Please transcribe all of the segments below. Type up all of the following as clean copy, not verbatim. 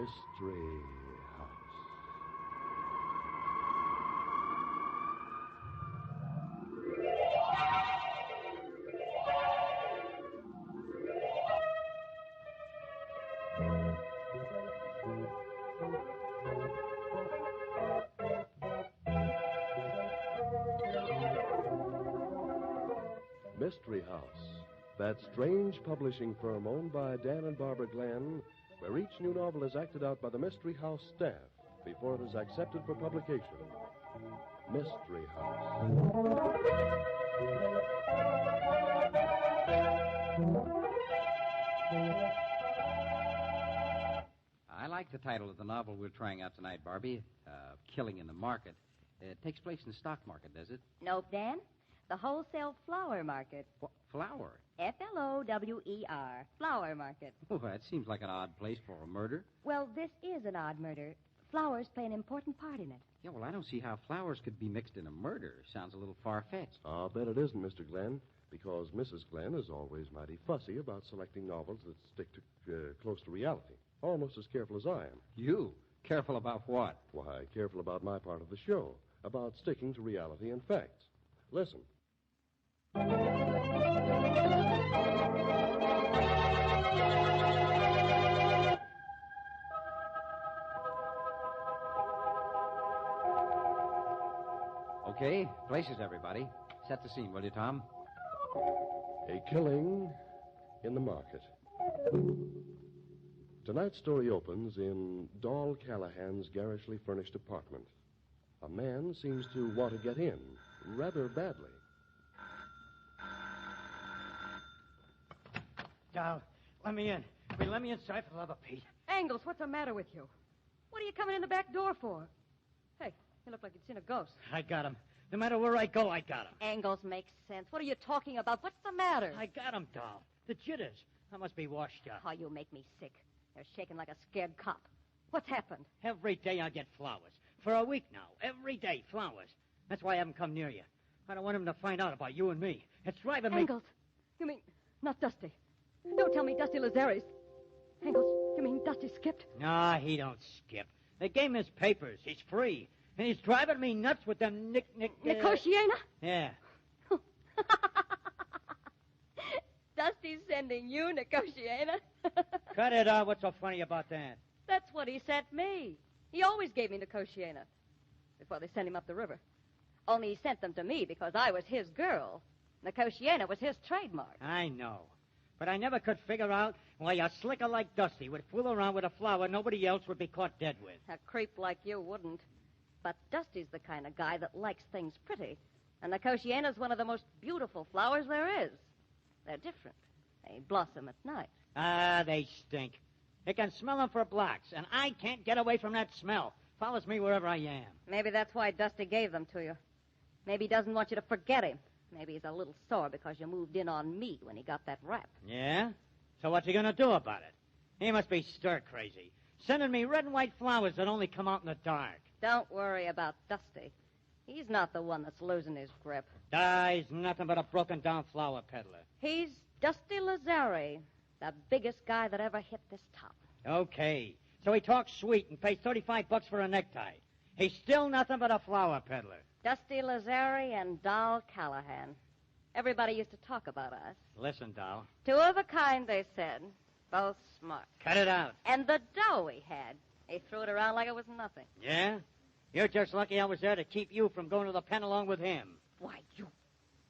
Mystery House. Mystery House, that strange publishing firm owned by Dan and Barbara Glenn, where each new novel is acted out by the Mystery House staff before it is accepted for publication. Mystery House. I like the title of the novel we're trying out tonight, Barbie. Killing in the Market. It takes place in the stock market, does it? Nope, Dan. The wholesale flower market. Flower? Flower. Flower market. Oh, that seems like an odd place for a murder. Well, this is an odd murder. Flowers play an important part in it. Yeah, well, I don't see how flowers could be mixed in a murder. Sounds a little far-fetched. I'll bet it isn't, Mr. Glenn, because Mrs. Glenn is always mighty fussy about selecting novels that stick to close to reality. Almost as careful as I am. You? Careful about what? Why, careful about my part of the show, about sticking to reality and facts. Listen. Okay, places, everybody. Set the scene, will you, Tom? A killing in the market. Tonight's story opens in Doll Callahan's garishly furnished apartment. A man seems to want to get in, rather badly. Doll, let me in. Let me inside, for the love of Pete. Angles, what's the matter with you? What are you coming in the back door for? Hey, you look like you'd seen a ghost. I got him. No matter where I go, I got him. Angles makes sense. What are you talking about? What's the matter? I got him, Doll. The jitters. I must be washed up. Oh, you make me sick. You're shaking like a scared cop. What's happened? Every day I get flowers. For a week now. Every day, flowers. That's why I haven't come near you. I don't want him to find out about you and me. It's driving me... Angles. You mean not Dusty? Don't tell me Dusty Lazari's. Angles, you mean Dusty skipped? Nah, he don't skip. They gave him his papers. He's free. And he's driving me nuts with them Negotiator? Yeah. Dusty's sending you, Negotiator? Cut it out. What's so funny about that? That's what he sent me. He always gave me Negotiator before they sent him up the river. Only he sent them to me because I was his girl. Negotiator was his trademark. I know. But I never could figure out why a slicker like Dusty would fool around with a flower nobody else would be caught dead with. A creep like you wouldn't. But Dusty's the kind of guy that likes things pretty. And Negotiator's one of the most beautiful flowers there is. They're different. They blossom at night. Ah, they stink. You can smell them for blocks, and I can't get away from that smell. Follows me wherever I am. Maybe that's why Dusty gave them to you. Maybe he doesn't want you to forget him. Maybe he's a little sore because you moved in on me when he got that rap. Yeah? So what's he going to do about it? He must be stir-crazy. Sending me red and white flowers that only come out in the dark. Don't worry about Dusty. He's not the one that's losing his grip. He's nothing but a broken-down flower peddler. He's Dusty Lazari, the biggest guy that ever hit this top. Okay. So he talks sweet and pays $35 for a necktie. He's still nothing but a flower peddler. Dusty Lazari and Doll Callahan. Everybody used to talk about us. Listen, Doll. Two of a kind, they said. Both smart. Cut it out. And the dough we had. He threw it around like it was nothing. Yeah? You're just lucky I was there to keep you from going to the pen along with him. Why,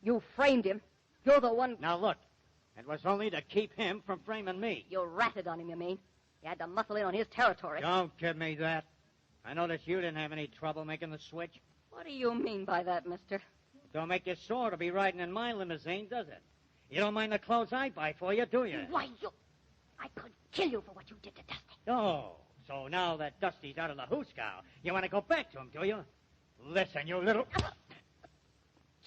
you framed him. You're the one... Now, look. It was only to keep him from framing me. You ratted on him, you mean? You had to muscle in on his territory. Don't give me that. I noticed you didn't have any trouble making the switch. What do you mean by that, mister? It don't make you sore to be riding in my limousine, does it? You don't mind the clothes I buy for you, do you? Why, I could kill you for what you did to Dusty. Oh, so now that Dusty's out of the hoosegow, you want to go back to him, do you? Listen, you little...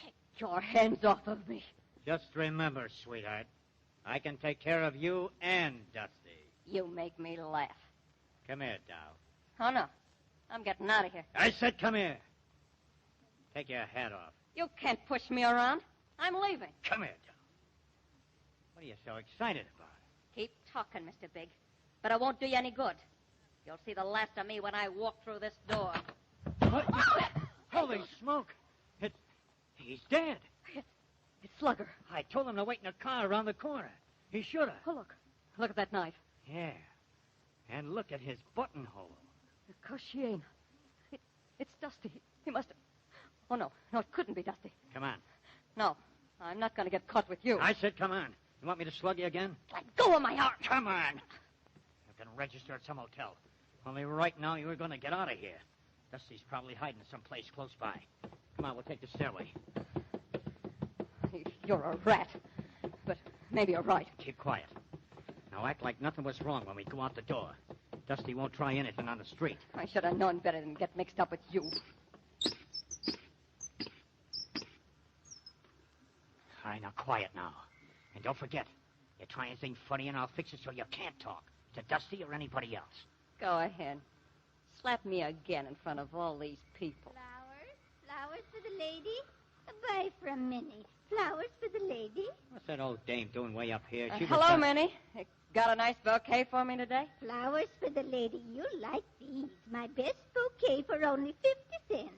Take your hands off of me. Just remember, sweetheart, I can take care of you and Dusty. You make me laugh. Come here, Dow. Oh, no. I'm getting out of here. I said come here. Take your hat off. You can't push me around. I'm leaving. Come here, Dow. What are you so excited about? Keep talking, Mr. Big. But it won't do you any good. You'll see the last of me when I walk through this door. What? Holy smoke. He's dead. It's Slugger. I told him to wait in a car around the corner. He should have. Oh, look. Look at that knife. Yeah. And look at his buttonhole. Negotiator. It's Dusty. He must have... Oh, no. No, it couldn't be Dusty. Come on. No. I'm not going to get caught with you. I said come on. You want me to slug you again? Let go of my arm. Come on. You can register at some hotel. Only right now you're going to get out of here. Dusty's probably hiding someplace close by. Come on, we'll take the stairway. You're a rat. But maybe you're right. Keep quiet. Now act like nothing was wrong when we go out the door. Dusty won't try anything on the street. I should have known better than get mixed up with you. All right, now quiet now. And don't forget, you try anything funny and I'll fix it so you can't talk to Dusty or anybody else. Go ahead. Slap me again in front of all these people. Flowers for the lady? Bye for a minute. Flowers for the lady? What's that old dame doing way up here? Hello, Minnie. You got a nice bouquet for me today? Flowers for the lady. You'll like these. My best bouquet for only 50 cents.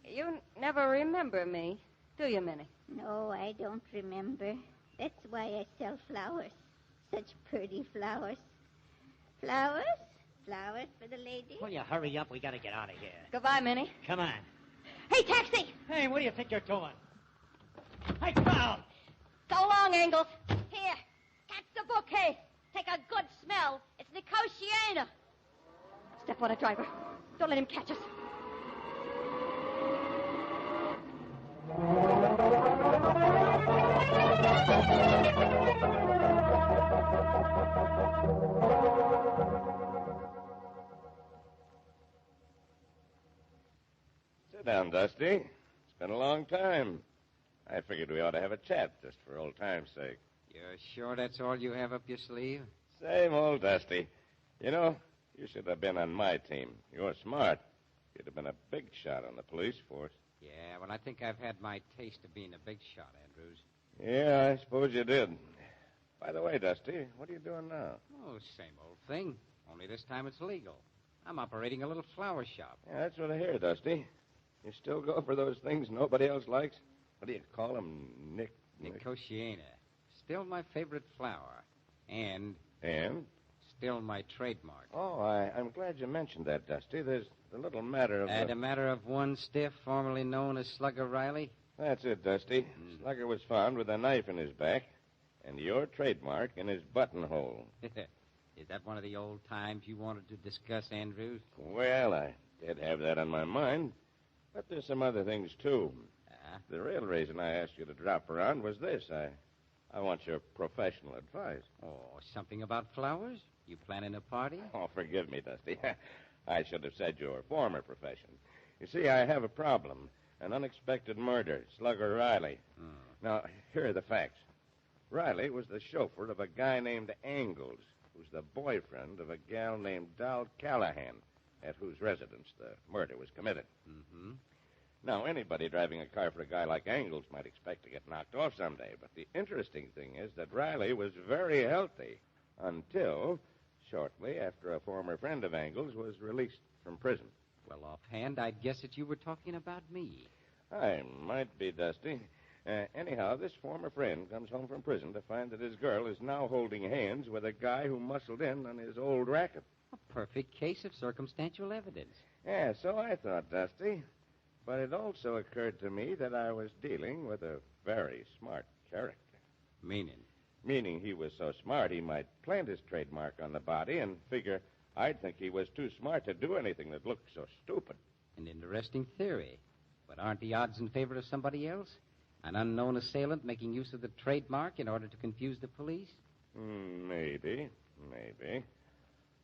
You never remember me, do you, Minnie? No, I don't remember. That's why I sell flowers. Such pretty flowers. Flowers? Flowers for the lady? Will you hurry up? We got to get out of here. Goodbye, Minnie. Come on. Hey, taxi! Hey, what do you think you're doing? Hey, pal! So long, Engels. Here, catch the bouquet. Take a good smell. It's negotiator. Step on it, driver. Don't let him catch us. Sit down, Dusty. It's been a long time. I figured we ought to have a chat just for old time's sake. You're sure that's all you have up your sleeve? Same old Dusty. You know, you should have been on my team. You're smart. You'd have been a big shot on the police force. Yeah, well, I think I've had my taste of being a big shot, Andrews. Yeah, I suppose you did. By the way, Dusty, what are you doing now? Oh, same old thing. Only this time it's legal. I'm operating a little flower shop. Yeah, that's what I hear, Dusty. You still go for those things nobody else likes? What do you call them? Nicotiana. Still my favorite flower. And And? still my trademark. Oh, I'm glad you mentioned that, Dusty. There's the little matter of... The matter of one stiff, formerly known as Slugger Riley? That's it, Dusty. Slugger was found with a knife in his back and your trademark in his buttonhole. Is that one of the old times you wanted to discuss, Andrews? Well, I did have that on my mind. But there's some other things, too. The real reason I asked you to drop around was this. I want your professional advice. Oh, something about flowers? You planning a party? Oh, forgive me, Dusty. I should have said your former profession. You see, I have a problem. An unexpected murder. Slugger Riley. Now, here are the facts. Riley was the chauffeur of a guy named Angles, who's the boyfriend of a gal named Doll Callahan, at whose residence the murder was committed. Mm-hmm. Now, anybody driving a car for a guy like Angles might expect to get knocked off someday, but the interesting thing is that Riley was very healthy until shortly after a former friend of Angles was released from prison. Well, offhand, I'd guess that you were talking about me. I might be, Dusty. Anyhow, this former friend comes home from prison to find that his girl is now holding hands with a guy who muscled in on his old racket. A perfect case of circumstantial evidence. Yeah, so I thought, Dusty. But it also occurred to me that I was dealing with a very smart character. Meaning? Meaning he was so smart he might plant his trademark on the body and figure I'd think he was too smart to do anything that looked so stupid. An interesting theory. But aren't the odds in favor of somebody else? An unknown assailant making use of the trademark in order to confuse the police? Maybe.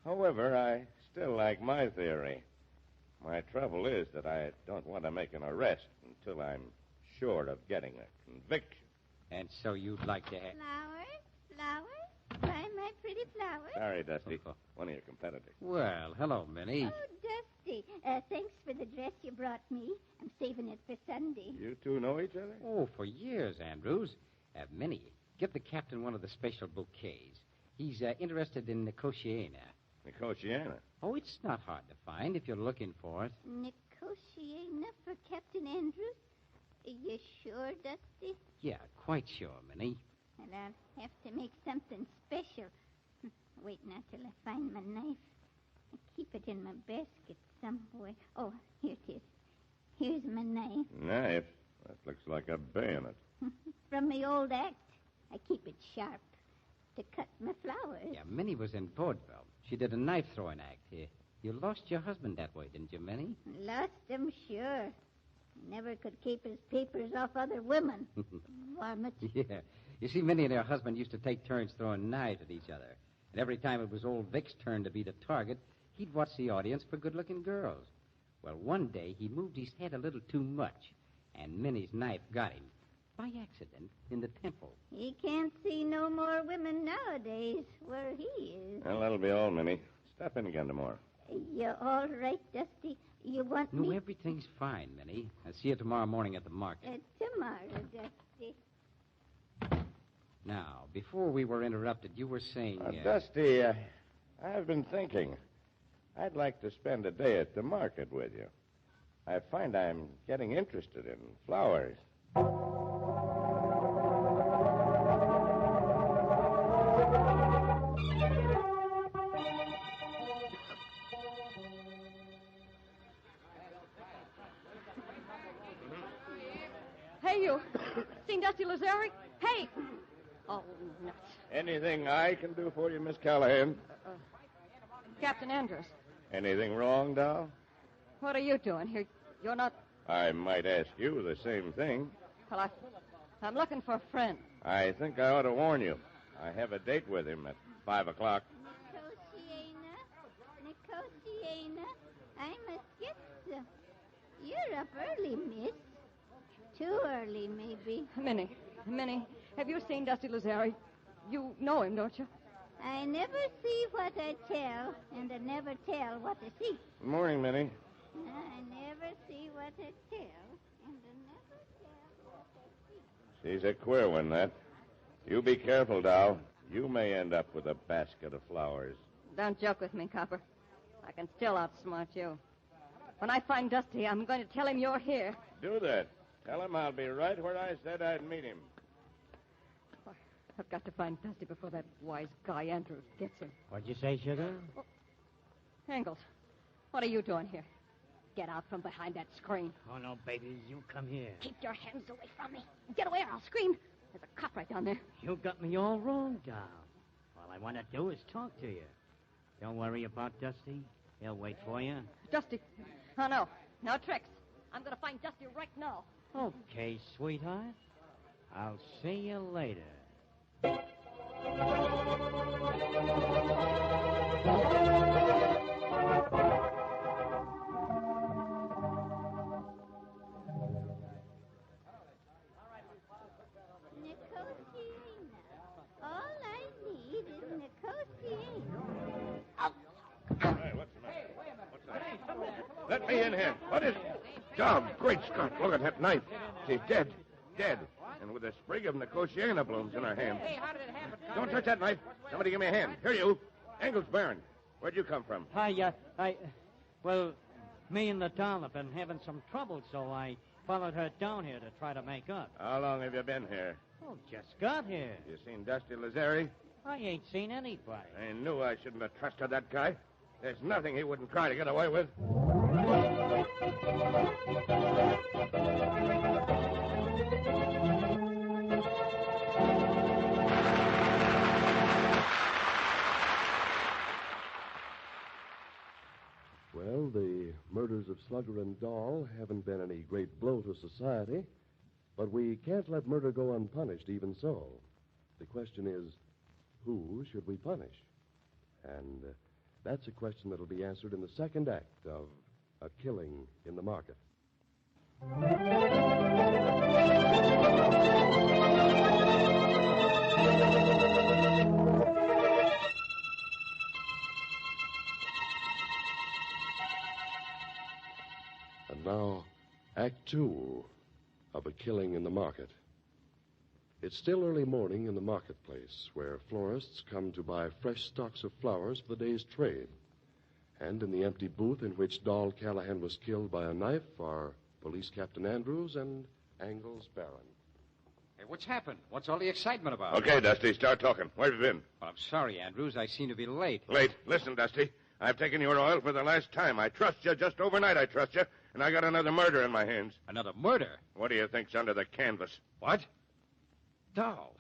However, I still like my theory. My trouble is that I don't want to make an arrest until I'm sure of getting a conviction. And so you'd like to have... Flowers? Buy my pretty flowers? Sorry, Dusty. One of your competitors. Well, hello, Minnie. Oh, Dusty. Thanks for the dress you brought me. I'm saving it for Sunday. You two know each other? Oh, for years, Andrews. Minnie, give the captain one of the special bouquets. He's interested in Nicotiana. Nicotiana. Oh, it's not hard to find if you're looking for it. Nicotiana for Captain Andrews? You sure, Dusty? Yeah, quite sure, Minnie. And I'll have to make something special. Wait now till I find my knife. I keep it in my basket somewhere. Oh, here it is. Here's my knife. Knife? That looks like a bayonet. From my old act. I keep it sharp to cut my flowers. Yeah, Minnie was in vaudeville. She did a knife-throwing act here. You lost your husband that way, didn't you, Minnie? Lost him, sure. Never could keep his papers off other women. Varmint. Yeah. You see, Minnie and her husband used to take turns throwing knives at each other. And every time it was old Vic's turn to be the target, he'd watch the audience for good-looking girls. Well, one day he moved his head a little too much, and Minnie's knife got him, by accident, in the temple. He can't see no more women nowadays where he is. Well, that'll be all, Minnie. Stop in again tomorrow. You all right, Dusty? You want No, me... everything's fine, Minnie. I'll see you tomorrow morning at the market. Tomorrow, Dusty. Now, before we were interrupted, you were saying... Dusty, I've been thinking. I'd like to spend a day at the market with you. I find I'm getting interested in flowers. Hey, you. Seen Dusty Lazari? Hey! Oh, nuts. Anything I can do for you, Miss Callahan? Captain Andrews, Anything wrong, Doll? what are you doing here? You're not... I might ask you the same thing. Well, I'm looking for a friend. I think I ought to warn you. I have a date with him at 5 o'clock. Nicotiana, I must get some. You're up early, miss. Too early, maybe. Minnie, have you seen Dusty Lazari? You know him, don't you? I never see what I tell, and I never tell what I see. Good morning, Minnie. I never see what I tell, and I never tell what I see. She's a queer one, that. You be careful, Doll. You may end up with a basket of flowers. Don't joke with me, Copper. I can still outsmart you. When I find Dusty, I'm going to tell him you're here. Do that. Tell him I'll be right where I said I'd meet him. I've got to find Dusty before that wise guy Andrews gets him. What'd you say, Sugar? Angles, what are you doing here? Get out from behind that screen. Oh, no, baby. You come here. Keep your hands away from me. Get away or I'll scream. There's a cop right down there. You got me all wrong, Doll. All I want to do is talk to you. Don't worry about Dusty. He'll wait for you. Dusty. Oh, no. No tricks. I'm going to find Dusty right now. Okay, sweetheart. I'll see you later. Nicotiana. All I need is Nicotiana. Hey, what's the matter? What's that? Let me in here. What is... Tom, great Scott, look at that knife. She's dead. Dead. And with a sprig of Nicotiana blooms in her hand. Hey, how did it happen? Don't touch that knife. Somebody give me a hand. Here, you. Angles Baron. Where'd you come from? Well, me and the doll have been having some trouble, so I followed her down here to try to make up. How long have you been here? Oh, just got here. You seen Dusty Lazari? I ain't seen anybody. I knew I shouldn't have trusted that guy. There's nothing he wouldn't try to get away with. Well, the murders of Slugger and Dahl haven't been any great blow to society, but we can't let murder go unpunished even so. The question is, who should we punish? And that's a question that'll be answered in the second act of A Killing in the Market. And now, Act 2 of A Killing in the Market. It's still early morning in the marketplace, where florists come to buy fresh stocks of flowers for the day's trade. And in the empty booth in which Doll Callahan was killed by a knife are Police Captain Andrews and Angles Barron. Hey, what's happened? What's all the excitement about? Okay, Dusty, start talking. Where have you been? Well, I'm sorry, Andrews. I seem to be late. Late. Listen, Dusty. I've taken your oil for the last time. I trust you. Just overnight I trust you. And I got another murder in my hands. Another murder? What do you think's under the canvas? What? Doll.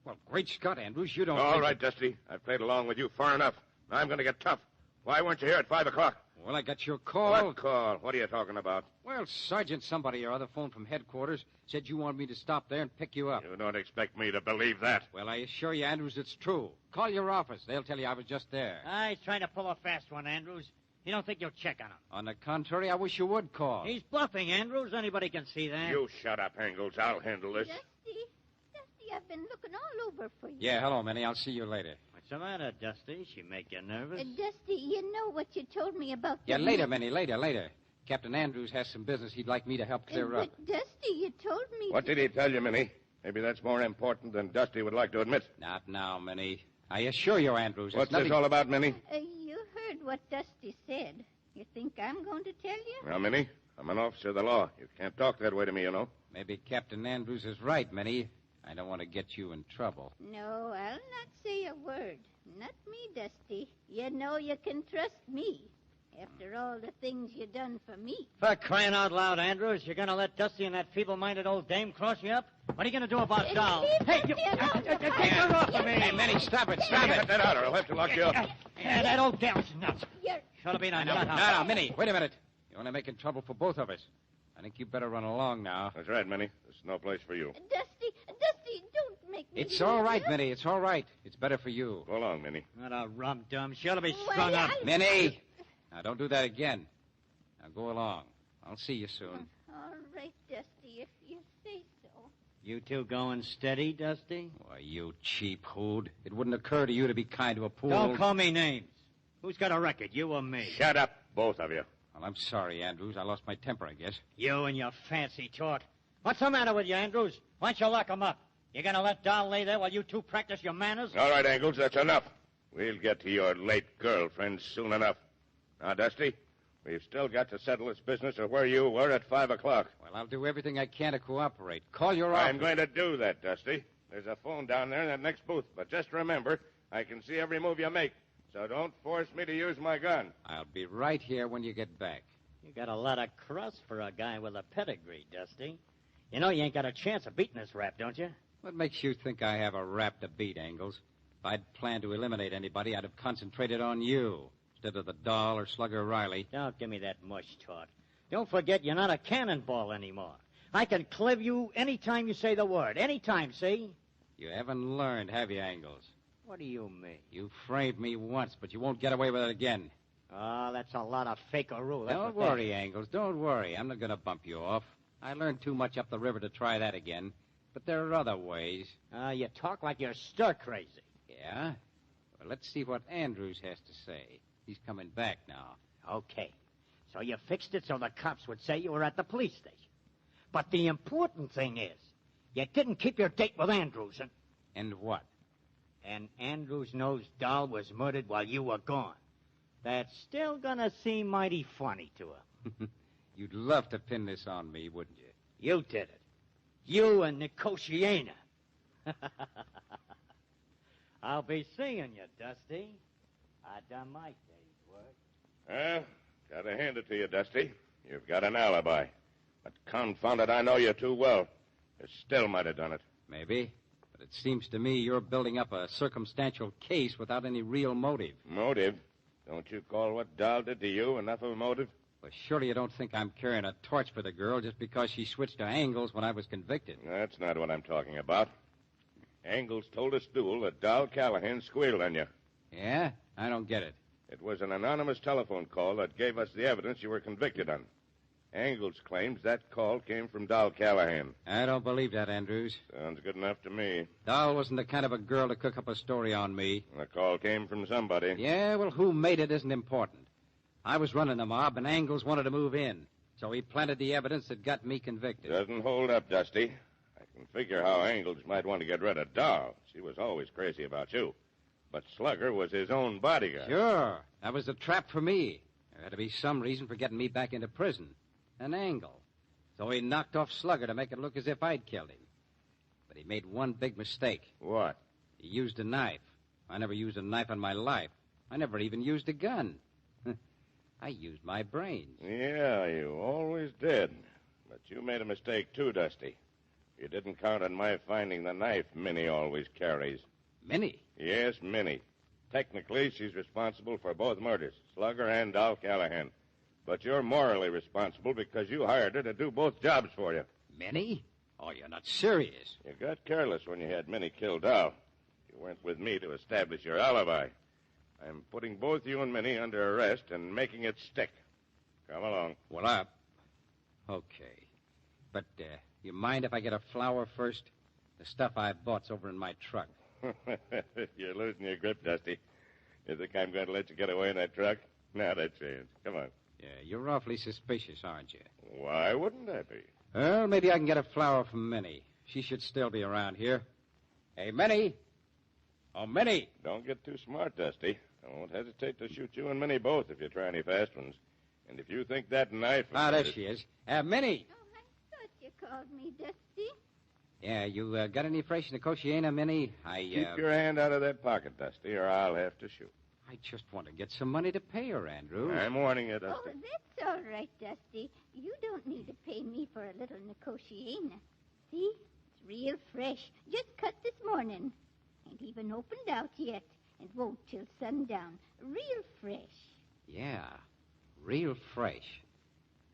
Well, great Scott, Andrews, you don't All think right, Dusty. I've played along with you far enough. Now I'm going to get tough. Why weren't you here at 5 o'clock? Well, I got your call. What call? What are you talking about? Well, Sergeant somebody or other phoned from headquarters, said you wanted me to stop there and pick you up. You don't expect me to believe that. Well, I assure you, Andrews, it's true. Call your office. They'll tell you I was just there. He's trying to pull a fast one, Andrews. You don't think you'll check on him? On the contrary, I wish you would call. He's bluffing, Andrews. Anybody can see that. You shut up, Angles. I'll handle this. Dusty, I've been looking all over for you. Yeah, hello, Minnie. I'll see you later. What's the matter, Dusty? She make you nervous? Dusty, you know what you told me about Yeah, later, Minnie, later. Captain Andrews has some business he'd like me to help clear up. But, Dusty, you told me... What did he tell you, Minnie? Maybe that's more important than Dusty would like to admit. Not now, Minnie. I assure you, Andrews, What's this all about, Minnie? You heard what Dusty said. You think I'm going to tell you? Now, Minnie, I'm an officer of the law. You can't talk that way to me, you know. Maybe Captain Andrews is right, Minnie. I don't want to get you in trouble. No, I'll not say a word. Not me, Dusty. You know you can trust me. After all the things you done for me. For crying out loud, Andrews, you're going to let Dusty and that feeble-minded old dame cross you up? What are you going to do about Doll? Hey, you... Take her off of me! Hey, Minnie, stop it. Cut that out or I'll have to lock you up. That old gal's nuts. You're... Should have been a nut. No, Minnie, wait a minute. You're only making trouble for both of us. I think you better run along now. That's right, Minnie. There's no place for you. Dusty, don't make me... It's all right, Minnie. It's all right. It's better for you. Go along, Minnie. What a rum-dum. She'll be strung up. Minnie! Now, don't do that again. Now, go along. I'll see you soon. All right, Dusty, if you say so. You two going steady, Dusty? Why, you cheap hood. It wouldn't occur to you to be kind to a poor Don't old... call me names. Who's got a record, you or me? Shut up, both of you. Well, I'm sorry, Andrews. I lost my temper, I guess. You and your fancy talk. What's the matter with you, Andrews? Why don't you lock him up? You going to let Doll lay there while you two practice your manners? All right, Angles, that's enough. We'll get to your late girlfriend soon enough. Now, Dusty, we've still got to settle this business of where you were at 5 o'clock. Well, I'll do everything I can to cooperate. Call your office. I'm going to do that, Dusty. There's a phone down there in that next booth. But just remember, I can see every move you make. So don't force me to use my gun. I'll be right here when you get back. You got a lot of crust for a guy with a pedigree, Dusty. You know you ain't got a chance of beating this rap, don't you? What makes you think I have a rap to beat, Angles? If I'd planned to eliminate anybody, I'd have concentrated on you instead of the Doll or Slugger Riley. Don't give me that mush talk. Don't forget you're not a cannonball anymore. I can clip you any time you say the word. Any time, see? You haven't learned, have you, Angles? What do you mean? You framed me once, but you won't get away with it again. Oh, that's a lot of fake-a-roo. Don't worry, Angles. Don't worry. I'm not going to bump you off. I learned too much up the river to try that again. But there are other ways. You talk like you're stir-crazy. Yeah? Well, let's see what Andrews has to say. He's coming back now. Okay. So you fixed it so the cops would say you were at the police station. But the important thing is, you didn't keep your date with Andrews. And what? And Andrews knows Doll was murdered while you were gone. That's still gonna seem mighty funny to her. You'd love to pin this on me, wouldn't you? You did it. You and Nicotiana. I'll be seeing you, Dusty. I done my day's work. Well, gotta hand it to you, Dusty. You've got an alibi. But confound it, I know you too well. You still might have done it. Maybe. But it seems to me you're building up a circumstantial case without any real motive. Motive? Don't you call what Doll did to you enough of a motive? Well, surely you don't think I'm carrying a torch for the girl just because she switched to Angles when I was convicted. That's not what I'm talking about. Angles told us duel that Doll Callahan squealed on you. Yeah? I don't get it. It was an anonymous telephone call that gave us the evidence you were convicted on. Angles claims that call came from Doll Callahan. I don't believe that, Andrews. Sounds good enough to me. Doll wasn't the kind of a girl to cook up a story on me. The call came from somebody. Yeah, well, who made it isn't important. I was running the mob, and Angles wanted to move in. So he planted the evidence that got me convicted. Doesn't hold up, Dusty. I You can figure how Angles might want to get rid of Doll. She was always crazy about you. But Slugger was his own bodyguard. Sure. That was a trap for me. There had to be some reason for getting me back into prison. An angle. So he knocked off Slugger to make it look as if I'd killed him. But he made one big mistake. What? He used a knife. I never used a knife in my life. I never even used a gun. I used my brains. Yeah, you always did. But you made a mistake, too, Dusty. You didn't count on my finding the knife Minnie always carries. Minnie? Yes, Minnie. Technically, she's responsible for both murders, Slugger and Doll Callahan. But you're morally responsible because you hired her to do both jobs for you. Minnie? Oh, you're not serious. You got careless when you had Minnie kill Doll. You weren't with me to establish your alibi. I'm putting both you and Minnie under arrest and making it stick. Come along. Well, okay. But, you mind if I get a flower first? The stuff I bought's over in my truck. You're losing your grip, Dusty. You think I'm going to let you get away in that truck? Not a chance. Come on. Yeah, you're awfully suspicious, aren't you? Why wouldn't I be? Well, maybe I can get a flower from Minnie. She should still be around here. Hey, Minnie. Oh, Minnie. Don't get too smart, Dusty. I won't hesitate to shoot you and Minnie both if you try any fast ones. And if you think that knife... Ah, there she is. Minnie. Oh, I thought you called me Dusty. Yeah, you got any fresh negotiator, Minnie? Keep your hand out of that pocket, Dusty, or I'll have to shoot. I just want to get some money to pay her, Andrew. I'm warning you, Dusty. Oh, that's all right, Dusty. You don't need to pay me for a little negotiator. See? It's real fresh. Just cut this morning. Ain't even opened out yet. And won't till sundown. Real fresh. Yeah, real fresh.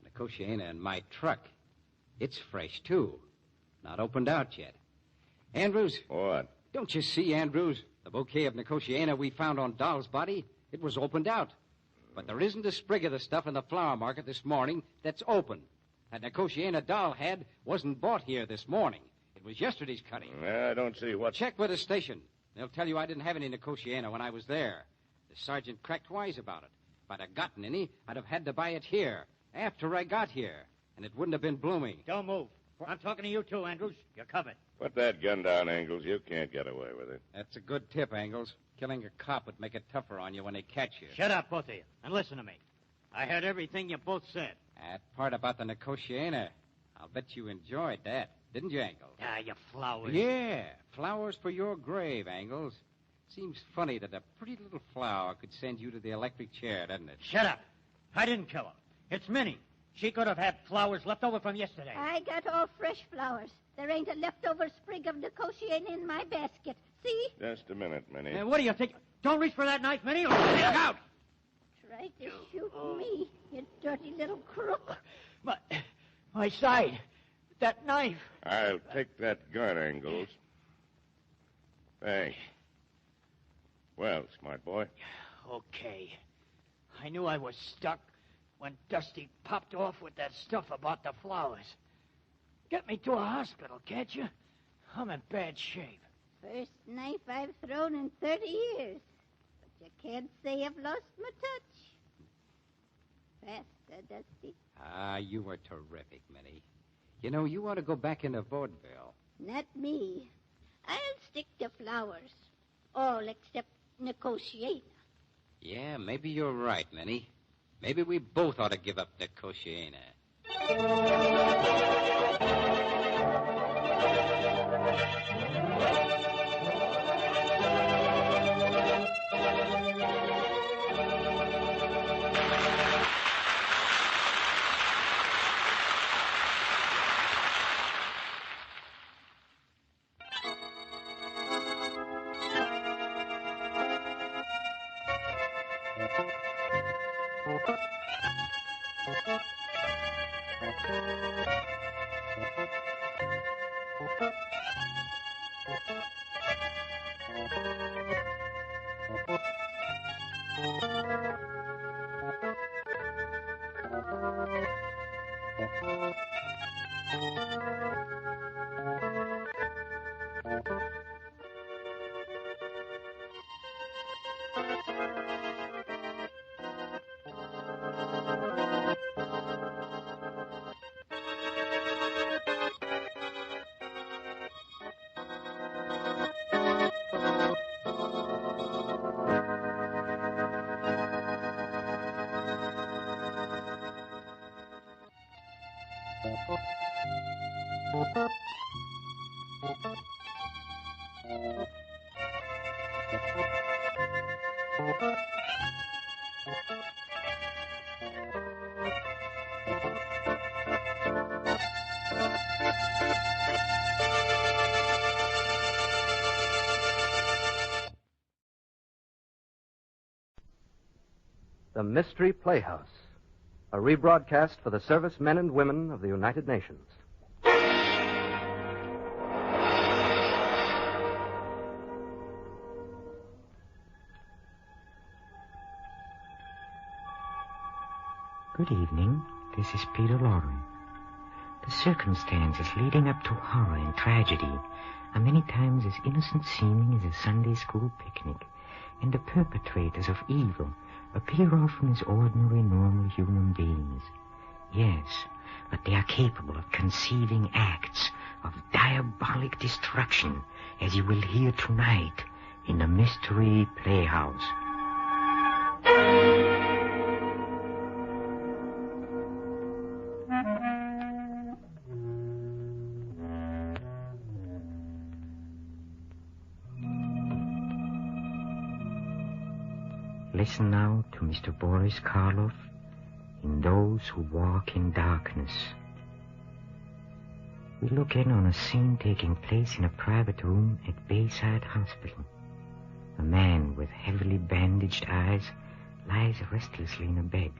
Negotiator in my truck. It's fresh, too. Not opened out yet. Andrews. What? Don't you see, Andrews? The bouquet of Nicotiana we found on Doll's body, it was opened out. But there isn't a sprig of the stuff in the flower market this morning that's open. That Nicotiana Doll had wasn't bought here this morning. It was yesterday's cutting. I don't see what... Check with the station. They'll tell you I didn't have any Nicotiana when I was there. The sergeant cracked wise about it. If I'd have gotten any, I'd have had to buy it here, after I got here. And it wouldn't have been blooming. Don't move. I'm talking to you, too, Andrews. You're covered. Put that gun down, Angles. You can't get away with it. That's a good tip, Angles. Killing a cop would make it tougher on you when they catch you. Shut up, both of you, and listen to me. I heard everything you both said. That part about the Nicotiana, I'll bet you enjoyed that, didn't you, Angles? Ah, you flowers. Yeah, flowers for your grave, Angles. Seems funny that a pretty little flower could send you to the electric chair, doesn't it? Shut up. I didn't kill her. It's Minnie. She could have had flowers left over from yesterday. I got all fresh flowers. There ain't a leftover sprig of negotiator in my basket. See? Just a minute, Minnie. What do you think? Don't reach for that knife, Minnie, or I'll look out. Try to shoot me, you dirty little crook. My side. That knife. I'll take that gun, Angles. Thanks. Well, smart boy. Okay. I knew I was stuck when Dusty popped off with that stuff about the flowers. Get me to a hospital, can't you? I'm in bad shape. First knife I've thrown in 30 years. But you can't say I've lost my touch. Faster, Dusty. Ah, you were terrific, Minnie. You know, you ought to go back into vaudeville. Not me. I'll stick to flowers. All except negotiator. Yeah, maybe you're right, Minnie. Maybe we both ought to give up Nicotiana. The Mystery Playhouse, a rebroadcast for the servicemen and women of the United Nations. Good evening. This is Peter Lauren. The circumstances leading up to horror and tragedy are many times as innocent seeming as a Sunday school picnic, and the perpetrators of evil appear often as ordinary, normal human beings. Yes, but they are capable of conceiving acts of diabolic destruction, as you will hear tonight in the Mystery Playhouse. Listen now to Mr. Boris Karloff in Those Who Walk in Darkness. We look in on a scene taking place in a private room at Bayside Hospital. A man with heavily bandaged eyes lies restlessly in a bed.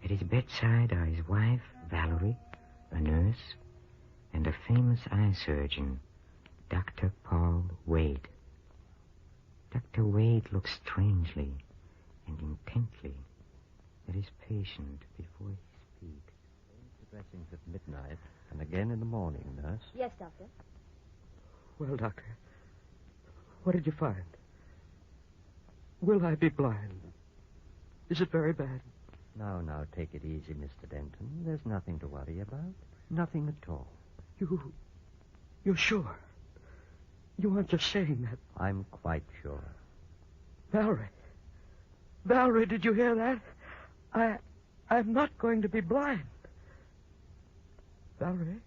At his bedside are his wife, Valerie, a nurse, and a famous eye surgeon, Dr. Paul Wade. Dr. Wade looks strangely and intently at his patient before he speaks. The dressings at midnight and again in the morning, nurse. Yes, Doctor. Well, Doctor, what did you find? Will I be blind? Is it very bad? Now, take it easy, Mr. Denton. There's nothing to worry about. Nothing at all. You're sure? You aren't just saying that. I'm quite sure. Valerie, did you hear that? I'm not going to be blind. Valerie,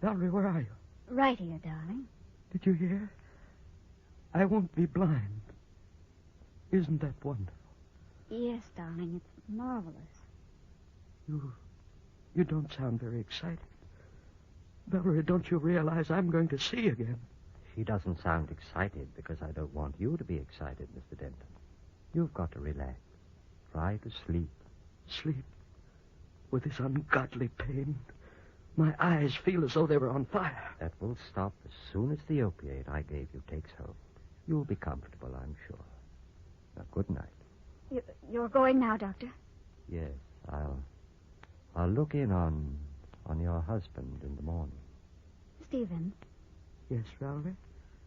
where are you? Right here, darling. Did you hear? I won't be blind. Isn't that wonderful? Yes, darling, it's marvelous. You don't sound very excited. Valerie, don't you realize I'm going to see again? She doesn't sound excited because I don't want you to be excited, Mr. Denton. You've got to relax. Try to sleep. Sleep? With this ungodly pain? My eyes feel as though they were on fire. That will stop as soon as the opiate I gave you takes hold. You'll be comfortable, I'm sure. Now, good night. You're going now, Doctor? Yes, I'll look in on your husband in the morning. Stephen. Yes, Valerie?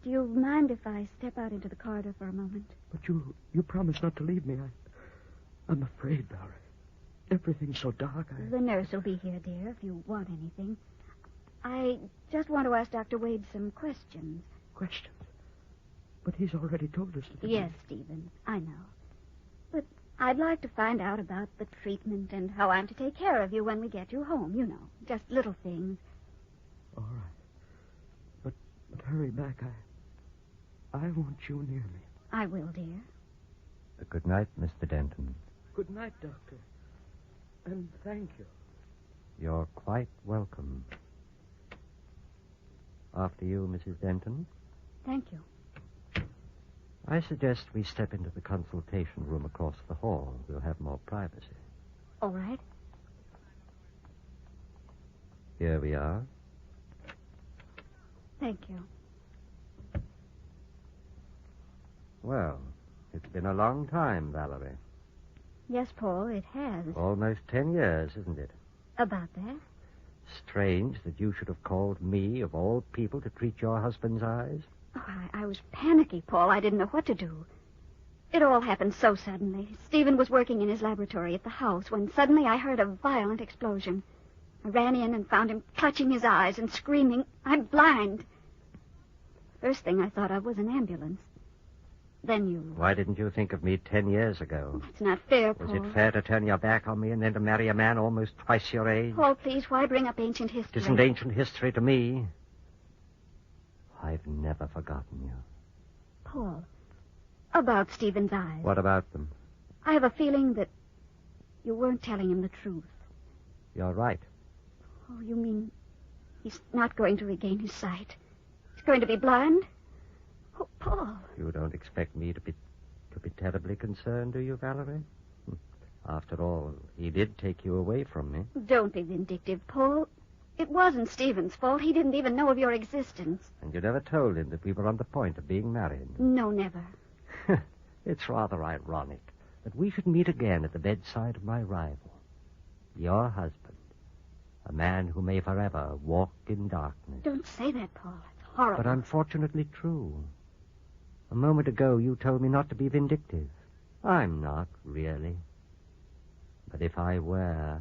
Do you mind if I step out into the corridor for a moment? But you promised not to leave me. I'm afraid, Valerie. Everything's so dark. The nurse will be here, dear, if you want anything. I just want to ask Dr. Wade some questions. Questions? But he's already told us that... Yes, Stephen, I know. But I'd like to find out about the treatment and how I'm to take care of you when we get you home, you know. Just little things. All right. But hurry back. I want you near me. I will, dear. Good night, Mr. Denton. Good night, Doctor. And thank you. You're quite welcome. After you, Mrs. Denton. Thank you. I suggest we step into the consultation room across the hall. We'll have more privacy. All right. Here we are. Thank you. Well, it's been a long time, Valerie. Yes, Paul, it has. Almost 10 years, isn't it? About that? Strange that you should have called me, of all people, to treat your husband's eyes. Oh, I was panicky, Paul. I didn't know what to do. It all happened so suddenly. Stephen was working in his laboratory at the house when suddenly I heard a violent explosion. I ran in and found him clutching his eyes and screaming, "I'm blind." First thing I thought of was an ambulance. Then you... Why didn't you think of me 10 years ago? It's not fair, Paul. Was it fair to turn your back on me and then to marry a man almost twice your age? Paul, please, why bring up ancient history? It isn't ancient history to me. I've never forgotten you. Paul, about Stephen's eyes. What about them? I have a feeling that you weren't telling him the truth. You're right. Oh, you mean he's not going to regain his sight? He's going to be blind? Oh, Paul. You don't expect me to be terribly concerned, do you, Valerie? After all, he did take you away from me. Don't be vindictive, Paul. It wasn't Stephen's fault. He didn't even know of your existence. And you never told him that we were on the point of being married. No, never. It's rather ironic that we should meet again at the bedside of my rival, your husband, a man who may forever walk in darkness. Don't say that, Paul. It's horrible. But unfortunately true. A moment ago, you told me not to be vindictive. I'm not, really. But if I were,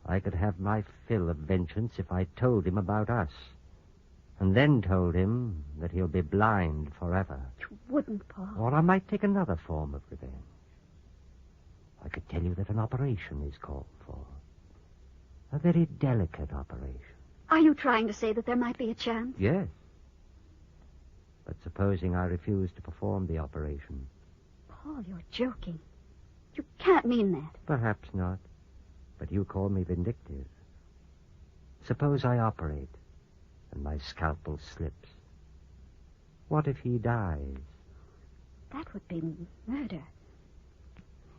I could have my fill of vengeance if I told him about us. And then told him that he'll be blind forever. You wouldn't, Paul. Or I might take another form of revenge. I could tell you that an operation is called for. A very delicate operation. Are you trying to say that there might be a chance? Yes. But supposing I refuse to perform the operation? Paul, you're joking. You can't mean that. Perhaps not. But you call me vindictive. Suppose I operate and my scalpel slips. What if he dies? That would be murder.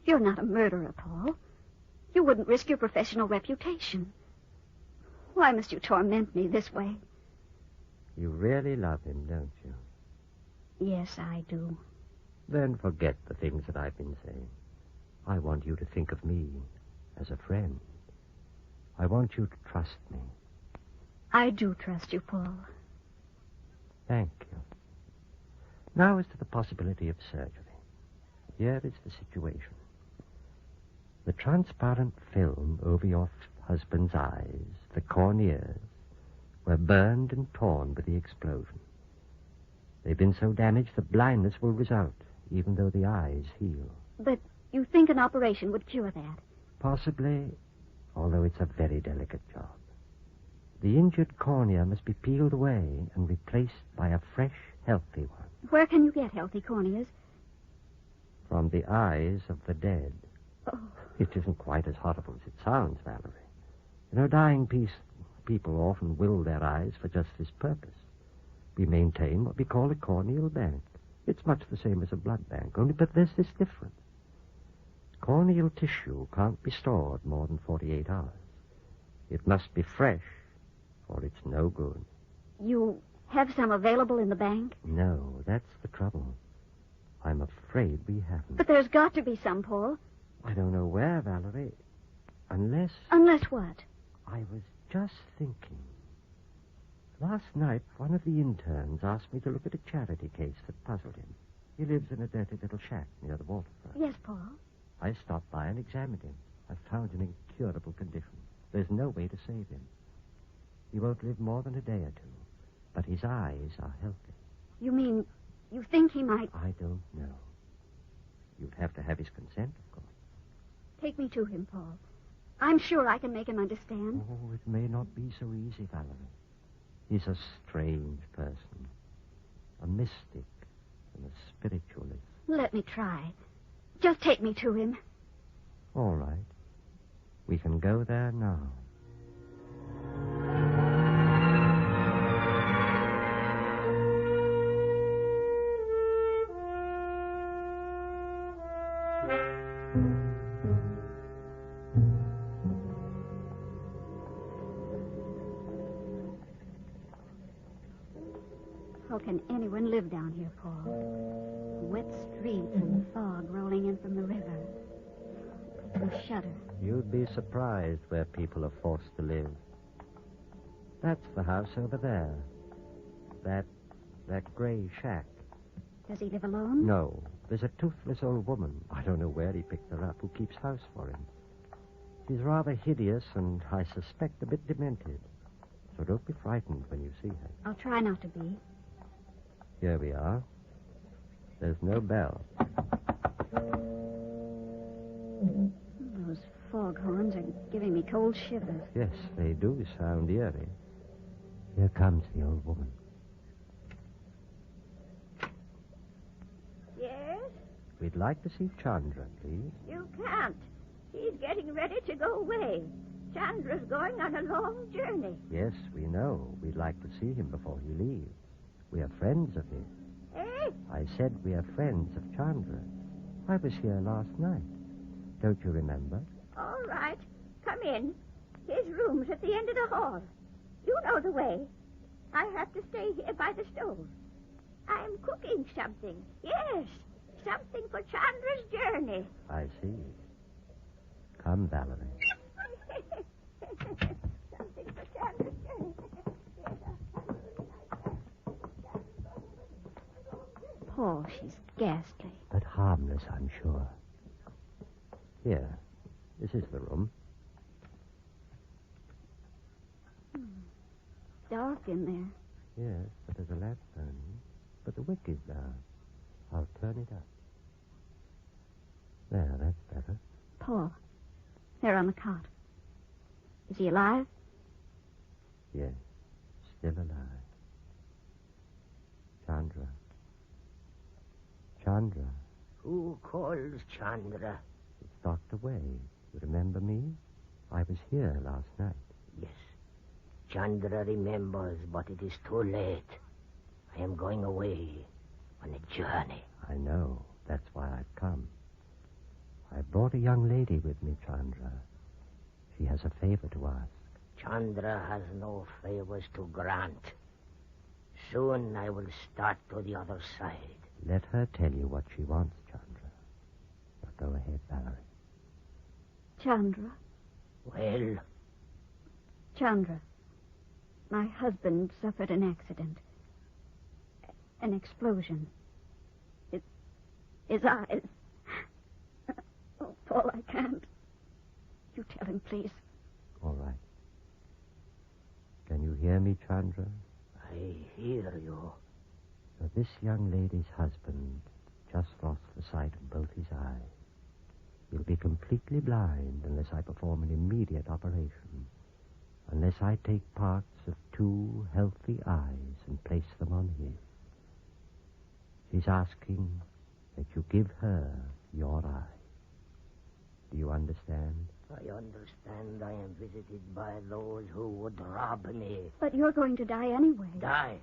You're not a murderer, Paul. You wouldn't risk your professional reputation. Why must you torment me this way? You really love him, don't you? Yes, I do. Then forget the things that I've been saying. I want you to think of me as a friend. I want you to trust me. I do trust you, Paul. Thank you. Now as to the possibility of surgery. Here is the situation. The transparent film over your husband's eyes, the corneas, were burned and torn by the explosion. They've been so damaged that blindness will result, even though the eyes heal. But you think an operation would cure that? Possibly, although it's a very delicate job. The injured cornea must be peeled away and replaced by a fresh, healthy one. Where can you get healthy corneas? From the eyes of the dead. Oh. It isn't quite as horrible as it sounds, Valerie. You know, dying people often will their eyes for just this purpose. We maintain what we call a corneal bank. It's much the same as a blood bank, only but there's this difference. Corneal tissue can't be stored more than 48 hours. It must be fresh, or it's no good. You have some available in the bank? No, that's the trouble. I'm afraid we haven't. But there's got to be some, Paul. I don't know where, Valerie. Unless... Unless what? I was just thinking. Last night, one of the interns asked me to look at a charity case that puzzled him. He lives in a dirty little shack near the waterfront. Yes, Paul. I stopped by and examined him. I found an incurable condition. There's no way to save him. He won't live more than a day or two. But his eyes are healthy. You mean you think he might... I don't know. You'd have to have his consent, of course. Take me to him, Paul. I'm sure I can make him understand. Oh, it may not be so easy, Valerie. He's a strange person. A mystic and a spiritualist. Let me try. Just take me to him. All right. We can go there now. How can anyone live down here, Paul? Wet streets and fog rolling in from the river. I shudder. You'd be surprised where people are forced to live. That's the house over there. That gray shack. Does he live alone? No. There's a toothless old woman. I don't know where he picked her up, who keeps house for him. She's rather hideous and, I suspect, a bit demented. So don't be frightened when you see her. I'll try not to be. Here we are. There's no bell. Those foghorns are giving me cold shivers. Yes, they do sound eerie. Here comes the old woman. Yes? We'd like to see Chandra, please. You can't. He's getting ready to go away. Chandra's going on a long journey. Yes, we know. We'd like to see him before he leaves. We are friends of his. Eh? I said we are friends of Chandra. I was here last night. Don't you remember? All right. Come in. His room's at the end of the hall. You know the way. I have to stay here by the stove. I'm cooking something. Yes, something for Chandra's journey. I see. Come, Valerie. Something for Chandra's journey. Paul, she's ghastly. But harmless, I'm sure. Here. This is the room. Dark in there. Yes, but there's a lamp burning. But the wick is down. I'll turn it up. There, that's better. Paul, there on the cot. Is he alive? Yes, still alive. Chandra. Chandra. Who calls Chandra? It's Dr. Wade. You remember me? I was here last night. Yes. Chandra remembers, but it is too late. I am going away on a journey. I know. That's why I've come. I brought a young lady with me, Chandra. She has a favor to ask. Chandra has no favors to grant. Soon I will start to the other side. Let her tell you what she wants, Chandra. Now go ahead, Valerie. Chandra. Well? Chandra. My husband suffered an accident. An explosion. His eyes. Oh, Paul, I can't. You tell him, please. All right. Can you hear me, Chandra? I hear you. So this young lady's husband just lost the sight of both his eyes. He'll be completely blind unless I perform an immediate operation. Unless I take parts of two healthy eyes and place them on his. She's asking that you give her your eye. Do you understand? I understand I am visited by those who would rob me. But you're going to die anyway. Die?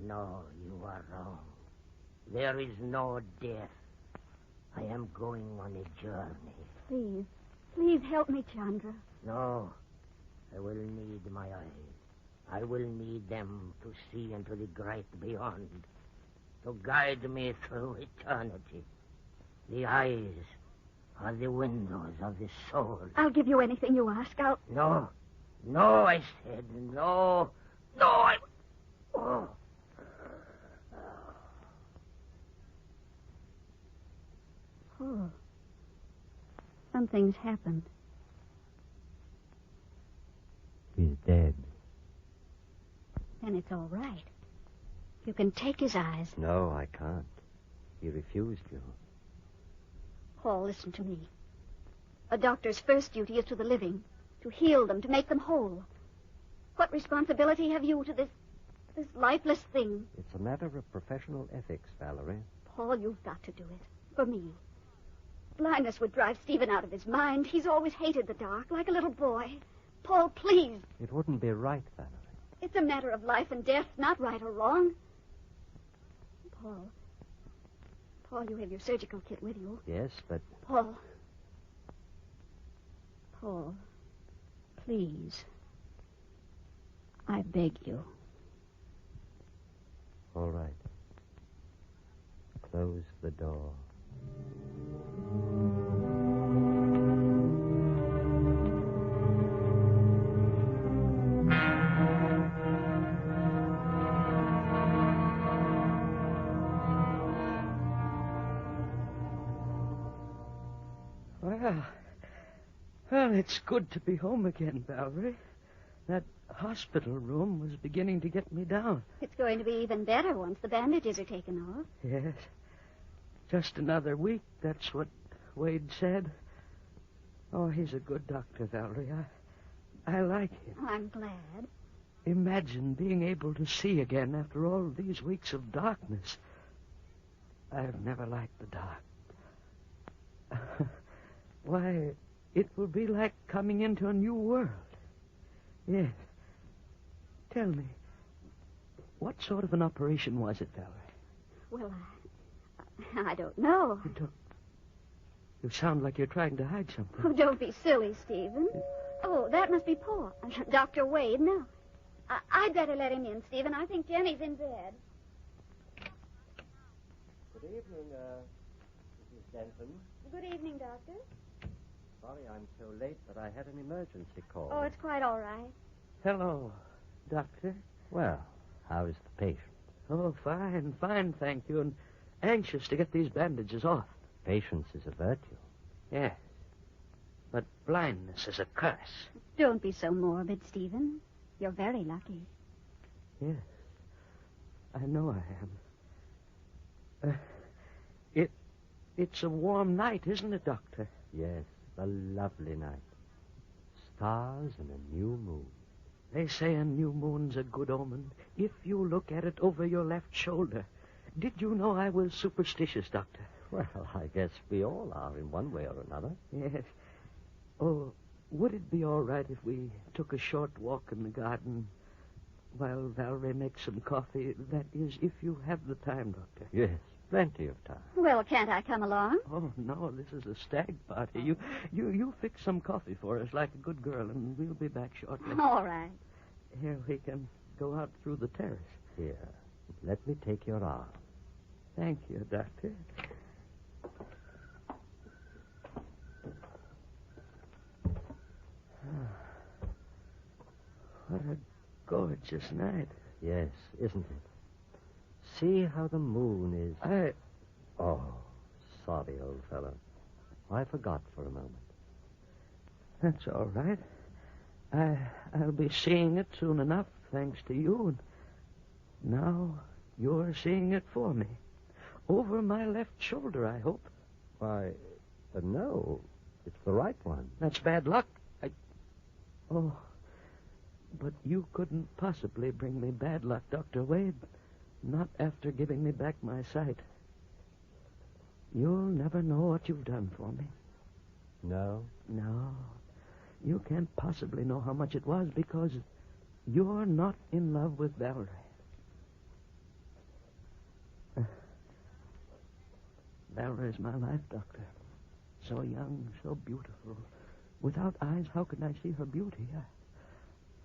No, you are wrong. There is no death. I am going on a journey. Please. Please help me, Chandra. No. I will need my eyes. I will need them to see into the great beyond. To guide me through eternity. The eyes are the windows of the soul. I'll give you anything you ask. No. No, I said. No. No, I... Oh. Oh. Something's happened. He's dead. Then it's all right. You can take his eyes. No, I can't. He refused you. Paul, listen to me. A doctor's first duty is to the living, to heal them, to make them whole. What responsibility have you to this lifeless thing? It's a matter of professional ethics, Valerie. Paul, you've got to do it. For me. Blindness would drive Stephen out of his mind. He's always hated the dark, like a little boy. Paul, please. It wouldn't be right, Valerie. It's a matter of life and death, not right or wrong. Paul, you have your surgical kit with you. Yes, but... Paul, please. I beg you. All right. Close the door. Well, it's good to be home again, Valerie. That hospital room was beginning to get me down. It's going to be even better once the bandages are taken off. Yes. Just another week, that's what Wade said. Oh, he's a good doctor, Valerie. I like him. I'm glad. Imagine being able to see again after all these weeks of darkness. I've never liked the dark. Why, it will be like coming into a new world. Yes. Tell me, what sort of an operation was it, Valerie? Well, I don't know. You sound like you're trying to hide something. Oh, don't be silly, Stephen. Oh, that must be Paul. Dr. Wade, no. I'd better let him in, Stephen. I think Jenny's in bed. Good evening, Mrs. Denton. Good evening, Doctor. Sorry I'm so late, but I had an emergency call. Oh, it's quite all right. Hello, Doctor. Well, how is the patient? Oh, fine, thank you. And anxious to get these bandages off. Patience is a virtue. Yes. But blindness is a curse. Don't be so morbid, Stephen. You're very lucky. Yes. I know I am. It's a warm night, isn't it, Doctor? Yes, a lovely night. Stars and a new moon. They say a new moon's a good omen if you look at it over your left shoulder. Did you know I was superstitious, Doctor? Well, I guess we all are in one way or another. Yes. Oh, would it be all right if we took a short walk in the garden while Valerie makes some coffee? That is, if you have the time, Doctor. Yes, plenty of time. Well, can't I come along? Oh, no, this is a stag party. You fix some coffee for us like a good girl, and we'll be back shortly. All right. Here, we can go out through the terrace. Here, let me take your arm. Thank you, Doctor. What a gorgeous night. Yes, isn't it? See how the moon is... Oh, sorry, old fellow. I forgot for a moment. That's all right. I'll be seeing it soon enough, thanks to you. And now you're seeing it for me. Over my left shoulder, I hope. Why, no. It's the right one. That's bad luck. Oh, but you couldn't possibly bring me bad luck, Dr. Wade. Not after giving me back my sight. You'll never know what you've done for me. No? No. You can't possibly know how much it was because you're not in love with Valerie. Valerie's my life, Doctor. So young, so beautiful. Without eyes, how could I see her beauty?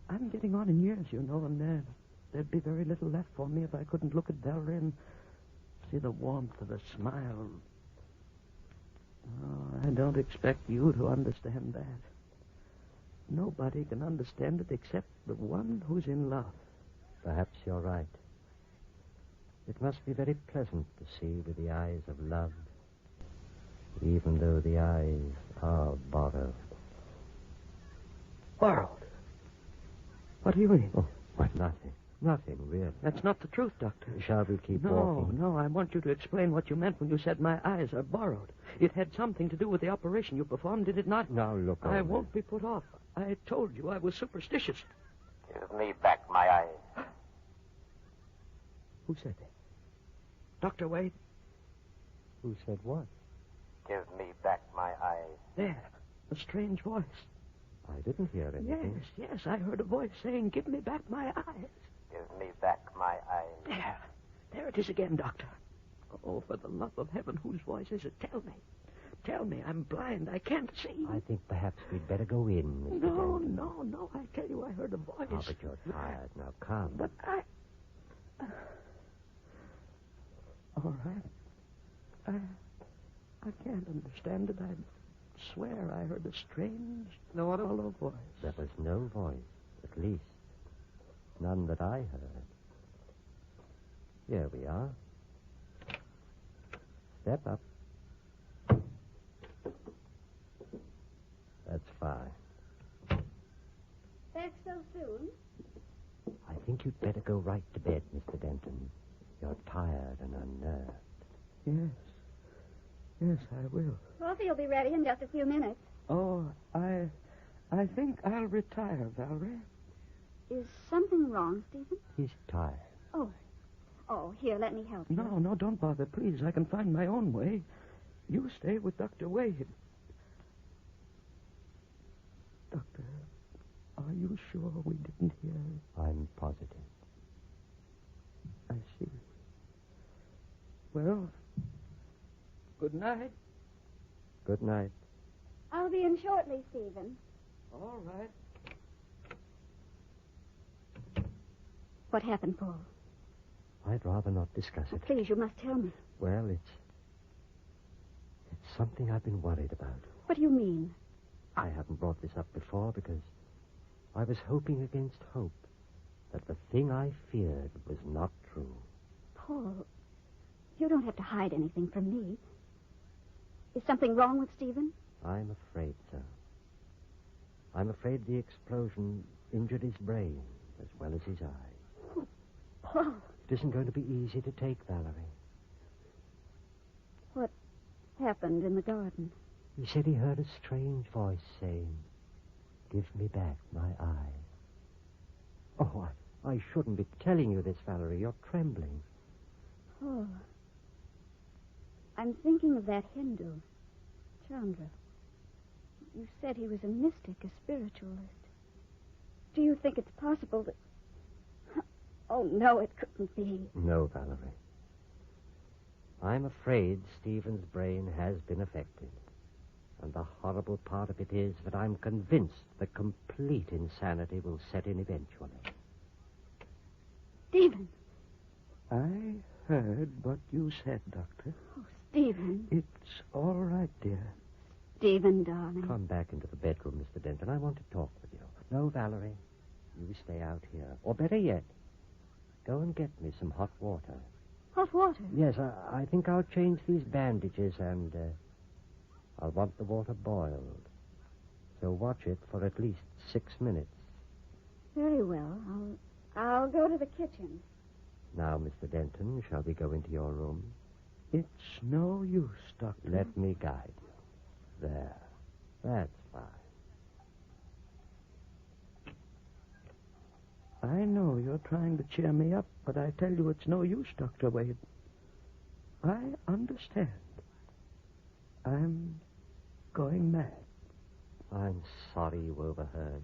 I'm getting on in years, you know, and there'd be very little left for me if I couldn't look at Valerie and see the warmth of her smile. Oh, I don't expect you to understand that. Nobody can understand it except the one who's in love. Perhaps you're right. It must be very pleasant to see with the eyes of love, even though the eyes are borrowed. Borrowed? What do you mean? Oh, what, nothing. Nothing, really. That's not the truth, Doctor. Shall we keep walking? No, I want you to explain what you meant when you said my eyes are borrowed. It had something to do with the operation you performed, did it not? Now, look over. I won't be put off. I told you I was superstitious. Give me back my eyes. Who said that? Dr. Wade? Who said what? Give me back my eyes. There, a strange voice. I didn't hear anything. Yes, I heard a voice saying, give me back my eyes. Give me back my eyes. There it is again, Doctor. Oh, for the love of heaven, whose voice is it? Tell me. Tell me, I'm blind. I can't see. I think perhaps we'd better go in, Mr. Denton. No. I tell you, I heard a voice. Oh, but you're tired. Now, come. But all right. I can't understand it. I swear I heard a strange, hollow voice. There was no voice, at least. None that I heard. Here we are. Step up. That's fine. Back so soon? I think you'd better go right to bed, Mr. Denton. You're tired and unnerved. Yes. Yes, I will. Coffee will be ready in just a few minutes. Oh, I think I'll retire, Valerie. Is something wrong, Stephen? He's tired. Oh, here, let me help you. No, don't bother, please. I can find my own way. You stay with Dr. Wade. Doctor, are you sure we didn't hear? I'm positive. I see. Well, good night. Good night. I'll be in shortly, Stephen. All right. What happened, Paul? I'd rather not discuss Oh, it. please, you must tell me. Well, it's something I've been worried about. What do you mean? I haven't brought this up before because I was hoping against hope that the thing I feared was not true. Paul, you don't have to hide anything from me. Is something wrong with Stephen? I'm afraid so. I'm afraid the explosion injured his brain as well as his eye. Paul. It isn't going to be easy to take, Valerie. What happened in the garden? He said he heard a strange voice saying, "Give me back my eye." Oh, I shouldn't be telling you this, Valerie. You're trembling. Oh. I'm thinking of that Hindu, Chandra. You said he was a mystic, a spiritualist. Do you think it's possible that... Oh, no, it couldn't be. No, Valerie. I'm afraid Stephen's brain has been affected. And the horrible part of it is that I'm convinced the complete insanity will set in eventually. Stephen. I heard what you said, Doctor. Oh, Stephen. It's all right, dear. Stephen, darling. Come back into the bedroom, Mr. Denton. I want to talk with you. No, Valerie. You stay out here. Or better yet, go and get me some hot water. Hot water? Yes, I think I'll change these bandages and I'll want the water boiled. So watch it for at least 6 minutes. Very well. I'll go to the kitchen. Now, Mr. Denton, shall we go into your room? It's no use, Doctor. Let me guide you. There. That's fine. I know you're trying to cheer me up, but I tell you it's no use, Dr. Wade. I understand. I'm going mad. I'm sorry you overheard.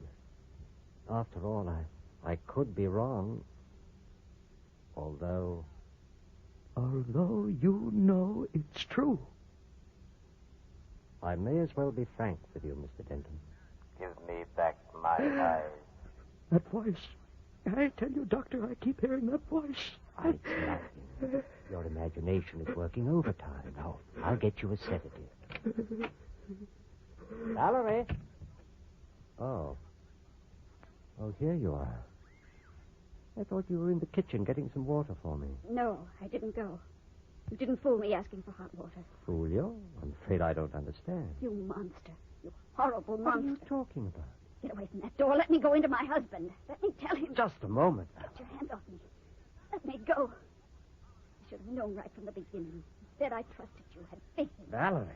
After all, I could be wrong. Although you know it's true. I may as well be frank with you, Mr. Denton. Give me back my eyes. That voice. I tell you, Doctor, I keep hearing that voice. It's nothing. Your imagination is working overtime. Now, I'll get you a sedative. Valerie? Oh, here you are. I thought you were in the kitchen getting some water for me. No, I didn't go. You didn't fool me asking for hot water. Fool you? I'm afraid I don't understand. You monster. You horrible What monster. are you talking about? Get away from that door. Let me go into my husband. Let me tell him. Just a moment. Get your hands off me. Let me go. I should have known right from the beginning. Instead, I trusted you, had faith in you. Valerie.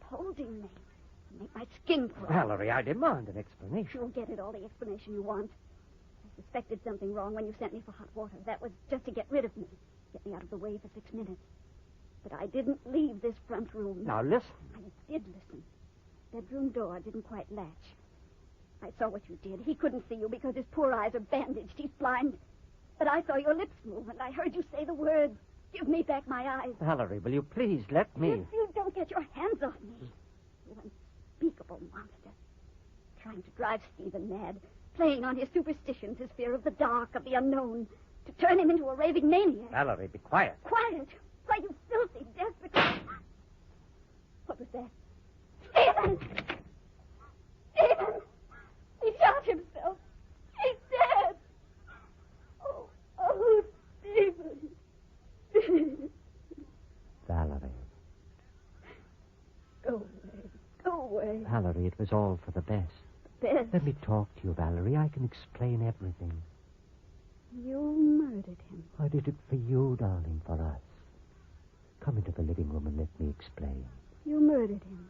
Holding me. To make my skin crawl. Valerie, I demand an explanation. You'll get it, all the explanation you want. I suspected something wrong when you sent me for hot water. That was just to get rid of me. Get me out of the way for 6 minutes. But I didn't leave this front room. Now, listen. I did listen. Bedroom door didn't quite latch. I saw what you did. He couldn't see you because his poor eyes are bandaged. He's blind. But I saw your lips move, and I heard you say the words, "Give me back my eyes." Valerie, will you please let me... If you don't get your hands off me. You unspeakable monster. Trying to drive Stephen mad. Playing on his superstitions, his fear of the dark, of the unknown. To turn him into a raving maniac. Valerie, be quiet. Quiet? Why, you filthy, desperate... What was that? Stephen! Stephen! He shot himself. He's dead. Oh, Stephen. Valerie. Go away. Go away. Valerie, it was all for the best. Best? Let me talk to you, Valerie. I can explain everything. You murdered him. I did it for you, darling, for us. Come into the living room and let me explain. You murdered him.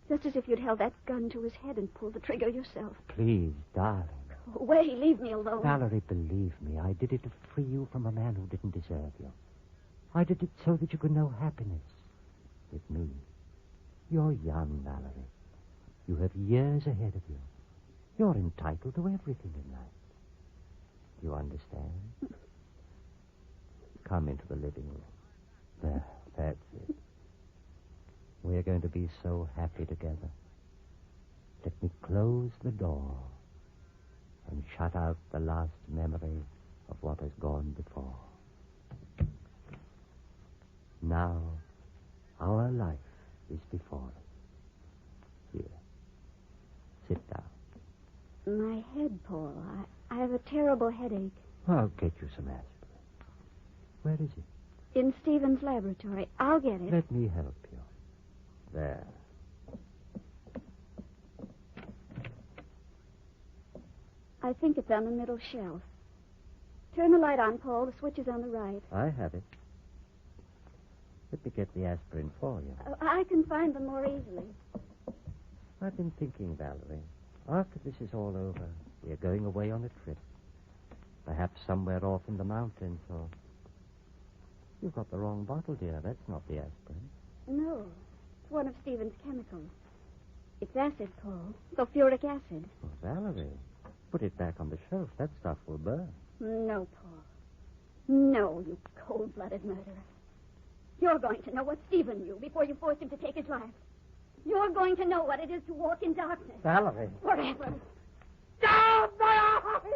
Just as if you'd held that gun to his head and pulled the trigger yourself. Please, darling. Go away. Leave me alone. Valerie, believe me, I did it to free you from a man who didn't deserve you. I did it so that you could know happiness with me. You're young, Valerie. You have years ahead of you. You're entitled to everything in life. You understand? Come into the living room. There, that's it. We're going to be so happy together. Let me close the door and shut out the last memory of what has gone before. Now, our life is before us. Here, sit down. My head, Paul. I have a terrible headache. I'll get you some aspirin. Where is it? In Stephen's laboratory. I'll get it. Let me help you. There. I think it's on the middle shelf. Turn the light on, Paul. The switch is on the right. I have it. Let me get the aspirin for you. I can find them more easily. I've been thinking, Valerie. After this is all over, we're going away on a trip. Perhaps somewhere off in the mountains, or... You've got the wrong bottle, dear. That's not the aspirin. No. It's one of Stephen's chemicals. It's acid, Paul. Sulfuric acid. Oh, Valerie, put it back on the shelf. That stuff will burn. No, Paul. No, you cold-blooded murderer. You're going to know what Stephen knew before you forced him to take his life. You're going to know what it is to walk in darkness. Valerie. Forever. Down my eyes!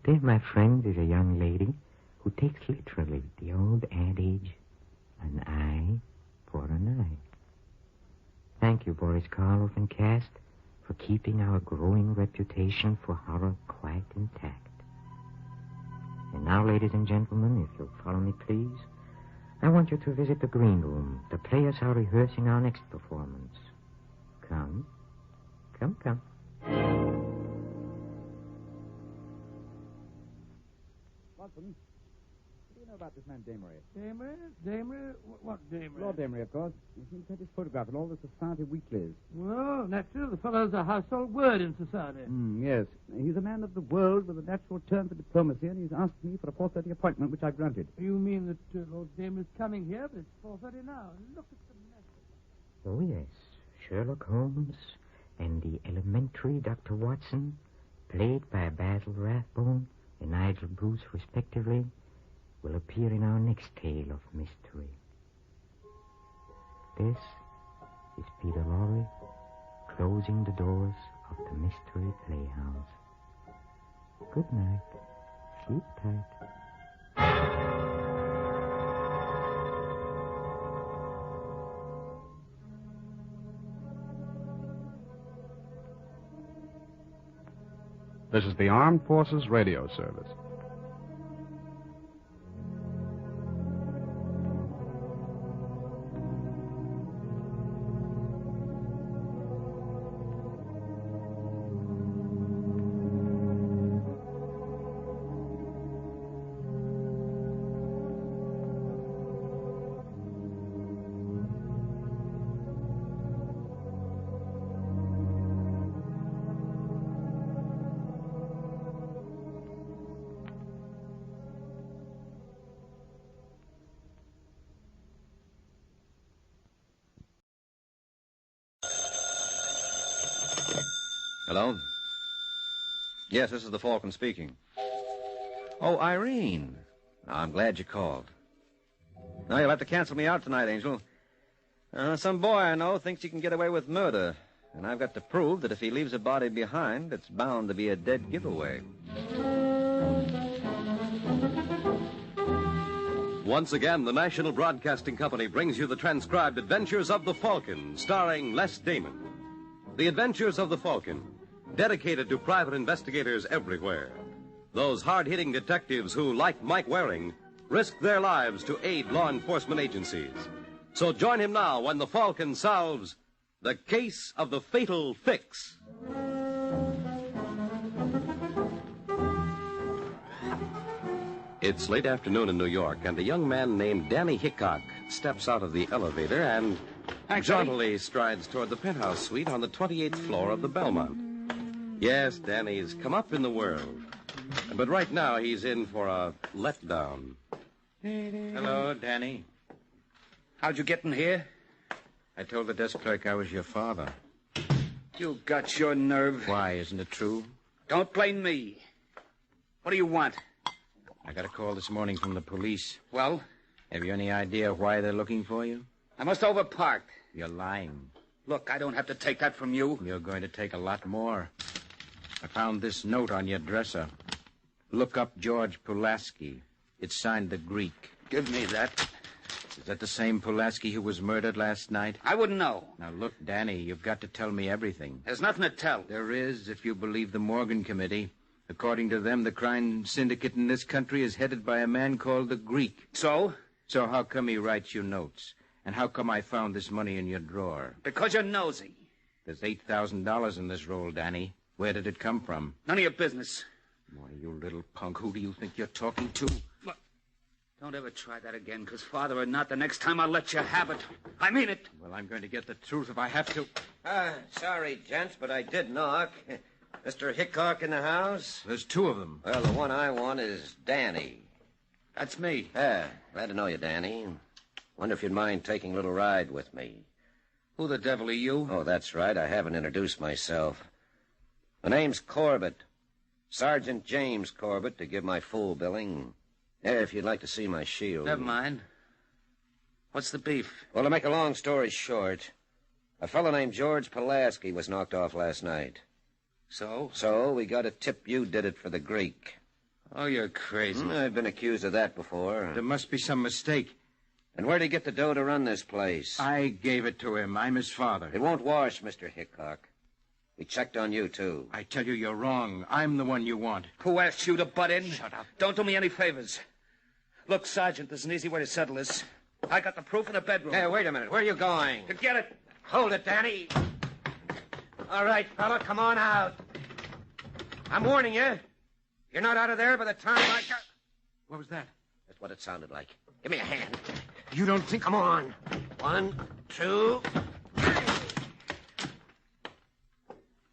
There, my friend, is a young lady who takes literally the old adage, an eye for an eye. Thank you, Boris Karloff and cast, for keeping our growing reputation for horror quite intact. And now, ladies and gentlemen, if you'll follow me, please, I want you to visit the green room. The players are rehearsing our next performance. Come. Come, come. Watson, what do you know about this man Damery? Damery? What Damery? Lord Damery, of course. You seem to have his photograph in all the society weeklies. Well, naturally, the fellow's a household word in society. Yes. He's a man of the world with a natural turn for diplomacy, and he's asked me for a 4:30 appointment, which I've granted. You mean that Lord Damery's coming here, but it's 4:30 now. Look at the mess. Oh, yes. Sherlock Holmes and the elementary Dr. Watson, played by Basil Rathbone and Nigel Bruce, respectively, will appear in our next tale of mystery. This is Peter Lorre closing the doors of the Mystery Playhouse. Good night. Sleep tight. This is the Armed Forces Radio Service. Hello? Yes, this is the Falcon speaking. Oh, Irene. I'm glad you called. No, you'll have to cancel me out tonight, Angel. Some boy I know thinks he can get away with murder, and I've got to prove that if he leaves a body behind, it's bound to be a dead giveaway. Once again, the National Broadcasting Company brings you the transcribed adventures of the Falcon, starring Les Damon. The Adventures of the Falcon, dedicated to private investigators everywhere. Those hard-hitting detectives who, like Mike Waring, risk their lives to aid law enforcement agencies. So join him now when the Falcon solves the case of the fatal fix. It's late afternoon in New York, and a young man named Danny Hickok steps out of the elevator and jauntily strides toward the penthouse suite on the 28th floor of the Belmont. Yes, Danny's come up in the world. But right now, he's in for a letdown. Hello, Danny. How'd you get in here? I told the desk clerk I was your father. You got your nerve. Why, isn't it true? Don't blame me. What do you want? I got a call this morning from the police. Well? Have you any idea why they're looking for you? I must have overparked. You're lying. Look, I don't have to take that from you. You're going to take a lot more. I found this note on your dresser. Look up George Pulaski. It's signed the Greek. Give me that. Is that the same Pulaski who was murdered last night? I wouldn't know. Now, look, Danny, you've got to tell me everything. There's nothing to tell. There is, if you believe the Morgan Committee. According to them, the crime syndicate in this country is headed by a man called the Greek. So? So how come he writes you notes? And how come I found this money in your drawer? Because you're nosy. There's $8,000 in this roll, Danny. Where did it come from? None of your business. Why, you little punk, who do you think you're talking to? Look, don't ever try that again, because father or not, the next time I'll let you have it. I mean it. Well, I'm going to get the truth if I have to. Sorry, gents, but I did knock. Mr. Hickok in the house? There's two of them. Well, the one I want is Danny. That's me. Glad to know you, Danny. Wonder if you'd mind taking a little ride with me. Who the devil are you? Oh, that's right. I haven't introduced myself. My name's Corbett. Sergeant James Corbett, to give my full billing. If you'd like to see my shield. Never mind. What's the beef? Well, to make a long story short, a fellow named George Pulaski was knocked off last night. So? So we got a tip you did it for the Greek. Oh, you're crazy. I've been accused of that before. There must be some mistake. And where'd he get the dough to run this place? I gave it to him. I'm his father. It won't wash, Mr. Hickok. We checked on you, too. I tell you, you're wrong. I'm the one you want. Who asked you to butt in? Shut up. Don't do me any favors. Look, Sergeant, there's an easy way to settle this. I got the proof in the bedroom. Hey, wait a minute. Where are you going? To get it. Hold it, Danny. All right, fella, come on out. I'm warning you. You're not out of there by the time I got... What was that? That's what it sounded like. Give me a hand. You don't think... Come on. 1, 2...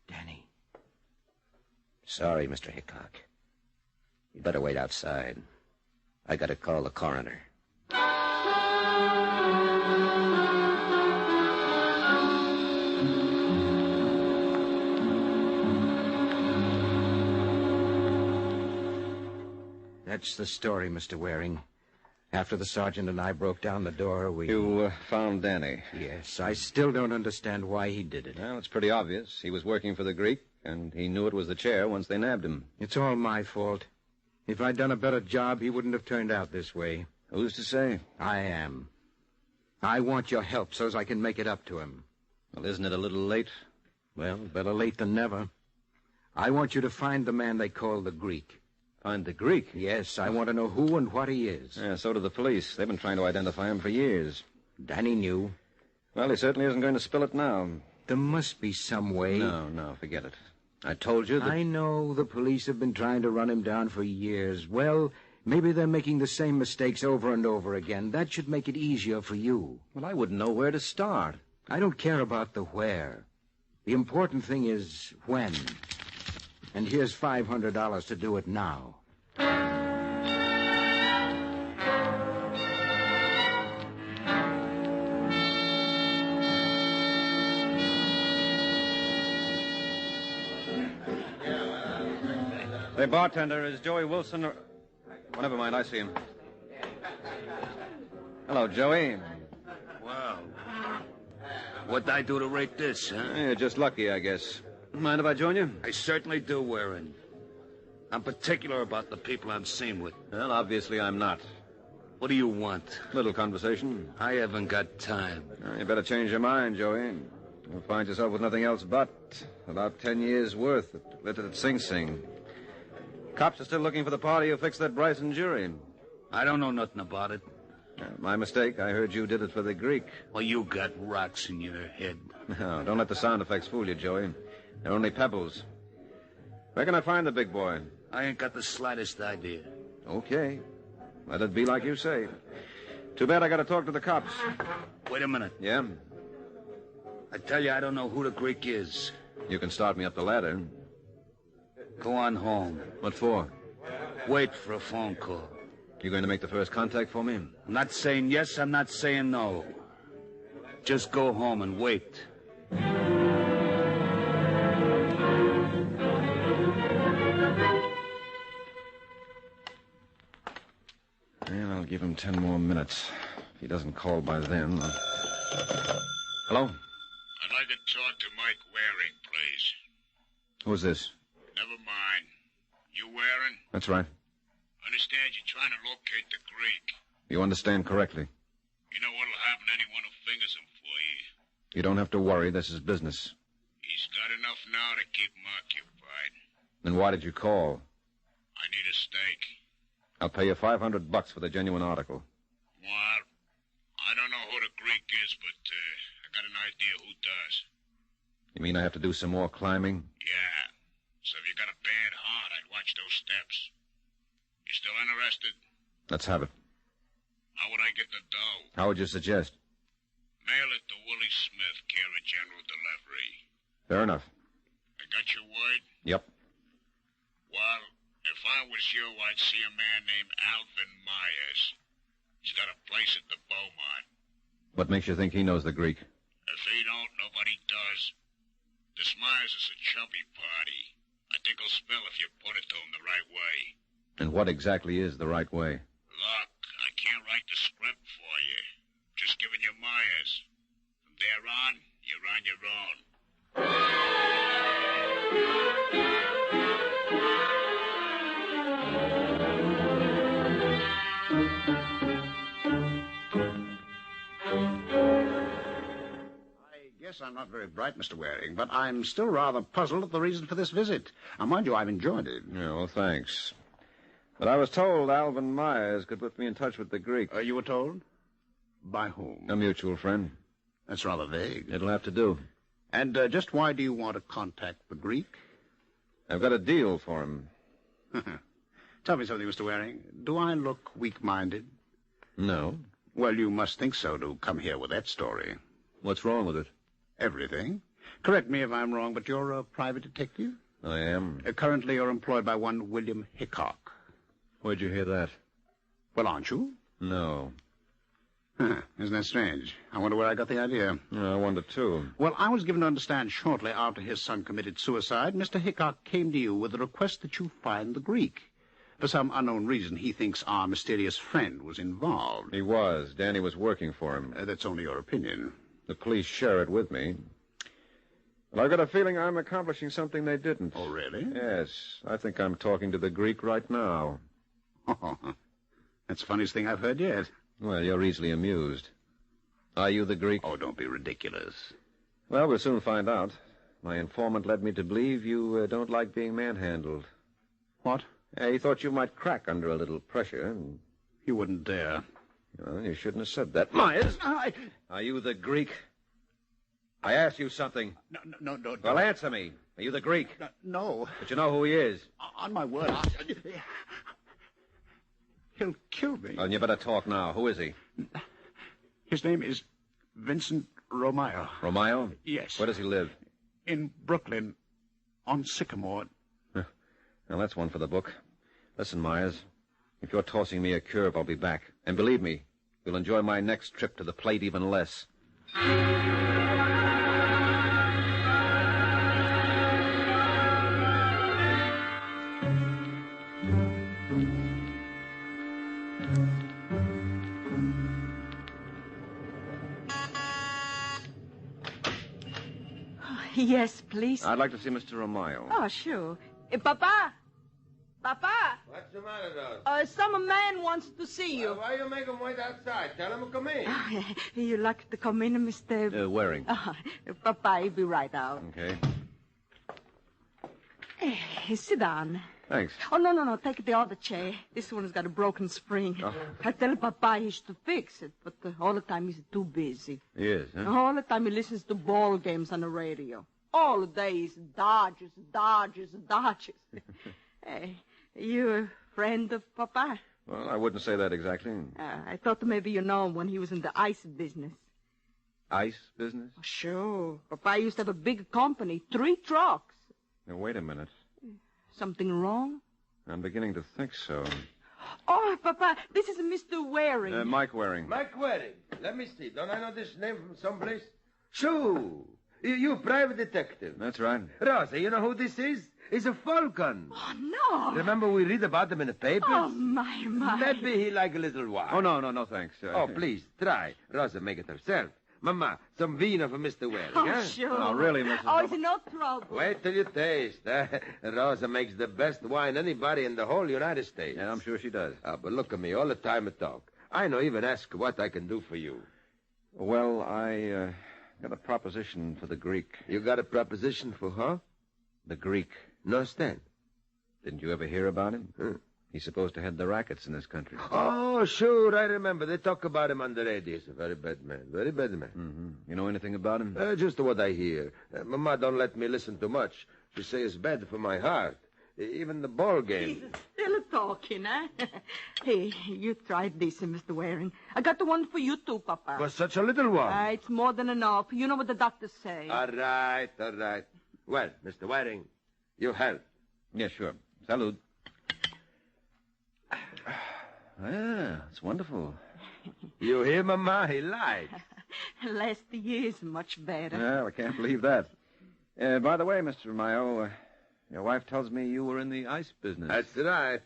Danny. Sorry, Mr. Hickok. You better wait outside. I gotta call the coroner. That's the story, Mr. Waring. After the sergeant and I broke down the door, we... You found Danny? Yes. I still don't understand why he did it. Well, it's pretty obvious. He was working for the Greek, and he knew it was the chair once they nabbed him. It's all my fault. If I'd done a better job, he wouldn't have turned out this way. Who's to say? I am. I want your help so as I can make it up to him. Well, isn't it a little late? Well, better late than never. I want you to find the man they call the Greek. Find the Greek? Yes, I want to know who and what he is. Yeah, so do the police. They've been trying to identify him for years. Danny knew. Well, he certainly isn't going to spill it now. There must be some way. No, forget it. I told you that... I know the police have been trying to run him down for years. Well, maybe they're making the same mistakes over and over again. That should make it easier for you. Well, I wouldn't know where to start. I don't care about the where. The important thing is when. And here's $500 to do it now. Hey, bartender, is Joey Wilson or... Oh, never mind, I see him. Hello, Joey. Well, what'd I do to rate this, huh? You're just lucky, I guess. Mind if I join you? I certainly do, Waring. I'm particular about the people I'm seen with. Well, obviously I'm not. What do you want? Little conversation. I haven't got time. You better change your mind, Joey. You'll find yourself with nothing else but about 10 years' worth at Sing Sing. Cops are still looking for the party who fixed that Bryson jury. I don't know nothing about it. My mistake. I heard you did it for the Greek. Well, you got rocks in your head. No, don't let the sound effects fool you, Joey. They're only pebbles. Where can I find the big boy? I ain't got the slightest idea. Okay. Let it be like you say. Too bad I got to talk to the cops. Wait a minute. Yeah? I tell you, I don't know who the Greek is. You can start me up the ladder. Go on home. What for? Wait for a phone call. You going to make the first contact for me? I'm not saying yes, I'm not saying no. Just go home and wait. Well, I'll give him 10 more minutes. If he doesn't call by then, Hello? I'd like to talk to Mike Waring, please. Who's this? Never mind. You Waring? That's right. Understand you're trying to locate the Greek. You understand correctly. You know what'll happen to anyone who fingers him for you. You don't have to worry. This is business. He's got enough now to keep him occupied. Then why did you call? I need a stake. I'll pay you $500 for the genuine article. Well, I don't know who the Greek is, but I got an idea who does. You mean I have to do some more climbing? Yeah. So if you got a bad heart, I'd watch those steps. You still interested? Let's have it. How would I get the dough? How would you suggest? Mail it to Willie Smith, care of General Delivery. Fair enough. I got your word? Yep. Well, if I was you, I'd see a man named Alvin Myers. He's got a place at the Beaumont. What makes you think he knows the Greek? If he don't, nobody does. This Myers is a chubby party. I think he'll spill if you put it to him the right way. And what exactly is the right way? Look, I can't write the script for you. Just giving you Myers. From there on, you're on your own. I guess I'm not very bright, Mr. Waring, but I'm still rather puzzled at the reason for this visit. Now, mind you, I've enjoyed it. Yeah, well, thanks. But I was told Alvin Myers could put me in touch with the Greek. You were told? By whom? A mutual friend. That's rather vague. It'll have to do. And just why do you want to contact the Greek? I've got a deal for him. Tell me something, Mr. Waring. Do I look weak-minded? No. Well, you must think so to come here with that story. What's wrong with it? Everything. Correct me if I'm wrong, but you're a private detective? I am. Currently, you're employed by one William Hickok. Where'd you hear that? Well, aren't you? No. Isn't that strange? I wonder where I got the idea. I wonder, too. Well, I was given to understand shortly after his son committed suicide, Mr. Hickok came to you with a request that you find the Greek. For some unknown reason, he thinks our mysterious friend was involved. He was. Danny was working for him. That's only your opinion. The police share it with me. But I've got a feeling I'm accomplishing something they didn't. Oh, really? Yes. I think I'm talking to the Greek right now. Oh, that's the funniest thing I've heard yet. Well, you're easily amused. Are you the Greek? Oh, don't be ridiculous. Well, we'll soon find out. My informant led me to believe you don't like being manhandled. What? He thought you might crack under a little pressure. You wouldn't dare. Well, you shouldn't have said that. Myers! Are you the Greek? I asked you something. No. Well, answer me. Are you the Greek? No. But you know who he is. On my word, he'll kill me. Well, you better talk now. Who is he? His name is Vincent Romeo. Romeo? Yes. Where does he live? In Brooklyn, on Sycamore. Well, that's one for the book. Listen, Myers, if you're tossing me a curve, I'll be back. And believe me, you'll enjoy my next trip to the plate even less. Yes, please. I'd like to see Mr. Romeo. Oh, sure. Papa! Papa! What's the matter, dog? Some man wants to see you. Why you make him wait outside? Tell him to come in. You like to come in, Mr. Waring. Papa, I'll be right out. Okay. Sit down. Thanks. Oh, no. Take the other chair. This one's got a broken spring. Oh. I tell Papa he should fix it, but all the time he's too busy. He is, huh? All the time he listens to ball games on the radio. All the days, Dodgers. Hey, you a friend of Papa? Well, I wouldn't say that exactly. I thought maybe you know him when he was in the ice business. Ice business? Sure. Papa used to have a big company, 3 trucks. Now, wait a minute. Something wrong? I'm beginning to think so. Oh, Papa, this is Mr. Waring. Mike Waring. Mike Waring. Let me see. Don't I know this name from someplace? Sure. You private detective. That's right. Rosa, you know who this is? He's a falcon. Oh, no. Remember we read about him in the papers? Oh, my. Maybe he like a little wine. Oh, no, thanks. Oh, please, try. Rosa, make it herself. Mama, some vino for Mr. Waring, Oh, huh? sure. Oh, really, Mrs. Oh, it's no trouble. Wait till you taste. Rosa makes the best wine anybody in the whole United States. Yeah, I'm sure she does. But look at me, all the time I talk. I don't even ask what I can do for you. Well, I got a proposition for the Greek. You got a proposition for her? The Greek. No stand. Didn't you ever hear about him? He's supposed to head the rackets in this country. Oh, sure, I remember. They talk about him on the radio. He's a very bad man. Very bad man. Mm-hmm. You know anything about him? Just what I hear. Mama don't let me listen too much. She says it's bad for my heart. Even the ball game. He's still talking, huh? Hey, you tried this, Mr. Waring. I got the one for you, too, Papa. For such a little one. It's more than enough. You know what the doctors say. All right. Well, Mr. Waring, you help. Yeah, sure. Salud. Ah, it's wonderful. You hear, Mama? He lied. Last year's much better. Well, I can't believe that. By the way, Mr. Mayo, your wife tells me you were in the ice business. That's right.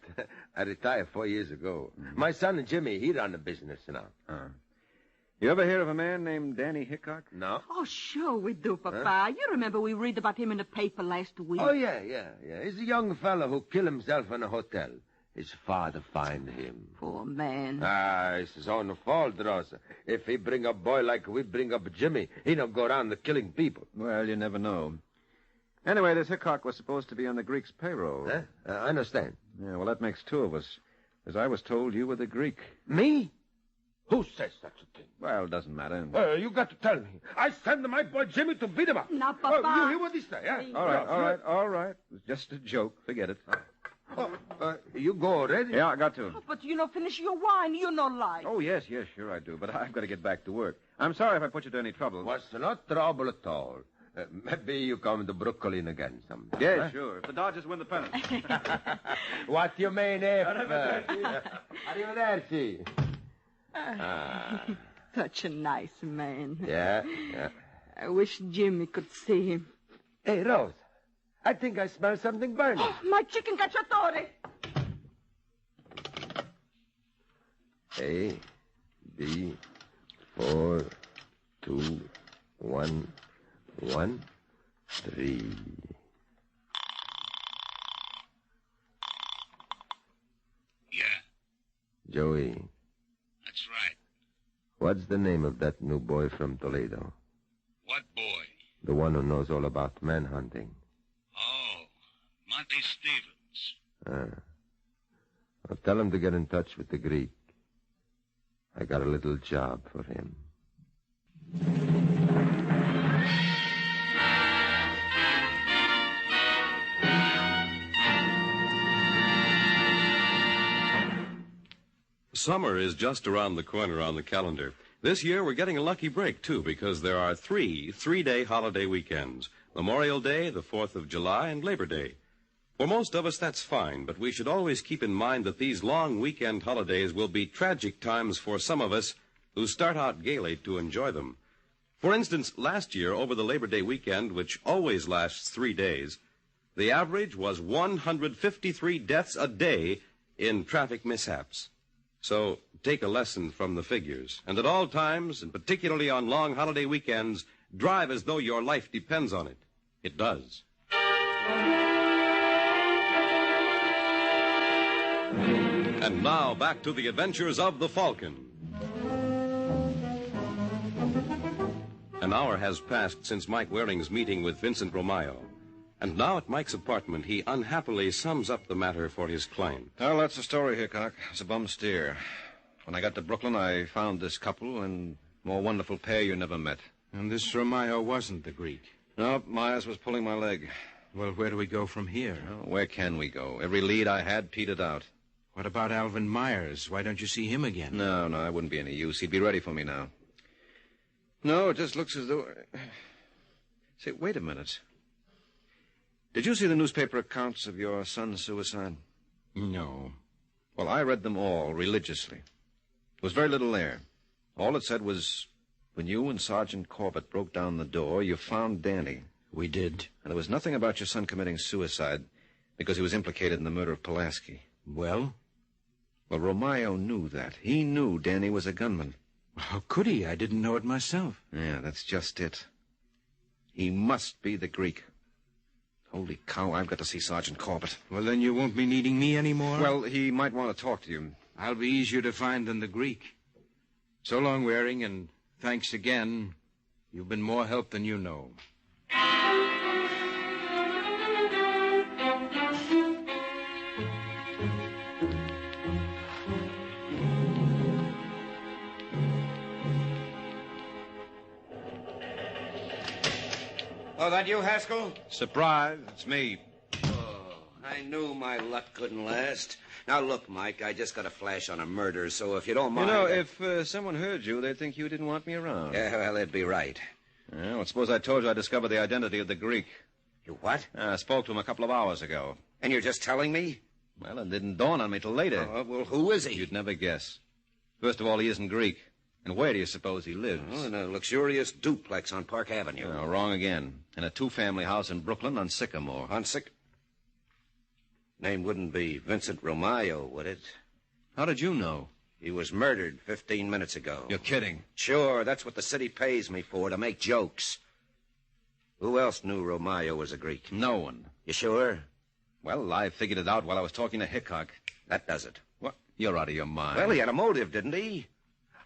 I retired 4 years ago. Mm-hmm. My son Jimmy, he run the business now. You ever hear of a man named Danny Hickok? No. Oh, sure we do, Papa. Huh? You remember we read about him in the paper last week. Oh, yeah. He's a young fellow who killed himself in a hotel. His father find him. Poor man. It's his own fault, Rosa. If he bring up boy like we bring up Jimmy, he don't go around killing people. Well, you never know. Anyway, this Hickok was supposed to be on the Greek's payroll. Huh? I understand. Yeah, well, that makes 2 of us. As I was told, you were the Greek. Me? Who says such a thing? Well, it doesn't matter. You got to tell me. I send my boy Jimmy to beat him up. Now, Papa. You hear what he say, huh? All right. It was just a joke. Forget it. You go already? Yeah, I got to. Oh, but finish your wine. You know life. Oh, yes, sure I do. But I've got to get back to work. I'm sorry if I put you to any trouble. Was not trouble at all. Maybe you come to Brooklyn again sometime. Yeah, huh? sure. If the Dodgers win the pennant. What you mean if? Arrivederci. Such a nice man. Yeah. I wish Jimmy could see him. Hey, Rose. I think I smell something burning. Oh, my chicken cacciatore. A, B, 4, 2, 1, 1, 3. Yeah. Joey. That's right. What's the name of that new boy from Toledo? What boy? The one who knows all about manhunting. Oh, Monty Stevens. Well, tell him to get in touch with the Greek. I got a little job for him. Summer is just around the corner on the calendar. This year, we're getting a lucky break, too, because there are 3 three-day holiday weekends. Memorial Day, the 4th of July, and Labor Day. For most of us, that's fine, but we should always keep in mind that these long weekend holidays will be tragic times for some of us who start out gaily to enjoy them. For instance, last year, over the Labor Day weekend, which always lasts 3 days, the average was 153 deaths a day in traffic mishaps. So take a lesson from the figures. And at all times, and particularly on long holiday weekends, drive as though your life depends on it. It does. And now, back to the adventures of the Falcon. An hour has passed since Mike Waring's meeting with Vincent Romayo. And now at Mike's apartment, he unhappily sums up the matter for his client. Well, that's the story, Hickok. It's a bum steer. When I got to Brooklyn, I found this couple and more wonderful pair you never met. And this Romayo wasn't the Greek? Nope, Myers was pulling my leg. Well, where do we go from here? Well, where can we go? Every lead I had petered out. What about Alvin Myers? Why don't you see him again? No, I wouldn't be any use. He'd be ready for me now. No, it just looks as though... Say, wait a minute. Did you see the newspaper accounts of your son's suicide? No. Well, I read them all religiously. There was very little there. All it said was, when you and Sergeant Corbett broke down the door, you found Danny. We did. And there was nothing about your son committing suicide because he was implicated in the murder of Pulaski. Well? Well, Romayo knew that. He knew Danny was a gunman. How could he? I didn't know it myself. Yeah, that's just it. He must be the Greek. Holy cow, I've got to see Sergeant Corbett. Well, then you won't be needing me anymore? Well, he might want to talk to you. I'll be easier to find than the Greek. So long, Waring, and thanks again. You've been more help than you know. Oh, that you, Haskell? Surprise, it's me. Oh, I knew my luck couldn't last. Now, look, Mike, I just got a flash on a murder, so if you don't mind... You know, if someone heard you, they'd think you didn't want me around. Yeah, well, they'd be right. Well, suppose I told you I discovered the identity of the Greek. You what? I spoke to him a couple of hours ago. And you're just telling me? Well, it didn't dawn on me till later. Well, who is he? You'd never guess. First of all, he isn't Greek. And where do you suppose he lives? Oh, in a luxurious duplex on Park Avenue. No, wrong again. In a two-family house in Brooklyn on Sycamore. On Name wouldn't be Vincent Romayo, would it? How did you know? He was murdered 15 minutes ago. You're kidding. Sure, that's what the city pays me for, to make jokes. Who else knew Romayo was a Greek? No one. You sure? Well, I figured it out while I was talking to Hickok. That does it. What? You're out of your mind. Well, he had a motive, didn't he?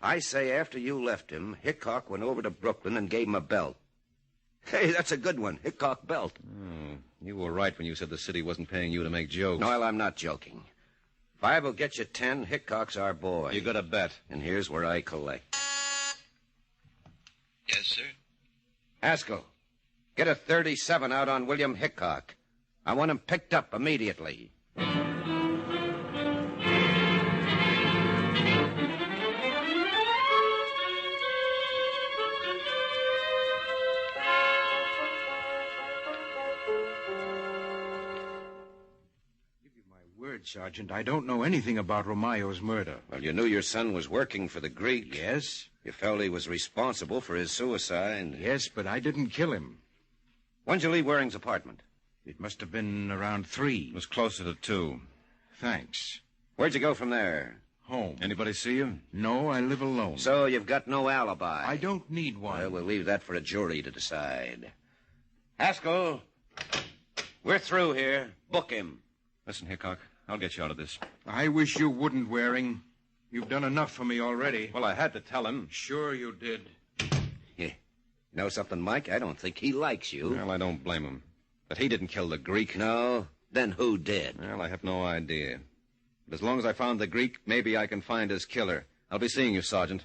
I say after you left him, Hickok went over to Brooklyn and gave him a belt. Hey, that's a good one. Hickok belt. Oh, you were right when you said the city wasn't paying you to make jokes. No, I'm not joking. If I will get you 10, Hickok's our boy. You got a bet. And here's where I collect. Yes, sir? Haskell, get a 37 out on William Hickok. I want him picked up immediately. Sergeant, I don't know anything about Romayo's murder. Well, you knew your son was working for the Greek. Yes? You felt he was responsible for his suicide. Yes, but I didn't kill him. When'd you leave Waring's apartment? It must have been around 3. It was closer to 2. Thanks. Where'd you go from there? Home. Anybody see you? No, I live alone. So you've got no alibi? I don't need one. Well, we'll leave that for a jury to decide. Haskell, we're through here. Book him. Listen, Hickok, I'll get you out of this. I wish you wouldn't, Waring. You've done enough for me already. Well, I had to tell him. Sure you did. Yeah. You know something, Mike? I don't think he likes you. Well, I don't blame him. But he didn't kill the Greek. No? Then who did? Well, I have no idea. But as long as I found the Greek, maybe I can find his killer. I'll be seeing you, Sergeant.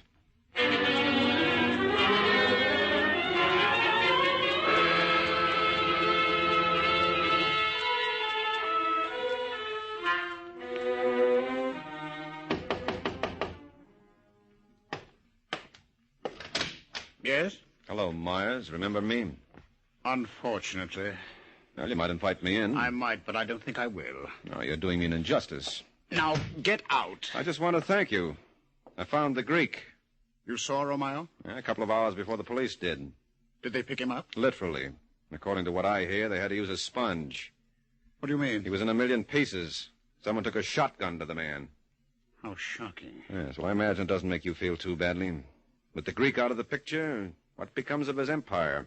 Yes? Hello, Myers. Remember me? Unfortunately. Well, you might invite me in. I might, but I don't think I will. No, you're doing me an injustice. Now, get out. I just want to thank you. I found the Greek. You saw Romayo? A couple of hours before the police did. Did they pick him up? Literally. According to what I hear, they had to use a sponge. What do you mean? He was in a million pieces. Someone took a shotgun to the man. How shocking. Yes, well, I imagine it doesn't make you feel too badly. With the Greek out of the picture, what becomes of his empire?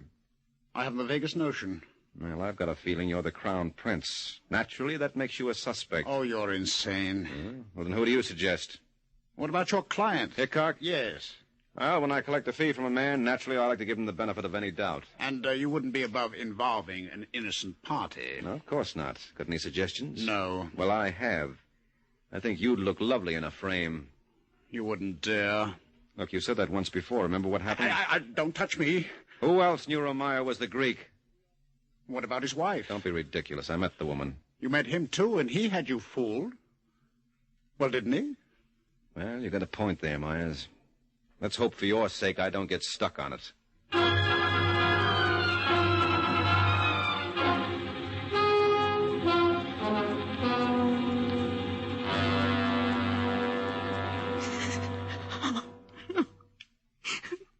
I haven't the vaguest notion. Well, I've got a feeling you're the crown prince. Naturally, that makes you a suspect. Oh, you're insane. Well, then who do you suggest? What about your client? Hickok? Yes. Well, when I collect a fee from a man, naturally I like to give him the benefit of any doubt. And you wouldn't be above involving an innocent party? No, of course not. Got any suggestions? No. Well, I have. I think you'd look lovely in a frame. You wouldn't dare. Look, you said that once before. Remember what happened? Don't touch me. Who else knew Romayo was the Greek? What about his wife? Don't be ridiculous. I met the woman. You met him, too, and he had you fooled. Well, didn't he? Well, you got a point there, Myers. Let's hope for your sake I don't get stuck on it.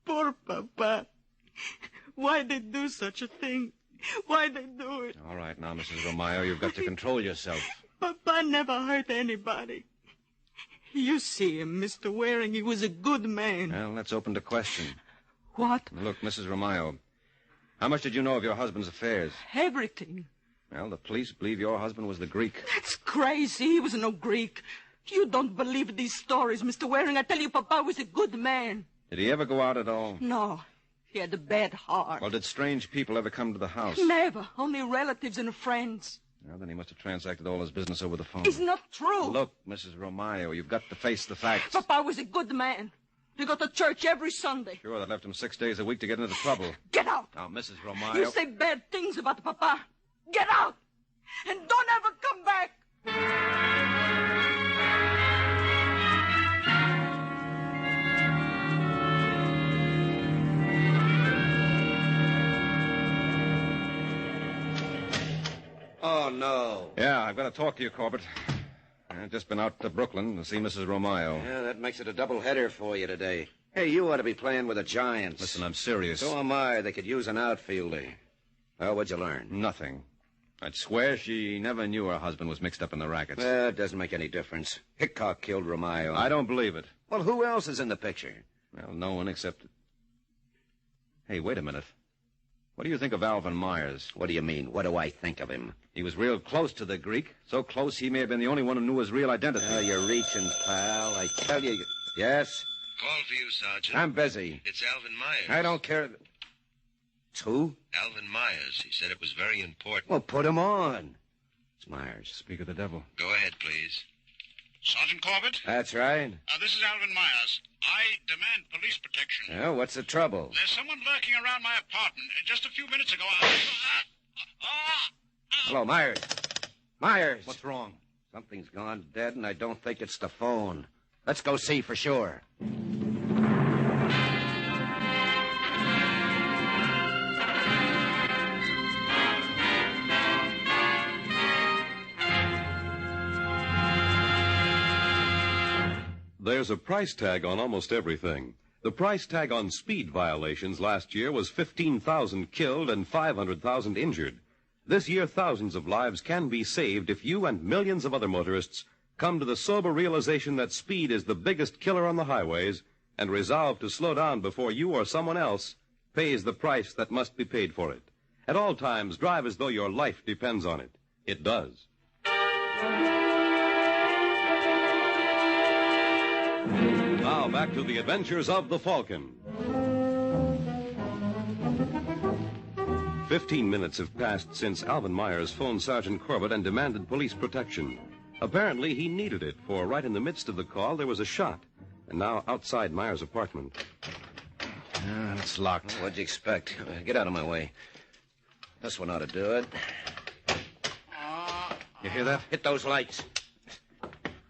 Poor Papa. Why they do such a thing? Why they do it? All right, now, Mrs. Romeo, you've got to control yourself. Papa never hurt anybody. You see him, Mr. Waring. He was a good man. Well, that's open to question. What? Look, Mrs. Romeo, how much did you know of your husband's affairs? Everything. Well, the police believe your husband was the Greek. That's crazy. He was no Greek. You don't believe these stories, Mr. Waring. I tell you, Papa was a good man. Did he ever go out at all? No. He had a bad heart. Well, did strange people ever come to the house? Never. Only relatives and friends. Well, then he must have transacted all his business over the phone. It's not true. Look, Mrs. Romeo, you've got to face the facts. Papa was a good man. He go to church every Sunday. Sure, that left him 6 days a week to get into trouble. Get out. Now, Mrs. Romeo... You say bad things about Papa. Get out. And don't ever come back. Oh, no. Yeah, I've got to talk to you, Corbett. I've just been out to Brooklyn to see Mrs. Romeo. Yeah, that makes it a double-header for you today. Hey, you ought to be playing with the Giants. Listen, I'm serious. So am I. They could use an outfielder. Oh, what'd you learn? Nothing. I'd swear she never knew her husband was mixed up in the rackets. Well, it doesn't make any difference. Hickok killed Romeo. I don't believe it. Well, who else is in the picture? Well, no one except... Hey, wait a minute. What do you think of Alvin Myers? What do you mean? What do I think of him? He was real close to the Greek. So close he may have been the only one who knew his real identity. Oh, you're reaching, pal. I tell you... Yes? Call for you, Sergeant. I'm busy. It's Alvin Myers. I don't care... It's who? Alvin Myers. He said it was very important. Well, put him on. It's Myers. Speak of the devil. Go ahead, please. Sergeant Corbett? That's right. This is Alvin Myers. I demand police protection. Oh, what's the trouble? There's someone lurking around my apartment. Just a few minutes ago, Hello, Myers. Myers. What's wrong? Something's gone dead, and I don't think it's the phone. Let's go see for sure. There's a price tag on almost everything. The price tag on speed violations last year was 15,000 killed and 500,000 injured. This year, thousands of lives can be saved if you and millions of other motorists come to the sober realization that speed is the biggest killer on the highways and resolve to slow down before you or someone else pays the price that must be paid for it. At all times, drive as though your life depends on it. It does. Now back to the adventures of the Falcon. 15 minutes have passed since Alvin Myers phoned Sergeant Corbett and demanded police protection. Apparently, he needed it, for right in the midst of the call, there was a shot. And now outside Myers' apartment. It's locked. What'd you expect? Get out of my way. This one ought to do it. You hear that? Hit those lights.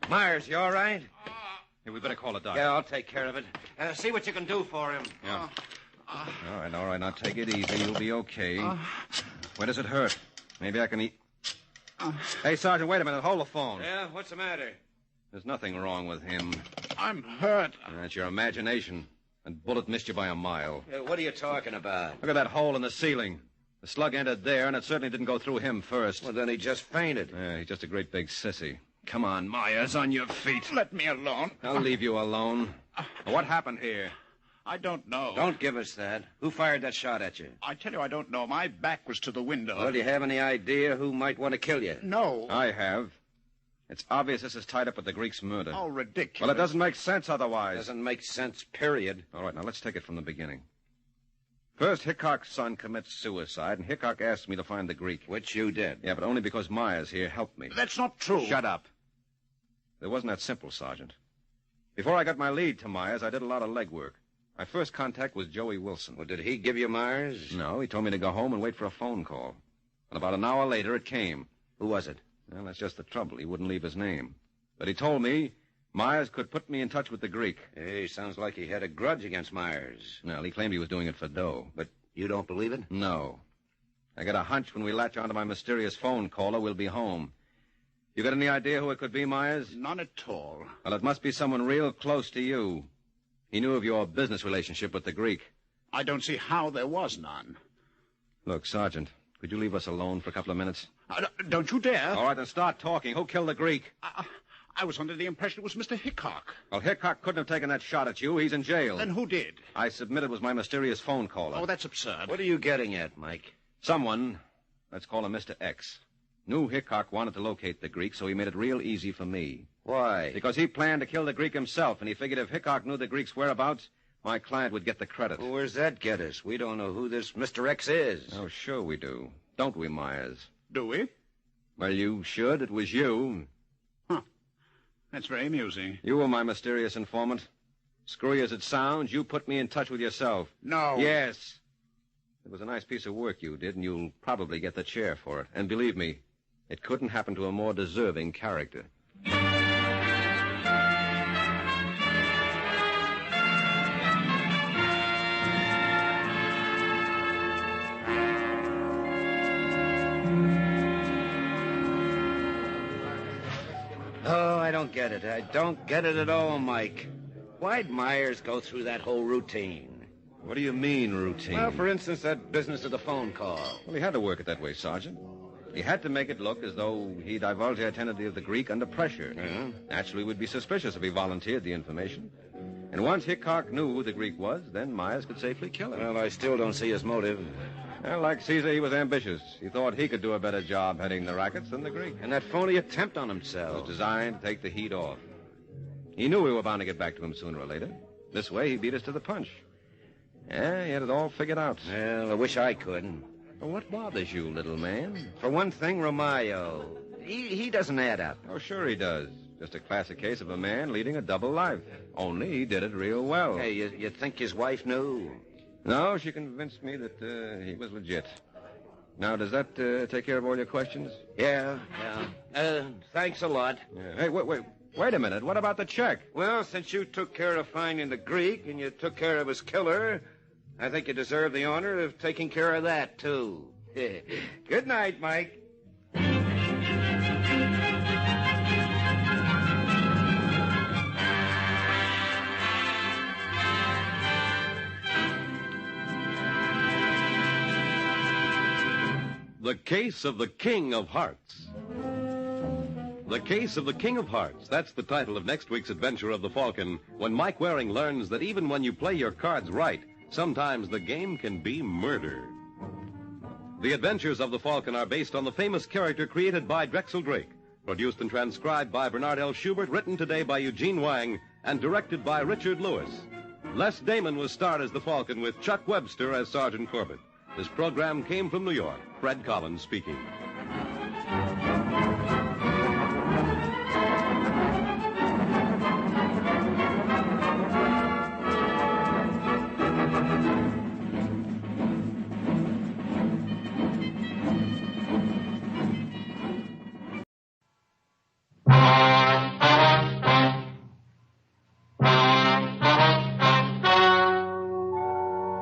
Myers, you all right? Hey, we better call a doctor. Yeah, I'll take care of it. See what you can do for him. Yeah. All right. Now take it easy. You'll be okay. Where does it hurt? Maybe I can eat. Hey, Sergeant, wait a minute. Hold the phone. Yeah, what's the matter? There's nothing wrong with him. I'm hurt. That's your imagination. That bullet missed you by a mile. What are you talking about? Look at that hole in the ceiling. The slug entered there, and it certainly didn't go through him first. Well, then he just fainted. Yeah, he's just a great big sissy. Come on, Myers, on your feet. Let me alone. I'll leave you alone. What happened here? I don't know. Don't give us that. Who fired that shot at you? I tell you, I don't know. My back was to the window. Well, do you have any idea who might want to kill you? No. I have. It's obvious this is tied up with the Greek's murder. Oh, ridiculous. Well, it doesn't make sense otherwise. Doesn't make sense, period. All right, now let's take it from the beginning. First, Hickok's son commits suicide, and Hickok asked me to find the Greek. Which you did. Yeah, but only because Myers here helped me. That's not true. Shut up. It wasn't that simple, Sergeant. Before I got my lead to Myers, I did a lot of legwork. My first contact was Joey Wilson. Well, did he give you Myers? No, he told me to go home and wait for a phone call. And about an hour later, it came. Who was it? Well, that's just the trouble. He wouldn't leave his name. But he told me Myers could put me in touch with the Greek. Hey, sounds like he had a grudge against Myers. Well, he claimed he was doing it for dough. But you don't believe it? No. I got a hunch when we latch onto my mysterious phone caller, we'll be home. You got any idea who it could be, Myers? None at all. Well, it must be someone real close to you. He knew of your business relationship with the Greek. I don't see how there was none. Look, Sergeant, could you leave us alone for a couple of minutes? Don't you dare. All right, then start talking. Who killed the Greek? I was under the impression it was Mr. Hickok. Well, Hickok couldn't have taken that shot at you. He's in jail. Then who did? I submit it was my mysterious phone caller. Oh, that's absurd. What are you getting at, Mike? Someone, let's call him Mr. X, knew Hickok wanted to locate the Greek, so he made it real easy for me. Why? Because he planned to kill the Greek himself, and he figured if Hickok knew the Greek's whereabouts, my client would get the credit. Well, where's that get us? We don't know who this Mr. X is. Oh, sure we do. Don't we, Myers? Do we? Well, you should. It was you. Huh. That's very amusing. You were my mysterious informant. Screwy as it sounds, you put me in touch with yourself. No. Yes. It was a nice piece of work you did, and you'll probably get the chair for it. And believe me, it couldn't happen to a more deserving character. Oh, I don't get it. I don't get it at all, Mike. Why'd Myers go through that whole routine? What do you mean, routine? Well, for instance, that business of the phone call. Well, he had to work it that way, Sergeant. He had to make it look as though he divulged the identity of the Greek under pressure. Yeah. Naturally, we'd be suspicious if he volunteered the information. And once Hickok knew who the Greek was, then Myers could safely kill him. Well, I still don't see his motive. Well, like Caesar, he was ambitious. He thought he could do a better job heading the rackets than the Greek. And that phony attempt on himself was designed to take the heat off. He knew we were bound to get back to him sooner or later. This way, he beat us to the punch. Yeah, he had it all figured out. Well, I wish I could. Well, what bothers you, little man? For one thing, Romayo. He doesn't add up. Oh, sure he does. Just a classic case of a man leading a double life. Only he did it real well. Hey, you think his wife knew? No, she convinced me that he was legit. Now, does that take care of all your questions? Yeah. Thanks a lot. Yeah. Hey, wait a minute. What about the check? Well, since you took care of finding the Greek and you took care of his killer, I think you deserve the honor of taking care of that, too. Good night, Mike. The Case of the King of Hearts. The Case of the King of Hearts. That's the title of next week's adventure of the Falcon, when Mike Waring learns that even when you play your cards right, sometimes the game can be murder. The adventures of the Falcon are based on the famous character created by Drexel Drake, produced and transcribed by Bernard L. Schubert, written today by Eugene Wang, and directed by Richard Lewis. Les Damon was starred as the Falcon with Chuck Webster as Sergeant Corbett. This program came from New York. Fred Collins speaking.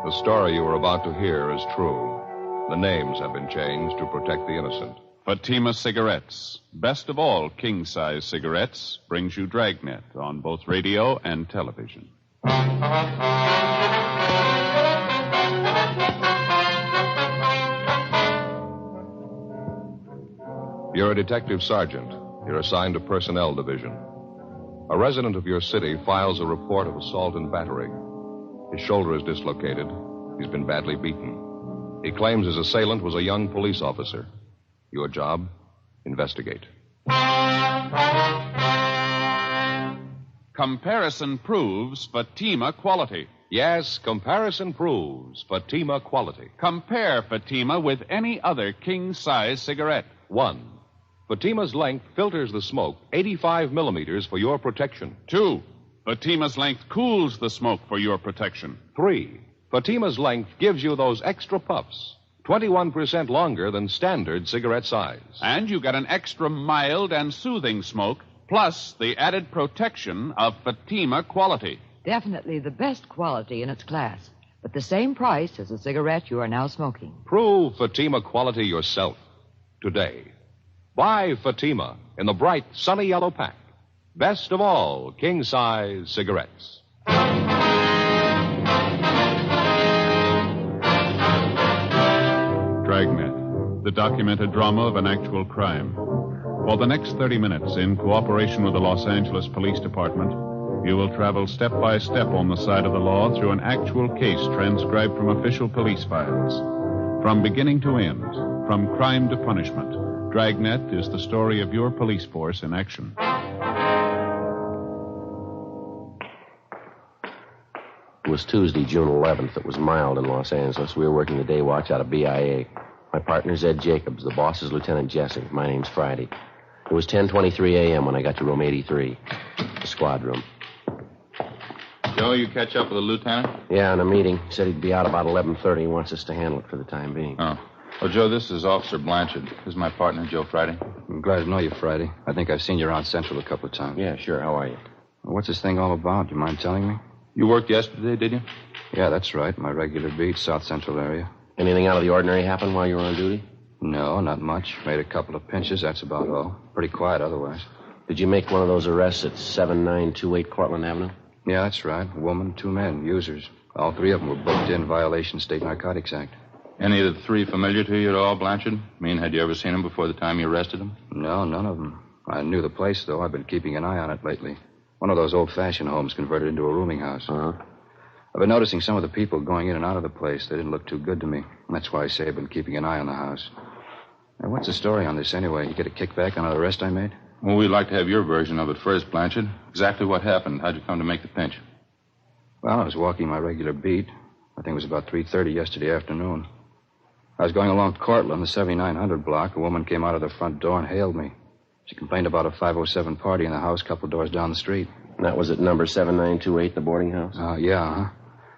The story you are about to hear is true. The names have been changed to protect the innocent. Fatima Cigarettes, best of all king-size cigarettes, brings you Dragnet on both radio and television. You're a detective sergeant. You're assigned to Personnel Division. A resident of your city files a report of assault and battery. His shoulder is dislocated. He's been badly beaten. He claims his assailant was a young police officer. Your job? Investigate. Comparison proves Fatima quality. Yes, comparison proves Fatima quality. Compare Fatima with any other king-size cigarette. 1. Fatima's length filters the smoke 85 millimeters for your protection. 2. Fatima's length cools the smoke for your protection. 3. Fatima's length gives you those extra puffs, 21% longer than standard cigarette size. And you get an extra mild and soothing smoke plus the added protection of Fatima quality. Definitely the best quality in its class, but the same price as the cigarette you are now smoking. Prove Fatima quality yourself today. Buy Fatima in the bright, sunny yellow pack. Best of all, king-size cigarettes. Dragnet, the documented drama of an actual crime. For the next 30 minutes, in cooperation with the Los Angeles Police Department, you will travel step by step on the side of the law through an actual case transcribed from official police files. From beginning to end, from crime to punishment, Dragnet is the story of your police force in action. It was Tuesday, June 11th. It was mild in Los Angeles. We were working the day watch out of BIA. My partner's Ed Jacobs. The boss is Lieutenant Jesse. My name's Friday. It was 10:23 a.m. when I got to room 83, the squad room. Joe, you catch up with the lieutenant? Yeah, in a meeting. He said he'd be out about 11:30. He wants us to handle it for the time being. Oh. Well, Joe, this is Officer Blanchard. This is my partner, Joe Friday. I'm glad to know you, Friday. I think I've seen you around Central a couple of times. Yeah, sure. How are you? What's this thing all about? Do you mind telling me? You worked yesterday, did you? Yeah, that's right. My regular beat, South Central area. Anything out of the ordinary happen while you were on duty? No, not much. Made a couple of pinches, that's about all. Pretty quiet otherwise. Did you make one of those arrests at 7928 Cortlandt Avenue? Yeah, that's right. A woman, 2 men, users. All 3 of them were booked in violation of State Narcotics Act. Any of the 3 familiar to you at all, Blanchard? I mean, had you ever seen them before the time you arrested them? No, none of them. I knew the place, though. I've been keeping an eye on it lately. One of those old-fashioned homes converted into a rooming house. Uh-huh. I've been noticing some of the people going in and out of the place. They didn't look too good to me. That's why I say I've been keeping an eye on the house. Now, what's the story on this, anyway? You get a kickback on the arrest I made? Well, we'd like to have your version of it first, Blanchard. Exactly what happened? How'd you come to make the pinch? Well, I was walking my regular beat. I think it was about 3:30 yesterday afternoon. I was going along Cortlandt, the 7900 block. A woman came out of the front door and hailed me. She complained about a 507 party in the house a couple doors down the street. And that was at number 7928, the boarding house? Yeah, huh?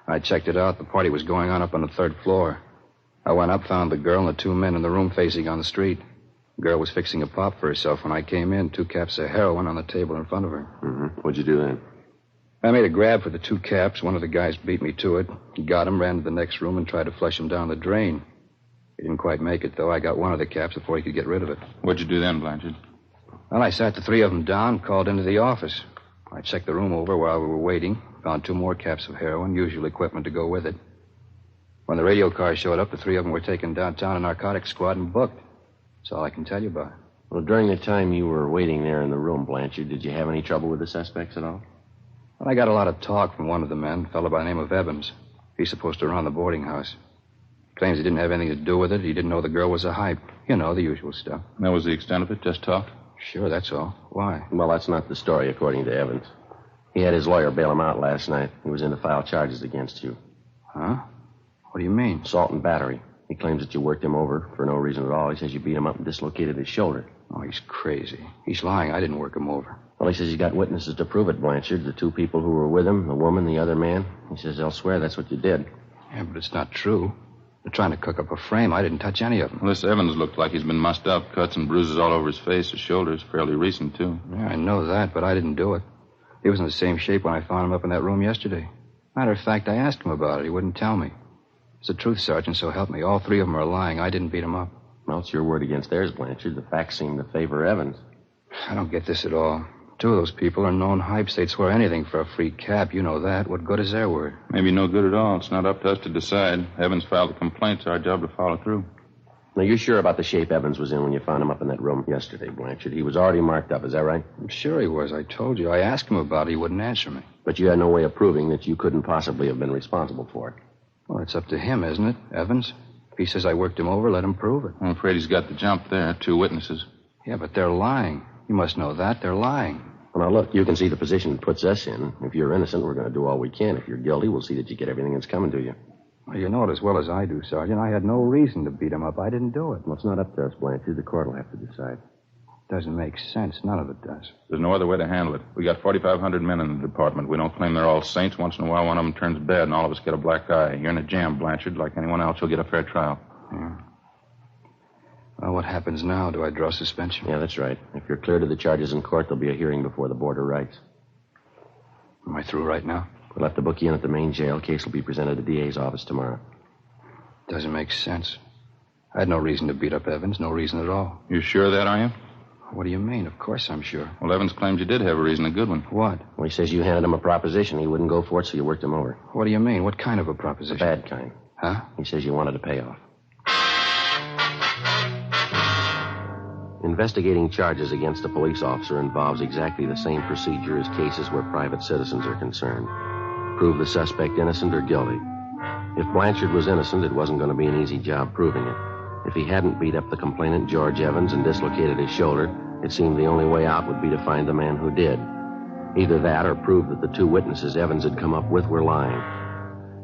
I checked it out. The party was going on up on the 3rd floor. I went up, found the girl and the 2 men in the room facing on the street. The girl was fixing a pop for herself when I came in. 2 caps of heroin on the table in front of her. Mm-hmm. What'd you do then? I made a grab for the 2 caps. One of the guys beat me to it. He got him, ran to the next room, and tried to flush him down the drain. He didn't quite make it, though. I got one of the caps before he could get rid of it. What'd you do then, Blanchard? Well, I sat the 3 of them down, called into the office. I checked the room over while we were waiting, found 2 more caps of heroin, usual equipment to go with it. When the radio car showed up, the 3 of them were taken downtown a narcotics squad and booked. That's all I can tell you about it. Well, during the time you were waiting there in the room, Blanchard, did you have any trouble with the suspects at all? Well, I got a lot of talk from one of the men, a fellow by the name of Evans. He's supposed to run the boarding house. Claims he didn't have anything to do with it. He didn't know the girl was a hype. You know, the usual stuff. That was the extent of it? Just talk? Sure, that's all. Why? Well, that's not the story, according to Evans. He had his lawyer bail him out last night. He was in to file charges against you. Huh? What do you mean? Assault and battery. He claims that you worked him over for no reason at all. He says you beat him up and dislocated his shoulder. Oh, he's crazy. He's lying. I didn't work him over. Well, he says he's got witnesses to prove it, Blanchard. The 2 people who were with him, the woman, the other man. He says they'll swear that's what you did. Yeah, but it's not true. They're trying to cook up a frame. I didn't touch any of them. Well, this Evans looked like he's been mussed up. Cuts and bruises all over his face. His shoulder's fairly recent, too. Yeah, I know that, but I didn't do it. He was in the same shape when I found him up in that room yesterday. Matter of fact, I asked him about it. He wouldn't tell me. It's the truth, Sergeant, so help me. All 3 of them are lying. I didn't beat him up. Well, it's your word against theirs, Blanchard. The facts seem to favor Evans. I don't get this at all. 2 of those people are known hypes. They'd swear anything for a free cap. You know that. What good is their word? Maybe no good at all. It's not up to us to decide. Evans filed a complaint. It's our job to follow through. Now, you're sure about the shape Evans was in when you found him up in that room yesterday, Blanchard? He was already marked up, is that right? I'm sure he was. I told you. I asked him about it. He wouldn't answer me. But you had no way of proving that you couldn't possibly have been responsible for it. Well, it's up to him, isn't it, Evans? If he says I worked him over, let him prove it. I'm afraid he's got the jump there. 2 witnesses. Yeah, but they're lying. You must know that. They're lying. Well, now, look, you can see the position it puts us in. If you're innocent, we're going to do all we can. If you're guilty, we'll see that you get everything that's coming to you. Well, you know it as well as I do, Sergeant. I had no reason to beat him up. I didn't do it. Well, it's not up to us, Blanchard. The court will have to decide. Doesn't make sense. None of it does. There's no other way to handle it. We got 4,500 men in the department. We don't claim they're all saints. Once in a while, one of them turns bad, and all of us get a black eye. You're in a jam, Blanchard. Like anyone else, you'll get a fair trial. Yeah. Well, what happens now? Do I draw suspension? Yeah, that's right. If you're cleared of the charges in court, there'll be a hearing before the Board of Rights. Am I through right now? We'll have to book you in at the main jail. Case will be presented at the DA's office tomorrow. Doesn't make sense. I had no reason to beat up Evans, no reason at all. You sure of that, are you? What do you mean? Of course I'm sure. Well, Evans claims you did have a reason, a good one. What? Well, he says you handed him a proposition. He wouldn't go for it, so you worked him over. What do you mean? What kind of a proposition? The bad kind. Huh? He says you wanted to pay off. Investigating charges against a police officer involves exactly the same procedure as cases where private citizens are concerned. Prove the suspect innocent or guilty. If Blanchard was innocent, it wasn't going to be an easy job proving it. If he hadn't beat up the complainant, George Evans, and dislocated his shoulder, it seemed the only way out would be to find the man who did. Either that or prove that the two witnesses Evans had come up with were lying.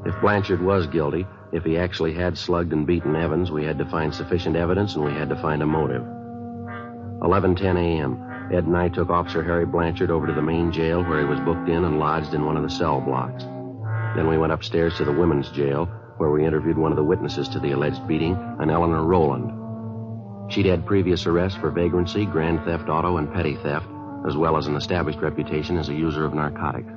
If Blanchard was guilty, if he actually had slugged and beaten Evans, we had to find sufficient evidence and we had to find a motive. 11:10 a.m., Ed and I took Officer Harry Blanchard over to the main jail where he was booked in and lodged in one of the cell blocks. Then we went upstairs to the women's jail where we interviewed one of the witnesses to the alleged beating, an Eleanor Rowland. She'd had previous arrests for vagrancy, grand theft auto, and petty theft, as well as an established reputation as a user of narcotics.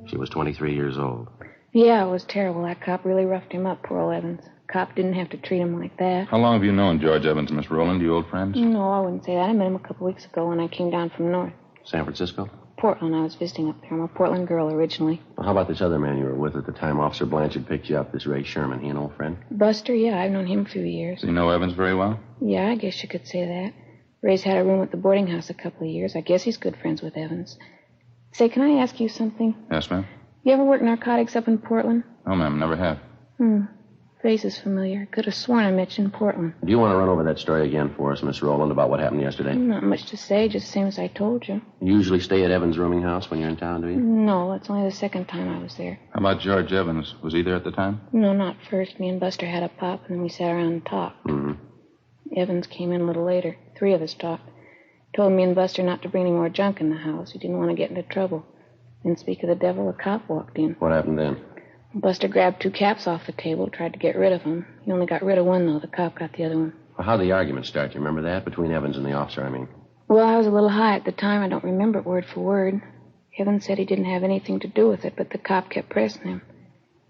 She was 23 years old. Yeah, it was terrible. That cop really roughed him up, poor old Evans. Cop didn't have to treat him like that. How long have you known George Evans, Miss Rowland? You old friends? No, I wouldn't say that. I met him a couple weeks ago when I came down from north. San Francisco? Portland. I was visiting up there. I'm a Portland girl originally. Well, how about this other man you were with at the time Officer Blanchard picked you up, this Ray Sherman? He an old friend? Buster? Yeah, I've known him a few years. Does he know Evans very well? Yeah, I guess you could say that. Ray's had a room at the boarding house a couple of years. I guess he's good friends with Evans. Say, can I ask you something? Yes, ma'am. You ever work narcotics up in Portland? No, ma'am, never have. Face is familiar. Could have sworn I met you in Portland. Do you want to run over that story again for us, Miss Rowland, about what happened yesterday? Not much to say, just the same as I told you. You usually stay at Evans' rooming house when you're in town, do you? No, that's only the second time I was there. How about George Evans? Was he there at the time? No, not first. Me and Buster had a pop, and then we sat around and talked. Evans came in a little later. 3 of us talked. Told me and Buster not to bring any more junk in the house. He didn't want to get into trouble. Then, speak of the devil, a cop walked in. What happened then? Buster grabbed 2 caps off the table, tried to get rid of them. He only got rid of one, though. The cop got the other one. Well, how'd the argument start? You remember that? Between Evans and the officer, I mean. Well, I was a little high at the time. I don't remember it word for word. Evans said he didn't have anything to do with it, but the cop kept pressing him.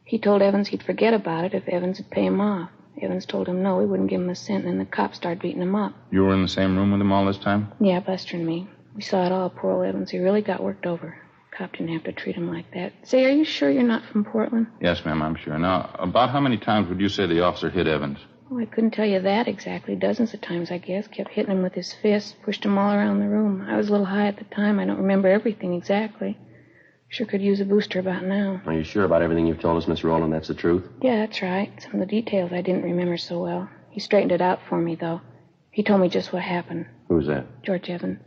He told Evans he'd forget about it if Evans would pay him off. Evans told him no, he wouldn't give him a cent, and then the cop started beating him up. You were in the same room with him all this time? Yeah, Buster and me. We saw it all. Poor old Evans. He really got worked over. Cop didn't have to treat him like that. Say, are you sure you're not from Portland? Yes, ma'am, I'm sure. Now, about how many times would you say the officer hit Evans? Oh, I couldn't tell you that exactly. Dozens of times, I guess. Kept hitting him with his fists, pushed him all around the room. I was a little high at the time. I don't remember everything exactly. Sure could use a booster about now. Are you sure about everything you've told us, Miss Rowland? That's the truth? Yeah, that's right. Some of the details I didn't remember so well. He straightened it out for me, though. He told me just what happened. Who's that? George Evans.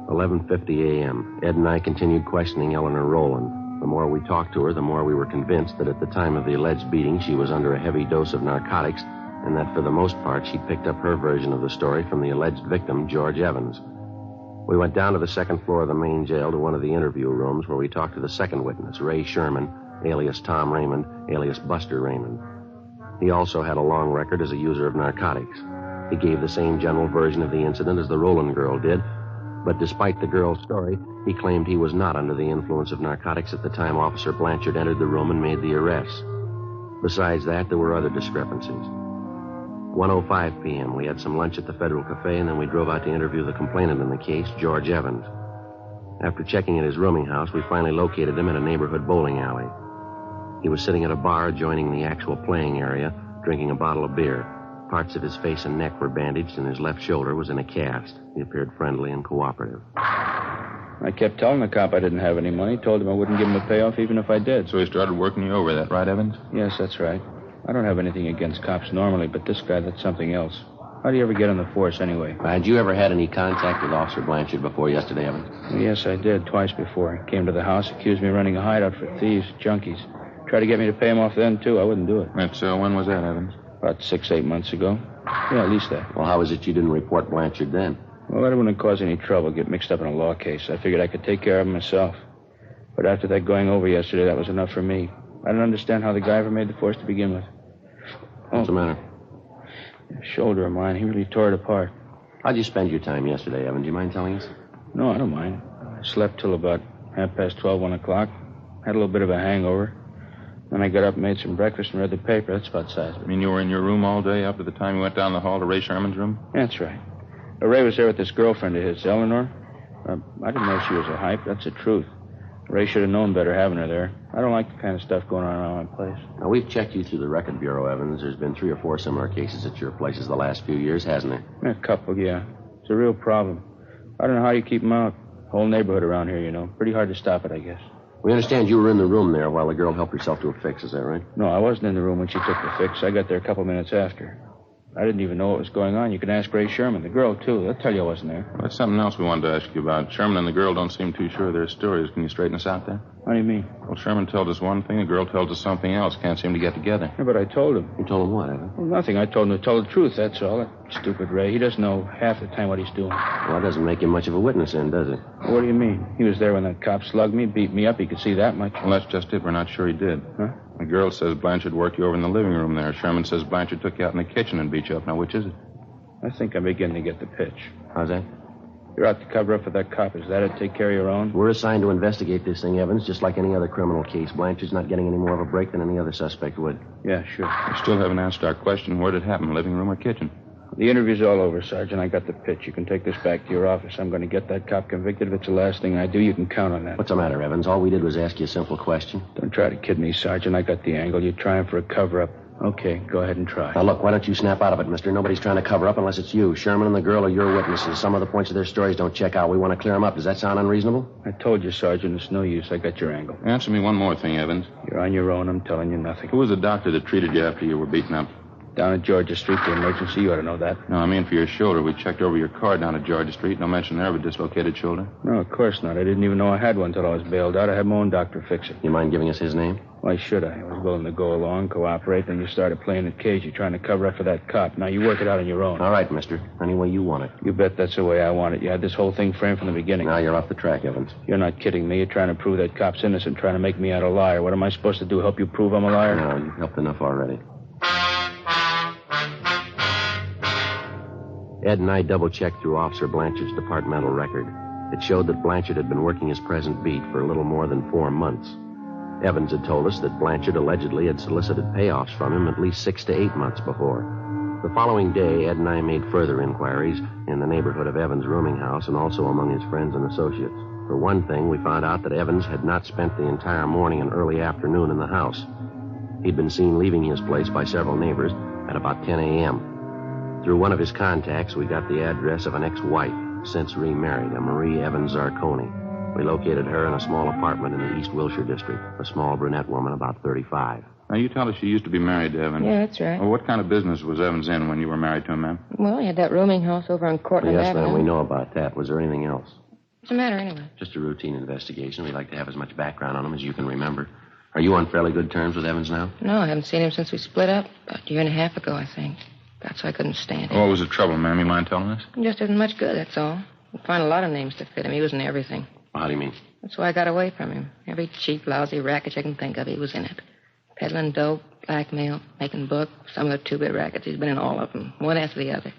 11:50 a.m. Ed and I continued questioning Eleanor Rowland. The more we talked to her, the more we were convinced that at the time of the alleged beating, she was under a heavy dose of narcotics, and that for the most part, she'd picked up her version of the story from the alleged victim, George Evans. We went down to the second floor of the main jail to one of the interview rooms where we talked to the second witness, Ray Sherman, alias Tom Raymond, alias Buster Raymond. He also had a long record as a user of narcotics. He gave the same general version of the incident as the Rowland girl did, but despite the girl's story, he claimed he was not under the influence of narcotics at the time Officer Blanchard entered the room and made the arrests. Besides that, there were other discrepancies. 1:05 p.m., we had some lunch at the Federal Cafe, and then we drove out to interview the complainant in the case, George Evans. After checking at his rooming house, we finally located him in a neighborhood bowling alley. He was sitting at a bar adjoining the actual playing area, drinking a bottle of beer. Parts of his face and neck were bandaged, and his left shoulder was in a cast. He appeared friendly and cooperative. I kept telling the cop I didn't have any money. Told him I wouldn't give him a payoff even if I did. So he started working you over, that right, Evans? Yes, that's right. I don't have anything against cops normally, but this guy, that's something else. How do you ever get on the force anyway? Had you ever had any contact with Officer Blanchard before yesterday, Evans? Yes, I did, twice before. He came to the house, accused me of running a hideout for thieves, junkies. Tried to get me to pay him off then, too. I wouldn't do it. Right, so when was that, Evans? About 6-8 months ago. Yeah, at least that. Well, how was it you didn't report Blanchard then? Well, I wouldn't cause any trouble, get mixed up in a law case. I figured I could take care of him myself. But after that going over yesterday, that was enough for me. I don't understand how the guy ever made the force to begin with. What's the matter? That shoulder of mine, he really tore it apart. How'd you spend your time yesterday, Evan? Do you mind telling us? No, I don't mind. I slept till about 12:30, 1 o'clock. Had a little bit of a hangover. Then I got up and made some breakfast and read the paper. That's about size. You mean you were in your room all day up to the time you went down the hall to Ray Sherman's room? That's right. Ray was there with this girlfriend of his, Eleanor. I didn't know she was a hype. That's the truth. Ray should have known better having her there. I don't like the kind of stuff going on around my place. Now, we've checked you through the record bureau, Evans. There's been 3 or 4 similar cases at your places the last few years, hasn't there? A couple, yeah. It's a real problem. I don't know how you keep them out. Whole neighborhood around here, you know. Pretty hard to stop it, I guess. We understand you were in the room there while the girl helped herself to a fix. Is that right? No, I wasn't in the room when she took the fix. I got there a couple minutes after. I didn't even know what was going on. You can ask Ray Sherman, the girl, too. They'll tell you I wasn't there. Well, that's something else we wanted to ask you about. Sherman and the girl don't seem too sure of their stories. Can you straighten us out there? What do you mean? Well, Sherman told us one thing, the girl tells us something else. Can't seem to get together. Yeah, but I told him. You told him what, Evan? Well, nothing. I told him to tell the truth, that's all. That stupid Ray. He doesn't know half the time what he's doing. Well, that doesn't make him much of a witness then, does it? What do you mean? He was there when that cop slugged me, beat me up. He could see that much. Well, that's just it. We're not sure he did. Huh? The girl says Blanchard worked you over in the living room there. Sherman says Blanchard took you out in the kitchen and beat you up. Now, which is it? I think I'm beginning to get the pitch. How's that? You're out to cover up for that cop. Is that it? Take care of your own? We're assigned to investigate this thing, Evans, just like any other criminal case. Blanchard's not getting any more of a break than any other suspect would. Yeah, sure. We still haven't answered our question. Where did it happen, living room or kitchen? The interview's all over, Sergeant. I got the pitch. You can take this back to your office. I'm going to get that cop convicted. If it's the last thing I do, you can count on that. What's the matter, Evans? All we did was ask you a simple question. Don't try to kid me, Sergeant. I got the angle. You're trying for a cover-up. Okay, go ahead and try. Now, look, why don't you snap out of it, mister? Nobody's trying to cover up unless it's you. Sherman and the girl are your witnesses. Some of the points of their stories don't check out. We want to clear them up. Does that sound unreasonable? I told you, Sergeant, it's no use. I got your angle. Answer me one more thing, Evans. You're on your own. I'm telling you nothing. Who was the doctor that treated you after you were beaten up? Down at Georgia Street, the emergency. You ought to know that. No, I mean for your shoulder. We checked over your car down at Georgia Street. No mention there of a dislocated shoulder. No, of course not. I didn't even know I had one until I was bailed out. I had my own doctor fix it. You mind giving us his name? Why should I? I was willing to go along, cooperate, then you started playing it cagey, trying to cover up for that cop. Now you work it out on your own. All right, mister. Any way you want it. You bet that's the way I want it. You had this whole thing framed from the beginning. Now you're off the track, Evans. You're not kidding me. You're trying to prove that cop's innocent, trying to make me out a liar. What am I supposed to do, help you prove I'm a liar? No, you've helped enough already. Ed and I double-checked through Officer Blanchard's departmental record. It showed that Blanchard had been working his present beat for a little more than 4 months. Evans had told us that Blanchard allegedly had solicited payoffs from him at least 6 to 8 months before. The following day, Ed and I made further inquiries in the neighborhood of Evans' rooming house and also among his friends and associates. For one thing, we found out that Evans had not spent the entire morning and early afternoon in the house. He'd been seen leaving his place by several neighbors at about 10 a.m. Through one of his contacts, we got the address of an ex-wife, since remarried, a Marie Evans Zarconi. We located her in a small apartment in the East Wilshire district, a small brunette woman about 35. Now, you tell us she used to be married to Evans. Yeah, that's right. Well, what kind of business was Evans in when you were married to him, ma'am? Well, he had that rooming house over on Cortland Yes, Avenue. ma'am, we know about that. Was there anything else? What's the matter, anyway? Just a routine investigation. We'd like to have as much background on him as you can remember. Are you on fairly good terms with Evans now? No, I haven't seen him since we split up. About a year and a half ago, I think. That's why I couldn't stand him. What was the trouble, ma'am? You mind telling us? He just isn't much good, that's all. You find a lot of names to fit him. He was in everything. Well, how do you mean? That's why I got away from him. Every cheap, lousy racket you can think of, he was in it. Peddling dope, blackmail, making book, some of the two-bit rackets. He's been in all of them, one after the other.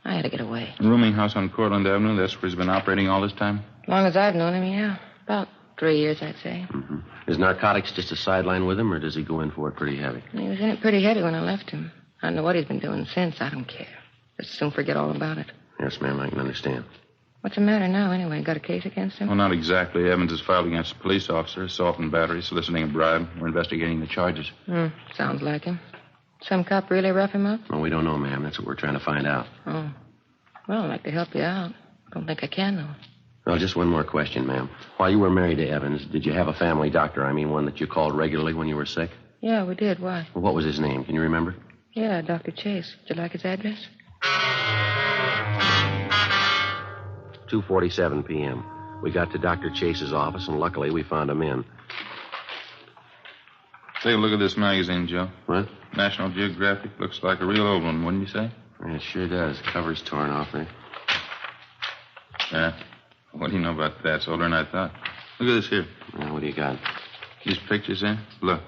I had to get away. Rooming house on Cortland Avenue, that's where he's been operating all this time? As long as I've known him, yeah. About 3 years, I'd say. Mm-hmm. Is narcotics just a sideline with him, or does he go in for it pretty heavy? He was in it pretty heavy when I left him. I don't know what he's been doing since. I don't care. Just soon forget all about it. Yes, ma'am, I can understand. What's the matter now, anyway? Got a case against him? Well, not exactly. Evans is filed against a police officer, assault and battery, soliciting a bribe. We're investigating the charges. Sounds like him. Some cop really rough him up? Well, we don't know, ma'am. That's what we're trying to find out. Oh. Well, I'd like to help you out. Don't think I can, though. Well, just one more question, ma'am. While you were married to Evans, did you have a family doctor? I mean, one that you called regularly when you were sick? Yeah, we did. Why? Well, what was his name? Can you remember? Yeah, Dr. Chase. Would you like his address? 2:47 p.m. We got to Dr. Chase's office, and luckily we found him in. Take a look at this magazine, Joe. What? National Geographic. Looks like a real old one, wouldn't you say? Yeah, it sure does. Cover's torn off there. Yeah. What do you know about that? It's older than I thought. Look at this here. Well, what do you got? These pictures, eh? Look.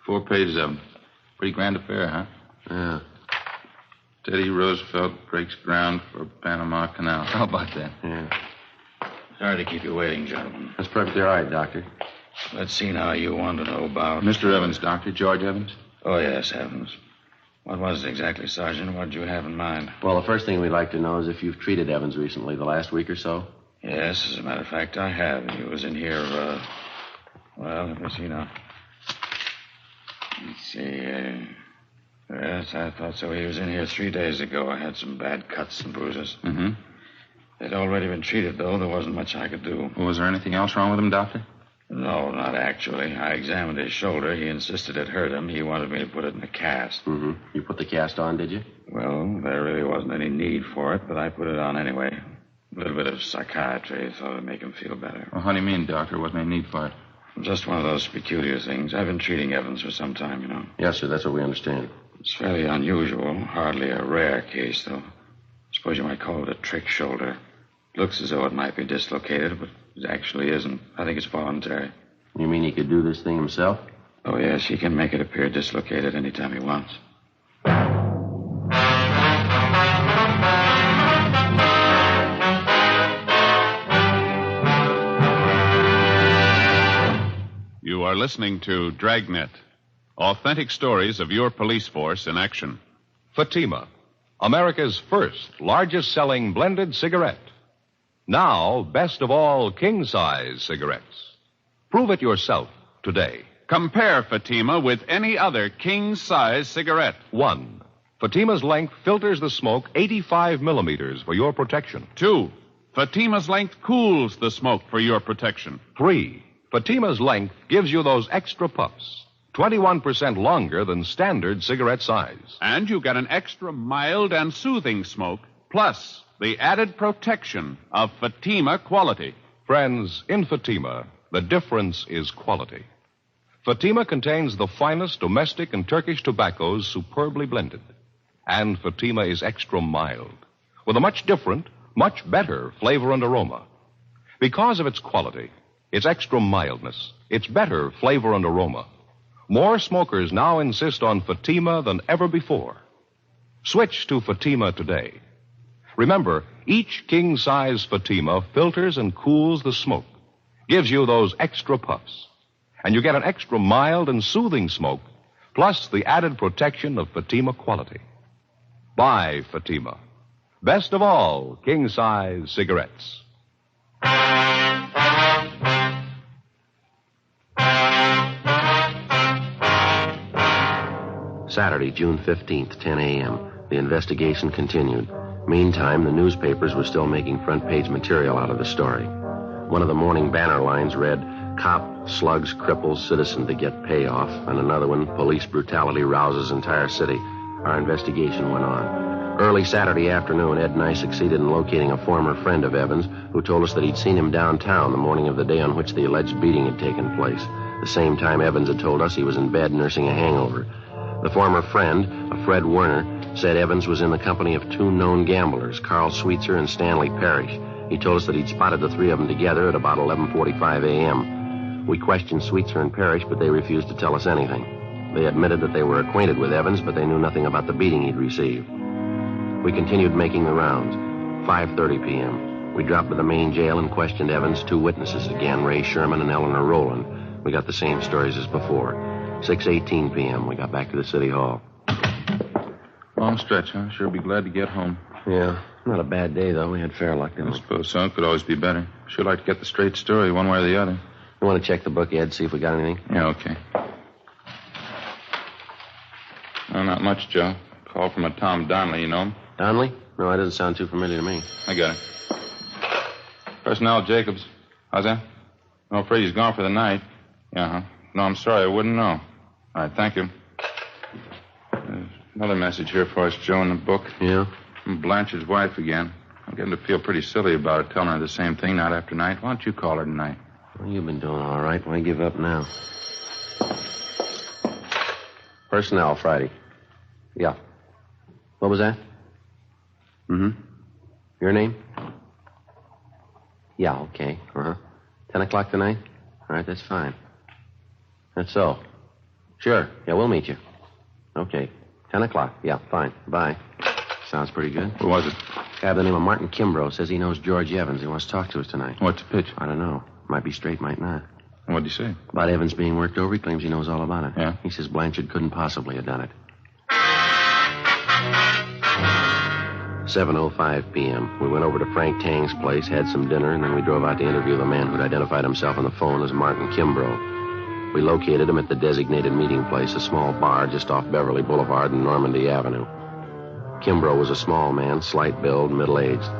4 pages of them. Pretty grand affair, huh? Yeah. Teddy Roosevelt breaks ground for Panama Canal. How about that? Yeah. Sorry to keep you waiting, gentlemen. That's perfectly all right, Doctor. Let's see now. You want to know about... Mr. Evans, Doctor. George Evans. Oh, yes, Evans. What was it exactly, Sergeant? What did you have in mind? Well, the first thing we'd like to know is if you've treated Evans recently, the last week or so. Yes, as a matter of fact, I have. He was in here, well, let me see now. Let's see, yes, I thought so. He was in here 3 days ago. I had some bad cuts and bruises. Mm-hmm. They'd already been treated, though. There wasn't much I could do. Was there anything else wrong with him, Doctor? No, not actually. I examined his shoulder. He insisted it hurt him. He wanted me to put it in a cast. Mm-hmm. You put the cast on, did you? Well, there really wasn't any need for it, but I put it on anyway. A little bit of psychiatry. Thought it'd make him feel better. Well, how do you mean, Doctor? Wasn't any need for it? Just one of those peculiar things. I've been treating Evans for some time, you know. Yes, sir. That's what we understand. It's fairly unusual. Hardly a rare case, though. Suppose you might call it a trick shoulder. Looks as though it might be dislocated, but it actually isn't. I think it's voluntary. You mean he could do this thing himself? Oh, yes. He can make it appear dislocated anytime he wants. You are listening to Dragnet. Authentic stories of your police force in action. Fatima, America's first largest-selling blended cigarette. Now, best of all, king-size cigarettes. Prove it yourself today. Compare Fatima with any other king-size cigarette. 1. Fatima's length filters the smoke 85 millimeters for your protection. 2. Fatima's length cools the smoke for your protection. 3. Fatima's length gives you those extra puffs, 21% longer than standard cigarette size. And you get an extra mild and soothing smoke, plus the added protection of Fatima quality. Friends, in Fatima, the difference is quality. Fatima contains the finest domestic and Turkish tobaccos superbly blended. And Fatima is extra mild, with a much different, much better flavor and aroma. Because of its quality, its extra mildness, its better flavor and aroma, more smokers now insist on Fatima than ever before. Switch to Fatima today. Remember, each king-size Fatima filters and cools the smoke, gives you those extra puffs, and you get an extra mild and soothing smoke, plus the added protection of Fatima quality. Buy Fatima. Best of all, king-size cigarettes. Saturday, June 15th, 10 a.m. The investigation continued. Meantime, the newspapers were still making front-page material out of the story. One of the morning banner lines read, "Cop slugs cripples citizen to get payoff," and another one, "Police brutality rouses entire city." Our investigation went on. Early Saturday afternoon, Ed and I succeeded in locating a former friend of Evans who told us that he'd seen him downtown the morning of the day on which the alleged beating had taken place. The same time Evans had told us he was in bed nursing a hangover. The former friend, a Fred Werner, said Evans was in the company of 2 known gamblers, Carl Sweetser and Stanley Parrish. He told us that he'd spotted the 3 of them together at about 11:45 a.m. We questioned Sweetser and Parrish, but they refused to tell us anything. They admitted that they were acquainted with Evans, but they knew nothing about the beating he'd received. We continued making the rounds. 5:30 p.m. We dropped to the main jail and questioned Evans' 2 witnesses again, Ray Sherman and Eleanor Rowland. We got the same stories as before. 6:18 p.m. We got back to the city hall. Long stretch, huh? Sure be glad to get home. Yeah, not a bad day, though. We had fair luck, didn't we? I suppose so. It could always be better. Sure like to get the straight story, one way or the other. You want to check the book, Ed, see if we got anything? Yeah, okay. No, not much, Joe. Call from a Tom Donnelly, you know him? Donnelly? No, that doesn't sound too familiar to me. I got it. Personnel Jacobs. How's that? I'm afraid he's gone for the night. Yeah, huh? No, I'm sorry. I wouldn't know. All right, thank you. There's another message here for us, Joe, in the book. Yeah? From Blanche's wife again. I'm getting to feel pretty silly about it, telling her the same thing night after night. Why don't you call her tonight? Well, you've been doing all right. Why give up now? Personnel, Friday. Yeah. What was that? Mm-hmm. Your name? Yeah, okay. Uh-huh. 10 o'clock tonight? All right, that's fine. That's so. Sure. Yeah, we'll meet you. Okay. 10 o'clock. Yeah, fine. Bye. Sounds pretty good. Who was it? Guy by the name of Martin Kimbrough says he knows George Evans. He wants to talk to us tonight. What's the pitch? I don't know. Might be straight, might not. What'd he say? About Evans being worked over. He claims he knows all about it. Yeah? He says Blanchard couldn't possibly have done it. 7:05 p.m. We went over to Frank Tang's place, had some dinner, and then we drove out to interview the man who'd identified himself on the phone as Martin Kimbrough. We located him at the designated meeting place, a small bar just off Beverly Boulevard and Normandy Avenue. Kimbrough was a small man, slight build, middle-aged.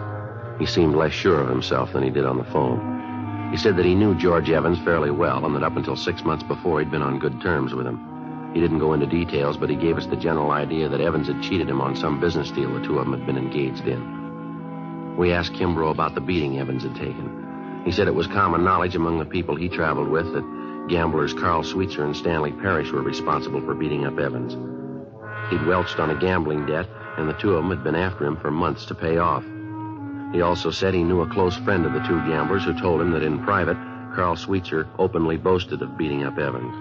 He seemed less sure of himself than he did on the phone. He said that he knew George Evans fairly well and that up until 6 months before he'd been on good terms with him. He didn't go into details, but he gave us the general idea that Evans had cheated him on some business deal the two of them had been engaged in. We asked Kimbrough about the beating Evans had taken. He said it was common knowledge among the people he traveled with that gamblers Carl Sweetser and Stanley Parrish were responsible for beating up Evans. He'd welched on a gambling debt, and the two of them had been after him for months to pay off. He also said he knew a close friend of the two gamblers who told him that in private, Carl Sweetser openly boasted of beating up Evans.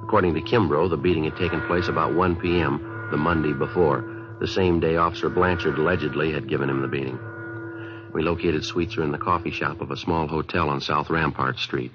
According to Kimbrough, the beating had taken place about 1 p.m. the Monday before, the same day Officer Blanchard allegedly had given him the beating. We located Sweetser in the coffee shop of a small hotel on South Rampart Street.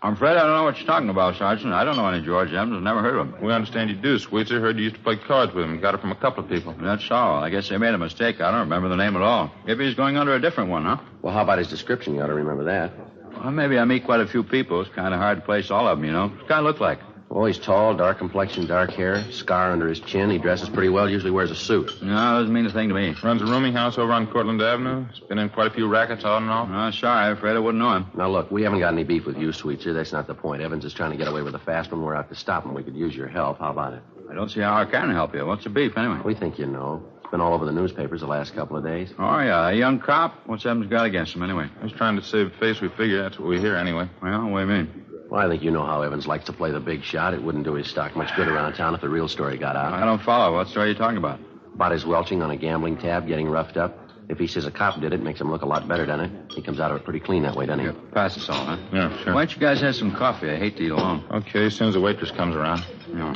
I'm afraid I don't know what you're talking about, Sergeant. I don't know any George Evans. I've never heard of him. We understand you do, Sweetser. Heard you used to play cards with him. Got it from a couple of people. That's all. I guess they made a mistake. I don't remember the name at all. Maybe he's going under a different one, huh? Well, how about his description? You ought to remember that. Well, maybe I meet quite a few people. It's kind of hard to place all of them, you know. What's the guy look like? Oh, he's tall, dark complexion, dark hair, scar under his chin. He dresses pretty well, usually wears a suit. No, it doesn't mean a thing to me. Runs a rooming house over on Cortlandt Avenue. He's been in quite a few rackets on and off. Oh, sorry. I'm afraid I wouldn't know him. Now, look, we haven't got any beef with you, Sweetser. That's not the point. Evans is trying to get away with a fast one. We're out to stop him. We could use your help. How about it? I don't see how I can help you. What's the beef, anyway? We think you know. It's been all over the newspapers the last couple of days. Oh, yeah. A young cop? What's Evans got against him, anyway? He's trying to save face. We figure that's what we hear, anyway. Well, what do you mean? Well, I think you know how Evans likes to play the big shot. It wouldn't do his stock much good around town if the real story got out. I don't follow. What story are you talking about? About his welching on a gambling tab, getting roughed up. If he says a cop did it, makes him look a lot better, doesn't it? He comes out of it pretty clean that way, doesn't he? Yeah, pass us all, huh? Yeah, sure. Why don't you guys have some coffee? I hate to eat alone. Okay, as soon as the waitress comes around. Yeah.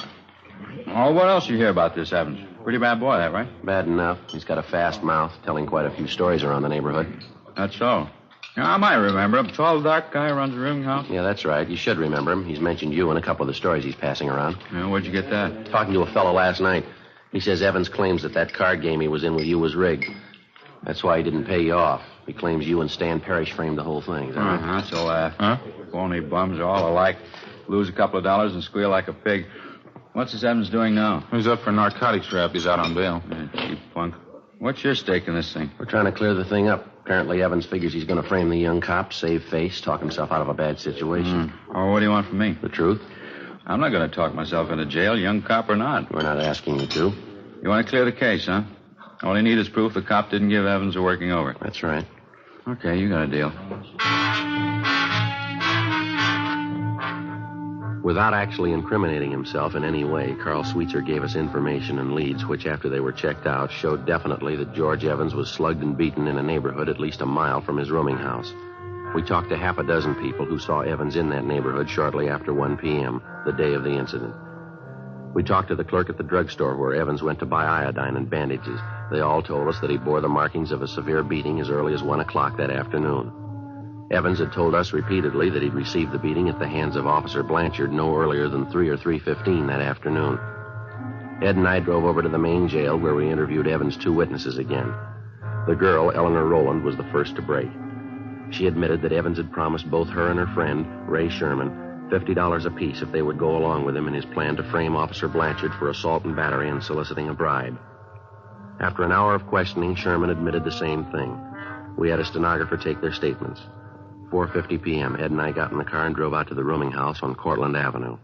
Oh, what else you hear about this, Evans? Pretty bad boy, that, right? Bad enough. He's got a fast mouth, telling quite a few stories around the neighborhood. That's so. Yeah, I might remember him. Tall, dark guy runs a rooming house. Yeah, that's right. You should remember him. He's mentioned you in a couple of the stories he's passing around. Yeah, where'd you get that? Talking to a fellow last night. He says Evans claims that card game he was in with you was rigged. That's why he didn't pay you off. He claims you and Stan Parrish framed the whole thing. Is that right? That's a laugh. Huh? Phony bums are all alike. Lose a couple of dollars and squeal like a pig. What's this Evans doing now? He's up for narcotics rap. He's out on bail. Cheap punk. What's your stake in this thing? We're trying to clear the thing up. Apparently, Evans figures he's going to frame the young cop, save face, talk himself out of a bad situation. Oh, what do you want from me? The truth. I'm not going to talk myself into jail, young cop or not. We're not asking you to. You want to clear the case, huh? All you need is proof the cop didn't give Evans a working over. That's right. Okay, you got a deal. Without actually incriminating himself in any way, Carl Sweetser gave us information and leads which, after they were checked out, showed definitely that George Evans was slugged and beaten in a neighborhood at least a mile from his rooming house. We talked to half a dozen people who saw Evans in that neighborhood shortly after 1 p.m., the day of the incident. We talked to the clerk at the drugstore where Evans went to buy iodine and bandages. They all told us that he bore the markings of a severe beating as early as 1 o'clock that afternoon. Evans had told us repeatedly that he'd received the beating at the hands of Officer Blanchard no earlier than 3 or 3:15 that afternoon. Ed and I drove over to the main jail where we interviewed Evans' two witnesses again. The girl, Eleanor Rowland, was the first to break. She admitted that Evans had promised both her and her friend, Ray Sherman, $50 apiece if they would go along with him in his plan to frame Officer Blanchard for assault and battery and soliciting a bribe. After an hour of questioning, Sherman admitted the same thing. We had a stenographer take their statements. 4:50 p.m., Ed and I got in the car and drove out to the rooming house on Cortlandt Avenue.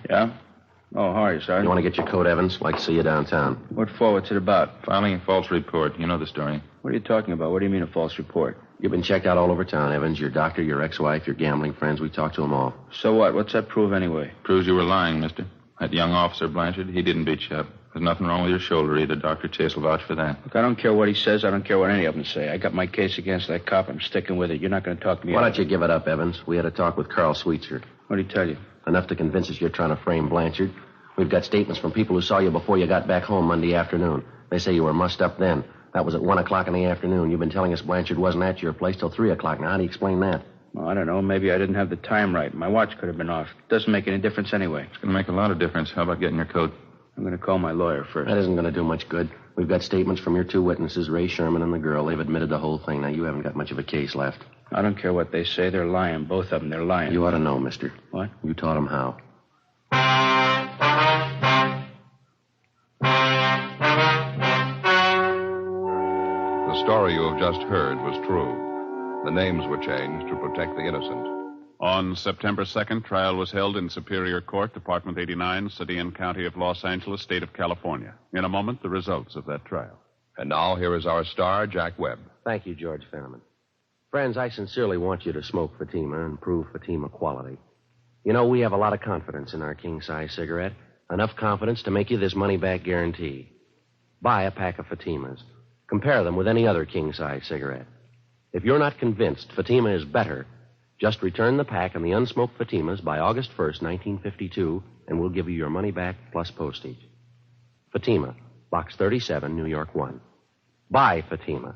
Yeah? Oh, how are you, Sergeant? You want to get your coat, Evans? Like to see you downtown. What for? What's it about? Filing a false report. You know the story. What are you talking about? What do you mean a false report? You've been checked out all over town, Evans. Your doctor, your ex-wife, your gambling friends. We talked to them all. So what? What's that prove anyway? Proves you were lying, mister. That young officer, Blanchard, he didn't beat you up. There's nothing wrong with your shoulder either. Dr. Chase will vouch for that. Look, I don't care what he says. I don't care what any of them say. I got my case against that cop. I'm sticking with it. You're not going to talk me Why out. don't you give it up, Evans? We had a talk with Carl Sweetser. What did he tell you? Enough to convince us you're trying to frame Blanchard. We've got statements from people who saw you before you got back home Monday afternoon. They say you were mussed up then. That was at 1 o'clock in the afternoon. You've been telling us Blanchard wasn't at your place till 3 o'clock. Now, how do you explain that? Well, I don't know. Maybe I didn't have the time right. My watch could have been off. Doesn't make any difference anyway. It's going to make a lot of difference. How about getting your coat? I'm going to call my lawyer first. That isn't going to do much good. We've got statements from your two witnesses, Ray Sherman and the girl. They've admitted the whole thing. Now, you haven't got much of a case left. I don't care what they say. They're lying. Both of them. They're lying. You ought to know, mister. What? You taught them how. The story you have just heard was true. The names were changed to protect the innocent. On September 2nd, trial was held in Superior Court, Department 89, City and County of Los Angeles, State of California. In a moment, the results of that trial. And now, here is our star, Jack Webb. Thank you, George Fenneman. Friends, I sincerely want you to smoke Fatima and prove Fatima quality. You know, we have a lot of confidence in our king-size cigarette. Enough confidence to make you this money-back guarantee. Buy a pack of Fatimas. Compare them with any other king-size cigarette. If you're not convinced Fatima is better, just return the pack and the unsmoked Fatimas by August 1st, 1952, and we'll give you your money back plus postage. Fatima, Box 37, New York 1. Buy Fatima.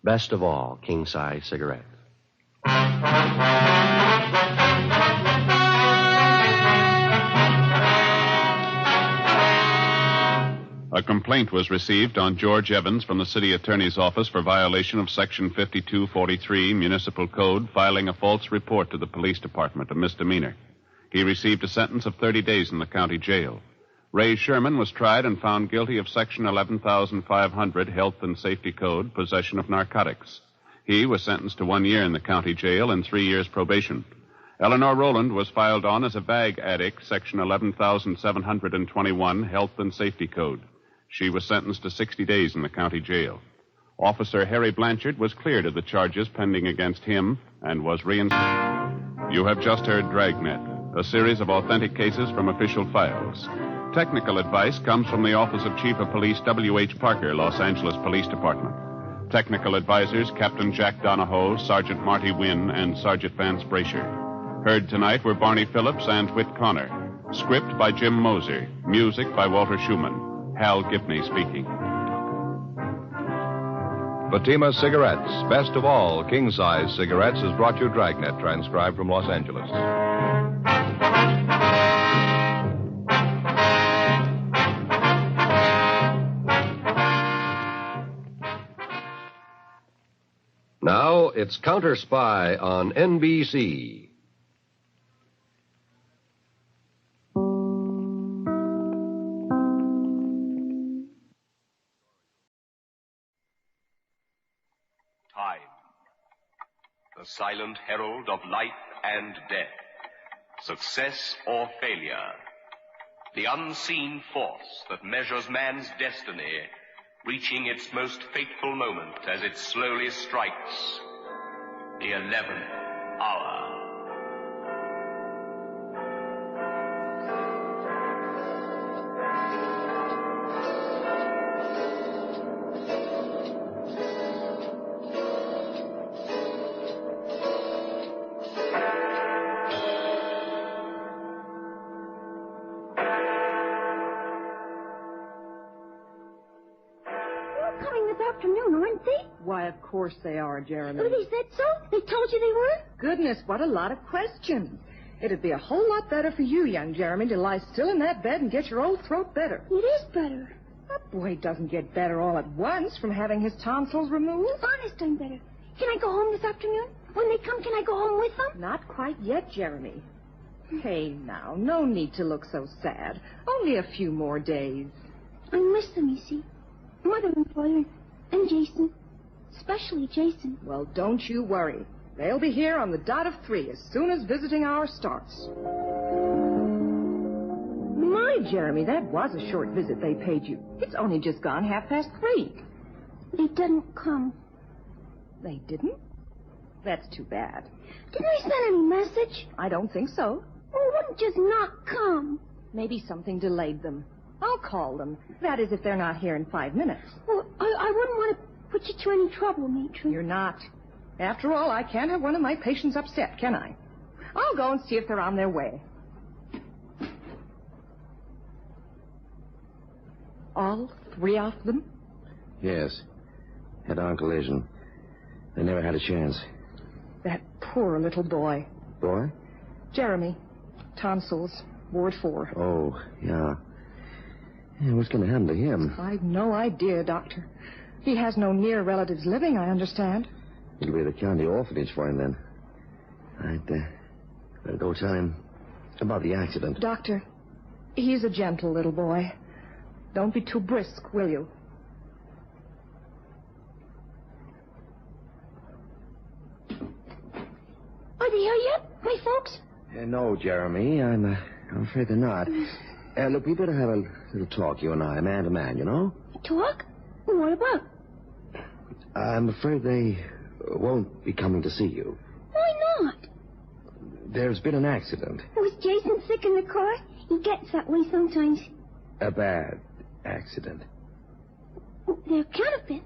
Best of all, king-size cigarettes. A complaint was received on George Evans from the city attorney's office for violation of Section 5243 Municipal Code, filing a false report to the police department, a misdemeanor. He received a sentence of 30 days in the county jail. Ray Sherman was tried and found guilty of Section 11,500 Health and Safety Code, possession of narcotics. He was sentenced to 1 year in the county jail and 3 years probation. Eleanor Rowland was filed on as a bag addict, Section 11,721 Health and Safety Code. She was sentenced to 60 days in the county jail. Officer Harry Blanchard was cleared of the charges pending against him and was reinstated. You have just heard Dragnet, a series of authentic cases from official files. Technical advice comes from the Office of Chief of Police W.H. Parker, Los Angeles Police Department. Technical advisors Captain Jack Donahoe, Sergeant Marty Wynn, and Sergeant Vance Brasher. Heard tonight were Barney Phillips and Whit Connor. Script by Jim Moser. Music by Walter Schumann. Hal Gibney speaking. Fatima Cigarettes, best of all king-size cigarettes, has brought you Dragnet, transcribed from Los Angeles. Now it's Counter Spy on NBC. The silent herald of life and death, success or failure, the unseen force that measures man's destiny, reaching its most fateful moment as it slowly strikes the 11th hour. Why, of course they are, Jeremy. Oh, they said so? They told you they were? Goodness, what a lot of questions. It'd be a whole lot better for you, young Jeremy, to lie still in that bed and get your old throat better. It is better. That boy doesn't get better all at once from having his tonsils removed. Honest, I'm better. Can I go home this afternoon? When they come, can I go home with them? Not quite yet, Jeremy. Hey, now, no need to look so sad. Only a few more days. I miss them, you see. Mother and Father and Jason. Especially Jason. Well, don't you worry. They'll be here on the dot of 3 as soon as visiting hour starts. My, Jeremy, that was a short visit they paid you. It's only just gone 3:30. They didn't come. They didn't? That's too bad. Didn't they send any message? I don't think so. Oh, wouldn't just not come. Maybe something delayed them. I'll call them. That is, if they're not here in 5 minutes. Well, I wouldn't want to put you to any trouble, Matron. You're not. After all, I can't have one of my patients upset, can I? I'll go and see if they're on their way. All 3 of them? Yes. Head-on collision. They never had a chance. That poor little boy. Boy? Jeremy. Tonsils. Ward 4. Oh, yeah. What's going to happen to him? I've no idea, Doctor. He has no near relatives living, I understand. It'll be the county orphanage for him, then. I'd better go tell him about the accident. Doctor, he's a gentle little boy. Don't be too brisk, will you? Are they here yet, my folks? No, Jeremy. I'm afraid they're not. Look, we better have a little talk, you and I, man to man, you know? Talk? What about? I'm afraid they won't be coming to see you. Why not? There's been an accident. Was Jason sick in the car? He gets that way sometimes. A bad accident. There can't have been.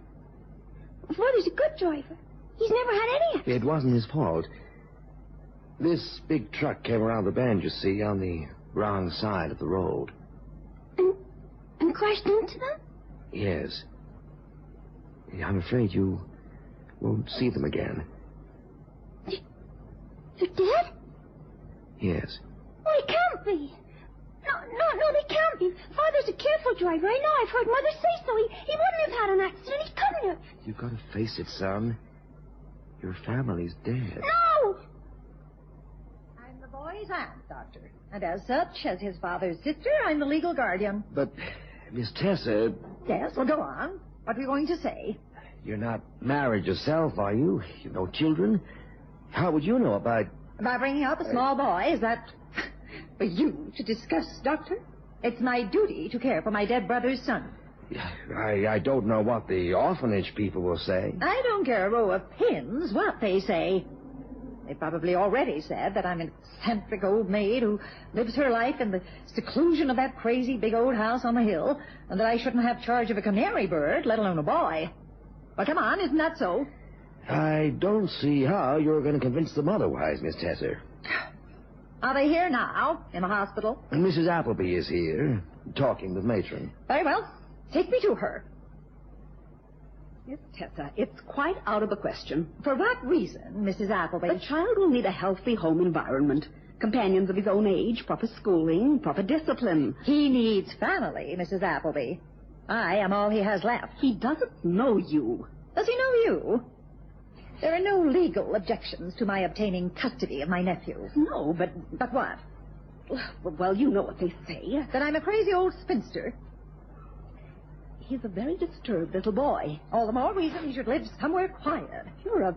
Father's a good driver. He's never had any accident. It wasn't his fault. This big truck came around the bend, you see, on the wrong side of the road. And crashed into them? Yes. I'm afraid you won't see them again. They're dead? Yes. Well, they can't be. No, they can't be. Father's a careful driver. I know. I've heard Mother say so. He wouldn't have had an accident. He couldn't have. You've got to face it, son. Your family's dead. No! I'm the boy's aunt, Doctor. And as such, as his father's sister, I'm the legal guardian. But, Miss Tessa... Yes, well, go on. What were you going to say? You're not married yourself, are you? You've no children? How would you know about... About bringing up a small boy? Is that for you to discuss, Doctor? It's my duty to care for my dead brother's son. I don't know what the orphanage people will say. I don't care a row of pins what they say. They probably already said that I'm an eccentric old maid who lives her life in the seclusion of that crazy big old house on the hill, and that I shouldn't have charge of a canary bird, let alone a boy. Well, come on, isn't that so? I don't see how you're going to convince them otherwise, Miss Tesser. Are they here now, in the hospital? And Mrs. Appleby is here, talking with Matron. Very well. Take me to her. Miss Tessa, it's quite out of the question. For what reason, Mrs. Appleby? The child will need a healthy home environment. Companions of his own age, proper schooling, proper discipline. He needs family, Mrs. Appleby. I am all he has left. He doesn't know you. Does he know you? There are no legal objections to my obtaining custody of my nephew. No, but what? Well, you know what they say. That I'm a crazy old spinster. He's a very disturbed little boy. All the more reason he should live somewhere quiet. You're a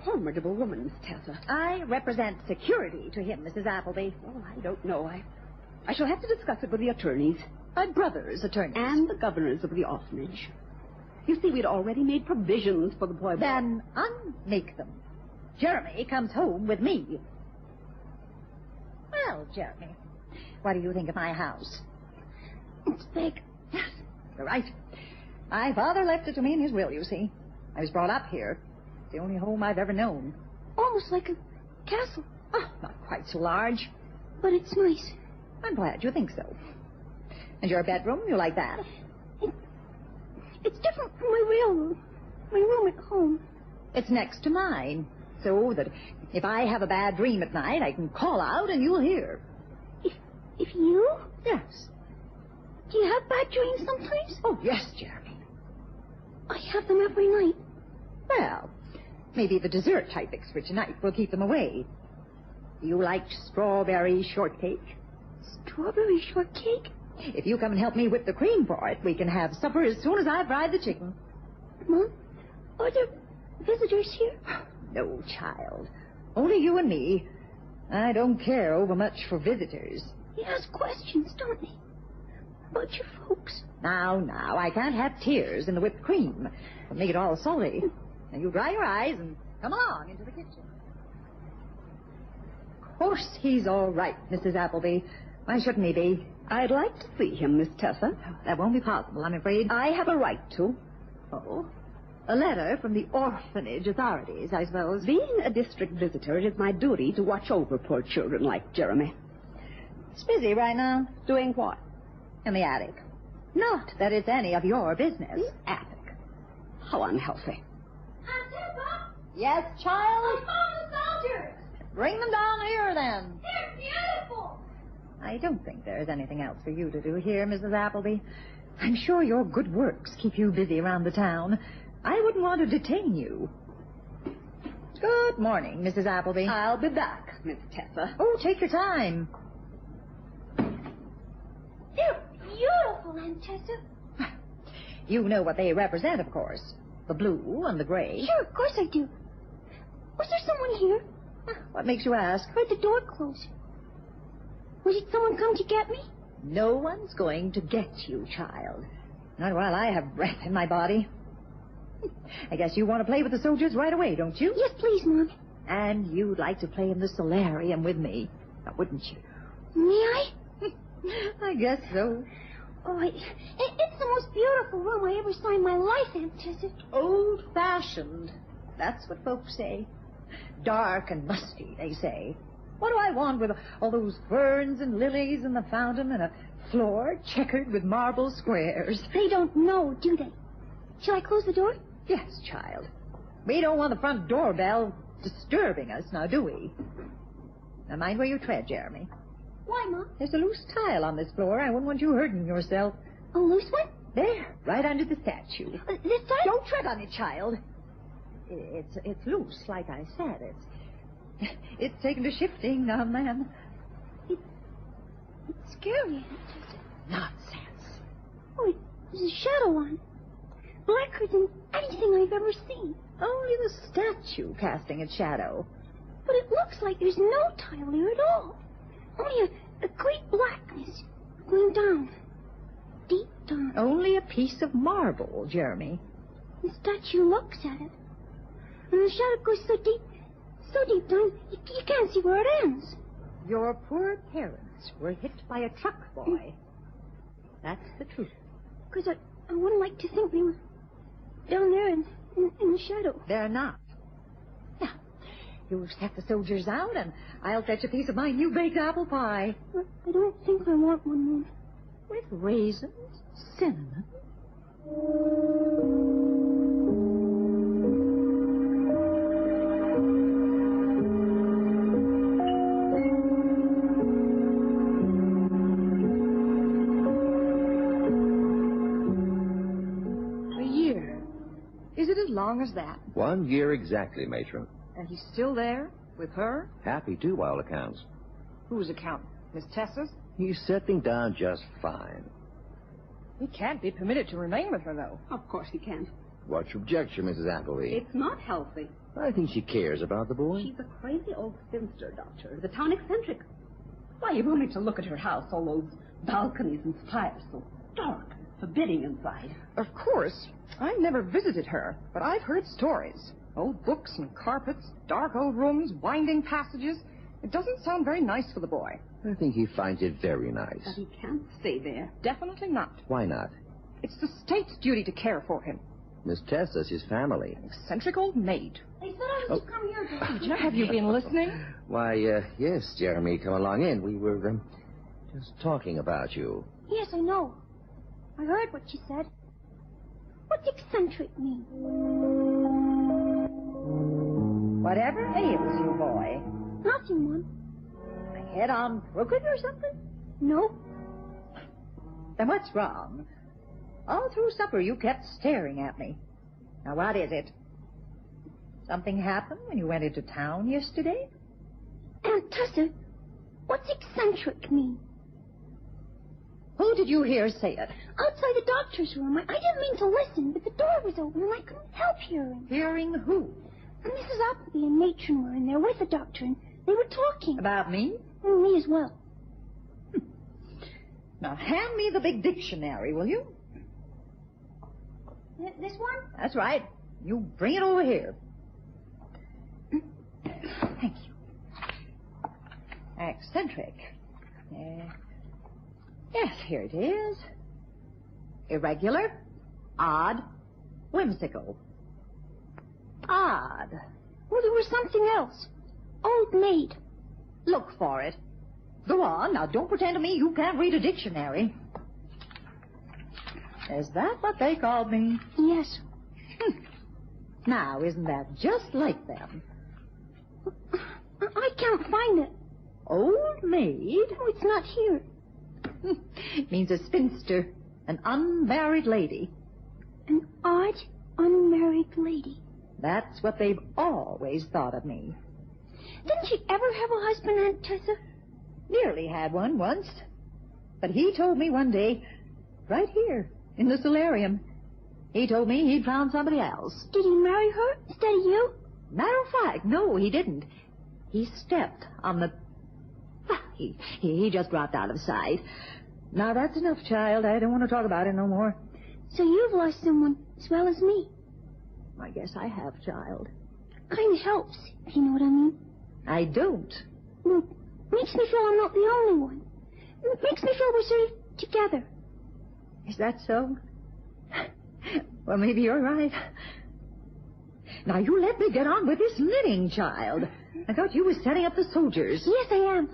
formidable woman, Miss Tessa. I represent security to him, Mrs. Appleby. Oh, I don't know. I shall have to discuss it with the attorneys. My brother's attorneys. And the governors of the orphanage. You see, we'd already made provisions for the boy. Then unmake them. Jeremy comes home with me. Well, Jeremy, what do you think of my house? It's big. Yes, you're right. My father left it to me in his will, you see. I was brought up here. It's the only home I've ever known. Almost like a castle. Oh, not quite so large. But it's nice. I'm glad you think so. And your bedroom, you like that? It's different from my real room. My room at home. It's next to mine. So that if I have a bad dream at night, I can call out and you'll hear. If you? Yes. Do you have bad dreams sometimes? Oh, yes, Jeremy. I have them every night. Well, maybe the dessert I fixed for tonight will keep them away. Do you like strawberry shortcake? Strawberry shortcake? If you come and help me whip the cream for it, we can have supper as soon as I fried the chicken. Mom, are there visitors here? No, child. Only you and me. I don't care overmuch for visitors. They ask questions, don't they? About your folks. Now, I can't have tears in the whipped cream. It'll make it all salty. Now, you dry your eyes and come along into the kitchen. Of course he's all right, Mrs. Appleby. Why shouldn't he be? I'd like to see him, Miss Tessa. That won't be possible, I'm afraid. I have a right to. Oh? A letter from the orphanage authorities, I suppose. Being a district visitor, it is my duty to watch over poor children like Jeremy. It's busy right now. Doing what? In the attic. Not that it's any of your business. The attic. How unhealthy. Yes, child? I found the soldiers. Bring them down here, then. They're beautiful. I don't think there's anything else for you to do here, Mrs. Appleby. I'm sure your good works keep you busy around the town. I wouldn't want to detain you. Good morning, Mrs. Appleby. I'll be back, Miss Tessa. Oh, take your time. They're beautiful, Aunt Tessa. You know what they represent, of course. The blue and the gray. Sure, of course I do. Was there someone here? What makes you ask? Heard the door close. Was it someone come to get me? No one's going to get you, child. Not while I have breath in my body. I guess you want to play with the soldiers right away, don't you? Yes, please, Mom. And you'd like to play in the solarium with me, wouldn't you? May I? I guess so. Oh, it's the most beautiful room I ever saw in my life, Aunt Tessa. Old-fashioned. That's what folks say. Dark and musty, they say. What do I want with all those ferns and lilies in the fountain and a floor checkered with marble squares? They don't know, do they? Shall I close the door? Yes, child. We don't want the front doorbell disturbing us, now do we? Now mind where you tread, Jeremy. Why, Mom? There's a loose tile on this floor. I wouldn't want you hurting yourself. A loose one? There, right under the statue. This tile? Don't tread on it, child. It's loose, like I said. It's taken to shifting now and then. It's scary, Aunt Tessa. Nonsense. Oh, there's a shadow on it. Blacker than anything I've ever seen. Only the statue casting its shadow. But it looks like there's no tile there at all. Only a great blackness going down. Deep down. Only a piece of marble, Jeremy. The statue looks at it. And the shadow goes so deep down, you can't see where it ends. Your poor parents were hit by a truck, boy. That's the truth. Because I wouldn't like to think they were down there in the shadow. They're not. Now, you set the soldiers out, and I'll fetch a piece of my new baked apple pie. I don't think I want one, Mom. With raisins, cinnamon. Is it as long as that? 1 year exactly, matron. And he's still there? With her? Happy to, by all accounts. Whose account? Miss Tessa's? He's settling down just fine. He can't be permitted to remain with her, though. Of course he can't. What's your objection, Mrs. Appleby? It's not healthy. I think she cares about the boy. She's a crazy old spinster, Doctor. The town eccentric. Why, you've only to look at her house, all those balconies and spires, so dark and forbidding inside. Of course. I've never visited her, but I've heard stories. Old books and carpets, dark old rooms, winding passages. It doesn't sound very nice for the boy. I think he finds it very nice. But he can't stay there. Definitely not. Why not? It's the state's duty to care for him. Miss Tessa's his family. An eccentric old maid. They said I was to come here, Doctor. Have you been listening? Why, yes, Jeremy, come along in. We were, just talking about you. Yes, I know. I heard what you said. What's eccentric mean? Whatever ails you, boy. Nothing, Mom. Head on crooked or something? No. Then what's wrong? All through supper you kept staring at me. Now what is it? Something happened when you went into town yesterday? Aunt Tessa, what's eccentric mean? Who did you hear say it? Outside the doctor's room. I didn't mean to listen, but the door was open and I couldn't help hearing. Hearing who? And Mrs. Appleby and Matron were in there with the doctor, and they were talking. About me? And me as well. Now hand me the big dictionary, will you? This one? That's right. You bring it over here. Thank you. Eccentric. Yes, here it is. Irregular, odd, whimsical. Odd. Well, there was something else. Old maid. Look for it. Go on. Now, don't pretend to me you can't read a dictionary. Is that what they called me? Yes. Now, isn't that just like them? I can't find it. Old maid? Oh, it's not here. Means a spinster, an unmarried lady. An odd, unmarried lady. That's what they've always thought of me. Didn't you ever have a husband, Aunt Tessa? Nearly had one once. But he told me one day, right here, in the solarium, he told me he'd found somebody else. Did he marry her instead of you? Matter of fact, no, he didn't. He stepped on the... He just dropped out of sight. Now, that's enough, child. I don't want to talk about it no more. So you've lost someone as well as me. I guess I have, child. Kind of helps, if you know what I mean. I don't. Well, makes me feel I'm not the only one. It makes me feel we're sort of together. Is that so? Well, maybe you're right. Now, you let me get on with this knitting, child. I thought you were setting up the soldiers. Yes, I am.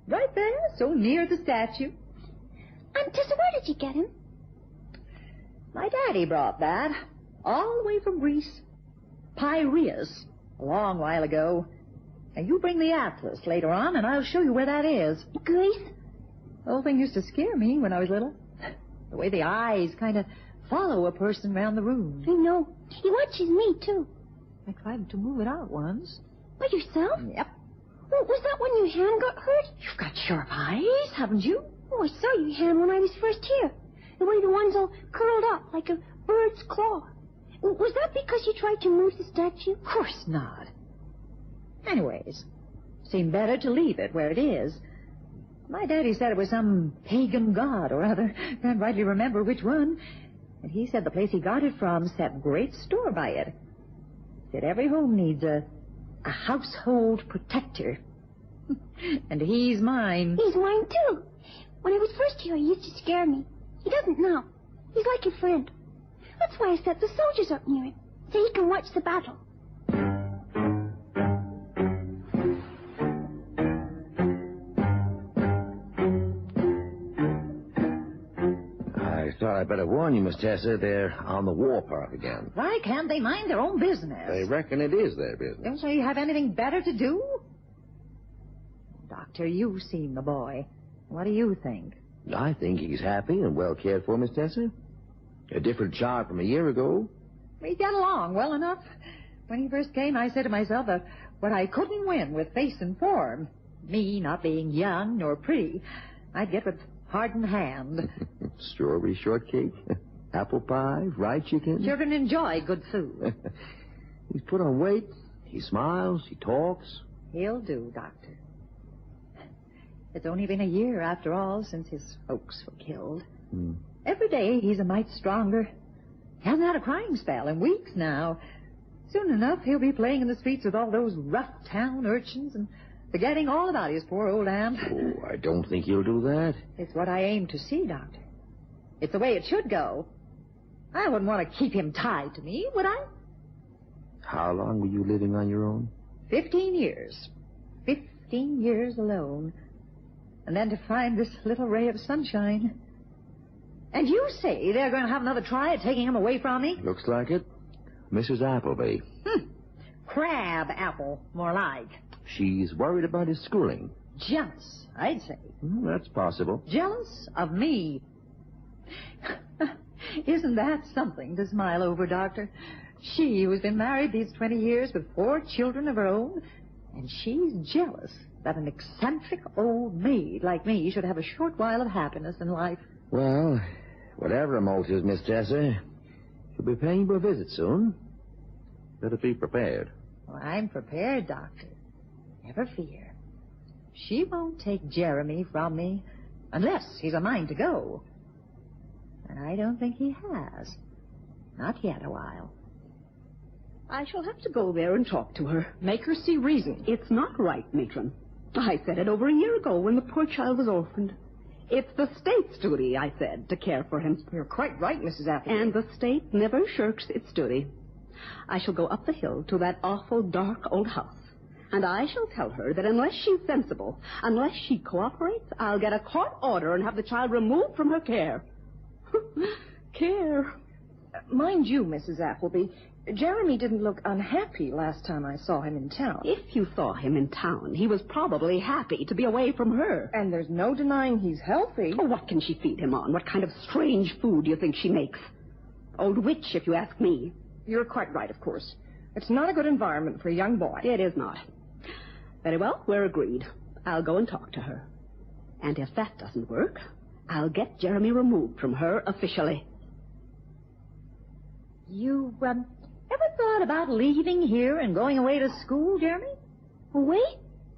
Right there, so near the statue. Aunt Tessa, where did you get him? My daddy brought that, all the way from Greece. Piraeus, a long while ago. Now, you bring the atlas later on, and I'll show you where that is. Greece? The whole thing used to scare me when I was little. The way the eyes kind of follow a person around the room. I know. He watches me, too. I tried to move it out once. By yourself? Yep. Well, was that when your hand got hurt? You've got sharp eyes, haven't you? Oh, I saw your hand when I was first here. The way the one's all curled up like a bird's claw. Was that because you tried to move the statue? Of course not. Anyways, seemed better to leave it where it is. My daddy said it was some pagan god or other. Can't rightly remember which one. And he said the place he got it from set great store by it. Said every home needs a household protector. And he's mine. He's mine, too. When I was first here, he used to scare me. He doesn't now. He's like a friend. That's why I set the soldiers up near him, so he can watch the battle. I thought I'd better warn you, Miss Tessa. They're on the war path again. Why can't they mind their own business? They reckon it is their business. Don't they have anything better to do? Doctor, you've seen the boy. What do you think? I think he's happy and well cared for, Miss Tessa. A different child from a year ago. We get along well enough. When he first came, I said to myself that what I couldn't win with face and form, me not being young nor pretty, I'd get with heart and hand. Strawberry shortcake, apple pie, fried chicken. Children enjoy good food. He's put on weight. He smiles. He talks. He'll do, Doctor. It's only been a year, after all, since his folks were killed. Every day he's a mite stronger. He hasn't had a crying spell in weeks now. Soon enough, he'll be playing in the streets with all those rough town urchins and forgetting all about his poor old aunt. Oh, I don't think he'll do that. It's what I aim to see, Doctor. It's the way it should go. I wouldn't want to keep him tied to me, would I? How long were you living on your own? 15 years. 15 years alone. And then to find this little ray of sunshine. And you say they're going to have another try at taking him away from me? Looks like it. Mrs. Appleby. Crab apple, more like. She's worried about his schooling. Jealous, I'd say. That's possible. Jealous of me. Isn't that something to smile over, Doctor? She who's been married these 20 years with 4 children of her own, and she's jealous that an eccentric old maid like me should have a short while of happiness in life. Well, whatever Moult is, Miss Tessa, she'll be paying you a visit soon. Better be prepared. Well, I'm prepared, Doctor. Never fear. She won't take Jeremy from me unless he's a mind to go. And I don't think he has. Not yet a while. I shall have to go there and talk to her. Make her see reason. It's not right, matron. I said it over a year ago when the poor child was orphaned. It's the state's duty, I said, to care for him. You're quite right, Mrs. Appleby. And the state never shirks its duty. I shall go up the hill to that awful dark old house, and I shall tell her that unless she's sensible, unless she cooperates, I'll get a court order and have the child removed from her care. care. Mind you, Mrs. Appleby, Jeremy didn't look unhappy last time I saw him in town. If you saw him in town, he was probably happy to be away from her. And there's no denying he's healthy. Oh, what can she feed him on? What kind of strange food do you think she makes? Old witch, if you ask me. You're quite right, of course. It's not a good environment for a young boy. It is not. Very well, we're agreed. I'll go and talk to her. And if that doesn't work, I'll get Jeremy removed from her officially. You, ever thought about leaving here and going away to school, Jeremy? Away?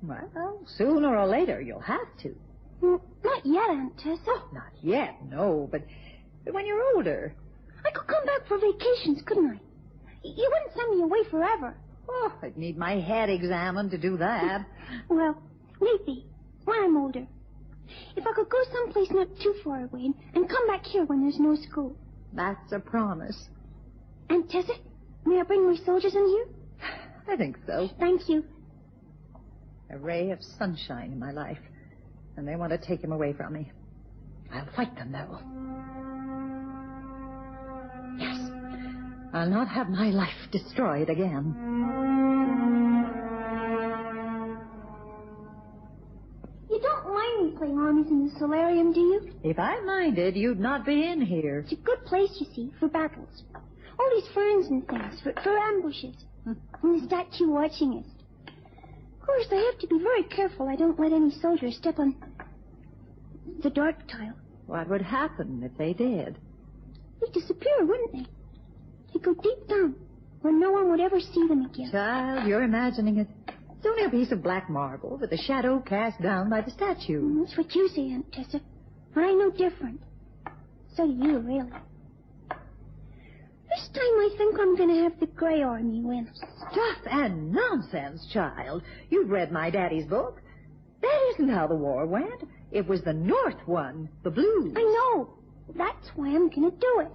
Well, sooner or later you'll have to. Not yet, Aunt Tessa. Oh, not yet, no, but when you're older. I could come back for vacations, couldn't I? You wouldn't send me away forever. Oh, I'd need my head examined to do that. Well, maybe, when I'm older. If I could go someplace not too far away and come back here when there's no school. That's a promise. Aunt Tessa, may I bring my soldiers in here? I think so. Thank you. A ray of sunshine in my life, and they want to take him away from me. I'll fight them, though. Yes, I'll not have my life destroyed again. You don't mind me playing armies in the solarium, do you? If I minded, you'd not be in here. It's a good place, you see, for battles. All these ferns and things, for ambushes. And the statue watching us. Of course, I have to be very careful I don't let any soldiers step on the dark tile. What would happen if they did? They'd disappear, wouldn't they? They'd go deep down, where no one would ever see them again. Child, you're imagining it. It's only a piece of black marble with a shadow cast down by the statue. That's what you say, Aunt Tessa. But I know different. So do you, really. This time I think I'm going to have the Grey Army win. Stuff and nonsense, child. You've read my daddy's book. That isn't how the war went. It was the North won, the Blues. I know. That's why I'm going to do it.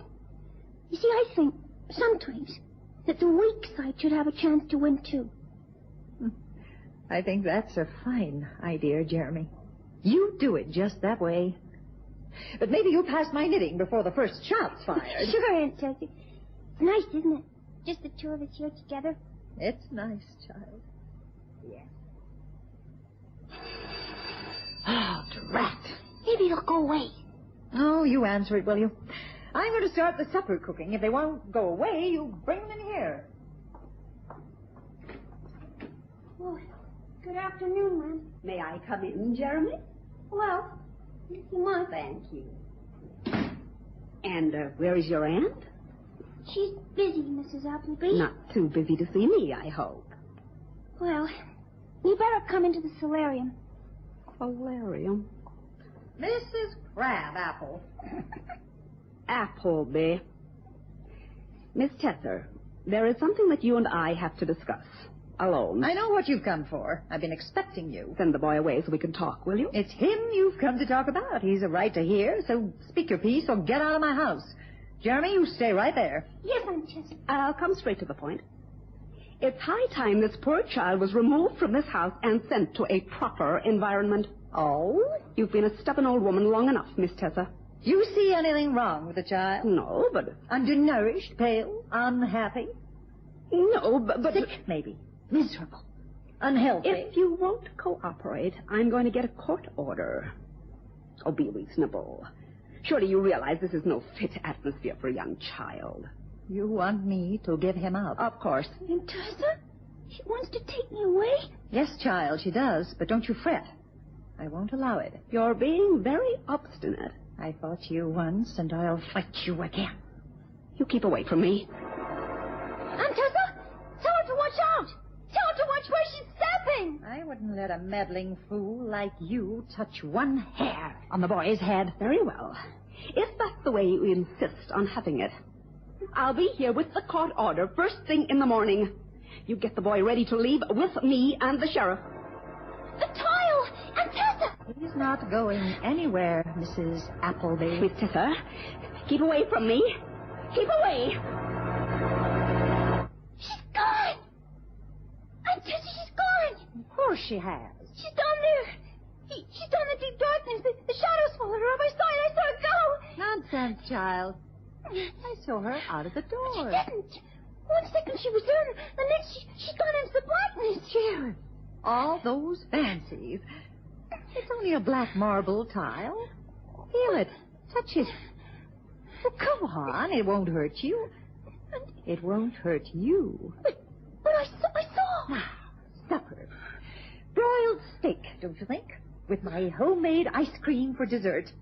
You see, I think, sometimes, that the weak side should have a chance to win, too. I think that's a fine idea, Jeremy. You do it just that way. But maybe you'll pass my knitting before the first shot's fired. Sure, Aunt Tessie. It's nice, isn't it? Just the two of us here together. It's nice, child. Yes. Oh, drat. Maybe it'll go away. Oh, you answer it, will you? I'm going to start the supper cooking. If they won't go away, you bring them in here. Oh, good afternoon, ma'am. May I come in, Jeremy? Well, if you might. Thank you. And where is your aunt? She's busy, Mrs. Appleby. Not too busy to see me, I hope. Well, you better come into the solarium. Solarium? Mrs. Crabapple. Appleby. Miss Tessa, there is something that you and I have to discuss. Alone. I know what you've come for. I've been expecting you. Send the boy away so we can talk, will you? It's him you've come to talk about. He's a right to hear, so speak your piece or get out of my house. Jeremy, you stay right there. Yes, Aunt Tessa. I'll come straight to the point. It's high time this poor child was removed from this house and sent to a proper environment. Oh? You've been a stubborn old woman long enough, Miss Tessa. Do you see anything wrong with the child? No, but... Undernourished, pale, unhappy? No, but... Sick, maybe. Miserable. Unhealthy. If you won't cooperate, I'm going to get a court order. Oh, be reasonable. Surely you realize this is no fit atmosphere for a young child. You want me to give him up? Of course. Aunt Tessa? She wants to take me away? Yes, child, she does. But don't you fret. I won't allow it. You're being very obstinate. I fought you once, and I'll fight you again. You keep away from me. Aunt Tessa, tell her to watch out. Tell her to watch where she's stepping. I wouldn't let a meddling fool like you touch one hair on the boy's head. Very well. If that's the way you insist on having it, I'll be here with the court order first thing in the morning. You get the boy ready to leave with me and the sheriff. The tile! Aunt Tessa! He's not going anywhere, Mrs. Appleby. Miss Tessa, keep away from me. Keep away. She's gone! Aunt Tessa, she's gone! Of course she has. She's down there. She's down in the deep darkness. The shadows followed her up. I saw her go. Nonsense, child. I saw her out of the door. She didn't. 1 second she was there, and the next she'd gone into the blackness. Sharon, all those fancies. It's only a black marble tile. Feel it. Touch it. Well, come on. It won't hurt you. It won't hurt you. But I saw. Supper. Broiled steak, don't you think? With my homemade ice cream for dessert.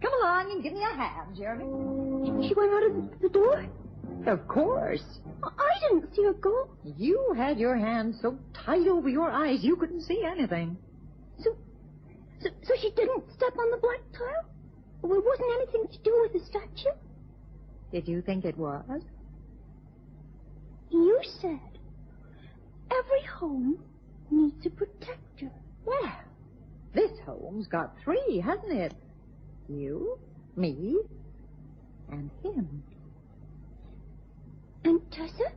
Come along and give me a hand, Jeremy. She went out of the door? Of course. I didn't see her go. You had your hand so tight over your eyes you couldn't see anything. So she didn't step on the black tile? Well, it wasn't anything to do with the statue? Did you think it was? You said every home needs a protector. Well, this home's got 3, hasn't it? You, me, and him. And Tessa?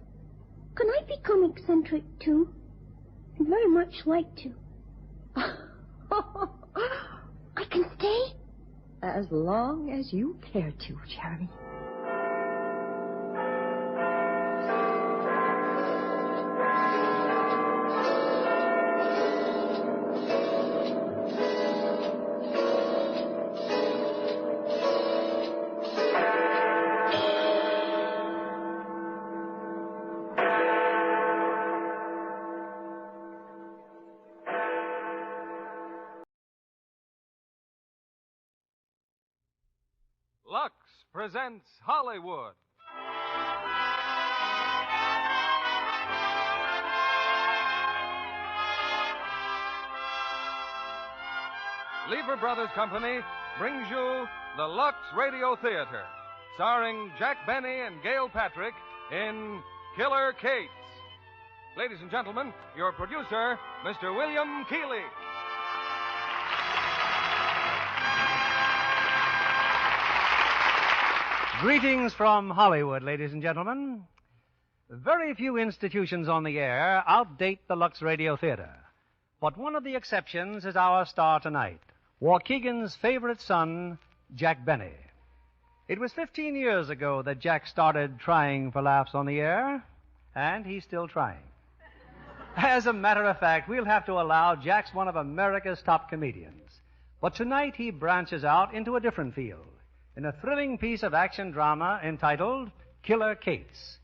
Can I become eccentric, too? I'd very much like to. I can stay? As long as you care to, Jeremy. Lux presents Hollywood. Lever Brothers Company brings you the Lux Radio Theater, starring Jack Benny and Gail Patrick in Killer Kates. Ladies and gentlemen, your producer, Mr. William Keeley. Greetings from Hollywood, ladies and gentlemen. Very few institutions on the air outdate the Lux Radio Theater. But one of the exceptions is our star tonight, Waukegan's favorite son, Jack Benny. It was 15 years ago that Jack started trying for laughs on the air, and he's still trying. As a matter of fact, we'll have to allow Jack's one of America's top comedians. But tonight he branches out into a different field, in a thrilling piece of action drama entitled Killer Kates.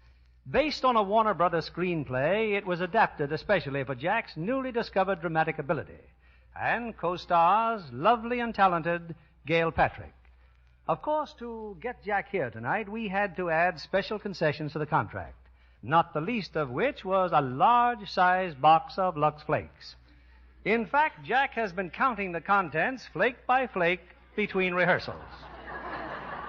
Based on a Warner Brothers screenplay, it was adapted especially for Jack's newly discovered dramatic ability, and co-stars lovely and talented Gail Patrick. Of course, to get Jack here tonight, we had to add special concessions to the contract, not the least of which was a large-sized box of Lux Flakes. In fact, Jack has been counting the contents flake by flake between rehearsals.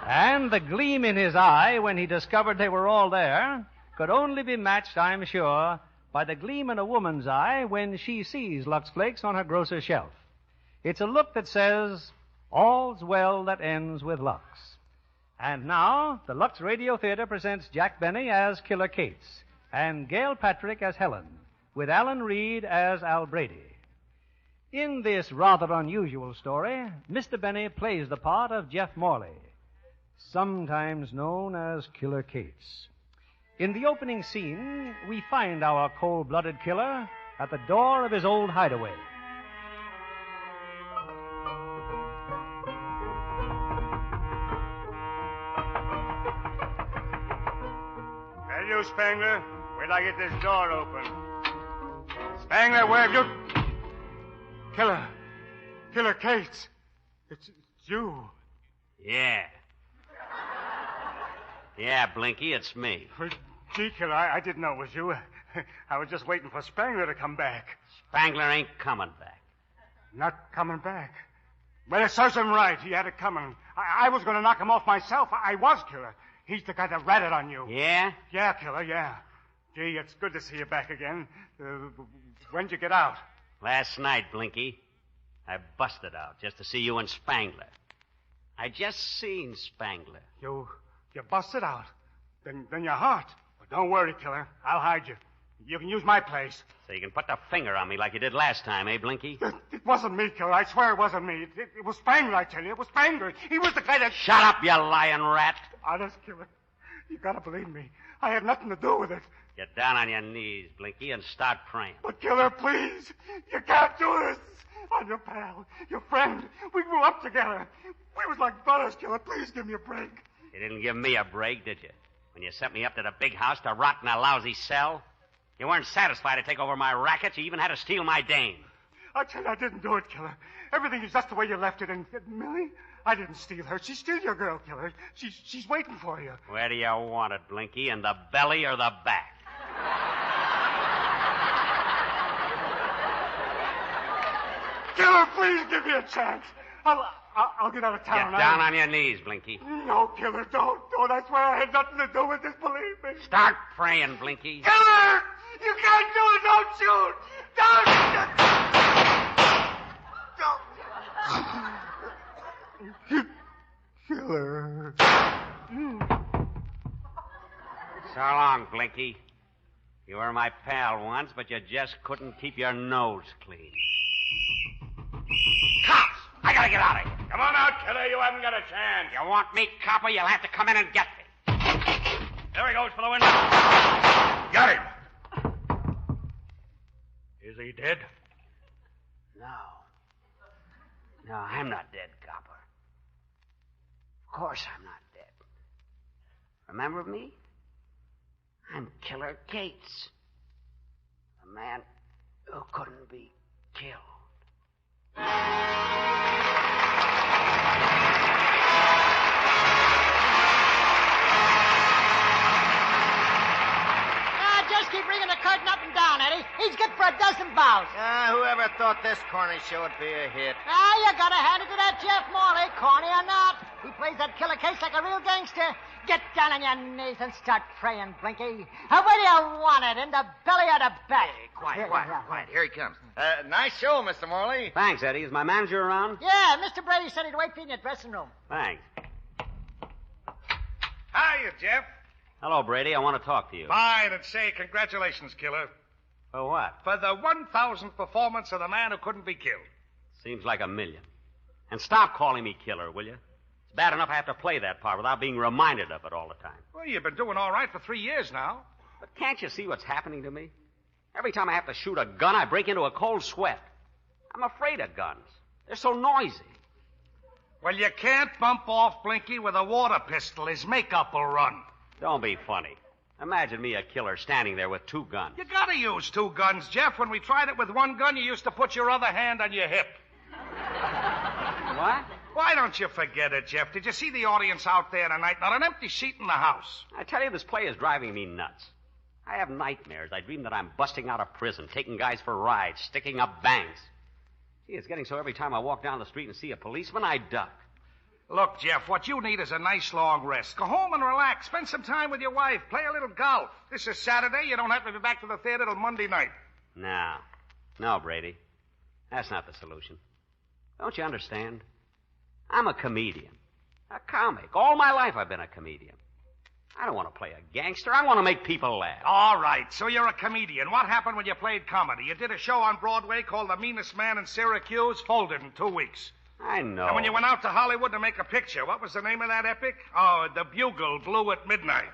And the gleam in his eye when he discovered they were all there could only be matched, I'm sure, by the gleam in a woman's eye when she sees Lux Flakes on her grocer's shelf. It's a look that says, all's well that ends with Lux. And now, the Lux Radio Theater presents Jack Benny as Killer Kates and Gail Patrick as Helen, with Alan Reed as Al Brady. In this rather unusual story, Mr. Benny plays the part of Jeff Morley, sometimes known as Killer Kates. In the opening scene, we find our cold-blooded killer at the door of his old hideaway. Hey, you, Spangler. Wait till I get this door open. Spangler, where have you... Killer Kates. It's you. Yeah. Yeah, Blinky, it's me. Gee, Killer, I didn't know it was you. I was just waiting for Spangler to come back. Spangler ain't coming back. Not coming back? Well, it serves him right. He had it coming. I was going to knock him off myself. I was, Killer. He's the guy that ratted on you. Yeah? Yeah, Killer, yeah. Gee, it's good to see you back again. When'd you get out? Last night, Blinky. I busted out just to see you and Spangler. I just seen Spangler. You busted out? Then you're hot. Well, don't worry, Killer. I'll hide you. You can use my place. So you can put the finger on me like you did last time, eh, Blinky? It wasn't me, Killer. I swear it wasn't me. It was Spangler, I tell you. It was Spangler. He was the guy that... Shut up, you lying rat. Honest, Killer. You gotta believe me. I had nothing to do with it. Get down on your knees, Blinky, and start praying. But, Killer, please. You can't do this. I'm your pal, your friend. We grew up together. We was like brothers, Killer. Please give me a break. You didn't give me a break, did you? When you sent me up to the big house to rot in a lousy cell? You weren't satisfied to take over my racket. You even had to steal my dame. I tell you, I didn't do it, Killer. Everything is just the way you left it. And Millie, I didn't steal her. She's still your girl, Killer. She's waiting for you. Where do you want it, Blinky? In the belly or the back? Killer, please give me a chance. I'll get out of town. Get down on your knees, Blinky. No, Killer, don't. I swear I had nothing to do with this, believe me. Start praying, Blinky. Killer! You can't do it! Don't shoot! Don't! Killer. So long, Blinky. You were my pal once, but you just couldn't keep your nose clean. Cops! I gotta get out of here. Come on out, Killer. You haven't got a chance. You want me, copper? You'll have to come in and get me. There he goes for the window. Got him. Is he dead? No, I'm not dead, copper. Of course I'm not dead. Remember me? I'm Killer Cates. The man who couldn't be killed. Just keep bringing the curtain up and down, Eddie. He's good for a dozen bows. Whoever thought this corny show would be a hit? You gotta hand it to that Jeff Morley, corny or not. He plays that Killer Case like a real gangster. Get down on your knees and start praying, Blinky. Where do you want it, in the belly or the back? Hey, quiet. Here he comes. Nice show, Mr. Morley. Thanks, Eddie. Is my manager around? Yeah, Mr. Brady said he'd wait for you in your dressing room. Thanks. Hiya, Jeff. Hello, Brady. I want to talk to you. Fine, and say congratulations, Killer. For what? For the 1,000th performance of The Man Who Couldn't Be Killed. Seems like $1 million. And stop calling me Killer, will you? It's bad enough I have to play that part without being reminded of it all the time. Well, you've been doing all right for 3 years now. But can't you see what's happening to me? Every time I have to shoot a gun, I break into a cold sweat. I'm afraid of guns. They're so noisy. Well, you can't bump off Blinky with a water pistol. His makeup will run. Don't be funny. Imagine me, a killer, standing there with 2 guns. You gotta use 2 guns, Jeff. When we tried it with 1 gun, you used to put your other hand on your hip. What? Why don't you forget it, Jeff? Did you see the audience out there tonight? Not an empty seat in the house. I tell you, this play is driving me nuts. I have nightmares. I dream that I'm busting out of prison, taking guys for rides, sticking up banks. Gee, it's getting so every time I walk down the street and see a policeman, I duck. Look, Jeff, what you need is a nice long rest. Go home and relax. Spend some time with your wife. Play a little golf. This is Saturday. You don't have to be back to the theater till Monday night. No, Brady. That's not the solution. Don't you understand? I'm a comedian. A comic. All my life I've been a comedian. I don't want to play a gangster. I want to make people laugh. All right, so you're a comedian. What happened when you played comedy? You did a show on Broadway called The Meanest Man in Syracuse, folded in 2 weeks. I know. And when you went out to Hollywood to make a picture, what was the name of that epic? Oh, The Bugle Blew at Midnight.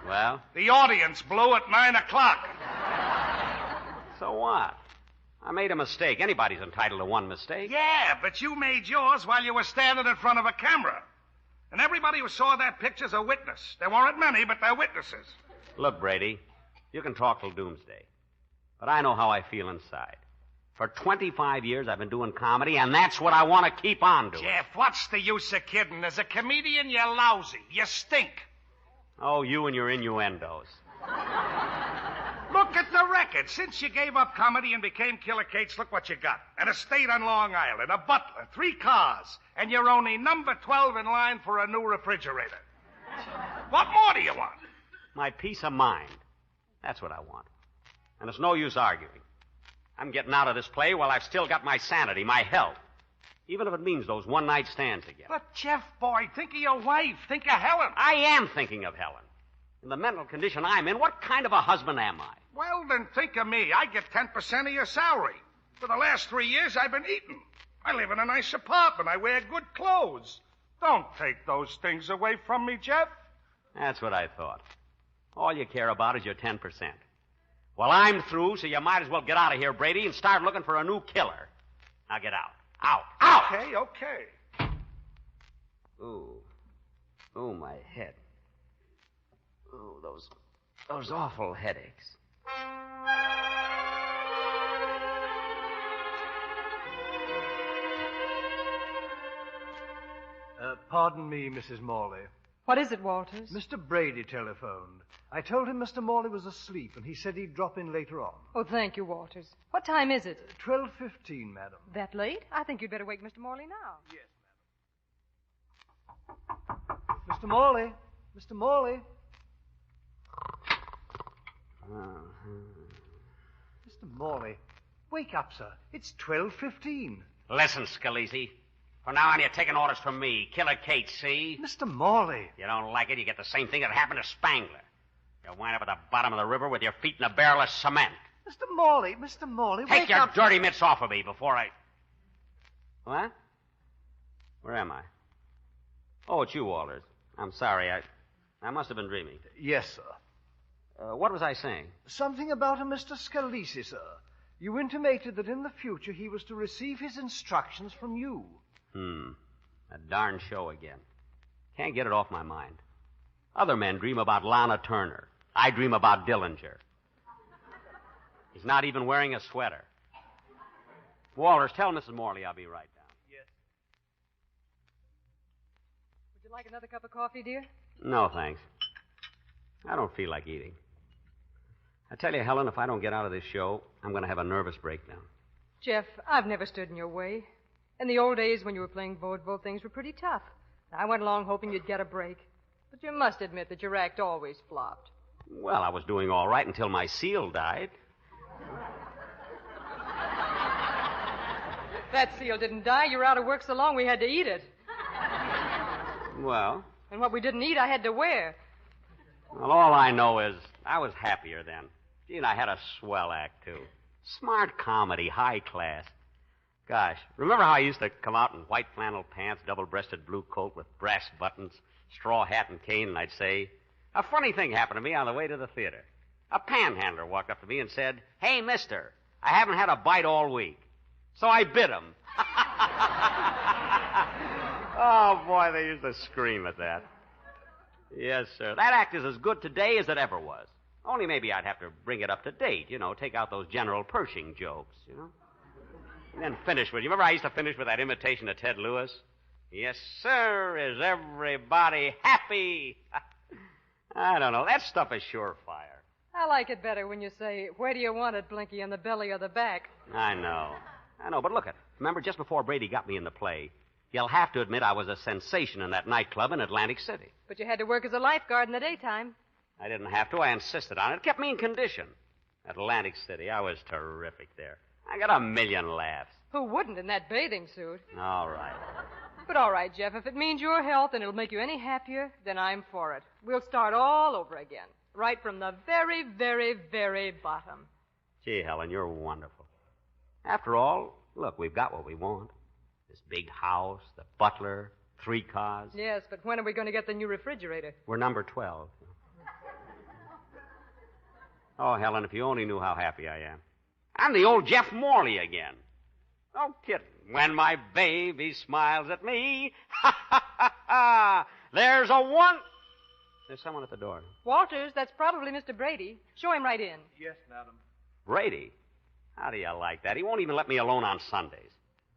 Well? The audience blew at 9 o'clock. So what? I made a mistake. Anybody's entitled to one mistake. Yeah, but you made yours while you were standing in front of a camera. And everybody who saw that picture's a witness. There weren't many, but they're witnesses. Look, Brady, you can talk till doomsday. But I know how I feel inside. For 25 years, I've been doing comedy, and that's what I want to keep on doing. Jeff, what's the use of kidding? As a comedian, you're lousy. You stink. Oh, you and your innuendos. Look at the record. Since you gave up comedy and became Killer Cates, look what you got. An estate on Long Island, a butler, 3 cars, and you're only number 12 in line for a new refrigerator. What more do you want? My peace of mind. That's what I want. And it's no use arguing. I'm getting out of this play while I've still got my sanity, my health. Even if it means those one-night stands again. But, Jeff, boy, think of your wife. Think of Helen. I am thinking of Helen. In the mental condition I'm in, what kind of a husband am I? Well, then think of me. I get 10% of your salary. For the last 3 years, I've been eating. I live in a nice apartment. I wear good clothes. Don't take those things away from me, Jeff. That's what I thought. All you care about is your 10%. Well, I'm through, so you might as well get out of here, Brady, and start looking for a new killer. Now get out. Out. Out! Okay. Ooh, my head. Ooh, those awful headaches. Pardon me, Mrs. Morley. What is it, Walters? Mr. Brady telephoned. I told him Mr. Morley was asleep, and he said he'd drop in later on. Oh, thank you, Walters. What time is it? 12:15, madam. That late? I think you'd better wake Mr. Morley now. Yes, madam. Mr. Morley. Mr. Morley. Mr. Morley. Wake up, sir. It's 12:15. Listen, Scalise. From now on, you're taking orders from me. Killer Kate, see? Mr. Morley. You don't like it, you get the same thing that happened to Spangler. You wind up at the bottom of the river with your feet in a barrel of cement. Mr. Morley, Take wake your up. dirty mitts off of me before I... What? Where am I? Oh, it's you, Walters. I'm sorry. I must have been dreaming. Yes, sir. What was I saying? Something about a Mr. Scalise, sir. You intimated that in the future he was to receive his instructions from you. A darn show again. Can't get it off my mind. Other men dream about Lana Turner. I dream about Dillinger. He's not even wearing a sweater. Walters, tell Mrs. Morley I'll be right down. Yes. Would you like another cup of coffee, dear? No, thanks. I don't feel like eating. I tell you, Helen, if I don't get out of this show, I'm going to have a nervous breakdown. Jeff, I've never stood in your way. In the old days when you were playing vaudeville, things were pretty tough. I went along hoping you'd get a break. But you must admit that your act always flopped. Well, I was doing all right until my seal died. That seal didn't die. You were out of work so long we had to eat it. Well, And what we didn't eat, I had to wear. well, all I know is I was happier then. Gee, and I had a swell act, too. Smart comedy, high class. Gosh, remember how I used to come out in white flannel pants, double-breasted blue coat with brass buttons, straw hat and cane, and I'd say, a funny thing happened to me on the way to the theater. A panhandler walked up to me and said, "Hey, mister, I haven't had a bite all week." So I bit him. Oh, boy, they used to scream at that. Yes, sir. That act is as good today as it ever was. Only maybe I'd have to bring it up to date, take out those General Pershing jokes, And then finish with, you remember I used to finish with that imitation of Ted Lewis? Yes, sir, is everybody happy? I don't know. That stuff is surefire. I like it better when you say, "Where do you want it, Blinky, in the belly or the back?" I know, but look remember just before Brady got me in the play, you'll have to admit I was a sensation in that nightclub in Atlantic City. But you had to work as a lifeguard in the daytime. I didn't have to. I insisted on it. It kept me in condition. Atlantic City, I was terrific there. I got a million laughs. Who wouldn't in that bathing suit? All right. But all right, Jeff, if it means your health and it'll make you any happier, then I'm for it. We'll start all over again. Right from the very, very, very bottom. Gee, Helen, you're wonderful. After all, look, we've got what we want. This big house, the butler, 3 cars. Yes, but when are we going to get the new refrigerator? We're number 12. Oh, Helen, if you only knew how happy I am. I'm the old Jeff Morley again. No kidding. When my baby smiles at me, ha, ha, ha, ha, there's There's someone at the door. Walters, that's probably Mr. Brady. Show him right in. Yes, madam. Brady? How do you like that? He won't even let me alone on Sundays.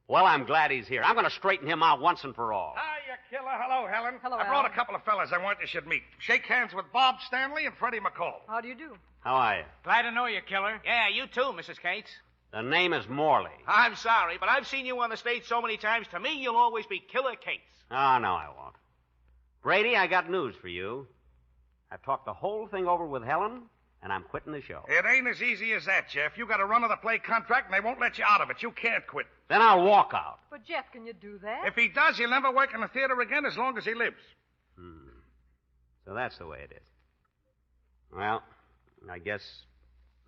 Well, I'm glad he's here. I'm going to straighten him out once and for all. Hiya, killer. Hello, Helen. Hello, I brought Alan. a couple of fellas I want you should meet. Shake hands with Bob Stanley and Freddie McCall. How do you do? How are you? Glad to know you, killer. Yeah, you too, Mrs. Cates. The name is Morley. I'm sorry, but I've seen you on the stage so many times. To me, you'll always be Killer Cates. Oh, no, I won't. Brady, I got news for you. I've talked the whole thing over with Helen, and I'm quitting the show. It ain't as easy as that, Jeff. You got a run-of-the-play contract, and they won't let you out of it. You can't quit. Then I'll walk out. But, Jeff, can you do that? If he does, he'll never work in the theater again as long as he lives. So that's the way it is. Well, I guess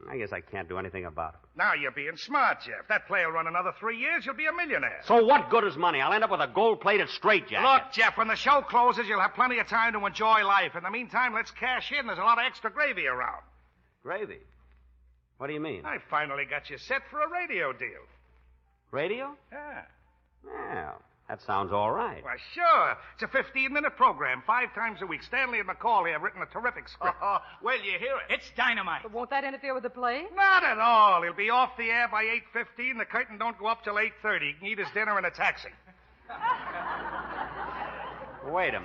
I guess I can't do anything about it. Now you're being smart, Jeff. That play will run another 3 years. You'll be a millionaire. So what good is money? I'll end up with a gold-plated straitjacket. Look, Jeff, when the show closes, you'll have plenty of time to enjoy life. In the meantime, let's cash in. There's a lot of extra gravy around. Gravy? What do you mean? I finally got you set for a radio deal. Radio? Yeah. Well, that sounds all right. Well, sure. It's a 15-minute program, 5 times a week. Stanley and McCauley have written a terrific script. Well, you hear it. It's dynamite. But won't that interfere with the play? Not at all. He'll be off the air by 8:15. The curtain don't go up till 8:30. He can eat his dinner in a taxi. Wait a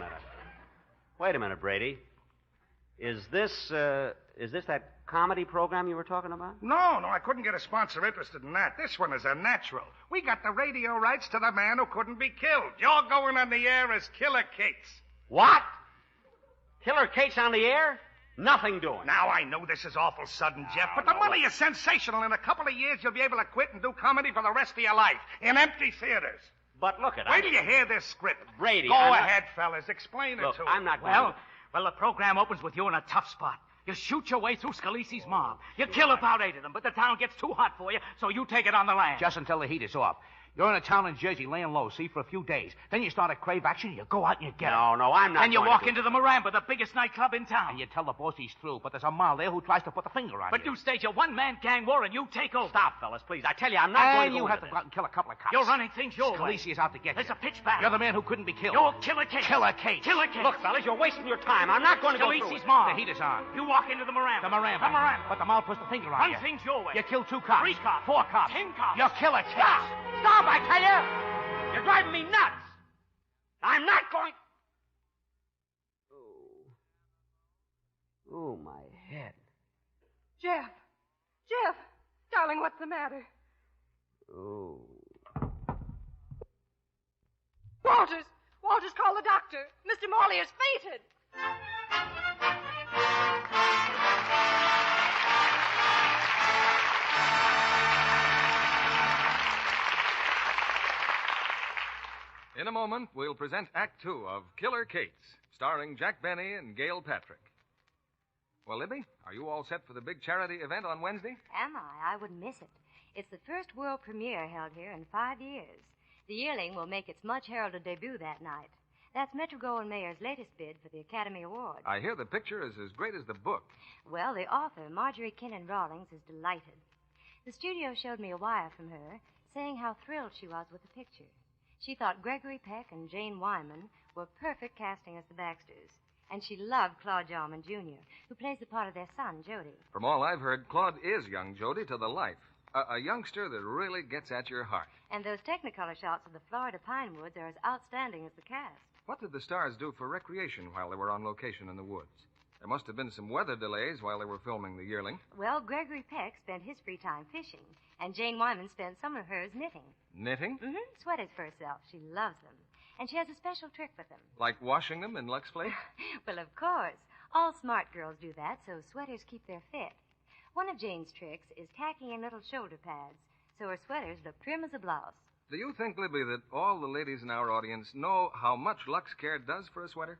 minute, Brady. Is this that comedy program you were talking about? No, I couldn't get a sponsor interested in that. This one is a natural. We got the radio rights to the man who couldn't be killed. You're going on the air as Killer Cates. What? Killer Cates on the air? Nothing doing. Now, I know this is awful sudden, Jeff, but the money is sensational. In a couple of years, you'll be able to quit and do comedy for the rest of your life in empty theaters. But look at it. Wait till you hear this script. Brady, Go ahead, fellas. Explain it to him. I'm not going Well, the program opens with you in a tough spot. You shoot your way through Scalise's mob. You kill about 8 of them, but the town gets too hot for you, so you take it on the land. Just until the heat is off. You're in a town in Jersey laying low, see, for a few days. Then you start to crave action, you go out and you get it. No, I'm not. Then you walk into the Miranda, the biggest nightclub in town. And you tell the boss he's through, but there's a mall there who tries to put the finger on you. But you stage a one-man gang war and you take over. Stop, fellas, please. I tell you, I'm not going to And go you have into to go out and kill a couple of cops. You're running things your way. Scalise is out to get you. There's a pitch battle. You're the man who couldn't be killed. You're Killer Cates. Killer Cates. Killer Cates. Look, fellas, you're wasting your time. I'm not going to go through Scalise's it. mob. The heat is on. You walk into the Miranda. The Miranda. But the mall puts the finger on Run you. things your way. You kill 2 cops. 3 cops. 4 cops. 10 cops. You're Killer Cates. Stop, I tell you! You're driving me nuts! I'm not going... Oh, my head. Jeff! Darling, what's the matter? Oh. Walters, call the doctor. Mr. Morley has fainted. In a moment, we'll present Act Two of Killer Cates, starring Jack Benny and Gail Patrick. Well, Libby, are you all set for the big charity event on Wednesday? Am I? I wouldn't miss it. It's the first world premiere held here in 5 years. The yearling will make its much-heralded debut that night. That's Metro-Goldwyn-Mayer's latest bid for the Academy Award. I hear the picture is as great as the book. Well, the author, Marjorie Kinnan Rawlings, is delighted. The studio showed me a wire from her saying how thrilled she was with the picture. She thought Gregory Peck and Jane Wyman were perfect casting as the Baxters. And she loved Claude Jarman, Jr., who plays the part of their son, Jody. From all I've heard, Claude is young Jody to the life. A youngster that really gets at your heart. And those Technicolor shots of the Florida pine woods are as outstanding as the cast. What did the stars do for recreation while they were on location in the woods? There must have been some weather delays while they were filming The Yearling. Well, Gregory Peck spent his free time fishing, and Jane Wyman spent some of hers knitting. Knitting? Mm-hmm. Sweaters for herself. She loves them. And she has a special trick with them. Like washing them in Lux Flake? Well, of course. All smart girls do that, so sweaters keep their fit. One of Jane's tricks is tacking in little shoulder pads, so her sweaters look trim as a blouse. Do you think, Libby, that all the ladies in our audience know how much Lux Care does for a sweater?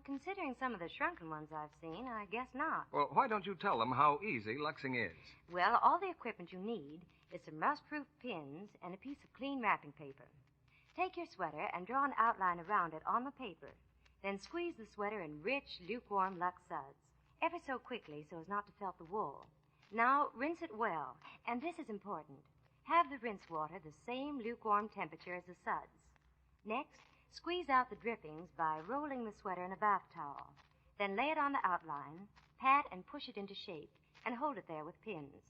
Considering some of the shrunken ones I've seen, I guess not. Well, why don't you tell them how easy luxing is? Well, all the equipment you need is some rust-proof pins and a piece of clean wrapping paper. Take your sweater and draw an outline around it on the paper. Then squeeze the sweater in rich, lukewarm Lux suds, ever so quickly so as not to felt the wool. Now, rinse it well, and this is important. Have the rinse water the same lukewarm temperature as the suds. Next, squeeze out the drippings by rolling the sweater in a bath towel. Then lay it on the outline, pat and push it into shape, and hold it there with pins.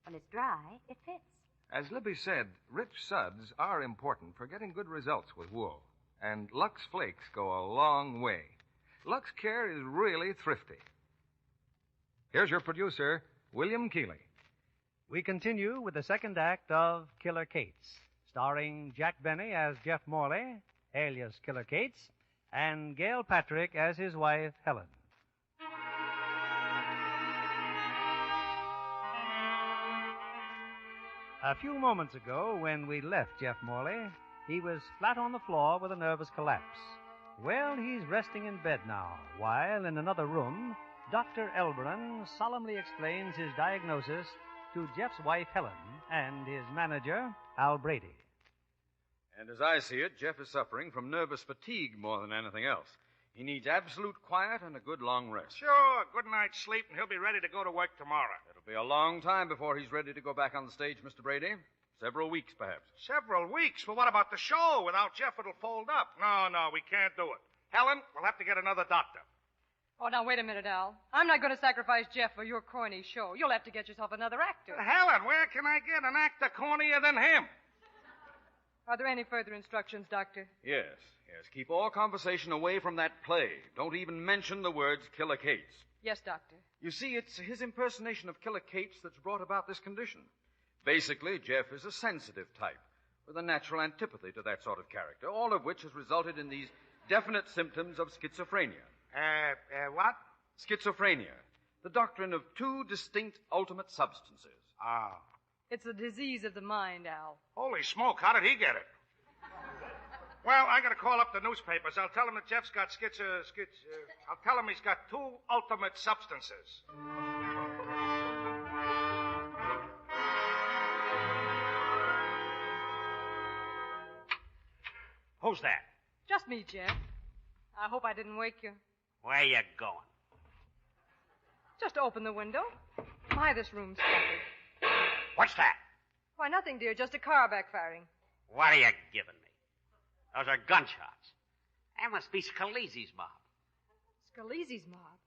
When it's dry, it fits. As Libby said, rich suds are important for getting good results with wool. And Lux Flakes go a long way. Lux Care is really thrifty. Here's your producer, William Keeley. We continue with the second act of Killer Cates, starring Jack Benny as Jeff Morley, alias Killer Cates, and Gail Patrick as his wife, Helen. A few moments ago, when we left Jeff Morley, he was flat on the floor with a nervous collapse. Well, he's resting in bed now, while in another room, Dr. Elberon solemnly explains his diagnosis to Jeff's wife, Helen, and his manager, Al Brady. And as I see it, Jeff is suffering from nervous fatigue more than anything else. He needs absolute quiet and a good long rest. Sure, good night's sleep, and he'll be ready to go to work tomorrow. It'll be a long time before he's ready to go back on the stage, Mr. Brady. Several weeks, perhaps. Several weeks? Well, what about the show? Without Jeff, it'll fold up. No, we can't do it. Helen, we'll have to get another doctor. Oh, now, wait a minute, Al. I'm not going to sacrifice Jeff for your corny show. You'll have to get yourself another actor. Helen, where can I get an actor cornier than him? Are there any further instructions, Doctor? Yes. Keep all conversation away from that play. Don't even mention the words Killer Cates. Yes, Doctor. You see, it's his impersonation of Killer Cates that's brought about this condition. Basically, Jeff is a sensitive type with a natural antipathy to that sort of character, all of which has resulted in these definite symptoms of schizophrenia. What? Schizophrenia. The doctrine of two distinct ultimate substances. Ah. It's a disease of the mind, Al. Holy smoke, how did he get it? Well, I gotta call up the newspapers. I'll tell him that Jeff's got I'll tell him he's got two ultimate substances. Who's that? Just me, Jeff. I hope I didn't wake you. Where you going? Just open the window. My, this room's stuffy. What's that? Why, nothing, dear. Just a car backfiring. What are you giving me? Those are gunshots. That must be Scalise's mob. Scalise's mob?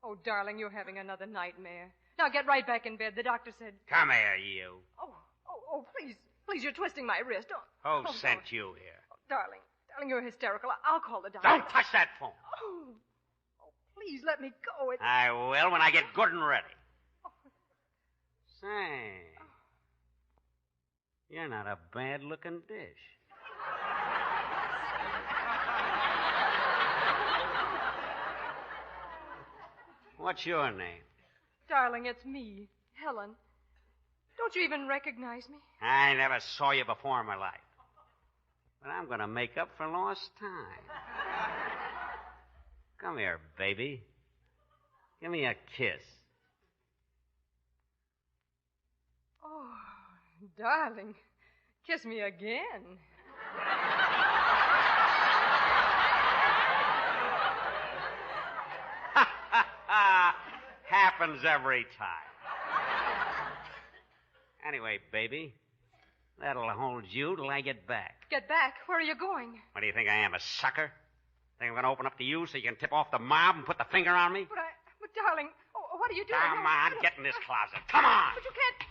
Oh, darling, you're having another nightmare. Now get right back in bed. The doctor said... Come here, you. Oh, please. Please, you're twisting my wrist. Who sent you here? Darling, you're hysterical. I'll call the doctor. Don't touch that phone. Oh, please let me go. I will when I get good and ready. Say, you're not a bad-looking dish. What's your name? Darling, it's me, Helen. Don't you even recognize me? I never saw you before in my life. But I'm going to make up for lost time. Come here, baby. Give me a kiss. Oh, darling, kiss me again. Happens every time. Anyway, baby, that'll hold you till I get back. Get back? Where are you going? What do you think I am, a sucker? Think I'm going to open up to you so you can tip off the mob and put the finger on me? But darling, what are you doing? Come on, get in this closet. Come on! But you can't...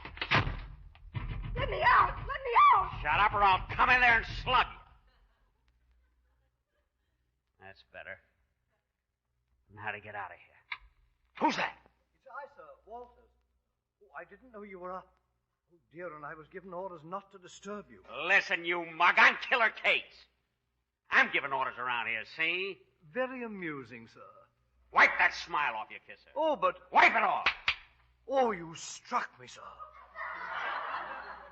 Let me out! Let me out! Shut up or I'll come in there and slug you. That's better. Now to get out of here. Who's that? It's I, sir, Walters. Oh, I didn't know you were up. Oh, dear, and I was given orders not to disturb you. Listen, you mug, I'm Killer Cates. I'm giving orders around here, see? Very amusing, sir. Wipe that smile off, you kisser. Oh, but... Wipe it off. Oh, you struck me, sir.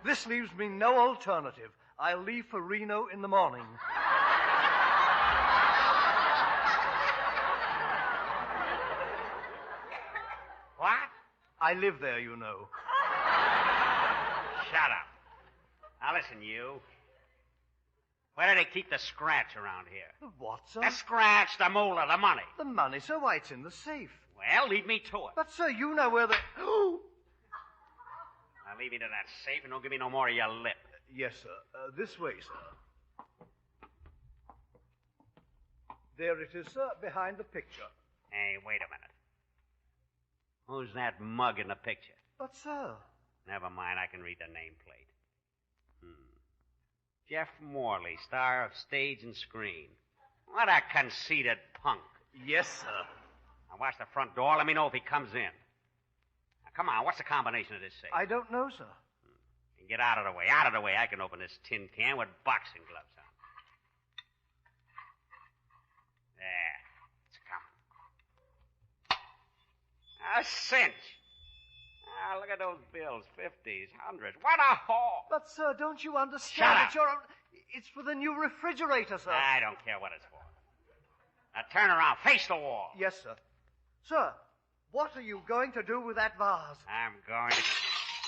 This leaves me no alternative. I'll leave for Reno in the morning. What? I live there, you know. Shut up. Now listen, you. Where do they keep the scratch around here? The what, sir? The scratch, the moolah, the money. The money, sir? Why, it's in the safe. Well, lead me to it. But, sir, you know where the... Now lead me to that safe and don't give me no more of your lip. Yes, sir. This way, sir. There it is, sir, behind the picture. Hey, wait a minute. Who's that mug in the picture? But, sir... Never mind, I can read the nameplate. Jeff Morley, star of stage and screen. What a conceited punk. Yes, sir. Now watch the front door. Let me know if he comes in. Now, come on, what's the combination of this safe? I don't know, sir. Get out of the way. Out of the way. I can open this tin can with boxing gloves on. There. It's coming. A cinch. Ah, look at those bills. 50s, 100s. What a haul. But, sir, don't you understand? Shut up. It's for the new refrigerator, sir. I don't care what it's for. Now turn around. Face the wall. Yes, sir. Sir, What are you going to do with that vase? I'm going to...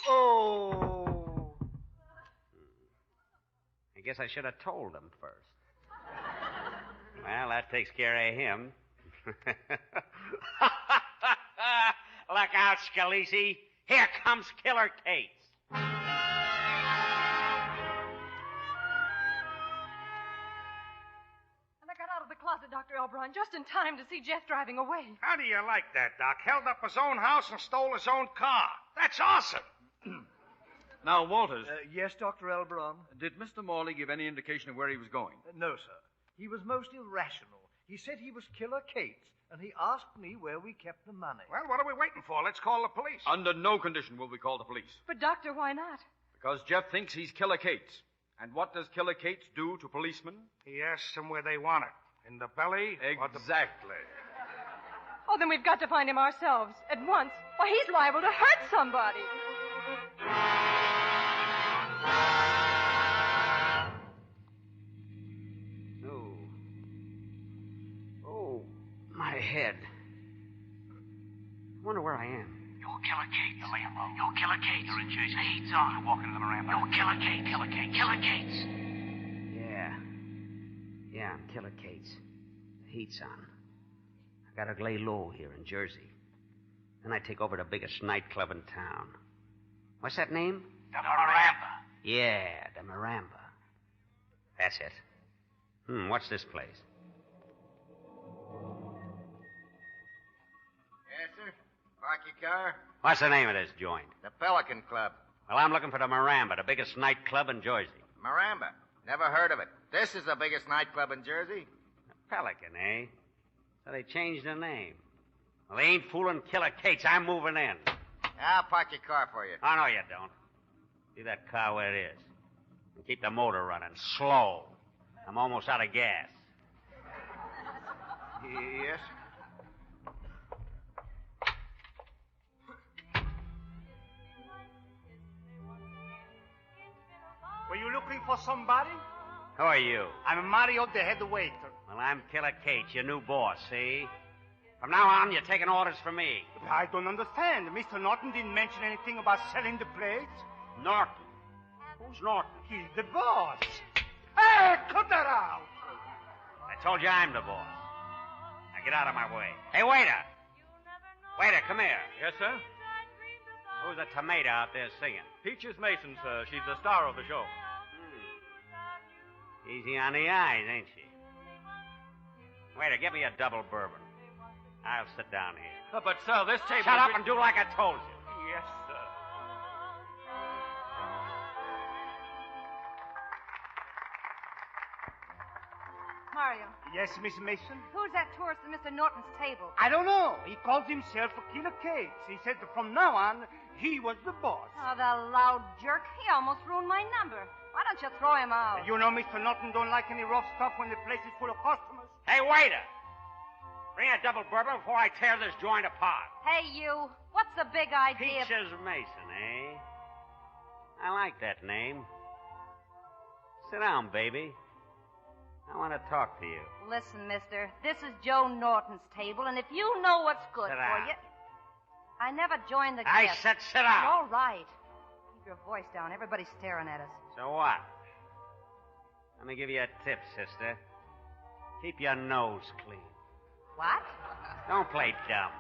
Oh! I guess I should have told him first. Well, that takes care of him. Look out, Scalisi. Here comes Killer Kate's. And I got out of the closet, Dr. Elbron, just in time to see Jeff driving away. How do you like that, Doc? Held up his own house and stole his own car. That's awesome. Now, Walters. Yes, Dr. Elbron? Did Mr. Morley give any indication of where he was going? No, sir. He was most irrational. He said he was Killer Kate's, and he asked me where we kept the money. Well, what are we waiting for? Let's call the police. Under no condition will we call the police. But, Doctor, why not? Because Jeff thinks he's Killer Kate's. And what does Killer Kate's do to policemen? He asks them where they want it. In the belly? Exactly. Oh, then we've got to find him ourselves at once. Why, he's liable to hurt somebody. Oh, my head. I wonder where I am. You're Killer Kate. You're laying low. You're Killer Kate. You're in Jersey. The heat's on. You're walking in the Miranda. You're Killer Kate. Killer Kate. Killer Kate's. Yeah, I'm Killer Kate's. The heat's on. I gotta lay low here in Jersey. Then I take over the biggest nightclub in town. What's that name? The Miranda. Yeah, the Miranda. That's it. What's this place? Yes, sir. Park your car. What's the name of this joint? The Pelican Club. Well, I'm looking for the Miranda, the biggest nightclub in Jersey. Miranda. Never heard of it. This is the biggest nightclub in Jersey. Pelican, eh? So they changed the name. Well, they ain't fooling Killer Kate's. I'm moving in. I'll park your car for you. Oh, no, you don't. Leave that car where it is. And keep the motor running. Slow. I'm almost out of gas. Yes. Were you looking for somebody? Who are you? I'm Mario, the head waiter. Well, I'm Killer Kate, your new boss, see? From now on, you're taking orders from me. I don't understand. Mr. Norton didn't mention anything about selling the place. Norton? Who's Norton? He's the boss. Hey, cut that out! I told you I'm the boss. Now get out of my way. Hey, waiter! Waiter, come here. Yes, sir? Who's the tomato out there singing? Peaches Mason, sir. She's the star of the show. Easy on the eyes, ain't she? Waiter, get me a double bourbon. I'll sit down here. But, sir, this table... Shut up and do like I told you. Yes, sir. Mario, Yes, Miss Mason? Who's that tourist at Mr. Norton's table? I don't know. He calls himself Killer Kate's. He said that from now on, he was the boss. Oh, the loud jerk. He almost ruined my number. Why don't you throw him out? You know Mr. Norton don't like any rough stuff when the place is full of customers. Hey, waiter! Bring a double bourbon before I tear this joint apart. Hey, you. What's the big idea? Peaches Mason, eh? I like that name. Sit down, baby. I want to talk to you. Listen, mister, this is Joe Norton's table, and if you know what's good Sit for down. you... I never joined the I guests. said sit down. All right. Keep your voice down. Everybody's staring at us. So what? Let me give you a tip, sister. Keep your nose clean. What? Don't play dumb.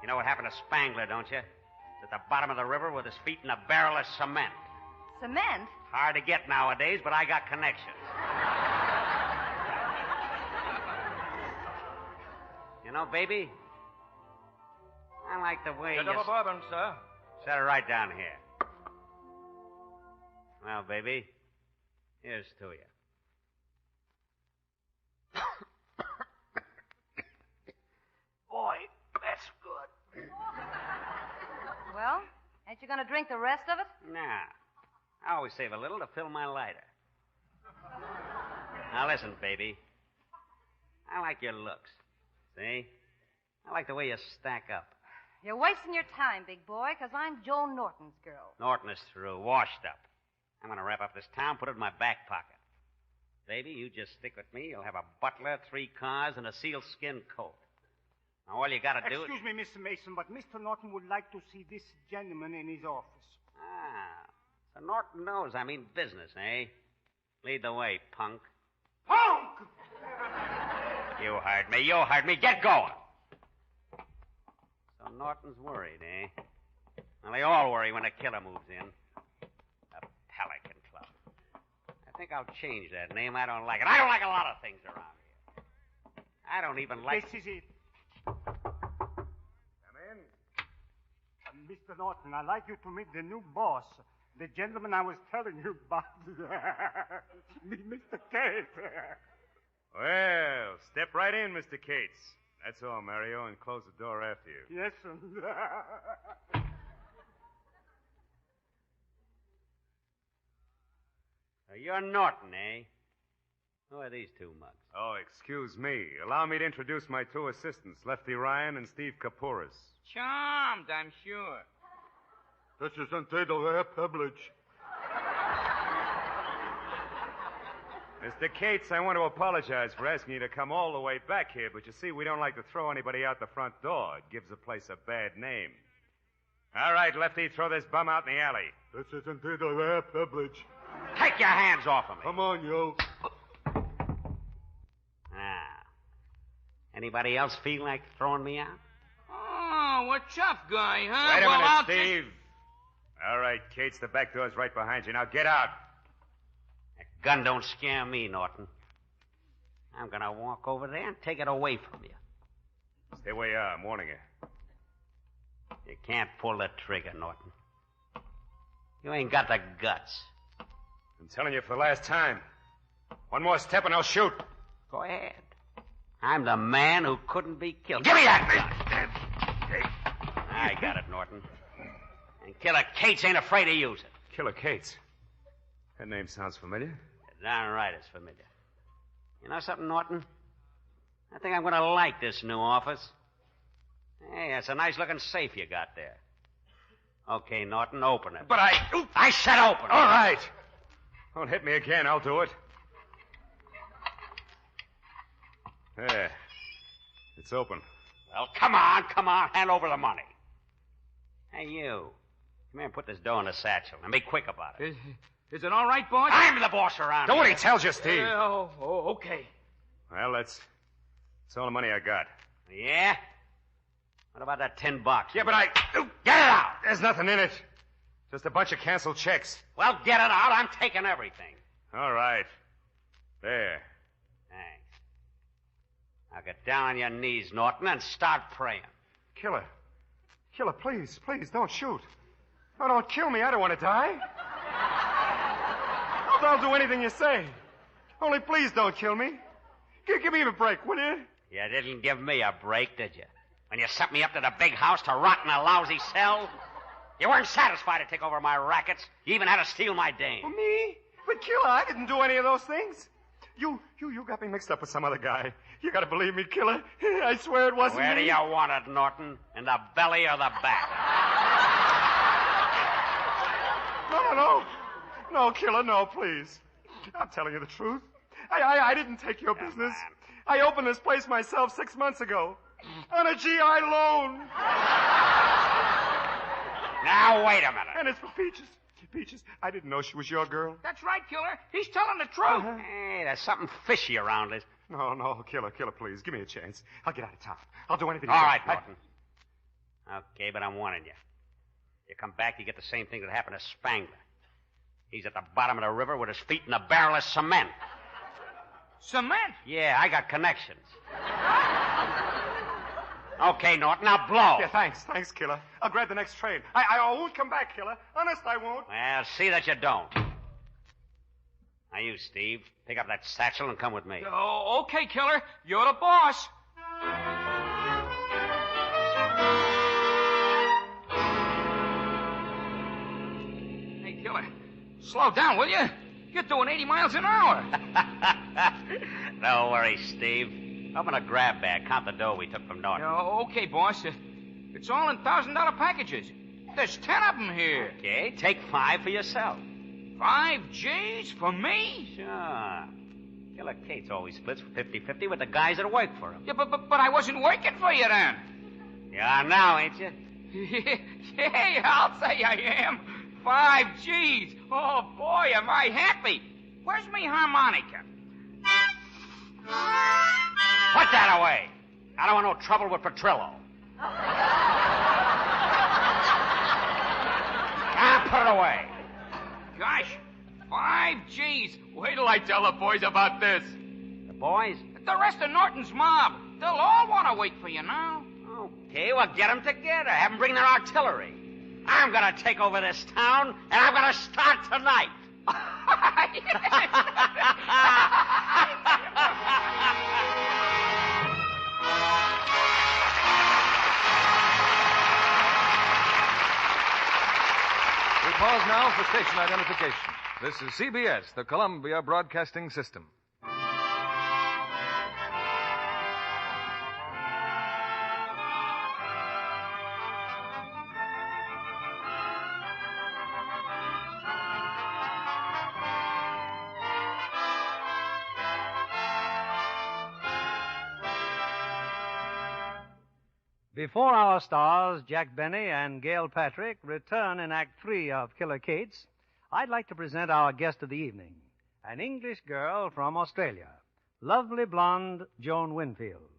You know what happened to Spangler, don't you? He's at the bottom of the river with his feet in a barrel of cement. Cement? Hard to get nowadays, but I got connections. You know, baby, I like the way The you... double bourbon, sir. Set it right down here. Well, baby, here's to you. Boy, that's good. Well, ain't you going to drink the rest of it? Nah. I always save a little to fill my lighter. Now, listen, baby. I like your looks. See? I like the way you stack up. You're wasting your time, big boy, because I'm Joe Norton's girl. Norton is through, washed up. I'm going to wrap up this town, put it in my back pocket. Baby, you just stick with me. You'll have a butler, 3 cars, and a sealskin coat. Now, all you gotta do is... Excuse me, Mr. Mason, but Mr. Norton would like to see this gentleman in his office. Ah, so Norton knows I mean business, eh? Lead the way, punk. Punk! You heard me. Get going. So Norton's worried, eh? Well, they all worry when a killer moves in. The Pelican Club. I think I'll change that name. I don't like it. I don't like a lot of things around here. I don't even like... This is it. Come in. Mr. Norton, I'd like you to meet the new boss. The gentleman I was telling you about. Mr. Cates. Well, step right in, Mr. Cates. That's all, Mario, and close the door after you. Yes, sir. So you're Norton, eh? Who are these two mugs? Oh, excuse me. Allow me to introduce my two assistants, Lefty Ryan and Steve Kapouris. Charmed, I'm sure. This is their privilege. Mr. Cates, I want to apologize for asking you to come all the way back here, but you see, we don't like to throw anybody out the front door. It gives the place a bad name. All right, Lefty, throw this bum out in the alley. This is indeed a rare privilege. Take your hands off of me. Come on, you. Ah. Anybody else feel like throwing me out? Oh, what tough guy, huh? Wait a minute, I'll Steve. All right, Cates, the back door's right behind you. Now get out. That gun don't scare me, Norton. I'm going to walk over there and take it away from you. Stay where you are. I'm warning you. You can't pull the trigger, Norton. You ain't got the guts. I'm telling you for the last time. One more step and I'll shoot. Go ahead. I'm the man who couldn't be killed. Give me that gun! I got it, Norton. And Killer Cates ain't afraid to use it. Killer Cates? That name sounds familiar. Darn right it's familiar. You know something, Norton? I think I'm going to like this new office. Hey, that's a nice-looking safe you got there. Okay, Norton, open it. But I said open it. All right. Don't hit me again. I'll do it. There. It's open. Well, come on. Hand over the money. Hey, you. Come here and put this dough in the satchel. And be quick about it. Is it all right, boss? I'm the boss around Do here. what he tells you, Steve. Okay. Well, that's all the money I got. Yeah? What about that $10? Yeah, but Get it out! There's nothing in it. Just a bunch of canceled checks. Well, get it out. I'm taking everything. All right. There. Thanks. Now get down on your knees, Norton, and start praying. Killer, please, don't shoot. Oh, don't kill me. I don't want to die. I'll do anything you say. Only please don't kill me. Give me a break, will you? You didn't give me a break, did you? When you sent me up to the big house to rot in a lousy cell? You weren't satisfied to take over my rackets. You even had to steal my dame. Well, me? But, Killer, I didn't do any of those things. You got me mixed up with some other guy. You gotta believe me, Killer. I swear it wasn't Where me. do you want it, Norton? In the belly or the back? No, Killer, no, please. I'm telling you the truth. I didn't take your business. I opened this place myself 6 months ago. On a GI loan. Now, wait a minute. And it's for Peaches. Peaches, I didn't know she was your girl. That's right, Killer. He's telling the truth. Hey, there's something fishy around it. No, Killer, please. Give me a chance. I'll get out of town. I'll do anything. All right, Norton. Okay, but I'm warning you. You come back, you get the same thing that happened to Spangler. He's at the bottom of the river with his feet in a barrel of cement. Cement? Yeah, I got connections. Okay, Norton, now blow. Yeah, thanks, Killer. I'll grab the next train. I won't come back, Killer. Honest, I won't. Well, see that you don't. Now, you, Steve, pick up that satchel and come with me. Oh, okay, Killer. You're the boss. Hey, Killer, slow down, will you? You're doing 80 miles an hour. Don't worry, Steve. Open a grab bag. Count the dough we took from Norton. Okay, boss. It's all in $1,000 packages. There's 10 of them here. Okay, take 5 for yourself. 5 G's for me? Sure. Killer Kate's always splits 50-50 with the guys that work for him. Yeah, but I wasn't working for you then. You are now, ain't you? Yeah, I'll say I am. 5 G's. Oh, boy, am I happy. Where's me harmonica? Put that away. I don't want no trouble with Petrillo. Put it away. Gosh, 5 G's. Wait till I tell the boys about this. The boys? The rest of Norton's mob. They'll all want to wait for you now. Okay, well, get them together. Have them bring their artillery. I'm going to take over this town, and I'm going to start tonight. We pause now for station identification. This is CBS, the Columbia Broadcasting System. Before our stars, Jack Benny and Gail Patrick, return in Act 3 of Killer Kate's, I'd like to present our guest of the evening, an English girl from Australia, lovely blonde Joan Winfield.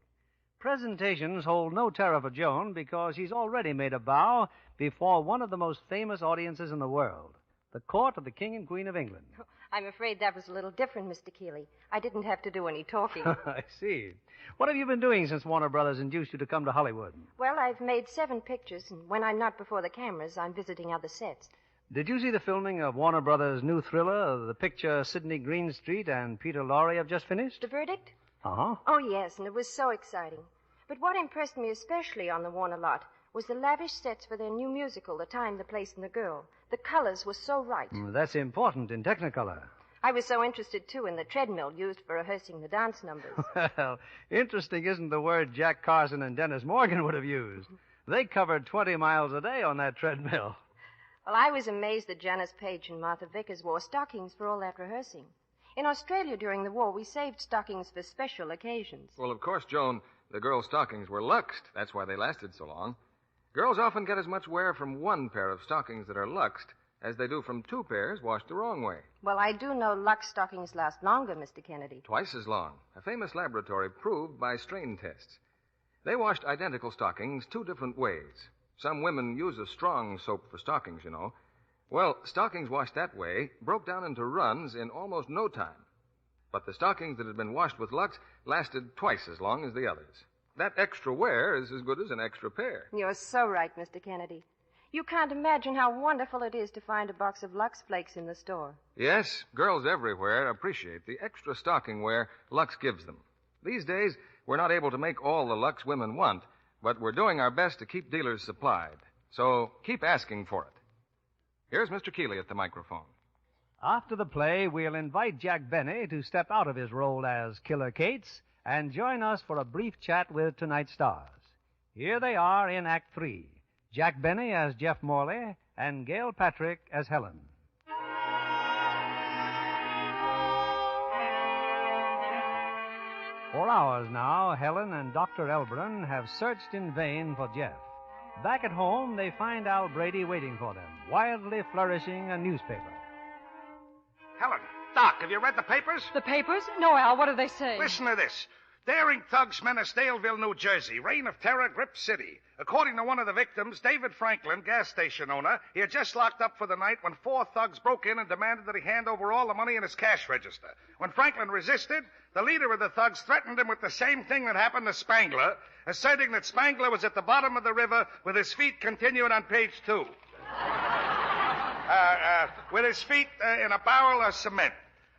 Presentations hold no terror for Joan because she's already made a bow before one of the most famous audiences in the world, the court of the King and Queen of England. I'm afraid that was a little different, Mr. Keeley. I didn't have to do any talking. I see. What have you been doing since Warner Brothers induced you to come to Hollywood? Well, I've made 7 pictures, and when I'm not before the cameras, I'm visiting other sets. Did you see the filming of Warner Brothers' new thriller, the picture Sidney Greenstreet and Peter Lorre have just finished? The verdict? Uh-huh. Oh, yes, and it was so exciting. But what impressed me especially on the Warner lot was the lavish sets for their new musical, The Time, the Place, and the Girl. The colors were so right. That's important in Technicolor. I was so interested, too, in the treadmill used for rehearsing the dance numbers. Well, interesting isn't the word Jack Carson and Dennis Morgan would have used. They covered 20 miles a day on that treadmill. Well, I was amazed that Janice Page and Martha Vickers wore stockings for all that rehearsing. In Australia during the war, we saved stockings for special occasions. Well, of course, Joan, the girls' stockings were luxed. That's why they lasted so long. Girls often get as much wear from one pair of stockings that are luxed as they do from 2 pairs washed the wrong way. Well, I do know Lux stockings last longer, Mr. Kennedy. Twice as long. A famous laboratory proved by strain tests. They washed identical stockings 2 different ways. Some women use a strong soap for stockings, you know. Well, stockings washed that way broke down into runs in almost no time. But the stockings that had been washed with Lux lasted twice as long as the others. That extra wear is as good as an extra pair. You're so right, Mr. Kennedy. You can't imagine how wonderful it is to find a box of Lux Flakes in the store. Yes, girls everywhere appreciate the extra stocking wear Lux gives them. These days, we're not able to make all the Lux women want, but we're doing our best to keep dealers supplied. So keep asking for it. Here's Mr. Keeley at the microphone. After the play, we'll invite Jack Benny to step out of his role as Killer Kate's and join us for a brief chat with tonight's stars. Here they are in Act 3. Jack Benny as Jeff Morley and Gail Patrick as Helen. For hours now, Helen and Dr. Elbron have searched in vain for Jeff. Back at home, they find Al Brady waiting for them, wildly flourishing a newspaper. Helen, Doc, have you read the papers? The papers? No, Al, what do they say? Listen to this. Daring thugs menace Daleville, New Jersey. Reign of terror grips city. According to one of the victims, David Franklin, gas station owner, he had just locked up for the night when 4 thugs broke in and demanded that he hand over all the money in his cash register. When Franklin resisted, the leader of the thugs threatened him with the same thing that happened to Spangler, asserting that Spangler was at the bottom of the river with his feet continuing on page 2. With his feet in a barrel of cement.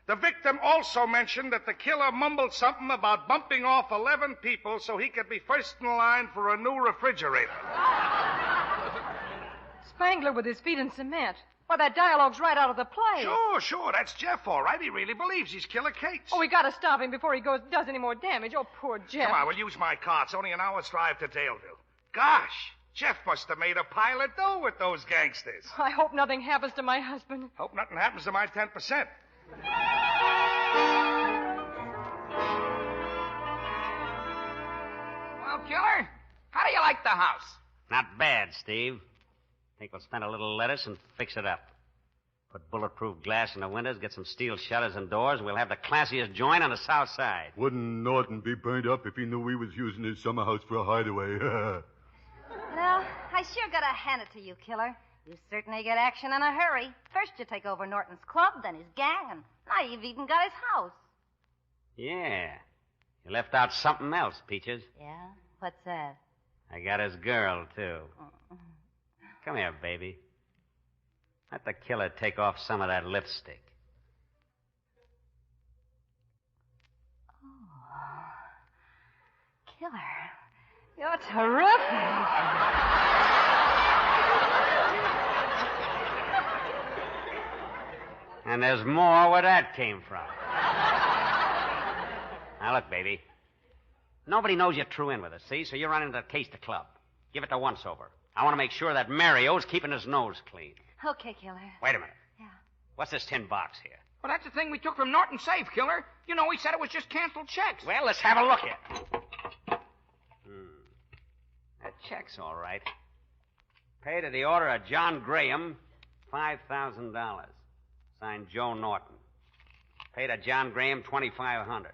The victim also mentioned that the killer mumbled something about bumping off 11 people so he could be first in line for a new refrigerator. Spangler with his feet in cement. Well, that dialogue's right out of the play. Sure. That's Jeff, all right. He really believes he's Killer Kate's. Oh, we gotta stop him before he does any more damage. Oh, poor Jeff. Come on, we'll use my car. It's only an hour's drive to Daleville. Gosh, Jeff must have made a pile of dough with those gangsters. I hope nothing happens to my husband. Hope nothing happens to my 10%. Killer, how do you like the house? Not bad, Steve. Think we'll spend a little lettuce and fix it up. Put bulletproof glass in the windows, get some steel shutters and doors, and we'll have the classiest joint on the south side. Wouldn't Norton be burned up if he knew we was using his summer house for a hideaway? Well, I sure gotta hand it to you, Killer. You certainly get action in a hurry. First you take over Norton's club, then his gang, and now you've even got his house. Yeah. You left out something else, Peaches. Yeah? What's that? I got his girl, too. Come here, baby. Let the killer take off some of that lipstick. Killer, you're terrific. And there's more where that came from. Now, look, baby. Nobody knows you're true in with us, see? So you're running the case to club. Give it the once-over. I want to make sure that Mario's keeping his nose clean. Okay, Killer. Wait a minute. Yeah. What's this tin box here? Well, that's the thing we took from Norton's safe, Killer. You know, he said it was just canceled checks. Well, let's have a look at it. That check's all right. Paid at the order of John Graham, $5,000. Signed Joe Norton. Paid at John Graham, $2,500.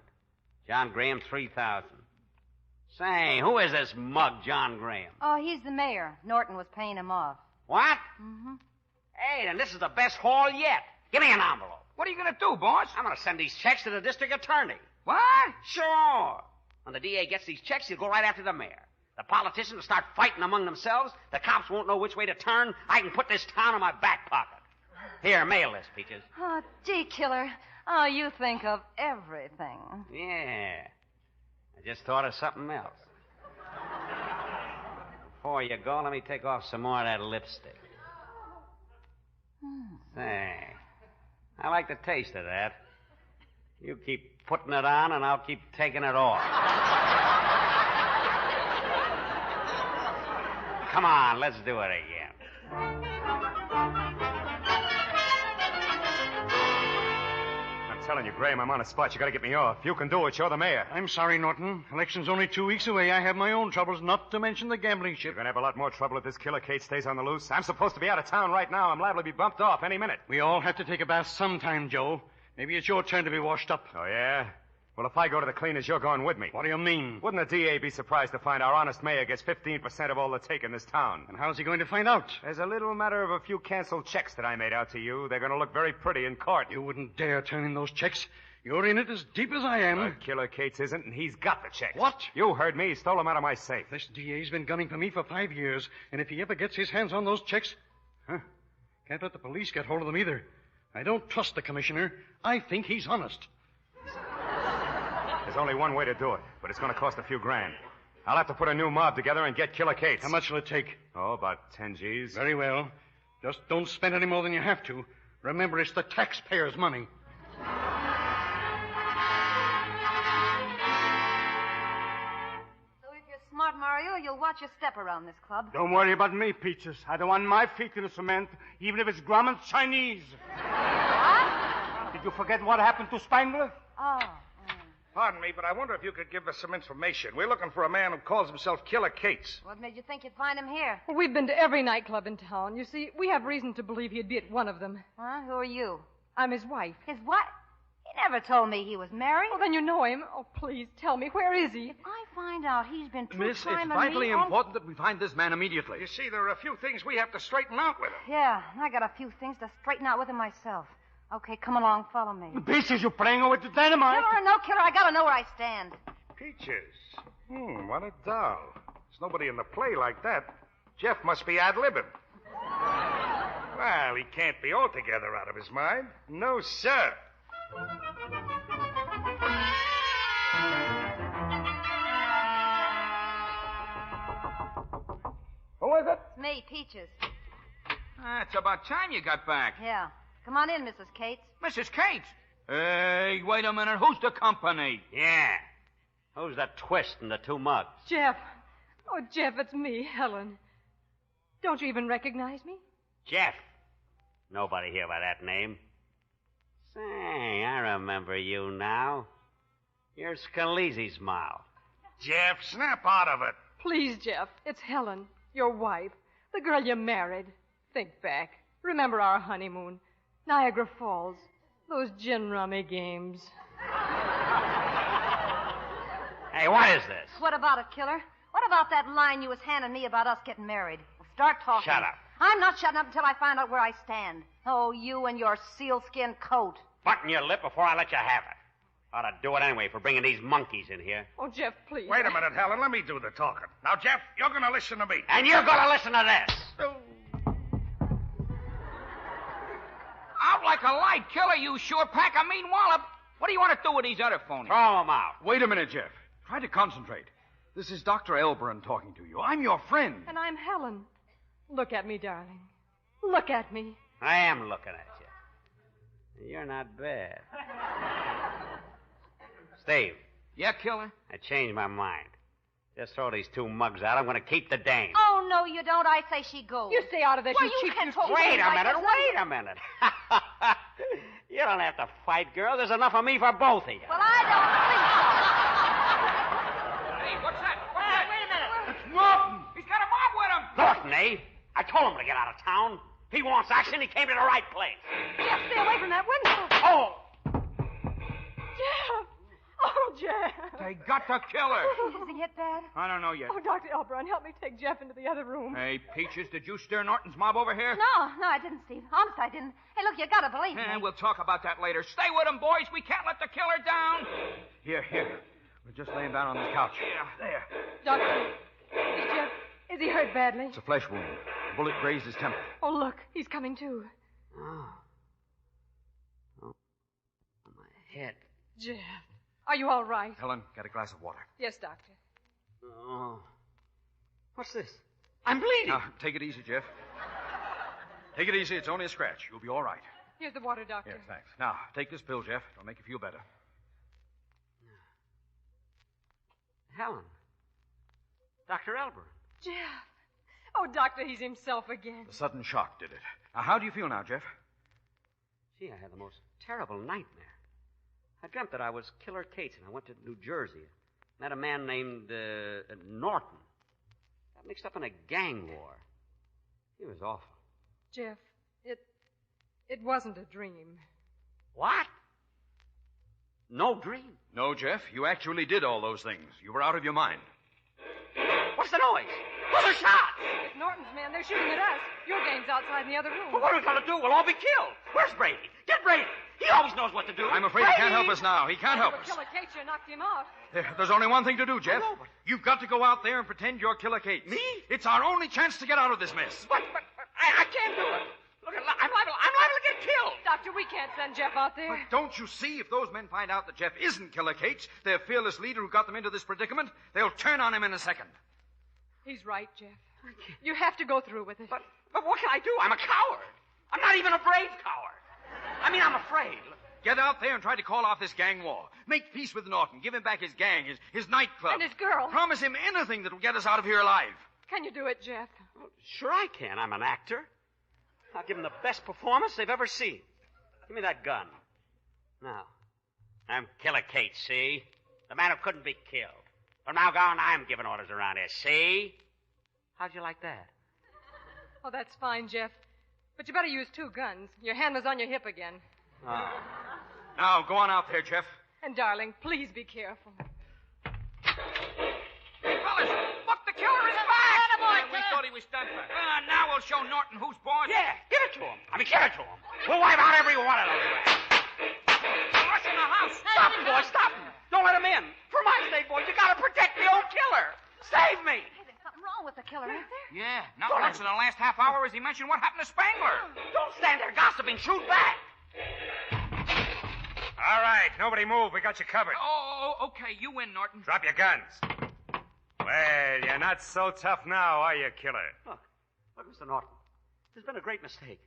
John Graham, $3,000. Say, who is this mug, John Graham? Oh, he's the mayor. Norton was paying him off. What? Mm-hmm. Hey, then this is the best haul yet. Give me an envelope. What are you going to do, boss? I'm going to send these checks to the district attorney. What? Sure. When the DA gets these checks, he'll go right after the mayor. The politicians will start fighting among themselves. The cops won't know which way to turn. I can put this town in my back pocket. Here, mail this, Peaches. Oh, gee, Killer. Oh, you think of everything. Yeah. I just thought of something else. Before you go, let me take off some more of that lipstick. Say, I like the taste of that. You keep putting it on, and I'll keep taking it off. Come on, let's do it again. I'm telling you, Graham, I'm on a spot. You gotta get me off. You can do it. You're the mayor. I'm sorry, Norton. Election's only 2 weeks away. I have my own troubles, not to mention the gambling ship. You're gonna have a lot more trouble if this killer Kate stays on the loose. I'm supposed to be out of town right now. I'm liable to be bumped off any minute. We all have to take a bath sometime, Joe. Maybe it's your turn to be washed up. Oh, yeah? Well, if I go to the cleaners, you're going with me. What do you mean? Wouldn't the DA be surprised to find our honest mayor gets 15% of all the take in this town? And how's he going to find out? There's a little matter of a few canceled checks that I made out to you. They're going to look very pretty in court. You wouldn't dare turn in those checks. You're in it as deep as I am. But Killer Cates isn't, and he's got the checks. What? You heard me. He stole them out of my safe. This DA's been gunning for me for 5 years, and if he ever gets his hands on those checks... Can't let the police get hold of them either. I don't trust the commissioner. I think he's honest. There's only one way to do it, but it's going to cost a few grand. I'll have to put a new mob together and get Killer Cates. How much will it take? Oh, about 10 G's. Very well. Just don't spend any more than you have to. Remember, it's the taxpayers' money. So if you're smart, Mario, you'll watch your step around this club. Don't worry about me, Peaches. I don't want my feet in the cement, even if it's Grumman's Chinese. What? Did you forget what happened to Spangler? Oh. Pardon me, but I wonder if you could give us some information. We're looking for a man who calls himself Killer Cates. What made you think you'd find him here? Well, we've been to every nightclub in town. You see, we have reason to believe he'd be at one of them. Huh? Who are you? I'm his wife. His what? He never told me he was married. Well, then you know him. Oh, please, tell me, where is he? If I find out he's been Miss, it's two-timing vitally me... important that we find this man immediately. You see, there are a few things we have to straighten out with him. Yeah, and I got a few things to straighten out with him myself. Okay, come along, follow me. Peaches, you're playing with the dynamite. Killer or no killer, I gotta know where I stand. Peaches. What a doll. There's nobody in the play like that. Jeff must be ad-libbing. Well, he can't be altogether out of his mind. No, sir. Who is it? It's me, Peaches. It's about time you got back. Yeah. Come on in, Mrs. Cates. Mrs. Cates? Hey, wait a minute. Who's the company? Yeah. Who's the twist in the two mugs? Jeff. Oh, Jeff, it's me, Helen. Don't you even recognize me? Jeff. Nobody here by that name. Say, I remember you now. You're Scalise's mouth. Jeff, snap out of it. Please, Jeff. It's Helen, your wife, the girl you married. Think back. Remember our honeymoon. Niagara Falls. Those gin rummy games. Hey, what is this? What about it, killer? What about that line you was handing me about us getting married? Well, start talking. Shut up. I'm not shutting up until I find out where I stand. Oh, you and your sealskin coat. Button your lip before I let you have it. Ought to do it anyway for bringing these monkeys in here. Oh, Jeff, please. Wait a minute, Helen. Let me do the talking. Now, Jeff, you're going to listen to me. And you're going to listen to this. Out like a light, killer, you sure pack a mean wallop. What do you want to do with these other phonies? Throw them out. Wait a minute, Jeff. Try to concentrate. This is Dr. Elbron talking to you. I'm your friend. And I'm Helen. Look at me, darling. Look at me. I am looking at you. You're not bad. Steve. Yeah, killer? I changed my mind. Just throw these two mugs out. I'm going to keep the dame. Oh, no, you don't. I say she goes. You stay out of this, Well, you you cheap... can't talk to Wait me a like minute. this. Wait a minute. You don't have to fight, girl. There's enough of me for both of you. Well, I don't think so. Hey, what's that? What's that? Wait a minute. It's Norton. He's got a mob with him. Norton, eh? I told him to get out of town. He wants action. He came to the right place. Jeff, stay away from that window. Oh! Jeff! Oh, Jeff! They got the killer. Is he hit bad? I don't know yet. Oh, Dr. Elbron, help me take Jeff into the other room. Hey, Peaches, did you steer Norton's mob over here? No, I didn't, Steve. Honest, I didn't. Hey, look, you gotta believe me. We'll talk about that later. Stay with him, boys. We can't let the killer down. Here. We're just laying down on this couch. Yeah. There. Doctor, is he hurt badly? It's a flesh wound. The bullet grazed his temple. Oh, look, he's coming to. Oh, my head. Jeff, are you all right? Helen, get a glass of water. Yes, Doctor. Oh. What's this? I'm bleeding. Now, take it easy, Jeff. Take it easy. It's only a scratch. You'll be all right. Here's the water, Doctor. Yes, thanks. Now, take this pill, Jeff. It'll make you feel better. Helen. Dr. Elbron. Jeff. Oh, Doctor, he's himself again. The sudden shock did it. Now, how do you feel now, Jeff? Gee, I had the most terrible nightmare. I dreamt that I was Killer Cates, and I went to New Jersey. Met a man named Norton. Got mixed up in a gang war. He was awful. Jeff, it wasn't a dream. What? No dream? No, Jeff. You actually did all those things. You were out of your mind. What's the noise? What's the shot? It's Norton's men. They're shooting at us. Your gang's outside in the other room. Well, what are we going to do? We'll all be killed. Where's Brady? Get Brady. He always knows what to do. I'm afraid Brady! he can't help us now. He can't help us. Killer Kate, you knocked him out. There's only one thing to do, Jeff. Oh, no, but... You've got to go out there and pretend you're Killer Kate. Me? It's our only chance to get out of this mess. But I can't do it. Look, I'm liable to get killed. Doctor, we can't send Jeff out there. But don't you see, if those men find out that Jeff isn't Killer Cates, their fearless leader who got them into this predicament, they'll turn on him in a second. He's right, Jeff. You have to go through with it. But what can I do? I'm a coward. I'm not even a brave coward. I mean, I'm afraid. Get out there and try to call off this gang war. Make peace with Norton. Give him back his gang, his nightclub. And his girl. Promise him anything that will get us out of here alive. Can you do it, Jeff? Well, sure I can. I'm an actor. I'll give them the best performance they've ever seen. Give me that gun. Now, I'm Killer Kate, see? The man who couldn't be killed. From now on, I'm giving orders around here, see? How'd you like that? Oh, that's fine, Jeff. But you better use two guns. Your hand was on your hip again. Oh. Now, go on out there, Jeff. And, darling, please be careful. Hey, fellas, look, the killer is back. We thought he was done for. Now we'll show Norton who's boss. Yeah, give it to him. Give it to him. We'll wipe out every one of those rats. Rush in the house. Stop him, boy, stop him. Don't let him in. For my sake, boy, you gotta protect the old killer. Save me. Hey, there's something wrong with the killer, isn't there? Yeah, not once in the last half hour has he mentioned what happened to Spangler. Don't stand there gossiping. Shoot back. All right, nobody move. We got you covered. Oh, okay. You win, Norton. Drop your guns. Well, you're not so tough now, are you, killer? Look, Mr. Norton. There's been a great mistake.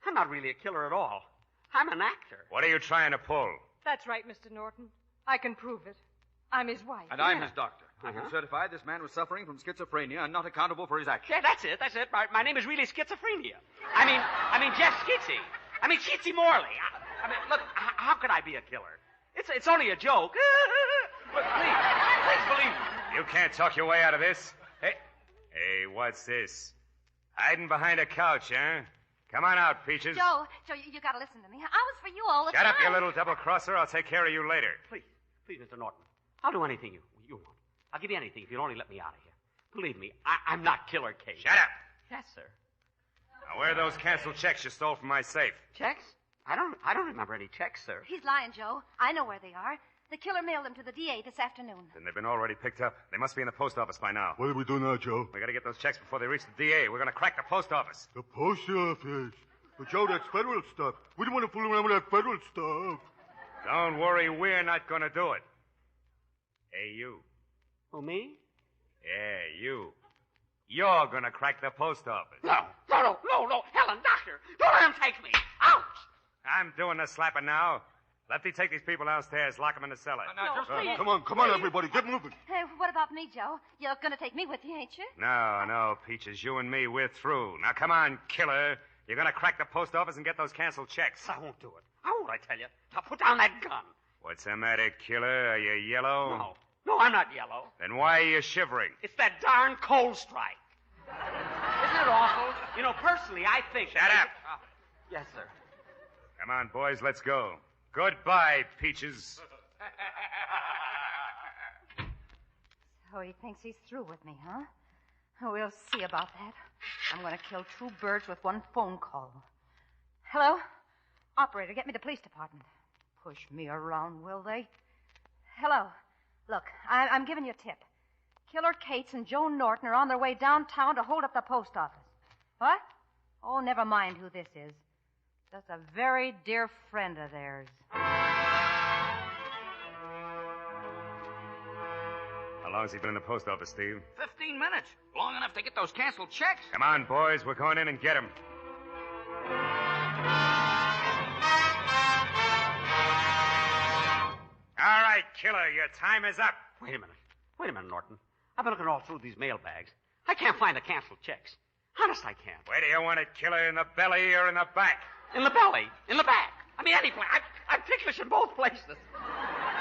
I'm not really a killer at all. I'm an actor. What are you trying to pull? That's right, Mr. Norton. I can prove it. I'm his wife. And I'm his doctor. I can certify this man was suffering from schizophrenia and not accountable for his actions. Yeah, that's it. My name is really schizophrenia. I mean Jeff Skitsy. I mean Skitsy Morley. I mean, look, how could I be a killer? It's only a joke. But please believe me. You can't talk your way out of this. Hey, what's this? Hiding behind a couch, huh? Come on out, Peaches. Joe, you gotta listen to me. I was for you all the Shut time. up, you little double-crosser. I'll take care of you later. Please, Mr. Norton. I'll do anything you want. I'll give you anything if you'll only let me out of here. Believe me, I'm not Killer Kate. Shut up. Yes, sir. Now, where are those canceled checks you stole from my safe? Checks? I don't remember any checks, sir. He's lying, Joe. I know where they are. The killer mailed them to the DA this afternoon. Then they've been already picked up. They must be in the post office by now. What do we do now, Joe? We gotta get those checks before they reach the DA. We're gonna crack the post office. The post office? But, Joe, that's federal stuff. We don't want to fool around with that federal stuff. Don't worry, we're not gonna do it. Hey, you. Who, me? Yeah, you. You're gonna crack the post office. No. Helen, doctor, don't let him take me. Ouch! I'm doing the slapping now. Lefty, take these people downstairs. Lock them in the cellar. please. Come on, everybody. Get moving. Hey, what about me, Joe? You're gonna take me with you, ain't you? No, Peaches. You and me, we're through. Now, come on, killer. You're gonna crack the post office and get those canceled checks. I won't do it. I won't, I tell you. Now, put down that gun. What's the matter, killer? Are you yellow? No, I'm not yellow. Then why are you shivering? It's that darn cold strike. Isn't it awful? You know, personally, I think... Shut up. Yes, sir. Come on, boys, let's go. Goodbye, Peaches. So he thinks he's through with me, huh? We'll see about that. I'm going to kill two birds with one phone call. Hello? Operator, get me the police department. Push me around, will they? Hello. Look, I'm giving you a tip. Killer Cates and Joe Norton are on their way downtown to hold up the post office. What? Oh, never mind who this is. Just a very dear friend of theirs. How long has he been in the post office, Steve? 15 minutes. Long enough to get those canceled checks. Come on, boys. We're going in and get him. All right, killer. Your time is up. Wait a minute, Norton. I've been looking all through these mail bags. I can't find the canceled checks. Honest, I can't. Where do you want it, killer? In the belly or in the back? In the belly. In the back. I mean, any place. I'm ticklish in both places.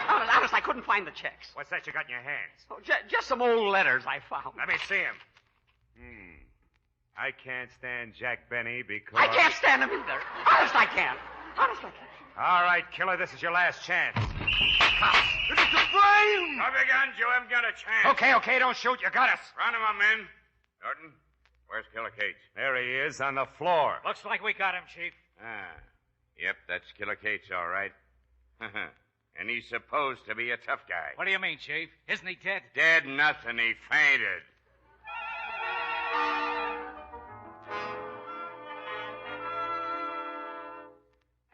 Honest, I couldn't find the checks. What's that you got in your hands? Oh, just some old letters I found. Let me see them. I can't stand Jack Benny because... I can't stand him either. Honest, I can't. All right, killer, this is your last chance. Cops! It's a flame! Up your guns, you haven't got a chance. Okay, don't shoot. You got us. Round him up, men. Norton, where's Killer Cates? There he is, on the floor. Looks like we got him, Chief. Yep, that's Killer Cates, all right. And he's supposed to be a tough guy. What do you mean, Chief? Isn't he dead? Dead nothing. He fainted.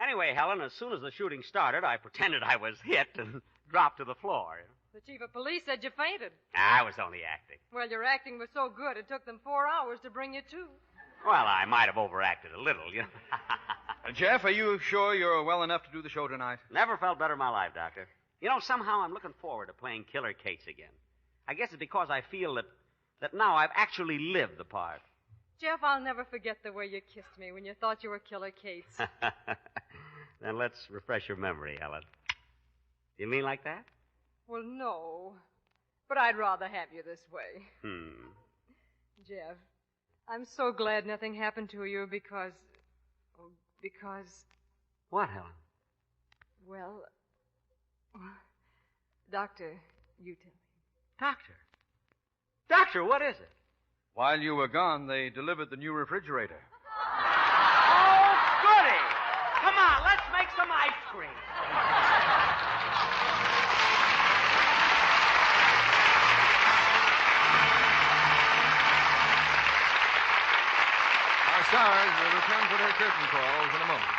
Anyway, Helen, as soon as the shooting started, I pretended I was hit and dropped to the floor. The chief of police said you fainted. I was only acting. Well, your acting was so good, it took them 4 hours to bring you to. Well, I might have overacted a little, you know. Jeff, are you sure you're well enough to do the show tonight? Never felt better in my life, Doctor. You know, somehow I'm looking forward to playing Killer Cates again. I guess it's because I feel that now I've actually lived the part. Jeff, I'll never forget the way you kissed me when you thought you were Killer Cates. Then let's refresh your memory, Helen. You mean like that? Well, no. But I'd rather have you this way. Jeff, I'm so glad nothing happened to you because... What, Helen? Well... Doctor, you tell me. Doctor, what is it? While you were gone, they delivered the new refrigerator. Oh, goody! Come on, let's make some ice cream. Our stars will return to their curtain calls in a moment.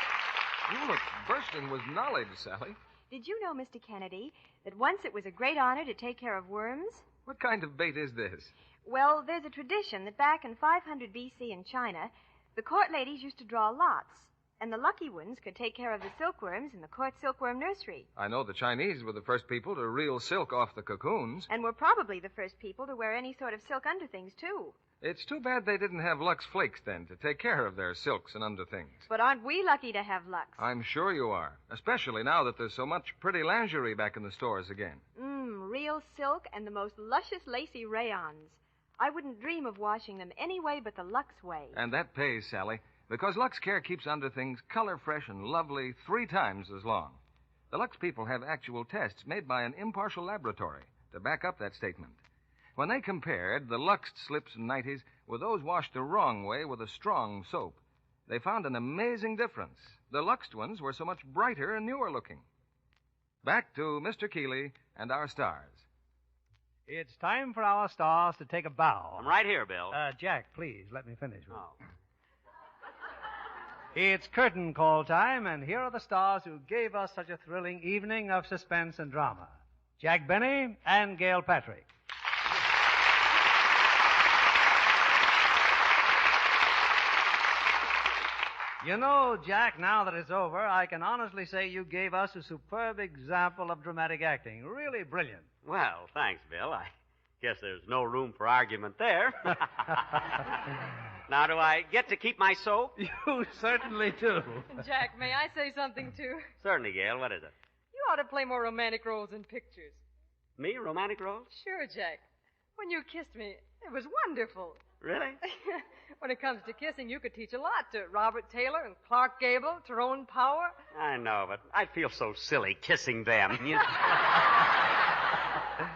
You look bursting with knowledge, Sally. Did you know, Mr. Kennedy, that once it was a great honor to take care of worms? What kind of bait is this? Well, there's a tradition that back in 500 B.C. in China, the court ladies used to draw lots, and the lucky ones could take care of the silkworms in the court silkworm nursery. I know the Chinese were the first people to reel silk off the cocoons. And were probably the first people to wear any sort of silk underthings, too. It's too bad they didn't have Lux Flakes then to take care of their silks and underthings. But aren't we lucky to have Lux? I'm sure you are, especially now that there's so much pretty lingerie back in the stores again. Real silk and the most luscious lacy rayons. I wouldn't dream of washing them any way but the Lux way. And that pays, Sally, because Lux Care keeps under things color fresh and lovely 3 times as long. The Lux people have actual tests made by an impartial laboratory to back up that statement. When they compared the Luxed slips and nighties with those washed the wrong way with a strong soap, they found an amazing difference. The Luxed ones were so much brighter and newer looking. Back to Mr. Keeley and our stars. It's time for our stars to take a bow. I'm right here, Bill. Jack, please, let me finish. It's curtain call time, and here are the stars who gave us such a thrilling evening of suspense and drama. Jack Benny and Gail Patrick. You know, Jack, now that it's over, I can honestly say you gave us a superb example of dramatic acting. Really brilliant. Well, thanks, Bill. I guess there's no room for argument there. Now, do I get to keep my soap? You certainly do. Jack, may I say something, too? Certainly, Gail. What is it? You ought to play more romantic roles in pictures. Me, romantic roles? Sure, Jack. When you kissed me, it was wonderful. Really? When it comes to kissing, you could teach a lot to Robert Taylor and Clark Gable, Tyrone Power. I know, but I feel so silly kissing them.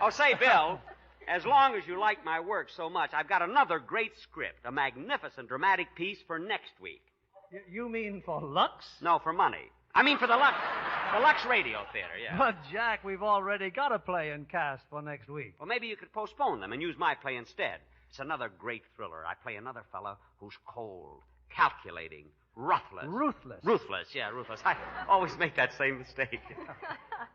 Oh, say, Bill, as long as you like my work so much, I've got another great script, a magnificent dramatic piece for next week. You mean for Lux? No, for money. I mean for the Lux Radio Theater, yeah. But, Jack, we've already got a play in cast for next week. Well, maybe you could postpone them and use my play instead. It's another great thriller. I play another fellow who's cold, calculating, ruthless. Ruthless, yeah, ruthless. I always make that same mistake.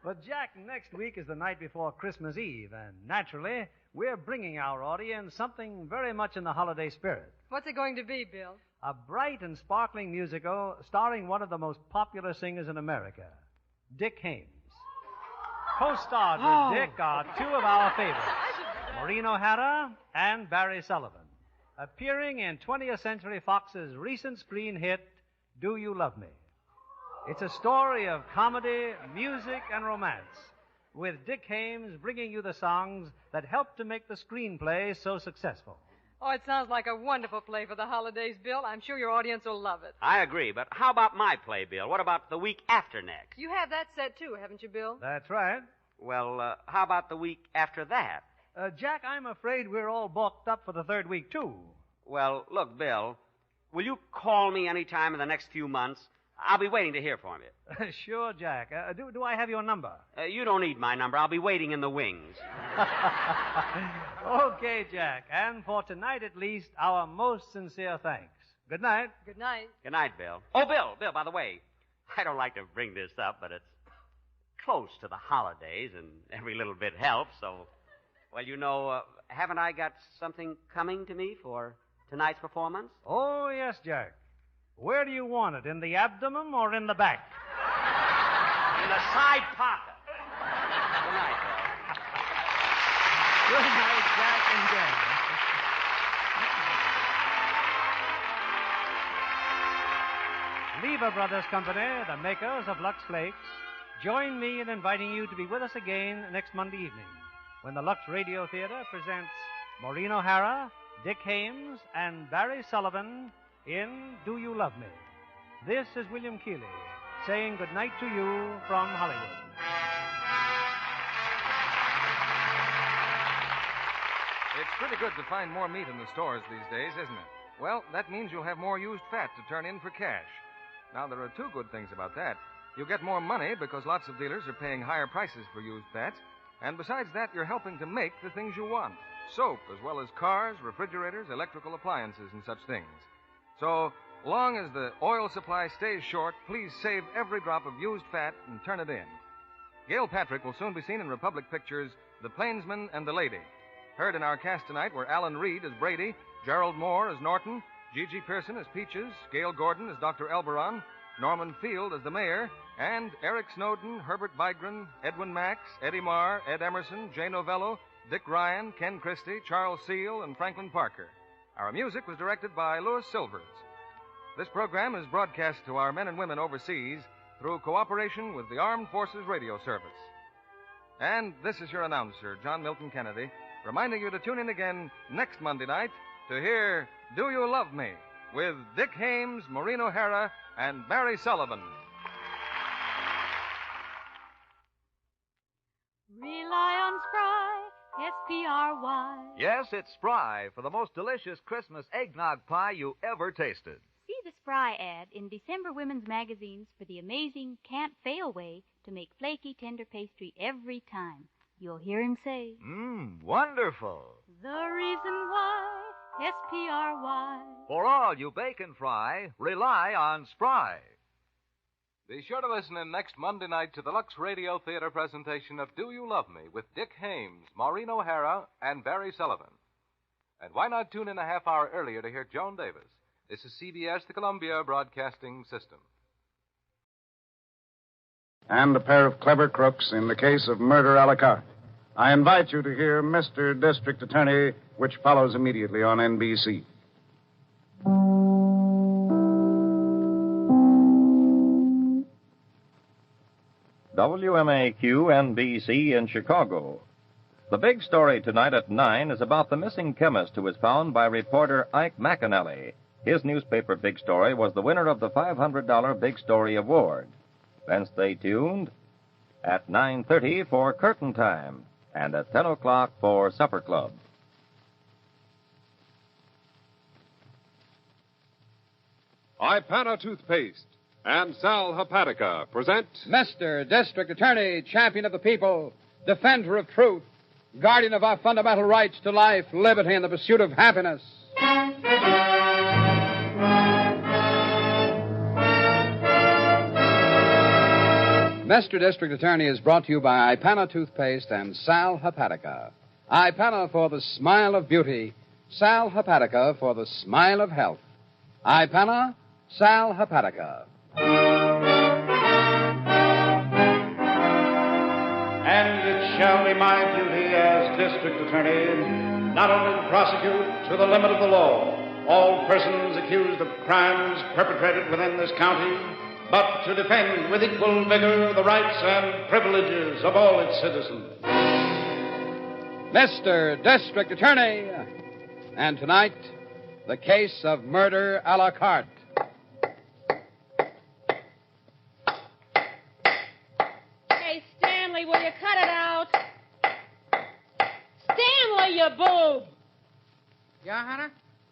But, Jack, next week is the night before Christmas Eve, and naturally, we're bringing our audience something very much in the holiday spirit. What's it going to be, Bill? A bright and sparkling musical starring one of the most popular singers in America, Dick Haymes. Co-starred with Dick are 2 of our favorites, Maureen O'Hara and Barry Sullivan, appearing in 20th Century Fox's recent screen hit, Do You Love Me? It's a story of comedy, music, and romance, with Dick Haymes bringing you the songs that helped to make the screenplay so successful. Oh, it sounds like a wonderful play for the holidays, Bill. I'm sure your audience will love it. I agree, but how about my play, Bill? What about the week after next? You have that set, too, haven't you, Bill? That's right. Well, how about the week after that? Jack, I'm afraid we're all booked up for the 3rd week, too. Well, look, Bill, will you call me any time in the next few months? I'll be waiting to hear from you. Sure, Jack. Do I have your number? You don't need my number. I'll be waiting in the wings. Okay, Jack. And for tonight, at least, our most sincere thanks. Good night. Good night. Good night, Bill. Oh, Bill, by the way, I don't like to bring this up, but it's close to the holidays, and every little bit helps, so... Well, you know, haven't I got something coming to me for tonight's performance? Oh, yes, Jack. Where do you want it, in the abdomen or in the back? In the side pocket. Good night, Bill. Good night, Jack and Jen. Lever Brothers Company, the makers of Lux Flakes, join me in inviting you to be with us again next Monday evening, when the Lux Radio Theater presents Maureen O'Hara, Dick Haymes, and Barry Sullivan in Do You Love Me? This is William Keeley saying good night to you from Hollywood. It's pretty good to find more meat in the stores these days, isn't it? Well, that means you'll have more used fat to turn in for cash. Now, there are 2 good things about that. You get more money because lots of dealers are paying higher prices for used fats. And besides that, you're helping to make the things you want. Soap, as well as cars, refrigerators, electrical appliances, and such things. So, long as the oil supply stays short, please save every drop of used fat and turn it in. Gail Patrick will soon be seen in Republic Pictures' The Plainsman and the Lady. Heard in our cast tonight were Alan Reed as Brady, Gerald Moore as Norton, Gigi Pearson as Peaches, Gail Gordon as Dr. Elberon, Norman Field as the mayor, and Eric Snowden, Herbert Vigran, Edwin Max, Eddie Marr, Ed Emerson, Jay Novello, Dick Ryan, Ken Christie, Charles Seal, and Franklin Parker. Our music was directed by Louis Silvers. This program is broadcast to our men and women overseas through cooperation with the Armed Forces Radio Service. And this is your announcer, John Milton Kennedy, reminding you to tune in again next Monday night to hear Do You Love Me? With Dick Hames, Maureen O'Hara, and Barry Sullivan. Rely on Spry, S-P-R-Y. Yes, it's Spry for the most delicious Christmas eggnog pie you ever tasted. See the Spry ad in December women's magazines for the amazing can't-fail way to make flaky, tender pastry every time. You'll hear him say, Wonderful. The reason why, S-P-R-Y. For all you bake and fry, rely on Spry. Be sure to listen in next Monday night to the Lux Radio Theater presentation of Do You Love Me with Dick Hames, Maureen O'Hara, and Barry Sullivan. And why not tune in a half hour earlier to hear Joan Davis? This is CBS, the Columbia Broadcasting System. And a pair of clever crooks in the case of murder a la carte. I invite you to hear Mr. District Attorney, which follows immediately on NBC. WMAQ-NBC in Chicago. The big story tonight at 9 is about the missing chemist who was found by reporter Ike McAnally. His newspaper Big Story was the winner of the $500 Big Story Award. Then stay tuned at 9:30 for Curtain Time and at 10 o'clock for Supper Club. Ipana Toothpaste and Sal Hepatica present Mr. District Attorney, champion of the people, defender of truth, guardian of our fundamental rights to life, liberty, and the pursuit of happiness. Mr. District Attorney is brought to you by Ipana Toothpaste and Sal Hepatica. Ipana for the smile of beauty, Sal Hepatica for the smile of health. Ipana, Sal Hepatica. And it shall be my duty as District Attorney not only to prosecute to the limit of the law all persons accused of crimes perpetrated within this county, but to defend with equal vigor the rights and privileges of all its citizens. Mr. District Attorney. And tonight, the case of murder a la carte. Hey, Stanley, will you cut it out? Stanley, you boob! Yeah, Hannah?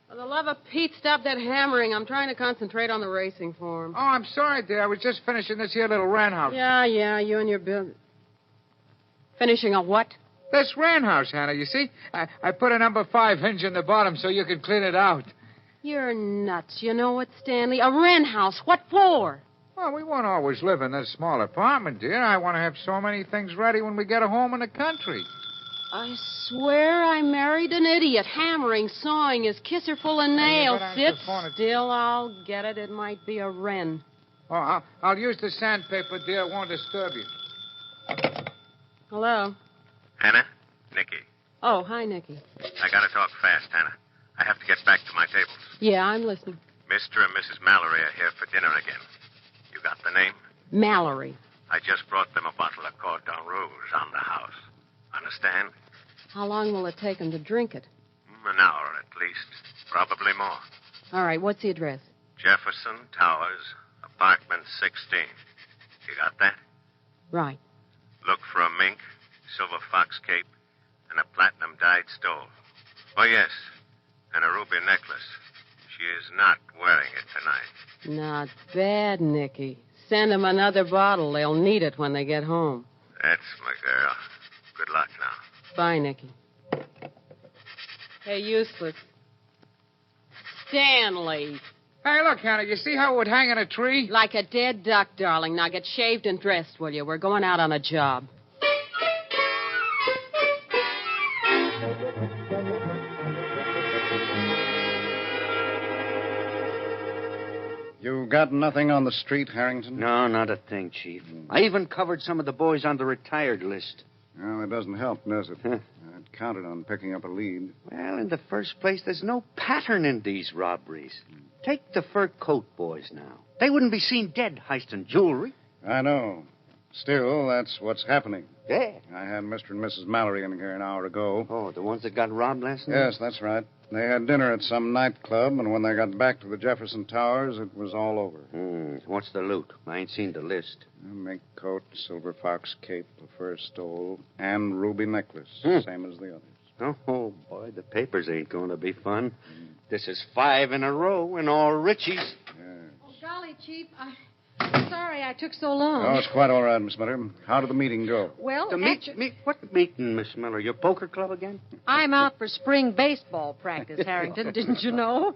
For the love of Pete, stop that hammering. I'm trying to concentrate on the racing form. Oh, I'm sorry, dear. I was just finishing this here little wren house. Yeah, you and your bill. Finishing a what? This wren house, Hannah, you see? I put a number 5 hinge in the bottom so you can clean it out. You're nuts. You know what, Stanley? A wren house. What for? Well, we won't always live in this small apartment, dear. I want to have so many things ready when we get a home in the country. I swear I married an idiot. Hammering, sawing, his kisser full of nails. Sit still, I'll get it. It might be a wren. Oh, I'll use the sandpaper, dear. It won't disturb you. Hello? Hannah? Nicky. Oh, hi, Nicky. I gotta talk fast, Hannah. I have to get back to my tables. Yeah, I'm listening. Mr. and Mrs. Mallory are here for dinner again. You got the name? Mallory. I just brought them a bottle of Cordon Rouge on the house. Understand? How long will it take them to drink it? An hour at least. Probably more. All right, what's the address? Jefferson Towers, apartment 16. You got that? Right. Look for a mink, silver fox cape, and a platinum-dyed stole. Oh, yes, and a ruby necklace. She is not wearing it tonight. Not bad, Nicky. Send them another bottle. They'll need it when they get home. That's my girl. Good luck now. Bye, Nicky. Hey, useless. Stanley. Hey, look, Hannah, you see how it would hang in a tree? Like a dead duck, darling. Now get shaved and dressed, will you? We're going out on a job. You got nothing on the street, Harrington? No, not a thing, Chief. I even covered some of the boys on the retired list. Well, that doesn't help, does it? I'd counted on picking up a lead. Well, in the first place, there's no pattern in these robberies. Take the fur coat boys now. They wouldn't be seen dead heisting jewelry. I know. Still, that's what's happening. Yeah. I had Mr. and Mrs. Mallory in here an hour ago. Oh, the ones that got robbed last night? Yes, that's right. They had dinner at some nightclub, and when they got back to the Jefferson Towers, it was all over. What's the loot? I ain't seen the list. A mink coat, silver fox cape, a fur stole, and ruby necklace, same as the others. Oh, boy, the papers ain't going to be fun. This is 5 in a row, and all richies. Oh, golly, Chief, I'm sorry I took so long. Oh, it's quite all right, Miss Miller. How did the meeting go? Well, What meeting, Miss Miller? Your poker club again? I'm out for spring baseball practice, Harrington. Didn't you know?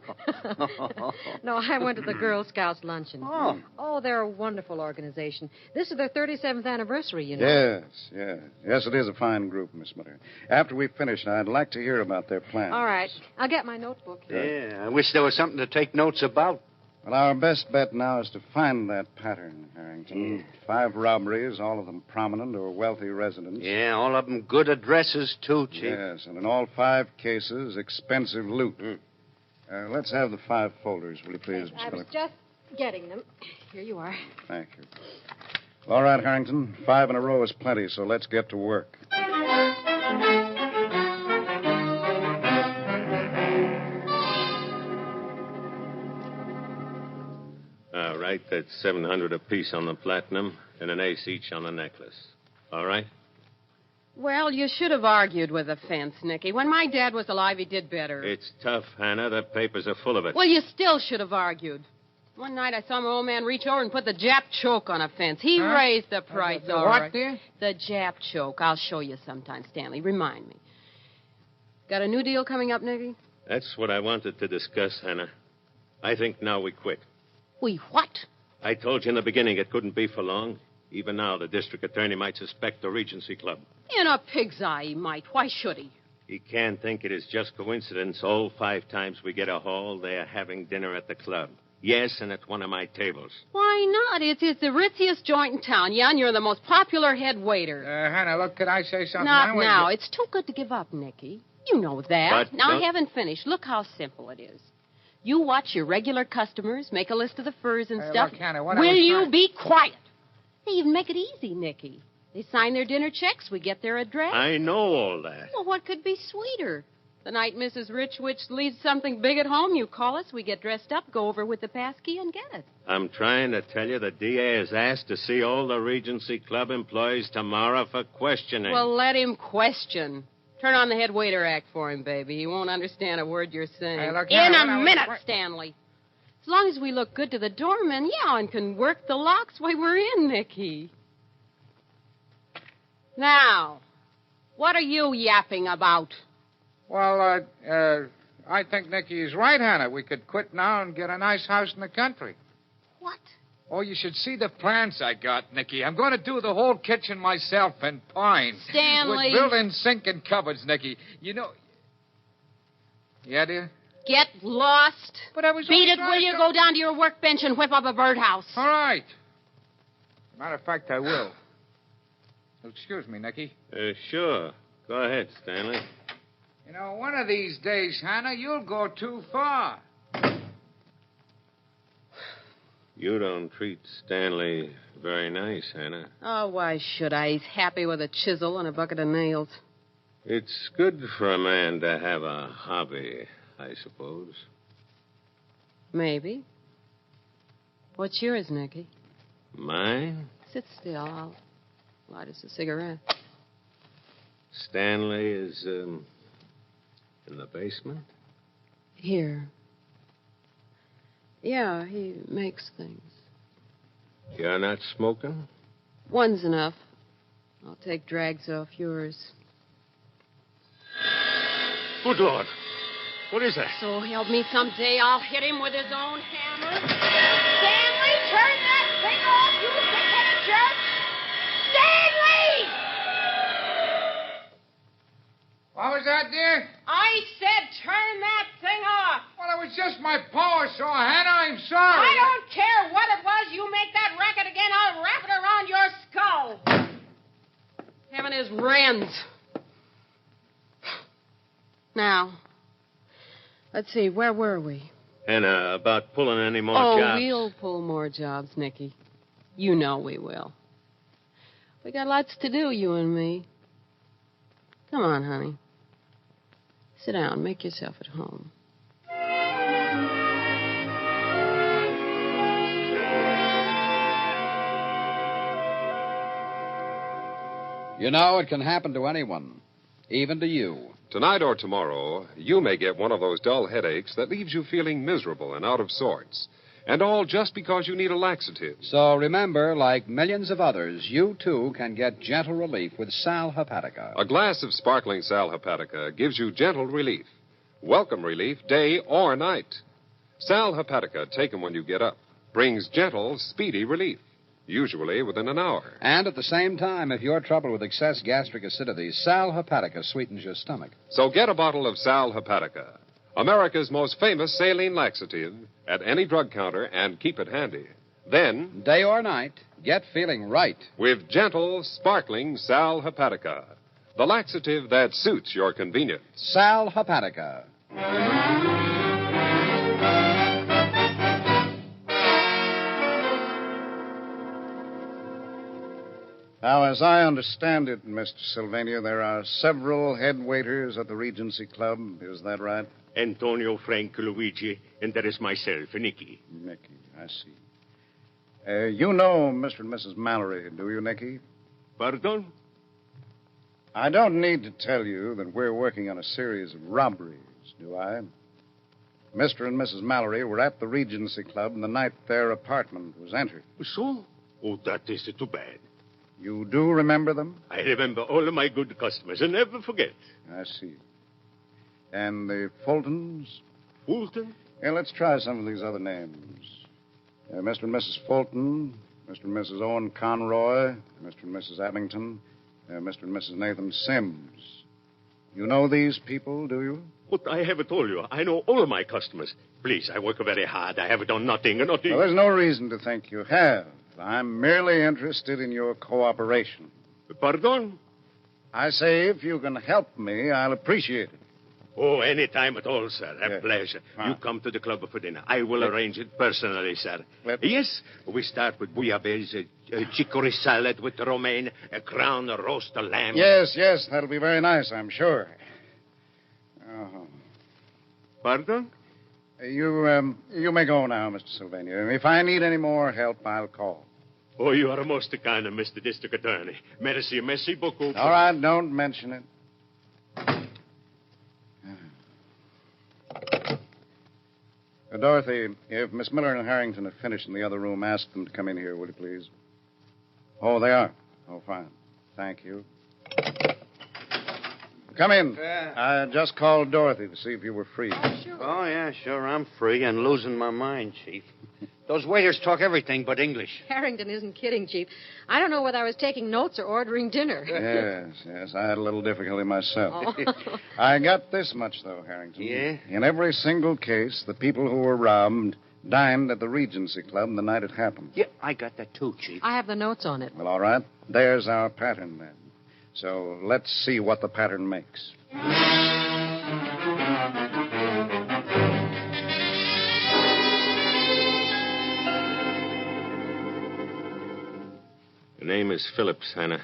No, I went to the Girl Scouts luncheon. Oh, they're a wonderful organization. This is their 37th anniversary, you know. Yes, it is a fine group, Miss Miller. After we finish, I'd like to hear about their plans. All right. I'll get my notebook. Yeah, I wish there was something to take notes about. Well, our best bet now is to find that pattern, Harrington. 5 robberies, all of them prominent or wealthy residents. Yeah, all of them good addresses, too, Chief. Yes, and in all 5 cases, expensive loot. Let's have the 5 folders, will you please, Miss I was Miller? just getting them. Here you are. Thank you. All right, Harrington. 5 in a row is plenty, so let's get to work. All right, that's $700 apiece on the platinum and an ace each on the necklace. All right? Well, you should have argued with the fence, Nicky. When my dad was alive, he did better. It's tough, Hannah. The papers are full of it. Well, you still should have argued. One night I saw my old man reach over and put the Jap choke on a fence. He raised the price, The all what, right. dear? The Jap choke. I'll show you sometime, Stanley. Remind me. Got a new deal coming up, Nicky? That's what I wanted to discuss, Hannah. I think now we quit. We what? I told you in the beginning it couldn't be for long. Even now, the district attorney might suspect the Regency Club. In a pig's eye, he might. Why should he? He can't think it is just coincidence. All 5 times we get a haul, they're having dinner at the club. Yes, and at one of my tables. Why not? It's the ritziest joint in town, yeah, and you're the most popular head waiter. Hannah, look, could I say something? Not now. It's too good to give up, Nicky. You know that. But now, don't- I haven't finished. Look how simple it is. You watch your regular customers, make a list of the furs and stuff. Look, Hannah, what I Will was you trying- be quiet? They even make it easy, Nicky. They sign their dinner checks. We get their address. I know all that. Well, what could be sweeter? The night Mrs. Richwich leaves something big at home, you call us, we get dressed up, go over with the passkey, and get it. I'm trying to tell you the DA has asked to see all the Regency Club employees tomorrow for questioning. Well, let him question. Turn on the head waiter act for him, baby. He won't understand a word you're saying. Hey, look, In Hannah, a minute, Stanley. As long as we look good to the doorman, yeah, and can work the locks, why, we're in, Nicky. Now, what are you yapping about? Well, I think Nicky is right, Hannah. We could quit now and get a nice house in the country. What? Oh, you should see the plans I got, Nicky. I'm going to do the whole kitchen myself in pine. Stanley. With built-in sink and cupboards, Nicky. You know... Yeah, dear? Get lost. But I was Beat only it, trying will you? to- Go down to your workbench and whip up a birdhouse. All right. Matter of fact, I will. Excuse me, Nicky. Sure. Go ahead, Stanley. You know, one of these days, Hannah, you'll go too far. You don't treat Stanley very nice, Hannah. Oh, why should I? He's happy with a chisel and a bucket of nails. It's good for a man to have a hobby, I suppose. Maybe. What's yours, Nicky? Mine? Sit still. I'll light us a cigarette. Stanley is, in the basement? Here. Yeah, he makes things. You're not smoking? One's enough. I'll take drags off yours. Good Lord. What is that? So help me someday, I'll hit him with his own hammer. Stanley, turn that thing off, you thick-headed jerk! Stanley! What was that, dear? I said turn that thing off. Well, it was just my power saw, Hannah. I'm sorry. I don't care what it was. You make that racket again, I'll wrap it around your skull. Heaven is wrens. Now, let's see, where were we? Hannah, about pulling any more jobs? We'll pull more jobs, Nicky. You know we will. We got lots to do, you and me. Come on, honey. Sit down. Make yourself at home. You know, it can happen to anyone, even to you. Tonight or tomorrow, you may get one of those dull headaches that leaves you feeling miserable and out of sorts. And all just because you need a laxative. So remember, like millions of others, you too can get gentle relief with Sal Hepatica. A glass of sparkling Sal Hepatica gives you gentle relief. Welcome relief, day or night. Sal Hepatica, taken when you get up, brings gentle, speedy relief. Usually within an hour. And at the same time, if you're troubled with excess gastric acidity, Sal Hepatica sweetens your stomach. So get a bottle of Sal Hepatica, America's most famous saline laxative, at any drug counter and keep it handy. Then, day or night, get feeling right with gentle, sparkling Sal Hepatica, the laxative that suits your convenience. Sal Hepatica. Now, as I understand it, Mr. Sylvania, there are several head waiters at the Regency Club. Is that right? Antonio, Frank, Luigi, and there is myself, Nicky. Nicky, I see. You know Mr. and Mrs. Mallory, do you, Nicky? Pardon? I don't need to tell you that we're working on a series of robberies, do I? Mr. and Mrs. Mallory were at the Regency Club the night their apartment was entered. So? Oh, that is too bad. You do remember them? I remember all of my good customers and never forget. I see. And the Fultons? Fulton? Yeah, let's try some of these other names. Mr. and Mrs. Fulton, Mr. and Mrs. Owen Conroy, Mr. and Mrs. Abington, Mr. and Mrs. Nathan Sims. You know these people, do you? But I have told you, I know all of my customers. Please, I work very hard. I have done nothing. Well, there's no reason to think you have. I'm merely interested in your cooperation. Pardon? I say, if you can help me, I'll appreciate it. Oh, any time at all, sir. A pleasure. You come to the club for dinner. I will arrange it personally, sir. Yes, we start with bouillabaisse, chicory salad with romaine, a crown roast lamb. Yes, that'll be very nice, I'm sure. Pardon? You may go now, Mr. Sylvania. If I need any more help, I'll call. Oh, you are most kind, Mr. District Attorney. Merci beaucoup. All right, don't mention it. Dorothy, if Miss Miller and Harrington have finished in the other room, ask them to come in here, will you please? Oh, they are. Oh, fine. Thank you. Come in. I just called Dorothy to see if you were free. Oh, sure. Oh, yeah, sure. I'm free and losing my mind, Chief. Those waiters talk everything but English. Harrington isn't kidding, Chief. I don't know whether I was taking notes or ordering dinner. Yes. I had a little difficulty myself. Oh. I got this much, though, Harrington. Yeah? In every single case, the people who were robbed dined at the Regency Club the night it happened. Yeah, I got that too, Chief. I have the notes on it. Well, all right. There's our pattern, then. So let's see what the pattern makes. The name is Phillips, Hannah.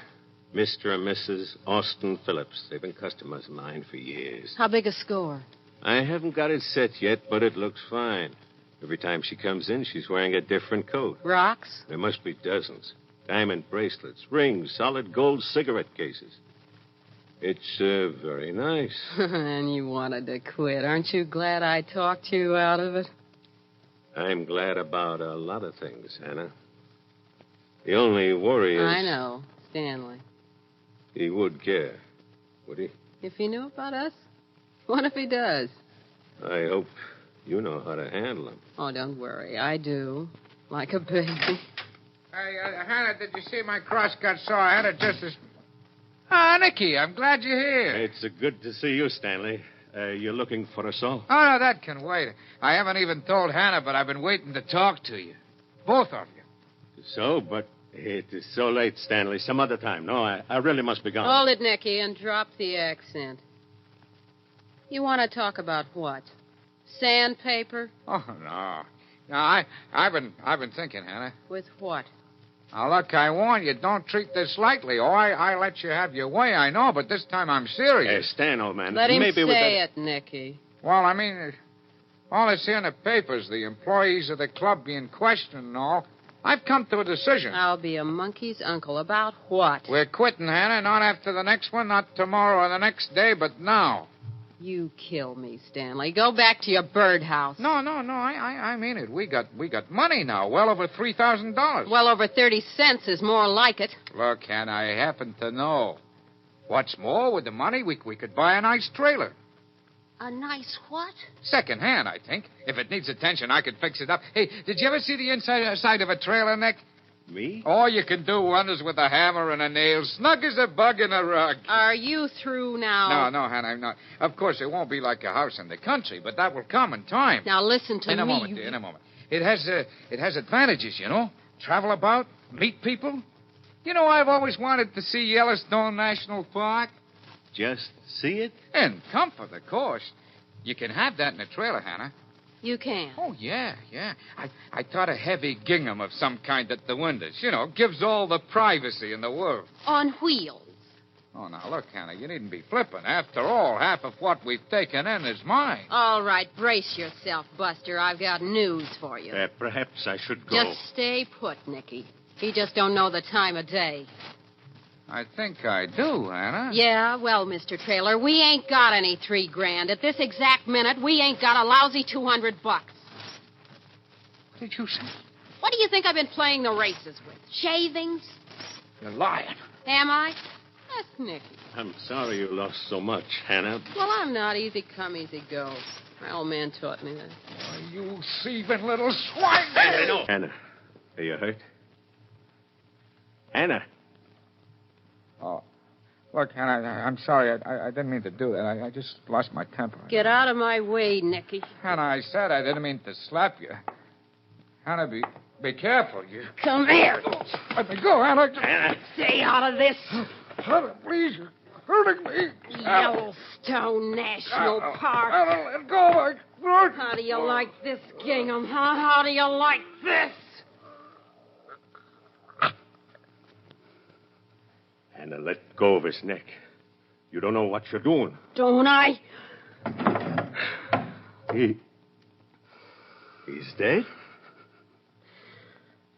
Mr. and Mrs. Austin Phillips. They've been customers of mine for years. How big a score? I haven't got it set yet, but it looks fine. Every time she comes in, she's wearing a different coat. Rocks? There must be dozens. Diamond bracelets, rings, solid gold cigarette cases. It's very nice. And you wanted to quit. Aren't you glad I talked you out of it? I'm glad about a lot of things, Hannah. The only worry is... I know. Stanley. He would care, would he? If he knew about us? What if he does? I hope you know how to handle him. Oh, don't worry. I do. Like a baby. Hey, Hannah, did you see my cross-cut saw? I had it just as... Ah, Nicky, I'm glad you're here. It's good to see you, Stanley. You're looking for a saw? Oh, no, that can wait. I haven't even told Hannah, but I've been waiting to talk to you. Both of you. So, but it is so late, Stanley. Some other time. No, I really must be gone. Hold it, Nicky, and drop the accent. You want to talk about what? Sandpaper? Oh, no. No, I've been thinking, Hannah. With what? Now, look, I warn you, don't treat this lightly. Oh, I let you have your way, I know, but this time I'm serious. Stan, old man. Let him maybe say it, Nicky. Well, I mean, all that's here in the papers, the employees of the club being questioned and all. I've come to a decision. I'll be a monkey's uncle. About what? We're quitting, Hannah. Not after the next one, not tomorrow or the next day, but now. You kill me, Stanley. Go back to your birdhouse. No. I mean it. We got money now. Well over $3,000. Well over 30 cents is more like it. Look, Hannah, I happen to know. What's more, with the money, we could buy a nice trailer. A nice what? Second hand, I think. If it needs attention, I could fix it up. Hey, did you ever see the inside of a trailer, Nick? Me? Oh, you can do wonders with a hammer and a nail, snug as a bug in a rug. Are you through now? No, Hannah, I'm not. Of course, it won't be like a house in the country, but that will come in time. Now, listen to me. In a moment, dear, in a moment. It has advantages, you know. Travel about, meet people. You know, I've always wanted to see Yellowstone National Park. Just see it? In comfort, of course. You can have that in a trailer, Hannah. You can? Oh, yeah. I thought a heavy gingham of some kind at the windows. You know, gives all the privacy in the world. On wheels. Oh, now, look, Hannah, you needn't be flippant. After all, half of what we've taken in is mine. All right, brace yourself, Buster. I've got news for you. Perhaps I should go. Just stay put, Nicky. He just don't know the time of day. I think I do, Hannah. Yeah, well, Mr. Trailer, we ain't got any $3,000. At this exact minute, we ain't got a lousy $200. What did you say? What do you think I've been playing the races with? Shavings? You're lying. Am I? That's Nicky. I'm sorry you lost so much, Hannah. Well, I'm not easy come, easy go. My old man taught me that. Oh, you thieving little swine. I know. Hannah, are you hurt? Hannah. Oh, look, Hannah, I'm sorry. I didn't mean to do that. I just lost my temper. Get out of my way, Nicky. Hannah, I said I didn't mean to slap you. Hannah, be careful. You. Come here. Let me go, Hannah. Hannah. Stay out of this. Hannah, please. You're hurting me. Yellowstone National Park. Hannah, let go. How do you like this, gingham, huh? How do you like this? Hannah, let go of his neck. You don't know what you're doing. Don't I? He's dead?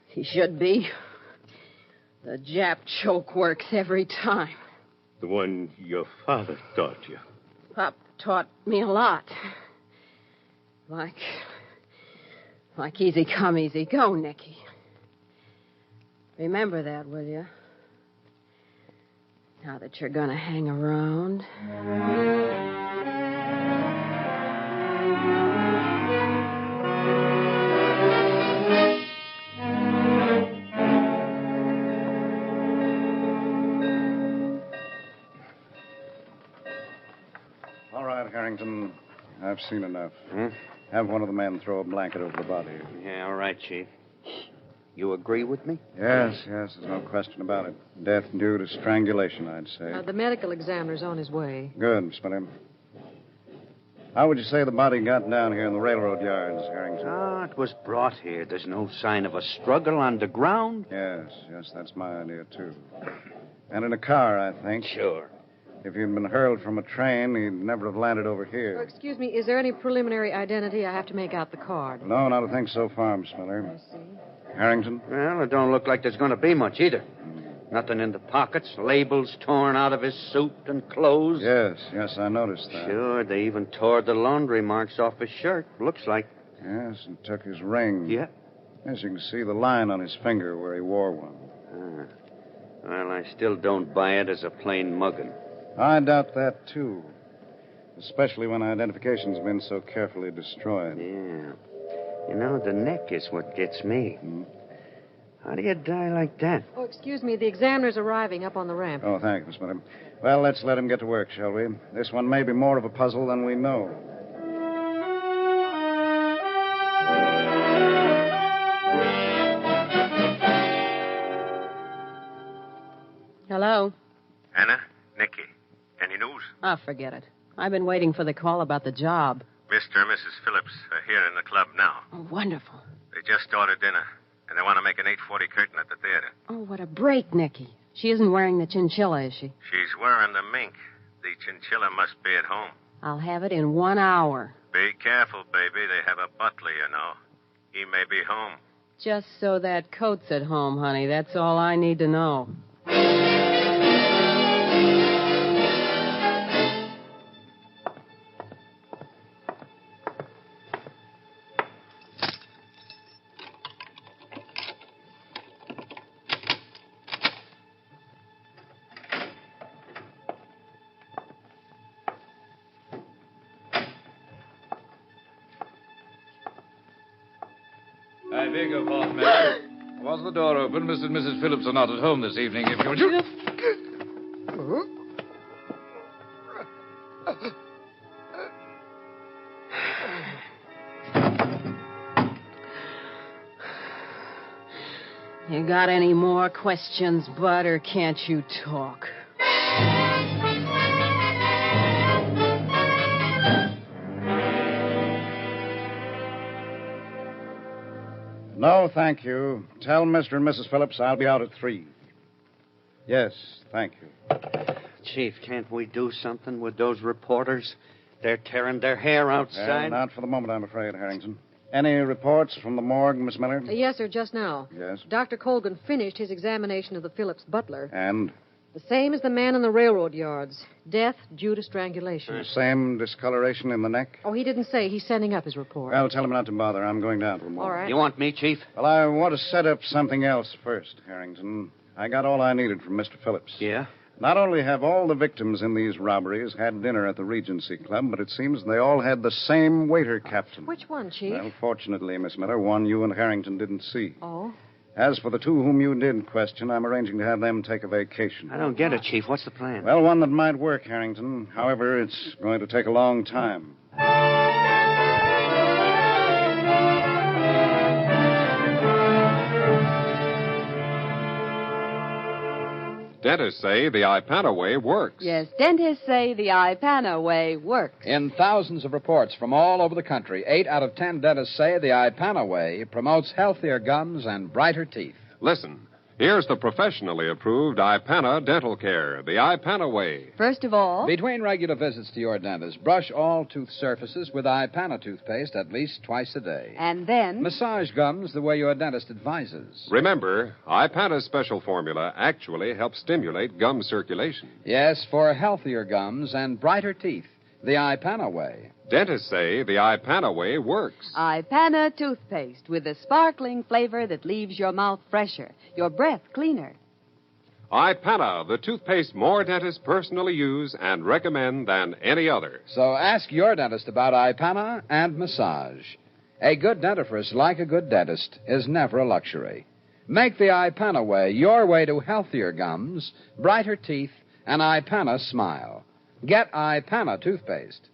He should be. The Jap choke works every time. The one your father taught you. Pop taught me a lot. Like easy come, easy go, Nicky. Remember that, will you? Now that you're going to hang around. All right, Harrington. I've seen enough. Have one of the men throw a blanket over the body. Yeah, all right, Chief. You agree with me? Yes, there's no question about it. Death due to strangulation, I'd say. The medical examiner's on his way. Good, Spinner. How would you say the body got down here in the railroad yards, Harrington? It was brought here. There's no sign of a struggle on the ground. Yes, that's my idea, too. And in a car, I think. Sure. If he'd been hurled from a train, he'd never have landed over here. Oh, excuse me, is there any preliminary identity? I have to make out the card. No, not a thing so far, Miss Miller. I see. Harrington? Well, it don't look like there's going to be much either. Nothing in the pockets, labels torn out of his suit and clothes. Yes, I noticed that. Sure, they even tore the laundry marks off his shirt, looks like. Yes, and took his ring. Yeah. Yes, you can see the line on his finger where he wore one. Well, I still don't buy it as a plain mugging. I doubt that, too. Especially when identification's been so carefully destroyed. Yeah. You know, the neck is what gets me. How do you die like that? Oh, excuse me, the examiner's arriving up on the ramp. Oh, thank you, Miss Miller. Well, let's let him get to work, shall we? This one may be more of a puzzle than we know. Hello? Anna, Nicky, any news? Oh, forget it. I've been waiting for the call about the job. Mr. and Mrs. Phillips are here in the club now. Oh, wonderful. They just ordered dinner. And they want to make an 8:40 curtain at the theater. Oh, what a break, Nicky. She isn't wearing the chinchilla, is she? She's wearing the mink. The chinchilla must be at home. I'll have it in 1 hour. Be careful, baby. They have a butler, you know. He may be home. Just so that coat's at home, honey. That's all I need to know. I beg your pardon, ma'am. Was the door open? Mr. and Mrs. Phillips are not at home this evening. If you... You got any more questions, Bud, or can't you talk? No, thank you. Tell Mr. and Mrs. Phillips I'll be out at 3. Yes, thank you. Chief, can't we do something with those reporters? They're tearing their hair outside. Not for the moment, I'm afraid, Harrington. Any reports from the morgue, Miss Miller? Yes, sir, just now. Yes. Dr. Colgan finished his examination of the Phillips butler. And? The same as the man in the railroad yards. Death due to strangulation. Same discoloration in the neck? Oh, he didn't say. He's sending up his report. Well, tell him not to bother. I'm going down to the morgue. All right. You want me, Chief? Well, I want to set up something else first, Harrington. I got all I needed from Mr. Phillips. Yeah? Not only have all the victims in these robberies had dinner at the Regency Club, but it seems they all had the same waiter captain. Which one, Chief? Well, fortunately, Miss Miller, one you and Harrington didn't see. Oh? As for the 2 whom you did question, I'm arranging to have them take a vacation. I don't get it, Chief. What's the plan? Well, one that might work, Harrington. However, it's going to take a long time. Dentists say the Ipana way works. Yes, dentists say the Ipana way works. In thousands of reports from all over the country, 8 out of 10 dentists say the Ipana way promotes healthier gums and brighter teeth. Listen, here's the professionally approved Ipana dental care, the Ipana way. First of all, between regular visits to your dentist, brush all tooth surfaces with Ipana toothpaste at least twice a day. And then massage gums the way your dentist advises. Remember, Ipana's special formula actually helps stimulate gum circulation. Yes, for healthier gums and brighter teeth, the Ipana way. Dentists say the Ipana way works. Ipana toothpaste with a sparkling flavor that leaves your mouth fresher, your breath cleaner. Ipana, the toothpaste more dentists personally use and recommend than any other. So ask your dentist about Ipana and massage. A good dentifrice, like a good dentist, is never a luxury. Make the Ipana way your way to healthier gums, brighter teeth, and Ipana smile. Get Ipana toothpaste.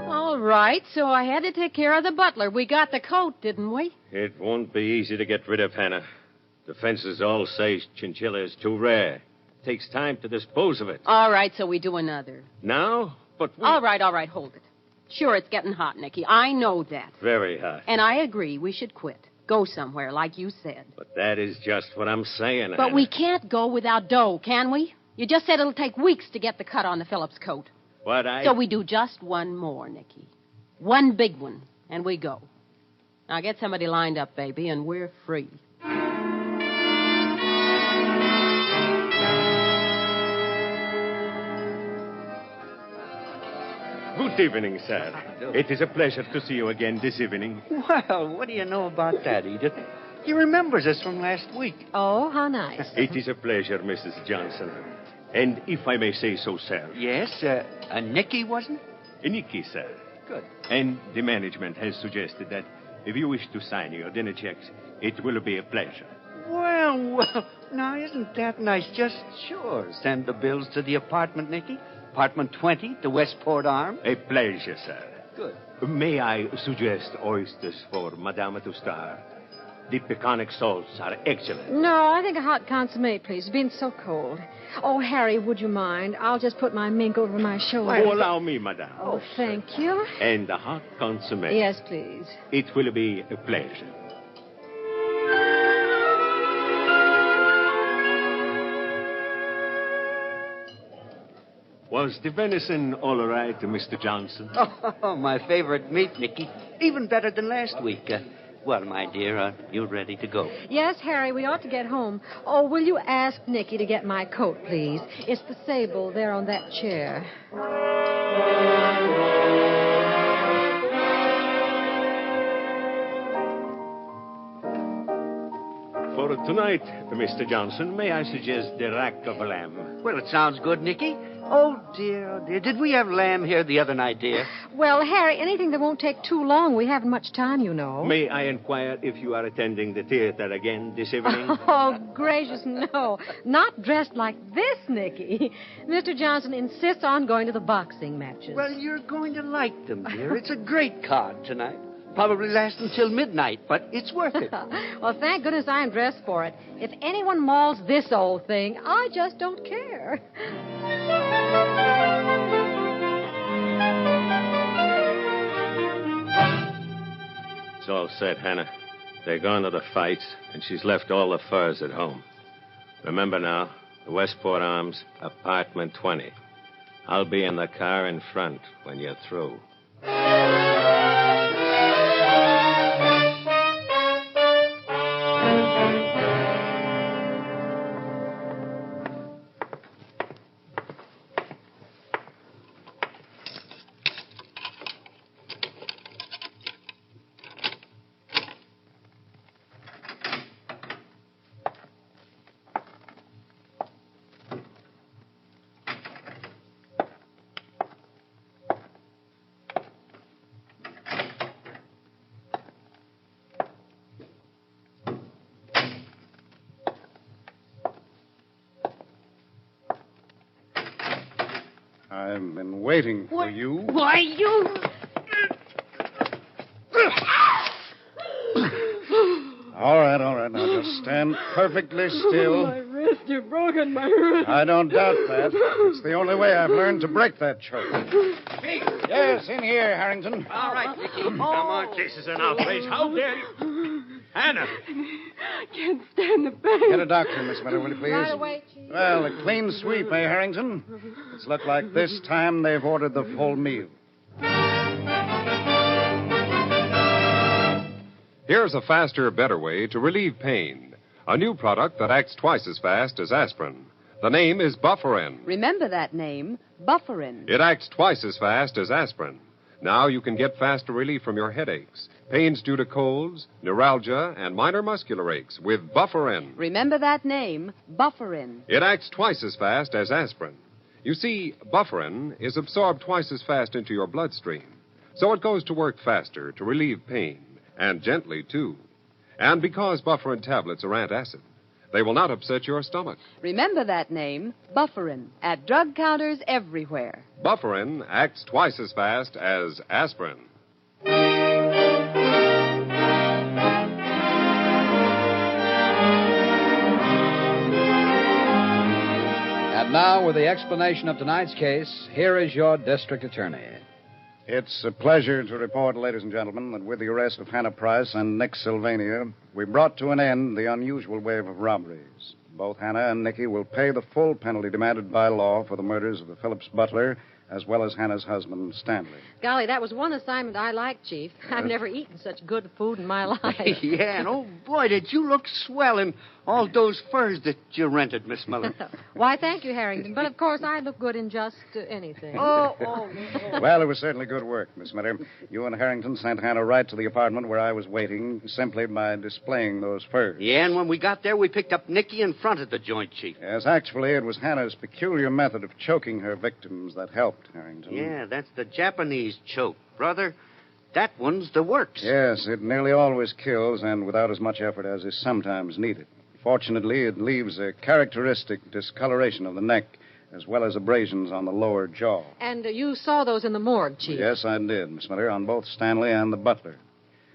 All right, so I had to take care of the butler. We got the coat, didn't we? It won't be easy to get rid of Hannah. The fences all say chinchilla is too rare. Takes time to dispose of it. All right, so we do another. Now? But we... All right, hold it. Sure, it's getting hot, Nicky. I know that. Very hot. And I agree we should quit. Go somewhere, like you said. But that is just what I'm saying, But Hannah. we can't go without dough, can we? You just said it'll take weeks to get the cut on the Phillips coat. So we do just one more, Nicky. One big one, and we go. Now get somebody lined up, baby, and we're free. Good evening, sir. It is a pleasure to see you again this evening. Well, what do you know about that, Edith? He remembers us from last week. Oh, how nice. It is a pleasure, Mrs. Johnson. And if I may say so, sir. Yes, a Nicky, wasn't? A Nicky, sir. Good. And the management has suggested that if you wish to sign your dinner checks, it will be a pleasure. Well, now isn't that nice? Just sure. Send the bills to the apartment, Nicky. Apartment 20, the Westport Arm. A pleasure, sir. Good. May I suggest oysters for Madame to start? The peconic salts are excellent. No, I think a hot consomme, please. It's been so cold. Oh, Harry, would you mind? I'll just put my mink over my shoulder. Oh, allow me, madame. Oh, thank you. And the hot consomme. Yes, please. It will be a pleasure. Was the venison all right, Mr. Johnson? Oh, my favorite meat, Nicky. Even better than last week. Well, my dear, are you ready to go? Yes, Harry, we ought to get home. Oh, will you ask Nicky to get my coat, please? It's the sable there on that chair. For tonight, Mr. Johnson, may I suggest the rack of lamb? Well, it sounds good, Nicky. Oh, dear, oh, dear. Did we have lamb here the other night, dear? Well, Harry, anything that won't take too long. We haven't much time, you know. May I inquire if you are attending the theater again this evening? Oh, gracious, no. Not dressed like this, Nicky. Mr. Johnson insists on going to the boxing matches. Well, you're going to like them, dear. It's a great card tonight. Probably last until midnight, but it's worth it. Well, thank goodness I'm dressed for it. If anyone mauls this old thing, I just don't care. It's all set, Hannah. They're gone to the fights, and she's left all the furs at home. Remember now, the Westport Arms, apartment 20. I'll be in the car in front when you're through. I've been waiting for you. Why, you... All right. Now just stand perfectly still. My wrist, you've broken my wrist. I don't doubt that. It's the only way I've learned to break that choke. Hey. Yes, in here, Harrington. All right, Nicky. Come on, this is an outrage. How dare you? Hannah. I can't stand the pain. Get a doctor, Miss Miller, will you please? Right away, Chief. Well, a clean sweep, eh, Harrington? It's looked like this time they've ordered the full meal. Here's a faster, better way to relieve pain. A new product that acts twice as fast as aspirin. The name is Bufferin. Remember that name, Bufferin. It acts twice as fast as aspirin. Now you can get faster relief from your headaches, pains due to colds, neuralgia, and minor muscular aches with Bufferin. Remember that name, Bufferin. It acts twice as fast as aspirin. You see, Bufferin is absorbed twice as fast into your bloodstream, so it goes to work faster to relieve pain, and gently, too. And because Bufferin tablets are antacid, they will not upset your stomach. Remember that name, Bufferin, at drug counters everywhere. Bufferin acts twice as fast as aspirin. And now, with the explanation of tonight's case, here is your district attorney. It's a pleasure to report, ladies and gentlemen, that with the arrest of Hannah Price and Nick Sylvania, we brought to an end the unusual wave of robberies. Both Hannah and Nicky will pay the full penalty demanded by law for the murders of the Phillips butler, as well as Hannah's husband, Stanley. Golly, that was one assignment I liked, Chief. I've never eaten such good food in my life. Yeah, and oh, boy, did you look swell in all those furs that you rented, Miss Miller. Why, thank you, Harrington. But, of course, I look good in just anything. Oh. Well, it was certainly good work, Miss Miller. You and Harrington sent Hannah right to the apartment where I was waiting simply by displaying those furs. Yeah, and when we got there, we picked up Nicky in front of the joint, Chief. Yes, actually, it was Hannah's peculiar method of choking her victims that helped Harrington. Yeah, that's the Japanese choke, brother. That one's the works. Yes, it nearly always kills, and without as much effort as is sometimes needed. Fortunately, it leaves a characteristic discoloration of the neck, as well as abrasions on the lower jaw. And you saw those in the morgue, Chief? Yes, I did, Miss Miller, on both Stanley and the butler.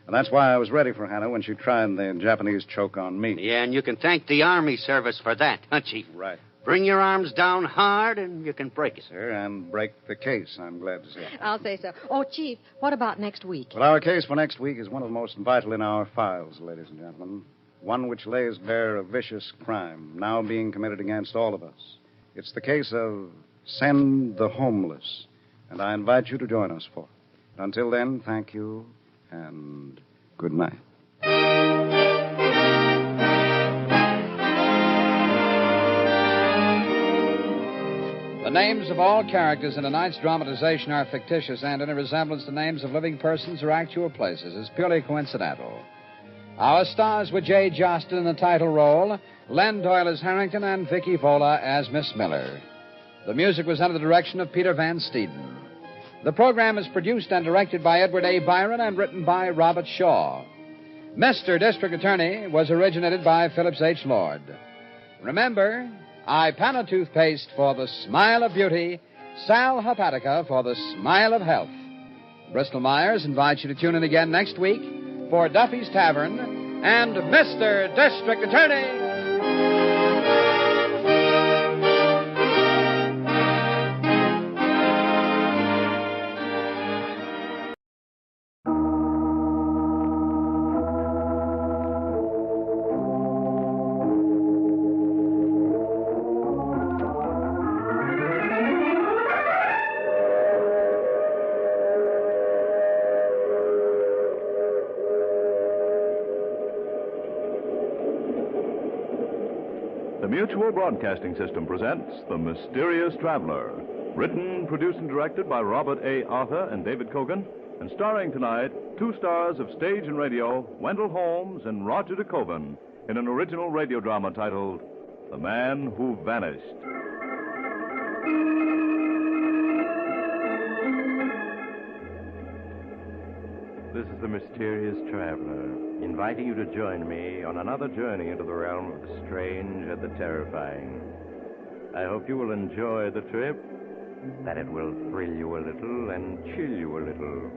And that's why I was ready for Hannah when she tried the Japanese choke on me. Yeah, and you can thank the Army service for that, huh, Chief? Right. Bring your arms down hard and you can break it. Sir, and break the case, I'm glad to say. I'll say so. Oh, Chief, what about next week? Well, our case for next week is one of the most vital in our files, ladies and gentlemen. One which lays bare a vicious crime now being committed against all of us. It's the case of Send the Homeless. And I invite you to join us for it. Until then, thank you and good night. The names of all characters in tonight's dramatization are fictitious, and any resemblance to names of living persons or actual places is purely coincidental. Our stars were Jay Jostin in the title role, Len Doyle as Harrington, and Vicky Vola as Miss Miller. The music was under the direction of Peter Van Steeden. The program is produced and directed by Edward A. Byron and written by Robert Shaw. Mr. District Attorney was originated by Phillips H. Lord. Remember, Ipana toothpaste for the smile of beauty, Sal Hepatica for the smile of health. Bristol Myers invites you to tune in again next week for Duffy's Tavern and Mr. District Attorney. The Mutual Broadcasting System presents The Mysterious Traveler. Written, produced, and directed by Robert A. Arthur and David Cogan, and starring tonight two stars of stage and radio, Wendell Holmes and Roger de Koven, in an original radio drama titled The Man Who Vanished. This is the Mysterious Traveler, inviting you to join me on another journey into the realm of the strange and the terrifying. I hope you will enjoy the trip, that it will thrill you a little and chill you a little.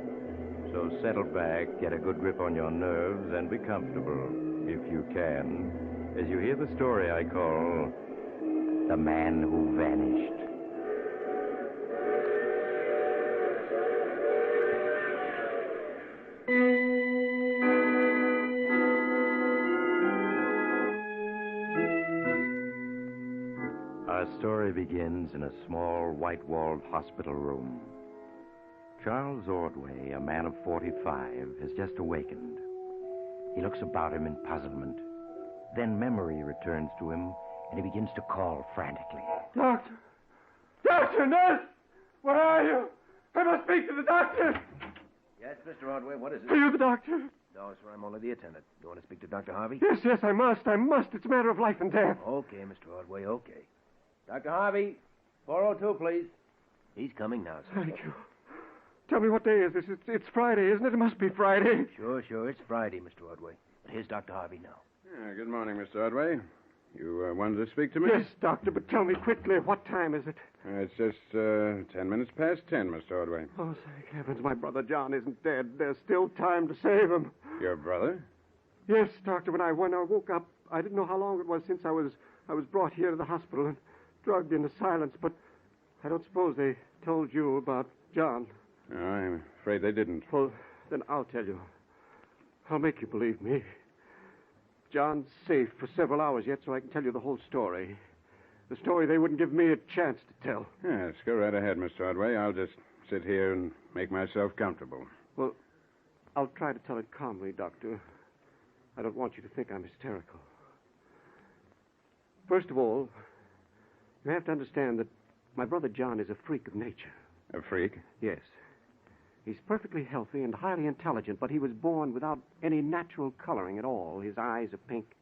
So settle back, get a good grip on your nerves, and be comfortable, if you can, as you hear the story I call The Man Who Vanished. Our story begins in a small, white-walled hospital room. Charles Ordway, a man of 45, has just awakened. He looks about him in puzzlement. Then memory returns to him, and he begins to call frantically. Doctor! Doctor, nurse! Where are you? I must speak to the doctor! Yes, Mr. Ordway, what is it? Are you the doctor? No, sir, I'm only the attendant. You want to speak to Dr. Harvey? Yes, I must. It's a matter of life and death. Okay, Mr. Ordway, okay. Dr. Harvey, 402, please. He's coming now, sir. Thank you. Tell me, what day is this? It's Friday, isn't it? It must be Friday. Sure, it's Friday, Mr. Ordway. But here's Dr. Harvey now. Good morning, Mr. Ordway. You wanted to speak to me? Yes, doctor, but tell me quickly, what time is it? It's just 10 minutes past 10, Mr. Ordway. Oh, thank heavens, my brother John isn't dead. There's still time to save him. Your brother? Yes, doctor, when I woke up, I didn't know how long it was since I was brought here to the hospital and drugged into silence, but I don't suppose they told you about John. No, I'm afraid they didn't. Well, then I'll tell you. I'll make you believe me. John's safe for several hours yet, so I can tell you the whole story. The story they wouldn't give me a chance to tell. Yes, go right ahead, Mr. Ordway. I'll just sit here and make myself comfortable. Well, I'll try to tell it calmly, Doctor. I don't want you to think I'm hysterical. First of all, you have to understand that my brother John is a freak of nature. A freak? Yes. He's perfectly healthy and highly intelligent, but he was born without any natural coloring at all. His eyes are pink.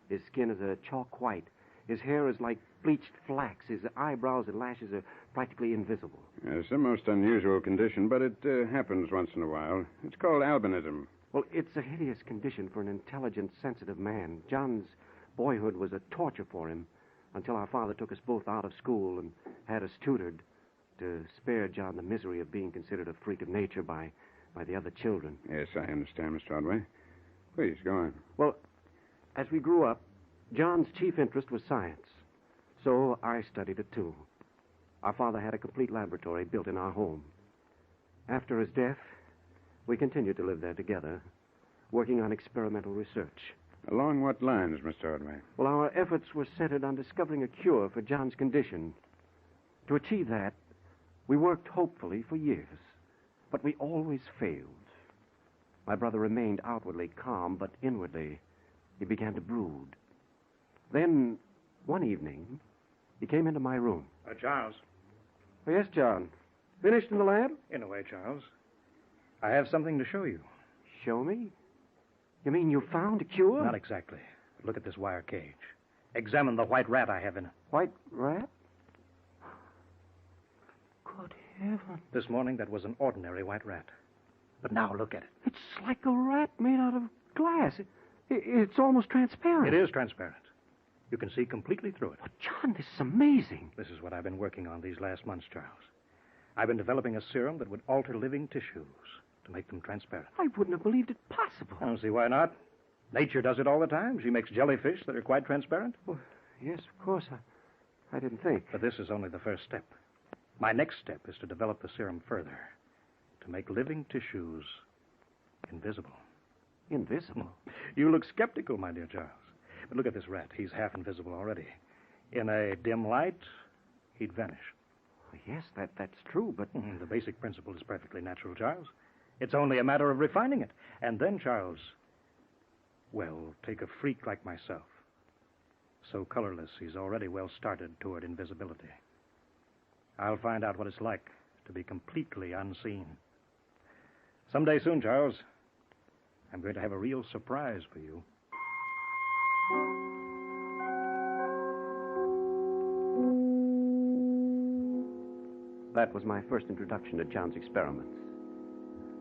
His skin is a chalk white. His hair is like bleached flax. His eyebrows and lashes are practically invisible. It's a most unusual condition, but it happens once in a while. It's called albinism. Well, it's a hideous condition for an intelligent, sensitive man. John's boyhood was a torture for him until our father took us both out of school and had us tutored to spare John the misery of being considered a freak of nature by by the other children. Yes, I understand, Mr. Otway. Please, go on. Well, as we grew up, John's chief interest was science. So I studied it, too. Our father had a complete laboratory built in our home. After his death, we continued to live there together, working on experimental research. Along what lines, Mr. Otway? Well, our efforts were centered on discovering a cure for John's condition. To achieve that, we worked hopefully for years, but we always failed. My brother remained outwardly calm, but inwardly, he began to brood. Then, one evening, he came into my room. Charles. Oh, yes, John. Finished in the lab? In a way, Charles. I have something to show you. Show me? You mean you found a cure? Not exactly. But look at this wire cage. Examine the white rat I have in it. White rat? Good heavens. This morning, that was an ordinary white rat. But now, look at it. It's like a rat made out of glass. It's almost transparent. It is transparent. You can see completely through it. Oh, John, this is amazing. This is what I've been working on these last months, Charles. I've been developing a serum that would alter living tissues to make them transparent. I wouldn't have believed it possible. I don't see why not. Nature does it all the time. She makes jellyfish that are quite transparent. Well, yes, of course. I didn't think. But this is only the first step. My next step is to develop the serum further, to make living tissues invisible. Invisible? You look skeptical, my dear Charles. But look at this rat. He's half invisible already. In a dim light, he'd vanish. Yes, that's true, but... The basic principle is perfectly natural, Charles. It's only a matter of refining it. And then, Charles, well, take a freak like myself. So colorless, he's already well started toward invisibility. I'll find out what it's like to be completely unseen. Someday soon, Charles, I'm going to have a real surprise for you. That was my first introduction to John's experiments.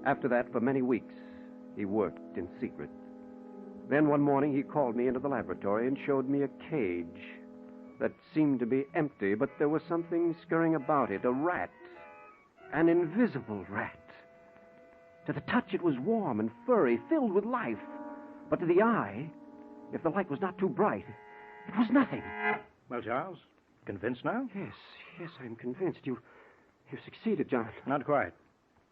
After that, for many weeks, he worked in secret. Then one morning, he called me into the laboratory and showed me a cage that seemed to be empty, but there was something scurrying about it, a rat, an invisible rat. To the touch, it was warm and furry, filled with life. But to the eye, if the light was not too bright, it was nothing. Well, Charles, convinced now? Yes, I'm convinced. You've succeeded, John. Not quite.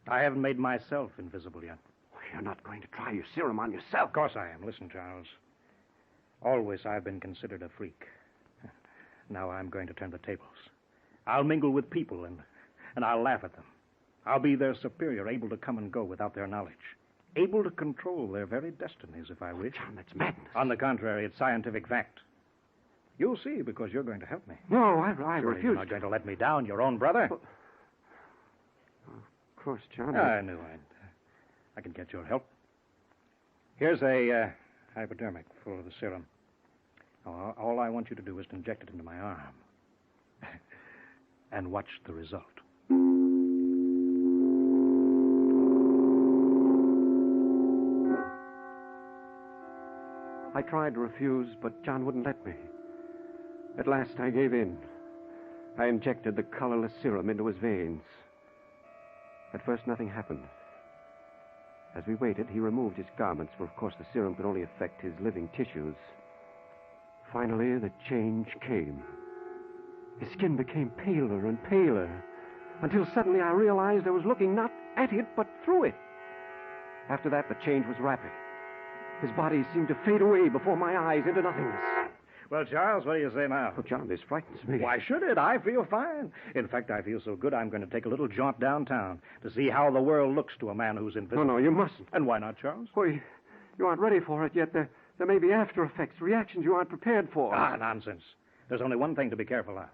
I haven't made myself invisible yet. You're not going to try your serum on yourself. Of course I am. Listen, Charles. Always I've been considered a freak. Now I'm going to turn the tables. I'll mingle with people and I'll laugh at them. I'll be their superior, able to come and go without their knowledge. Able to control their very destinies, if I wish. John, that's madness. On the contrary, it's scientific fact. You'll see, because you're going to help me. No, I refuse. You're not going to let me down, your own brother. Well, of course, John. I knew I could get your help. Here's a hypodermic full of the serum. All I want you to do is to inject it into my arm. And watch the result. I tried to refuse, but John wouldn't let me. At last, I gave in. I injected the colorless serum into his veins. At first, nothing happened. As we waited, he removed his garments, for of course the serum could only affect his living tissues. Finally, the change came. His skin became paler and paler, until suddenly I realized I was looking not at it, but through it. After that, the change was rapid. His body seemed to fade away before my eyes into nothingness. Well, Charles, what do you say now? Oh, John, this frightens me. Why should it? I feel fine. In fact, I feel so good I'm going to take a little jaunt downtown to see how the world looks to a man who's invisible. No, you mustn't. And why not, Charles? Well, you aren't ready for it yet. There may be after effects, reactions you aren't prepared for. Ah, nonsense. There's only one thing to be careful of.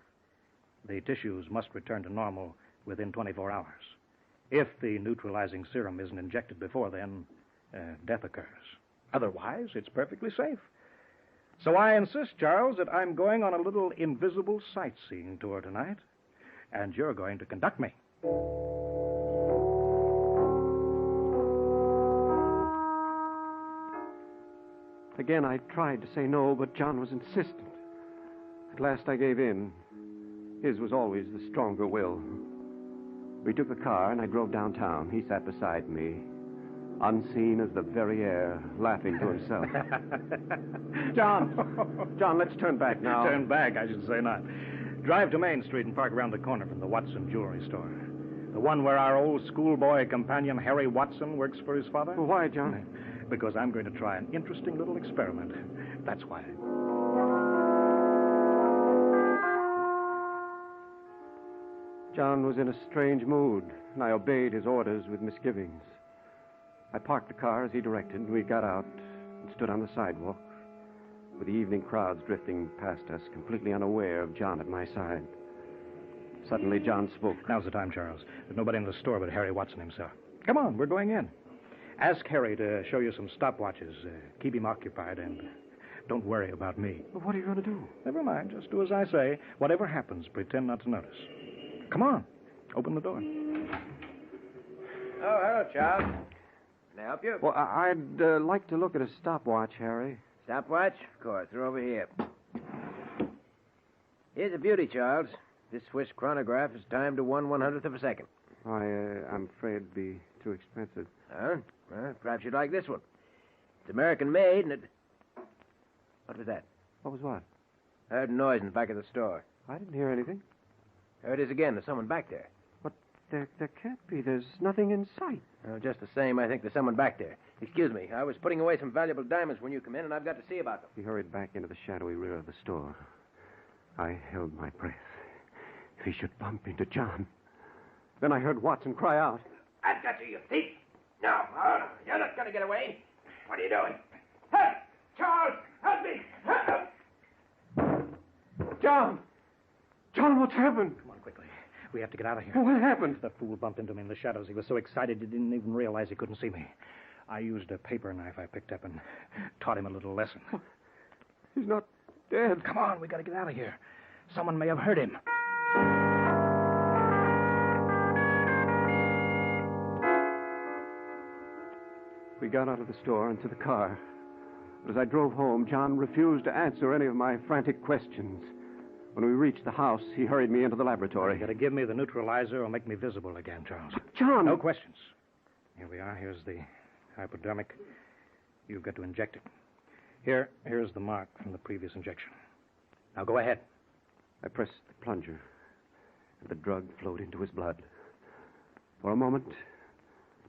The tissues must return to normal within 24 hours. If the neutralizing serum isn't injected before then, death occurs. Otherwise, it's perfectly safe. So I insist, Charles, that I'm going on a little invisible sightseeing tour tonight, and you're going to conduct me. Again, I tried to say no, but John was insistent. At last, I gave in. His was always the stronger will. We took the car, and I drove downtown. He sat beside me, unseen as the very air, laughing to himself. John, let's turn back now. Turn back? I should say not. Drive to Main Street and park around the corner from the Watson Jewelry Store. The one where our old schoolboy companion Harry Watson works for his father. Well, why, John? Because I'm going to try an interesting little experiment. That's why. John was in a strange mood, and I obeyed his orders with misgivings. I parked the car as he directed, and we got out and stood on the sidewalk, with the evening crowds drifting past us, completely unaware of John at my side. Suddenly, John spoke. Now's the time, Charles. There's nobody in the store but Harry Watson himself. Come on, we're going in. Ask Harry to show you some stopwatches. Keep him occupied, and don't worry about me. Well, what are you going to do? Never mind. Just do as I say. Whatever happens, pretend not to notice. Come on. Open the door. Oh, hello, Charles. Can I help you? Well, I'd like to look at a stopwatch, Harry. Stopwatch? Of course. They're over here. Here's a beauty, Charles. This Swiss chronograph is timed to 1/100th of a second. I'm afraid it'd be too expensive. Huh? Well, perhaps you'd like this one. It's American-made, and it... What was that? What was what? I heard a noise in the back of the store. I didn't hear anything. There it is again. There's someone back there. But there can't be. There's nothing in sight. Just the same, I think there's someone back there. Excuse me. I was putting away some valuable diamonds when you come in, and I've got to see about them. He hurried back into the shadowy rear of the store. I held my breath. If he should bump into John. Then I heard Watson cry out. I've got you, you thief! No, you're not going to get away. What are you doing? Help! Charles, help me! Help! John! John, what's happened? Come on, quickly. We have to get out of here. Well, what happened? The fool bumped into me in the shadows. He was so excited he didn't even realize he couldn't see me. I used a paper knife I picked up and taught him a little lesson. He's not dead. Come on, we got to get out of here. Someone may have hurt him. We got out of the store and to the car. But as I drove home, John refused to answer any of my frantic questions. When we reached the house, he hurried me into the laboratory. You got to give me the neutralizer or make me visible again, Charles. But John! No questions. Here we are. Here's the hypodermic. You've got to inject it. Here's the mark from the previous injection. Now go ahead. I pressed the plunger, and the drug flowed into his blood. For a moment,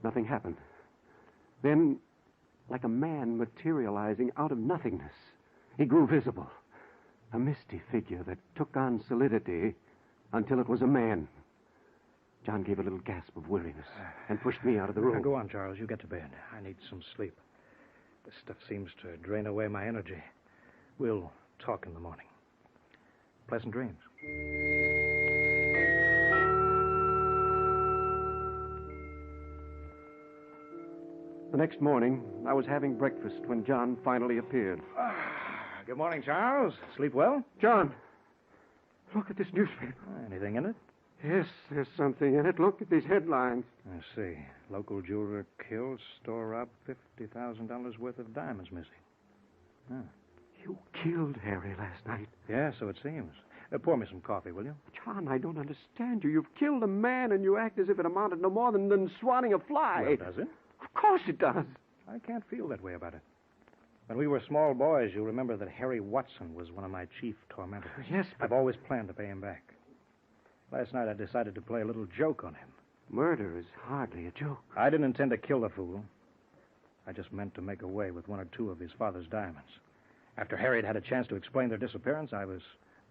nothing happened. Then, like a man materializing out of nothingness, he grew visible. A misty figure that took on solidity until it was a man. John gave a little gasp of weariness and pushed me out of the room. Now go on, Charles. You get to bed. I need some sleep. This stuff seems to drain away my energy. We'll talk in the morning. Pleasant dreams. The next morning, I was having breakfast when John finally appeared. Good morning, Charles. Sleep well? John, look at this newspaper. Anything in it? Yes, there's something in it. Look at these headlines. I see. Local jeweler killed, store robbed, $50,000 worth of diamonds missing. Huh. You killed Harry last night. Yeah, so it seems. Pour me some coffee, will you? John, I don't understand you. You've killed a man, and you act as if it amounted no more than swatting a fly. Well, does it? Of course it does. I can't feel that way about it. When we were small boys, you'll remember that Harry Watson was one of my chief tormentors. Yes, but... I've always planned to pay him back. Last night I decided to play a little joke on him. Murder is hardly a joke. I didn't intend to kill the fool. I just meant to make away with one or two of his father's diamonds. After Harry had had a chance to explain their disappearance, I was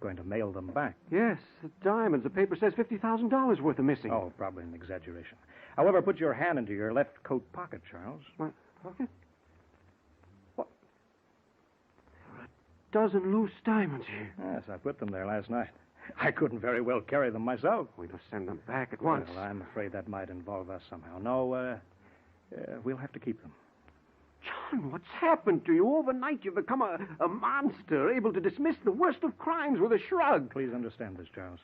going to mail them back. Yes, the diamonds. The paper says $50,000 worth of missing. Oh, probably an exaggeration. However, put your hand into your left coat pocket, Charles. My pocket? What? There are a dozen loose diamonds here. Yes, I put them there last night. I couldn't very well carry them myself. We must send them back at once. Well, I'm afraid that might involve us somehow. No, we'll have to keep them. John, what's happened to you? Overnight you've become a monster, able to dismiss the worst of crimes with a shrug. Please understand this, Charles.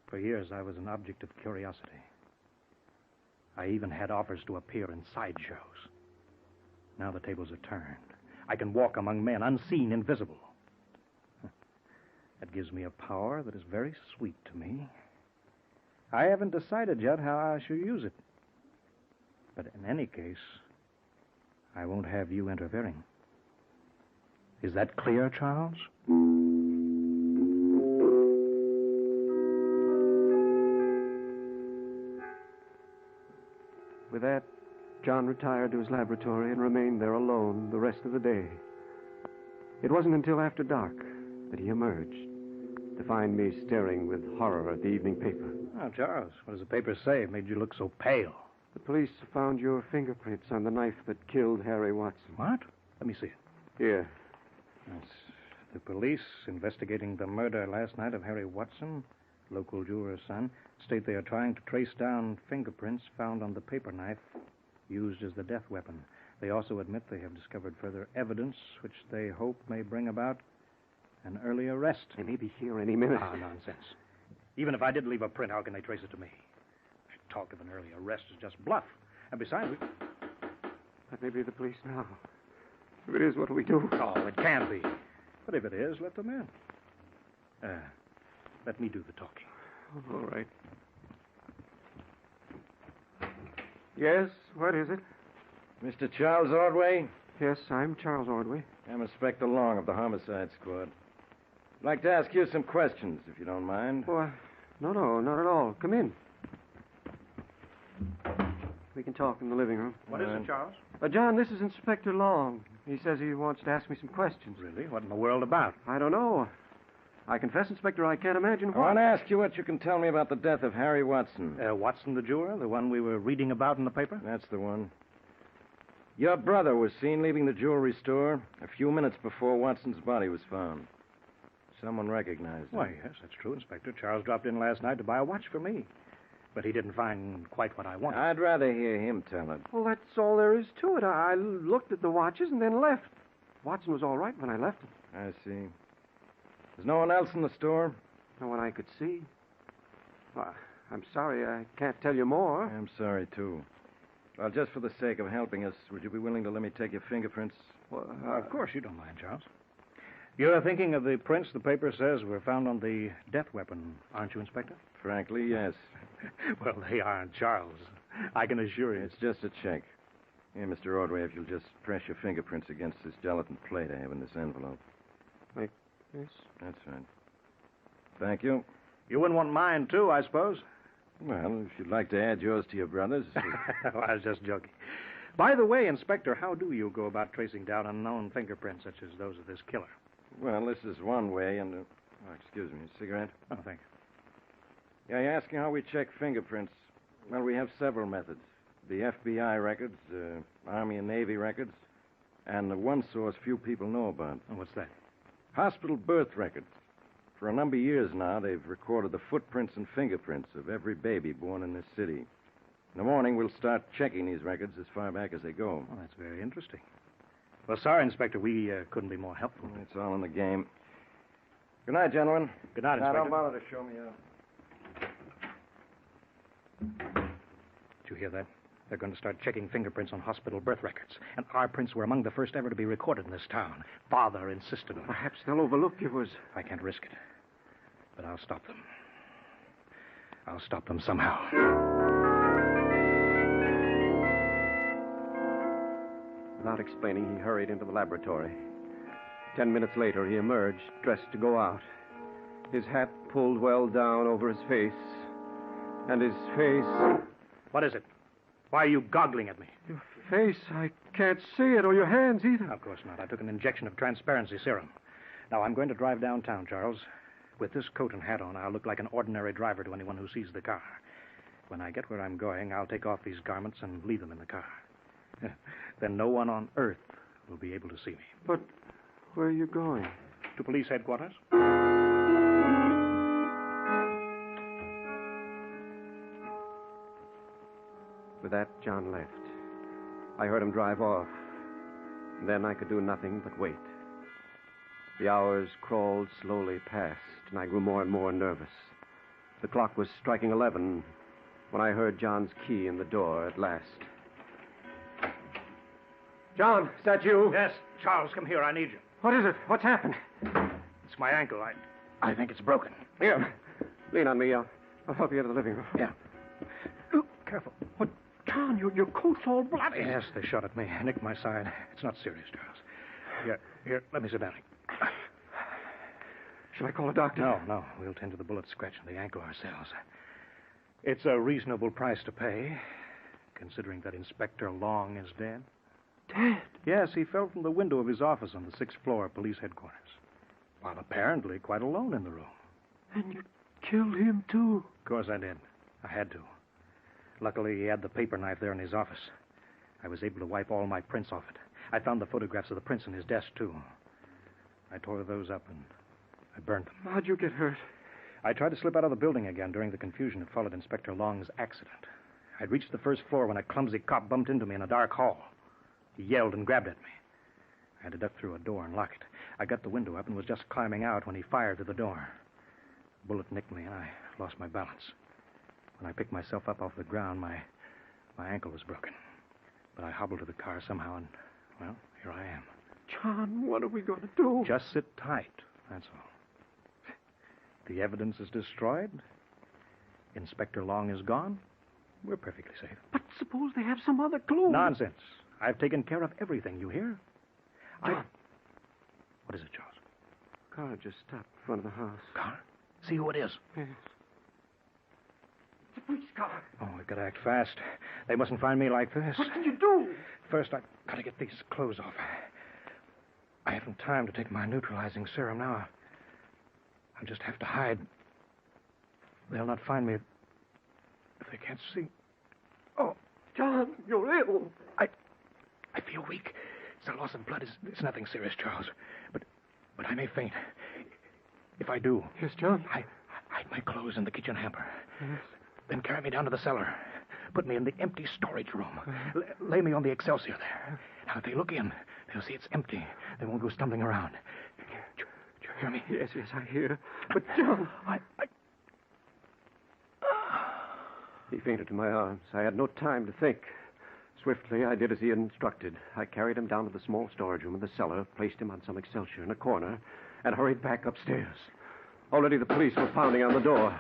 For years I was an object of curiosity. I even had offers to appear in sideshows. Now the tables are turned. I can walk among men, unseen, invisible. That gives me a power that is very sweet to me. I haven't decided yet how I shall use it. But in any case, I won't have you interfering. Is that clear, Charles? With that, John retired to his laboratory and remained there alone the rest of the day. It wasn't until after dark that he emerged to find me staring with horror at the evening paper. Oh, Charles, what does the paper say? It made you look so pale. The police found your fingerprints on the knife that killed Harry Watson. What? Let me see it. Here. That's the police investigating the murder last night of Harry Watson, local jeweler's son, state they are trying to trace down fingerprints found on the paper knife used as the death weapon. They also admit they have discovered further evidence which they hope may bring about an early arrest. They may be here any minute. Ah, nonsense. Even if I did leave a print, how can they trace it to me? Talk of an early arrest is just bluff. And besides, That may be the police now. If it is, what do we do? Oh, it can't be. But if it is, let them in. Let me do the talking. All right. Yes, what is it? Mr. Charles Ordway? Yes, I'm Charles Ordway. I'm Inspector Long of the Homicide Squad. I'd like to ask you some questions, if you don't mind. Oh, no, not at all. Come in. We can talk in the living room. What is it, Charles? John, this is Inspector Long. He says he wants to ask me some questions. Really? What in the world about? I don't know. I confess, Inspector, I can't imagine I why. want to ask you what you can tell me about the death of Harry Watson. Watson the jeweler? The one we were reading about in the paper? That's the one. Your brother was seen leaving the jewelry store a few minutes before Watson's body was found. Someone recognized him. Why, yes, that's true, Inspector. Charles dropped in last night to buy a watch for me. But he didn't find quite what I wanted. I'd rather hear him tell it. Well, that's all there is to it. I looked at the watches and then left. Watson was all right when I left him. I see. There's no one else in the store? No one I could see. Well, I'm sorry, I can't tell you more. I'm sorry, too. Well, just for the sake of helping us, would you be willing to let me take your fingerprints? Well, of course you don't mind, Charles. You're thinking of the prints the paper says were found on the death weapon, aren't you, Inspector? Frankly, yes. Well, they aren't, Charles. I can assure you. It's just a check. Here, Mr. Ordway, if you'll just press your fingerprints against this gelatin plate I have in this envelope. Like this? That's right. Thank you. You wouldn't want mine, too, I suppose? Well, if you'd like to add yours to your brother's. Well, I was just joking. By the way, Inspector, how do you go about tracing down unknown fingerprints such as those of this killer? Well, this is one way, and... excuse me, a cigarette? Oh, thanks. Yeah, you're asking how we check fingerprints. Well, we have several methods. The FBI records, Army and Navy records, and the one source few people know about. Oh, what's that? Hospital birth records. For a number of years now, they've recorded the footprints and fingerprints of every baby born in this city. In the morning, we'll start checking these records as far back as they go. Oh, that's very interesting. Well, sorry, Inspector, we couldn't be more helpful. It's all in the game. Good night, gentlemen. Good night, Inspector. Now, don't bother to show me out. Did you hear that? They're going to start checking fingerprints on hospital birth records. And our prints were among the first ever to be recorded in this town. Father insisted on it. Perhaps they'll overlook yours. I can't risk it. But I'll stop them. I'll stop them somehow. Without explaining, he hurried into the laboratory. 10 minutes later, he emerged, dressed to go out. His hat pulled well down over his face. And his face... What is it? Why are you goggling at me? Your face? I can't see it, or your hands either. Of course not. I took an injection of transparency serum. Now, I'm going to drive downtown, Charles. With this coat and hat on, I'll look like an ordinary driver to anyone who sees the car. When I get where I'm going, I'll take off these garments and leave them in the car. Then no one on Earth will be able to see me. But where are you going? To police headquarters. With that, John left. I heard him drive off. And then I could do nothing but wait. The hours crawled slowly past, and I grew more and more nervous. The clock was striking 11 when I heard John's key in the door at last. John, is that you? Yes. Charles, come here. I need you. What is it? What's happened? It's my ankle. I think it's broken. Here. Lean on me. I'll help you out of the living room. Yeah. Ooh, careful. What? John, your coat's all bloody. Yes, they shot at me. Nicked my side. It's not serious, Charles. Here, let me sit down. Shall I call a doctor? No. We'll tend to the bullet scratch in the ankle ourselves. It's a reasonable price to pay, considering that Inspector Long is dead. Dead? Yes, he fell from the window of his office on the 6th floor of police headquarters, while apparently quite alone in the room. And you killed him, too? Of course I did. I had to. Luckily, he had the paper knife there in his office. I was able to wipe all my prints off it. I found the photographs of the prints in his desk, too. I tore those up and I burned them. How'd you get hurt? I tried to slip out of the building again during the confusion that followed Inspector Long's accident. I'd reached the 1st floor when a clumsy cop bumped into me in a dark hall. He yelled and grabbed at me. I had to duck through a door and lock it. I got the window up and was just climbing out when he fired through the door. The bullet nicked me and I lost my balance. When I picked myself up off the ground, my ankle was broken. But I hobbled to the car somehow and, well, here I am. John, what are we going to do? Just sit tight, that's all. The evidence is destroyed. Inspector Long is gone. We're perfectly safe. But suppose they have some other clue. Nonsense. I've taken care of everything, you hear? John. What is it, Charles? Car just stopped in front of the house. Car? See who it is. Yes. It's a police car. Oh, we've got to act fast. They mustn't find me like this. What can you do? First, I've got to get these clothes off. I haven't time to take my neutralizing serum now. I'll just have to hide. They'll not find me if they can't see. Oh, John, you're ill. I feel weak. It's a loss of blood. It's nothing serious, Charles. But I may faint. If I do... Yes, John? Hide my clothes in the kitchen hamper. Yes. Then carry me down to the cellar. Put me in the empty storage room. Lay me on the Excelsior there. Now, if they look in, they'll see it's empty. They won't go stumbling around. Do you hear me? Yes, I hear. But, John... He fainted in my arms. I had no time to think. Swiftly, I did as he had instructed. I carried him down to the small storage room in the cellar, placed him on some Excelsior in a corner, and hurried back upstairs. Already the police were pounding on the door.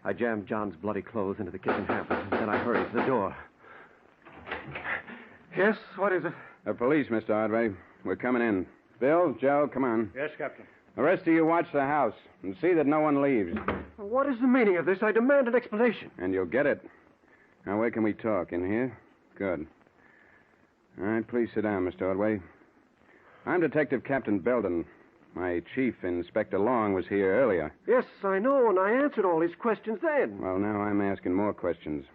I jammed John's bloody clothes into the kitchen hamper, and then I hurried to the door. Yes, what is it? The police, Mr. Ordway. We're coming in. Bill, Joe, come on. Yes, Captain. The rest of you watch the house and see that no one leaves. What is the meaning of this? I demand an explanation. And you'll get it. Now, where can we talk? In here? Good. All right, please sit down, Mr. Ordway. I'm Detective Captain Belden. My chief, Inspector Long, was here earlier. Yes, I know, and I answered all his questions then. Well, now I'm asking more questions.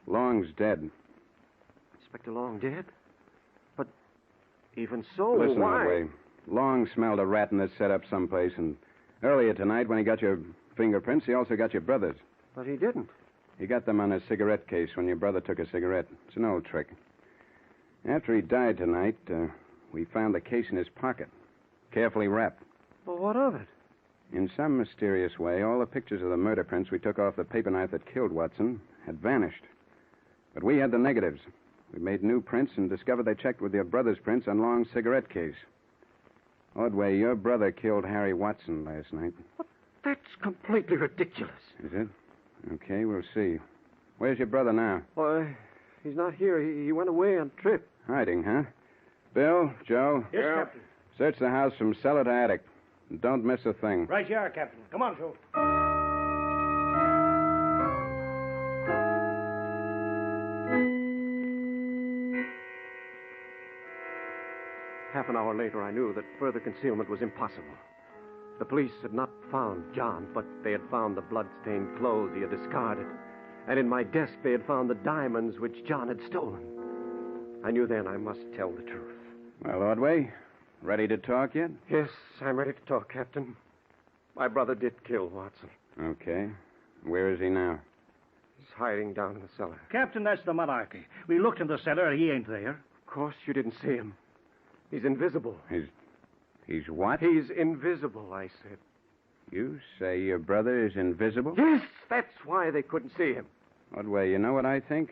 Long's dead. Inspector Long dead? But even so, Listen, why? Ordway. Long smelled a rat in this setup someplace, and earlier tonight, when he got your fingerprints, he also got your brother's. But he didn't. He got them on his cigarette case when your brother took a cigarette. It's an old trick. After he died tonight, we found the case in his pocket, carefully wrapped. Well, what of it? In some mysterious way, all the pictures of the murder prints we took off the paper knife that killed Watson had vanished. But we had the negatives. We made new prints and discovered they checked with your brother's prints on Long's cigarette case. Ordway, your brother killed Harry Watson last night. That's completely ridiculous. Is it? Okay, we'll see. Where's your brother now? Why, he's not here. He went away on trip. Hiding, huh? Bill, Joe? Yes, Captain. Search the house from cellar to attic. And don't miss a thing. Right you are, Captain. Come on, Joe. Half an hour later, I knew that further concealment was impossible. The police had not found John, but they had found the blood-stained clothes he had discarded. And in my desk, they had found the diamonds which John had stolen. I knew then I must tell the truth. Well, Ordway, ready to talk yet? Yes, I'm ready to talk, Captain. My brother did kill Watson. Okay. Where is he now? He's hiding down in the cellar. Captain, that's the monarchy. We looked in the cellar. He ain't there. Of course you didn't see him. He's invisible. He's what? He's invisible, I said. You say your brother is invisible? Yes, that's why they couldn't see him. Ordway, you know what I think?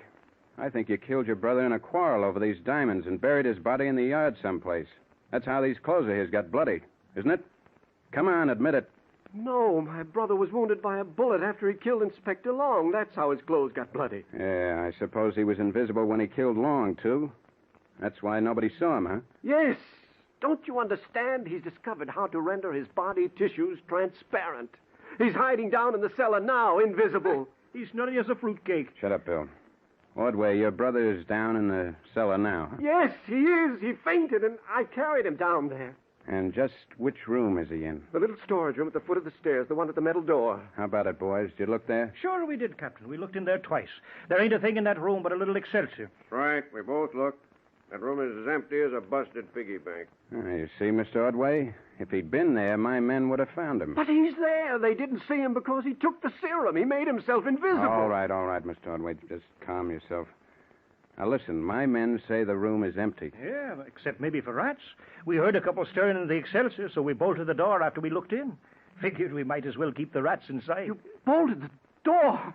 I think you killed your brother in a quarrel over these diamonds and buried his body in the yard someplace. That's how these clothes of his got bloody, isn't it? Come on, admit it. No, my brother was wounded by a bullet after he killed Inspector Long. That's how his clothes got bloody. Yeah, I suppose he was invisible when he killed Long, too. That's why nobody saw him, huh? Yes. Don't you understand? He's discovered how to render his body tissues transparent. He's hiding down in the cellar now, invisible. He's nutty as a fruitcake. Shut up, Bill. Ordway, your brother is down in the cellar now, huh? Yes, he is. He fainted, and I carried him down there. And just which room is he in? The little storage room at the foot of the stairs, the one with the metal door. How about it, boys? Did you look there? Sure we did, Captain. We looked in there twice. There ain't a thing in that room but a little Excelsior. Right, we both looked. That room is as empty as a busted piggy bank. You see, Mr. Ordway, if he'd been there, my men would have found him. But he's there. They didn't see him because he took the serum. He made himself invisible. All right, Mr. Ordway. Just calm yourself. Now, listen, my men say the room is empty. Yeah, except maybe for rats. We heard a couple stirring in the Excelsior, so we bolted the door after we looked in. Figured we might as well keep the rats inside. You bolted the door?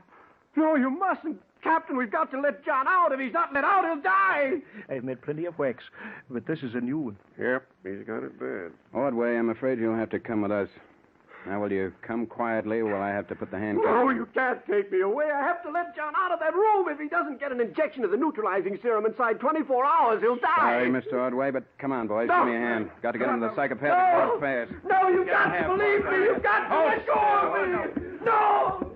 No, you mustn't. Captain, we've got to let John out. If he's not let out, he'll die. I've made plenty of whacks, but this is a new one. Yep, he's got it bad. Ordway, I'm afraid you'll have to come with us. Now, will you come quietly while I have to put the handcuffs? No, you can't take me away. I have to let John out of that room. If he doesn't get an injection of the neutralizing serum inside 24 hours, he'll die. Sorry, Mr. Ordway, but come on, boys. No. Give me a hand. Got to get him to the psychopathic ward fast. No, you've got to believe me. You've got to let go of me. No!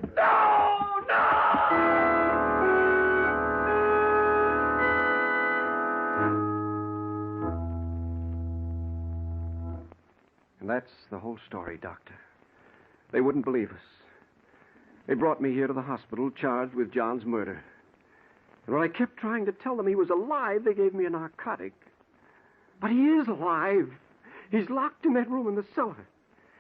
And that's the whole story, Doctor. They wouldn't believe us. They brought me here to the hospital charged with John's murder. And when I kept trying to tell them he was alive, they gave me a narcotic. But he is alive. He's locked in that room in the cellar.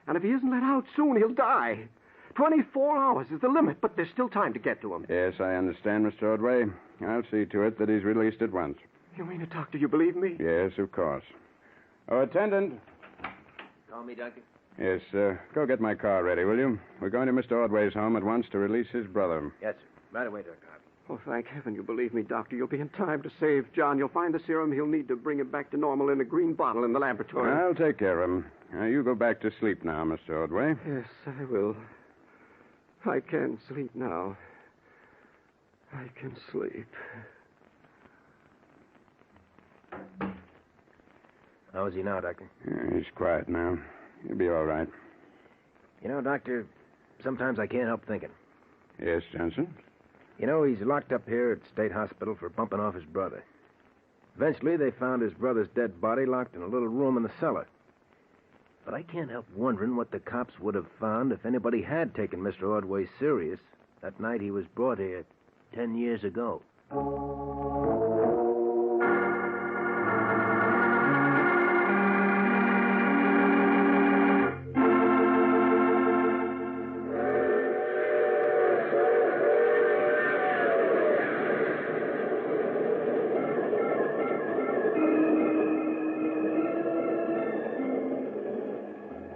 And if he isn't let out soon, he'll die. 24 hours is the limit, but there's still time to get to him. Yes, I understand, Mr. Ordway. I'll see to it that he's released at once. You mean it, Doctor? You believe me? Yes, of course. Oh, attendant. Call me, Doctor? Yes, go get my car ready, will you? We're going to Mr. Ordway's home at once to release his brother. Yes, sir. Right away, Dr. Harvey. Oh, thank heaven you believe me, Doctor. You'll be in time to save John. You'll find the serum he'll need to bring him back to normal in a green bottle in the laboratory. I'll take care of him. You go back to sleep now, Mr. Ordway. Yes, I will. I can sleep now. I can sleep. How is he now, Doctor? He's quiet now. He'll be all right. You know, Doctor, sometimes I can't help thinking. Yes, Johnson? You know, he's locked up here at State Hospital for bumping off his brother. Eventually, they found his brother's dead body locked in a little room in the cellar. But I can't help wondering what the cops would have found if anybody had taken Mr. Ordway serious that night he was brought here 10 years ago.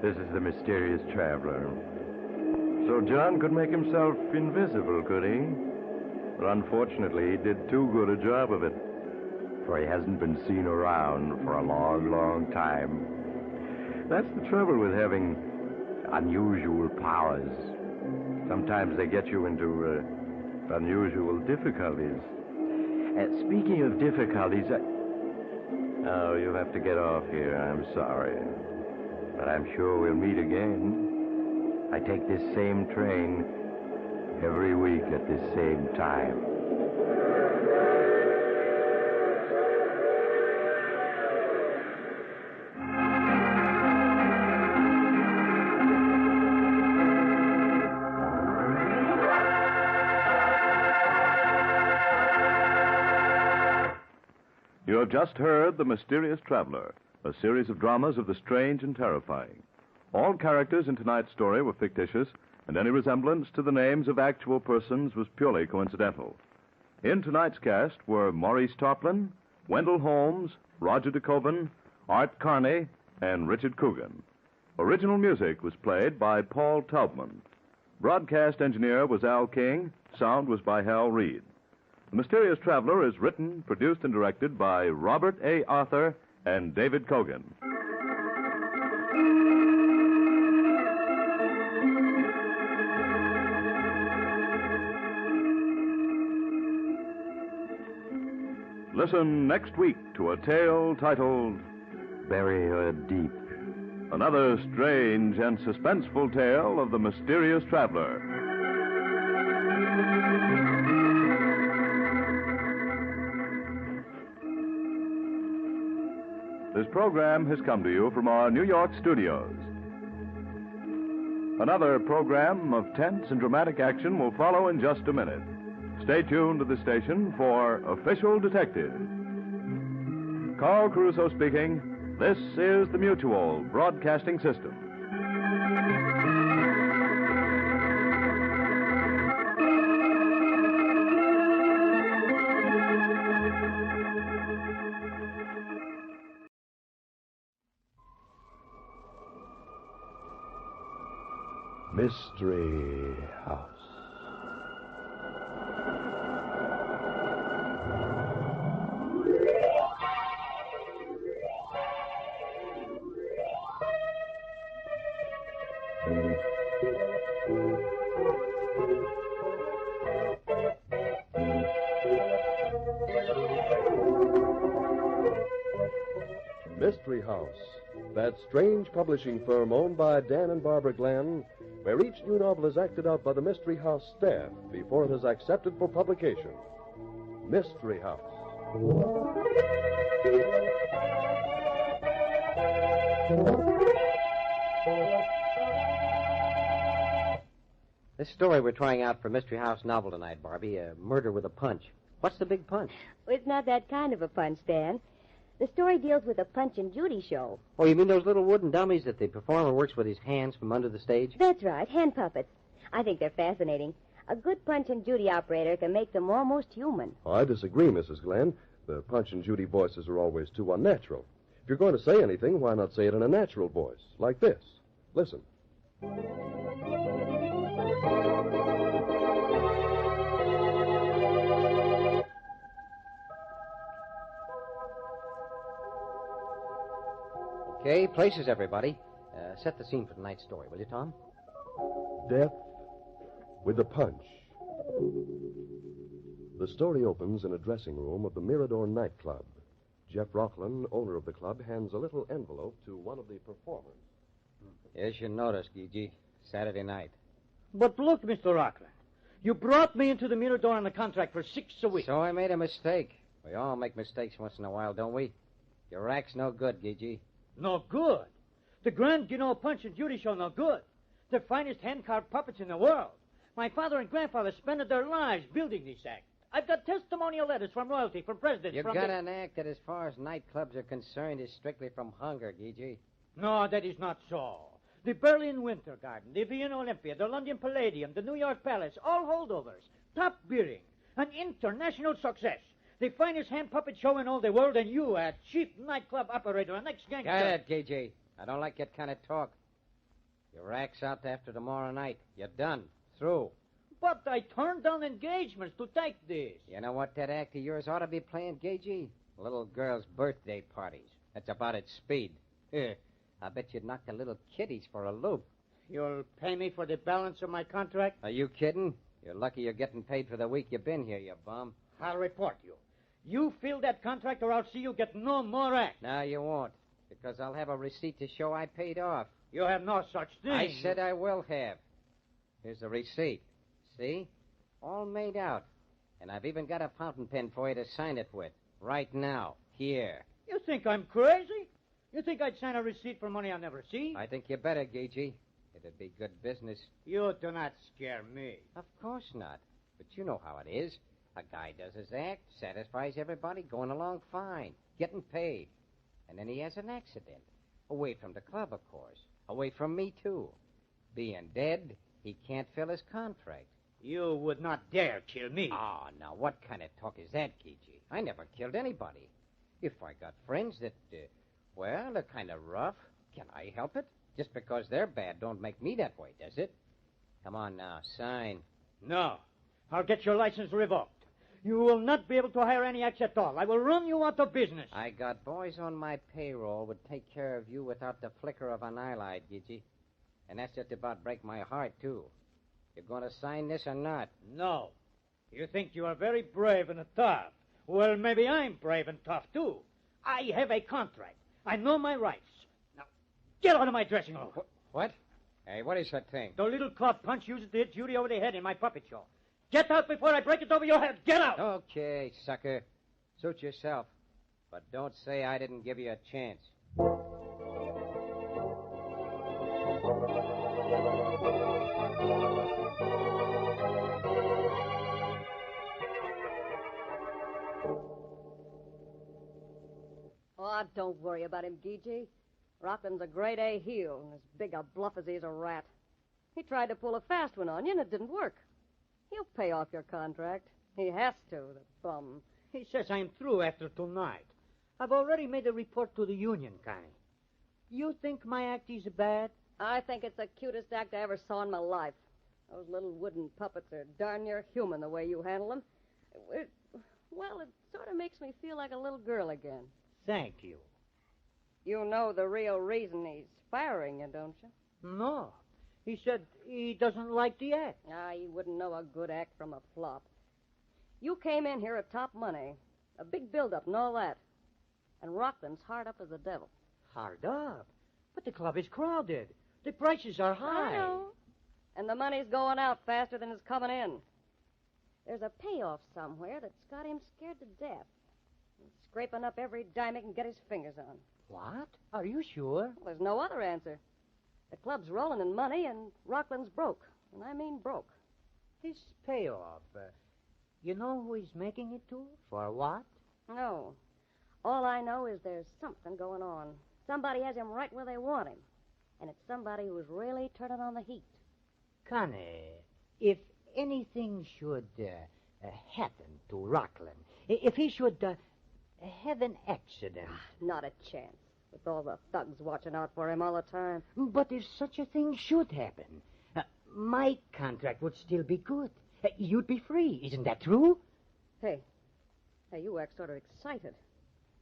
This is the mysterious traveler. So John could make himself invisible, could he? But unfortunately, he did too good a job of it. For he hasn't been seen around for a long, long time. That's the trouble with having unusual powers. Sometimes they get you into unusual difficulties. Speaking of difficulties, Oh, you have to get off here. I'm sorry. But I'm sure we'll meet again. I take this same train every week at this same time. You have just heard The Mysterious Traveler, a series of dramas of the strange and terrifying. All characters in tonight's story were fictitious, and any resemblance to the names of actual persons was purely coincidental. In tonight's cast were Maurice Tarplin, Wendell Holmes, Roger DeCoven, Art Carney, and Richard Coogan. Original music was played by Paul Taubman. Broadcast engineer was Al King. Sound was by Hal Reed. The Mysterious Traveler is written, produced, and directed by Robert A. Arthur and David Kogan. Listen next week to a tale titled Bury Her Deep. Another strange and suspenseful tale of the mysterious traveler. This program has come to you from our New York studios. Another program of tense and dramatic action will follow in just a minute. Stay tuned to the station for Official Detective. Carl Caruso speaking. This is the Mutual Broadcasting System. Mystery House. Mystery House, that strange publishing firm owned by Dan and Barbara Glenn, where each new novel is acted out by the Mystery House staff before it is accepted for publication. Mystery House. This story we're trying out for Mystery House novel tonight, Barbie, Murder with a Punch. What's the big punch? Well, it's not that kind of a punch, Dan. The story deals with a Punch and Judy show. Oh, you mean those little wooden dummies that the performer works with his hands from under the stage? That's right, hand puppets. I think they're fascinating. A good Punch and Judy operator can make them almost human. Oh, I disagree, Mrs. Glenn. The Punch and Judy voices are always too unnatural. If you're going to say anything, why not say it in a natural voice, like this? Listen. Okay, places, everybody. Set the scene for tonight's story, will you, Tom? Death with a punch. The story opens in a dressing room of the Mirador nightclub. Jeff Rockland, owner of the club, hands a little envelope to one of the performers. Yes, you noticed, Gigi. Saturday night. But look, Mr. Rockland, you brought me into the Mirador on the contract for $6 a week. So I made a mistake. We all make mistakes once in a while, don't we? Your rack's no good, Gigi. No good? The Grand Guignol Punch and Judy show no good. The finest hand-carved puppets in the world. My father and grandfather spent their lives building this act. I've got testimonial letters from royalty, from presidents, You've from... got an act that, as far as nightclubs are concerned, is strictly from hunger, Gigi. No, that is not so. The Berlin Winter Garden, the Vienna Olympia, the London Palladium, the New York Palace, all holdovers. Top billing. An international success. The finest hand puppet show in all the world, and you, a chief nightclub operator, an ex-gangster. Got it, Gigi. I don't like that kind of talk. Your rack's out after tomorrow night. You're done. Through. But I turned down engagements to take this. You know what that act of yours ought to be playing, Gigi? Little girls' birthday parties. That's about its speed. I bet you'd knock the little kiddies for a loop. You'll pay me for the balance of my contract? Are you kidding? You're lucky you're getting paid for the week you've been here, you bum. I'll report you. You fill that contract or I'll see you get no more act. No, you won't, because I'll have a receipt to show I paid off. You have no such thing. I said I will have. Here's the receipt. See? All made out. And I've even got a fountain pen for you to sign it with. Right now. Here. You think I'm crazy? You think I'd sign a receipt for money I'll never see? I think you better, Gigi. It'd be good business. You do not scare me. Of course not. But you know how it is. A guy does his act, satisfies everybody, going along fine, getting paid. And then he has an accident. Away from the club, of course. Away from me, too. Being dead, he can't fill his contract. You would not dare kill me. Oh, now, what kind of talk is that, Gigi? I never killed anybody. If I got friends that, well, they're kind of rough, can I help it? Just because they're bad don't make me that way, does it? Come on now, sign. No. I'll get your license revoked. You will not be able to hire any acts at all. I will run you out of business. I got boys on my payroll would take care of you without the flicker of an eyelid, Gigi. And that's just about break my heart, too. You're going to sign this or not? No. You think you are very brave and tough. Well, maybe I'm brave and tough, too. I have a contract. I know my rights. Now, get out of my dressing room. What? Hey, what is that thing? The little club punch used to hit Judy over the head in my puppet show. Get out before I break it over your head. Get out! Okay, sucker. Suit yourself. But don't say I didn't give you a chance. Oh, don't worry about him, Gigi. Rockland's a grade A heel, and as big a bluff as he's a rat. He tried to pull a fast one on you, and it didn't work. He'll pay off your contract. He has to, the bum. He says I'm through after tonight. I've already made a report to the union, Connie. You think my act is bad? I think it's the cutest act I ever saw in my life. Those little wooden puppets are darn near human the way you handle them. It sort of makes me feel like a little girl again. Thank you. You know the real reason he's firing you, don't you? No. He said he doesn't like the act. He wouldn't know a good act from a flop. You came in here at top money, a big build-up and all that. And Rockland's hard up as the devil. Hard up? But the club is crowded. The prices are high. I know. And the money's going out faster than it's coming in. There's a payoff somewhere that's got him scared to death. He's scraping up every dime he can get his fingers on. What? Are you sure? Well, there's no other answer. The club's rolling in money, and Rockland's broke. And I mean broke. This payoff, you know who he's making it to? For what? No. All I know is there's something going on. Somebody has him right where they want him. And it's somebody who's really turning on the heat. Connie, if anything should happen to Rockland, if he should have an accident... Not a chance, with all the thugs watching out for him all the time. But if such a thing should happen, my contract would still be good. You'd be free. Isn't that true? Hey, you act sort of excited.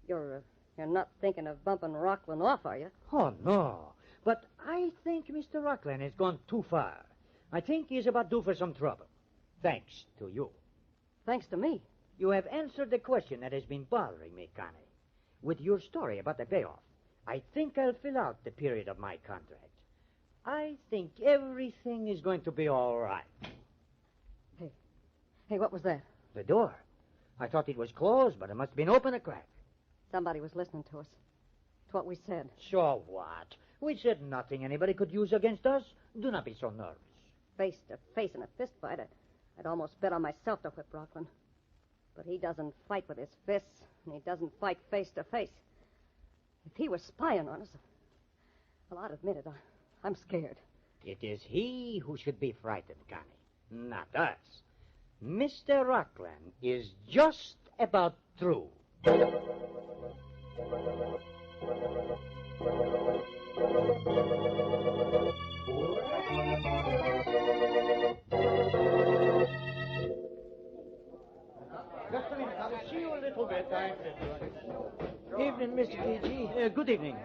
You're not thinking of bumping Rockland off, are you? Oh, no. But I think Mr. Rockland has gone too far. I think he's about due for some trouble. Thanks to you. Thanks to me? You have answered the question that has been bothering me, Connie. With your story about the payoff, I think I'll fill out the period of my contract. I think everything is going to be all right. Hey, what was that? The door. I thought it was closed, but it must have been open a crack. Somebody was listening to us. It's what we said. So what? We said nothing anybody could use against us. Do not be so nervous. Face to face in a fist fight, I'd almost bet on myself to whip Rockland. But he doesn't fight with his fists, and he doesn't fight face to face. If he was spying on us, well, I'd admit it. I'm scared. It is he who should be frightened, Connie, not us. Mr. Rockland is just about through. Just a minute. I'll see you a little bit. Evening, Mr. Gigi. Good evening.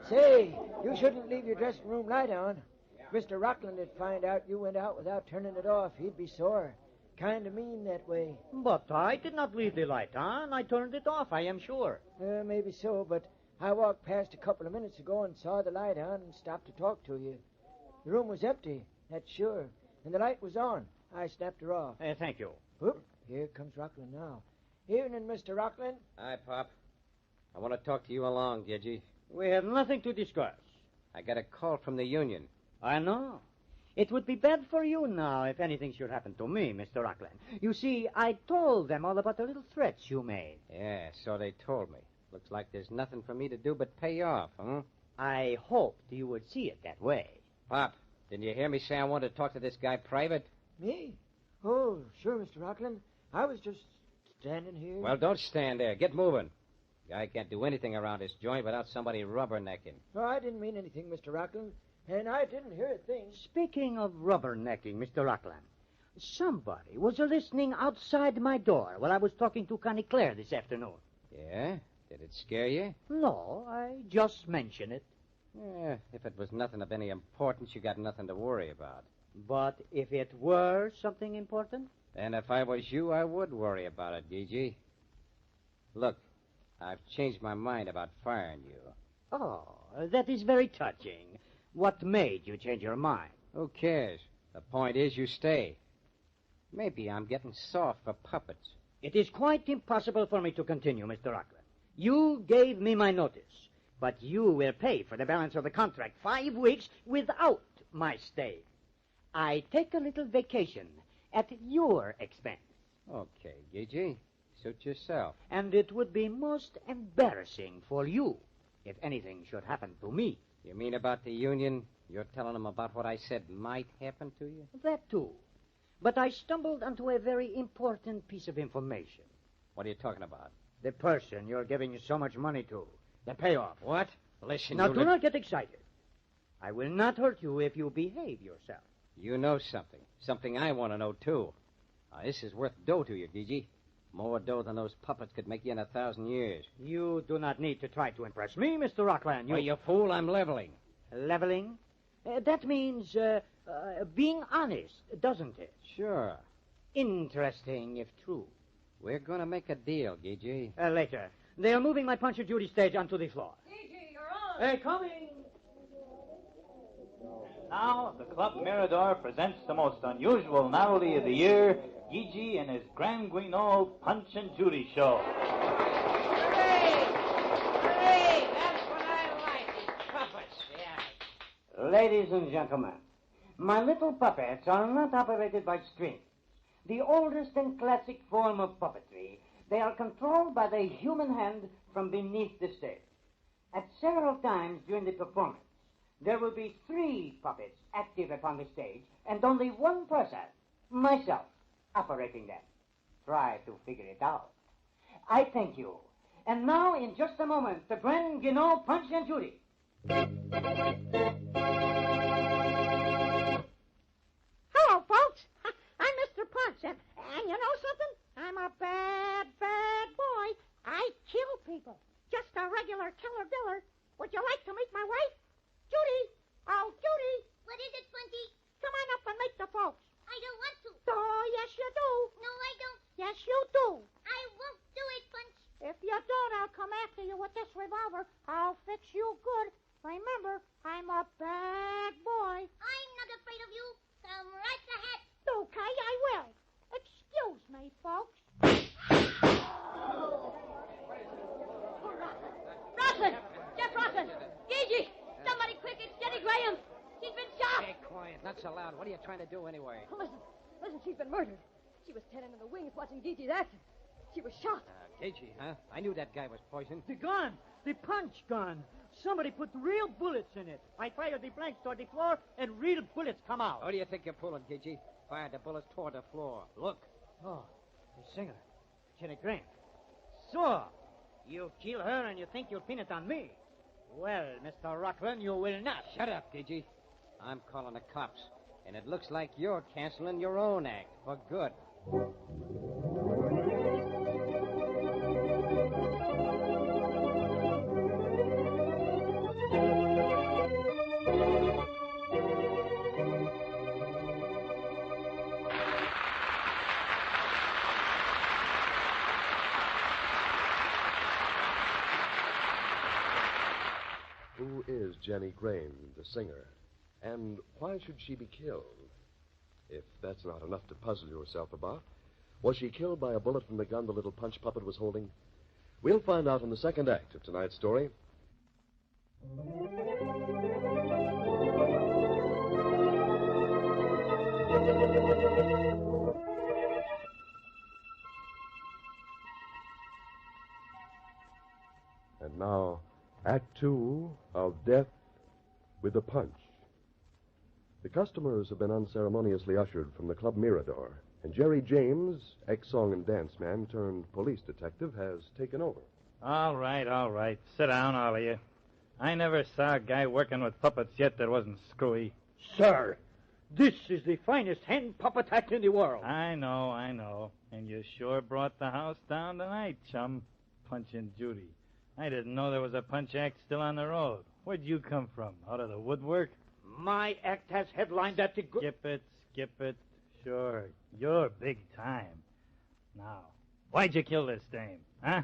Say, you shouldn't leave your dressing room light on. Mr. Rockland would find out you went out without turning it off. He'd be sore. Kind of mean that way. But I did not leave the light on. I turned it off, I am sure. Maybe so, but I walked past a couple of minutes ago and saw the light on and stopped to talk to you. The room was empty, that's sure. And the light was on. I snapped her off. Thank you. Whoop, here comes Rockland now. Evening, Mr. Rockland. Hi, Pop. I want to talk to you along, Gigi. We have nothing to discuss. I got a call from the union. I know. It would be bad for you now if anything should happen to me, Mr. Rockland. You see, I told them all about the little threats you made. Yeah, so they told me. Looks like there's nothing for me to do but pay off, huh? I hoped you would see it that way. Pop, didn't you hear me say I wanted to talk to this guy private? Me? Oh, sure, Mr. Rockland. I was just standing here. Well, don't stand there. Get moving. Guy can't do anything around this joint without somebody rubbernecking. No, I didn't mean anything, Mr. Rockland. And I didn't hear a thing. Speaking of rubbernecking, Mr. Rockland, somebody was listening outside my door while I was talking to Connie Claire this afternoon. Yeah? Did it scare you? No, I just mentioned it. Yeah, if it was nothing of any importance, you got nothing to worry about. But if it were something important? Then if I was you, I would worry about it, Gigi. Look, I've changed my mind about firing you. Oh, that is very touching. What made you change your mind? Who cares? The point is you stay. Maybe I'm getting soft for puppets. It is quite impossible for me to continue, Mr. Rockland. You gave me my notice, but you will pay for the balance of the contract 5 weeks without my stay. I take a little vacation at your expense. Okay, Gigi. Suit yourself. And it would be most embarrassing for you if anything should happen to me. You mean about the union? You're telling them about what I said might happen to you? That too. But I stumbled onto a very important piece of information. What are you talking about? The person you're giving so much money to. The payoff. What? Listen, now, do not get excited. I will not hurt you if you behave yourself. You know something. Something I want to know, too. Now, this is worth dough to you, Gigi. More dough than those puppets could make you in 1,000 years. You do not need to try to impress me, Mr. Rockland. You fool, I'm leveling. Leveling? That means being honest, doesn't it? Sure. Interesting, if true. We're going to make a deal, Gigi. Later. They are moving my Punch and Judy stage onto the floor. Gigi, you're on. Coming. Now, the Club Mirador presents the most unusual novelty of the year, Gigi and his Grand Guignol Punch and Judy show. Hooray! Hooray! That's what I like. These puppets, yeah. Ladies and gentlemen, my little puppets are not operated by strings. The oldest and classic form of puppetry, they are controlled by the human hand from beneath the stage. At several times during the performance, there will be 3 puppets active upon the stage and only one person, myself, operating them. Try to figure it out. I thank you. And now, in just a moment, the Grand Guignol Punch and Judy. Hello, folks. I'm Mr. Punch, and you know something? I'm a bad, bad boy. I kill people. Just a regular killer-diller. Would you like to meet my wife? Judy! Oh, Judy! What is it, Punchy? Come on up and meet the folks. I don't want to. Oh, yes, you do. No, I don't. Yes, you do. I won't do it, Punch. If you don't, I'll come after you with this revolver. I'll fix you good. Remember, I'm a bad boy. I'm not afraid of you. Come right ahead. Okay, I will. Excuse me, folks. Roslyn! Jeff Roslyn! Gigi! Somebody quick, it's Jenny Graham. She's been shot. Hey, quiet. Not so loud. What are you trying to do anyway? Listen, she's been murdered. She was standing in the wings watching Gigi's action. She was shot. Gigi, huh? I knew that guy was poisoned. The gun! The punch gun! Somebody put real bullets in it. I fired the blanks toward the floor, and real bullets come out. What do you think you're pulling, Gigi? Fired the bullets toward the floor. Look. Oh, the singer, Jenny Graham. So, you kill her and you think you'll pin it on me? Well, Mr. Rockland, you will not. Shut up, Gigi. I'm calling the cops, and it looks like you're canceling your own act for good. Who is Jenny Graham, the singer? And why should she be killed? If that's not enough to puzzle yourself about, was she killed by a bullet from the gun the little punch puppet was holding? We'll find out in the second act of tonight's story. And now, Act 2 of Death with a Punch. The customers have been unceremoniously ushered from the Club Mirador, and Jerry James, ex-song and dance man turned police detective, has taken over. All right. Sit down, all of you. I never saw a guy working with puppets yet that wasn't screwy. Sir, this is the finest hand puppet act in the world. I know. And you sure brought the house down tonight, chum. Punch and Judy. I didn't know there was a punch act still on the road. Where'd you come from? Out of the woodwork? My act has headlined at the... Skip it. Sure, you're big time. Now, why'd you kill this dame, huh?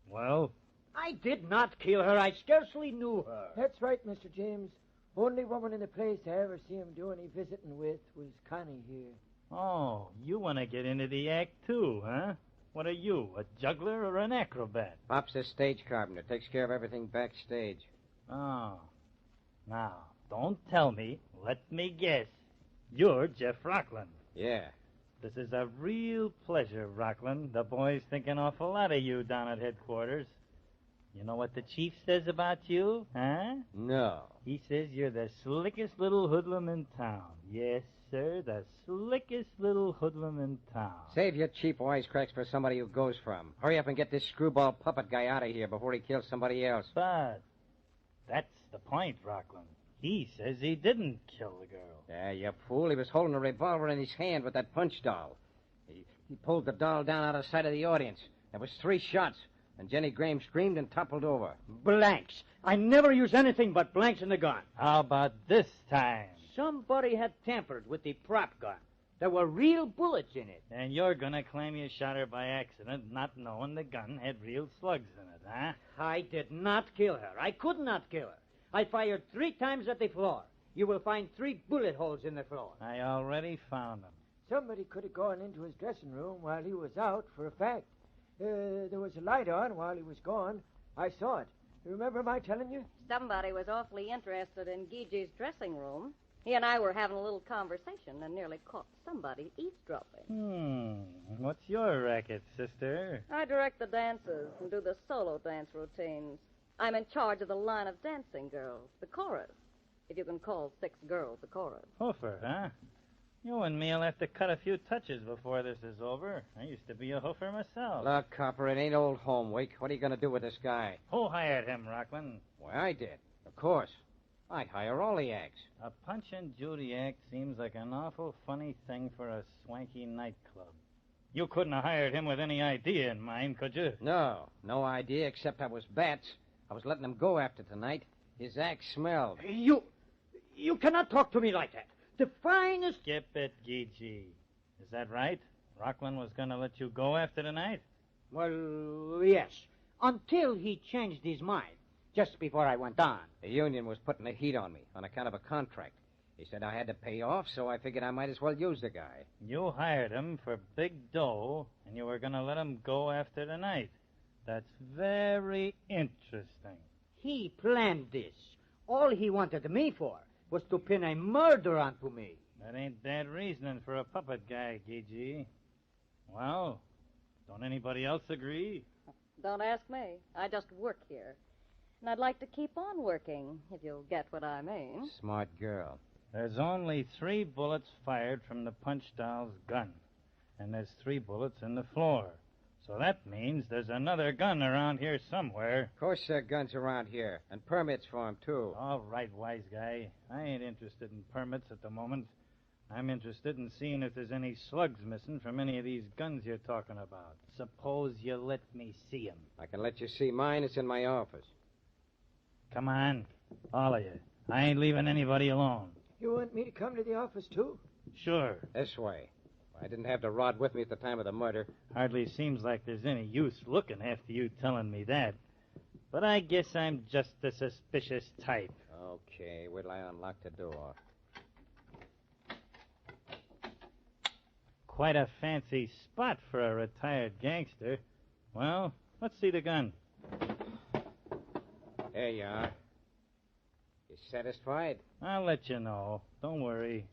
Well? I did not kill her. I scarcely knew her. That's right, Mr. James. Only woman in the place I ever see him do any visiting with was Connie here. Oh, you want to get into the act, too, huh? What are you, a juggler or an acrobat? Pop's a stage carpenter. Takes care of everything backstage. Oh. Now, don't tell me. Let me guess. You're Jeff Rockland. Yeah. This is a real pleasure, Rockland. The boys think an awful lot of you down at headquarters. You know what the chief says about you, huh? No. He says you're the slickest little hoodlum in town. Yes, sir, the slickest little hoodlum in town. Save your cheap wisecracks for somebody who goes from. Hurry up and get this screwball puppet guy out of here before he kills somebody else. But that's the point, Rockland. He says he didn't kill the girl. Yeah, you fool. He was holding a revolver in his hand with that punch doll. He pulled the doll down out of sight of the audience. There was 3 shots, and Jenny Graham screamed and toppled over. Blanks. I never use anything but blanks in the gun. How about this time? Somebody had tampered with the prop gun. There were real bullets in it. And you're going to claim you shot her by accident, not knowing the gun had real slugs in it, huh? I did not kill her. I could not kill her. I fired 3 times at the floor. You will find 3 bullet holes in the floor. I already found them. Somebody could have gone into his dressing room while he was out, for a fact. There was a light on while he was gone. I saw it. Remember my telling you? Somebody was awfully interested in Gigi's dressing room. He and I were having a little conversation and nearly caught somebody eavesdropping. What's your racket, sister? I direct the dances and do the solo dance routines. I'm in charge of the line of dancing girls, the chorus. If you can call 6 girls a chorus. Hoofer, huh? You and me'll have to cut a few touches before this is over. I used to be a hoofer myself. Look, Copper, it ain't old home week. What are you going to do with this guy? Who hired him, Rockland? Why, I did. Of course. I'd hire all the acts. A Punch and Judy act seems like an awful funny thing for a swanky nightclub. You couldn't have hired him with any idea in mind, could you? No idea, except I was bats. I was letting him go after tonight. His act smelled. You cannot talk to me like that. The finest... Skip it, Gigi. Is that right? Rockland was going to let you go after tonight? Well, yes. Until he changed his mind. Just before I went on. The union was putting the heat on me on account of a contract. He said I had to pay off, so I figured I might as well use the guy. You hired him for big dough, and you were going to let him go after tonight. That's very interesting. He planned this. All he wanted me for was to pin a murder onto me. That ain't bad reasoning for a puppet guy, Gigi. Well, don't anybody else agree? Don't ask me. I just work here. And I'd like to keep on working, if you'll get what I mean. Smart girl. There's only 3 bullets fired from the punch doll's gun. And there's 3 bullets in the floor. So that means there's another gun around here somewhere. Of course there are guns around here, and permits for 'em, too. All right, wise guy. I ain't interested in permits at the moment. I'm interested in seeing if there's any slugs missing from any of these guns you're talking about. Suppose you let me see 'em. I can let you see mine. It's in my office. Come on, all of you. I ain't leaving anybody alone. You want me to come to the office, too? Sure. This way. I didn't have the rod with me at the time of the murder. Hardly seems like there's any use looking after you telling me that. But I guess I'm just a suspicious type. Okay, wait till I unlock the door. Quite a fancy spot for a retired gangster. Well, let's see the gun. There you are. You satisfied? I'll let you know. Don't worry.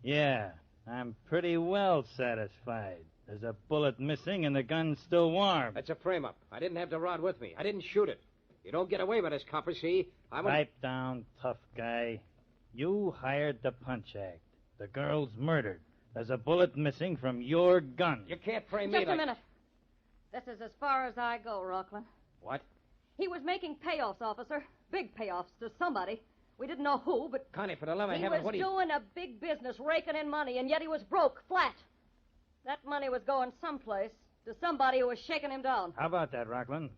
Yeah, I'm pretty well satisfied. There's a bullet missing and the gun's still warm. That's a frame-up. I didn't have the rod with me. I didn't shoot it. You don't get away with this, Copper, see? Pipe down, tough guy. You hired the punch act. The girl's murdered. There's a bullet missing from your gun. You can't frame me Just a minute. This is as far as I go, Rockland. What? He was making payoffs, officer. Big payoffs to somebody. We didn't know who, but... Connie, for the love of he heaven, was what are you... doing a big business, raking in money, and yet he was broke, flat. That money was going someplace to somebody who was shaking him down. How about that, Rockland?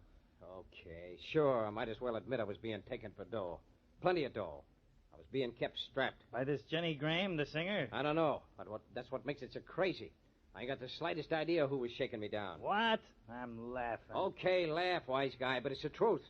Okay, sure. I might as well admit I was being taken for dough. Plenty of dough. I was being kept strapped. By this Jenny Graham, the singer? I don't know. But that's what makes it so crazy. I got the slightest idea who was shaking me down. What? I'm laughing. Okay, laugh, wise guy, but it's the truth.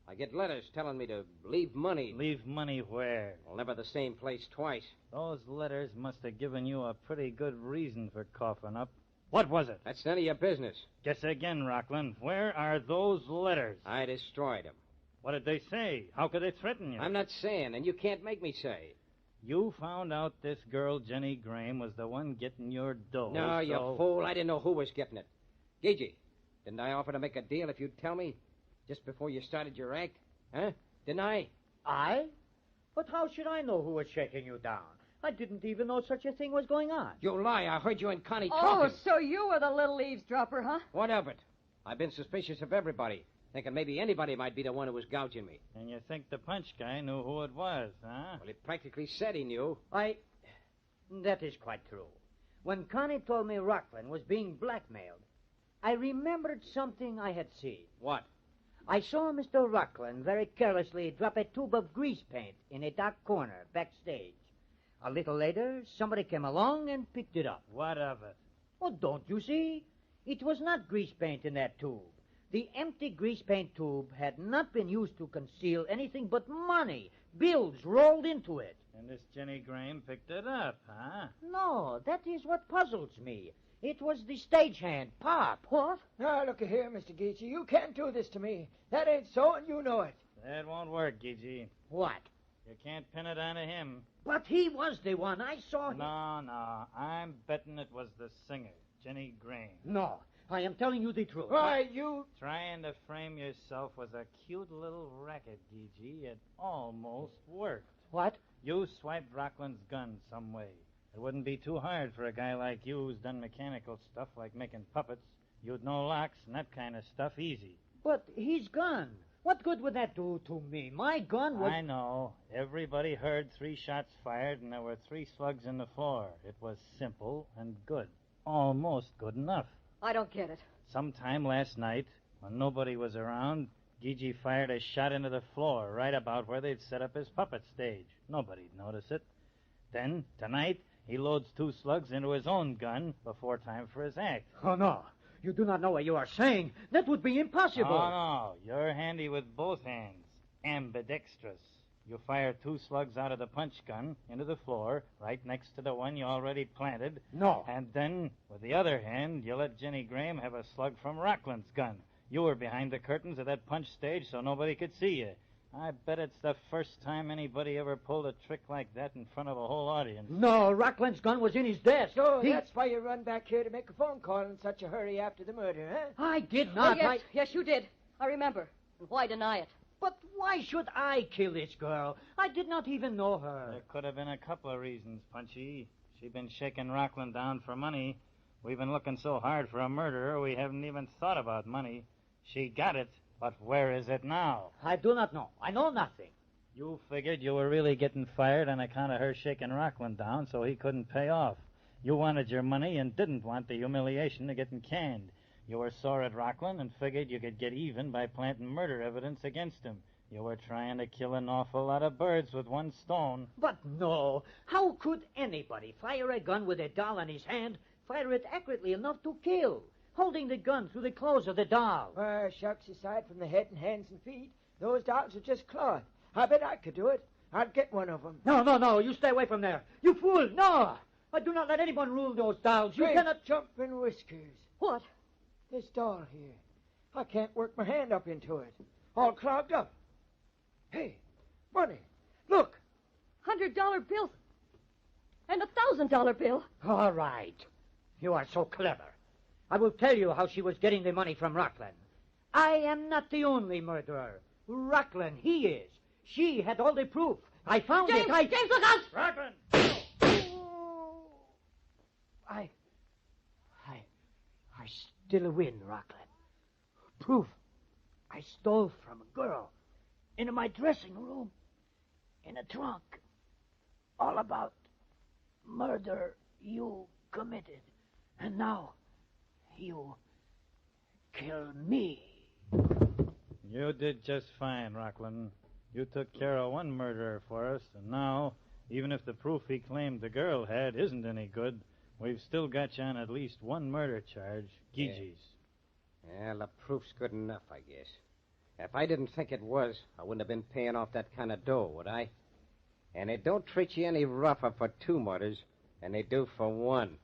I get letters telling me to leave money. Leave money where? Well, never the same place twice. Those letters must have given you a pretty good reason for coughing up. What was it? That's none of your business. Guess again, Rockland. Where are those letters? I destroyed them. What did they say? How could they threaten you? I'm not saying, and you can't make me say. You found out this girl, Jenny Graham, was the one getting your dough. No, you fool. I didn't know who was getting it. Gigi, didn't I offer to make a deal if you'd tell me just before you started your act? Huh? Didn't I? I? But how should I know who was shaking you down? I didn't even know such a thing was going on. You lie. I heard you and Connie Oh, talking. so you were the little eavesdropper, huh? What of it? I've been suspicious of everybody, thinking maybe anybody might be the one who was gouging me. And you think the punch guy knew who it was, huh? Well, he practically said he knew. That is quite true. When Connie told me Rockland was being blackmailed, I remembered something I had seen. What? I saw Mr. Rockland very carelessly drop a tube of grease paint in a dark corner backstage. A little later, somebody came along and picked it up. What of it? Oh, don't you see? It was not grease paint in that tube. The empty grease paint tube had not been used to conceal anything but money, bills rolled into it. And this Jenny Graham picked it up, huh? No, that is what puzzles me. It was the stagehand, Pop. What? Now, look here, Mr. Geechee. You can't do this to me. That ain't so, and you know it. That won't work, Gigi. What? You can't pin it onto him. But he was the one. I saw him. No. I'm betting it was the singer, Jenny Graham. No, I am telling you the truth. Why, you... Trying to frame yourself was a cute little racket, Gigi. It almost worked. What? You swiped Rockland's gun some way. It wouldn't be too hard for a guy like you who's done mechanical stuff like making puppets. You'd know locks and that kind of stuff easy. But his gun. What good would that do to me? My gun was... I know. Everybody heard 3 shots fired and there were 3 slugs in the floor. It was simple and good. Almost good enough. I don't get it. Sometime last night, when nobody was around, Gigi fired a shot into the floor right about where they'd set up his puppet stage. Nobody'd notice it. Then, tonight, he loads 2 slugs into his own gun before time for his act. Oh, no. You do not know what you are saying. That would be impossible. Oh, no. You're handy with both hands. Ambidextrous. You fire 2 slugs out of the punch gun into the floor, right next to the one you already planted. No. And then, with the other hand, you let Jenny Graham have a slug from Rockland's gun. You were behind the curtains of that punch stage so nobody could see you. I bet it's the first time anybody ever pulled a trick like that in front of a whole audience. No, Rockland's gun was in his desk. So that's why you run back here to make a phone call in such a hurry after the murder, huh? I did not. Oh, yes, you did. I remember. And why deny it? But why should I kill this girl? I did not even know her. There could have been a couple of reasons, Punchy. She'd been shaking Rockland down for money. We've been looking so hard for a murderer, we haven't even thought about money. She got it, but where is it now? I do not know. I know nothing. You figured you were really getting fired on account of her shaking Rockland down so he couldn't pay off. You wanted your money and didn't want the humiliation of getting canned. You were sore at Rockland and figured you could get even by planting murder evidence against him. You were trying to kill an awful lot of birds with one stone. But no. How could anybody fire a gun with a doll in his hand, fire it accurately enough to kill, holding the gun through the clothes of the doll? Why, shucks, aside from the head and hands and feet, those dolls are just cloth. I bet I could do it. I'd get one of them. No. You stay away from there. You fool. No. I do not let anyone rule those dolls. You cannot... jumping whiskers. What? This doll here. I can't work my hand up into it. All clogged up. Hey, money. Look. $100 bill. And $1,000 bill. All right. You are so clever. I will tell you how she was getting the money from Rockland. I am not the only murderer. Rockland, he is. She had all the proof. I found it. James, look out! Rockland! I still win, Rockland. Proof. I stole from a girl in my dressing room, in a trunk. All about murder you committed. And now you kill me. You did just fine, Rockland. You took care of one murderer for us, and now, even if the proof he claimed the girl had isn't any good, We've still got you on at least one murder charge, Gigi's. Well, the proof's good enough, I guess. If I didn't think it was, I wouldn't have been paying off that kind of dough, would I? And they don't treat you any rougher for 2 murders than they do for 1.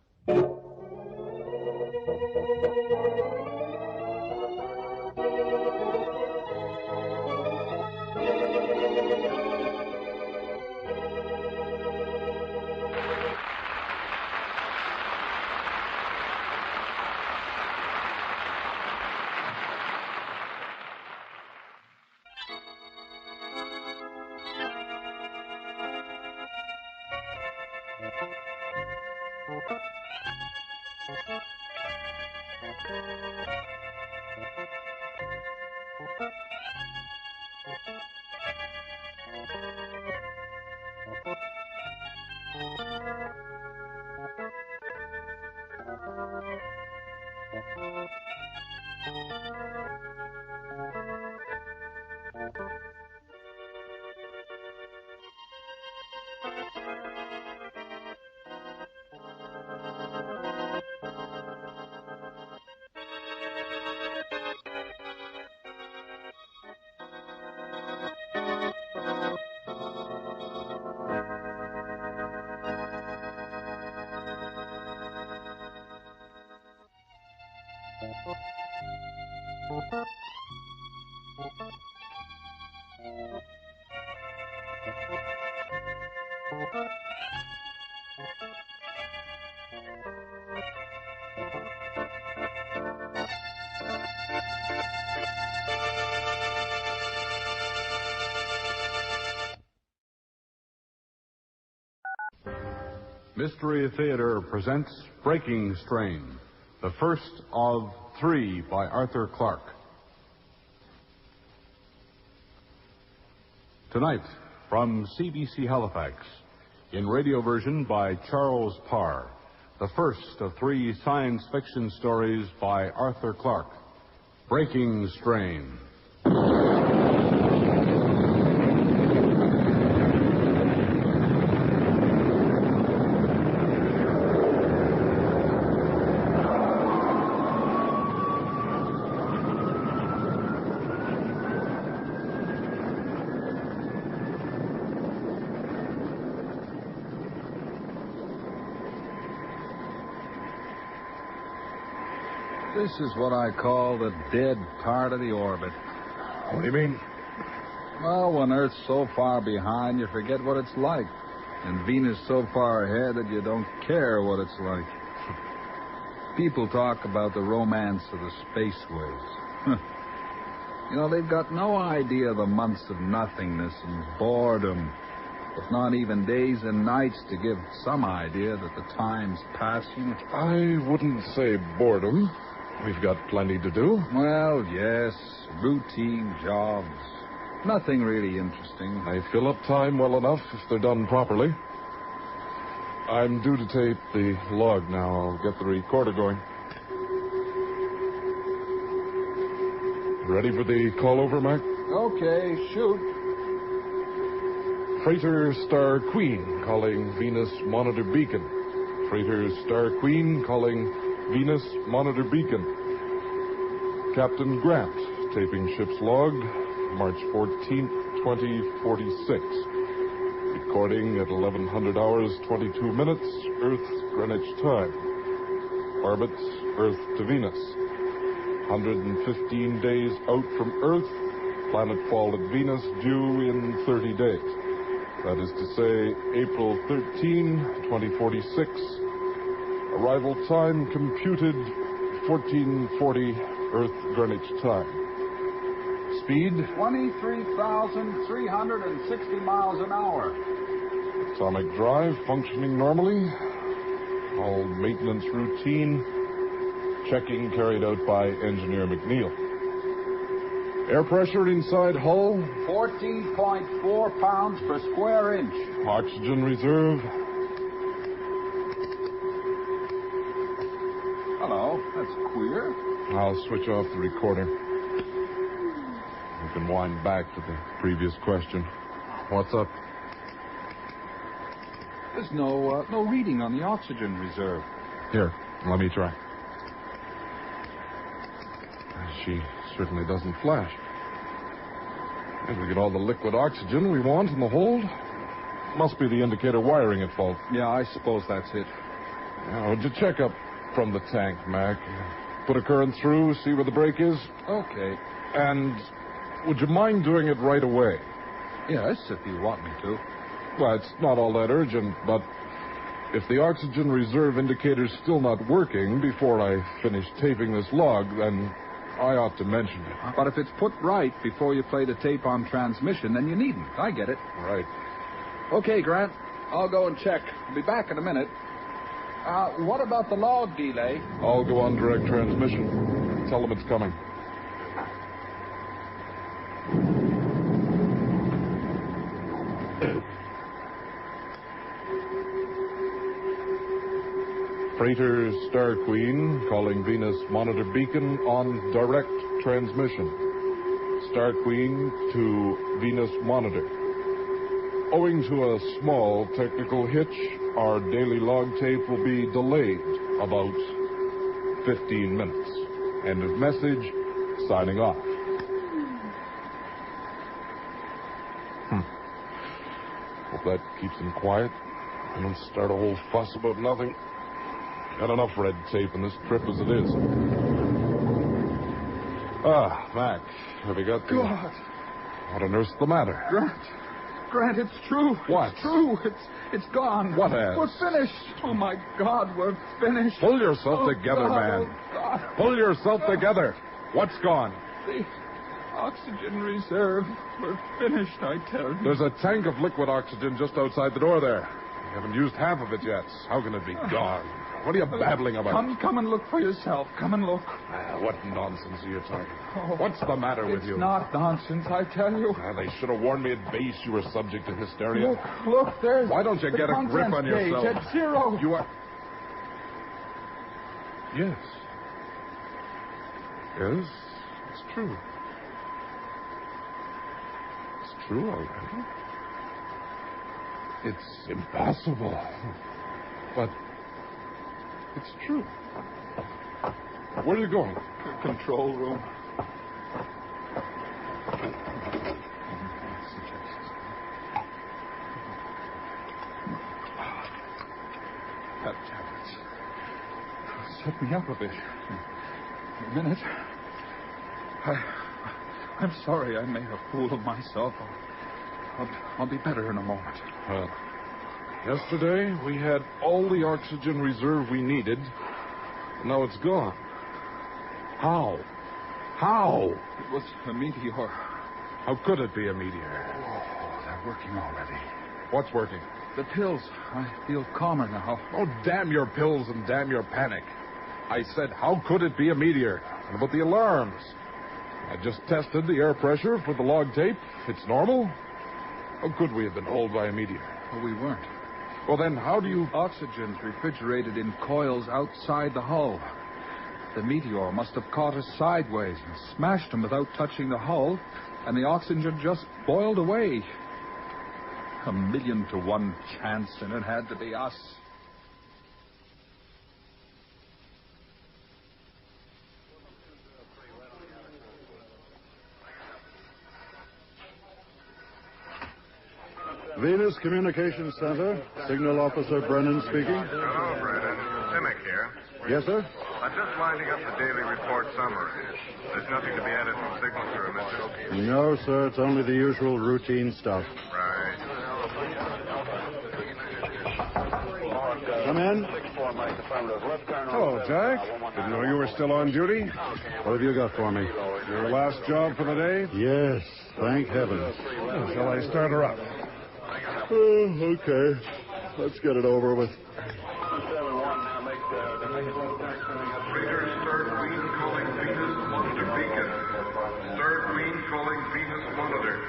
Mystery Theater presents Breaking Strain, the first of 3 by Arthur Clarke. Tonight, from CBC Halifax, in radio version by Charles Parr, the first of 3 science fiction stories by Arthur Clarke, Breaking Strain. This is what I call the dead part of the orbit. What do you mean? Well, when Earth's so far behind, you forget what it's like. And Venus so far ahead that you don't care what it's like. People talk about the romance of the spaceways. You know, they've got no idea of the months of nothingness and boredom, with not even days and nights to give some idea that the time's passing. I wouldn't say boredom. We've got plenty to do. Well, yes, routine jobs. Nothing really interesting. They fill up time well enough if they're done properly. I'm due to tape the log now. I'll get the recorder going. Ready for the call over, Mac? Okay, shoot. Freighter Star Queen calling Venus Monitor Beacon. Freighter Star Queen calling Venus Monitor Beacon. Captain Grant, taping ship's log, March 14th, 2046. Recording at 1100 hours, 22 minutes, Earth Greenwich time. Orbits, Earth to Venus. 115 days out from Earth, planetfall at Venus due in 30 days. That is to say, April 13, 2046. Arrival time computed 1440 Earth Greenwich time. Speed? 23,360 miles an hour. Atomic drive functioning normally. All maintenance routine. Checking carried out by Engineer McNeil. Air pressure inside hull? 14.4 pounds per square inch. Oxygen reserve? Hello, that's queer. I'll switch off the recorder. We can wind back to the previous question. What's up? There's no reading on the oxygen reserve. Here, let me try. She certainly doesn't flash. If we get all the liquid oxygen we want in the hold, must be the indicator wiring at fault. Yeah, I suppose that's it. Now, would you check up from the tank, Mac? Put a current through, see where the break is? Okay. And would you mind doing it right away? Yes, if you want me to. Well, it's not all that urgent, but if the oxygen reserve indicator's still not working before I finish taping this log, then I ought to mention it. But if it's put right before you play the tape on transmission, then you needn't. I get it. Right. Okay, Grant. I'll go and check. I'll be back in a minute. What about the log delay? I'll go on direct transmission. Tell them it's coming. Freighter Star Queen calling Venus Monitor Beacon on direct transmission. Star Queen to Venus Monitor. Owing to a small technical hitch, our daily log tape will be delayed about 15 minutes. End of message. Signing off. Hope that keeps them quiet. I don't start a whole fuss about nothing. Got enough red tape in this trip as it is. Ah, Mac, have you got the... God. What on earth's the matter? Grant, it's true. What? It's true. It's gone. What has? We're finished. Oh, my God, we're finished. Pull yourself together, God, man. Oh, God. Pull yourself together. What's gone? The oxygen reserve. We're finished, I tell you. There's a tank of liquid oxygen just outside the door there. We haven't used half of it yet. How can it be gone? What are you babbling about? Come and look for yourself. Come and look. What nonsense are you talking? What's the matter with you? It's not nonsense, I tell you. They should have warned me at base you were subject to hysteria. Look, there's... Why don't you the get a grip on contents yourself? page at 0. You are... Yes. Yes, it's true. It's true already. It's impossible. But it's true. Where are you going? The control room. Have tablets. Set me up a bit. A minute. I'm sorry I made a fool of myself. I'll be better in a moment. Yesterday, we had all the oxygen reserve we needed. Now it's gone. How? How? It was a meteor. How could it be a meteor? Oh, they're working already. What's working? The pills. I feel calmer now. Oh, damn your pills and damn your panic. I said, how could it be a meteor? And about the alarms? I just tested the air pressure for the log tape. It's normal. How could we have been holed by a meteor? Well, we weren't. Well, then, how do you... Oxygen's refrigerated in coils outside the hull. The meteor must have caught us sideways and smashed him without touching the hull, and the oxygen just boiled away. 1,000,000 to 1 chance, and it had to be us. Venus Communications Center, Signal Officer Brennan speaking. Hello, Brennan. Simic here. Yes, sir? I'm just winding up the daily report summary. There's nothing to be added from signals room, is there? No, sir. It's only the usual routine stuff. Right. Come in. Hello, Jack. Didn't know you were still on duty. What have you got for me? Your last job for the day? Yes, thank heavens. Well, shall I start her up? Okay. Let's get it over with. Freighter Star Queen calling Venus Monitor Beacon. Star Queen calling Venus Monitor.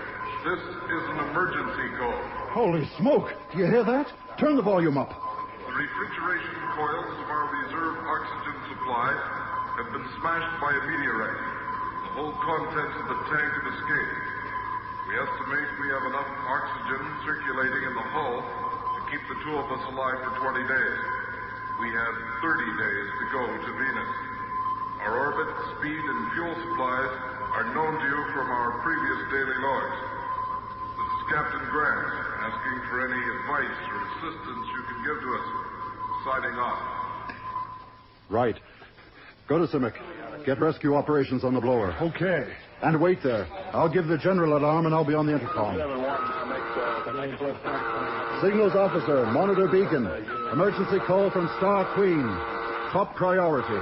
This is an emergency call. Holy smoke! Do you hear that? Turn the volume up. The refrigeration coils of our reserve oxygen supply have been smashed by a meteorite. The whole contents of the tank have escaped. We estimate we have enough oxygen circulating in the hull to keep the two of us alive for 20 days. we have 30 days to go to Venus. Our orbit, speed, and fuel supplies are known to you from our previous daily logs. This is Captain Grant, asking for any advice or assistance you can give to us. Signing off. Right. Go to CIVIC. Get rescue operations on the blower. Okay. And wait there. I'll give the general alarm and I'll be on the intercom. Signals officer, monitor beacon. Emergency call from Star Queen. Top priority.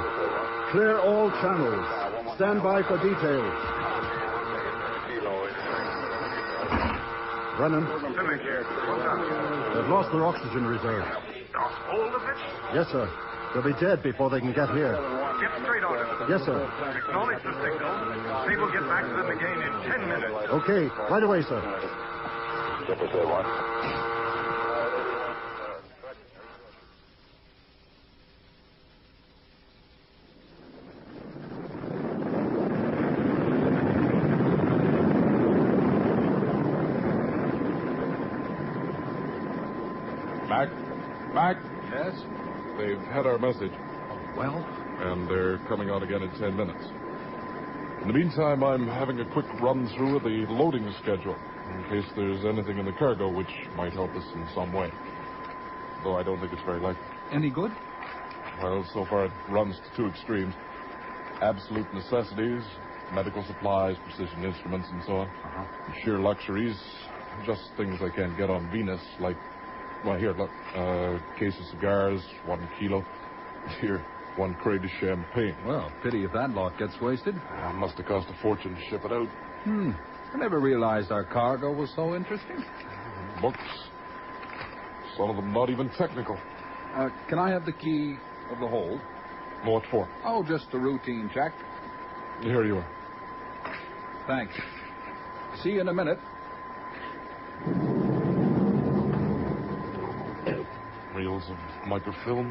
Clear all channels. Stand by for details. Brennan. They've lost their oxygen reserve. Lost hold of it? Yes, sir. They'll be dead before they can get here. Get straight on it. Yes, sir. Acknowledge the signal. They will get back to them again in 10 minutes. Okay. Right away, sir. Mac? Yes? They've had our message. Well? And they're coming out again in 10 minutes. In the meantime, I'm having a quick run through of the loading schedule, in case there's anything in the cargo which might help us in some way. Though I don't think it's very likely. Any good? Well, so far it runs to two extremes. Absolute necessities, medical supplies, precision instruments, and so on. And sheer luxuries, just things I can't get on Venus, like... Well, here, look. Case of cigars, 1 kilo. Here, 1 crate of champagne. Well, pity if that lot gets wasted. Must have cost a fortune to ship it out. I never realized our cargo was so interesting. Books. Some of them not even technical. Can I have the key of the hold? What for? Oh, just a routine check. Here you are. Thanks. See you in a minute. Reels of microfilm,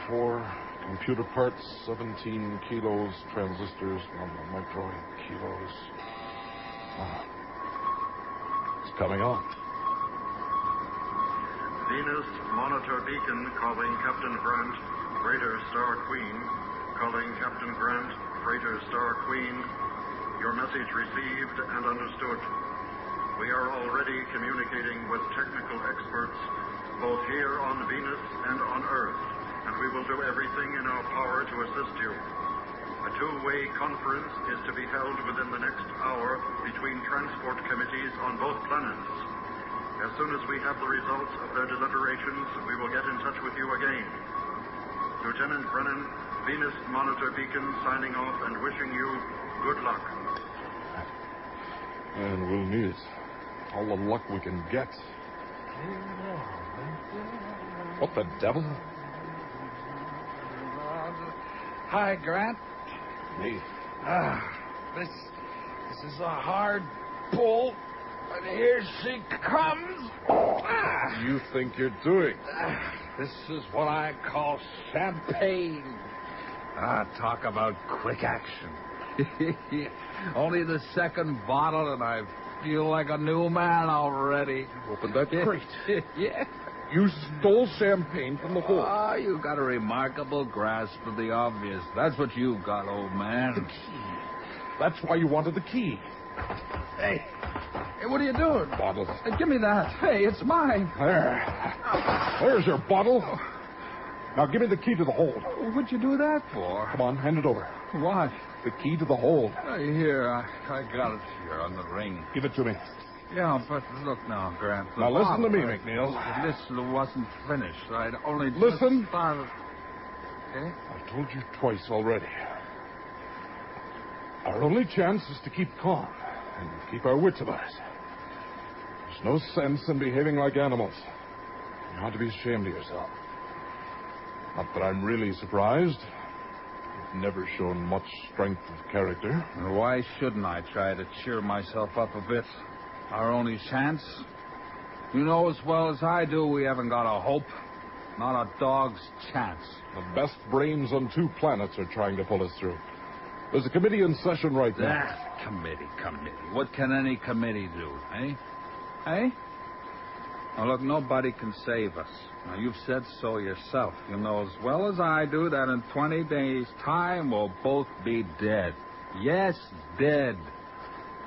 204, computer parts, 17 kilos, transistors, micro kilos. It's coming on. Venus monitor beacon calling Captain Grant, freighter Star Queen. Calling Captain Grant, freighter Star Queen. Your message received and understood. We are already communicating with technical experts both here on Venus and on Earth, and we will do everything in our power to assist you. A two-way conference is to be held within the next hour between transport committees on both planets. As soon as we have the results of their deliberations, we will get in touch with you again. Lieutenant Brennan, Venus Monitor Beacon, signing off and wishing you good luck. And we'll need it. All the luck we can get. What the devil? Hi, Grant. Me. This is a hard pull, but here she comes. You think you're doing? This is what I call champagne. Talk about quick action. Only the second bottle, and I feel like a new man already. Open that crate. Yeah. You stole champagne from the hold. Oh, you got a remarkable grasp of the obvious. That's what you've got, old man. The key. That's why you wanted the key. Hey, what are you doing? Bottle. Give me that. Hey, it's mine. There's your bottle. Now give me the key to the hold. What'd you do that for? Come on, hand it over. What? The key to the hold. Here, I got it here on the ring. Give it to me. Yeah, but look now, Grant. Now listen to me, McNeil. This wasn't finished. I'd only Listen. just started. Okay? I've told you twice already. Our only chance is to keep calm and keep our wits about it. There's no sense in behaving like animals. You ought to be ashamed of yourself. Not that I'm really surprised. You've never shown much strength of character. Why shouldn't I try to cheer myself up a bit? Our only chance? You know as well as I do we haven't got a hope. Not a dog's chance. The best brains on 2 planets are trying to pull us through. There's a committee in session right now. Committee. What can any committee do, eh? Eh? Now, look, nobody can save us. Now, you've said so yourself. You know as well as I do that in 20 days' time we'll both be dead. Yes, dead.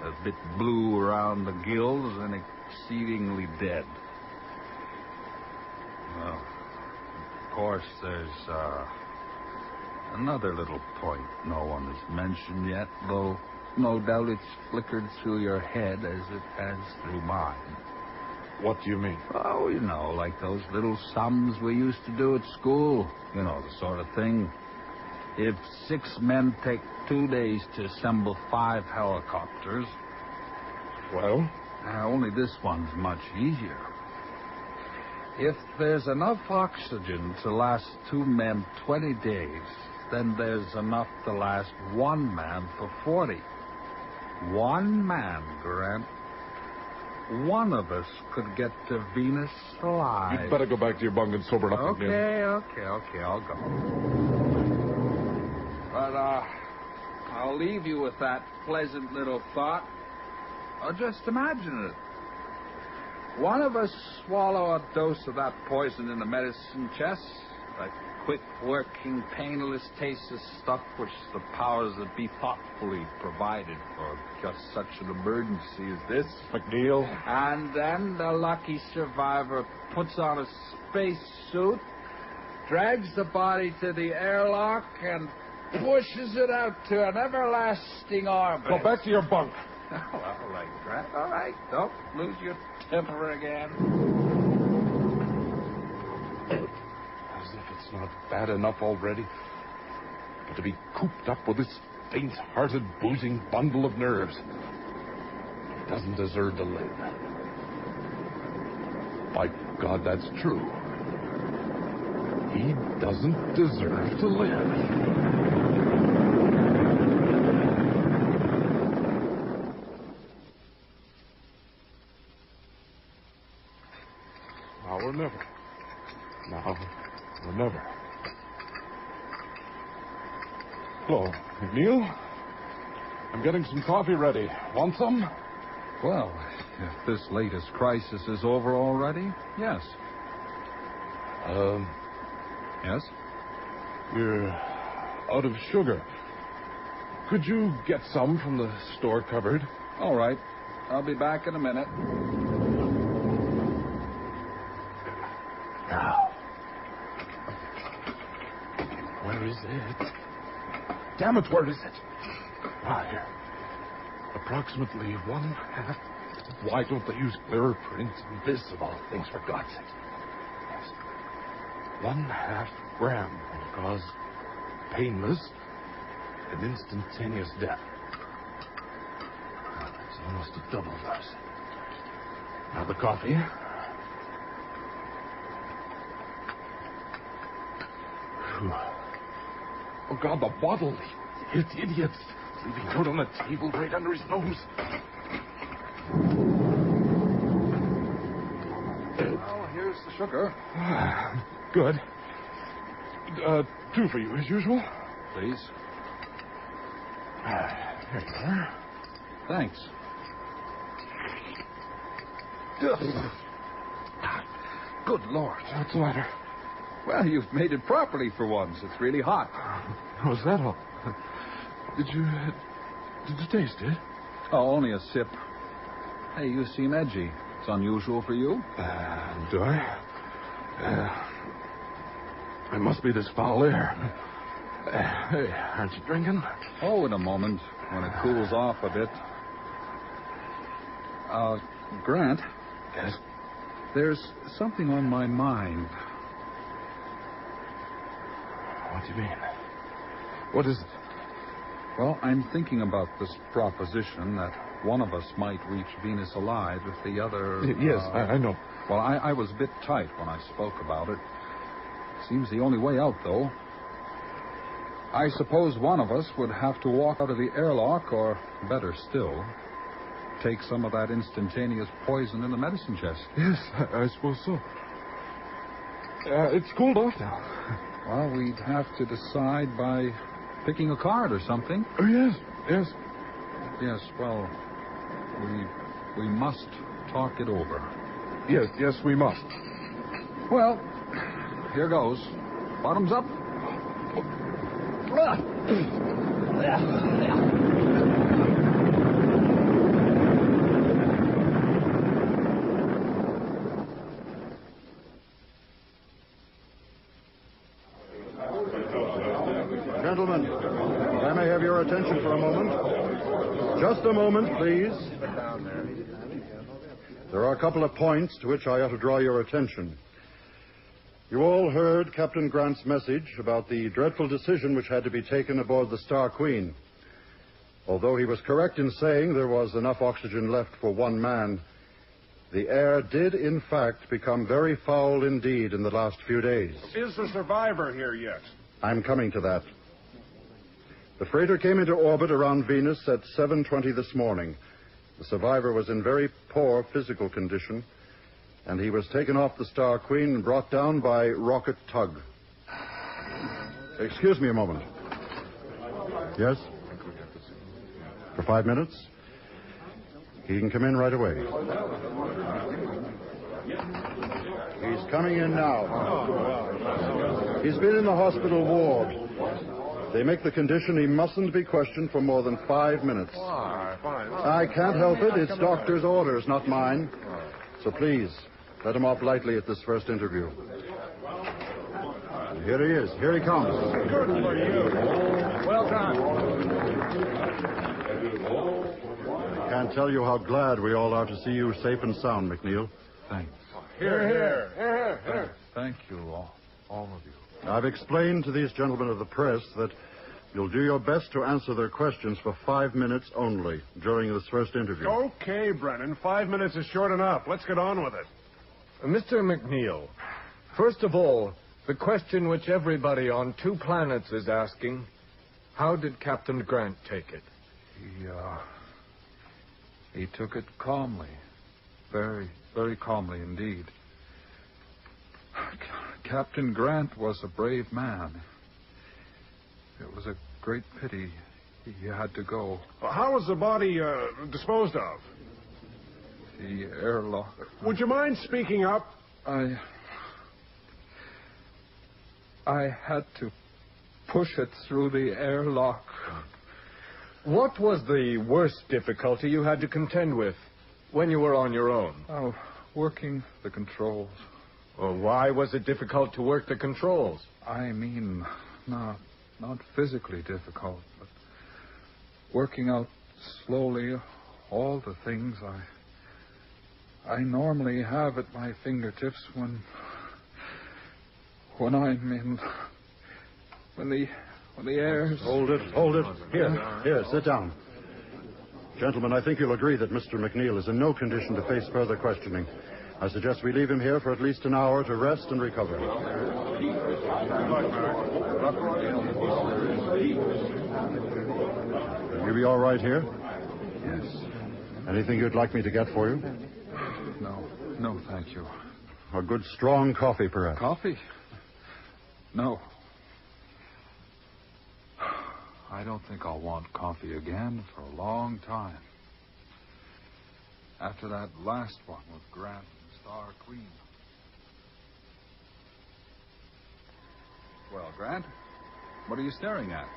A bit blue around the gills and exceedingly dead. Well, of course, there's another little point no one has mentioned yet, though no doubt it's flickered through your head as it has through mine. What do you mean? Oh, you know, like those little sums we used to do at school. You know, the sort of thing. If 6 men take 2 days to assemble 5 helicopters... Well? Only this one's much easier. If there's enough oxygen to last 2 men 20 days, then there's enough to last 1 man for 40. 1 man, Grant. One of us could get to Venus alive. You'd better go back to your bunk and sober up again. Okay, I'll go. But, I'll leave you with that pleasant little thought. Just imagine it. One of us swallow a dose of that poison in the medicine chest, that quick-working, painless taste of stuff which the powers that be thoughtfully provided for just such an emergency as this. McNeil. And then the lucky survivor puts on a space suit, drags the body to the airlock, and pushes it out to an everlasting orbit. Go back to your bunk. All right, Grant. All right. Don't lose your temper again. As if it's not bad enough already. But to be cooped up with this faint-hearted, boozing bundle of nerves. He doesn't deserve to live. By God, that's true. He doesn't deserve to live. Now or never. Now or never. Hello, McNeil. I'm getting some coffee ready. Want some? Well, if this latest crisis is over already, yes. Yes? You're out of sugar. Could you get some from the store cupboard? All right. I'll be back in a minute. Now. Where is it? Damn it, where is it? Ah, here. Approximately 1/2. Why don't they use clearer print? This, of all things, for God's sake. Yes. 1/2 gram will cause painless and instantaneous death. Now, that's almost a double dose. Now the coffee. Whew. Oh, God, the bottle. It's idiots. Leaving out on the table right under his nose. Well, here's the sugar. Good. 2 for you, as usual. Please. Here you are. Thanks. Good Lord. What's the matter? Well, you've made it properly for once. It's really hot. Was that all? Did you taste it? Oh, only a sip. Hey, you seem edgy. It's unusual for you. Do I? It must be this foul air. Hey, aren't you drinking? Oh, in a moment, when it cools off a bit. Grant? Yes? There's something on my mind. What do you mean? What is it? Well, I'm thinking about this proposition that one of us might reach Venus alive if the other... Yes, I know. Well, I was a bit tight when I spoke about it. Seems the only way out, though. I suppose one of us would have to walk out of the airlock, or better still, take some of that instantaneous poison in the medicine chest. Yes, I suppose so. It's cooled off now. Well, we'd have to decide by picking a card or something. Oh, yes. Yes, well, we must talk it over. Yes, we must. Well, here goes. Bottoms up. Gentlemen, if I may have your attention for a moment. Just a moment, please. There are a couple of points to which I ought to draw your attention. You all heard Captain Grant's message about the dreadful decision which had to be taken aboard the Star Queen. Although he was correct in saying there was enough oxygen left for one man, the air did, in fact, become very foul indeed in the last few days. Is the survivor here yet? I'm coming to that. The freighter came into orbit around Venus at 7:20 this morning. The survivor was in very poor physical condition, and he was taken off the Star Queen and brought down by rocket tug. Excuse me a moment. Yes? For 5 minutes? He can come in right away. He's coming in now. He's been in the hospital ward. They make the condition he mustn't be questioned for more than 5 minutes. I can't help it. It's doctor's orders, not mine. So please, let him off lightly at this first interview. And here he is. Here he comes. Good for you. Well done. I can't tell you how glad we all are to see you safe and sound, McNeil. Thanks. Here. Thank you, all of you. I've explained to these gentlemen of the press that you'll do your best to answer their questions for 5 minutes only during this first interview. Okay, Brennan. 5 minutes is short enough. Let's get on with it. Mr. McNeil, first of all, the question which everybody on 2 planets is asking, how did Captain Grant take it? He took it calmly. Very, very calmly indeed. Captain Grant was a brave man. It was a great pity he had to go. How was the body disposed of? The airlock. Would you mind speaking up? I had to push it through the airlock. What was the worst difficulty you had to contend with when you were on your own? Oh, working the controls. Well, why was it difficult to work the controls? I mean, not physically difficult, but working out slowly all the things I normally have at my fingertips when I'm in when the air's... Hold it. Here, sit down. Gentlemen, I think you'll agree that Mr. McNeil is in no condition to face further questioning. I suggest we leave him here for at least an hour to rest and recover. Will you be all right here? Yes. Anything you'd like me to get for you? No, thank you. A good strong coffee, perhaps? Coffee? No. I don't think I'll want coffee again for a long time. After that last one with Grant and Star Queen. Well, Grant, what are you staring at?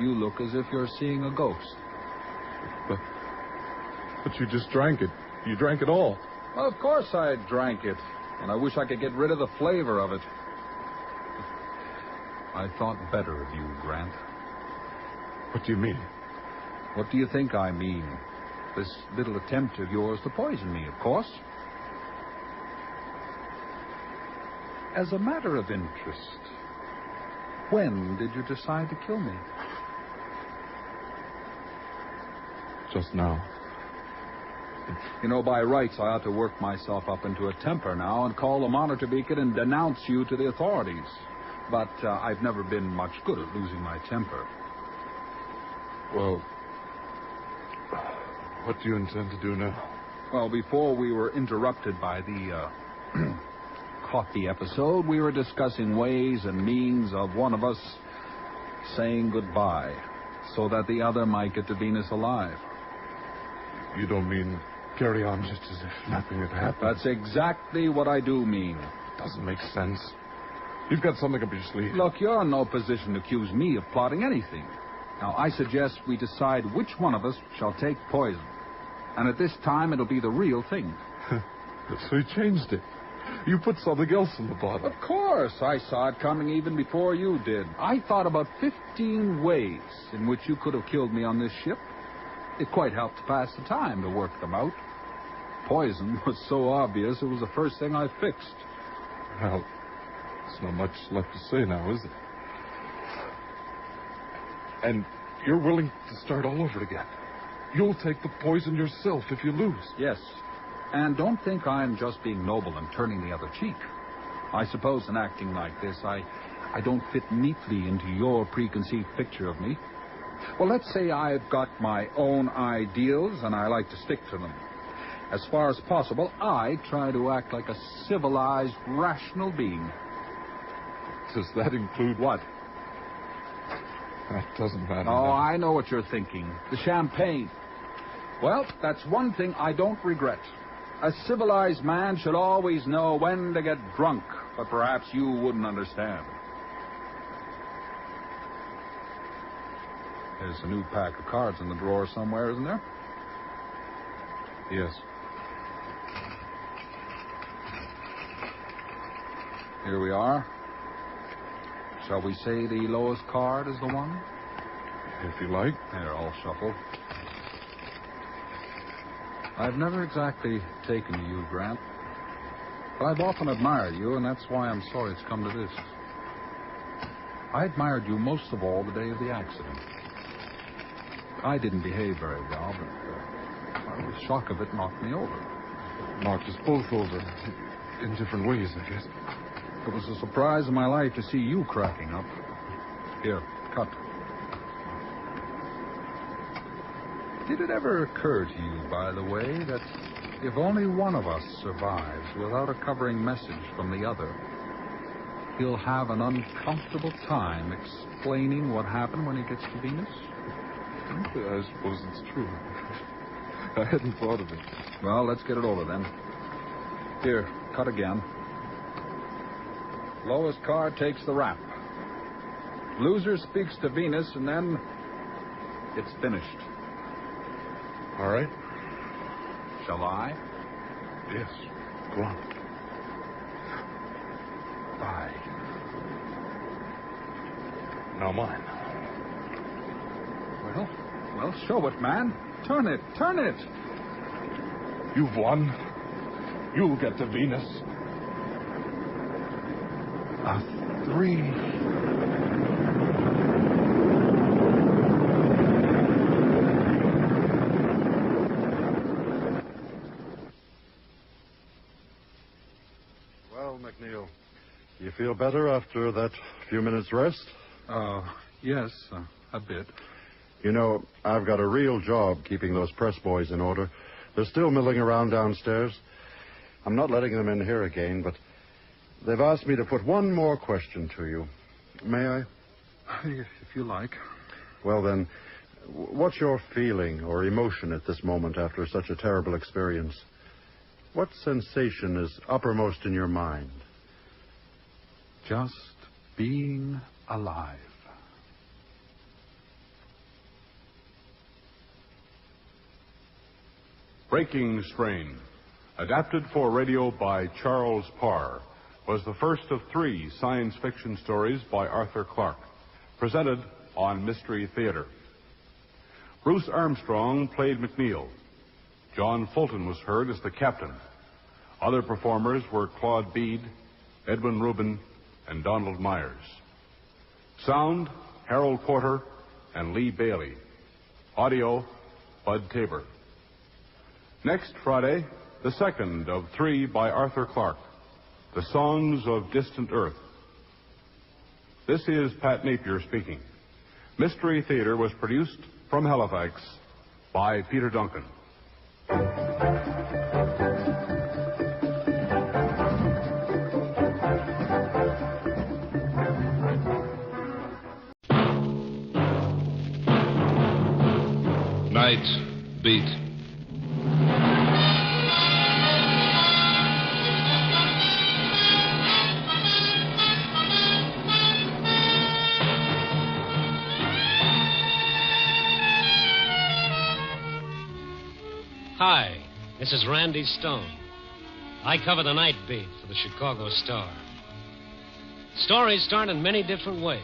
You look as if you're seeing a ghost. But you just drank it. You drank it all. Well, of course I drank it. And I wish I could get rid of the flavor of it. I thought better of you, Grant. What do you mean? What do you think I mean? This little attempt of yours to poison me, of course. As a matter of interest, when did you decide to kill me? Just now. You know, by rights, I ought to work myself up into a temper now and call the monitor beacon and denounce you to the authorities. But I've never been much good at losing my temper. Well, what do you intend to do now? Well, before we were interrupted by the coffee episode, we were discussing ways and means of one of us saying goodbye so that the other might get to Venus alive. You don't mean carry on just as if nothing had happened. That's exactly what I do mean. Doesn't make sense. You've got something up your sleeve. Look, you're in no position to accuse me of plotting anything. Now, I suggest we decide which one of us shall take poison. And at this time, it'll be the real thing. So you changed it. You put something else in the bottle. Of course. I saw it coming even before you did. I thought about 15 ways in which you could have killed me on this ship. It quite helped to pass the time to work them out. Poison was so obvious, it was the first thing I fixed. Well, there's not much left to say now, is it? And you're willing to start all over again. You'll take the poison yourself if you lose. Yes. And don't think I'm just being noble and turning the other cheek. I suppose in acting like this, I don't fit neatly into your preconceived picture of me. Well, let's say I've got my own ideals and I like to stick to them. As far as possible, I try to act like a civilized, rational being. Does that include what? That doesn't matter. Oh, I know what you're thinking. The champagne. Well, that's one thing I don't regret. A civilized man should always know when to get drunk, but perhaps you wouldn't understand. There's a new pack of cards in the drawer somewhere, isn't there? Yes. Here we are. Shall we say the lowest card is the one? If you like. They're all shuffled. I've never exactly taken to you, Grant. But I've often admired you, and that's why I'm sorry it's come to this. I admired you most of all the day of the accident. I didn't behave very well, but the shock of it knocked me over. Knocked us both over. In different ways, I guess. It was a surprise in my life to see you cracking up. Here, cut. Did it ever occur to you, by the way, that if only one of us survives without a covering message from the other, he'll have an uncomfortable time explaining what happened when he gets to Venus? I suppose it's true. I hadn't thought of it. Well, let's get it over then. Here, cut again. Lowest card takes the rap. Loser speaks to Venus, and then it's finished. All right. Shall I? Yes. Go on. 5. Now mine. Well, show it, man. Turn it. You've won. You'll get to Venus. A 3. McNeil, you feel better after that few minutes rest? Yes, a bit. You know, I've got a real job keeping those press boys in order. They're still milling around downstairs. I'm not letting them in here again, but they've asked me to put one more question to you. May I? If you like. Well, then, what's your feeling or emotion at this moment after such a terrible experience? What sensation is uppermost in your mind? Just being alive. Breaking Strain, adapted for radio by Charles Parr, was the first of 3 science fiction stories by Arthur Clarke, presented on Mystery Theater. Bruce Armstrong played McNeil. John Fulton was heard as the captain. Other performers were Claude Bede, Edwin Rubin, and Donald Myers. Sound, Harold Porter and Lee Bailey. Audio, Bud Tabor. Next Friday, the second of 3 by Arthur Clarke, The Songs of Distant Earth. This is Pat Napier speaking. Mystery Theater was produced from Halifax by Peter Duncan. Night Beat. This is Randy Stone. I cover the night beat for the Chicago Star. Stories start in many different ways.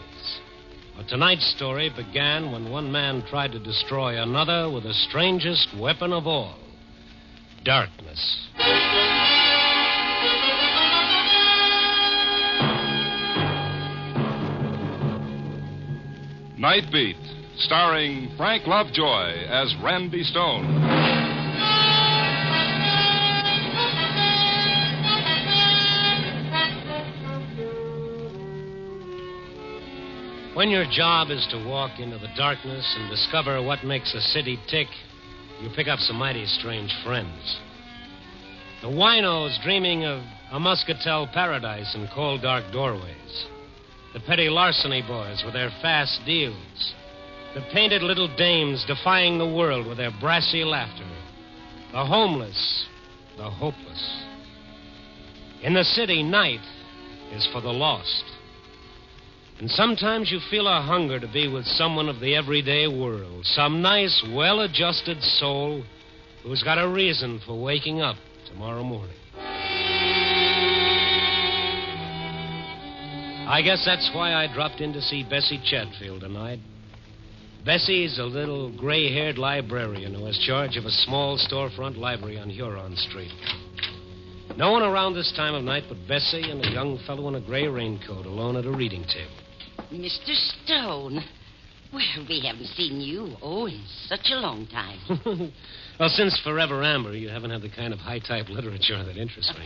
But tonight's story began when one man tried to destroy another with the strangest weapon of all, darkness. Night Beat, starring Frank Lovejoy as Randy Stone. When your job is to walk into the darkness and discover what makes a city tick, you pick up some mighty strange friends. The winos dreaming of a muscatel paradise in cold, dark doorways. The petty larceny boys with their fast deals. The painted little dames defying the world with their brassy laughter. The homeless, the hopeless. In the city, night is for the lost. And sometimes you feel a hunger to be with someone of the everyday world. Some nice, well-adjusted soul who's got a reason for waking up tomorrow morning. I guess that's why I dropped in to see Bessie Chatfield tonight. Bessie's a little gray-haired librarian who has charge of a small storefront library on Huron Street. No one around this time of night but Bessie and a young fellow in a gray raincoat alone at a reading table. Mr. Stone. Well, we haven't seen you, in such a long time. Well, since Forever Amber, you haven't had the kind of high-type literature that interests me.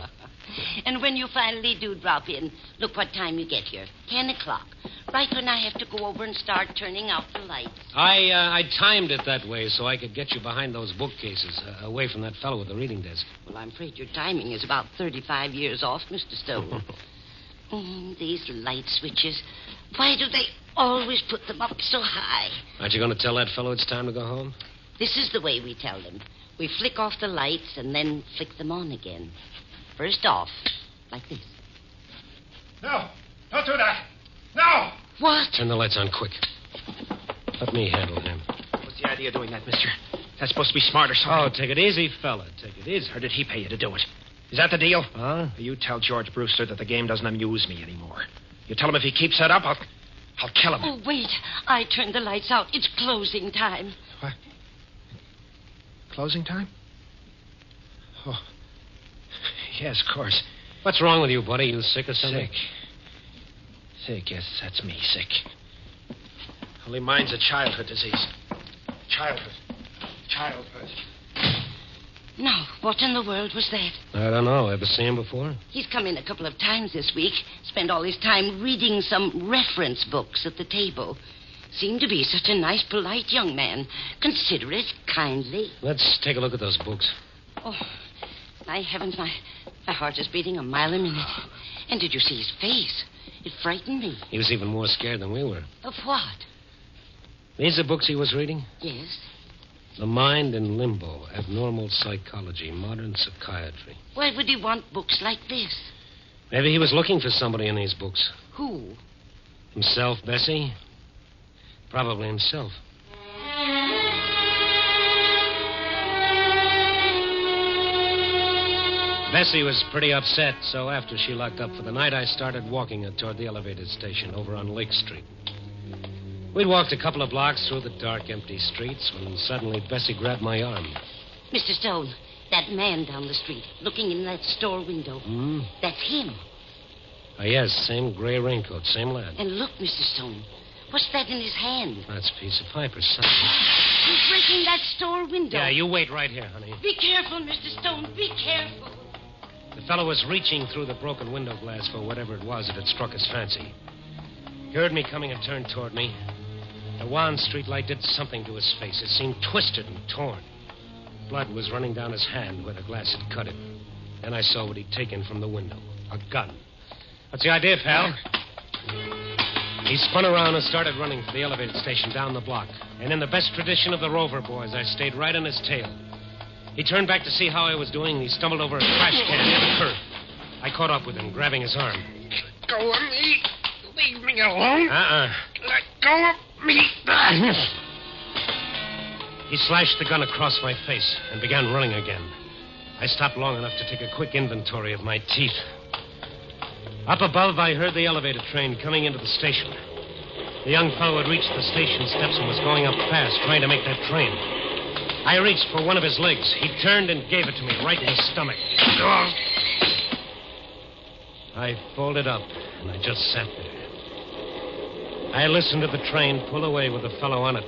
And when you finally do drop in, look what time you get here. 10 o'clock. Right when I have to go over and start turning out the lights. I timed it that way so I could get you behind those bookcases, away from that fellow with the reading desk. Well, I'm afraid your timing is about 35 years off, Mr. Stone. These light switches. Why do they always put them up so high? Aren't you going to tell that fellow it's time to go home? This is the way we tell them. We flick off the lights and then flick them on again. First off, like this. No, don't do that. No! What? Turn the lights on quick. Let me handle him. What's the idea of doing that, mister? That's supposed to be smart or something. Oh, take it easy, fella. Take it easy. Or did he pay you to do it? Is that the deal? Huh? You tell George Brewster that the game doesn't amuse me anymore. You tell him if he keeps that up, I'll kill him. Oh, wait. I turned the lights out. It's closing time. What? Closing time? Oh. Yes, of course. What's wrong with you, buddy? You sick or something? Sick, yes, that's me, sick. Only mine's a childhood disease. Childhood. Now, what in the world was that? I don't know. Ever seen him before? He's come in a couple of times this week. Spent all his time reading some reference books at the table. Seemed to be such a nice, polite young man. Considerate, kindly. Let's take a look at those books. Oh, my heavens, my heart is beating a mile a minute. And did you see his face? It frightened me. He was even more scared than we were. Of what? These are books he was reading? Yes. The Mind in Limbo, Abnormal Psychology, Modern Psychiatry. Why would he want books like this? Maybe he was looking for somebody in these books. Who? Himself, Bessie? Probably himself. Bessie was pretty upset, so after she locked up for the night, I started walking her toward the elevated station over on Lake Street. We'd walked a couple of blocks through the dark, empty streets when suddenly Bessie grabbed my arm. Mr. Stone, that man down the street, looking in that store window. That's him. Oh, yes, same gray raincoat, same lad. And look, Mr. Stone, what's that in his hand? That's a piece of pipe or something. He's breaking that store window. Yeah, you wait right here, honey. Be careful, Mr. Stone, be careful. The fellow was reaching through the broken window glass for whatever it was that had struck his fancy. He heard me coming and turned toward me. The wan streetlight did something to his face. It seemed twisted and torn. Blood was running down his hand where the glass had cut it. Then I saw what he'd taken from the window. A gun. What's the idea, pal? He spun around and started running for the elevated station down the block. And in the best tradition of the Rover boys, I stayed right on his tail. He turned back to see how I was doing, and he stumbled over a trash can near the curb. I caught up with him, grabbing his arm. Let go of me. Leave me alone. Let go of me. He slashed the gun across my face and began running again. I stopped long enough to take a quick inventory of my teeth. Up above, I heard the elevator train coming into the station. The young fellow had reached the station steps and was going up fast, trying to make that train. I reached for one of his legs. He turned and gave it to me right in the stomach. I folded up, and I just sat there. I listened to the train pull away with the fellow on it,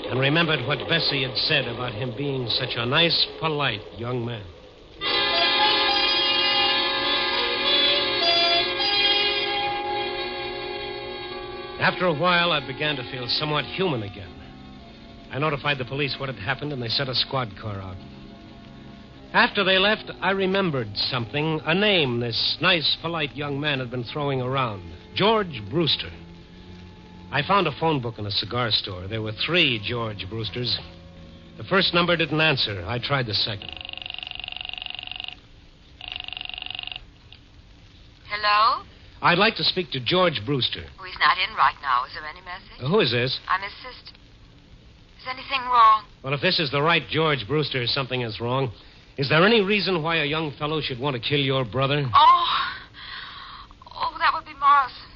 and remembered what Bessie had said about him being such a nice, polite young man. After a while, I began to feel somewhat human again. I notified the police what had happened, and they sent a squad car out. After they left, I remembered something, a name this nice, polite young man had been throwing around, George Brewster. I found a phone book in a cigar store. There were 3 George Brewsters. The first number didn't answer. I tried the second. Hello? I'd like to speak to George Brewster. Oh, he's not in right now. Is there any message? Who is this? I'm his sister. Is anything wrong? Well, if this is the right George Brewster, something is wrong. Is there any reason why a young fellow should want to kill your brother? Oh, that would be Morrison.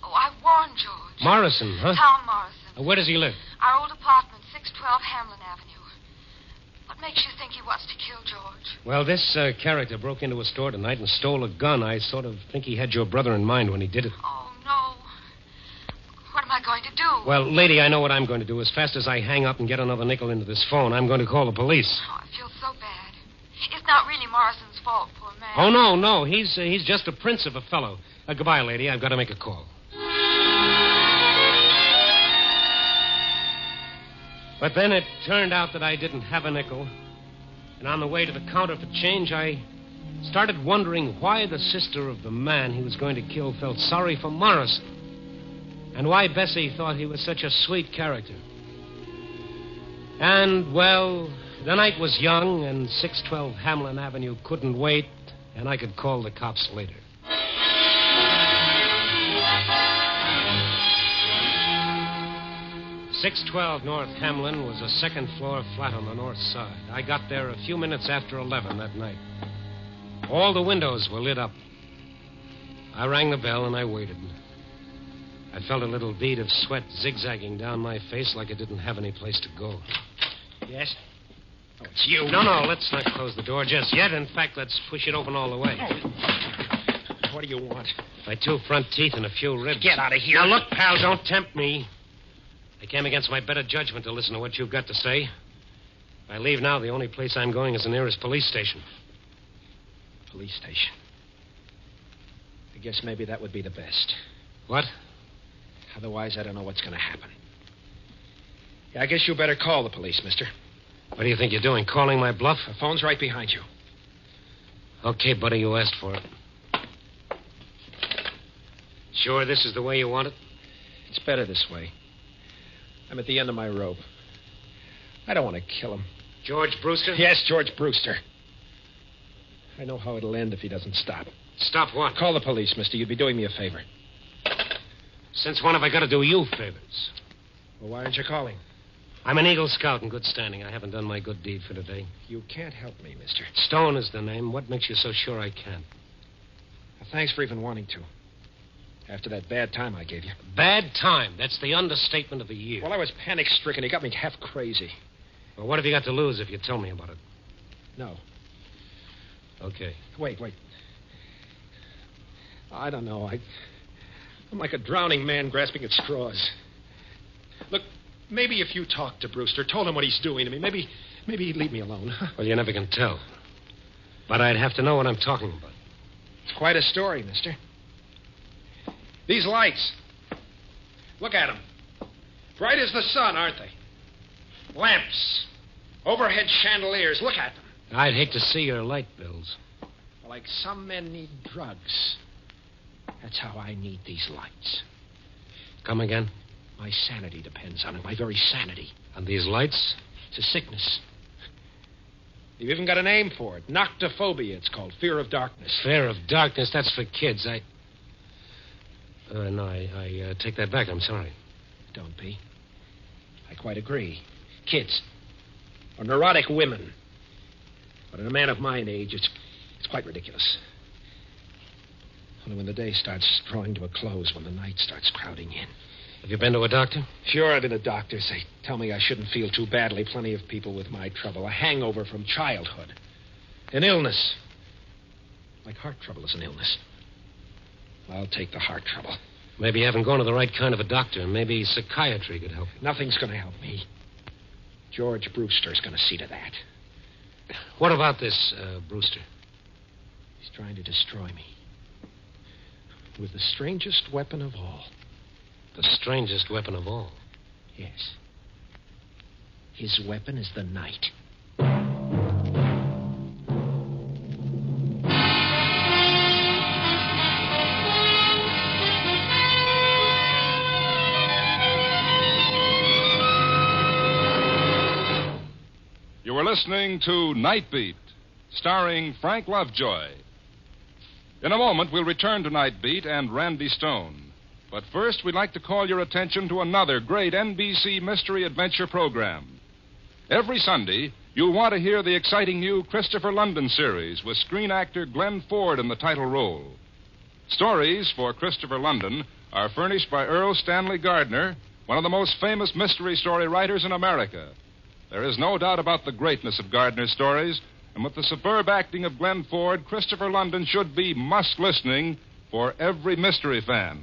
Oh, I warned George. Morrison, huh? Tom Morrison. Where does he live? Our old apartment, 612 Hamlin Avenue. What makes you think he wants to kill George? Well, this character broke into a store tonight and stole a gun. I sort of think he had your brother in mind when he did it. Oh, no. What am I going to do? Well, lady, I know what I'm going to do. As fast as I hang up and get another nickel into this phone, I'm going to call the police. Oh, I feel so bad. It's not really Morrison's fault, poor man. Oh, no. He's just a prince of a fellow. Goodbye, lady. I've got to make a call. But then it turned out that I didn't have a nickel. And on the way to the counter for change, I started wondering why the sister of the man he was going to kill felt sorry for Morrison. And why Bessie thought he was such a sweet character. And, well, the night was young, and 612 Hamlin Avenue couldn't wait, and I could call the cops later. .612 North Hamlin was a second-floor flat on the north side. I got there a few minutes after 11 that night. All the windows were lit up. I rang the bell, and I waited. I felt a little bead of sweat zigzagging down my face like it didn't have any place to go. Yes? Oh, it's you. No, let's not close the door just yet. In fact, let's push it open all the way. What do you want? My 2 front teeth and a few ribs. Get out of here. Now, look, pal, don't tempt me. I came against my better judgment to listen to what you've got to say. If I leave now, the only place I'm going is the nearest police station. Police station? I guess maybe that would be the best. What? Otherwise, I don't know what's going to happen. Yeah, I guess you better call the police, mister. What do you think you're doing, calling my bluff? The phone's right behind you. Okay, buddy, you asked for it. Sure this is the way you want it? It's better this way. I'm at the end of my rope. I don't want to kill him. George Brewster? Yes, George Brewster. I know how it'll end if he doesn't stop. Stop what? Call the police, mister. You'd be doing me a favor. Since when have I got to do you favors? Well, why aren't you calling? I'm an Eagle Scout in good standing. I haven't done my good deed for today. You can't help me, mister. Stone is the name. What makes you so sure I can? Well, thanks for even wanting to. After that bad time I gave you. Bad time? That's the understatement of the year. Well, I was panic-stricken. He got me half crazy. Well, what have you got to lose if you tell me about it? No. Okay. Wait. I don't know. I'm like a drowning man grasping at straws. Look, maybe if you talked to Brewster, told him what he's doing to me, maybe he'd leave me alone. Well, you never can tell. But I'd have to know what I'm talking about. It's quite a story, mister. These lights. Look at them. Bright as the sun, aren't they? Lamps. Overhead chandeliers. Look at them. I'd hate to see your light bills. Like some men need drugs. That's how I need these lights. Come again? My sanity depends on it. My very sanity. On these lights? It's a sickness. You've even got a name for it. Noctophobia, it's called. Fear of darkness. Fear of darkness? That's for kids. No, I take that back. I'm sorry. Don't be. I quite agree. Kids. Or neurotic women. But in a man of my age, it's quite ridiculous. Only when the day starts drawing to a close, when the night starts crowding in. Have you been to a doctor? Sure, I've been to doctors. They tell me I shouldn't feel too badly. Plenty of people with my trouble. A hangover from childhood. An illness. Like heart trouble is an illness. I'll take the heart trouble. Maybe you haven't gone to the right kind of a doctor. Maybe psychiatry could help you. Nothing's going to help me. George Brewster's going to see to that. What about this, Brewster? He's trying to destroy me. With the strangest weapon of all. The strangest weapon of all? Yes. His weapon is the night. You were listening to Night Beat, starring Frank Lovejoy. In a moment, we'll return to Night Beat and Randy Stone. But first, we'd like to call your attention to another great NBC mystery adventure program. Every Sunday, you'll want to hear the exciting new Christopher London series with screen actor Glenn Ford in the title role. Stories for Christopher London are furnished by Earl Stanley Gardner, one of the most famous mystery story writers in America. There is no doubt about the greatness of Gardner's stories, and with the superb acting of Glenn Ford, Christopher London should be must-listening for every mystery fan.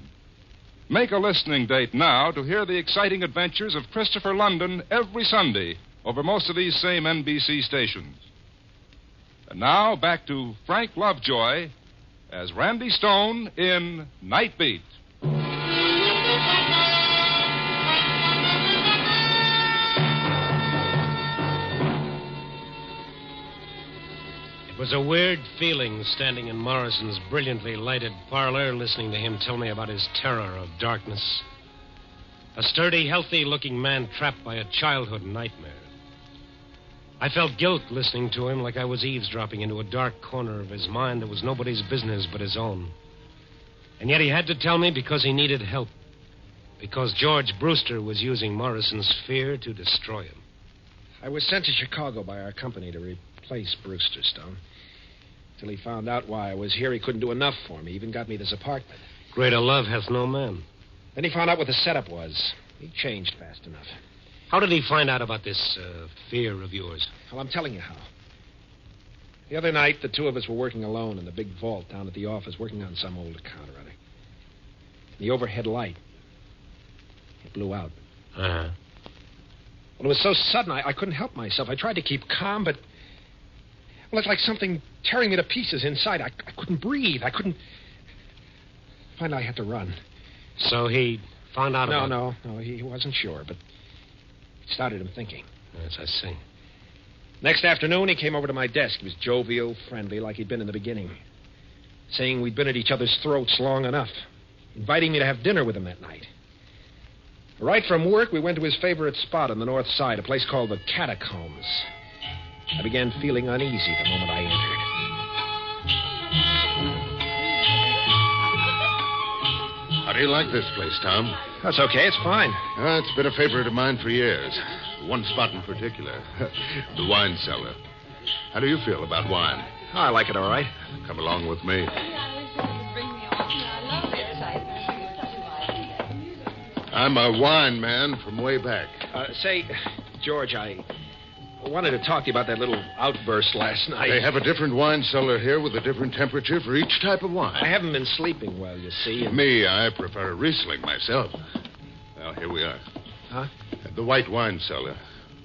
Make a listening date now to hear the exciting adventures of Christopher London every Sunday over most of these same NBC stations. And now, back to Frank Lovejoy as Randy Stone in Night Beat. It was a weird feeling standing in Morrison's brilliantly lighted parlor, listening to him tell me about his terror of darkness. A sturdy, healthy-looking man trapped by a childhood nightmare. I felt guilt listening to him, like I was eavesdropping into a dark corner of his mind that was nobody's business but his own. And yet he had to tell me because he needed help. Because George Brewster was using Morrison's fear to destroy him. I was sent to Chicago by our company to replace Brewster, Stone. Till he found out why I was here, he couldn't do enough for me. He even got me this apartment. Greater love hath no man. Then he found out what the setup was. He changed fast enough. How did he find out about this fear of yours? Well, I'm telling you how. The other night, the two of us were working alone in the big vault down at the office, working on some old account or other. The overhead light, it blew out. Uh-huh. Well, it was so sudden, I couldn't help myself. I tried to keep calm, but... Well, it's like something tearing me to pieces inside. I couldn't breathe. I couldn't... Finally, I had to run. So he found out about... No, he wasn't sure, but it started him thinking. Yes, I see. Next afternoon, he came over to my desk. He was jovial, friendly, like he'd been in the beginning. Saying we'd been at each other's throats long enough. Inviting me to have dinner with him that night. Right from work, we went to his favorite spot on the north side, a place called the Catacombs. I began feeling uneasy the moment I entered. How do you like this place, Tom? That's okay. It's fine. It's been a favorite of mine for years. One spot in particular. The wine cellar. How do you feel about wine? Oh, I like it all right. Come along with me. I'm a wine man from way back. Say, George, I wanted to talk to you about that little outburst last night. They have a different wine cellar here with a different temperature for each type of wine. I haven't been sleeping well, you see. Me, I prefer Riesling myself. Well, here we are. Huh? The white wine cellar.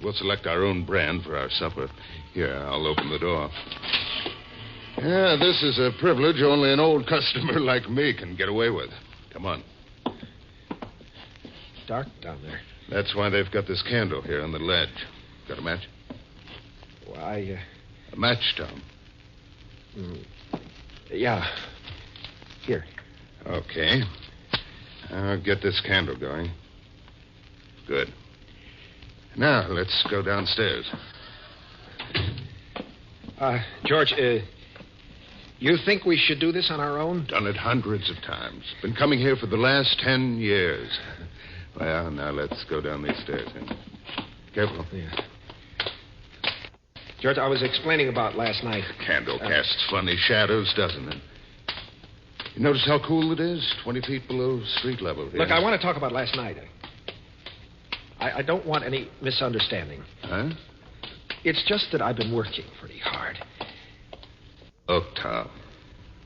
We'll select our own brand for our supper. Here, I'll open the door. Yeah, this is a privilege only an old customer like me can get away with. Come on. Dark down there. That's why they've got this candle here on the ledge. Got a match? Why, A match, Tom. Yeah. Here. Okay. I'll get this candle going. Good. Now, let's go downstairs. George, you think we should do this on our own? Done it hundreds of times. Been coming here for the last 10 years. Well, now let's go down these stairs. Careful. Yeah. George, I was explaining about last night. Candle casts funny shadows, doesn't it? You notice how cool it is? 20 feet below street level here. Look, I want to talk about last night. I don't want any misunderstanding. Huh? It's just that I've been working pretty hard. Look, Tom,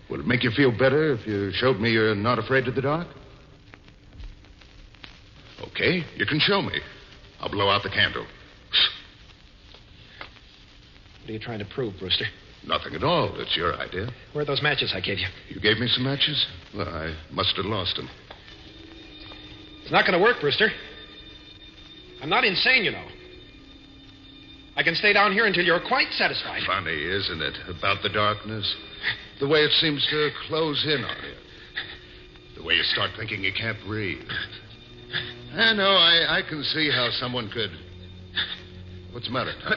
would it make you feel better if you showed me you're not afraid of the dark? Okay, you can show me. I'll blow out the candle. What are you trying to prove, Brewster? Nothing at all. It's your idea. Where are those matches I gave you? You gave me some matches? Well, I must have lost them. It's not going to work, Brewster. I'm not insane, you know. I can stay down here until you're quite satisfied. Funny, isn't it, about the darkness? The way it seems to close in on you. The way you start thinking you can't breathe. I know, I can see how someone could... What's the matter, Tom?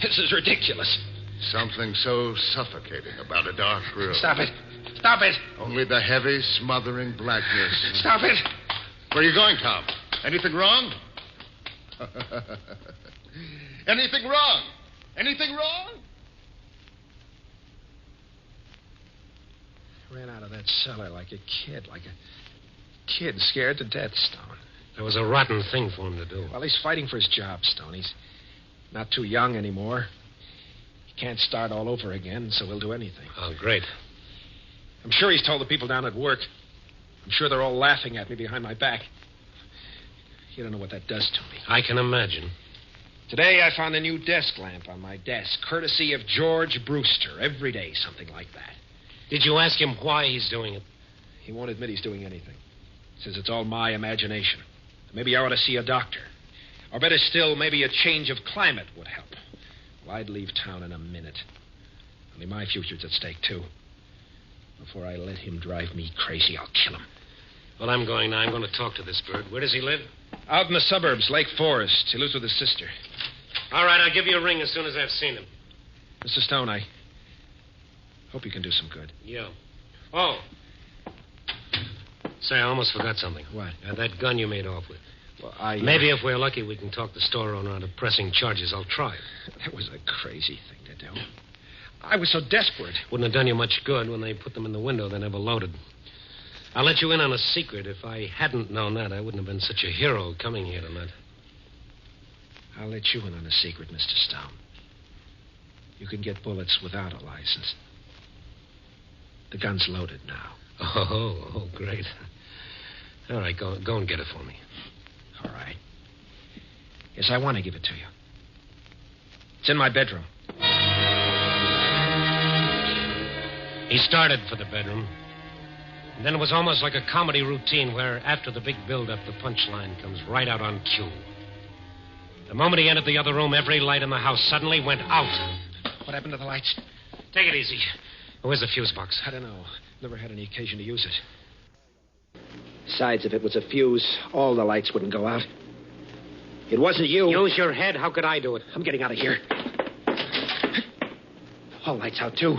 This is ridiculous. Something so suffocating about a dark room. Stop it. Stop it. Only the heavy, smothering blackness. Stop it. Where are you going, Tom? Anything wrong? Anything wrong? Anything wrong? Ran out of that cellar like a kid scared to death, Stone. That was a rotten thing for him to do. Well, he's fighting for his job, Stone. He's not too young anymore. He can't start all over again, so he'll do anything. Oh, great. I'm sure he's told the people down at work. I'm sure they're all laughing at me behind my back. You don't know what that does to me. I can imagine. Today I found a new desk lamp on my desk, courtesy of George Brewster. Every day, something like that. Did you ask him why he's doing it? He won't admit he's doing anything. Says it's all my imagination. Maybe I ought to see a doctor. Or better still, maybe a change of climate would help. Well, I'd leave town in a minute. Only my future's at stake, too. Before I let him drive me crazy, I'll kill him. Well, I'm going now. I'm going to talk to this bird. Where does he live? Out in the suburbs, Lake Forest. He lives with his sister. All right, I'll give you a ring as soon as I've seen him. Mr. Stone, I hope you can do some good. Yeah. Oh. Say, I almost forgot something. What? That gun you made off with. Well, Maybe if we're lucky, we can talk the store owner out of pressing charges. I'll try it. That was a crazy thing to do. I was so desperate. Wouldn't have done you much good. When they put them in the window, they never loaded. I'll let you in on a secret. If I hadn't known that, I wouldn't have been such a hero coming here tonight. I'll let you in on a secret, Mr. Stone. You can get bullets without a license. The gun's loaded now. Oh, great. All right, go and get it for me. All right. Yes, I want to give it to you. It's in my bedroom. He started for the bedroom. And then it was almost like a comedy routine where, after the big build-up, the punchline comes right out on cue. The moment he entered the other room, every light in the house suddenly went out. What happened to the lights? Take it easy. Where's the fuse box? I don't know. Never had any occasion to use it. Besides, if it was a fuse, all the lights wouldn't go out. It wasn't you. Use your head. How could I do it? I'm getting out of here. All lights out, too.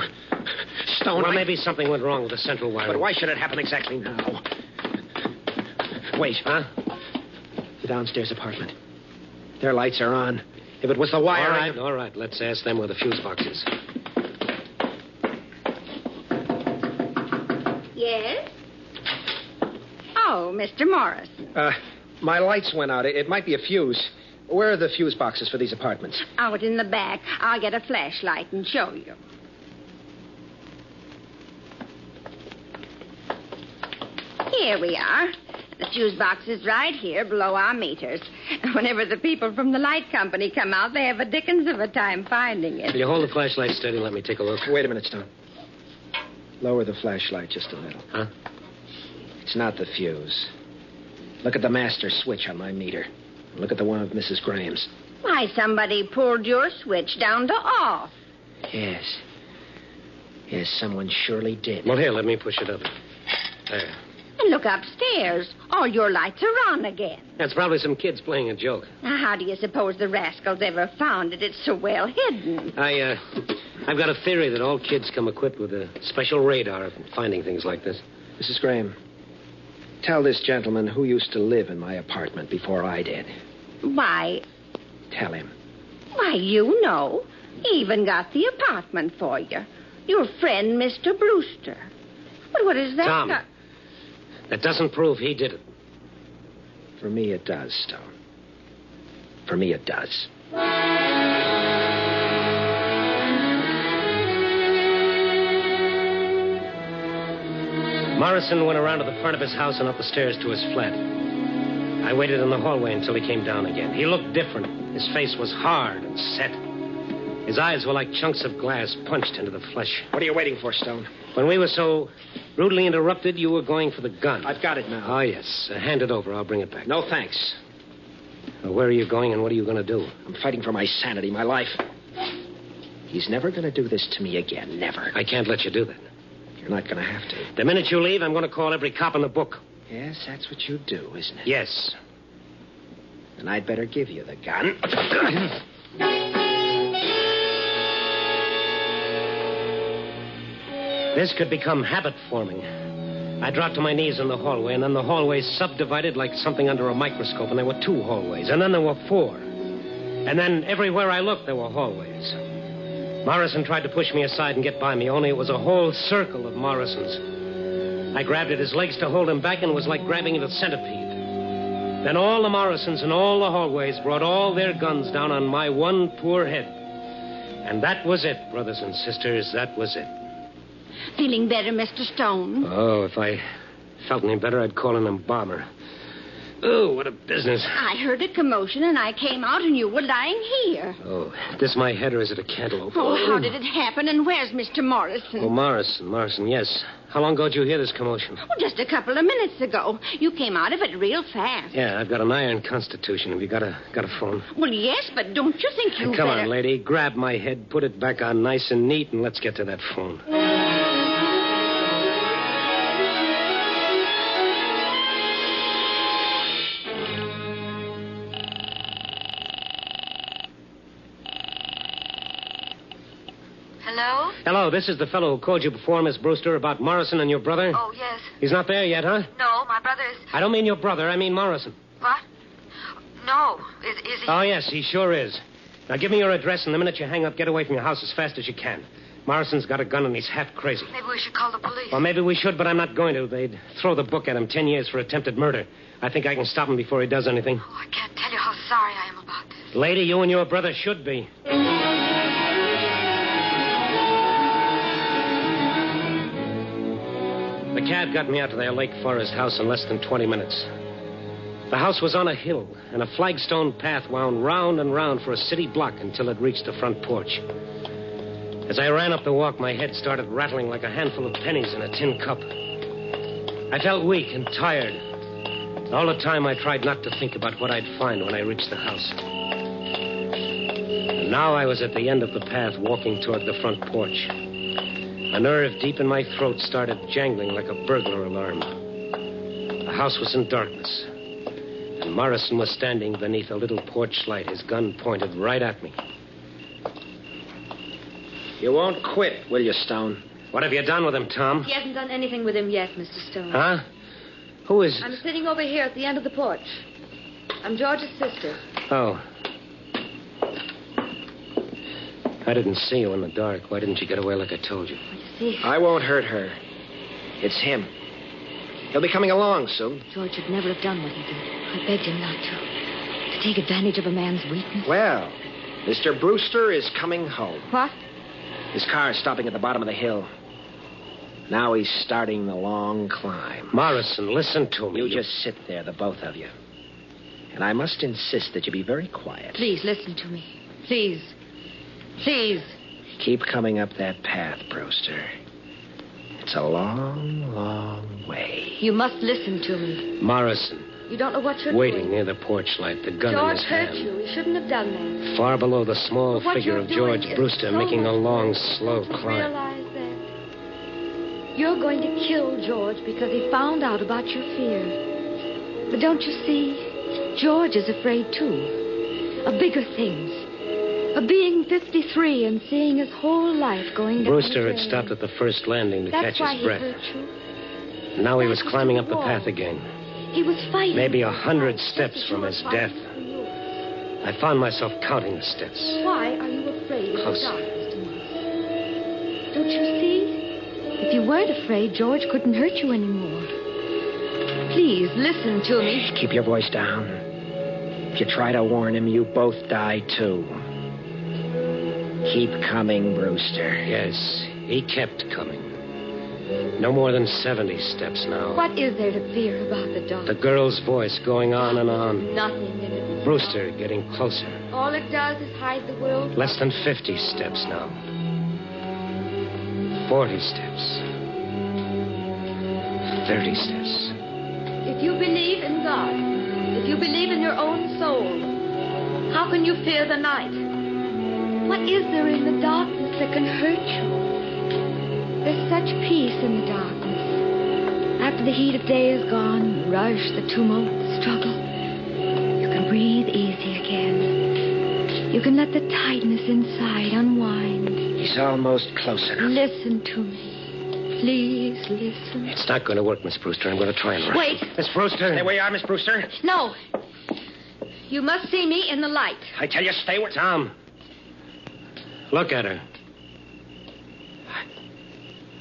Stone, Well, maybe something went wrong with the central wire. But why should it happen exactly now? Wait. Huh? The downstairs apartment. Their lights are on. If it was the wire... All right. Let's ask them where the fuse box is. Yes? Oh, Mr. Morris. My lights went out. It might be a fuse. Where are the fuse boxes for these apartments? Out in the back. I'll get a flashlight and show you. Here we are. The fuse box is right here below our meters. Whenever the people from the light company come out, they have a dickens of a time finding it. Will you hold the flashlight steady and let me take a look? Wait a minute, Stone. Lower the flashlight just a little. Huh? It's not the fuse. Look at the master switch on my meter. Look at the one of Mrs. Graham's. Why, somebody pulled your switch down to off. Yes. Yes, someone surely did. Well, here, let me push it up. There. And look upstairs. All your lights are on again. That's probably some kids playing a joke. Now, how do you suppose the rascals ever found it? It's so well hidden. I've got a theory that all kids come equipped with a special radar for finding things like this. Mrs. Graham, tell this gentleman who used to live in my apartment before I did. Why, Tell him. you know. He even got the apartment for you. Your friend, Mr. Brewster. But what is that? Tom, that doesn't prove he did it. For me, it does, Stone. For me, it does. Morrison went around to the front of his house and up the stairs to his flat. I waited in the hallway until he came down again. He looked different. His face was hard and set. His eyes were like chunks of glass punched into the flesh. What are you waiting for, Stone? When we were so rudely interrupted, you were going for the gun. I've got it now. Oh, yes. Hand it over. I'll bring it back. No, thanks. Well, where are you going and what are you going to do? I'm fighting for my sanity, my life. He's never going to do this to me again. Never. I can't let you do that. You're not going to have to. The minute you leave, I'm going to call every cop in the book. Yes, that's what you do, isn't it? Yes. Then I'd better give you the gun. This could become habit-forming. I dropped to my knees in the hallway, and then the hallway subdivided like something under a microscope, and there were 2 hallways, and then there were 4. And then everywhere I looked, there were hallways. Morrison tried to push me aside and get by me, only it was a whole circle of Morrisons. I grabbed at his legs to hold him back, and it was like grabbing at a centipede. Then all the Morrisons in all the hallways brought all their guns down on my one poor head. And that was it, brothers and sisters, that was it. Feeling better, Mr. Stone? Oh, if I felt any better, I'd call an embalmer. Oh, what a business. I heard a commotion, and I came out, and you were lying here. Oh, is this my head, or is it a cantaloupe? Oh, how did it happen, and where's Mr. Morrison? Oh, Morrison, yes. How long ago did you hear this commotion? Oh, just a couple of minutes ago. You came out of it real fast. Yeah, I've got an iron constitution. Have you got a phone? Well, yes, but don't you think you Come better... on, lady. Grab my head, put it back on nice and neat, and let's get to that phone. Hello? Hello, this is the fellow who called you before, Miss Brewster, about Morrison and your brother. Oh, yes. He's not there yet, huh? No, my brother is... I don't mean your brother, I mean Morrison. What? No. Is he... Oh, yes, he sure is. Now, give me your address, and the minute you hang up, get away from your house as fast as you can. Morrison's got a gun, and he's half crazy. Maybe we should call the police. Well, maybe we should, but I'm not going to. They'd throw the book at him 10 years for attempted murder. I think I can stop him before he does anything. Oh, I can't tell you how sorry I am about this. Lady, you and your brother should be. The cab got me out to their Lake Forest house in less than 20 minutes. The house was on a hill, and a flagstone path wound round and round for a city block until it reached the front porch. As I ran up the walk, my head started rattling like a handful of pennies in a tin cup. I felt weak and tired. All the time, I tried not to think about what I'd find when I reached the house. And now I was at the end of the path, walking toward the front porch. A nerve deep in my throat started jangling like a burglar alarm. The house was in darkness, and Morrison was standing beneath a little porch light, his gun pointed right at me. You won't quit, will you, Stone? What have you done with him, Tom? He hasn't done anything with him yet, Mr. Stone. Huh? Who is... I'm sitting over here at the end of the porch. I'm George's sister. Oh. I didn't see you in the dark. Why didn't you get away like I told you? See, I won't hurt her. It's him. He'll be coming along soon. George should never have done what he did. I begged him not to. To take advantage of a man's weakness. Well, Mr. Brewster is coming home. What? His car is stopping at the bottom of the hill. Now he's starting the long climb. Morrison, listen to me. You just sit there, the both of you. And I must insist that you be very quiet. Please, listen to me. Please. Please. Keep coming up that path, Brewster. It's a long, long way. You must listen to me. Morrison. You don't know what you're waiting doing. near the porch light, the gun in George his hurt hand. you. He shouldn't have done that. Far below the small What figure you're of George doing is Brewster so making a much long, worse. slow Don't you climb. realize that? You're going to kill George because he found out about your fear. But don't you see? George is afraid, too. Of bigger things. Of being 53 and seeing his whole life going down Brewster the had drain. stopped at the first landing to That's catch why his he breath. hurt you. Now he was Back climbing to up the the wall. path again. He was fighting. Maybe 100 Just steps as from you were his fighting death. for you. I found myself counting the steps. Why are you afraid? afraid of Close. the dark, Mr. Morris. Don't you see? If you weren't afraid, George couldn't hurt you anymore. Please, listen to me. Keep your voice down. If you try to warn him, you both die, too. Keep coming, Brewster. Yes, he kept coming. No more than 70 steps now. What is there to fear about the dark? The girl's voice going on and on. Nothing in it. Brewster getting closer. All it does is hide the world. Less than 50 steps now. 40 steps. 30 steps. If you believe in God, if you believe in your own soul, how can you fear the night? What is there in the darkness that can hurt you? There's such peace in the darkness. After the heat of day is gone, the rush, the tumult, the struggle, you can breathe easy again. You can let the tightness inside unwind. He's almost close enough. Listen to me. Please listen. It's not going to work, Miss Brewster. I'm going to try and... Wait. Miss Brewster. Stay where you are, Miss Brewster. No. You must see me in the light. I tell you, stay where... Tom. Look at her.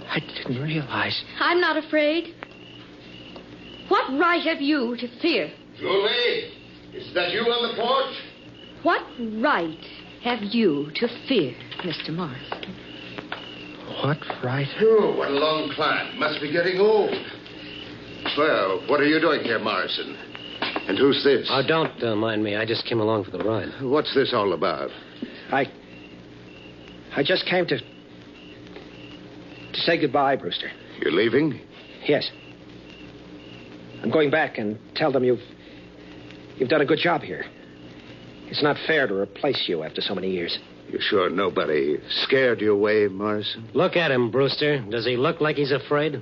I didn't realize. I'm not afraid. What right have you to fear? Julie, is that you on the porch? What right have you to fear, Mr. Morris? What right? Oh, what a long climb. Must be getting old. Well, what are you doing here, Morrison? And who's this? Oh, don't mind me. I just came along for the ride. What's this all about? I just came to say goodbye, Brewster. You're leaving? Yes. I'm going back and tell them you've done a good job here. It's not fair to replace you after so many years. You sure nobody scared you away, Morrison? Look at him, Brewster. Does he look like he's afraid?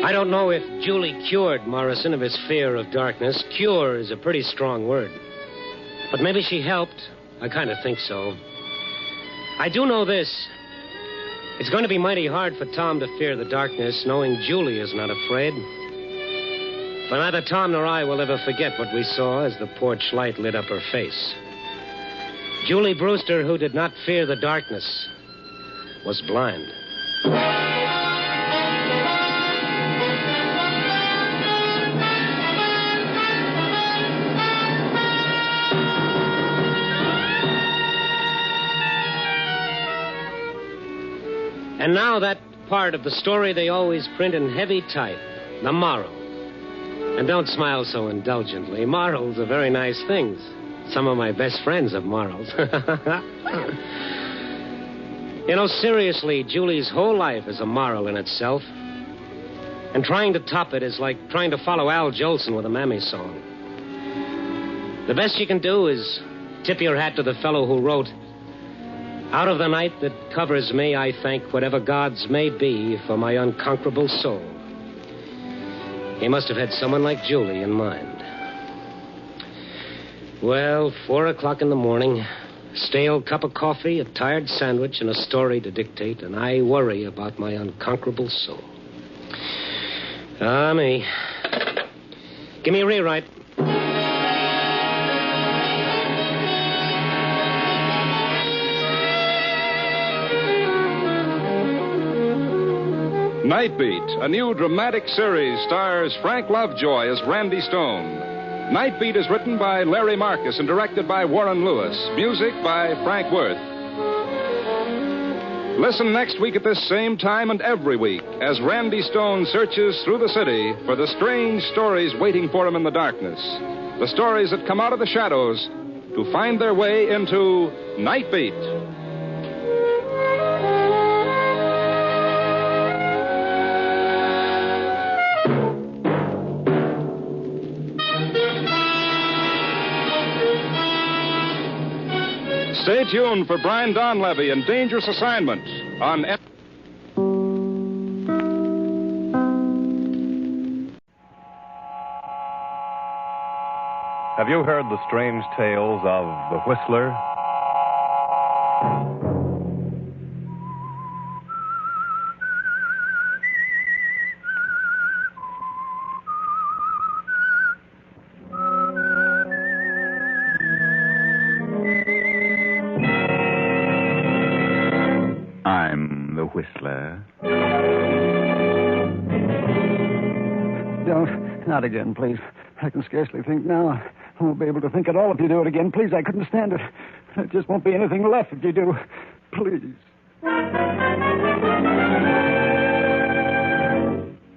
I don't know if Julie cured Morrison of his fear of darkness. Cure is a pretty strong word. But maybe she helped. I kind of think so. I do know this. It's going to be mighty hard for Tom to fear the darkness, knowing Julie is not afraid. But neither Tom nor I will ever forget what we saw as the porch light lit up her face. Julie Brewster, who did not fear the darkness, was blind. And now that part of the story they always print in heavy type, the moral. And don't smile so indulgently. Morals are very nice things. Some of my best friends have morals. You know, seriously, Julie's whole life is a moral in itself. And trying to top it is like trying to follow Al Jolson with a Mammy song. The best you can do is tip your hat to the fellow who wrote, "Out of the night that covers me, I thank whatever gods may be for my unconquerable soul." He must have had someone like Julie in mind. Well, 4 o'clock in the morning, a stale cup of coffee, a tired sandwich, and a story to dictate, and I worry about my unconquerable soul. Ah, me. Give me a rewrite. Nightbeat, a new dramatic series, stars Frank Lovejoy as Randy Stone. Nightbeat is written by Larry Marcus and directed by Warren Lewis. Music by Frank Worth. Listen next week at this same time and every week as Randy Stone searches through the city for the strange stories waiting for him in the darkness. The stories that come out of the shadows to find their way into Nightbeat. Stay tuned for Brian Donlevy and Dangerous Assignment on... Have you heard the strange tales of the Whistler? Whistler. Don't. Not again, please. I can scarcely think now. I won't be able to think at all if you do it again. Please, I couldn't stand it. There just won't be anything left if you do. Please.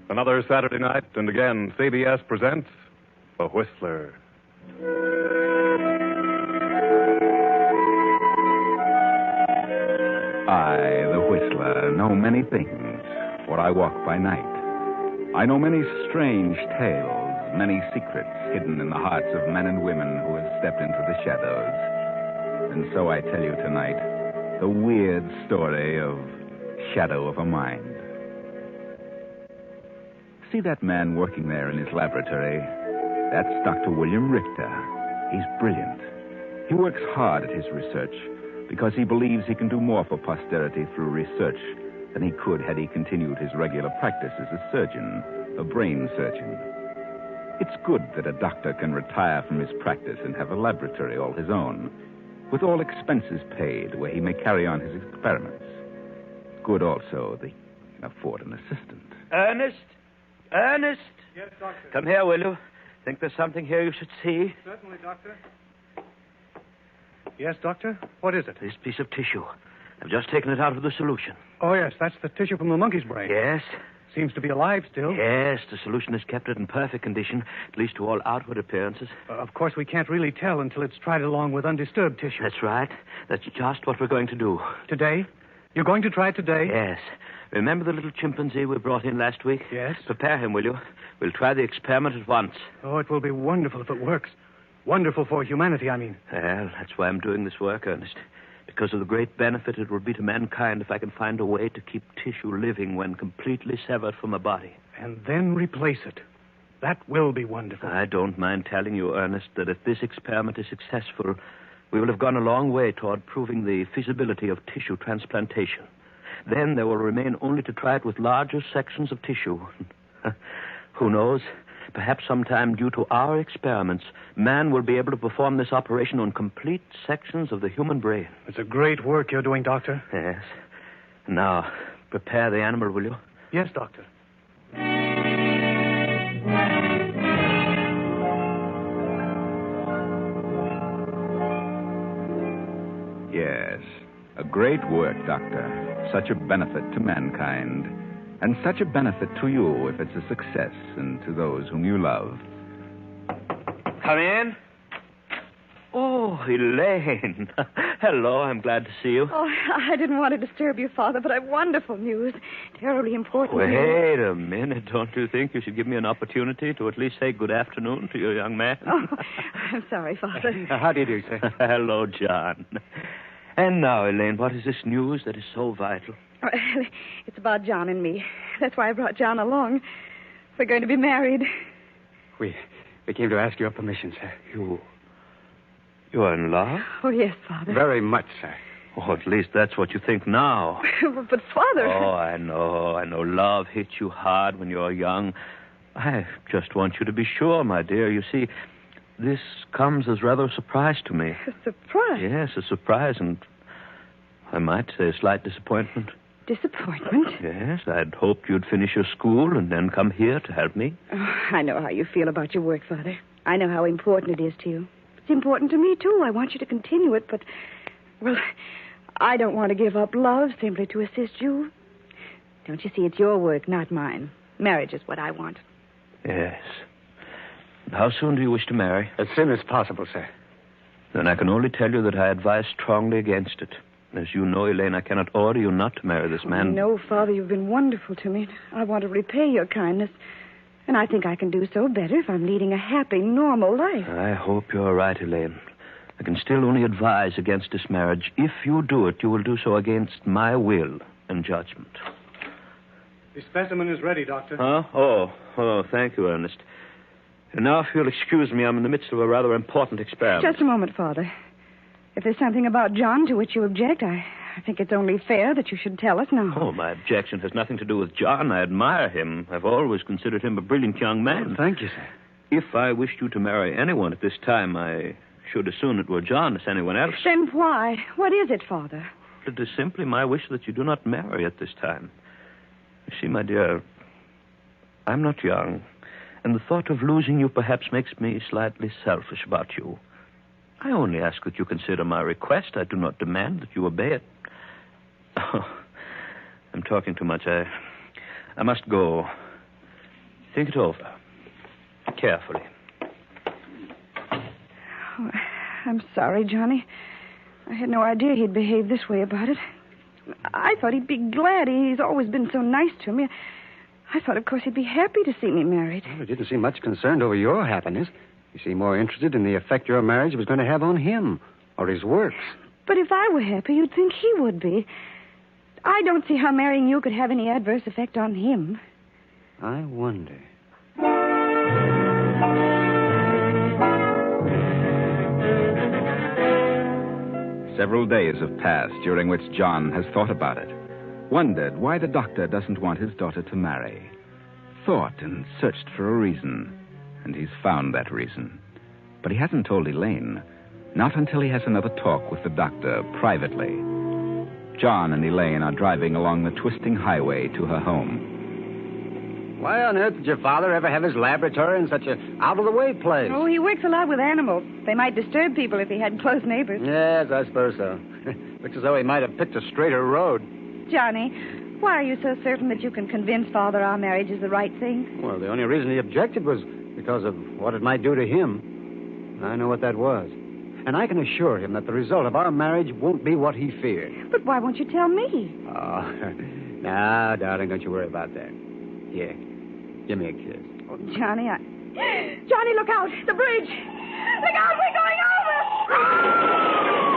Another Saturday night, and again, CBS presents The Whistler. I, the Whistler, know many things, for I walk by night. I know many strange tales, many secrets hidden in the hearts of men and women who have stepped into the shadows. And so I tell you tonight the weird story of Shadow of a Mind. See that man working there in his laboratory? That's Dr. William Richter. He's brilliant. He works hard at his research because he believes he can do more for posterity through research than he could had he continued his regular practice as a surgeon, a brain surgeon. It's good that a doctor can retire from his practice and have a laboratory all his own, with all expenses paid where he may carry on his experiments. Good also that he can afford an assistant. Ernest? Ernest? Yes, Doctor. Come here, will you? Think there's something here you should see? Certainly, Doctor. Yes, Doctor? What is it? This piece of tissue. I've just taken it out of the solution. Oh, yes, that's the tissue from the monkey's brain. Yes? Seems to be alive still. Yes, the solution has kept it in perfect condition, at least to all outward appearances. Of course, we can't really tell until it's tried along with undisturbed tissue. That's right. That's just what we're going to do. Today? You're going to try it today? Yes. Remember the little chimpanzee we brought in last week? Yes. Prepare him, will you? We'll try the experiment at once. Oh, it will be wonderful if it works. Wonderful for humanity, I mean. Well, that's why I'm doing this work, Ernest. Because of the great benefit it will be to mankind if I can find a way to keep tissue living when completely severed from a body. And then replace it. That will be wonderful. I don't mind telling you, Ernest, that if this experiment is successful, we will have gone a long way toward proving the feasibility of tissue transplantation. Then there will remain only to try it with larger sections of tissue. Who knows? Perhaps sometime, due to our experiments, man will be able to perform this operation on complete sections of the human brain. It's a great work you're doing, Doctor. Yes. Now, prepare the animal, will you? Yes, Doctor. Yes, a great work, Doctor. Such a benefit to mankind. And such a benefit to you if it's a success, and to those whom you love. Come in. Oh, Elaine. Hello, I'm glad to see you. Oh, I didn't want to disturb you, Father, but I've wonderful news. Terribly important news. Wait a minute. Don't you think you should give me an opportunity to at least say good afternoon to your young man? Oh, I'm sorry, Father. How do you do, sir? Hello, John. And now, Elaine, what is this news that is so vital? It's about John and me. That's why I brought John along. We're going to be married. We came to ask your permission, sir. You're in love? Oh, yes, Father. Very much, sir. Oh, at least that's what you think now. But, Father... Oh, I know. Love hits you hard when you're young. I just want you to be sure, my dear. You see, this comes as rather a surprise to me. A surprise? Yes, a surprise, and I might say a slight disappointment. Disappointment? Yes, I'd hoped you'd finish your school and then come here to help me. Oh, I know how you feel about your work, Father. I know how important it is to you. It's important to me, too. I want you to continue it, but, well, I don't want to give up love simply to assist you. Don't you see, it's your work, not mine. Marriage is what I want. Yes. How soon do you wish to marry? As soon as possible, sir. Then I can only tell you that I advise strongly against it. As you know, Elaine, I cannot order you not to marry this man. No, Father, you've been wonderful to me. I want to repay your kindness. And I think I can do so better if I'm leading a happy, normal life. I hope you're right, Elaine. I can still only advise against this marriage. If you do it, you will do so against my will and judgment. The specimen is ready, Doctor. Huh? Oh, thank you, Ernest. And now, if you'll excuse me, I'm in the midst of a rather important experiment. Just a moment, Father. If there's something about John to which you object, I think it's only fair that you should tell us now. Oh, my objection has nothing to do with John. I admire him. I've always considered him a brilliant young man. Oh, thank you, sir. If I wished you to marry anyone at this time, I should as soon it were John as anyone else. Then why? What is it, Father? It is simply my wish that you do not marry at this time. You see, my dear, I'm not young, and the thought of losing you perhaps makes me slightly selfish about you. I only ask that you consider my request. I do not demand that you obey it. Oh, I'm talking too much. I must go. Think it over. Carefully. Oh, I'm sorry, Johnny. I had no idea he'd behave this way about it. I thought he'd be glad. He's always been so nice to me. I thought, of course, he'd be happy to see me married. Well, he didn't seem much concerned over your happiness. He seemed more interested in the effect your marriage was going to have on him or his works. But if I were happy, you'd think he would be. I don't see how marrying you could have any adverse effect on him. I wonder. Several days have passed during which John has thought about it. Wondered why the doctor doesn't want his daughter to marry. Thought and searched for a reason. And he's found that reason. But he hasn't told Elaine. Not until he has another talk with the doctor privately. John and Elaine are driving along the twisting highway to her home. Why on earth did your father ever have his laboratory in such an out-of-the-way place? Oh, he works a lot with animals. They might disturb people if he had close neighbors. Yes, I suppose so. Looks as though he might have picked a straighter road. Johnny, why are you so certain that you can convince Father our marriage is the right thing? Well, the only reason he objected was because of what it might do to him. I know what that was. And I can assure him that the result of our marriage won't be what he feared. But why won't you tell me? Oh, now, darling, don't you worry about that. Here, give me a kiss. Oh, Johnny, Johnny, look out! The bridge! Look out! We're going over!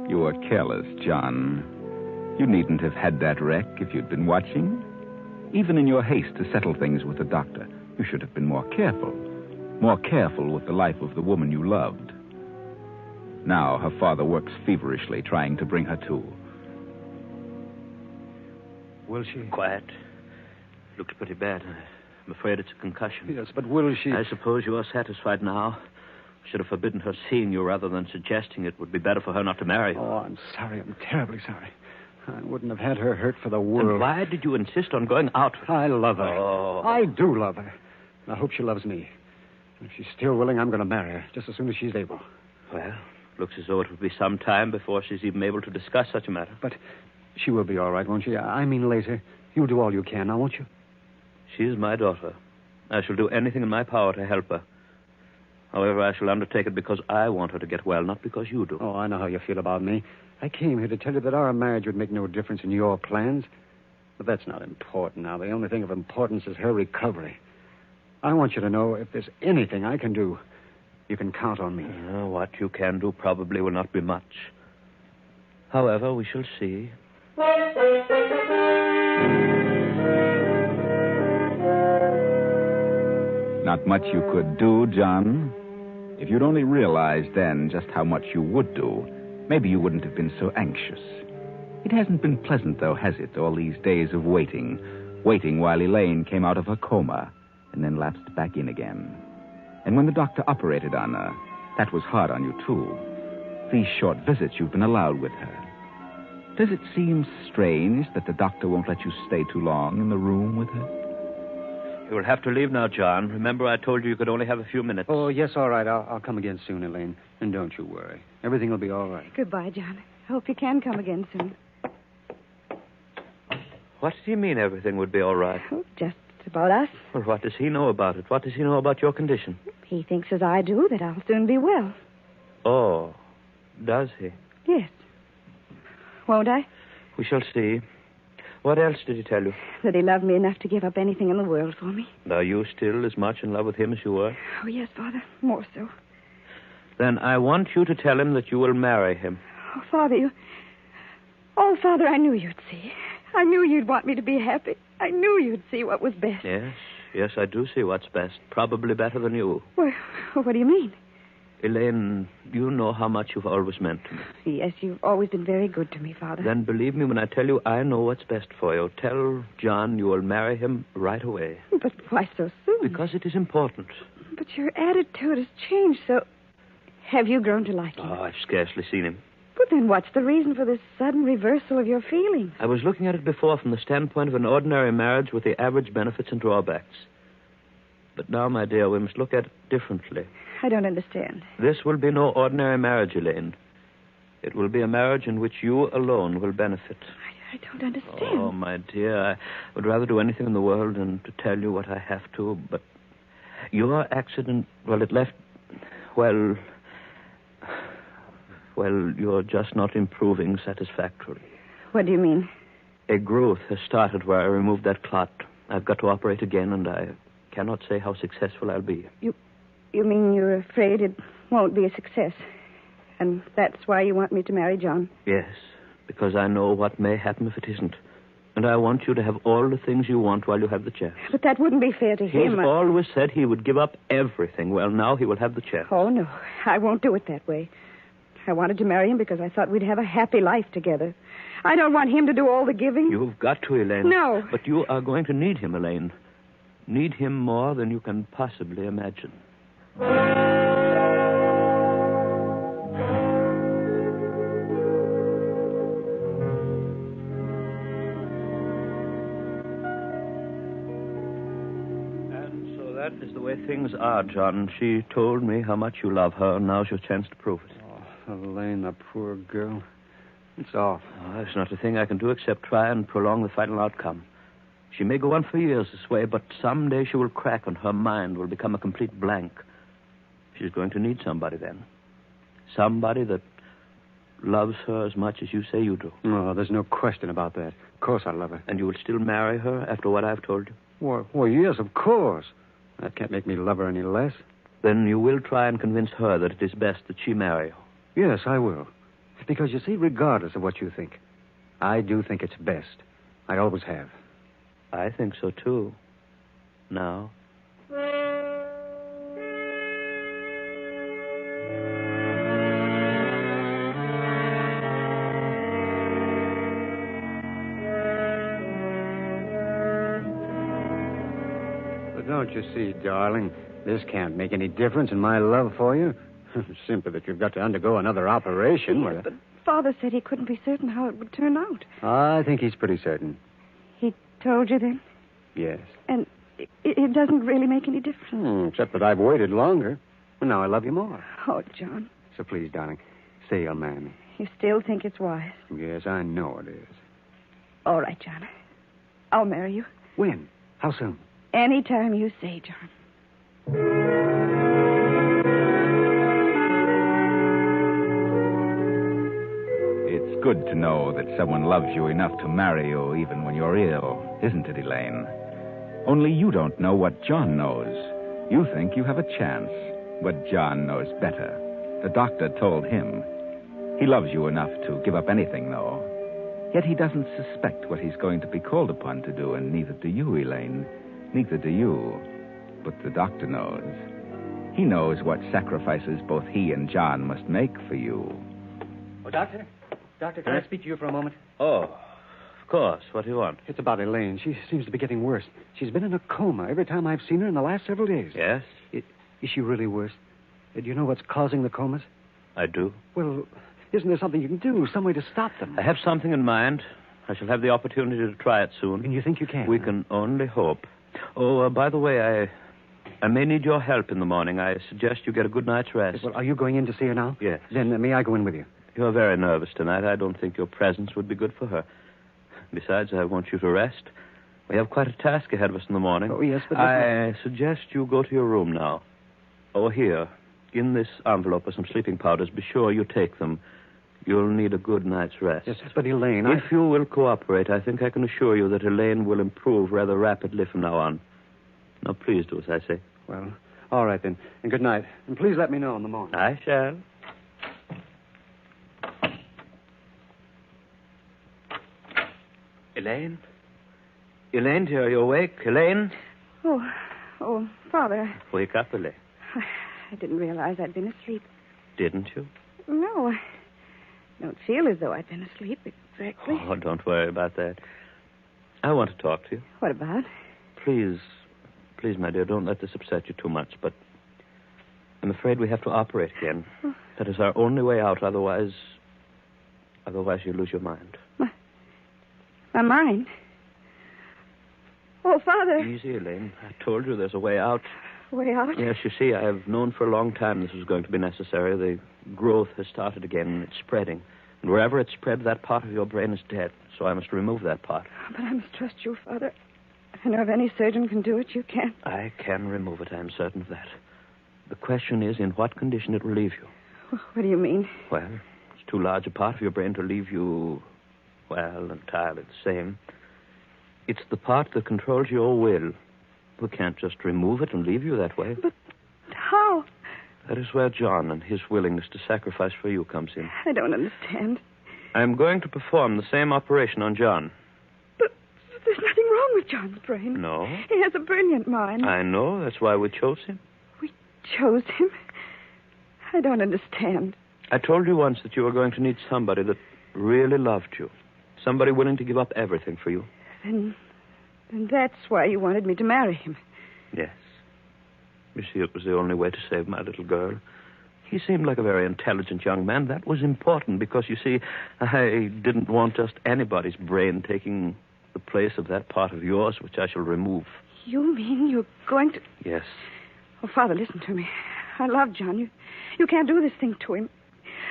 You were careless, John. You needn't have had that wreck if you'd been watching. Even in your haste to settle things with the doctor, you should have been more careful. More careful with the life of the woman you loved. Now her father works feverishly trying to bring her to. Will she? Quiet. Looks pretty bad. I'm afraid it's a concussion. Yes, but will she? I suppose you are satisfied now. Should have forbidden her seeing you rather than suggesting it would be better for her not to marry you. Oh, I'm sorry. I'm terribly sorry. I wouldn't have had her hurt for the world. Then why did you insist on going out with her? I love her. Oh. I do love her. I hope she loves me. If she's still willing, I'm going to marry her just as soon as she's able. Well, looks as though it would be some time before she's even able to discuss such a matter. But she will be all right, won't she? I mean later. You'll do all you can now, won't you? She is my daughter. I shall do anything in my power to help her. However, I shall undertake it because I want her to get well, not because you do. Oh, I know how you feel about me. I came here to tell you that our marriage would make no difference in your plans. But that's not important now. The only thing of importance is her recovery. I want you to know if there's anything I can do, you can count on me. What you can do probably will not be much. However, we shall see. Not much you could do, John. If you'd only realized then just how much you would do, maybe you wouldn't have been so anxious. It hasn't been pleasant, though, has it, all these days of waiting while Elaine came out of her coma and then lapsed back in again. And when the doctor operated on her, that was hard on you, too. These short visits you've been allowed with her. Does it seem strange that the doctor won't let you stay too long in the room with her? You will have to leave now, John. Remember, I told you could only have a few minutes. Oh, yes, all right. I'll come again soon, Elaine. And don't you worry. Everything will be all right. Goodbye, John. I hope you can come again soon. What do you mean everything would be all right? Oh, just about us. Well, what does he know about it? What does he know about your condition? He thinks as I do that I'll soon be well. Oh, does he? Yes. Won't I? We shall see. What else did he tell you? That he loved me enough to give up anything in the world for me. Are you still as much in love with him as you were? Oh, yes, Father. More so. Then I want you to tell him that you will marry him. Oh, Father, Oh, Father, I knew you'd see. I knew you'd want me to be happy. I knew you'd see what was best. Yes, I do see what's best. Probably better than you. Well, what do you mean? Elaine, you know how much you've always meant to me. Yes, you've always been very good to me, Father. Then believe me when I tell you I know what's best for you. Tell John you will marry him right away. But why so soon? Because it is important. But your attitude has changed, so... Have you grown to like him? Oh, I've scarcely seen him. But then what's the reason for this sudden reversal of your feelings? I was looking at it before from the standpoint of an ordinary marriage with the average benefits and drawbacks. But now, my dear, we must look at it differently. I don't understand. This will be no ordinary marriage, Elaine. It will be a marriage in which you alone will benefit. I don't understand. Oh, my dear, I would rather do anything in the world than to tell you what I have to, but your accident, well, it left, well, you're just not improving satisfactorily. What do you mean? A growth has started where I removed that clot. I've got to operate again, and I cannot say how successful I'll be. You mean you're afraid it won't be a success? And that's why you want me to marry John? Yes, because I know what may happen if it isn't. And I want you to have all the things you want while you have the chance. But that wouldn't be fair to him. He's always said he would give up everything. Well, now he will have the chance. Oh, no. I won't do it that way. I wanted to marry him because I thought we'd have a happy life together. I don't want him to do all the giving. You've got to, Elaine. No. But you are going to need him, Elaine. Need him more than you can possibly imagine. And so that is the way things are, John. She told me how much you love her, and now's your chance to prove it. Oh, Elaine, the poor girl. It's off. Oh, there's not a thing I can do except try and prolong the final outcome. She may go on for years this way, but someday she will crack and her mind will become a complete blank. She's going to need somebody then. Somebody that loves her as much as you say you do. Oh, there's no question about that. Of course I love her. And you will still marry her after what I've told you? Well, yes, of course. That can't make me love her any less. Then you will try and convince her that it is best that she marry you. Yes, I will. Because, you see, regardless of what you think, I do think it's best. I always have. I think so, too. Now. But don't you see, darling, this can't make any difference in my love for you. Simply that you've got to undergo another operation. Yes, but Father said he couldn't be certain how it would turn out. I think he's pretty certain. He told you then? Yes. And it doesn't really make any difference? Except that I've waited longer. And now I love you more. Oh, John. So please, darling, say you'll marry me. You still think it's wise? Yes, I know it is. All right, John. I'll marry you. When? How soon? Any time you say, John. It's good to know that someone loves you enough to marry you even when you're ill, isn't it, Elaine? Only you don't know what John knows. You think you have a chance, but John knows better. The doctor told him. He loves you enough to give up anything, though. Yet he doesn't suspect what he's going to be called upon to do, and neither do you, Elaine. Neither do you. But the doctor knows. He knows what sacrifices both he and John must make for you. Oh, Doctor? Doctor, can I speak to you for a moment? Oh, of course. What do you want? It's about Elaine. She seems to be getting worse. She's been in a coma every time I've seen her in the last several days. Yes? Is she really worse? Do you know what's causing the comas? I do. Well, isn't there something you can do, some way to stop them? I have something in mind. I shall have the opportunity to try it soon. And you think you can? We can only hope. Oh, by the way, I may need your help in the morning. I suggest you get a good night's rest. Well, are you going in to see her now? Yes. Then may I go in with you? You're very nervous tonight. I don't think your presence would be good for her. Besides, I want you to rest. We have quite a task ahead of us in the morning. Oh, yes, but... I suggest you go to your room now. Oh, here. In this envelope are some sleeping powders. Be sure you take them. You'll need a good night's rest. Yes, but Elaine, If you will cooperate, I think I can assure you that Elaine will improve rather rapidly from now on. Now, please do as I say. Well, all right, then. And good night. And please let me know in the morning. I shall. Elaine? Elaine, dear, are you awake? Elaine? Oh, Father. Wake up, Elaine. I didn't realize I'd been asleep. Didn't you? No, I don't feel as though I'd been asleep exactly. Oh, don't worry about that. I want to talk to you. What about? Please, my dear, don't let this upset you too much, but I'm afraid we have to operate again. That is our only way out. Otherwise you lose your mind. My mind? Oh, Father. Easy, Elaine. I told you there's a way out. Way out? Yes, you see, I have known for a long time this was going to be necessary. The growth has started again, and it's spreading. And wherever it's spread, that part of your brain is dead. So I must remove that part. But I must trust you, Father. I know if any surgeon can do it, you can. I can remove it. I'm certain of that. The question is in what condition it will leave you. What do you mean? Well, it's too large a part of your brain to leave you, well, entirely the same. It's the part that controls your will. We can't just remove it and leave you that way. But how? That is where John and his willingness to sacrifice for you comes in. I don't understand. I'm going to perform the same operation on John. But there's nothing wrong with John's brain. No? He has a brilliant mind. I know. That's why we chose him. We chose him? I don't understand. I told you once that you were going to need somebody that really loved you. Somebody willing to give up everything for you. Then that's why you wanted me to marry him. Yes. You see, it was the only way to save my little girl. He seemed like a very intelligent young man. That was important because, you see, I didn't want just anybody's brain taking the place of that part of yours, which I shall remove. You mean you're going to... Yes. Oh, Father, listen to me. I love John. You can't do this thing to him.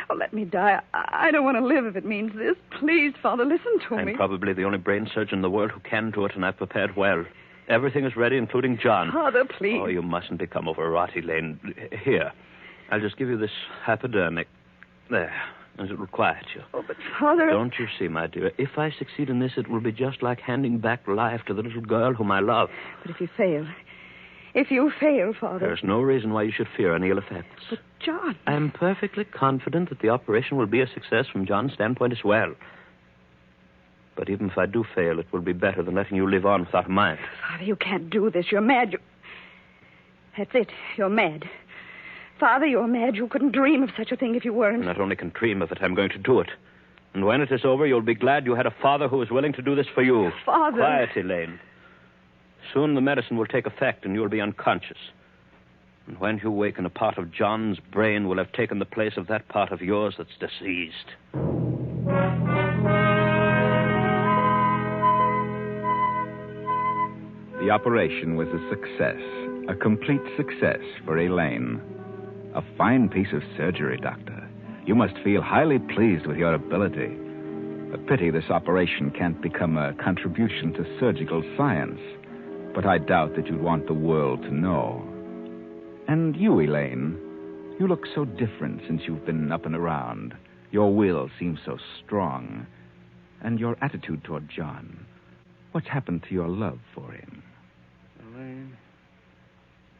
Oh, let me die. I don't want to live if it means this. Please, Father, listen to me. I'm probably the only brain surgeon in the world who can do it, and I've prepared well. Everything is ready, including John. Father, please. Oh, you mustn't become overwrought, Elaine. Here. I'll just give you this hypodermic. There. As it will quiet you. Oh, but Father... Don't you see, my dear? If I succeed in this, it will be just like handing back life to the little girl whom I love. But if you fail... If you fail, Father... There's no reason why you should fear any ill effects. But John... I'm perfectly confident that the operation will be a success from John's standpoint as well. But even if I do fail, it will be better than letting you live on without a mind. Father, you can't do this. You're mad. That's it. You're mad. Father, you're mad. You couldn't dream of such a thing if you weren't. I not only can dream of it, I'm going to do it. And when it is over, you'll be glad you had a father who was willing to do this for you. Father... Quiet, Elaine. Soon the medicine will take effect and you'll be unconscious. And when you waken, a part of John's brain will have taken the place of that part of yours that's diseased. The operation was a success, a complete success for Elaine. A fine piece of surgery, Doctor. You must feel highly pleased with your ability. A pity this operation can't become a contribution to surgical science. But I doubt that you'd want the world to know. And you, Elaine, you look so different since you've been up and around. Your will seems so strong. And your attitude toward John. What's happened to your love for him?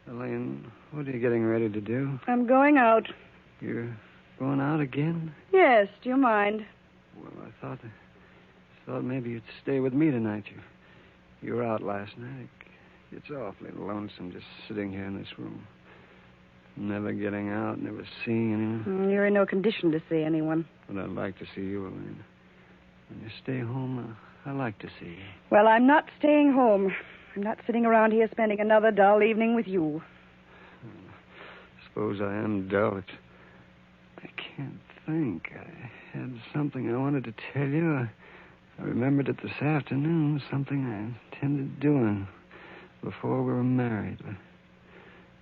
Elaine, what are you getting ready to do? I'm going out. You're going out again? Yes, do you mind? Well, I thought maybe you'd stay with me tonight. You were out last night. It's awfully lonesome just sitting here in this room. Never getting out, never seeing anyone. You're in no condition to see anyone. But I'd like to see you, Elaine. When you stay home, I like to see you. Well, I'm not staying home. I'm not sitting around here spending another dull evening with you. I suppose I am dull. I can't think. I had something I wanted to tell you. I remembered it this afternoon, something I intended doing before we were married.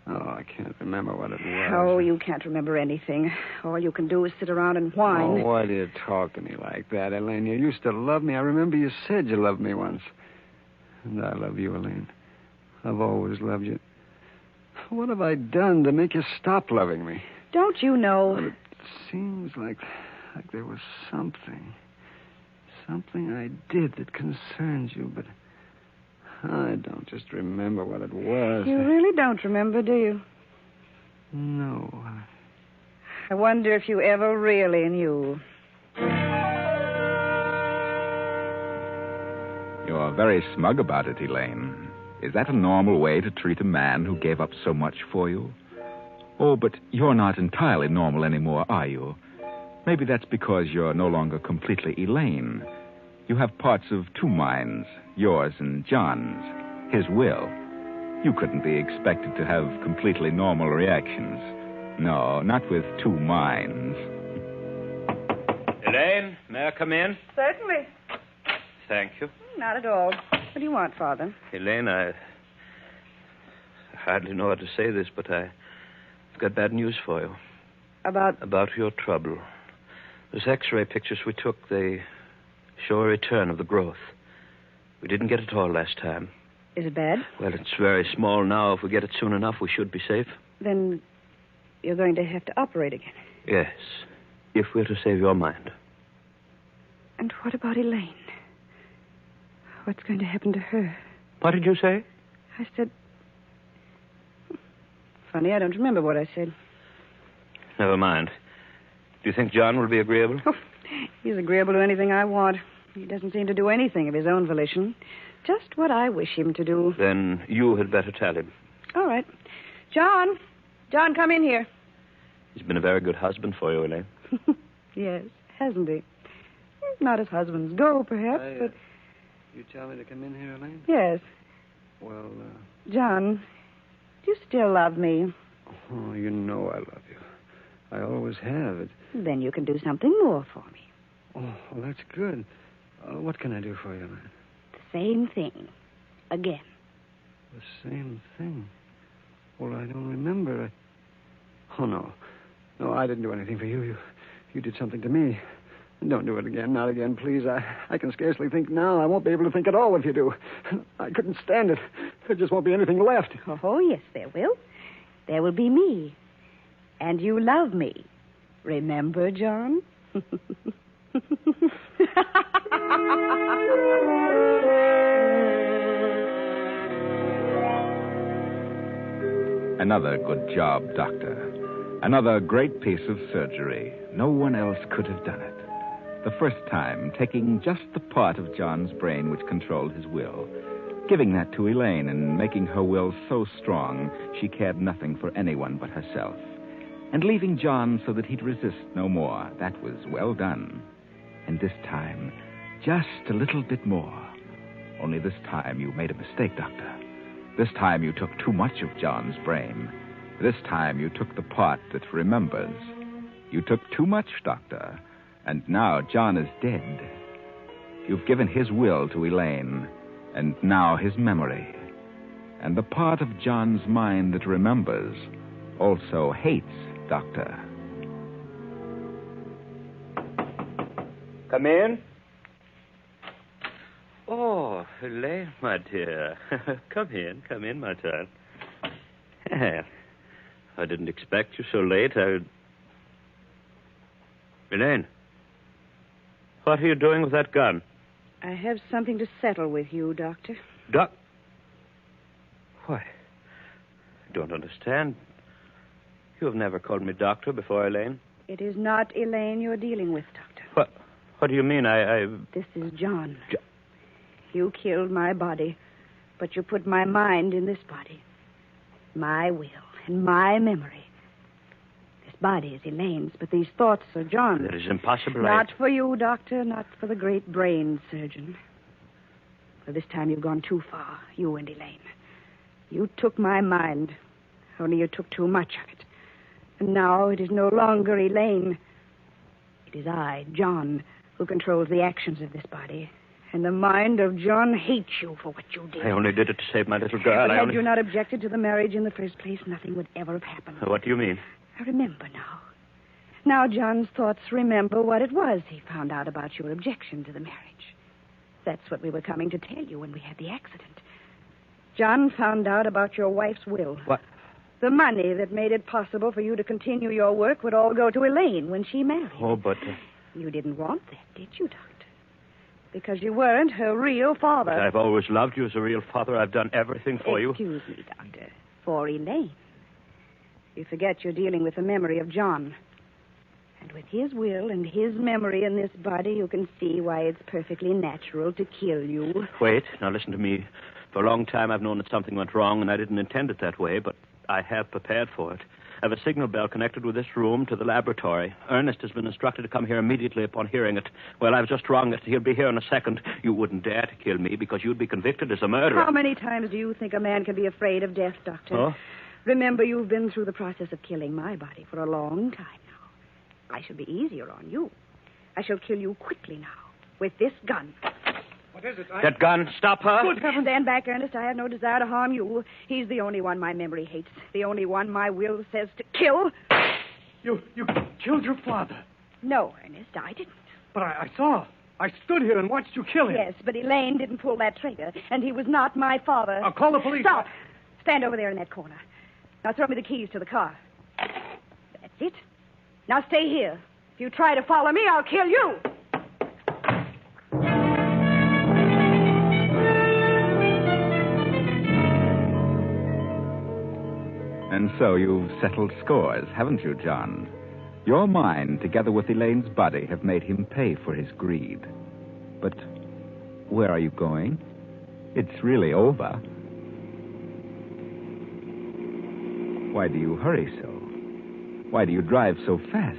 Oh, I can't remember what it was. Oh, you can't remember anything. All you can do is sit around and whine. Oh, why do you talk to me like that, Elaine? You used to love me. I remember you said you loved me once. And I love you, Elaine. I've always loved you. What have I done to make you stop loving me? Don't you know? Well, it seems like there was something I did that concerns you, but I don't just remember what it was. You really don't remember, do you? No. I wonder if you ever really knew. You're very smug about it, Elaine. Is that a normal way to treat a man who gave up so much for you? Oh, but you're not entirely normal anymore, are you? Maybe that's because you're no longer completely Elaine. You have parts of two minds, yours and John's, his will. You couldn't be expected to have completely normal reactions. No, not with two minds. Elaine, may I come in? Certainly. Thank you. Not at all. What do you want, Father? Elaine, I hardly know how to say this, but I've got bad news for you. About your trouble. Those X-ray pictures we took, they show a return of the growth. We didn't get it all last time. Is it bad? Well, it's very small now. If we get it soon enough, we should be safe. Then you're going to have to operate again. Yes, if we're to save your mind. And what about Elaine? What's going to happen to her? What did you say? I said... Funny, I don't remember what I said. Never mind. Do you think John will be agreeable? Oh, he's agreeable to anything I want. He doesn't seem to do anything of his own volition. Just what I wish him to do. Then you had better tell him. All right. John, come in here. He's been a very good husband for you, Elaine. Yes, hasn't he? Not as husbands go, perhaps, but... You tell me to come in here, Elaine? Yes. Well, John, do you still love me? Oh, you know I love you. I always have. Then you can do something more for me. Oh, well, that's good. What can I do for you, Elaine? The same thing. Again. The same thing? Well, I don't remember. Oh, no. No, I didn't do anything for you. You did something to me. Don't do it again. Not again, please. I can scarcely think now. I won't be able to think at all if you do. I couldn't stand it. There just won't be anything left. Oh, yes, there will. There will be me. And you love me. Remember, John? Another good job, Doctor. Another great piece of surgery. No one else could have done it. The first time, taking just the part of John's brain which controlled his will, giving that to Elaine and making her will so strong she cared nothing for anyone but herself, and leaving John so that he'd resist no more. That was well done. And this time, just a little bit more. Only this time you made a mistake, Doctor. This time you took too much of John's brain. This time you took the part that remembers. You took too much, Doctor. And now John is dead. You've given his will to Elaine, and now his memory. And the part of John's mind that remembers also hates Doctor. Come in. Oh, Elaine, my dear. Come in, my child. I didn't expect you so late. Elaine, what are you doing with that gun? I have something to settle with you, Doctor. Why? I don't understand. You have never called me doctor before, Elaine. It is not Elaine you're dealing with, Doctor. What do you mean? This is John. You killed my body, but you put my mind in this body. My will and my memory. This body is Elaine's, but these thoughts are John's. That is impossible. Not for you, Doctor, not for the great brain surgeon. For this time you've gone too far, you and Elaine. You took my mind, only you took too much of it. And now it is no longer Elaine. It is I, John, who controls the actions of this body. And the mind of John hates you for what you did. I only did it to save my little girl. But had you not objected to the marriage in the first place, nothing would ever have happened. What do you mean? I remember now. Now John's thoughts remember what it was he found out about your objection to the marriage. That's what we were coming to tell you when we had the accident. John found out about your wife's will. What? The money that made it possible for you to continue your work would all go to Elaine when she married. Oh, but... You didn't want that, did you, Doctor? Because you weren't her real father. But I've always loved you as a real father. I've done everything for you. Excuse me, Doctor. For Elaine. You forget you're dealing with the memory of John. And with his will and his memory in this body, you can see why it's perfectly natural to kill you. Wait, now listen to me. For a long time, I've known that something went wrong, and I didn't intend it that way, but I have prepared for it. I have a signal bell connected with this room to the laboratory. Ernest has been instructed to come here immediately upon hearing it. Well, I've just rung it. He'll be here in a second. You wouldn't dare to kill me because you'd be convicted as a murderer. How many times do you think a man can be afraid of death, Doctor? Oh? Remember, you've been through the process of killing my body for a long time now. I shall be easier on you. I shall kill you quickly now with this gun. What is it? That gun, stop her. Good heavens. Stand back, Ernest. I have no desire to harm you. He's the only one my memory hates. The only one my will says to kill. You killed your father. No, Ernest, I didn't. But I saw. I stood here and watched you kill him. Yes, but Elaine didn't pull that trigger, and he was not my father. I'll call the police. Stop. Stand over there in that corner. Now throw me the keys to the car. That's it. Now stay here. If you try to follow me, I'll kill you. And so you've settled scores, haven't you, John? Your mind, together with Elaine's body, have made him pay for his greed. But where are you going? It's really over. Why do you hurry so? Why do you drive so fast?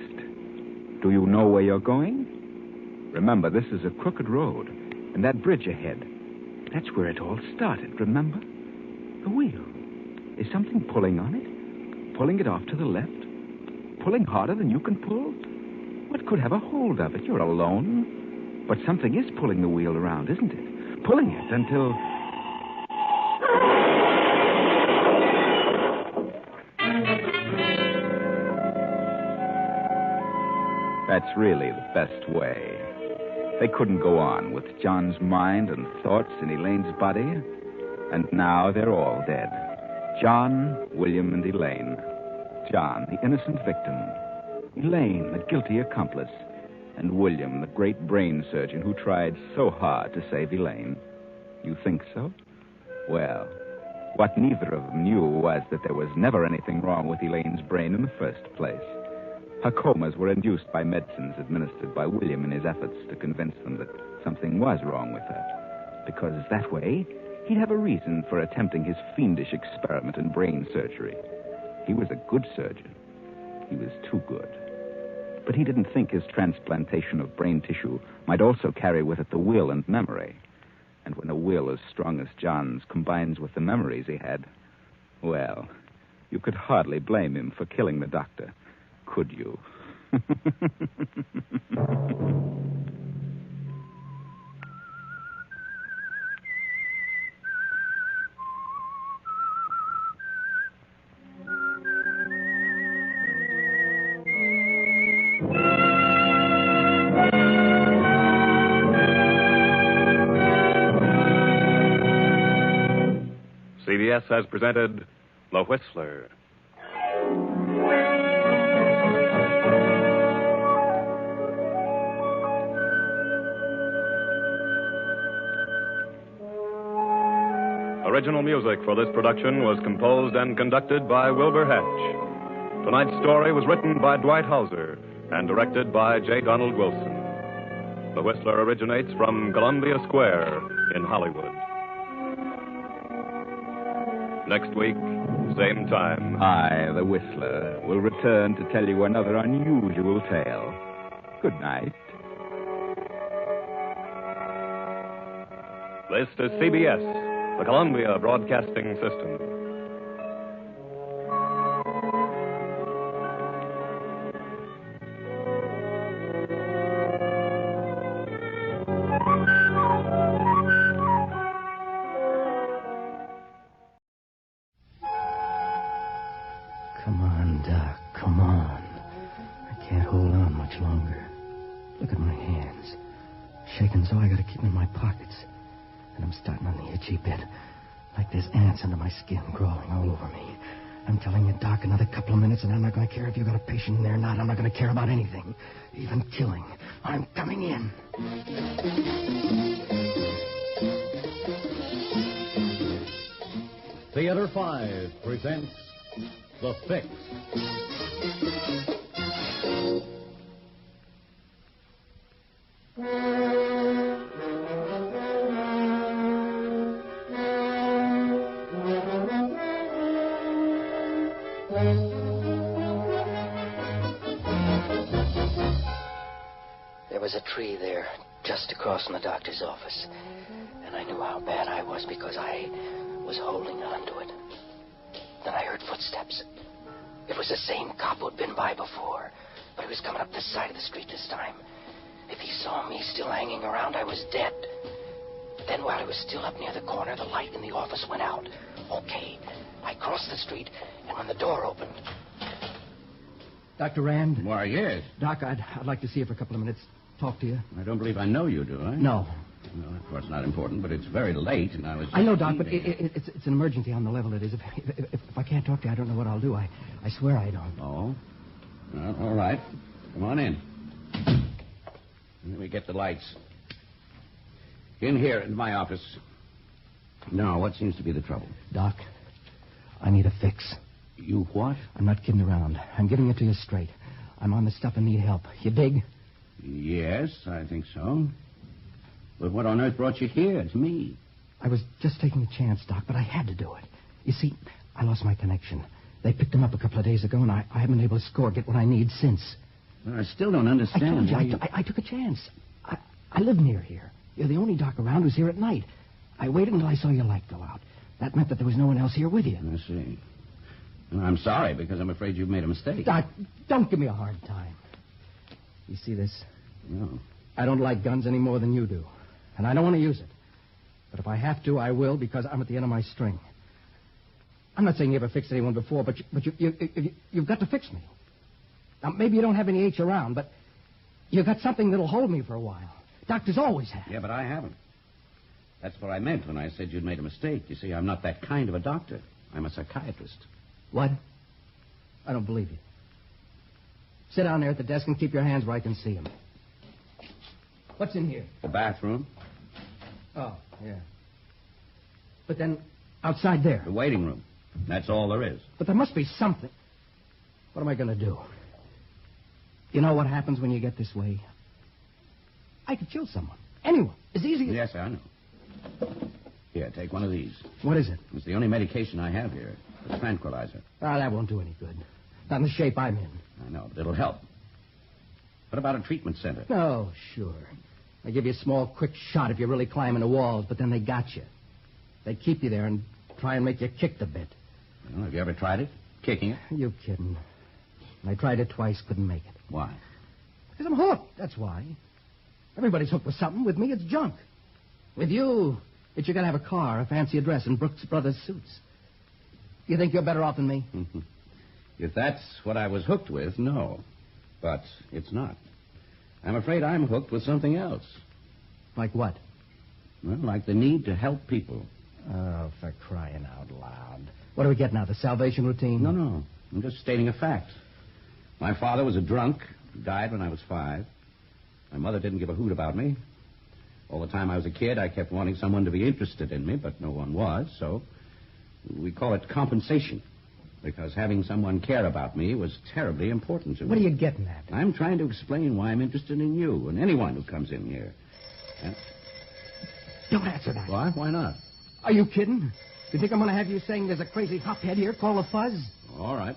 Do you know where you're going? Remember, this is a crooked road, and that bridge ahead, that's where it all started, remember? The wheel. Is something pulling on it? Pulling it off to the left? Pulling harder than you can pull? What could have a hold of it? You're alone. But something is pulling the wheel around, isn't it? Pulling it until... That's really the best way. They couldn't go on with John's mind and thoughts in Elaine's body. And now they're all dead. John, William, and Elaine. John, the innocent victim. Elaine, the guilty accomplice. And William, the great brain surgeon who tried so hard to save Elaine. You think so? Well, what neither of them knew was that there was never anything wrong with Elaine's brain in the first place. Her comas were induced by medicines administered by William in his efforts to convince them that something was wrong with her. Because that way, he'd have a reason for attempting his fiendish experiment in brain surgery. He was a good surgeon. He was too good. But he didn't think his transplantation of brain tissue might also carry with it the will and memory. And when a will as strong as John's combines with the memories he had, well, you could hardly blame him for killing the doctor, could you? CBS has presented The Whistler. Original music for this production was composed and conducted by Wilbur Hatch. Tonight's story was written by Dwight Hauser and directed by J. Donald Wilson. The Whistler originates from Columbia Square in Hollywood. Next week, same time. I, the Whistler, will return to tell you another unusual tale. Good night. This is CBS, the Columbia Broadcasting System. Come on, Doc. Come on. I can't hold on much longer. Look at my hands. Shaking so I gotta keep them in my pockets. And I'm starting on the itchy bit. Like there's ants under my skin crawling all over me. I'm telling you, Doc, another couple of minutes and I'm not gonna care if you got a patient in there or not. I'm not gonna care about anything. Even killing. I'm coming in. Theater 5 presents The Fix. There was a tree there, just across from the doctor's office. And I knew how bad I was because I was holding on to it. Then I heard footsteps. It was the same cop who'd been by before, but he was coming up this side of the street this time. If he saw me still hanging around, I was dead. Then while I was still up near the corner, the light in the office went out. Okay, I crossed the street, and when the door opened... Dr. Rand? Why, yes. Doc, I'd like to see you for a couple of minutes. Talk to you. I don't believe I know you, do I? No. Well, of course, not important, but it's very late, and I was... I know, Doc, but it's an emergency on the level it is. If I can't talk to you, I don't know what I'll do. I swear I don't. Oh? Well, all right. Come on in. Let me get the lights. In here, in my office. Now, what seems to be the trouble? Doc, I need a fix. You what? I'm not kidding around. I'm giving it to you straight. I'm on the stuff and need help. You dig? Yes, I think so. But what on earth brought you here, to me? I was just taking a chance, Doc, but I had to do it. You see, I lost my connection. They picked him up a couple of days ago, and I haven't been able to get what I need since. Well, I still don't understand. I took a chance. I live near here. You're the only doc around who's here at night. I waited until I saw your light go out. That meant that there was no one else here with you. I see. Well, I'm sorry, because I'm afraid you've made a mistake. Doc, don't give me a hard time. You see this? No. I don't like guns any more than you do. And I don't want to use it. But if I have to, I will, because I'm at the end of my string. I'm not saying you ever fixed anyone before, but you've got to fix me. Now, maybe you don't have any H around, but you've got something that'll hold me for a while. Doctors always have. Yeah, but I haven't. That's what I meant when I said you'd made a mistake. You see, I'm not that kind of a doctor. I'm a psychiatrist. What? I don't believe you. Sit down there at the desk and keep your hands where I can see them. What's in here? The bathroom. Oh, yeah. But then, outside there? The waiting room. That's all there is. But there must be something. What am I going to do? You know what happens when you get this way? I could kill someone. Anyone. As easy as... Yes, I know. Here, take one of these. What is it? It's the only medication I have here. A tranquilizer. Ah, that won't do any good. Not in the shape I'm in. I know, but it'll help. What about a treatment center? Oh, sure. They give you a small, quick shot if you're really climbing the walls, but then they got you. They keep you there and try and make you kick a bit. Well, have you ever tried it? Kicking it? You kidding. I tried it twice, couldn't make it. Why? Because I'm hooked, that's why. Everybody's hooked with something. With me, it's junk. With you, it's you gotta have a car, a fancy address, and Brooks Brothers suits. You think you're better off than me? If that's what I was hooked with, no. But it's not. I'm afraid I'm hooked with something else. Like what? Well, like the need to help people. Oh, for crying out loud. What do we get now, the salvation routine? No. I'm just stating a fact. My father was a drunk. Died when I was 5. My mother didn't give a hoot about me. All the time I was a kid, I kept wanting someone to be interested in me, but no one was, so we call it compensation. Because having someone care about me was terribly important to me. What are you getting at? I'm trying to explain why I'm interested in you and anyone who comes in here. Don't answer that. Why? Why not? Are you kidding? Do you think I'm going to have you saying there's a crazy hophead here called a fuzz? All right.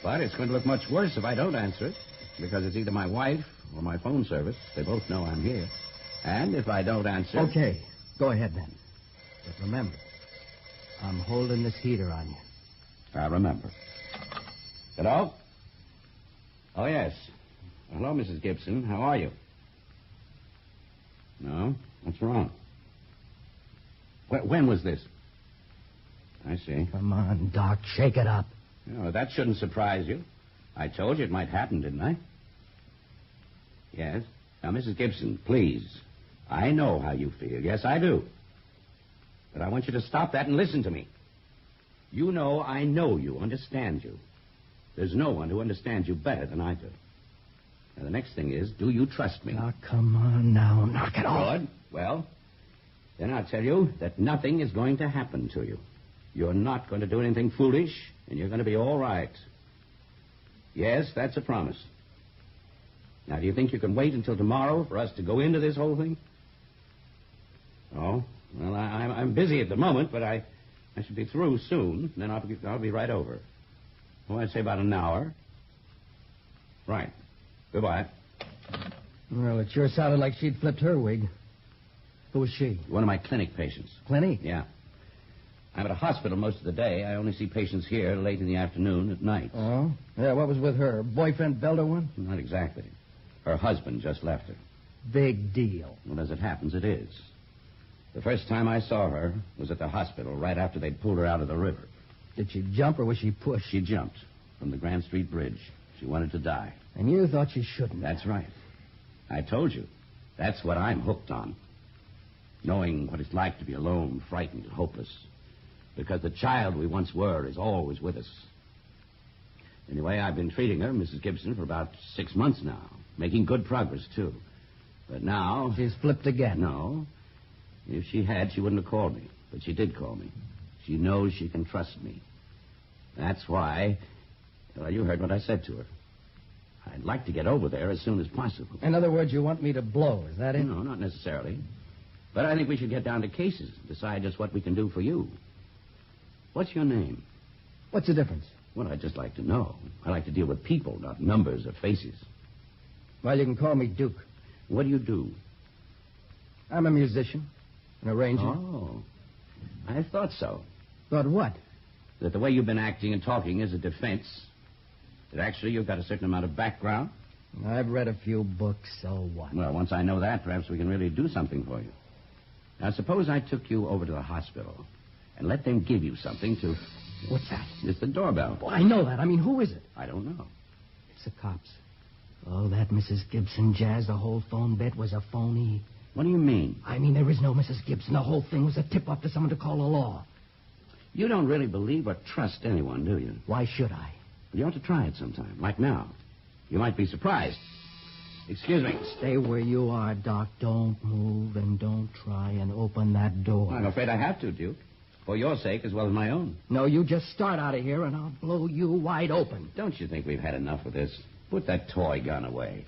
But it's going to look much worse if I don't answer it, because it's either my wife or my phone service. They both know I'm here. And if I don't answer... Okay. Go ahead, then. But remember, I'm holding this heater on you. I remember. Hello? Oh, yes. Hello, Mrs. Gibson. How are you? No? What's wrong? When was this? I see. Come on, Doc. Shake it up. Oh, that shouldn't surprise you. I told you it might happen, didn't I? Yes. Now, Mrs. Gibson, please. I know how you feel. Yes, I do. But I want you to stop that and listen to me. You know I know you, understand you. There's no one who understands you better than I do. Now, the next thing is, do you trust me? Now, come on now. Knock it off. Good. Well, then I'll tell you that nothing is going to happen to you. You're not going to do anything foolish, and you're going to be all right. Yes, that's a promise. Now, do you think you can wait until tomorrow for us to go into this whole thing? Oh, well, I'm busy at the moment, but I should be through soon. Then I'll be right over. Oh, I'd say about an hour. Right. Goodbye. Well, it sure sounded like she'd flipped her wig. Who was she? One of my clinic patients. Clinic? Yeah. I'm at a hospital most of the day. I only see patients here late in the afternoon at night. Oh? Yeah, what was with her? Boyfriend belted one? Not exactly. Her husband just left her. Big deal. Well, as it happens, it is. The first time I saw her was at the hospital right after they'd pulled her out of the river. Did she jump or was she pushed? She jumped from the Grand Street Bridge. She wanted to die. And you thought she shouldn't? That's right. I told you. That's what I'm hooked on. Knowing what it's like to be alone, frightened, and hopeless. Because the child we once were is always with us. Anyway, I've been treating her, Mrs. Gibson, for about 6 months now. Making good progress, too. But now... She's flipped again. No. If she had, she wouldn't have called me. But she did call me. She knows she can trust me. That's why... Well, you heard what I said to her. I'd like to get over there as soon as possible. In other words, you want me to blow, is that it? No, not necessarily. But I think we should get down to cases, decide just what we can do for you. What's your name? What's the difference? Well, I'd just like to know. I like to deal with people, not numbers or faces. Well, you can call me Duke. What do you do? I'm a musician, an arranger. Oh, I thought so. Thought what? That the way you've been acting and talking is a defense. That actually you've got a certain amount of background. I've read a few books, so what? Well, once I know that, perhaps we can really do something for you. Now, suppose I took you over to the hospital and let them give you something to... What's that? It's the doorbell. Well, I know that. I mean, who is it? I don't know. It's the cops. Oh, that Mrs. Gibson jazz, the whole phone bet was a phony. What do you mean? I mean, there is no Mrs. Gibson. The whole thing was a tip-off to someone to call the law. You don't really believe or trust anyone, do you? Why should I? You ought to try it sometime, like now. You might be surprised. Excuse me. Stay where you are, Doc. Don't move and don't try and open that door. I'm afraid I have to, Duke. For your sake as well as my own. No, you just start out of here and I'll blow you wide open. Don't you think we've had enough of this? Put that toy gun away.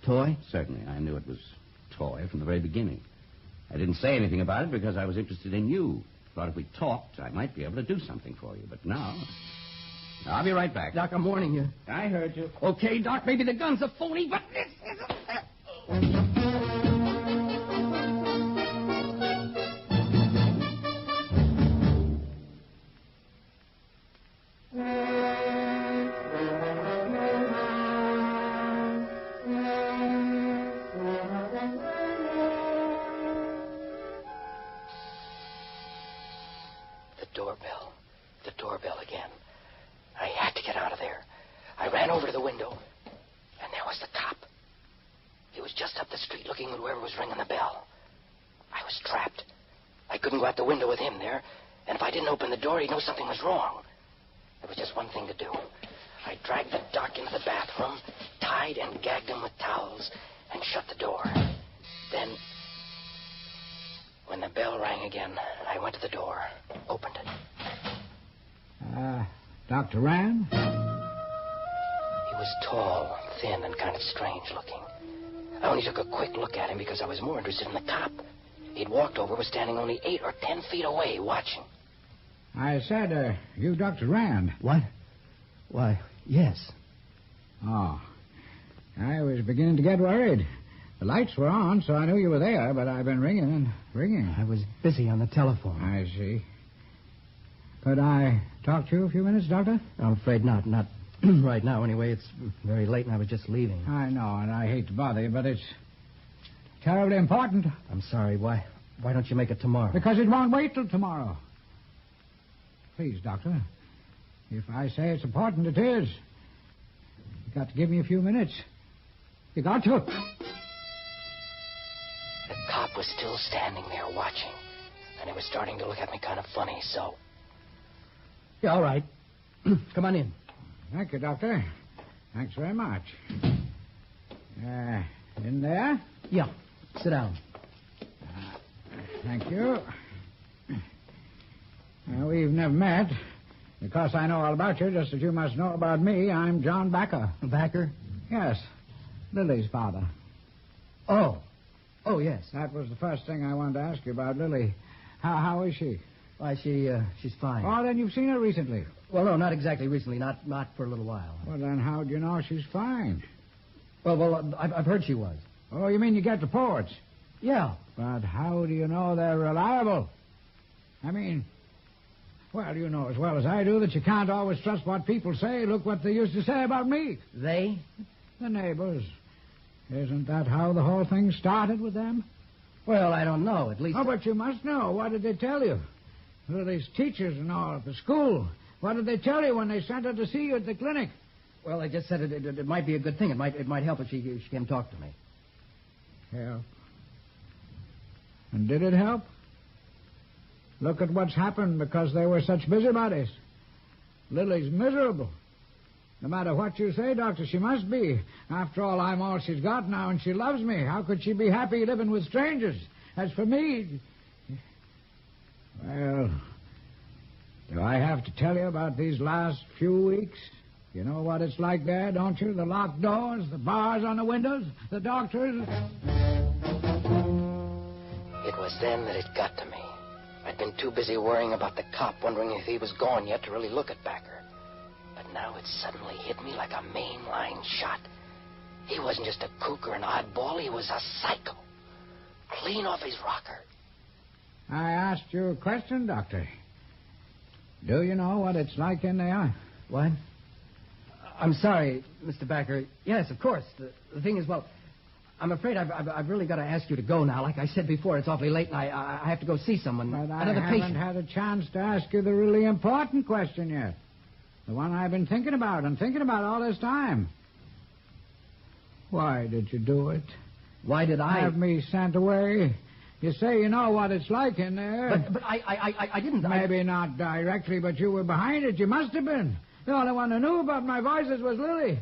Toy? Certainly. I knew it was toy from the very beginning. I didn't say anything about it because I was interested in you. Thought if we talked, I might be able to do something for you. But now... I'll be right back. Doc, I'm warning you. I heard you. Okay, Doc, maybe the gun's a phony, but this isn't... The doorbell again. I had to get out of there. I ran over to the window, and there was the cop. He was just up the street looking at whoever was ringing the bell. I was trapped. I couldn't go out the window with him there, and if I didn't open the door, he'd know something was wrong. There was just one thing to do. I dragged the doc into the bathroom, tied and gagged him with towels, and shut the door. Then, when the bell rang again, I went to the door, opened it. Dr. Rand? He was tall, thin, and kind of strange looking. I only took a quick look at him because I was more interested in the cop. He'd walked over, was standing only 8 or 10 feet away, watching. I said, you Dr. Rand. What? Why, yes. Oh. I was beginning to get worried. The lights were on, so I knew you were there, but I've been ringing and ringing. I was busy on the telephone. I see. Could I talk to you a few minutes, Doctor? I'm afraid not. Not right now, anyway. It's very late, and I was just leaving. I know, and I hate to bother you, but it's terribly important. I'm sorry. Why don't you make it tomorrow? Because it won't wait till tomorrow. Please, Doctor. If I say it's important, it is. You got to give me a few minutes. You got to. The cop was still standing there watching, and he was starting to look at me kind of funny, so... Yeah, all right. Come on in. Thank you, Doctor. Thanks very much. In there? Yeah. Sit down. Thank you. We've never met. Because I know all about you, just as you must know about me, I'm John Backer. Backer? Yes. Lily's father. Oh. Oh, yes. That was the first thing I wanted to ask you about Lily. How is she? Why, she's fine. Oh, then you've seen her recently. Well, no, not exactly recently. Not for a little while. Well, then how do you know she's fine? Well, I've heard she was. Oh, you mean you get reports? Yeah. But how do you know they're reliable? I mean, Well, you know as well as I do that you can't always trust what people say. Look what they used to say about me. They? The neighbors. Isn't that how the whole thing started with them? Well, I don't know. At least... Oh, but you must know. What did they tell you? Well, these teachers and all at the school. What did they tell you when they sent her to see you at the clinic? Well, they just said it might be a good thing. It might help if she came talk to me. Help? And did it help? Look at what's happened because they were such busybodies. Lily's miserable. No matter what you say, Doctor, she must be. After all, I'm all she's got now, and she loves me. How could she be happy living with strangers? As for me... Well, do I have to tell you about these last few weeks? You know what it's like there, don't you? The locked doors, the bars on the windows, the doctors... It was then that it got to me. I'd been too busy worrying about the cop, wondering if he was gone yet to really look at Backer. But now it suddenly hit me like a mainline shot. He wasn't just a kook or an oddball. He was a psycho. Clean off his rocker. I asked you a question, Doctor. Do you know what it's like in there? What? I'm sorry, Mr. Backer. Yes, of course. The thing is, well, I'm afraid I've really got to ask you to go now. Like I said before, it's awfully late, and I have to go see someone. But another I patient. haven't had a chance to ask you the really important question yet. The one I've been thinking about all this time. Why did you do it? Why did I... Have me sent away? You say you know what it's like in there. But I didn't... Maybe not directly, but you were behind it. You must have been. The only one who knew about my voices was Lily.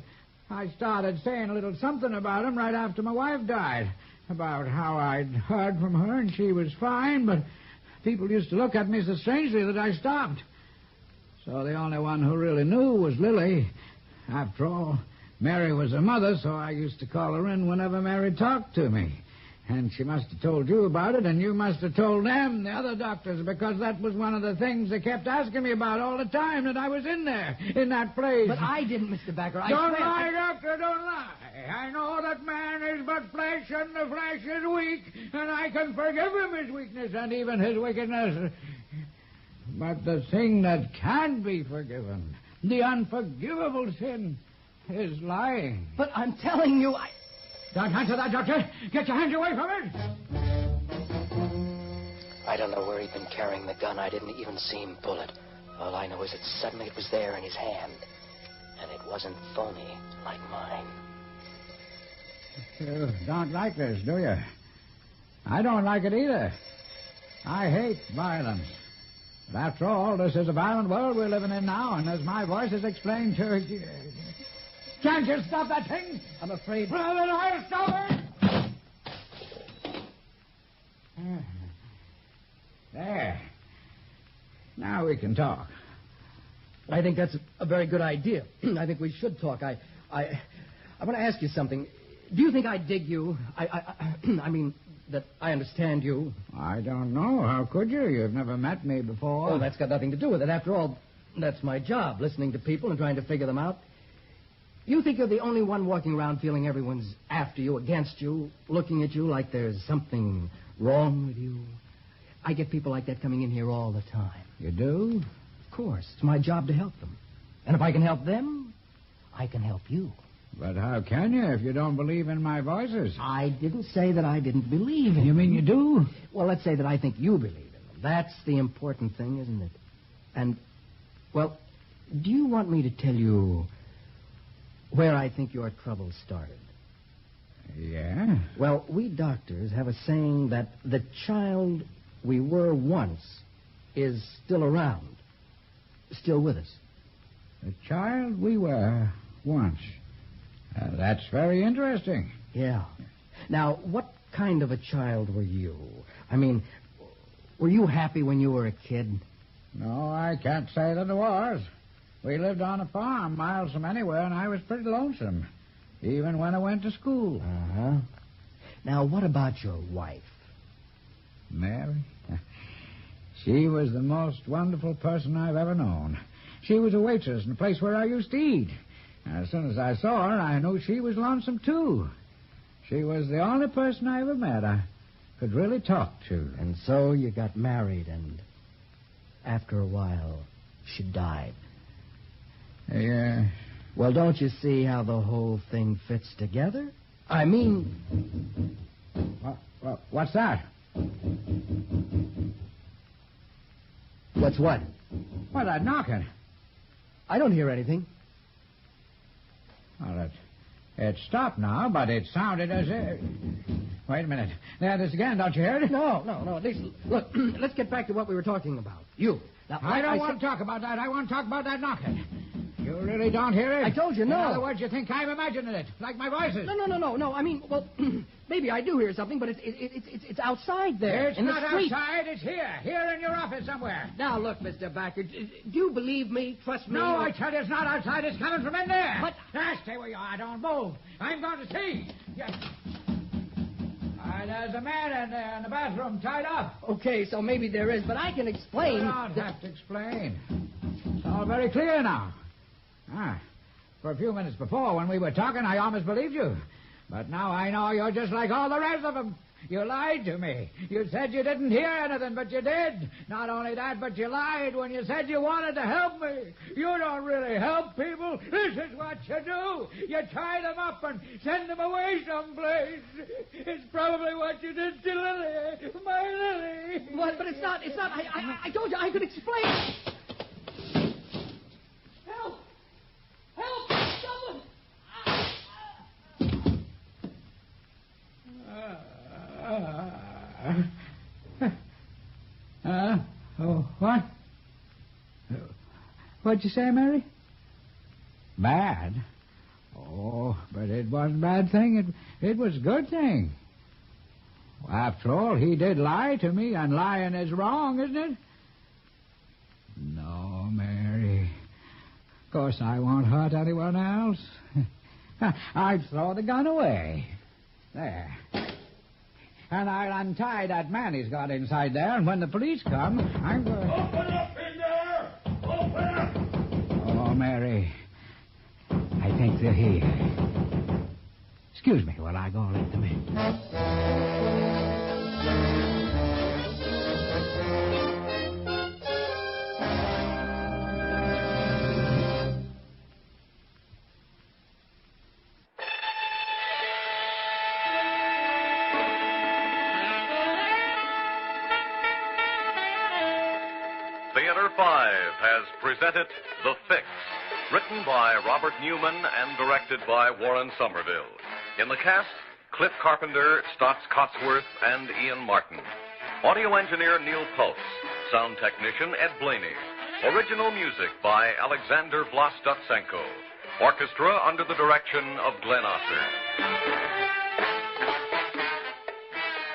I started saying a little something about him right after my wife died. About how I'd heard from her and she was fine, but people used to look at me so strangely that I stopped. So the only one who really knew was Lily. After all, Mary was her mother, so I used to call her in whenever Mary talked to me. And she must have told you about it, and you must have told them, the other doctors, because that was one of the things they kept asking me about all the time, that I was in there, in that place. But I didn't, Mr. Backer. Don't lie, Doctor, don't lie. I know that man is but flesh, and the flesh is weak, and I can forgive him his weakness and even his wickedness. But the thing that can be forgiven, the unforgivable sin, is lying. But I'm telling you, Don't answer that, Doctor. Get your hands away from it. I don't know where he'd been carrying the gun. I didn't even see him pull it. All I know is that suddenly it was there in his hand. And it wasn't phony like mine. You don't like this, do you? I don't like it either. I hate violence. But after all, this is a violent world we're living in now, and as my voice has explained to you... Can't you stop that thing? I'm afraid... Well, then I'll stop it! There. Now we can talk. I think that's a very good idea. I think we should talk. I want to ask you something. Do you think I dig you? I mean, that I understand you. I don't know. How could you? You've never met me before. Oh, that's got nothing to do with it. After all, that's my job, listening to people and trying to figure them out. You think you're the only one walking around feeling everyone's after you, against you, looking at you like there's something wrong with you? I get people like that coming in here all the time. You do? Of course. It's my job to help them. And if I can help them, I can help you. But how can you if you don't believe in my voices? I didn't say that I didn't believe in them. You mean you do? Well, let's say that I think you believe in them. That's the important thing, isn't it? And, well, do you want me to tell you where I think your trouble started? Yeah? Well, we doctors have a saying that the child we were once is still around, still with us. The child we were once. That's very interesting. Yeah. Now, what kind of a child were you? I mean, were you happy when you were a kid? No, I can't say that I was. We lived on a farm miles from anywhere, and I was pretty lonesome, even when I went to school. Uh-huh. Now, what about your wife? Mary? She was the most wonderful person I've ever known. She was a waitress in the place where I used to eat. As soon as I saw her, I knew she was lonesome, too. She was the only person I ever met I could really talk to. And so you got married, and after a while, she died. Yeah. Well, don't you see how the whole thing fits together? I mean... What's that? What's what? Well, that knocking. I don't hear anything. Well, it stopped now, but it sounded as if... Wait a minute. There it is again. Don't you hear it? No. Listen, look, let's get back to what we were talking about. You. Now, I don't want to talk about that. I want to talk about that knocking. You really don't hear it? I told you no. In other words, you think I'm imagining it, like my voices. No. I mean, well, maybe I do hear something, but it's outside there. It's in not the street. outside. It's here in your office somewhere. Now, look, Mr. Backer, do you believe me? Trust me. No, I tell you, it's not outside. It's coming from in there. But... Now, stay where you are. Don't move. I'm going to see. Yes. There's a man in there in the bathroom tied up. Okay, so maybe there is, but I can explain. You don't have to explain. It's all very clear now. For a few minutes before, when we were talking, I almost believed you. But now I know you're just like all the rest of them. You lied to me. You said you didn't hear anything, but you did. Not only that, but you lied when you said you wanted to help me. You don't really help people. This is what you do. You tie them up and send them away someplace. It's probably what you did to Lily. My Lily. What? But it's not. I told you I could explain. Help! Someone! What? What'd you say, Mary? Bad? Oh, but it wasn't a bad thing. It was a good thing. Well, after all, he did lie to me, and lying is wrong, isn't it? No, Mary. Of course, I won't hurt anyone else. I'd throw the gun away. There. And I'll untie that man he's got inside there, and when the police come, I'm going to... Open up in there! Open up! Oh, Mary. I think they're here. Excuse me while I go let them in. Theater 5 has presented The Fix, written by Robert Newman and directed by Warren Somerville. In the cast, Cliff Carpenter, Stotts Cotsworth, and Ian Martin. Audio engineer Neil Pulse. Sound technician Ed Blaney. Original music by Alexander Vlastotsenko. Orchestra under the direction of Glenn Osser.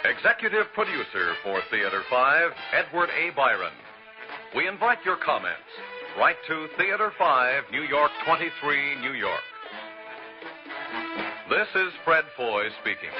Executive producer for Theater 5, Edward A. Byron. We invite your comments. Write to Theater 5, New York 23, New York. This is Fred Foy speaking.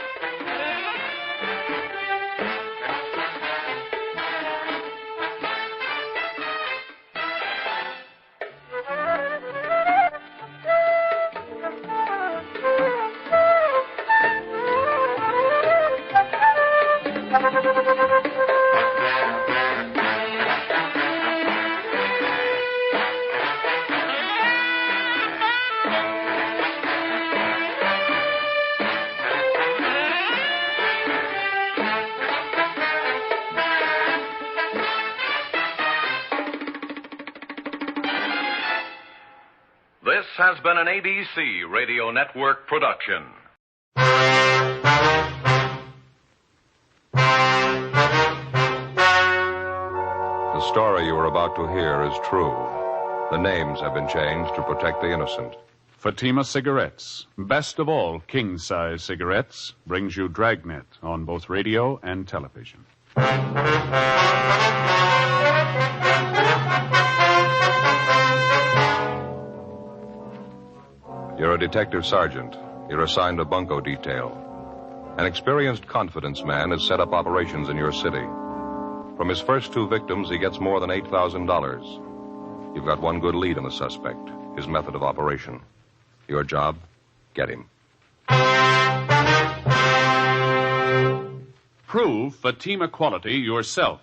This has been an ABC Radio Network production. The story you are about to hear is true. The names have been changed to protect the innocent. Fatima Cigarettes, best of all king-size cigarettes, brings you Dragnet on both radio and television. You're a detective sergeant. You're assigned a bunco detail. An experienced confidence man has set up operations in your city. From his first two victims, he gets more than $8,000. You've got one good lead on the suspect, his method of operation. Your job, get him. Prove Fatima quality yourself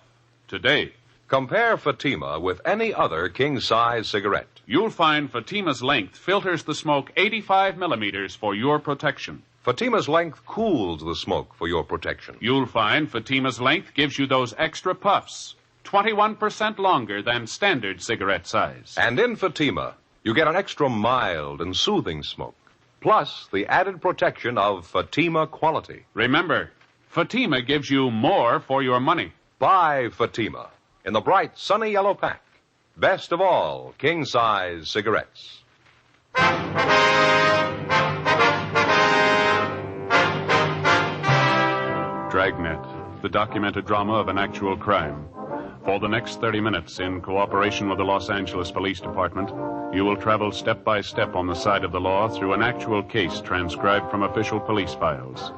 today. Compare Fatima with any other king-size cigarette. You'll find Fatima's length filters the smoke 85 millimeters for your protection. Fatima's length cools the smoke for your protection. You'll find Fatima's length gives you those extra puffs, 21% longer than standard cigarette size. And in Fatima, you get an extra mild and soothing smoke, plus the added protection of Fatima quality. Remember, Fatima gives you more for your money. Buy Fatima in the bright, sunny yellow pack. Best of all, king-size cigarettes. Dragnet, the documented drama of an actual crime. For the next 30 minutes, in cooperation with the Los Angeles Police Department, you will travel step by step on the side of the law through an actual case transcribed from official police files.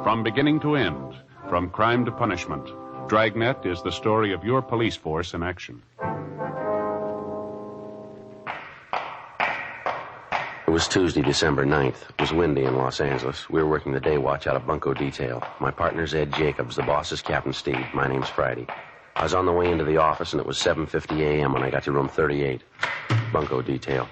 From beginning to end, from crime to punishment, Dragnet is the story of your police force in action. It was Tuesday, December 9th. It was windy in Los Angeles. We were working the day watch out of Bunco detail. My partner's Ed Jacobs. The boss is Captain Steve. My name's Friday. I was on the way into the office, and it was 7:50 a.m. when I got to room 38. Bunco detail.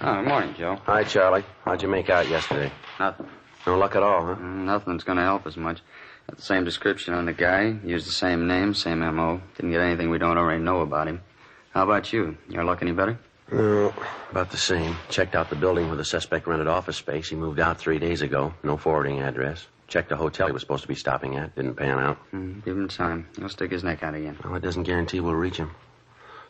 Oh, morning, Joe. Hi, Charlie. How'd you make out yesterday? Nothing. No luck at all, huh? Nothing's going to help us much. Got the same description on the guy. Used the same name, same M.O. Didn't get anything we don't already know about him. How about you? Your luck any better? No, about the same. Checked out the building where the suspect rented office space. He moved out 3 days ago. No forwarding address. Checked the hotel he was supposed to be stopping at. Didn't pan out. Give him time. He'll stick his neck out again. Well, it doesn't guarantee we'll reach him.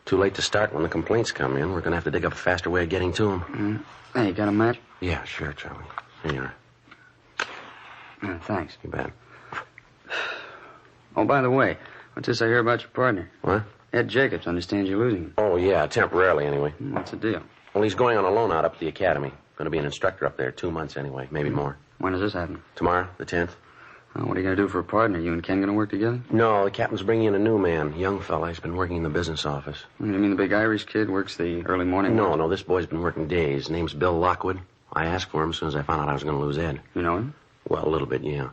Too late to start when the complaints come in. We're going to have to dig up a faster way of getting to him. Hey, you got a match? Yeah, sure, Charlie. Here you are. Thanks. You bet. Oh, by the way, what's this I hear about your partner? What? Ed Jacobs understands you're losing him. Oh, yeah, temporarily anyway. What's the deal? Well, he's going on a loan out up at the academy. Going to be an instructor up there 2 months anyway, maybe more. When does this happen? Tomorrow, the 10th. Oh, what are you going to do for a partner? You and Ken going to work together? No, the captain's bringing in a new man, young fella. He's been working in the business office. You mean the big Irish kid works the early morning? No, this boy's been working days. Name's Bill Lockwood. I asked for him as soon as I found out I was going to lose Ed. You know him? Well, a little bit, yeah.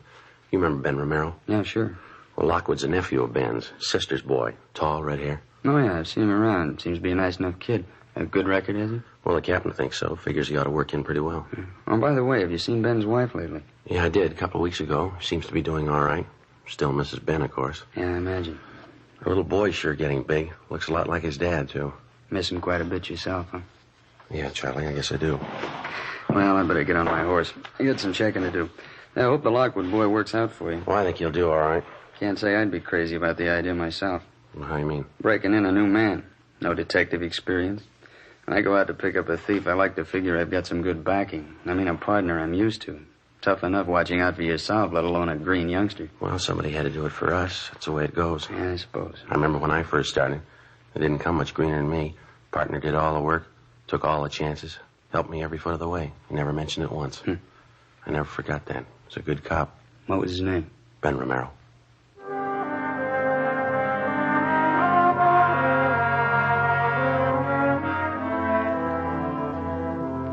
You remember Ben Romero? Yeah, sure. Well, Lockwood's a nephew of Ben's, sister's boy. Tall, red hair. Oh, yeah, I've seen him around. Seems to be a nice enough kid. A good record, has he? Well, the captain thinks so. Figures he ought to work in pretty well. Oh, by the way, have you seen Ben's wife lately? Yeah, I did, a couple of weeks ago. Seems to be doing all right. Still misses Ben, of course. Yeah, I imagine. Her little boy's sure getting big. Looks a lot like his dad, too. Miss him quite a bit yourself, huh? Yeah, Charlie, I guess I do. Well, I better get on my horse. I got some checking to do. I hope the Lockwood boy works out for you. Well, I think he'll do all right. Can't say I'd be crazy about the idea myself. How do you mean? Breaking in a new man. No detective experience. When I go out to pick up a thief, I like to figure I've got some good backing. I mean, a partner I'm used to. Tough enough watching out for yourself, let alone a green youngster. Well, somebody had to do it for us. That's the way it goes. Yeah, I suppose. I remember when I first started. It didn't come much greener than me. Partner did all the work, took all the chances, helped me every foot of the way. He never mentioned it once. I never forgot that. He was a good cop. What was his name? Ben Romero.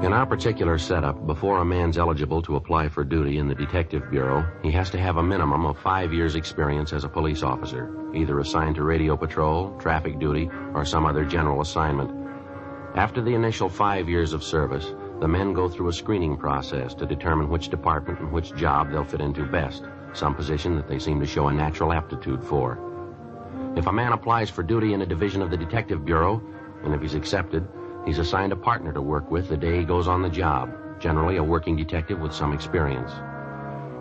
In our particular setup, before a man's eligible to apply for duty in the Detective Bureau, he has to have a minimum of 5 years' experience as a police officer, either assigned to radio patrol, traffic duty, or some other general assignment. After the initial 5 years of service, the men go through a screening process to determine which department and which job they'll fit into best, some position that they seem to show a natural aptitude for. If a man applies for duty in a division of the Detective Bureau, and if he's accepted, he's assigned a partner to work with the day he goes on the job, generally a working detective with some experience.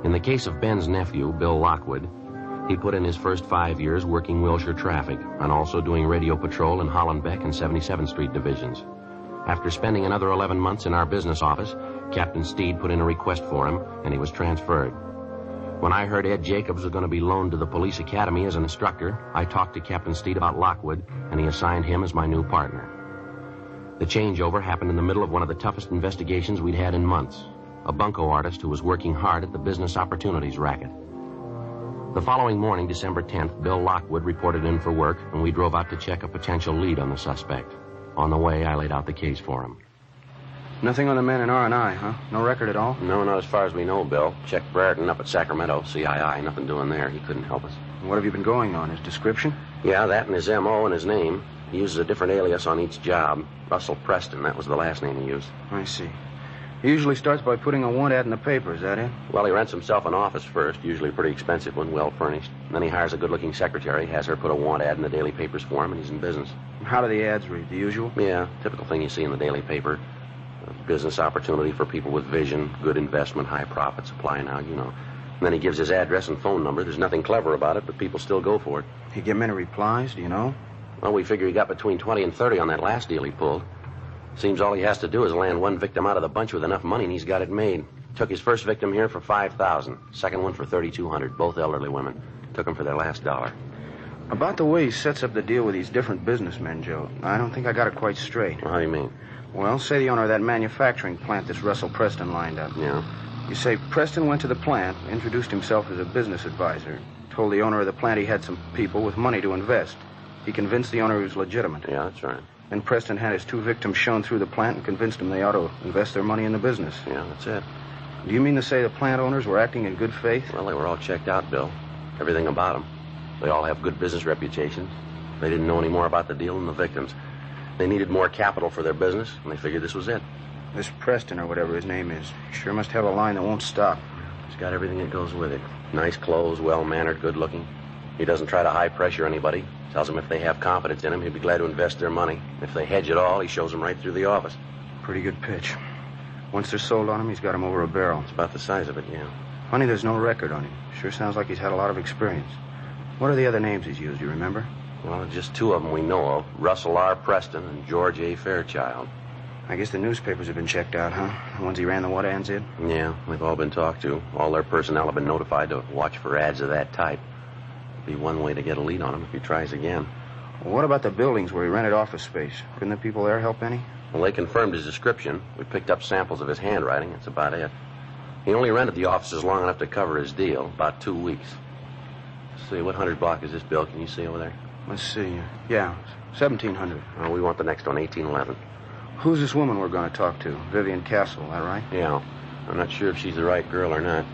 In the case of Ben's nephew, Bill Lockwood, he put in his first 5 years working Wilshire traffic and also doing radio patrol in Hollenbeck and 77th Street divisions. After spending another 11 months in our business office, Captain Steed put in a request for him, and he was transferred. When I heard Ed Jacobs was going to be loaned to the police academy as an instructor, I talked to Captain Steed about Lockwood, and he assigned him as my new partner. The changeover happened in the middle of one of the toughest investigations we'd had in months. A bunco artist who was working hard at the business opportunities racket. The following morning, December 10th, Bill Lockwood reported in for work, and we drove out to check a potential lead on the suspect. On the way, I laid out the case for him. Nothing on the man in R&I, huh? No record at all? No, not as far as we know, Bill. Checked Brereton up at Sacramento, CII. Nothing doing there. He couldn't help us. What have you been going on? His description? Yeah, that and his M.O. and his name. He uses a different alias on each job. Russell Preston, that was the last name he used. I see. He usually starts by putting a want ad in the paper, is that it? Well, he rents himself an office first, usually a pretty expensive one, well-furnished. And then he hires a good-looking secretary, has her put a want ad in the daily papers for him, and he's in business. How do the ads read? The usual? Yeah, typical thing you see in the daily paper. A business opportunity for people with vision, good investment, high profits. Apply now, you know. And then he gives his address and phone number. There's nothing clever about it, but people still go for it. He get many replies, do you know? Well, we figure he got between 20 and 30 on that last deal he pulled. Seems all he has to do is land one victim out of the bunch with enough money, and he's got it made. Took his first victim here for $5,000. Second one for $3,200. Both elderly women. Took them for their last dollar. About the way he sets up the deal with these different businessmen, Joe, I don't think I got it quite straight. Well, how do you mean? Well, say the owner of that manufacturing plant this Russell Preston lined up. Yeah? You say Preston went to the plant, introduced himself as a business advisor, told the owner of the plant he had some people with money to invest. He convinced the owner he was legitimate. Yeah, that's right. Then Preston had his two victims shown through the plant and convinced them they ought to invest their money in the business. Yeah, that's it. Do you mean to say the plant owners were acting in good faith? Well, they were all checked out, Bill. Everything about them. They all have good business reputations. They didn't know any more about the deal than the victims. They needed more capital for their business, and they figured this was it. This Preston, or whatever his name is, sure must have a line that won't stop. He's got everything that goes with it. Nice clothes, well-mannered, good-looking. He doesn't try to high-pressure anybody. Tells them if they have confidence in him, he'd be glad to invest their money. If they hedge at all, he shows them right through the office. Pretty good pitch. Once they're sold on him, he's got him over a barrel. It's about the size of it, yeah. Funny there's no record on him. Sure sounds like he's had a lot of experience. What are the other names he's used, you remember? Well, just two of them we know of. Russell R. Preston and George A. Fairchild. I guess the newspapers have been checked out, huh? The ones he ran the what ads in? Yeah, they've all been talked to. All their personnel have been notified to watch for ads of that type. Be one way to get a lead on him if he tries again. Well, what about the buildings where he rented office space? Couldn't the people there help any? Well, they confirmed his description. We picked up samples of his handwriting. That's about it. He only rented the offices long enough to cover his deal, about 2 weeks. Let's see, what 100 block is this, Bill? Can you see over there? Let's see. Yeah, 1700. Oh, we want the next one, 1811. Who's this woman we're going to talk to? Vivian Castle, that right? Yeah. I'm not sure if she's the right girl or not.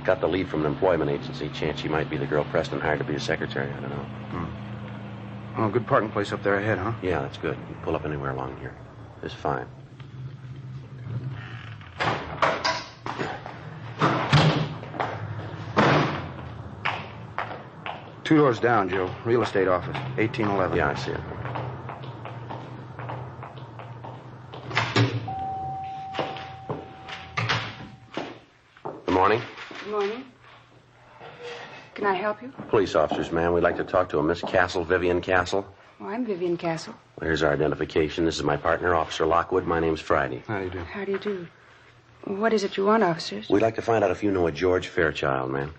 Got the lead from an employment agency. Chance she might be the girl Preston hired to be his secretary. I don't know. Oh, good parking place up there ahead, huh? Yeah, that's good. You can pull up anywhere along here. It's fine. Two doors down, Joe. Real estate office, 1811. Yeah, I see it. Good morning. Good morning. Can I help you? Police officers, ma'am. We'd like to talk to a Miss Castle, Vivian Castle. Oh, I'm Vivian Castle. Well, here's our identification. This is my partner, Officer Lockwood. My name's Friday. How do you do? How do you do? What is it you want, officers? We'd like to find out if you know a George Fairchild, ma'am.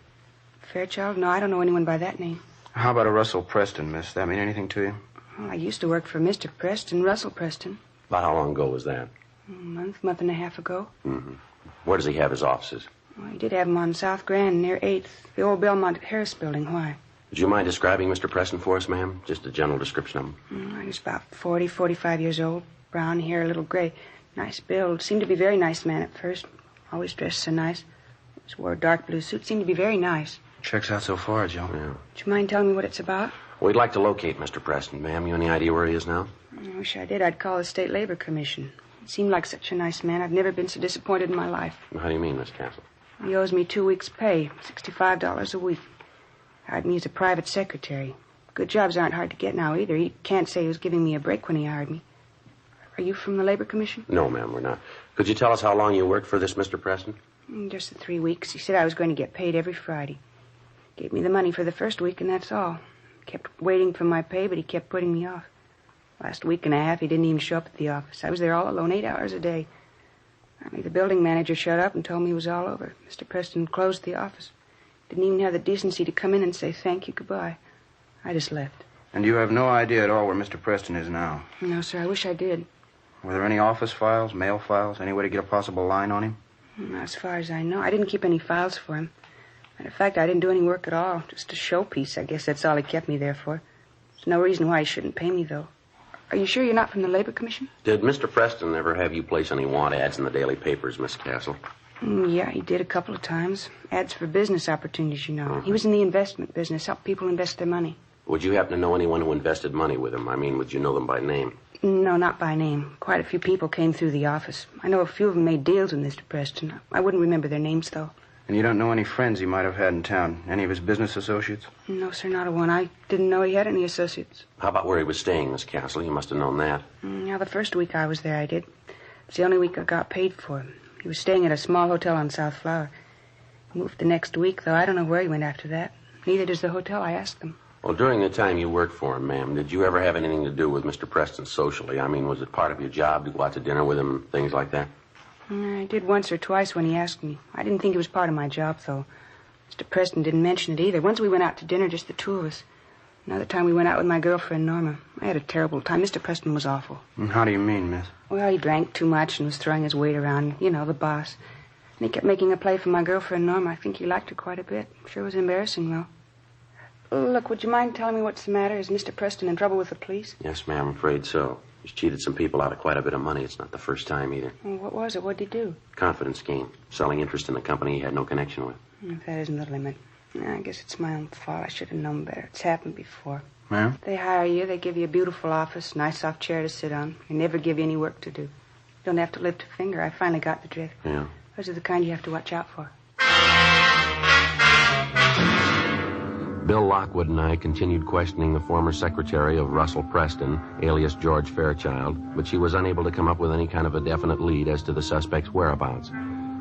Fairchild? No, I don't know anyone by that name. How about a Russell Preston, miss? That mean anything to you? Well, I used to work for Mr. Preston, Russell Preston. About how long ago was that? A month and a half ago. Mm-hmm. Where does he have his offices? Well, he did have them on South Grand near 8th, the old Belmont Harris building. Why? Would you mind describing Mr. Preston for us, ma'am? Just a general description of him. He was about 40, 45 years old. Brown hair, a little gray. Nice build. Seemed to be a very nice man at first. Always dressed so nice. Just wore a dark blue suit. Seemed to be very nice. Checks out so far, Joe. Yeah. Would you mind telling me what it's about? We'd like to locate Mr. Preston, ma'am. You any idea where he is now? I wish I did. I'd call the State Labor Commission. He seemed like such a nice man. I've never been so disappointed in my life. How do you mean, Miss Castle? He owes me 2 weeks' pay, $65 a week. Hired me as a private secretary. Good jobs aren't hard to get now either. He can't say he was giving me a break when he hired me. Are you from the Labor Commission? No, ma'am, we're not. Could you tell us how long you worked for this Mr. Preston? Just the 3 weeks. He said I was going to get paid every Friday. Gave me the money for the first week, and that's all. Kept waiting for my pay, but he kept putting me off. Last week and a half, he didn't even show up at the office. I was there all alone, 8 hours a day. Finally, the building manager showed up and told me it was all over. Mr. Preston closed the office. Didn't even have the decency to come in and say thank you, goodbye. I just left. And you have no idea at all where Mr. Preston is now? No, sir, I wish I did. Were there any office files, mail files, any way to get a possible line on him? Not as far as I know. I didn't keep any files for him. Matter of fact, I didn't do any work at all. Just a showpiece. I guess that's all he kept me there for. There's no reason why he shouldn't pay me, though. Are you sure you're not from the Labor Commission? Did Mr. Preston ever have you place any want ads in the daily papers, Miss Castle? Yeah, he did a couple of times. Ads for business opportunities, you know. He was in the investment business, helped people invest their money. Would you happen to know anyone who invested money with him? I mean, would you know them by name? No, not by name. Quite a few people came through the office. I know a few of them made deals with Mr. Preston. I wouldn't remember their names, though. And you don't know any friends he might have had in town? Any of his business associates? No, sir, not a one. I didn't know he had any associates. How about where he was staying, Miss Castle? You must have known that. Yeah, the first week I was there, I did. It's the only week I got paid for. He was staying at a small hotel on South Flower. He moved the next week, though I don't know where he went after that. Neither does the hotel, I asked them. Well, during the time you worked for him, ma'am, did you ever have anything to do with Mr. Preston socially? I mean, was it part of your job to go out to dinner with him, things like that? I did once or twice when he asked me. I didn't think it was part of my job, though. Mr. Preston didn't mention it either. Once we went out to dinner, just the two of us. Another time we went out with my girlfriend, Norma. I had a terrible time. Mr. Preston was awful. How do you mean, miss? Well, he drank too much and was throwing his weight around. You know, the boss. And he kept making a play for my girlfriend, Norma. I think he liked her quite a bit. Sure was embarrassing, though. Look, would you mind telling me what's the matter? Is Mr. Preston in trouble with the police? Yes, ma'am, I'm afraid so. He's cheated some people out of quite a bit of money. It's not the first time either. Well, what was it? What did he do? Confidence scheme. Selling interest in a company he had no connection with. If that isn't the limit. I guess it's my own fault. I should have known better. It's happened before. Ma'am? They hire you. They give you a beautiful office, nice soft chair to sit on. They never give you any work to do. You don't have to lift a finger. I finally got the drift. Yeah. Those are the kind you have to watch out for. Bill Lockwood and I continued questioning the former secretary of Russell Preston, alias George Fairchild, but she was unable to come up with any kind of a definite lead as to the suspect's whereabouts.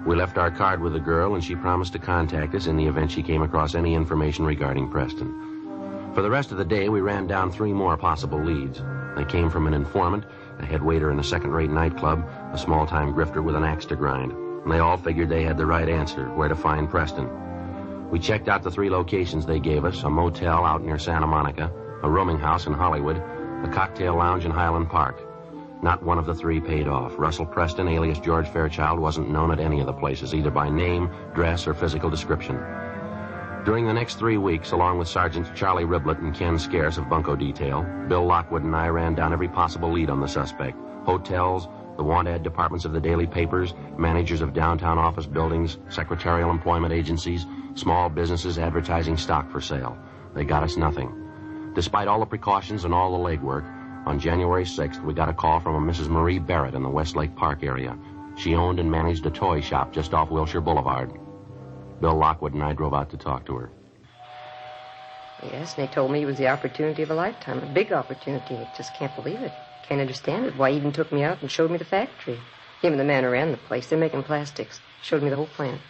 We left our card with the girl, and she promised to contact us in the event she came across any information regarding Preston. For the rest of the day, we ran down 3 more possible leads. They came from an informant, a head waiter in a second-rate nightclub, a small-time grifter with an axe to grind. And they all figured they had the right answer, where to find Preston. We checked out the 3 locations they gave us, a motel out near Santa Monica, a rooming house in Hollywood, a cocktail lounge in Highland Park. Not one of the 3 paid off. Russell Preston, alias George Fairchild, wasn't known at any of the places, either by name, dress, or physical description. During the next 3 weeks, along with Sergeants Charlie Riblett and Ken Scarce of Bunco Detail, Bill Lockwood and I ran down every possible lead on the suspect. Hotels, the want-ad departments of the daily papers, managers of downtown office buildings, secretarial employment agencies, small businesses advertising stock for sale. They got us nothing. Despite all the precautions and all the legwork, on January 6th, we got a call from a Mrs. Marie Barrett in the Westlake Park area. She owned and managed a toy shop just off Wilshire Boulevard. Bill Lockwood and I drove out to talk to her. Yes, and they told me it was the opportunity of a lifetime, a big opportunity. I just can't believe it. Can't understand it. Why, he even took me out and showed me the factory. Him and the man who ran the place. They're making plastics. Showed me the whole plant.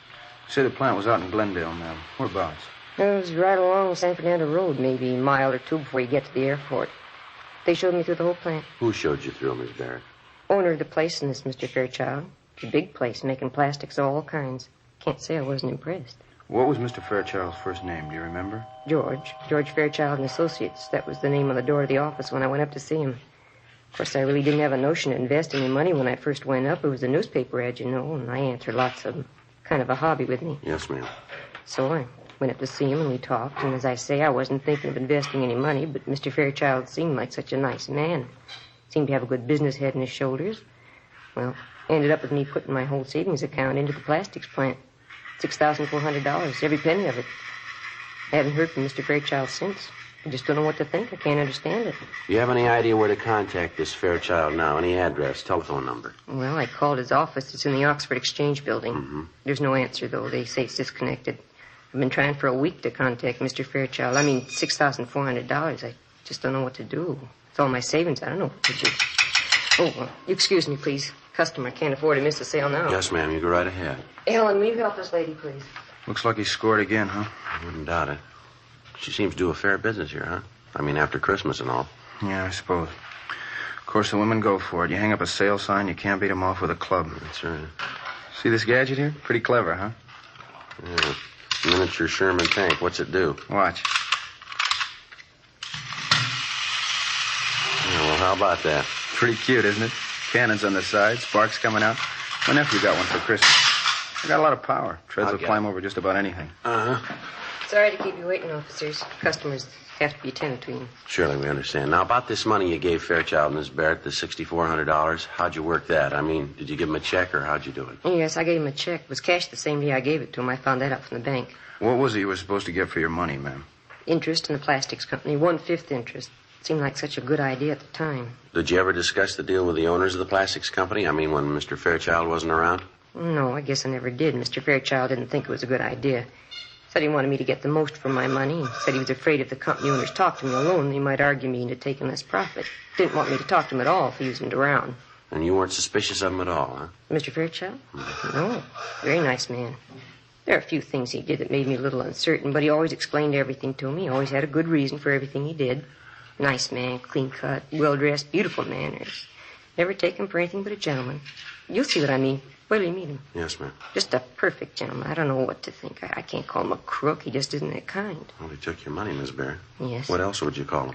Say the plant was out in Glendale, ma'am. Whereabouts? It was right along San Fernando Road, maybe a mile or 2 before you get to the airport. They showed me through the whole plant. Who showed you through, Miss Barrett? Owner of the place in this, Mr. Fairchild. It's a big place, making plastics of all kinds. Can't say I wasn't impressed. What was Mr. Fairchild's first name? Do you remember? George Fairchild and Associates. That was the name on the door of the office when I went up to see him. Of course, I really didn't have a notion to invest any money when I first went up. It was a newspaper ad, you know, and I answered lots of them. Kind of a hobby with me. Yes, ma'am. So I went up to see him, and we talked. And as I say, I wasn't thinking of investing any money, but Mr. Fairchild seemed like such a nice man. Seemed to have a good business head on his shoulders. Well, ended up with me putting my whole savings account into the plastics plant. $6,400, every penny of it. I haven't heard from Mr. Fairchild since. I just don't know what to think. I can't understand it. Do you have any idea where to contact this Fairchild now? Any address, telephone number? Well, I called his office. It's in the Oxford Exchange building. Mm-hmm. There's no answer, though. They say it's disconnected. I've been trying for a week to contact Mr. Fairchild. I mean, $6,400. I just don't know what to do. It's all my savings. I don't know what to do. Oh, well, you excuse me, please. Customer can't afford to miss a sale now. Yes, ma'am. You go right ahead. Ellen, will you help this lady, please? Looks like he scored again, huh? I wouldn't doubt it. She seems to do a fair business here, huh? I mean, after Christmas and all. Yeah, I suppose. Of course, the women go for it. You hang up a sale sign, you can't beat them off with a club. That's right. See this gadget here? Pretty clever, huh? Yeah. Miniature Sherman tank. What's it do? Watch. Yeah, well, how about that? Pretty cute, isn't it? Cannons on the side, sparks coming out. My nephew got one for Christmas. It got a lot of power. Treads will climb over just about anything. Uh-huh. Sorry to keep you waiting, officers. Customers have to be attended to. Surely we understand. Now, about this money you gave Fairchild and Miss Barrett, the $6,400, how'd you work that? I mean, did you give him a check or how'd you do it? Yes, I gave him a check. It was cashed the same day I gave it to him. I found that out from the bank. What was it you were supposed to get for your money, ma'am? interest in the plastics company, 1/5 interest. Seemed like such a good idea at the time. Did you ever discuss the deal with the owners of the plastics company? I mean, when Mr. Fairchild wasn't around? No, I guess I never did. Mr. Fairchild didn't think it was a good idea. Said he wanted me to get the most for my money. Said he was afraid if the company owners talked to me alone, they might argue me into taking less profit. Didn't want me to talk to him at all if he wasn't around. And you weren't suspicious of him at all, huh? Mr. Fairchild? No. Very nice man. There are a few things he did that made me a little uncertain, but he always explained everything to me. He always had a good reason for everything he did. Nice man, clean-cut, well-dressed, beautiful manners. Never take him for anything but a gentleman. You'll see what I mean. Wait till you meet him. Yes, ma'am. Just a perfect gentleman. I don't know what to think. I can't call him a crook. He just isn't that kind. Well, he took your money, Miss Barrett. Yes. What else would you call him?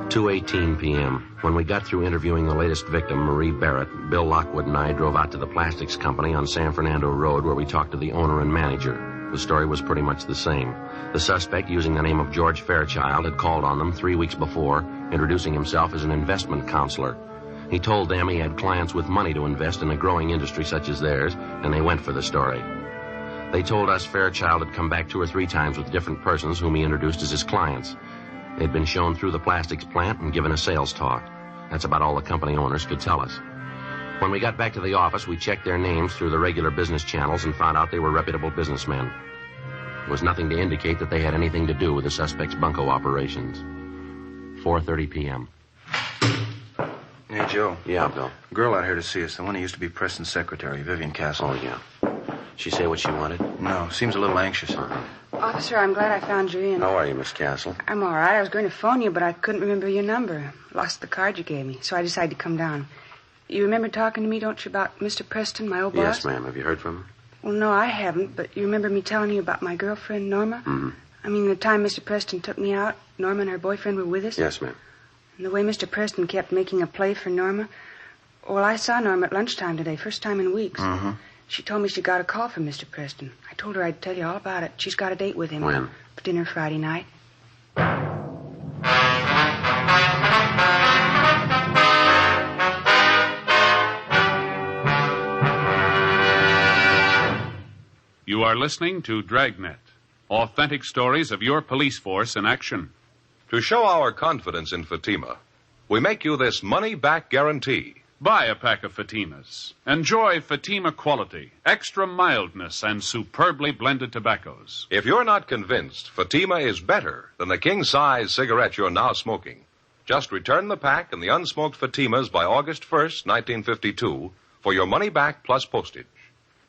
2:18 p.m. When we got through interviewing the latest victim, Marie Barrett, Bill Lockwood and I drove out to the plastics company on San Fernando Road where we talked to the owner and manager. The story was pretty much the same. The suspect, using the name of George Fairchild, had called on them 3 weeks before, introducing himself as an investment counselor. He told them he had clients with money to invest in a growing industry such as theirs, and they went for the story. They told us Fairchild had come back 2 or 3 times with different persons whom he introduced as his clients. They'd been shown through the plastics plant and given a sales talk. That's about all the company owners could tell us. When we got back to the office, we checked their names through the regular business channels and found out they were reputable businessmen. There was nothing to indicate that they had anything to do with the suspect's bunco operations. 4:30 p.m. Hey, Joe. Yeah, Bill. Girl out here to see us, the one who used to be Preston's secretary, Vivian Castle. Oh, yeah. She say what she wanted? No, seems a little anxious. Officer, I'm glad I found you in. How are you, Miss Castle? I'm all right. I was going to phone you, but I couldn't remember your number. Lost the card you gave me, so I decided to come down. You remember talking to me, don't you, about Mr. Preston, my old boss? Yes, ma'am. Have you heard from him? Well, no, I haven't, but you remember me telling you about my girlfriend, Norma? Mm-hmm. I mean, the time Mr. Preston took me out, Norma and her boyfriend were with us? Yes, ma'am. And the way Mr. Preston kept making a play for Norma. Well, I saw Norma at lunchtime today, first time in weeks. Mm-hmm. She told me she got a call from Mr. Preston. I told her I'd tell you all about it. She's got a date with him. When? For dinner Friday night. You are listening to Dragnet, authentic stories of your police force in action. To show our confidence in Fatima, we make you this money-back guarantee. Buy a pack of Fatimas. Enjoy Fatima quality, extra mildness, and superbly blended tobaccos. If you're not convinced Fatima is better than the king-size cigarette you're now smoking, just return the pack and the unsmoked Fatimas by August 1st, 1952, for your money back plus postage.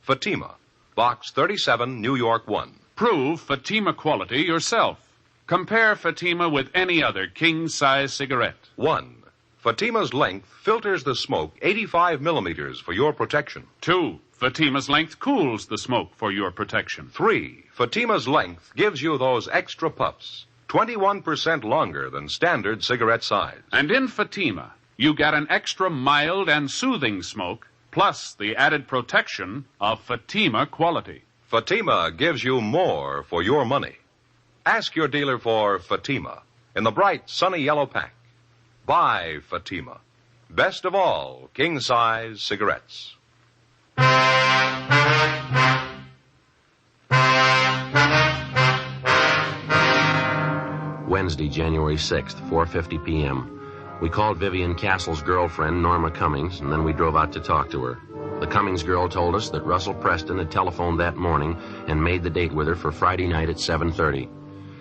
Fatima, Box 37, New York 1. Prove Fatima quality yourself. Compare Fatima with any other king-size cigarette. 1. Fatima's length filters the smoke 85 millimeters for your protection. 2. Fatima's length cools the smoke for your protection. 3. Fatima's length gives you those extra puffs, 21% longer than standard cigarette size. And in Fatima, you get an extra mild and soothing smoke, plus the added protection of Fatima quality. Fatima gives you more for your money. Ask your dealer for Fatima in the bright, sunny yellow pack. Buy Fatima. Best of all, king-size cigarettes. Wednesday, January 6th, 4:50 p.m. We called Vivian Castle's girlfriend, Norma Cummings, and then we drove out to talk to her. The Cummings girl told us that Russell Preston had telephoned that morning and made the date with her for Friday night at 7:30.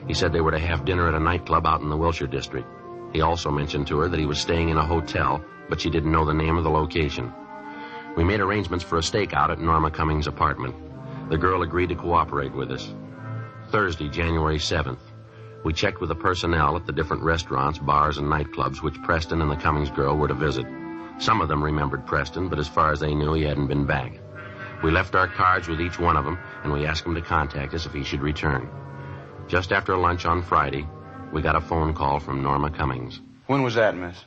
He said they were to have dinner at a nightclub out in the Wilshire district. He also mentioned to her that he was staying in a hotel, but she didn't know the name of the location. We made arrangements for a stakeout at Norma Cummings' apartment. The girl agreed to cooperate with us. Thursday, January 7th. We checked with the personnel at the different restaurants, bars, and nightclubs which Preston and the Cummings girl were to visit. Some of them remembered Preston, but as far as they knew, he hadn't been back. We left our cards with each one of them, and we asked him to contact us if he should return. Just after lunch on Friday, we got a phone call from Norma Cummings. When was that, miss?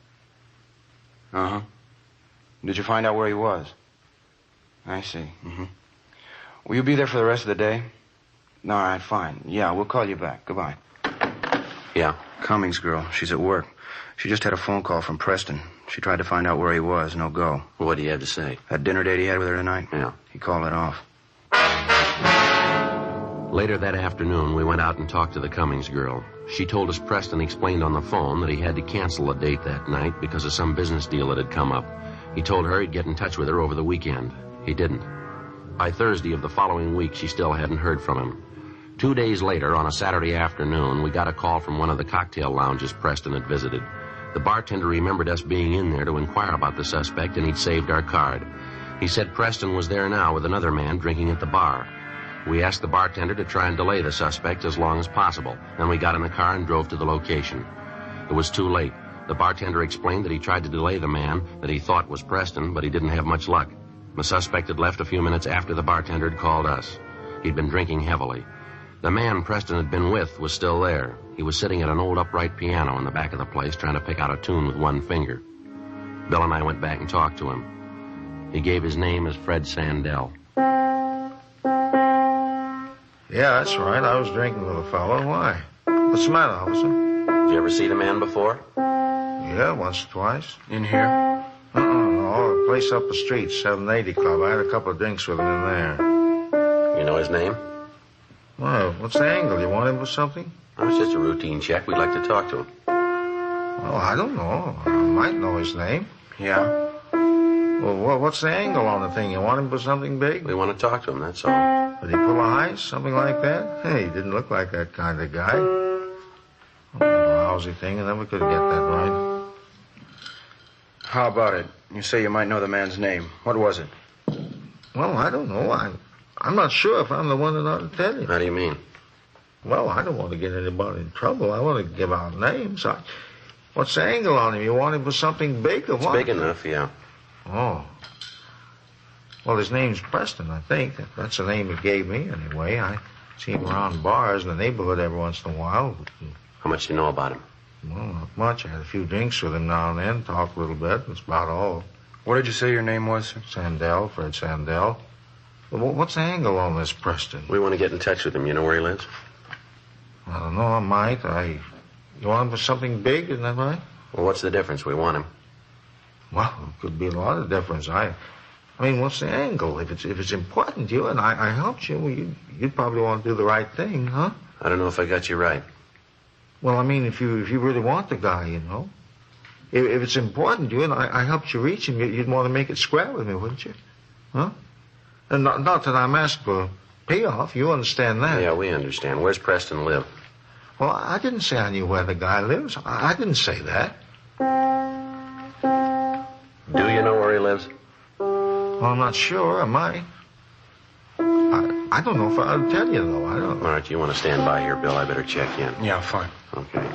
Uh-huh. Did you find out where he was? I see. Mm-hmm. Will you be there for the rest of the day? All right, fine. Yeah, we'll call you back. Goodbye. Yeah? Cummings girl. She's at work. She just had a phone call from Preston. She tried to find out where he was. No go. What do you have to say? That dinner date he had with her tonight? Yeah. He called it off. Later that afternoon, we went out and talked to the Cummings girl. She told us Preston explained on the phone that he had to cancel a date that night because of some business deal that had come up. He told her he'd get in touch with her over the weekend. He didn't. By Thursday of the following week, she still hadn't heard from him. 2 days later, on a Saturday afternoon, we got a call from one of the cocktail lounges Preston had visited. The bartender remembered us being in there to inquire about the suspect, and he'd saved our card. He said Preston was there now with another man drinking at the bar. We asked the bartender to try and delay the suspect as long as possible. Then we got in the car and drove to the location. It was too late. The bartender explained that he tried to delay the man that he thought was Preston, but he didn't have much luck. The suspect had left a few minutes after the bartender had called us. He'd been drinking heavily. The man Preston had been with was still there. He was sitting at an old upright piano in the back of the place trying to pick out a tune with one finger. Bill and I went back and talked to him. He gave his name as Fred Sandell. Yeah, that's right. I was drinking with a fellow. Why? What's the matter, officer? Did you ever see the man before? Yeah, once or twice. In here? No, a place up the street, 780 Club. I had a couple of drinks with him in there. You know his name? Well, what's the angle? You want him for something? Oh, it's just a routine check. We'd like to talk to him. Oh, I don't know. I might know his name. Yeah? Well, what's the angle on the thing? You want him for something big? We want to talk to him, that's all. Did he pull a heist? Something like that? Hey, he didn't look like that kind of guy. Oh, a lousy thing. I never could get that right. How about it? You say you might know the man's name. What was it? Well, I don't know. I'm not sure if I'm the one that ought to tell you. How do you mean? Well, I don't want to get anybody in trouble. I want to give out names. What's the angle on him? You want him for something big or what? It's big enough, yeah. Oh. Well, his name's Preston, I think. That's the name he gave me, anyway. I see him around bars in the neighborhood every once in a while. How much do you know about him? Well, not much. I had a few drinks with him now and then, talked a little bit. That's about all. What did you say your name was, sir? Sandell, Fred Sandell. Well, what's the angle on this Preston? We want to get in touch with him. You know where he lives? I don't know. I might. You want him for something big, isn't that right? Well, what's the difference? We want him. Well, it could be a lot of difference. I mean, what's the angle? If it's important to you and I helped you, well, you'd probably want to do the right thing, huh? I don't know if I got you right. Well, I mean, if you really want the guy, you know. If it's important to you and I helped you reach him, you'd want to make it square with me, wouldn't you? Huh? And not that I'm asking for payoff. You understand that? Yeah, we understand. Where's Preston live? Well, I didn't say I knew where the guy lives. I didn't say that. Do you know where he lives? Well, I'm not sure. I might. I don't know if I'll tell you, though. I don't. All right, you want to stand by here, Bill? I better check in. Yeah, fine. Okay.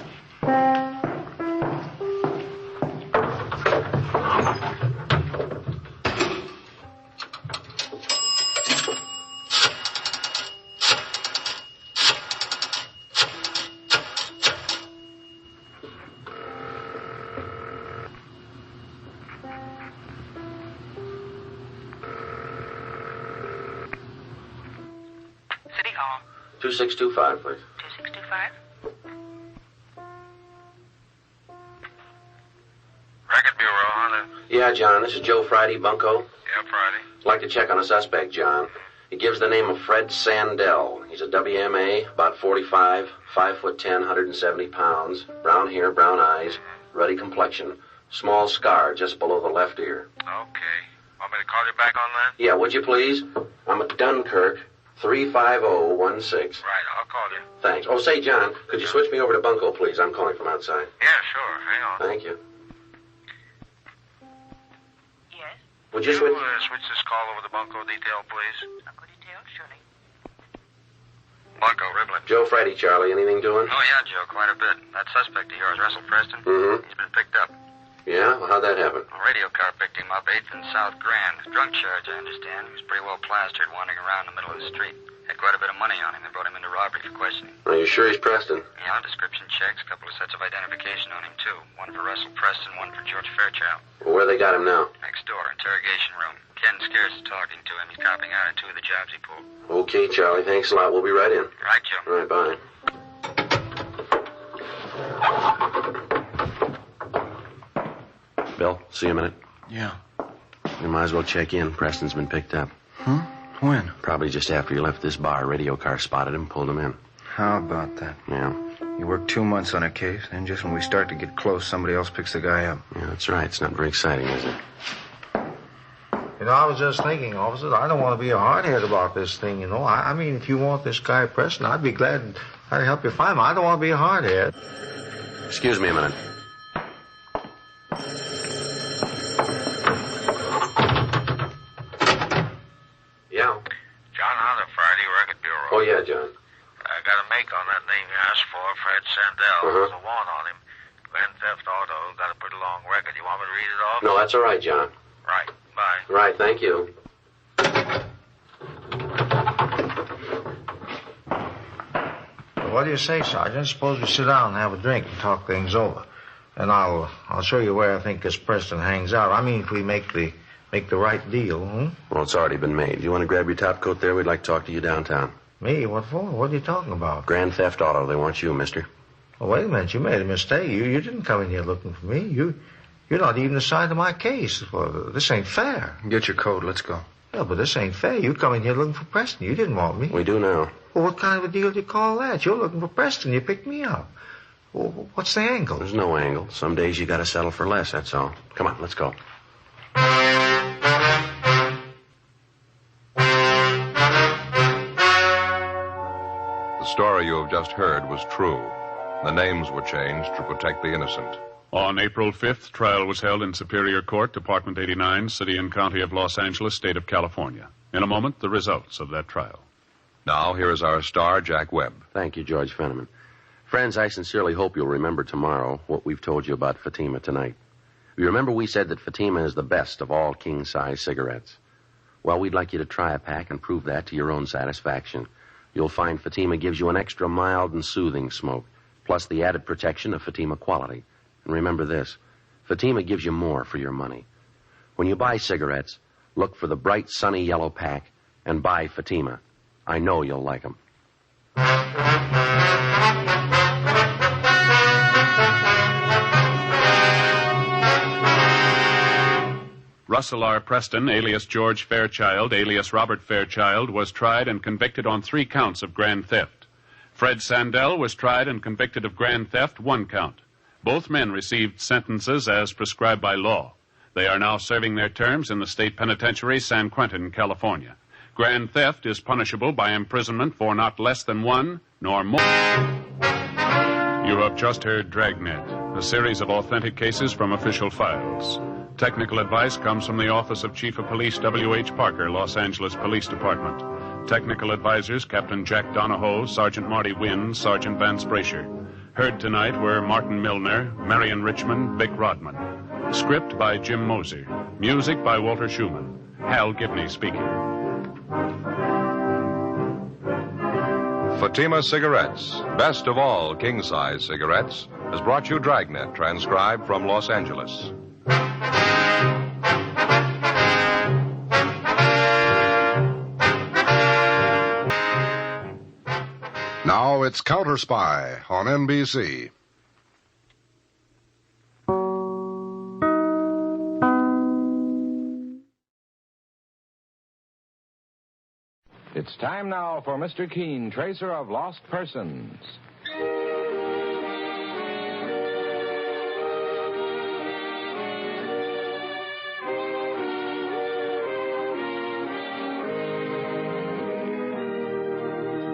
City Hall. 2625, please. 2625. Record Bureau, huh? Yeah, John, this is Joe Friday, Bunco. Yeah, Friday. I'd like to check on a suspect, John. He gives the name of Fred Sandell. He's a WMA, about 45, 5'10", 170 pounds, brown hair, brown eyes, ruddy complexion, small scar just below the left ear. Okay. Want me to call you back on that? Yeah, would you please? I'm at Dunkirk, 35016. Right, I'll call you. Thanks. Oh, say, John, could you switch me over to Bunco, please? I'm calling from outside. Yeah, sure. Hang on. Thank you. Yes? Would you switch? Switch this call over to Bunco detail, please? Bunco detail, surely. Bunco, Riblin. Joe Friday, Charlie. Anything doing? Oh, yeah, Joe, quite a bit. That suspect of yours, Russell Preston, Mm-hmm. he's been picked up. Yeah? Well, how'd that happen? A radio car picked him up, 8th and South Grand. Drunk charge, I understand. He was pretty well plastered, wandering around the middle of the street. Had quite a bit of money on him. They brought him into robbery for questioning. Are you sure he's Preston? Yeah, description checks, a couple of sets of identification on him, too. One for Russell Preston, one for George Fairchild. Well, where they got him now? Next door, interrogation room. Ken Scarce is talking to him. He's copying out on 2 of the jobs he pulled. Okay, Charlie. Thanks a lot. We'll be right in. Right, Joe. All right, bye. Bill, see you a minute. Yeah. You might as well check in. Preston's been picked up. Huh? When? Probably just after you left this bar. A radio car spotted him, pulled him in. How about that? Yeah. You work 2 months on a case, and just when we start to get close, somebody else picks the guy up. Yeah, that's right. It's not very exciting, is it? You know, I was just thinking, officer, I don't want to be a hardhead about this thing, you know. I mean, if you want this guy Preston, I'd be glad I'd help you find him. I don't want to be a hardhead. Excuse me a minute. Yeah? John Hunter, Friday Record Bureau. Oh, yeah, John. I got a make on that name you asked for, Fred Sandell. There's a warrant on him. Grand theft auto, got a pretty long record. You want me to read it off? No, that's all right, John. Right. Bye. Right, thank you. Well, what do you say, Sergeant? Suppose we sit down and have a drink and talk things over. And I'll show you where I think this Preston hangs out. I mean, if we make the right deal, Well, it's already been made. You want to grab your top coat there? We'd like to talk to you downtown. Me? What for? What are you talking about? Grand theft auto. They want you, mister. Well, wait a minute. You made a mistake. You didn't come in here looking for me. You're not even the side of my case. Well, this ain't fair. Get your coat. Let's go. Yeah, but this ain't fair. You come in here looking for Preston. You didn't want me. We do now. Well, what kind of a deal do you call that? You're looking for Preston. You picked me up. Well, what's the angle? There's no angle. Some days you got to settle for less, that's all. Come on, let's go. The story you have just heard was true. The names were changed to protect the innocent. On April 5th, trial was held in Superior Court, Department 89, City and County of Los Angeles, State of California. In a moment, the results of that trial. Now, here is our star, Jack Webb. Thank you, George Fenneman. Friends, I sincerely hope you'll remember tomorrow what we've told you about Fatima tonight. You remember we said that Fatima is the best of all king-size cigarettes. Well, we'd like you to try a pack and prove that to your own satisfaction. You'll find Fatima gives you an extra mild and soothing smoke, plus the added protection of Fatima quality. And remember this, Fatima gives you more for your money. When you buy cigarettes, look for the bright, sunny yellow pack and buy Fatima. I know you'll like them. Russell R. Preston, alias George Fairchild, alias Robert Fairchild, was tried and convicted on 3 counts of grand theft. Fred Sandell was tried and convicted of grand theft, 1 count. Both men received sentences as prescribed by law. They are now serving their terms in the state penitentiary, San Quentin, California. Grand theft is punishable by imprisonment for not less than 1 nor more. You have just heard Dragnet, a series of authentic cases from official files. Technical advice comes from the Office of Chief of Police W.H. Parker, Los Angeles Police Department. Technical advisors Captain Jack Donahoe, Sergeant Marty Wynn, Sergeant Vance Brasher. Heard tonight were Martin Milner, Marion Richmond, Vic Rodman. Script by Jim Moser. Music by Walter Schumann. Hal Gibney speaking. Fatima Cigarettes, best of all king-size cigarettes, has brought you Dragnet, transcribed from Los Angeles. Now it's Counter Spy on NBC. It's time now for Mr. Keene, tracer of lost persons.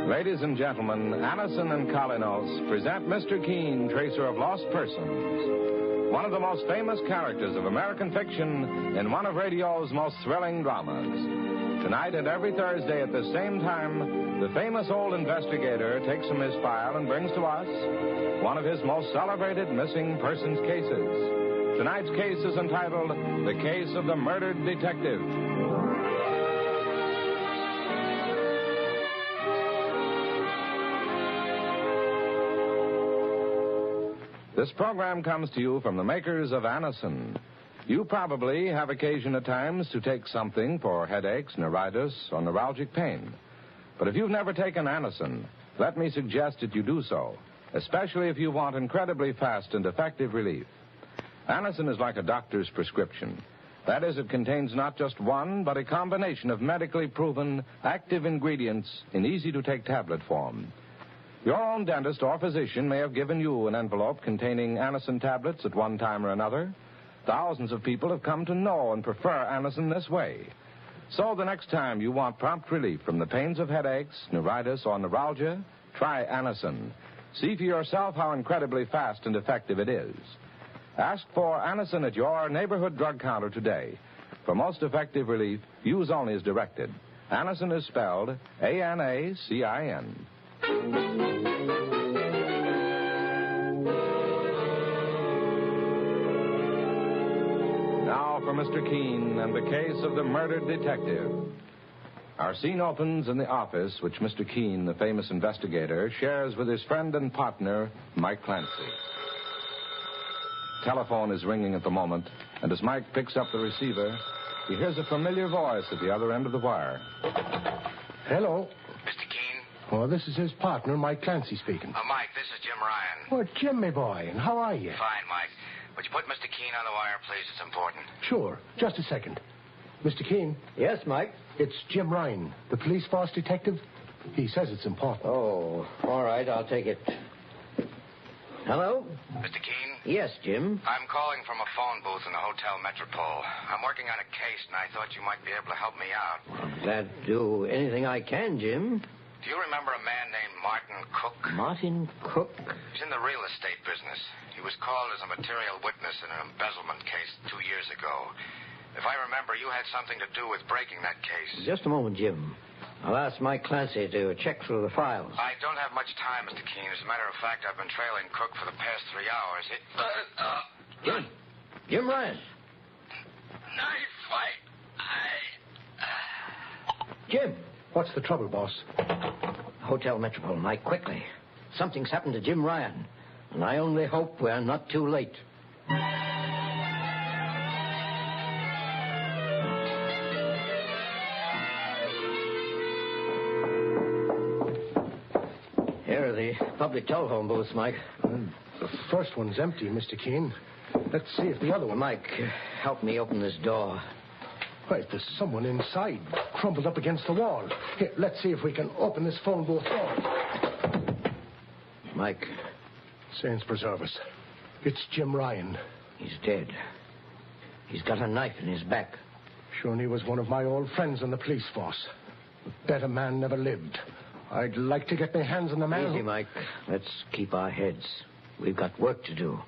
Ladies and gentlemen, Anison and Kalinos present Mr. Keene, tracer of lost persons. One of the most famous characters of American fiction in one of radio's most thrilling dramas. Tonight and every Thursday at the same time, the famous old investigator takes from his file and brings to us one of his most celebrated missing persons cases. Tonight's case is entitled The Case of the Murdered Detective. This program comes to you from the makers of Anison. You probably have occasion at times to take something for headaches, neuritis, or neuralgic pain. But if you've never taken Anison, let me suggest that you do so, especially if you want incredibly fast and effective relief. Anison is like a doctor's prescription. That is, it contains not just one, but a combination of medically proven active ingredients in easy-to-take tablet form. Your own dentist or physician may have given you an envelope containing Anacin tablets at one time or another. Thousands of people have come to know and prefer Anacin this way. So the next time you want prompt relief from the pains of headaches, neuritis, or neuralgia, try Anacin. See for yourself how incredibly fast and effective it is. Ask for Anacin at your neighborhood drug counter today. For most effective relief, use only as directed. Anacin is spelled A-N-A-C-I-N. Now for Mr. Keene and the case of the murdered detective. Our scene opens in the office which Mr. Keene, the famous investigator, shares with his friend and partner, Mike Clancy. Telephone is ringing at the moment, and as Mike picks up the receiver, he hears a familiar voice at the other end of the wire. Hello. Mr. Keene? Oh, this is his partner, Mike Clancy speaking. Mike, this is Jim Ryan. Oh, Jim, my boy, and how are you? Fine, Mike. Would you put Mr. Keene on the wire, please? It's important. Sure. Just a second. Mr. Keene? Yes, Mike? It's Jim Ryan, the police force detective. He says it's important. Oh, all right, I'll take it. Hello? Mr. Keene? Yes, Jim. I'm calling from a phone booth in the Hotel Metropole. I'm working on a case, and I thought you might be able to help me out. I'm glad to do anything I can, Jim. Do you remember a man named Martin Cook? Martin Cook? He's in the real estate business. He was called as a material witness in an embezzlement case 2 years ago. If I remember, you had something to do with breaking that case. Just a moment, Jim. I'll ask Mike Clancy to check through the files. I don't have much time, Mr. Keene. As a matter of fact, I've been trailing Cook for the past 3 hours. Jim Ryan. Knife fight. Jim, what's the trouble, boss? Hotel Metropole, Mike, quickly. Something's happened to Jim Ryan, and I only hope we're not too late. Here are the public telephone booths, Mike. The first one's empty, Mr. Keene. Let's see if the other one... Mike, help me open this door. Right, there's someone inside, crumpled up against the wall. Here, let's see if we can open this phone booth door. Mike. Saints preserve us. It's Jim Ryan. He's dead. He's got a knife in his back. Sure, he was one of my old friends in the police force. A better man never lived. I'd like to get my hands on the man. Easy, Mike. Let's keep our heads. We've got work to do.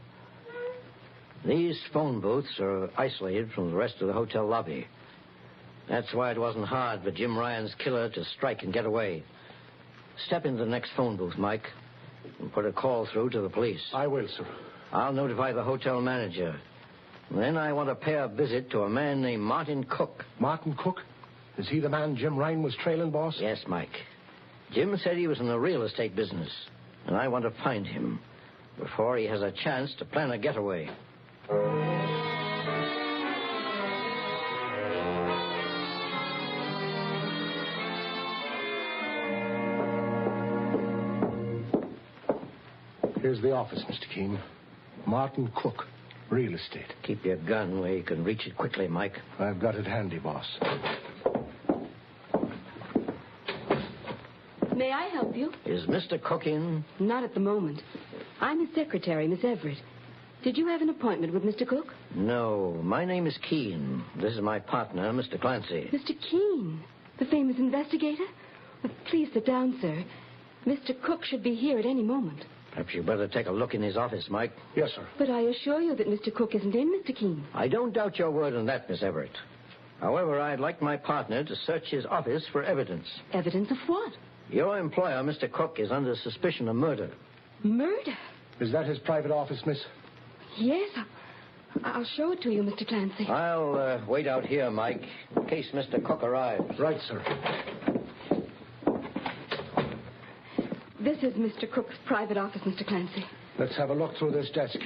These phone booths are isolated from the rest of the hotel lobby. That's why it wasn't hard for Jim Ryan's killer to strike and get away. Step into the next phone booth, Mike, and put a call through to the police. I will, sir. I'll notify the hotel manager. Then I want to pay a visit to a man named Martin Cook. Martin Cook? Is he the man Jim Ryan was trailing, boss? Yes, Mike. Jim said he was in the real estate business, and I want to find him before he has a chance to plan a getaway. Here's the office, Mr. Keene. Martin Cook, real estate. Keep your gun where you can reach it quickly, Mike. I've got it handy, boss. May I help you? Is Mr. Cook in? Not at the moment. I'm his secretary, Miss Everett. Did you have an appointment with Mr. Cook? No. My name is Keene. This is my partner, Mr. Clancy. Mr. Keene, the famous investigator? Please sit down, sir. Mr. Cook should be here at any moment. Perhaps you'd better take a look in his office, Mike. Yes, sir. But I assure you that Mr. Cook isn't in, Mr. Keene. I don't doubt your word on that, Miss Everett. However, I'd like my partner to search his office for evidence. Evidence of what? Your employer, Mr. Cook, is under suspicion of murder. Murder? Is that his private office, miss? Yes. I'll show it to you, Mr. Clancy. I'll wait out here, Mike, in case Mr. Cook arrives. Right, sir. This is Mr. Cook's private office, Mr. Clancy. Let's have a look through this desk.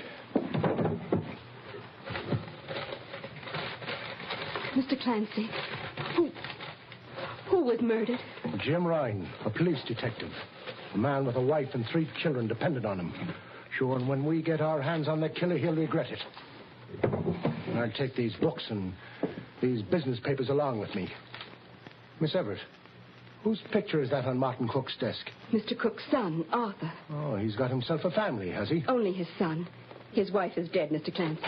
Mr. Clancy, who was murdered? Jim Ryan, a police detective. A man with a wife and 3 children dependent on him. Sure, and when we get our hands on the killer, he'll regret it. I'll take these books and these business papers along with me. Miss Everett, whose picture is that on Martin Cook's desk? Mr. Cook's son, Arthur. Oh, he's got himself a family, has he? Only his son. His wife is dead, Mr. Clancy.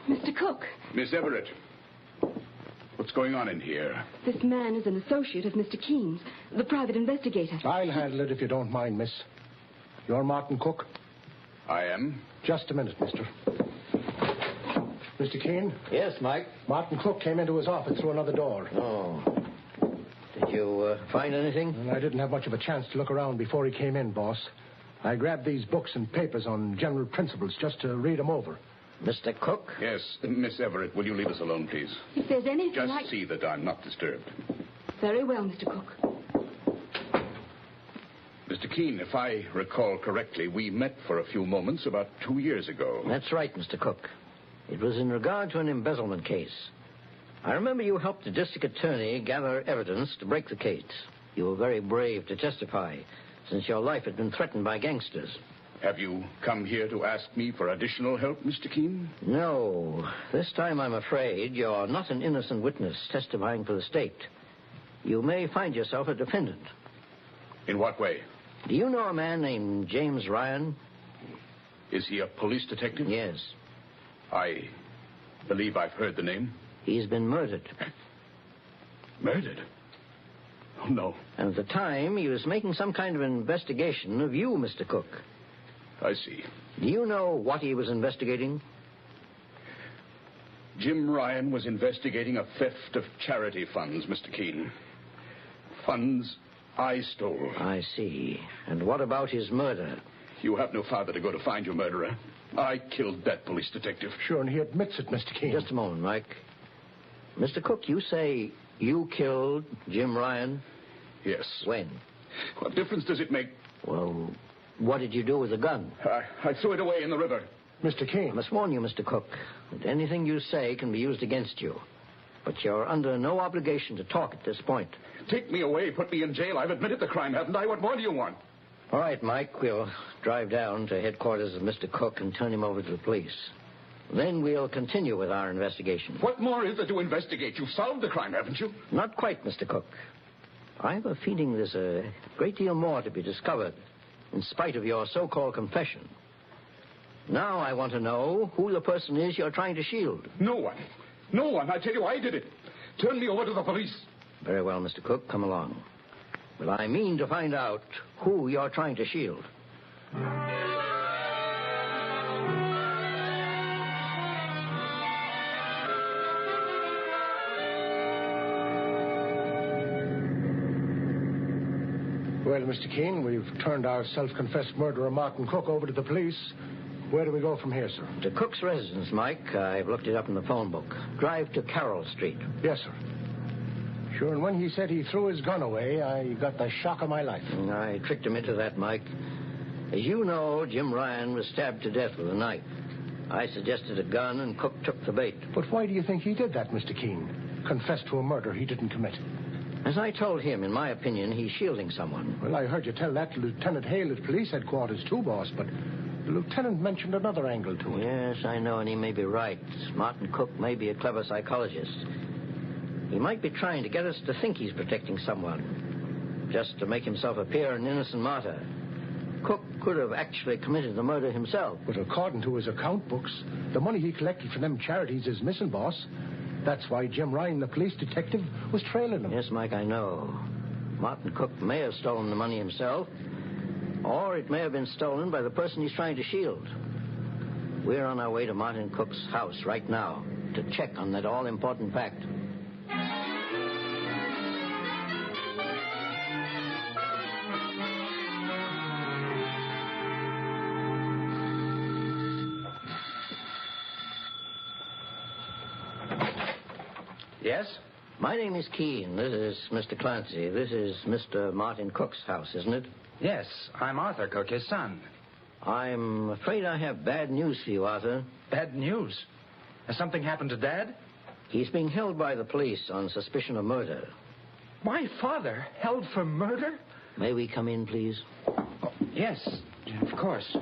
Mr. Cook. Miss Everett, what's going on in here? This man is an associate of Mr. Keene's, the private investigator. I'll handle it if you don't mind, miss. You're Martin Cook? I am. Just a minute, mister. Mr. Keene? Yes, Mike? Martin Cook came into his office through another door. Oh. Did you find anything? And I didn't have much of a chance to look around before he came in, boss. I grabbed these books and papers on general principles just to read them over. Mr. Cook? Yes, Miss Everett, will you leave us alone, please? If there's anything Just see that I'm not disturbed. Very well, Mr. Cook. Mr. Keene, if I recall correctly, we met for a few moments about 2 years ago. That's right, Mr. Cook. It was in regard to an embezzlement case. I remember you helped the district attorney gather evidence to break the case. You were very brave to testify, since your life had been threatened by gangsters. Have you come here to ask me for additional help, Mr. Keene? No. This time, I'm afraid, you're not an innocent witness testifying for the state. You may find yourself a defendant. In what way? Do you know a man named James Ryan? Is he a police detective? Yes. I believe I've heard the name. He's been murdered. Murdered? Oh, no. And at the time, he was making some kind of investigation of you, Mr. Cook. I see. Do you know what he was investigating? Jim Ryan was investigating a theft of charity funds, Mr. Keene. Funds I stole. I see. And what about his murder? You have no father to go to find your murderer. I killed that police detective. Sure, and he admits it, Mr. Keene. Just a moment, Mike. Mr. Cook, you say you killed Jim Ryan? Yes. When? What difference does it make? Well, what did you do with the gun? I threw it away in the river. Mr. Keene. I must warn you, Mr. Cook, that anything you say can be used against you. But you're under no obligation to talk at this point. Take me away, put me in jail. I've admitted the crime, haven't I? What more do you want? All right, Mike, we'll drive down to headquarters of Mr. Cook and turn him over to the police. Then we'll continue with our investigation. What more is there to investigate? You've solved the crime, haven't you? Not quite, Mr. Cook. I have a feeling there's a great deal more to be discovered, in spite of your so-called confession. Now I want to know who the person is you're trying to shield. No one. No one. I tell you, I did it. Turn me over to the police. Very well, Mr. Cook, come along. Well, I mean to find out who you're trying to shield. Well, Mr. Keene, we've turned our self-confessed murderer, Martin Cook, over to the police. Where do we go from here, sir? To Cook's residence, Mike. I've looked it up in the phone book. Drive to Carroll Street. Yes, sir. Sure, and when he said he threw his gun away, I got the shock of my life. I tricked him into that, Mike. As you know, Jim Ryan was stabbed to death with a knife. I suggested a gun, and Cook took the bait. But why do you think he did that, Mr. Keene? Confessed to a murder he didn't commit. As I told him, in my opinion, he's shielding someone. Well, I heard you tell that to Lieutenant Hale at police headquarters, too, boss, but the lieutenant mentioned another angle to it. Yes, I know, and he may be right. Martin Cook may be a clever psychologist. He might be trying to get us to think he's protecting someone, just to make himself appear an innocent martyr. Cook could have actually committed the murder himself. But according to his account books, the money he collected from them charities is missing, boss. That's why Jim Ryan, the police detective, was trailing him. Yes, Mike, I know. Martin Cook may have stolen the money himself, or it may have been stolen by the person he's trying to shield. We're on our way to Martin Cook's house right now to check on that all-important fact. Yes? My name is Keene. This is Mr. Clancy. This is Mr. Martin Cook's house, isn't it? Yes, I'm Arthur Cook, his son. I'm afraid I have bad news for you, Arthur. Bad news? Has something happened to Dad? He's being held by the police on suspicion of murder. My father held for murder? May we come in, please? Oh, yes, of course.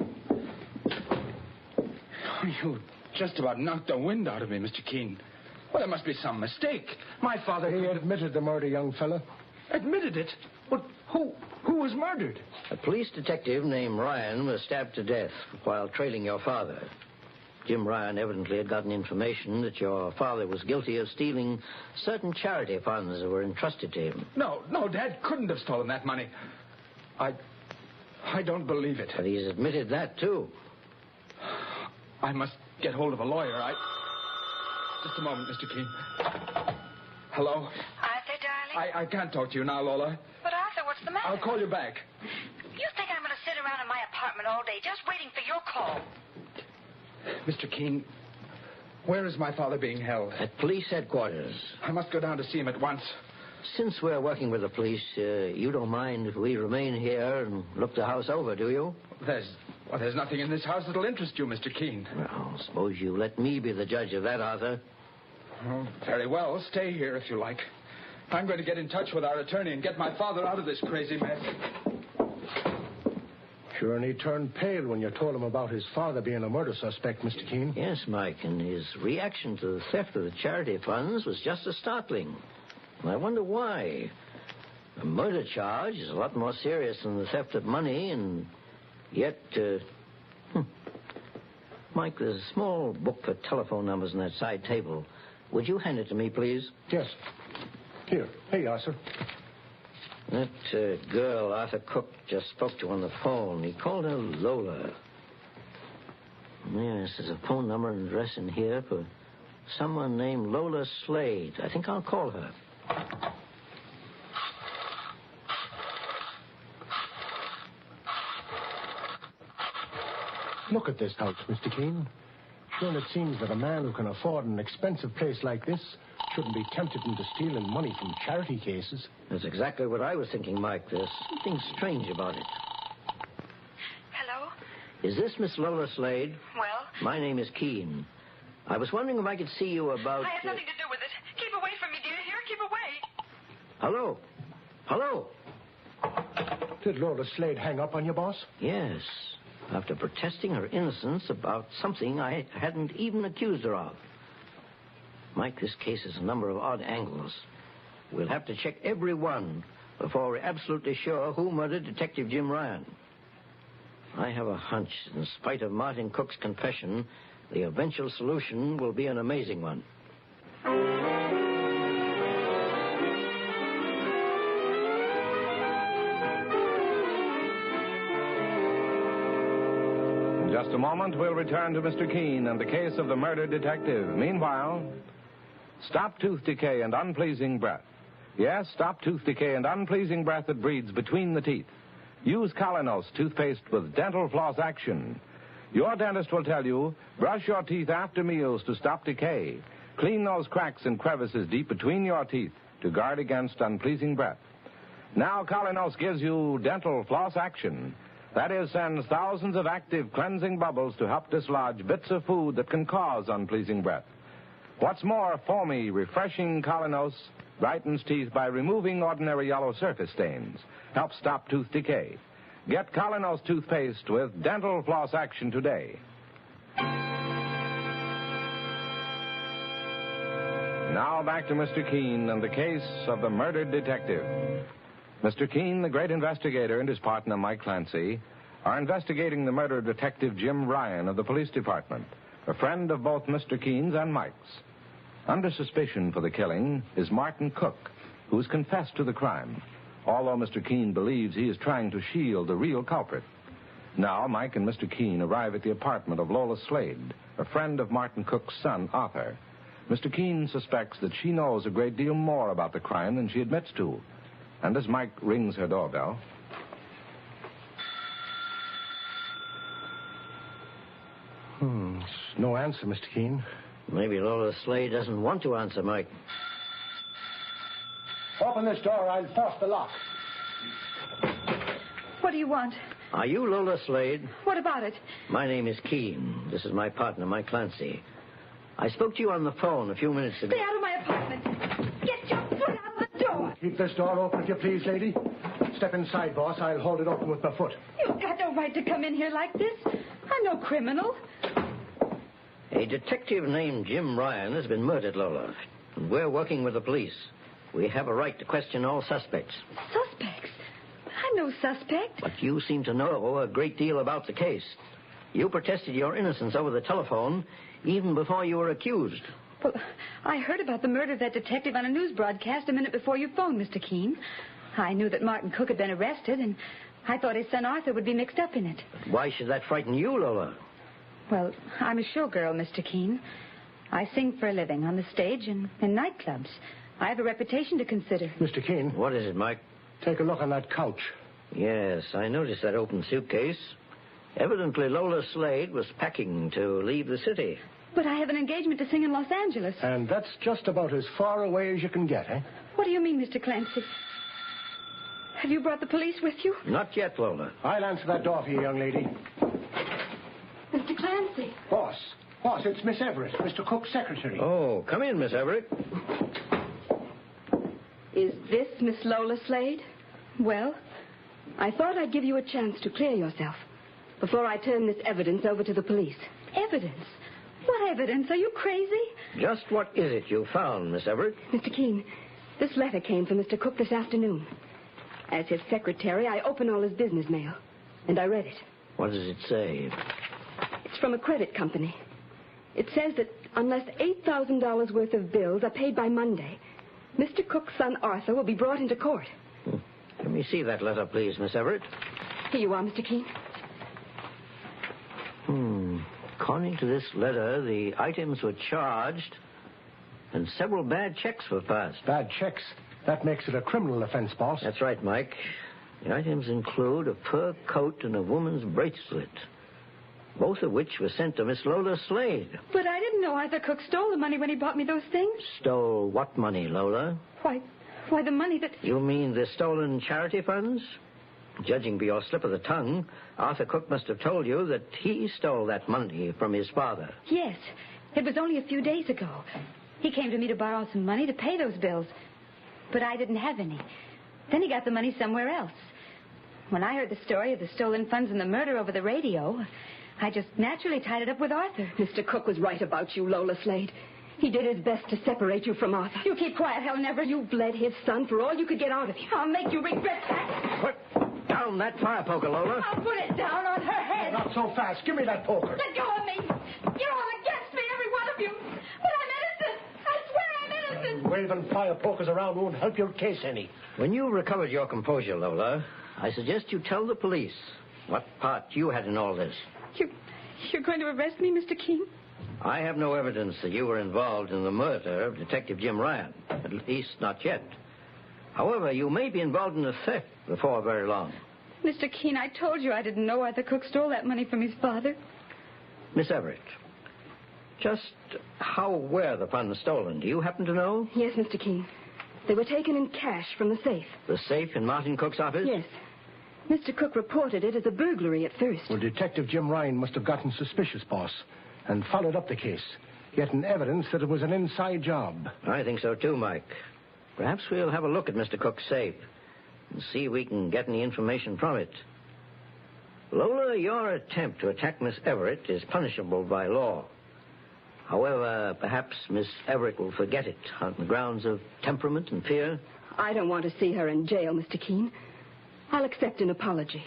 You just about knocked the wind out of me, Mr. Keene. Well, there must be some mistake. My father... He admitted the murder, young fella. Admitted it? But who was murdered? A police detective named Ryan was stabbed to death while trailing your father. Jim Ryan evidently had gotten information that your father was guilty of stealing certain charity funds that were entrusted to him. No, Dad couldn't have stolen that money. I don't believe it. But he's admitted that, too. I must get hold of a lawyer. Just a moment, Mr. Keene. Hello? Arthur, darling? I can't talk to you now, Lola. But, Arthur, what's the matter? I'll call you back. You think I'm going to sit around in my apartment all day just waiting for your call? Mr. Keene, where is my father being held? At police headquarters. I must go down to see him at once. Since we're working with the police, you don't mind if we remain here and look the house over, do you? There's nothing in this house that'll interest you, Mr. Keene. Well, suppose you let me be the judge of that, Arthur. Oh, very well. Stay here if you like. I'm going to get in touch with our attorney and get my father out of this crazy mess. Sure, and he turned pale when you told him about his father being a murder suspect, Mr. Keene. Yes, Mike, and his reaction to the theft of the charity funds was just as startling. And I wonder why. A murder charge is a lot more serious than the theft of money, and yet... Mike, there's a small book for telephone numbers on that side table. Would you hand it to me, please? Yes. Here you are, sir. That girl Arthur Cook just spoke to on the phone. He called her Lola. Yes, there's a phone number and address in here for someone named Lola Slade. I think I'll call her. Look at this house, Mr. Keene. Sure, it seems that a man who can afford an expensive place like this shouldn't be tempted into stealing money from charity cases. That's exactly what I was thinking, Mike. There's something strange about it. Hello? Is this Miss Lola Slade? Well? My name is Keene. I was wondering if I could see you about... I have nothing to do with it. Keep away from me, dear. Here, keep away. Hello? Did Lola Slade hang up on you, boss? Yes. After protesting her innocence about something I hadn't even accused her of. Mike, this case has a number of odd angles. We'll have to check every one before we're absolutely sure who murdered Detective Jim Ryan. I have a hunch, in spite of Martin Cook's confession, the eventual solution will be an amazing one. In just a moment, we'll return to Mr. Keene and the case of the murdered detective. Meanwhile, stop tooth decay and unpleasing breath. Yes, stop tooth decay and unpleasing breath that breeds between the teeth. Use Colinos toothpaste with dental floss action. Your dentist will tell you, brush your teeth after meals to stop decay. Clean those cracks and crevices deep between your teeth to guard against unpleasing breath. Now Colinos gives you dental floss action. That is, sends thousands of active cleansing bubbles to help dislodge bits of food that can cause unpleasing breath. What's more, foamy, refreshing Colinos brightens teeth by removing ordinary yellow surface stains. Helps stop tooth decay. Get Colinos toothpaste with dental floss action today. Now back to Mr. Keene and the case of the murdered detective. Mr. Keene, the great investigator, and his partner, Mike Clancy, are investigating the murder of Detective Jim Ryan of the police department, a friend of both Mr. Keene's and Mike's. Under suspicion for the killing is Martin Cook, who's confessed to the crime, although Mr. Keene believes he is trying to shield the real culprit. Now, Mike and Mr. Keene arrive at the apartment of Lola Slade, a friend of Martin Cook's son, Arthur. Mr. Keene suspects that she knows a great deal more about the crime than she admits to. And as Mike rings her doorbell... No answer, Mr. Keene. Maybe Lola Slade doesn't want to answer, Mike. Open this door, I'll force the lock. What do you want? Are you Lola Slade? What about it? My name is Keene. This is my partner, Mike Clancy. I spoke to you on the phone a few minutes ago. Stay out of my apartment. Get your foot out the door. Keep this door open, if you please, lady. Step inside, boss. I'll hold it open with my foot. You've got no right to come in here like this. I'm no criminal. A detective named Jim Ryan has been murdered, Lola. And we're working with the police. We have a right to question all suspects. Suspects? I'm no suspect. But you seem to know a great deal about the case. You protested your innocence over the telephone even before you were accused. Well, I heard about the murder of that detective on a news broadcast a minute before you phoned, Mr. Keene. I knew that Martin Cook had been arrested, and I thought his son Arthur would be mixed up in it. Why should that frighten you, Lola? Well, I'm a showgirl, Mr. Keene. I sing for a living on the stage and in nightclubs. I have a reputation to consider. Mr. Keene. What is it, Mike? Take a look on that couch. Yes, I noticed that open suitcase. Evidently, Lola Slade was packing to leave the city. But I have an engagement to sing in Los Angeles. And that's just about as far away as you can get, eh? What do you mean, Mr. Clancy? Have you brought the police with you? Not yet, Lola. I'll answer that door for you, young lady. Mr. Clancy. Boss, it's Miss Everett, Mr. Cook's secretary. Oh, come in, Miss Everett. Is this Miss Lola Slade? Well, I thought I'd give you a chance to clear yourself before I turn this evidence over to the police. Evidence? What evidence? Are you crazy? Just what is it you found, Miss Everett? Mr. Keene, this letter came from Mr. Cook this afternoon. As his secretary, I opened all his business mail, and I read it. What does it say? It's from a credit company. It says that unless $8,000 worth of bills are paid by Monday, Mr. Cook's son Arthur will be brought into court. Let me see that letter, please, Miss Everett. Here you are, Mr. Keene. According to this letter, the items were charged and several bad checks were passed. Bad checks? That makes it a criminal offense, boss. That's right, Mike. The items include a fur coat and a woman's bracelet, both of which were sent to Miss Lola Slade. But I didn't know Arthur Cook stole the money when he bought me those things. Stole what money, Lola? Why, the money that... You mean the stolen charity funds? Judging by your slip of the tongue, Arthur Cook must have told you that he stole that money from his father. Yes. It was only a few days ago. He came to me to borrow some money to pay those bills. But I didn't have any. Then he got the money somewhere else. When I heard the story of the stolen funds and the murder over the radio, I just naturally tied it up with Arthur. Mr. Cook was right about you, Lola Slade. He did his best to separate you from Arthur. You keep quiet, Helen Everett. You bled his son for all you could get out of him. I'll make you regret that. Put down that fire poker, Lola. I'll put it down on her head. Not so fast. Give me that poker. Let go of me. You're all against me, every one of you. But I'm innocent. I swear I'm innocent. Waving fire pokers around won't help your case any. When you recovered your composure, Lola, I suggest you tell the police what part you had in all this. You're going to arrest me, Mr. Keene? I have no evidence that you were involved in the murder of Detective Jim Ryan. At least not yet. However, you may be involved in a theft before very long. Mr. Keene, I told you I didn't know Arthur Cook stole that money from his father. Miss Everett, just how were the funds stolen? Do you happen to know? Yes, Mr. Keene. They were taken in cash from the safe. The safe in Martin Cook's office? Yes. Mr. Cook reported it as a burglary at first. Well, Detective Jim Ryan must have gotten suspicious, boss, and followed up the case, getting evidence that it was an inside job. I think so, too, Mike. Perhaps we'll have a look at Mr. Cook's safe and see if we can get any information from it. Lola, your attempt to attack Miss Everett is punishable by law. However, perhaps Miss Everett will forget it on the grounds of temperament and fear. I don't want to see her in jail, Mr. Keene. I'll accept an apology.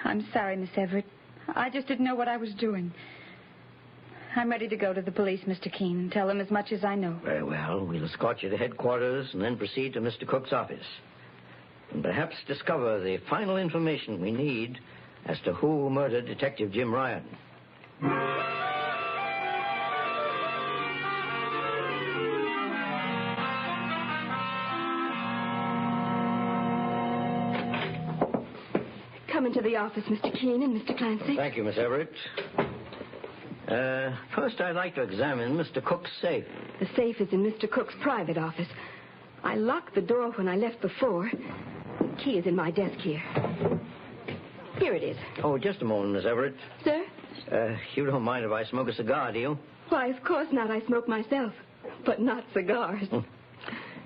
I'm sorry, Miss Everett. I just didn't know what I was doing. I'm ready to go to the police, Mr. Keene, and tell them as much as I know. Very well. We'll escort you to headquarters and then proceed to Mr. Cook's office. And perhaps discover the final information we need as to who murdered Detective Jim Ryan. Come into the office, Mr. Keene and Mr. Clancy. Thank you, Miss Everett. First, I'd like to examine Mr. Cook's safe. The safe is in Mr. Cook's private office. I locked the door when I left before. The key is in my desk here. Here it is. Oh, just a moment, Miss Everett. Sir? You don't mind if I smoke a cigar, do you? Why, of course not. I smoke myself. But not cigars.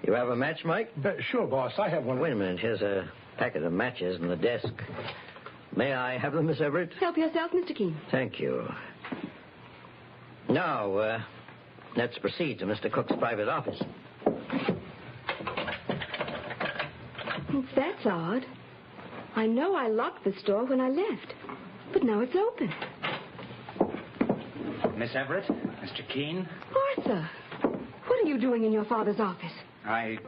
You have a match, Mike? Sure, boss. I have one. Wait a minute. Here's a packet of matches in the desk. May I have them, Miss Everett? Help yourself, Mr. Keene. Thank you. Now, let's proceed to Mr. Cook's private office. That's odd. I know I locked the store when I left, but now it's open. Miss Everett, Mr. Keene. Arthur, what are you doing in your father's office? I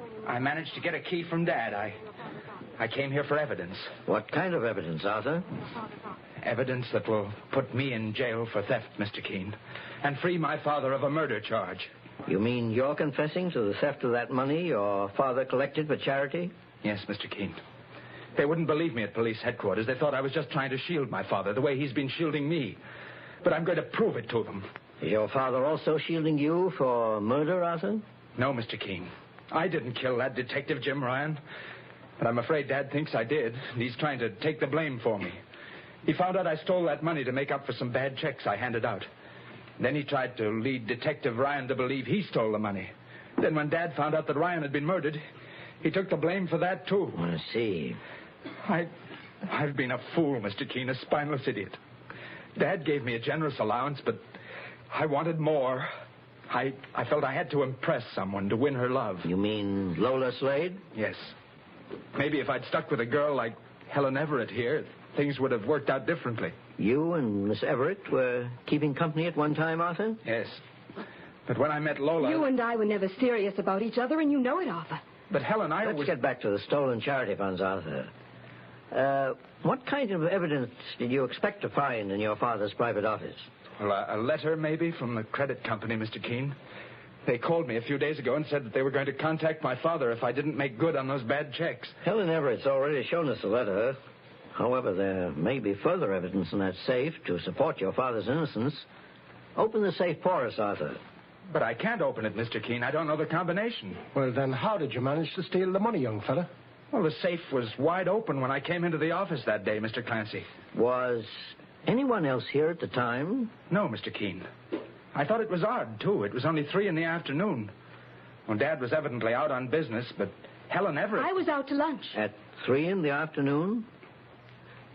managed to get a key from Dad. I came here for evidence. What kind of evidence, Arthur? Evidence that will put me in jail for theft, Mr. Keene, and free my father of a murder charge. You mean you're confessing to the theft of that money your father collected for charity? Yes, Mr. Keene. They wouldn't believe me at police headquarters. They thought I was just trying to shield my father, the way he's been shielding me. But I'm going to prove it to them. Is your father also shielding you for murder, Arthur? No, Mr. Keene. I didn't kill that detective, Jim Ryan. But I'm afraid Dad thinks I did, and he's trying to take the blame for me. He found out I stole that money to make up for some bad checks I handed out. Then he tried to lead Detective Ryan to believe he stole the money. Then when Dad found out that Ryan had been murdered, he took the blame for that, too. I see. I've been a fool, Mr. Keene, a spineless idiot. Dad gave me a generous allowance, but I wanted more. I felt I had to impress someone to win her love. You mean Lola Slade? Yes. Maybe if I'd stuck with a girl like Helen Everett here, things would have worked out differently. You and Miss Everett were keeping company at one time, Arthur? Yes. But when I met Lola... You and I were never serious about each other, and you know it, Arthur. But Helen, Let's get back to the stolen charity funds, Arthur. What kind of evidence did you expect to find in your father's private office? Well, a letter, maybe, from the credit company, Mr. Keene. They called me a few days ago and said that they were going to contact my father if I didn't make good on those bad checks. Helen Everett's already shown us the letter. However, there may be further evidence in that safe to support your father's innocence. Open the safe for us, Arthur. But I can't open it, Mr. Keene. I don't know the combination. Well, then how did you manage to steal the money, young fella? Well, the safe was wide open when I came into the office that day, Mr. Clancy. Was anyone else here at the time? No, Mr. Keene. I thought it was odd, too. It was only 3 p.m. Well, Dad was evidently out on business, but Helen Everett... I was out to lunch. At 3 p.m?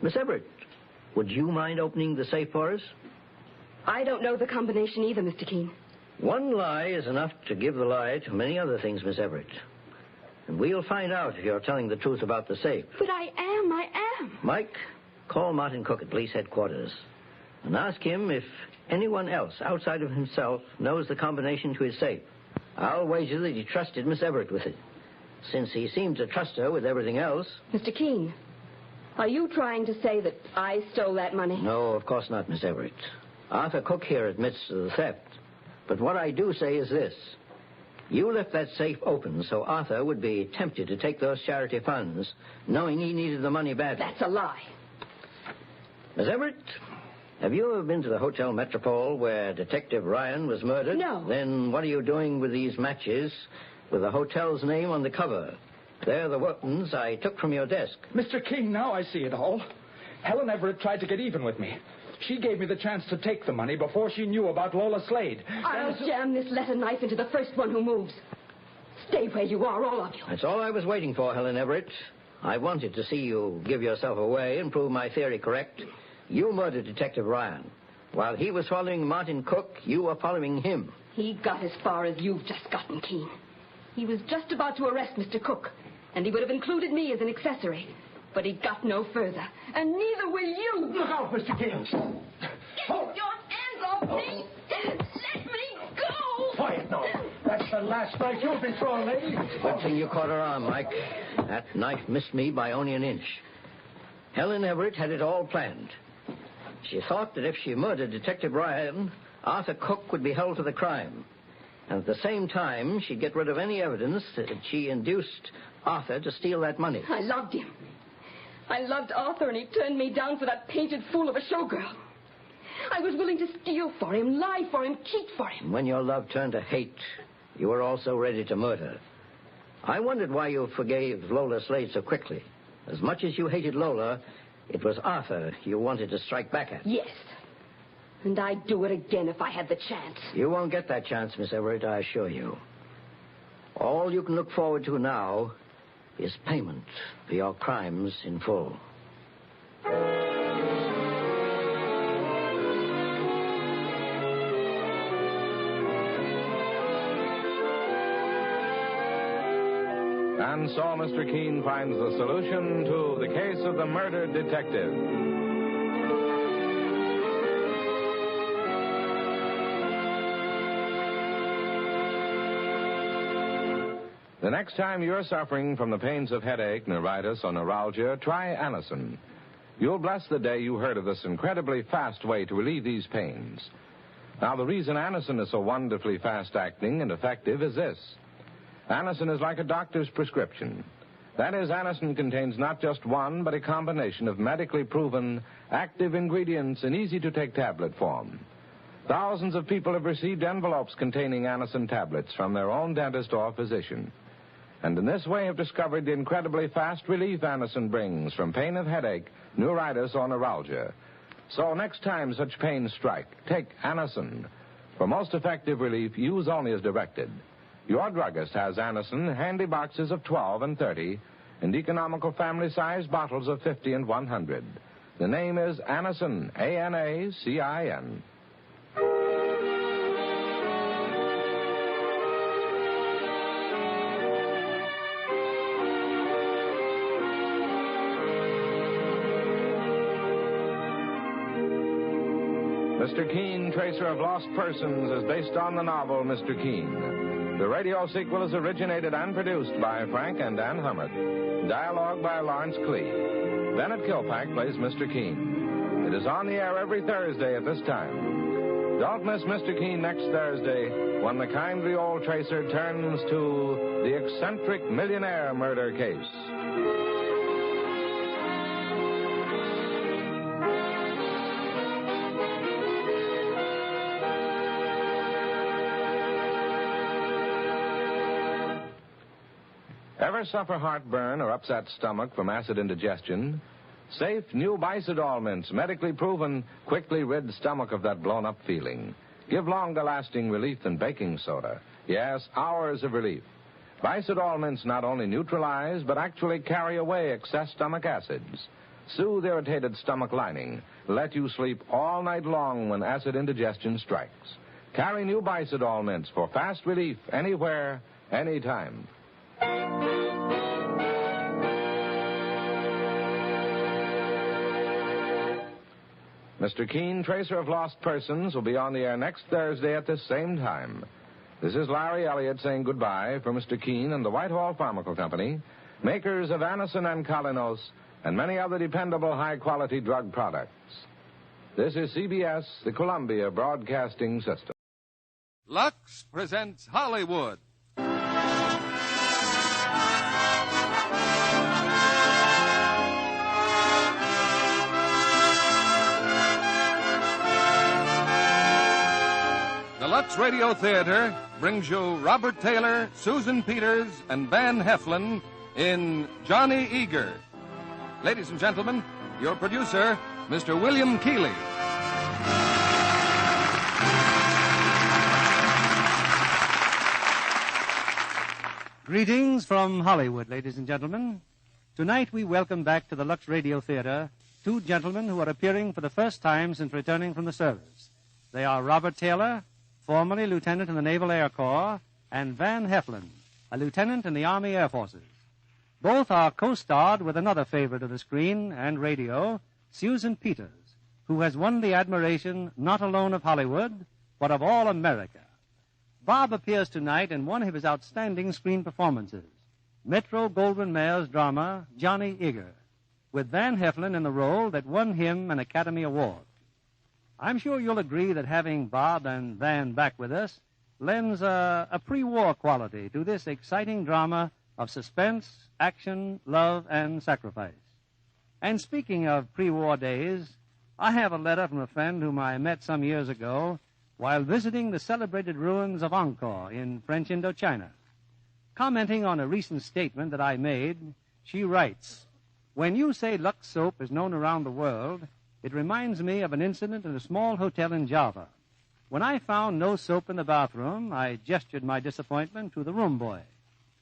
Miss Everett, would you mind opening the safe for us? I don't know the combination either, Mr. Keene. One lie is enough to give the lie to many other things, Miss Everett. And we'll find out if you're telling the truth about the safe. But I am. Mike, call Martin Cook at police headquarters and ask him if anyone else outside of himself knows the combination to his safe. I'll wager that he trusted Miss Everett with it, since he seemed to trust her with everything else. Mr. Keene, are you trying to say that I stole that money? No, of course not, Miss Everett. Arthur Cook here admits to the theft. But what I do say is this. You left that safe open so Arthur would be tempted to take those charity funds, knowing he needed the money badly. That's a lie. Miss Everett, have you ever been to the Hotel Metropole where Detective Ryan was murdered? No. Then what are you doing with these matches with the hotel's name on the cover? They're the weapons I took from your desk. Mr. King, now I see it all. Helen Everett tried to get even with me. She gave me the chance to take the money before she knew about Lola Slade. I'll jam this letter knife into the first one who moves. Stay where you are, all of you. That's all I was waiting for, Helen Everett. I wanted to see you give yourself away and prove my theory correct. You murdered Detective Ryan. While he was following Martin Cook, you were following him. He got as far as you've just gotten, Keene. He was just about to arrest Mr. Cook, and he would have included me as an accessory. But he got no further, and neither will you. Look out, Mr. Keene. Get your hands off me. Let me go. Quiet now. That's the last knife you'll be throwing, lady. Good thing you caught her arm, Mike. That knife missed me by only an inch. Helen Everett had it all planned. She thought that if she murdered Detective Ryan, Arthur Cook would be held to the crime. And at the same time, she'd get rid of any evidence that she induced Arthur to steal that money. I loved him. I loved Arthur, and he turned me down for that painted fool of a showgirl. I was willing to steal for him, lie for him, cheat for him. And when your love turned to hate, you were also ready to murder. I wondered why you forgave Lola Slade so quickly. As much as you hated Lola, it was Arthur you wanted to strike back at. Yes. And I'd do it again if I had the chance. You won't get that chance, Miss Everett, I assure you. All you can look forward to now is payment for your crimes in full. And so Mr. Keene finds the solution to the case of the murdered detective. The next time you're suffering from the pains of headache, neuritis, or neuralgia, try Anacin. You'll bless the day you heard of this incredibly fast way to relieve these pains. Now, the reason Anacin is so wonderfully fast-acting and effective is this. Anacin is like a doctor's prescription. That is, Anacin contains not just one, but a combination of medically proven active ingredients in easy-to-take tablet form. Thousands of people have received envelopes containing Anacin tablets from their own dentist or physician. And in this way have discovered the incredibly fast relief Anacin brings from pain of headache, neuritis, or neuralgia. So next time such pains strike, take Anacin. For most effective relief, use only as directed. Your druggist has Anacin, handy boxes of 12 and 30, and economical family-sized bottles of 50 and 100. The name is Anacin, A-N-A-C-I-N. Mr. Keene, Tracer of Lost Persons, is based on the novel Mr. Keene. The radio sequel is originated and produced by Frank and Ann Hummert. Dialogue by Lawrence Klee. Bennett Kilpack plays Mr. Keene. It is on the air every Thursday at this time. Don't miss Mr. Keene next Thursday when the kindly old tracer turns to the eccentric millionaire murder case. Ever suffer heartburn or upset stomach from acid indigestion? Safe new Bicidol mints, medically proven, quickly rid stomach of that blown-up feeling. Give longer-lasting relief than baking soda. Yes, hours of relief. Bicidol mints not only neutralize, but actually carry away excess stomach acids. Soothe irritated stomach lining. Let you sleep all night long when acid indigestion strikes. Carry new Bicidol mints for fast relief anywhere, anytime. Mr. Keene, Tracer of Lost Persons, will be on the air next Thursday at this same time. This is Larry Elliott saying goodbye for Mr. Keene and the Whitehall Pharmaceutical Company, makers of Anacin and Colinos and many other dependable high-quality drug products. This is CBS, the Columbia Broadcasting System. Lux presents Hollywood. The Lux Radio Theater brings you Robert Taylor, Susan Peters, and Van Heflin in Johnny Eager. Ladies and gentlemen, your producer, Mr. William Keeley. Greetings from Hollywood, ladies and gentlemen. Tonight we welcome back to the Lux Radio Theater two gentlemen who are appearing for the first time since returning from the service. They are Robert Taylor, formerly lieutenant in the Naval Air Corps, and Van Heflin, a lieutenant in the Army Air Forces. Both are co-starred with another favorite of the screen and radio, Susan Peters, who has won the admiration not alone of Hollywood, but of all America. Bob appears tonight in one of his outstanding screen performances, Metro-Goldwyn-Mayer's drama, Johnny Eager, with Van Heflin in the role that won him an Academy Award. I'm sure you'll agree that having Bob and Van back with us lends a pre-war quality to this exciting drama of suspense, action, love, and sacrifice. And speaking of pre-war days, I have a letter from a friend whom I met some years ago while visiting the celebrated ruins of Angkor in French Indochina. Commenting on a recent statement that I made, she writes, "When you say Lux soap is known around the world, it reminds me of an incident in a small hotel in Java. When I found no soap in the bathroom, I gestured my disappointment to the room boy.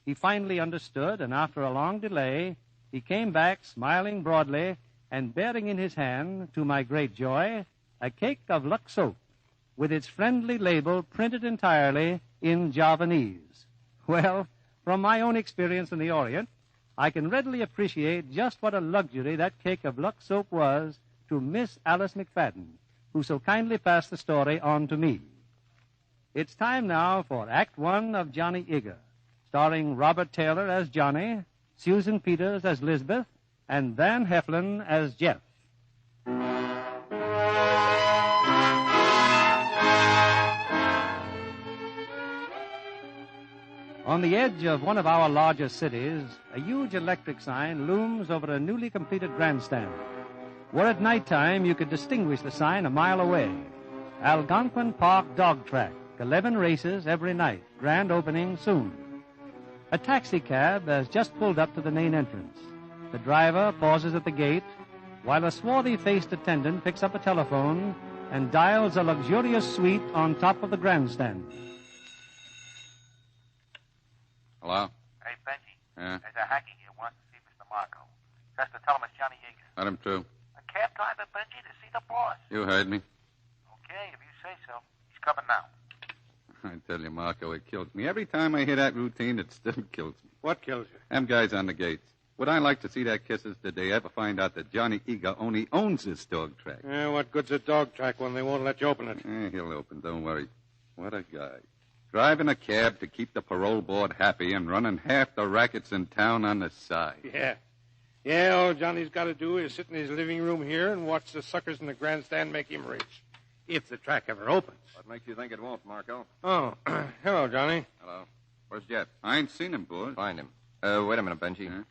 He finally understood, and after a long delay, he came back smiling broadly and bearing in his hand, to my great joy, a cake of Lux soap with its friendly label printed entirely in Javanese. Well, From my own experience in the Orient, I can readily appreciate just what a luxury that cake of Lux soap was to Miss Alice McFadden, who so kindly passed the story on to me. It's time now for Act One of Johnny Eager, starring Robert Taylor as Johnny, Susan Peters as Lisbeth, and Van Heflin as Jeff. On the edge of one of our largest cities, a huge electric sign looms over a newly completed grandstand. Where at nighttime you could distinguish the sign a mile away. Algonquin Park Dog Track, 11 races every night, grand opening soon. A taxi cab has just pulled up to the main entrance. The driver pauses at the gate, while a swarthy-faced attendant picks up a telephone and dials a luxurious suite on top of the grandstand. Hello? Hey, Benji. Yeah? There's a hacky here wants to see Mr. Marco. Just to tell him it's Johnny Eager. Let him through. A cab driver, Benji, to see the boss. You heard me. Okay, if you say so. He's coming now. I tell you, Marco, it kills me. Every time I hear that routine, it still kills me. What kills you? Them guys on the gates. Would I like to see their kisses did they ever find out that Johnny Eager only owns this dog track? What good's a dog track when they won't let you open it? He'll open, don't worry. What a guy. Driving a cab to keep the parole board happy and running half the rackets in town on the side. Yeah, all Johnny's got to do is sit in his living room here and watch the suckers in the grandstand make him rich. If the track ever opens. What makes you think it won't, Marco? Oh, hello, Johnny. Hello. Where's Jeff? I ain't seen him, boys. Find him. Wait a minute, Benji. Huh?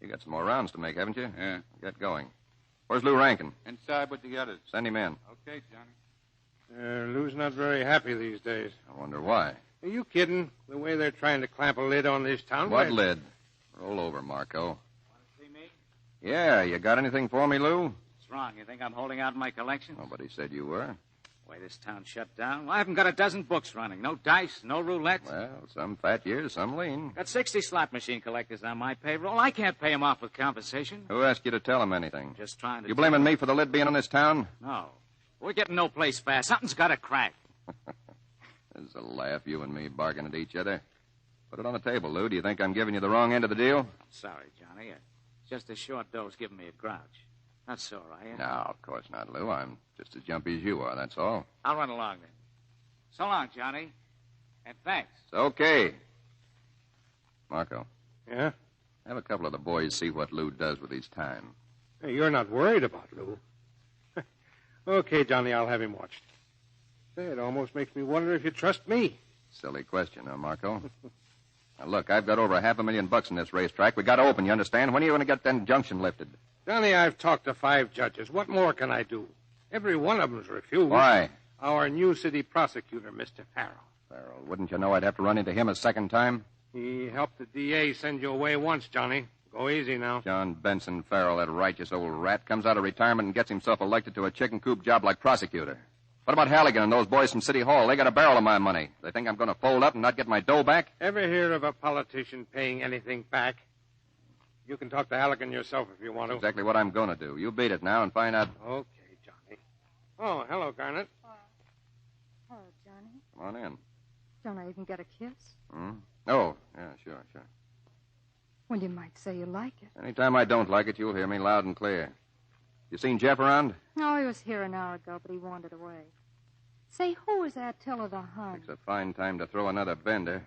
You got some more rounds to make, haven't you? Yeah. Get going. Where's Lou Rankin? Inside with the others. Send him in. Okay, Johnny. Lou's not very happy these days. I wonder why. Are you kidding? The way they're trying to clamp a lid on this town. What lid? Roll over, Marco. Want to see me? Yeah, you got anything for me, Lou? What's wrong? You think I'm holding out my collection? Nobody said you were. Why, this town's shut down. Well, I haven't got a dozen books running. No dice, no roulette. Well, some fat years, some lean. Got 60 slot machine collectors on my payroll. I can't pay them off with compensation. Who asked you to tell him anything? Just trying to... You blaming me for the lid being on this town? No. We're getting no place fast. Something's got to crack. There's a laugh, you and me bargaining at each other. Put it on the table, Lou. Do you think I'm giving you the wrong end of the deal? I'm sorry, Johnny. Just a short dose giving me a grouch. Not sore, are you? No, of course not, Lou. I'm just as jumpy as you are, that's all. I'll run along then. So long, Johnny. And thanks. It's okay. Marco. Yeah? Have a couple of the boys see what Lou does with his time. Hey, you're not worried about Lou. Okay, Johnny, I'll have him watched. Say, it almost makes me wonder if you trust me. Silly question, huh, Marco? Now, look, I've got over $500,000 in this racetrack. We got to open, you understand? When are you going to get that injunction lifted? Johnny, I've talked to 5 judges. What more can I do? Every one of them's refused. Why? Our new city prosecutor, Mr. Farrell. Farrell, wouldn't you know I'd have to run into him a second time? He helped the DA send you away once, Johnny. Go easy now. John Benson Farrell, that righteous old rat, comes out of retirement and gets himself elected to a chicken coop job like prosecutor. What about Halligan and those boys from City Hall? They got a barrel of my money. They think I'm going to fold up and not get my dough back? Ever hear of a politician paying anything back? You can talk to Halligan yourself if you want to. That's exactly what I'm going to do. You beat it now and find out. Okay, Johnny. Oh, hello, Garnet. Hello, Johnny. Come on in. Don't I even get a kiss? Oh, yeah, sure. Well, you might say you like it. Anytime I don't like it, you'll hear me loud and clear. You seen Jeff around? No, he was here an hour ago, but he wandered away. Say, who is Attila the Hun? It's a fine time to throw another bender.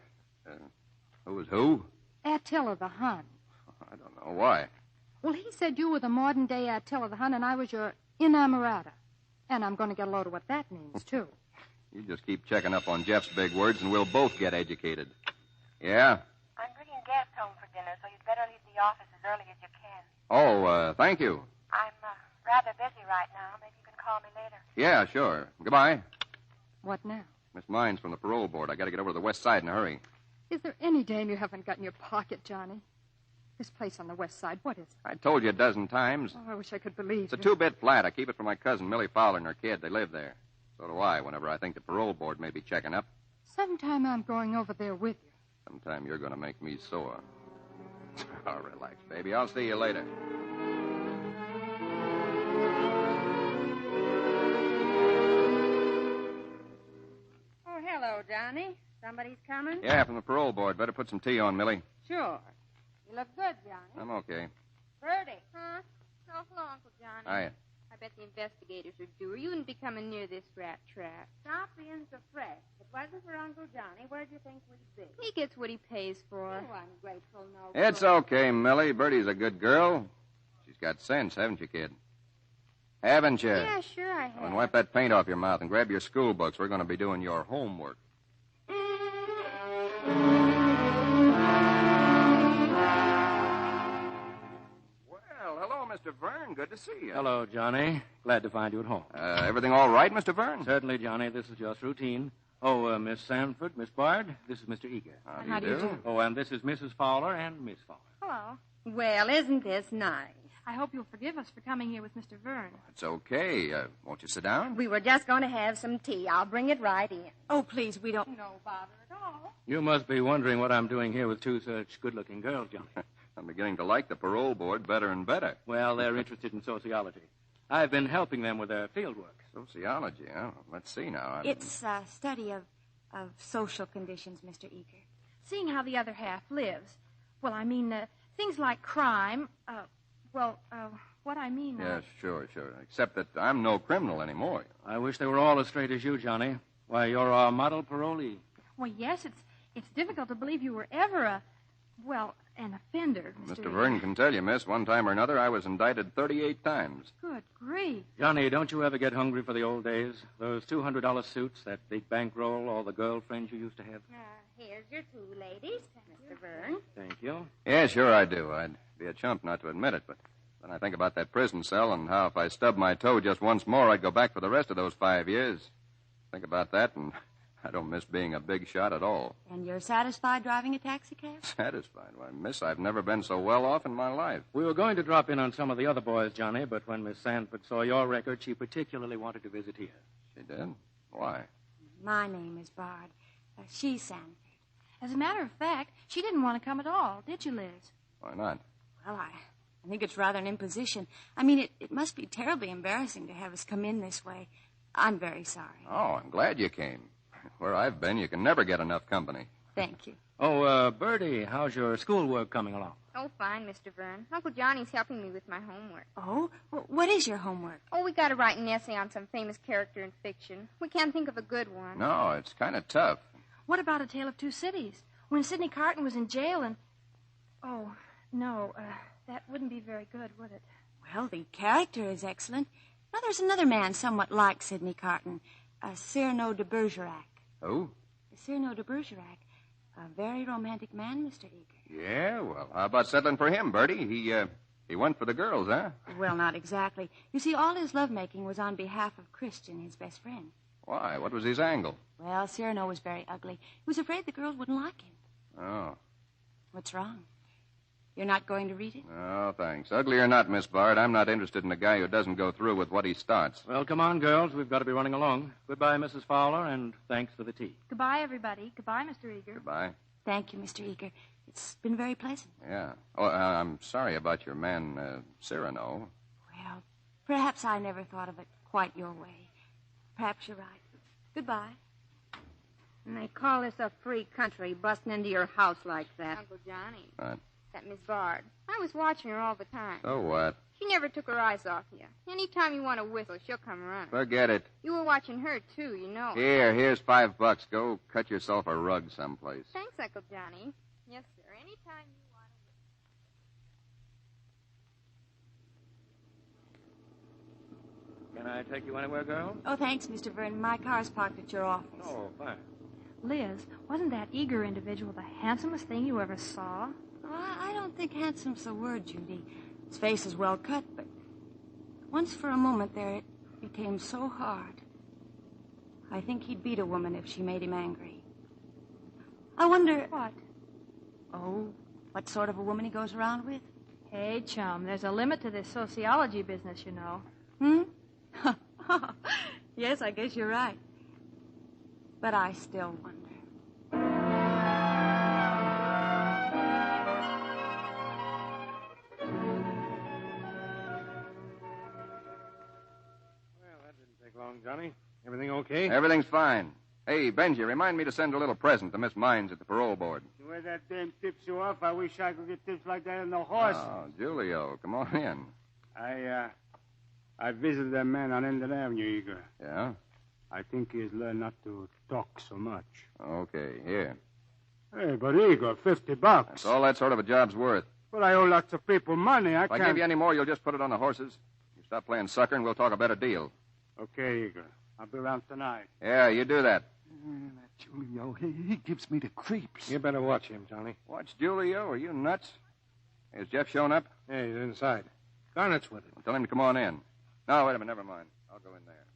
Who is who? Attila the Hun. I don't know. Why? Well, he said you were the modern-day Attila the Hun, and I was your inamorata. And I'm going to get a load of what that means, too. You just keep checking up on Jeff's big words, and we'll both get educated. Yeah? I'm bringing gas home for dinner, so you'd better leave the office as early as you can. Oh, thank you. I'm rather busy right now. Maybe you can call me later. Yeah, sure. Goodbye. What now? Miss Mines from the parole board. I got to get over to the west side in a hurry. Is there any dame you haven't got in your pocket, Johnny? This place on the west side, what is it? I told you a dozen times. Oh, I wish I could believe It's a you. 2-bit flat. I keep it for my cousin, Millie Fowler, and her kid. They live there. So do I, whenever I think the parole board may be checking up. Sometime I'm going over there with you. Sometime you're going to make me sore. Oh, relax, baby. I'll see you later. Oh, hello, Hello, Johnny. Somebody's coming? Yeah, from the parole board. Better put some tea on, Millie. Sure. You look good, Johnny. I'm okay. Bertie. Huh? Oh, hello, Uncle Johnny. Hiya. I bet the investigators are due. You wouldn't be coming near this rat trap. Stop being so fresh. If it wasn't for Uncle Johnny, where'd you think we'd be? He gets what he pays for. You ungrateful no. It's okay, Millie. Bertie's a good girl. She's got sense, haven't you, kid? Haven't you? Yeah, sure I have. And wipe that paint off your mouth and grab your school books. We're going to be doing your homework. Well, hello, Mr. Vern. Good to see you. Hello, Johnny. Glad to find you at home. Everything all right, Mr. Vern? Certainly, Johnny. This is just routine. Oh, Miss Sanford, Miss Bard, this is Mr. Eager. How do you do? Oh, and this is Mrs. Fowler and Miss Fowler. Hello. Well, isn't this nice? I hope you'll forgive us for coming here with Mr. Vern. It's okay. Won't you sit down? We were just going to have some tea. I'll bring it right in. Oh, please, we don't... No bother at all. You must be wondering what I'm doing here with two such good-looking girls, Johnny. I'm beginning to like the parole board better and better. Well, they're interested in sociology. I've been helping them with their field work. Sociology, huh? Let's see now. It's a study of social conditions, Mr. Eager. Seeing how the other half lives. Well, I mean, things like crime. What I mean... Yes, sure. Except that I'm no criminal anymore. I wish they were all as straight as you, Johnny. Why, you're our model parolee. Well, yes, it's difficult to believe you were ever an offender, Mr. Vern can tell you, miss, one time or another I was indicted 38 times. Good grief. Johnny, don't you ever get hungry for the old days? Those $200 suits, that big bankroll, all the girlfriends you used to have? Here's your two ladies, Mr. Vern. Thank you. Yeah, sure I do. I'd be a chump not to admit it, but then I think about that prison cell and how if I stubbed my toe just once more, I'd go back for the rest of those 5 years. Think about that, and I don't miss being a big shot at all. And you're satisfied driving a taxicab? Satisfied? Why, miss, I've never been so well off in my life. We were going to drop in on some of the other boys, Johnny, but when Miss Sanford saw your record, she particularly wanted to visit here. She did? Why? My name is Bard. She's Sanford. As a matter of fact, she didn't want to come at all, did you, Liz? Why not? Well, I think it's rather an imposition. I mean, it must be terribly embarrassing to have us come in this way. I'm very sorry. Oh, I'm glad you came. Where I've been, you can never get enough company. Thank you. Oh, Bertie, how's your schoolwork coming along? Oh, fine, Mr. Vern. Uncle Johnny's helping me with my homework. Oh? What is your homework? Oh, we got to write an essay on some famous character in fiction. We can't think of a good one. No, it's kind of tough. What about A Tale of Two Cities? When Sidney Carton was in jail and... Oh, no, that wouldn't be very good, would it? Well, the character is excellent. Now, there's another man somewhat like Sidney Carton, Cyrano de Bergerac. Who? Cyrano de Bergerac. A very romantic man, Mr. Eager. Yeah, well, how about settling for him, Bertie? He went for the girls, huh? Well, not exactly. You see, all his lovemaking was on behalf of Christian, his best friend. Why? What was his angle? Well, Cyrano was very ugly. He was afraid the girls wouldn't like him. Oh. What's wrong? You're not going to read it? Oh, thanks. Ugly or not, Miss Bard, I'm not interested in a guy who doesn't go through with what he starts. Well, come on, girls. We've got to be running along. Goodbye, Mrs. Fowler, and thanks for the tea. Goodbye, everybody. Goodbye, Mr. Eager. Goodbye. Thank you, Mr. Eager. It's been very pleasant. Yeah. Oh, I'm sorry about your man, Cyrano. Well, perhaps I never thought of it quite your way. Perhaps you're right. Goodbye. And they call this a free country, busting into your house like that. Uncle Johnny. What? That Miss Bard. I was watching her all the time. So what? She never took her eyes off you. Anytime you want to whistle, she'll come running. Forget it. You were watching her, too, you know. Here's $5. Go cut yourself a rug someplace. Thanks, Uncle Johnny. Yes, sir. Anytime you want to... Can I take you anywhere, girl? Oh, thanks, Mr. Vern. My car's parked at your office. Oh, fine. Liz, wasn't that eager individual the handsomest thing you ever saw? Oh, I don't think handsome's the word, Judy. His face is well cut, but once for a moment there it became so hard. I think he'd beat a woman if she made him angry. I wonder... What? Oh, what sort of a woman he goes around with? Hey, chum, there's a limit to this sociology business, you know. Yes, I guess you're right. But I still wonder. Well, that didn't take long, Johnny. Everything okay? Everything's fine. Hey, Benji, remind me to send a little present to Miss Mines at the parole board. The way that dame tips you off, I wish I could get tips like that on the horse. Oh, Julio, come on in. I visited that man on Ended Avenue, Eager. Yeah? I think he's learned not to talk so much. Okay, here. Hey, but Eager, $50. That's all that sort of a job's worth. But I owe lots of people money. If I give you any more, you'll just put it on the horses. You stop playing sucker, and we'll talk a better deal. Okay, Eager. I'll be around tonight. Yeah, you do that. That Julio, he gives me the creeps. You better watch him, Johnny. Watch Julio? Are you nuts? Has Jeff shown up? Yeah, he's inside. Garnet's with him. Well, tell him to come on in. No, wait a minute. Never mind. I'll go in there.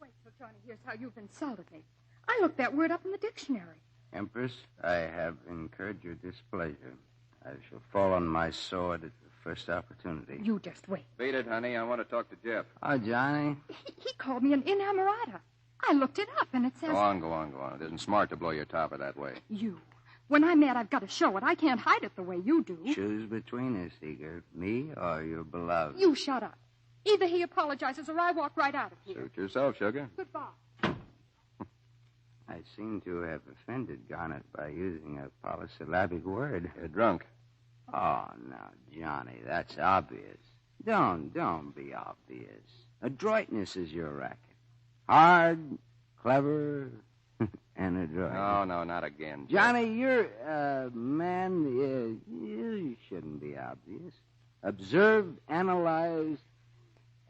Wait till Johnny hears how you've insulted me. I looked that word up in the dictionary. Empress, I have incurred your displeasure. I shall fall on my sword at the first opportunity. You just wait. Beat it, honey. I want to talk to Jeff. Oh, Johnny. He called me an inamorata. I looked it up, and it says... Go on. It isn't smart to blow your topper that way. You. When I'm mad, I've got to show it. I can't hide it the way you do. Choose between us, Eager. Me or your beloved. You shut up. Either he apologizes or I walk right out of here. Suit yourself, sugar. Goodbye. I seem to have offended Garnet by using a polysyllabic word. You're drunk. Oh, now, Johnny, that's obvious. Don't be obvious. Adroitness is your racket. Hard, clever, and adroit. No, not again. Johnny, you're man, you shouldn't be obvious. Observed, analyzed,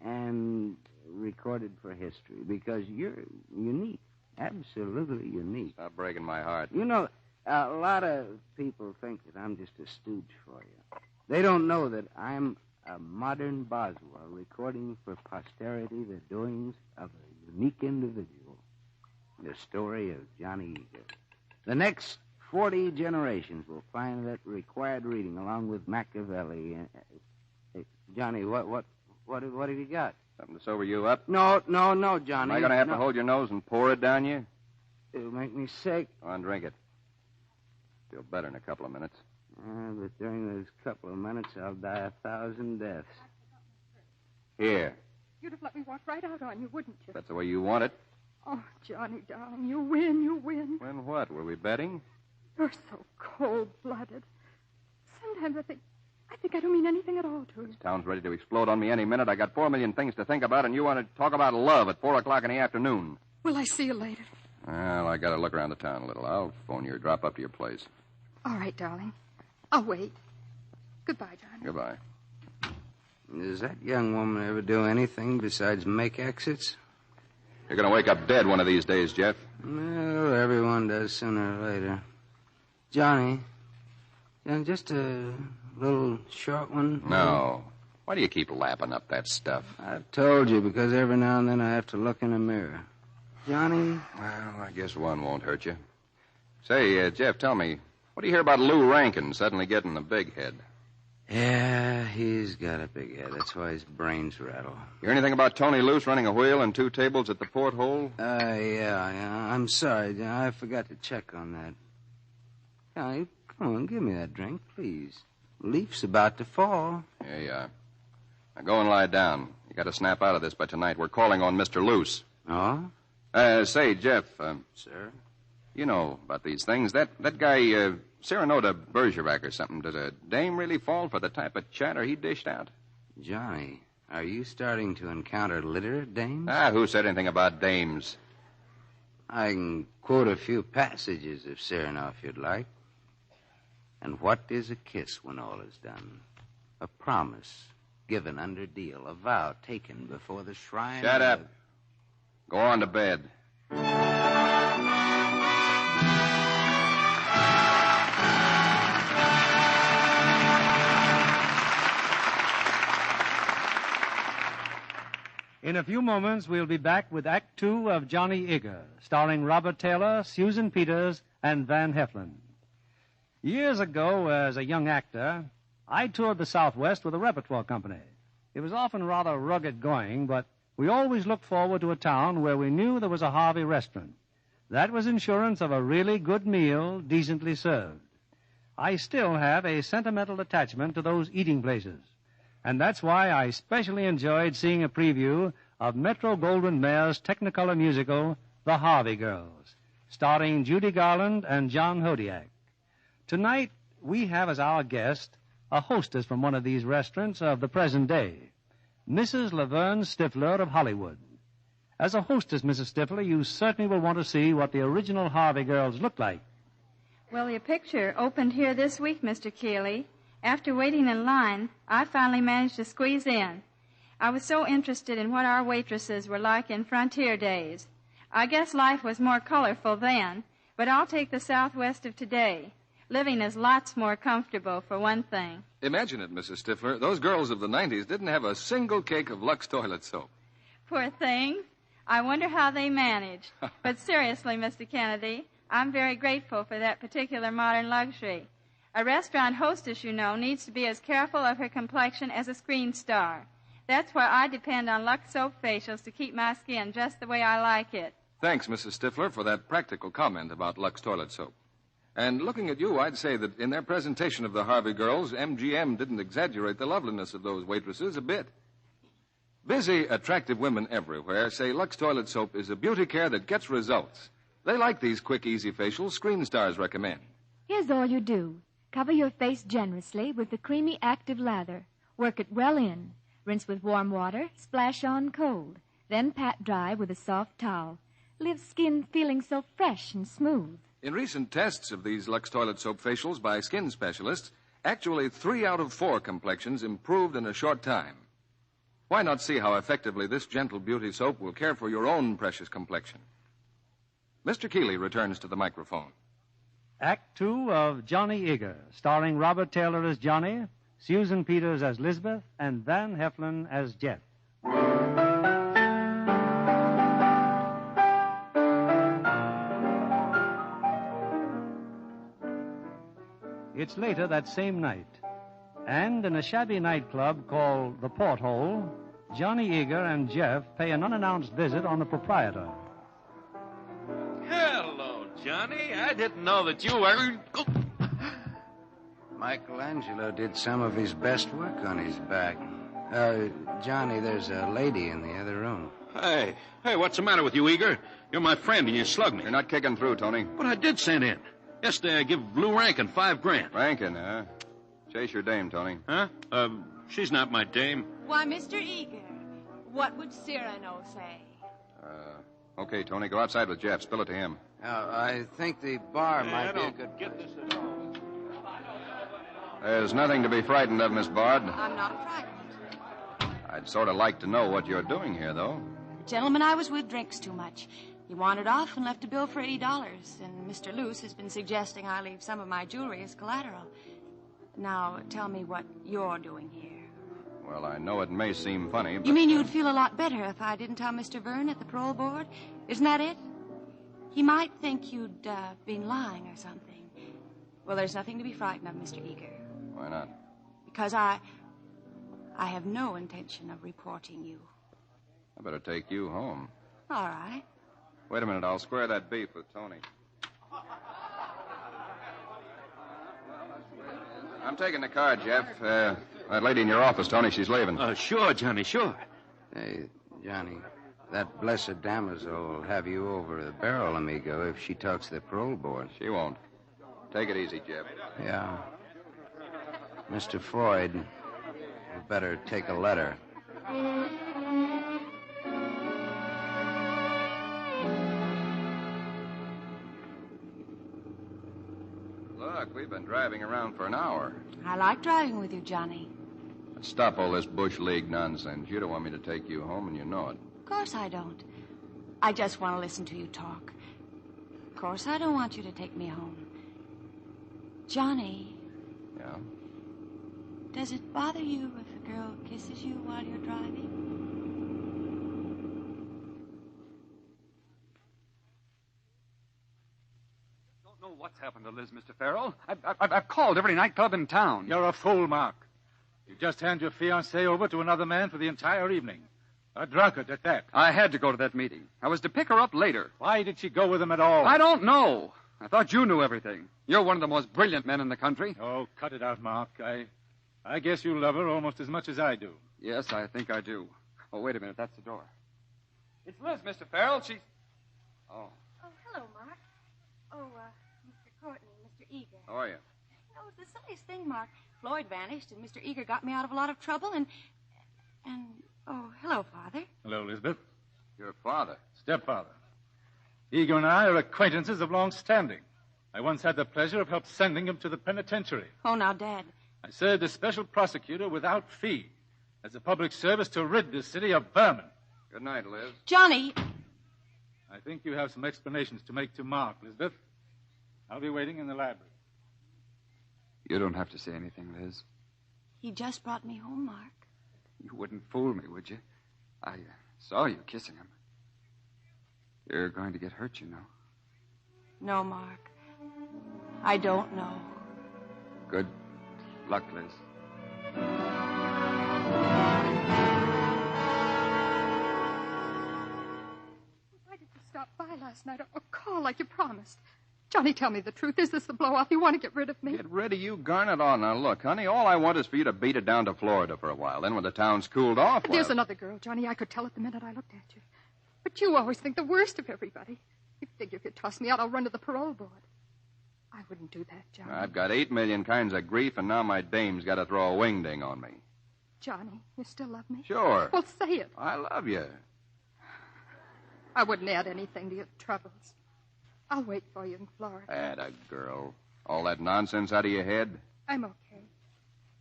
and recorded for history because you're unique. Absolutely unique. Stop breaking my heart. You know, a lot of people think that I'm just a stooge for you. They don't know that I'm a modern Boswell recording for posterity the doings of a unique individual. The story of Johnny Eager. The next 40 generations will find that required reading along with Machiavelli. Johnny, what have you got? Something to sober you up? No, Johnny. Am I going to have to hold your nose and pour it down you? It'll make me sick. Go on, drink it. Feel better in a couple of minutes. But during those couple of minutes, I'll die 1,000 deaths. Here. You'd have let me walk right out on you, wouldn't you? That's the way you want it. Oh, Johnny, darling, you win. When what? Were we betting? You're so cold-blooded. Sometimes I think I don't mean anything at all to you. This town's ready to explode on me any minute. I got 4 million things to think about, and you want to talk about love at 4 o'clock in the afternoon. Will I see you later? Well, I got to look around the town a little. I'll phone you or drop up to your place. All right, darling. I'll wait. Goodbye, Johnny. Goodbye. Does that young woman ever do anything besides make exits? You're going to wake up dead one of these days, Jeff. Well, everyone does sooner or later. Johnny, just a little short one? No. Why do you keep lapping up that stuff? I've told you, because every now and then I have to look in a mirror. Johnny? Well, I guess one won't hurt you. Say, Jeff, tell me, what do you hear about Lou Rankin suddenly getting a big head? Yeah, he's got a big head. That's why his brains rattle. You hear anything about Tony Luce running a wheel and 2 tables at the porthole? Yeah. I'm sorry. I forgot to check on that. Johnny, come on, give me that drink, please. Leaf's about to fall. Yeah. Now go and lie down. You got to snap out of this by tonight. We're calling on Mr. Luce. Oh? Say, Jeff. Sir? You know about these things. That guy, Serenota Bergerac or something, does a dame really fall for the type of chatter he dished out? Johnny, are you starting to encounter literate dames? Who said anything about dames? I can quote a few passages of Cyrano if you'd like. And what is a kiss when all is done? A promise given under deal, a vow taken before the shrine. Shut up. Go on to bed. In a few moments, we'll be back with Act 2 of Johnny Eager, starring Robert Taylor, Susan Peters, and Van Heflin. Years ago, as a young actor, I toured the Southwest with a repertoire company. It was often rather rugged going, but we always looked forward to a town where we knew there was a Harvey restaurant. That was insurance of a really good meal, decently served. I still have a sentimental attachment to those eating places. And that's why I especially enjoyed seeing a preview of Metro-Goldwyn-Mayer's Technicolor musical, The Harvey Girls, starring Judy Garland and John Hodiak. Tonight, we have as our guest a hostess from one of these restaurants of the present day, Mrs. Laverne Stifler of Hollywood. As a hostess, Mrs. Stifler, you certainly will want to see what the original Harvey Girls looked like. Well, your picture opened here this week, Mr. Keeley. After waiting in line, I finally managed to squeeze in. I was so interested in what our waitresses were like in frontier days. I guess life was more colorful then, but I'll take the Southwest of today. Living is lots more comfortable, for one thing. Imagine it, Mrs. Stifler. Those girls of the 90s didn't have a single cake of Lux toilet soap. Poor things. I wonder how they managed. But seriously, Mr. Kennedy, I'm very grateful for that particular modern luxury. A restaurant hostess, you know, needs to be as careful of her complexion as a screen star. That's why I depend on Lux soap facials to keep my skin just the way I like it. Thanks, Mrs. Stifler, for that practical comment about Lux toilet soap. And looking at you, I'd say that in their presentation of the Harvey Girls, MGM didn't exaggerate the loveliness of those waitresses a bit. Busy, attractive women everywhere say Lux toilet soap is a beauty care that gets results. They like these quick, easy facials screen stars recommend. Here's all you do. Cover your face generously with the creamy active lather. Work it well in. Rinse with warm water, splash on cold. Then pat dry with a soft towel. Leave skin feeling so fresh and smooth. In recent tests of these Lux toilet soap facials by skin specialists, actually 3 out of 4 complexions improved in a short time. Why not see how effectively this gentle beauty soap will care for your own precious complexion? Mr. Keeley returns to the microphone. Act 2 of Johnny Eager, starring Robert Taylor as Johnny, Susan Peters as Lisbeth, and Van Heflin as Jeff. It's later that same night, and in a shabby nightclub called the Porthole, Johnny Eager and Jeff pay an unannounced visit on the proprietor. Hello, Johnny. I didn't know that you were... Michelangelo did some of his best work on his back. Johnny, there's a lady in the other room. Hey, what's the matter with you, Eager? You're my friend and you slugged me. You're not kicking through, Tony. But I did send in. Yesterday I give Lou Rankin $5,000. Rankin, huh? Chase your dame, Tony. Huh? She's not my dame. Why, Mr. Eager, what would Cyrano say? Okay, Tony, go outside with Jeff. Spill it to him. I think the bar might be a good... Get this at all. There's nothing to be frightened of, Miss Bard. I'm not frightened. I'd sort of like to know what you're doing here, though. The gentleman I was with drinks too much. He wandered off and left a bill for $80, and Mr. Luce has been suggesting I leave some of my jewelry as collateral. Now, tell me what you're doing here. Well, I know it may seem funny, but... You mean you'd feel a lot better if I didn't tell Mr. Verne at the parole board? Isn't that it? He might think you'd been lying or something. Well, there's nothing to be frightened of, Mr. Eager. Why not? Because I have no intention of reporting you. I better take you home. All right. Wait a minute, I'll square that beef with Tony. I'm taking the car, Jeff. That lady in your office, Tony, she's leaving. Sure, Johnny, sure. Hey, Johnny, that blessed damsel will have you over the barrel, amigo, if she talks to the parole board. She won't. Take it easy, Jeff. Yeah. Mr. Floyd, you better take a letter. Look, we've been driving around for an hour. I like driving with you, Johnny. Stop all this Bush League nonsense. You don't want me to take you home, and you know it. Of course I don't. I just want to listen to you talk. Of course I don't want you to take me home. Johnny. Yeah? Does it bother you if a girl kisses you while you're driving? Don't know what's happened to Liz, Mr. Farrell. I've called every nightclub in town. You're a fool, Mark. You just hand your fiancée over to another man for the entire evening. A drunkard at that. I had to go to that meeting. I was to pick her up later. Why did she go with him at all? I don't know. I thought you knew everything. You're one of the most brilliant men in the country. Oh, cut it out, Mark. I guess you love her almost as much as I do. Yes, I think I do. Oh, wait a minute. That's the door. It's Liz, Mr. Farrell. She's... Oh. Oh, hello, Mark. Oh, Mr. Courtney, Mr. Eager. How are you? No, it's the silliest thing, Mark. Floyd vanished, and Mr. Eager got me out of a lot of trouble, and... Oh, hello, Father. Hello, Elizabeth. Your father? Stepfather. Eager and I are acquaintances of long standing. I once had the pleasure of help sending him to the penitentiary. Oh, now, Dad. I served as special prosecutor without fee as a public service to rid this city of vermin. Good night, Liz. Johnny! I think you have some explanations to make to Mark, Elizabeth. I'll be waiting in the library. You don't have to say anything, Liz. He just brought me home, Mark. You wouldn't fool me, would you? I saw you kissing him. You're going to get hurt, you know. No, Mark. I don't know. Good luck, Liz. Why did you stop by last night or call like you promised? Johnny, tell me the truth. Is this the blow-off? You want to get rid of me? Get rid of you, Garnet? Oh, now, look, honey, all I want is for you to beat it down to Florida for a while. Then when the town's cooled off, There's another girl, Johnny. I could tell it the minute I looked at you. But you always think the worst of everybody. You figure if you toss me out, I'll run to the parole board. I wouldn't do that, Johnny. I've got 8 million kinds of grief, and now my dame's got to throw a wingding on me. Johnny, you still love me? Sure. Well, say it. I love you. I wouldn't add anything to your troubles. I'll wait for you in Florida. Atta girl. All that nonsense out of your head? I'm okay.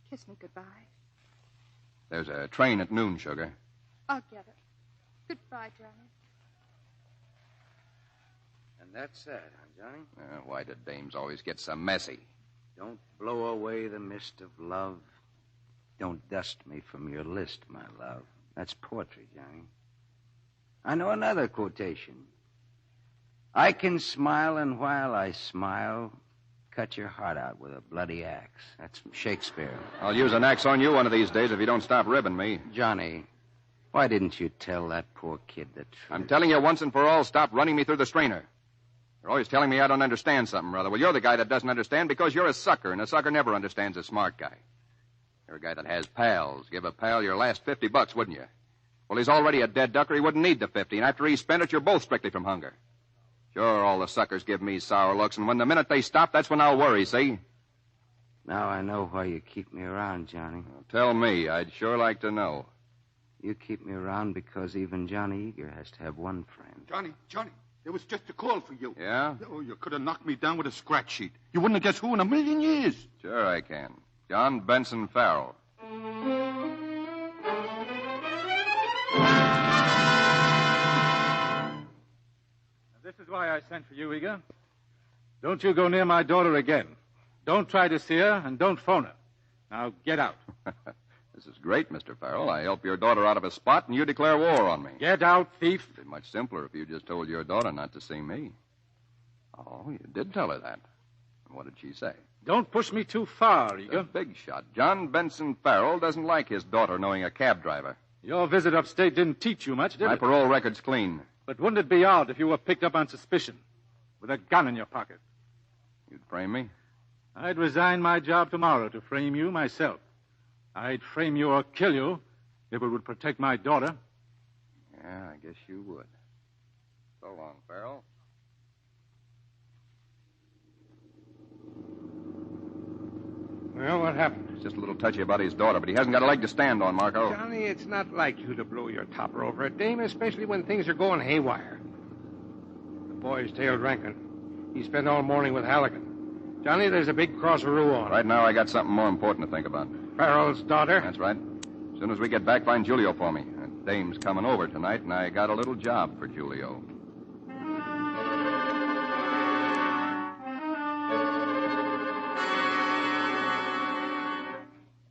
Kiss me goodbye. There's a train at noon, sugar. I'll get it. Goodbye, Johnny. And that's that, huh, Johnny? Why do dames always get so messy? Don't blow away the mist of love. Don't dust me from your list, my love. That's poetry, Johnny. I know another quotation. I can smile, and while I smile, cut your heart out with a bloody axe. That's from Shakespeare. I'll use an axe on you one of these days if you don't stop ribbing me. Johnny, why didn't you tell that poor kid the truth? I'm telling you once and for all, stop running me through the strainer. You're always telling me I don't understand something, brother. Well, you're the guy that doesn't understand because you're a sucker, and a sucker never understands a smart guy. You're a guy that has pals. Give a pal your last $50, wouldn't you? Well, he's already a dead ducker. He wouldn't need the 50, and after he spent it, you're both strictly from hunger. Sure, all the suckers give me sour looks, and when the minute they stop, that's when I'll worry, see? Now I know why you keep me around, Johnny. Well, tell me. I'd sure like to know. You keep me around because even Johnny Eager has to have one friend. Johnny, there was just a call for you. Yeah? Oh, you could have knocked me down with a scratch sheet. You wouldn't have guessed who in a million years. Sure I can. John Benson Farrell. This is why I sent for you, Eager. Don't you go near my daughter again. Don't try to see her, and don't phone her. Now, get out. This is great, Mr. Farrell. I help your daughter out of a spot, and you declare war on me. Get out, thief. It'd be much simpler if you just told your daughter not to see me. Oh, you did tell her that. And what did she say? Don't push me too far, Eager. A big shot. John Benson Farrell doesn't like his daughter knowing a cab driver. Your visit upstate didn't teach you much, did My it? parole record's clean. But wouldn't it be odd if you were picked up on suspicion with a gun in your pocket? You'd frame me? I'd resign my job tomorrow to frame you myself. I'd frame you or kill you if it would protect my daughter. Yeah, I guess you would. So long, Farrell. Well, what happened? He's just a little touchy about his daughter, but he hasn't got a leg to stand on, Marco. Johnny, it's not like you to blow your topper over a dame, especially when things are going haywire. The boy's tailed Rankin. He spent all morning with Halligan. Johnny, there's a big crossaroo on. Right now, I got something more important to think about. Farrell's daughter? That's right. As soon as we get back, find Julio for me. That dame's coming over tonight, and I got a little job for Julio.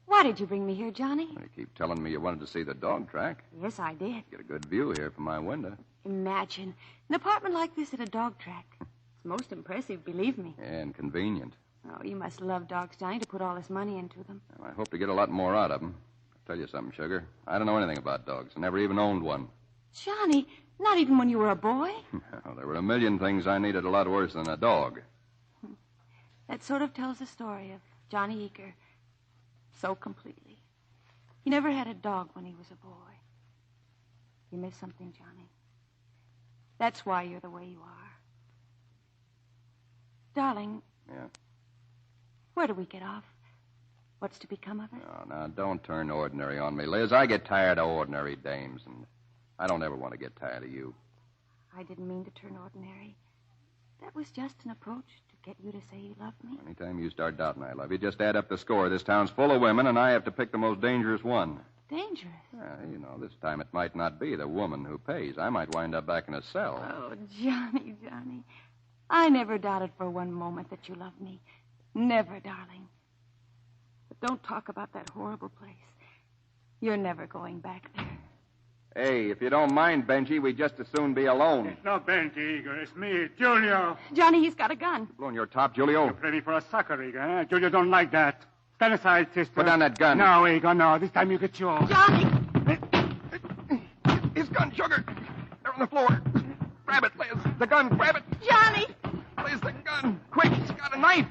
Why did you bring me here, Johnny? You keep telling me you wanted to see the dog track. Yes, I did. Get a good view here from my window. Imagine an apartment like this at a dog track. It's most impressive, believe me. And convenient. Oh, you must love dogs, Johnny, to put all this money into them. Well, I hope to get a lot more out of them. I'll tell you something, Sugar. I don't know anything about dogs. I never even owned one. Johnny, not even when you were a boy? Well, there were a million things I needed a lot worse than a dog. That sort of tells the story of Johnny Eager so completely. He never had a dog when he was a boy. You missed something, Johnny. That's why you're the way you are. Darling. Yeah? Where do we get off? What's to become of it? No, now, don't turn ordinary on me, Liz. I get tired of ordinary dames, and I don't ever want to get tired of you. I didn't mean to turn ordinary. That was just an approach to get you to say you love me. Anytime you start doubting I love you, just add up the score. This town's full of women, and I have to pick the most dangerous one. Dangerous? This time it might not be the woman who pays. I might wind up back in a cell. Oh, Johnny, Johnny. I never doubted for one moment that you loved me. Never, darling. But don't talk about that horrible place. You're never going back there. Hey, if you don't mind, Benji, we'd just as soon be alone. It's not Benji, Igor. It's me, Julio. Johnny, he's got a gun. You blowing your top, Julio? You play me for a sucker, Igor, eh? Julio don't like that. Stand aside, sister. Put down that gun. No, Igor, no. This time you get yours. Johnny! His gun, Sugar. They're on the floor. Grab it, Liz. The gun, grab it. Johnny! Liz, the gun. Quick, he's got a knife.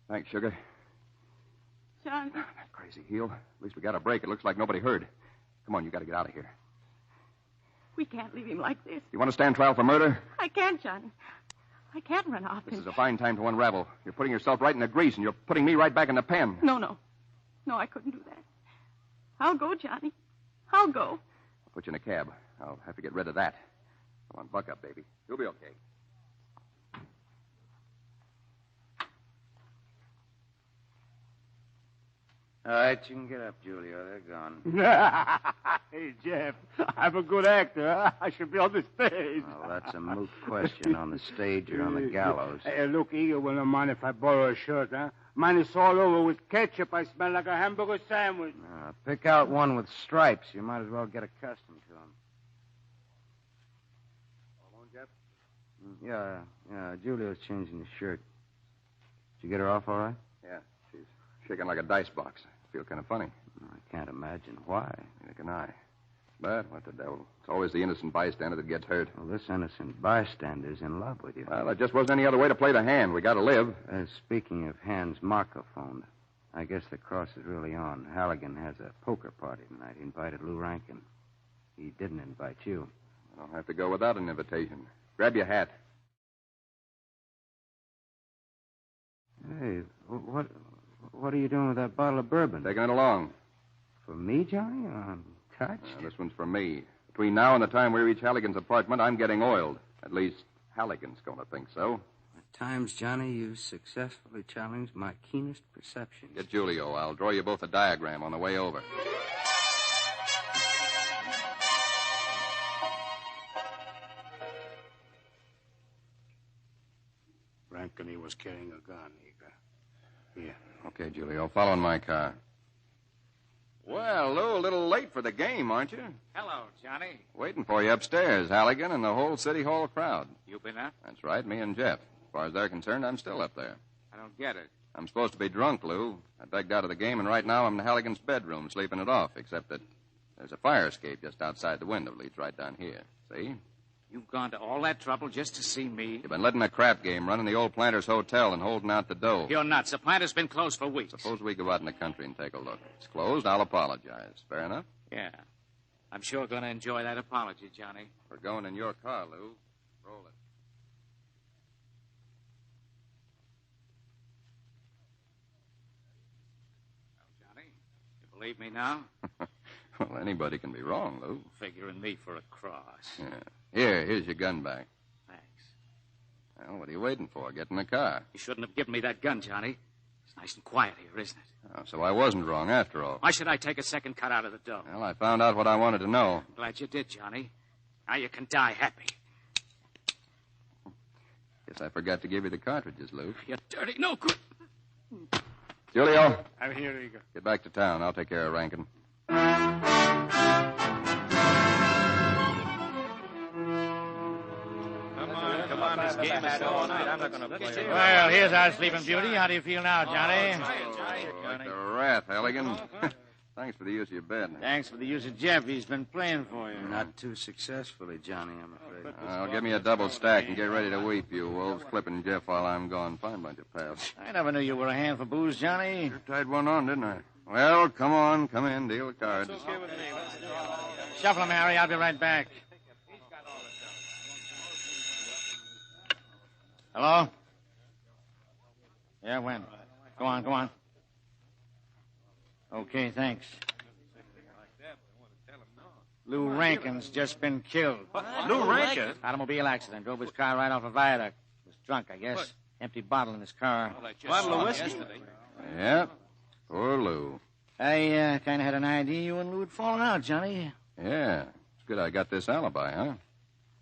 Thanks, Sugar. Johnny. That crazy heel. At least we got a break. It looks like nobody heard. Come on, you got to get out of here. We can't leave him like this. You want to stand trial for murder? I can't, Johnny. I can't run off. This is a fine time to unravel. You're putting yourself right in the grease, and you're putting me right back in the pen. No. No, I couldn't do that. I'll go, Johnny. I'll go. I'll put you in a cab. I'll have to get rid of that. Come on, buck up, baby. You'll be okay. All right, you can get up, Julio. They're gone. Hey, Jeff, I'm a good actor. Huh? I should be on the stage. Well, that's a moot question, on the stage or on the gallows. Hey, look, Igor will not mind if I borrow a shirt, huh? Mine is all over with ketchup. I smell like a hamburger sandwich. Pick out one with stripes. You might as well get accustomed to them. All on, Jeff? Yeah, Julio's changing the shirt. Did you get her off all right? Yeah, she's shaking like a dice box. I feel kind of funny. I can't imagine why. Neither can I. But what the devil? It's always the innocent bystander that gets hurt. Well, this innocent bystander's in love with you. Well, there just wasn't any other way to play the hand. We got to live. Speaking of hands, Marco phoned. I guess the cross is really on. Halligan has a poker party tonight. He invited Lou Rankin. He didn't invite you. I don't have to go without an invitation. Grab your hat. Hey, what are you doing with that bottle of bourbon? Taking it along. For me, Johnny? I'm touched. This one's for me. Between now and the time we reach Halligan's apartment, I'm getting oiled. At least, Halligan's going to think so. At times, Johnny, you've successfully challenged my keenest perception. Get Julio. I'll draw you both a diagram on the way over. Rankin, he was carrying a gun, Igor. Here. Okay, Julio. Follow in my car. Well, Lou, a little late for the game, aren't you? Hello, Johnny. Waiting for you upstairs, Halligan, and the whole City Hall crowd. You been up? That's right, me and Jeff. As far as they're concerned, I'm still up there. I don't get it. I'm supposed to be drunk, Lou. I begged out of the game, and right now I'm in Halligan's bedroom, sleeping it off, except that there's a fire escape just outside the window. Leads right down here. See? You've gone to all that trouble just to see me? You've been letting a crap game run in the old Planters Hotel and holding out the dough. You're nuts. The plant has been closed for weeks. Suppose we go out in the country and take a look. It's closed. I'll apologize. Fair enough? Yeah. I'm sure going to enjoy that apology, Johnny. We're going in your car, Lou. Roll it. Well, Johnny, you believe me now? Well, anybody can be wrong, Lou. Figuring me for a cross. Yeah. Here's your gun back. Thanks. Well, what are you waiting for? Get in the car. You shouldn't have given me that gun, Johnny. It's nice and quiet here, isn't it? Oh, so I wasn't wrong after all. Why should I take a second cut out of the dough? Well, I found out what I wanted to know. I'm glad you did, Johnny. Now you can die happy. Guess I forgot to give you the cartridges, Lou. You dirty, no good. Julio. I'm here, Igor. Get back to town. I'll take care of Rankin. Come on, this game is all night. I'm not going to play. Well, here's our sleeping beauty. How do you feel now, Johnny? Like the wrath, Halligan. Thanks for the use of your bed. Thanks for the use of Jeff. He's been playing for you. Not too successfully, Johnny, I'm afraid. Give me a double stack and get ready to weep, you wolves. Clipping Jeff while I'm gone. Fine bunch of pals. I never knew you were a hand for booze, Johnny. Sure tied one on, didn't I? Well, come on. Come in. Deal the cards. Shuffle them, Harry. I'll be right back. Hello? Yeah, when? Go on. Okay, thanks. Lou Rankin's just been killed. Lou Rankin? Automobile accident. Drove his car right off a viaduct. Was drunk, I guess. Empty bottle in his car. Bottle of whiskey? Yeah. Poor Lou. I kind of had an idea you and Lou had fallen out, Johnny. Yeah. It's good I got this alibi, huh?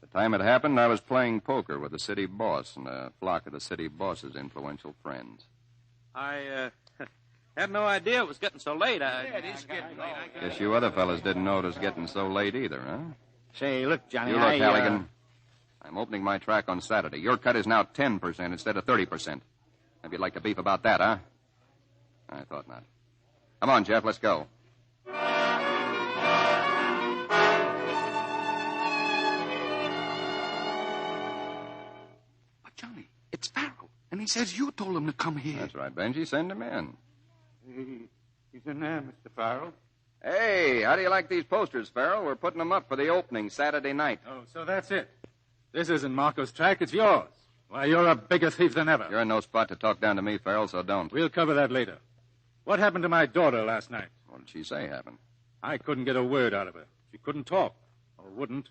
The time it happened, I was playing poker with the city boss and a flock of the city boss's influential friends. I had no idea it was getting so late. It is getting late. Guess you other fellas didn't know it was getting so late either, huh? Say, look, Johnny, You look, Halligan. I'm opening my track on Saturday. Your cut is now 10% instead of 30%. Maybe you'd like to beef about that, huh? I thought not. Come on, Jeff, let's go. But, Johnny, it's Farrell, and he says you told him to come here. That's right, Benji. Send him in. He's in there, Mr. Farrell. Hey, how do you like these posters, Farrell? We're putting them up for the opening Saturday night. Oh, so that's it. This isn't Marco's track, it's yours. Why, you're a bigger thief than ever. You're in no spot to talk down to me, Farrell, so don't. We'll cover that later. What happened to my daughter last night? What did she say happened? I couldn't get a word out of her. She couldn't talk, or wouldn't.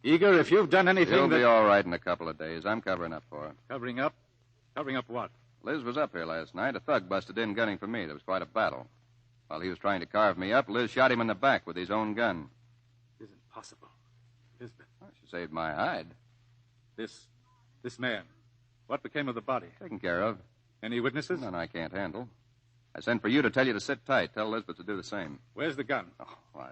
Eager, if you've done anything She'll be all right in a couple of days. I'm covering up for her. Covering up? Covering up what? Liz was up here last night. A thug busted in gunning for me. There was quite a battle. While he was trying to carve me up, Liz shot him in the back with his own gun. It isn't possible. Lisbeth. Well, she saved my hide. This man. What became of the body? Taken care of. Any witnesses? None I can't handle. I sent for you to tell you to sit tight. Tell Lisbeth to do the same. Where's the gun? Oh,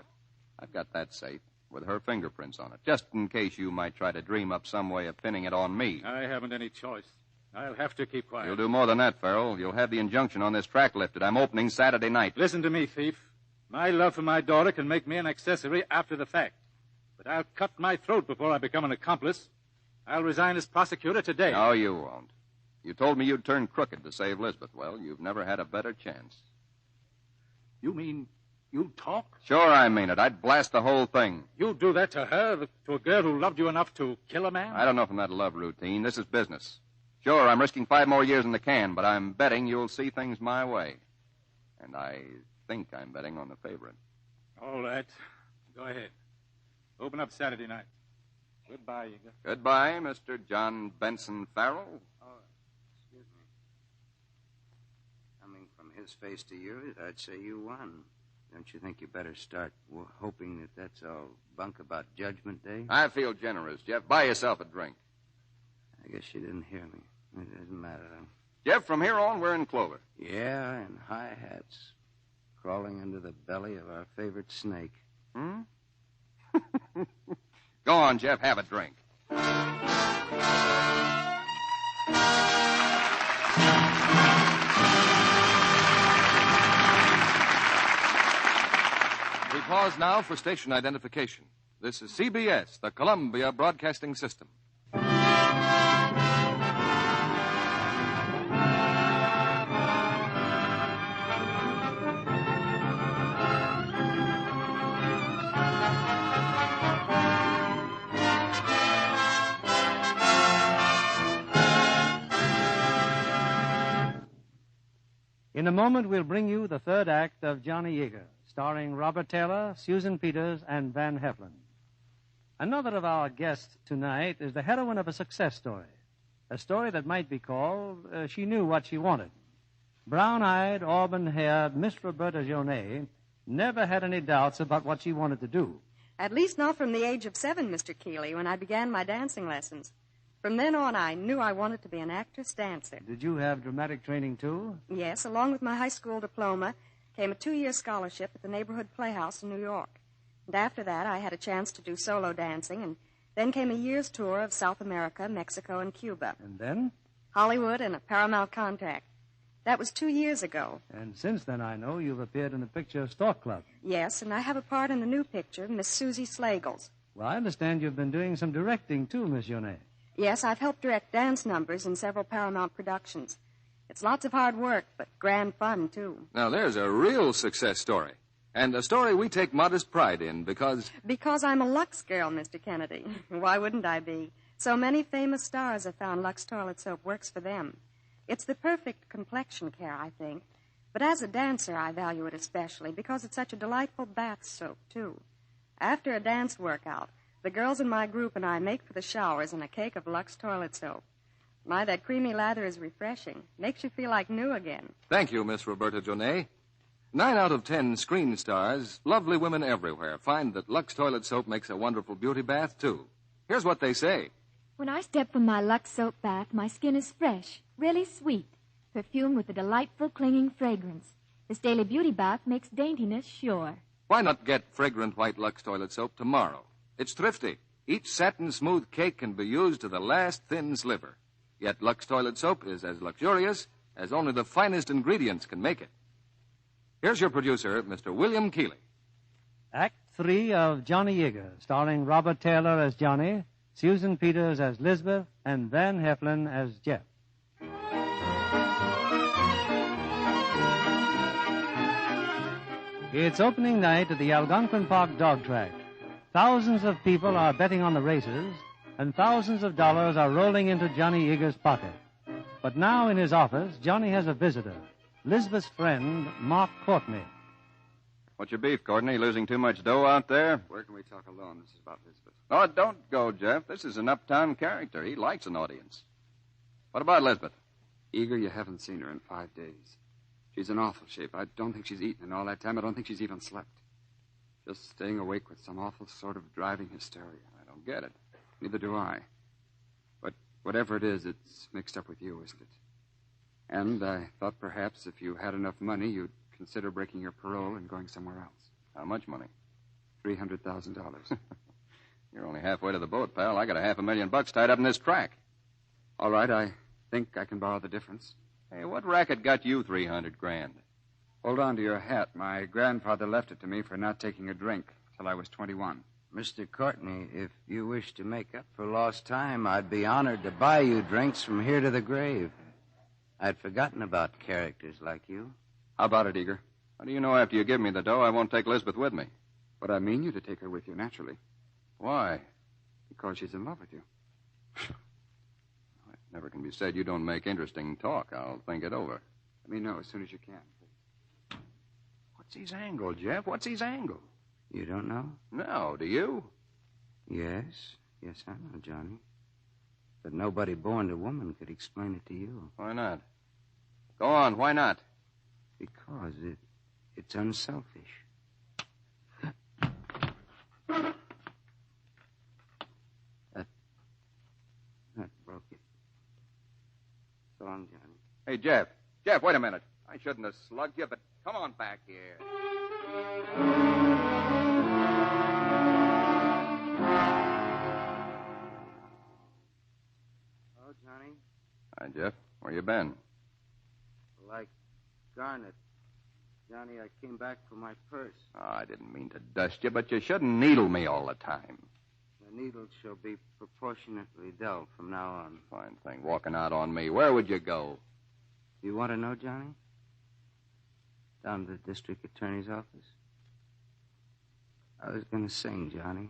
I've got that safe with her fingerprints on it, just in case you might try to dream up some way of pinning it on me. I haven't any choice. I'll have to keep quiet. You'll do more than that, Farrell. You'll have the injunction on this track lifted. I'm opening Saturday night. Listen to me, thief. My love for my daughter can make me an accessory after the fact. But I'll cut my throat before I become an accomplice. I'll resign as prosecutor today. No, you won't. You told me you'd turn crooked to save Lisbeth. Well, you've never had a better chance. You mean you'd talk? Sure, I mean it. I'd blast the whole thing. You'd do that to her, to a girl who loved you enough to kill a man? I don't know from that love routine. This is business. Sure, I'm risking 5 more years in the can, but I'm betting you'll see things my way. And I think I'm betting on the favorite. All right. Go ahead. Open up Saturday night. Goodbye, Eager. Goodbye, Mr. John Benson Farrell. Oh, excuse me. Coming from his face to yours, I'd say you won. Don't you think you better start hoping that that's all bunk about Judgment Day? I feel generous, Jeff. Buy yourself a drink. I guess you didn't hear me. It doesn't matter. Jeff, from here on, we're in clover. Yeah, and high hats. Crawling into the belly of our favorite snake. Hmm? Go on, Jeff. Have a drink. We pause now for station identification. This is CBS, the Columbia Broadcasting System. In a moment, we'll bring you the third act of Johnny Eager, starring Robert Taylor, Susan Peters, and Van Heflin. Another of our guests tonight is the heroine of a success story, a story that might be called She Knew What She Wanted. Brown-eyed, auburn-haired Miss Roberta Jonet never had any doubts about what she wanted to do. At least not from the age of 7, Mr. Keeley, when I began my dancing lessons. From then on, I knew I wanted to be an actress-dancer. Did you have dramatic training, too? Yes, along with my high school diploma came a 2-year scholarship at the neighborhood playhouse in New York. And after that, I had a chance to do solo dancing, and then came a year's tour of South America, Mexico, and Cuba. And then? Hollywood and a Paramount contract. That was 2 years ago. And since then, I know you've appeared in the picture Stork Club. Yes, and I have a part in the new picture, Miss Susie Slagle's. Well, I understand you've been doing some directing, too, Miss Jonet. Yes, I've helped direct dance numbers in several Paramount productions. It's lots of hard work, but grand fun, too. Now, there's a real success story. And a story we take modest pride in because... Because I'm a Lux girl, Mr. Kennedy. Why wouldn't I be? So many famous stars have found Lux toilet soap works for them. It's the perfect complexion care, I think. But as a dancer, I value it especially because it's such a delightful bath soap, too. After a dance workout, the girls in my group and I make for the showers in a cake of Lux toilet soap. My, that creamy lather is refreshing. Makes you feel like new again. Thank you, Miss Roberta Jonet. 9 out of 10 screen stars, lovely women everywhere, find that Lux toilet soap makes a wonderful beauty bath, too. Here's what they say. When I step from my Lux soap bath, my skin is fresh, really sweet, perfumed with a delightful clinging fragrance. This daily beauty bath makes daintiness sure. Why not get fragrant white Lux toilet soap tomorrow? It's thrifty. Each satin smooth cake can be used to the last thin sliver. Yet Lux toilet soap is as luxurious as only the finest ingredients can make it. Here's your producer, Mr. William Keeley. Act 3 of Johnny Yeager, starring Robert Taylor as Johnny, Susan Peters as Lisbeth, and Van Heflin as Jeff. It's opening night at the Algonquin Park Dog Track. Thousands of people are betting on the races, and thousands of dollars are rolling into Johnny Yeager's pocket. But now in his office, Johnny has a visitor, Lisbeth's friend, Mark Courtney. What's your beef, Courtney? Losing too much dough out there? Where can we talk alone? This is about Lisbeth. Oh, don't go, Jeff. This is an uptown character. He likes an audience. What about Lisbeth? Eager, you haven't seen her in 5 days. She's in awful shape. I don't think she's eaten in all that time. I don't think she's even slept. Just staying awake with some awful sort of driving hysteria. I don't get it. Neither do I. But whatever it is, it's mixed up with you, isn't it? And I thought perhaps if you had enough money, you'd consider breaking your parole and going somewhere else. How much money? $300,000. You're only halfway to the boat, pal. I got $500,000 tied up in this track. All right, I think I can borrow the difference. Hey, what racket got you $300,000? Hold on to your hat. My grandfather left it to me for not taking a drink till I was 21. Mr. Courtney, if you wish to make up for lost time, I'd be honored to buy you drinks from here to the grave. I'd forgotten about characters like you. How about it, Eager? How do you know after you give me the dough I won't take Lisbeth with me? But I mean you to take her with you, naturally. Why? Because she's in love with you. It never can be said you don't make interesting talk. I'll think it over. Let me know as soon as you can. What's his angle, Jeff? What's his angle? You don't know? No, do you? Yes. Yes, I know, Johnny. But nobody born to woman could explain it to you. Why not? Go on, why not? Because it's unselfish. That broke it. So long, Johnny. Hey, Jeff. Jeff, wait a minute. I shouldn't have slugged you, but come on back here. Oh, Johnny. Hi, Jeff. Where you been? Like Garnet. Johnny, I came back for my purse. Oh, I didn't mean to dust you, but you shouldn't needle me all the time. The needle shall be proportionately dull from now on. Fine thing, walking out on me. Where would you go? You want to know, Johnny? Down to the district attorney's office. I was going to sing, Johnny.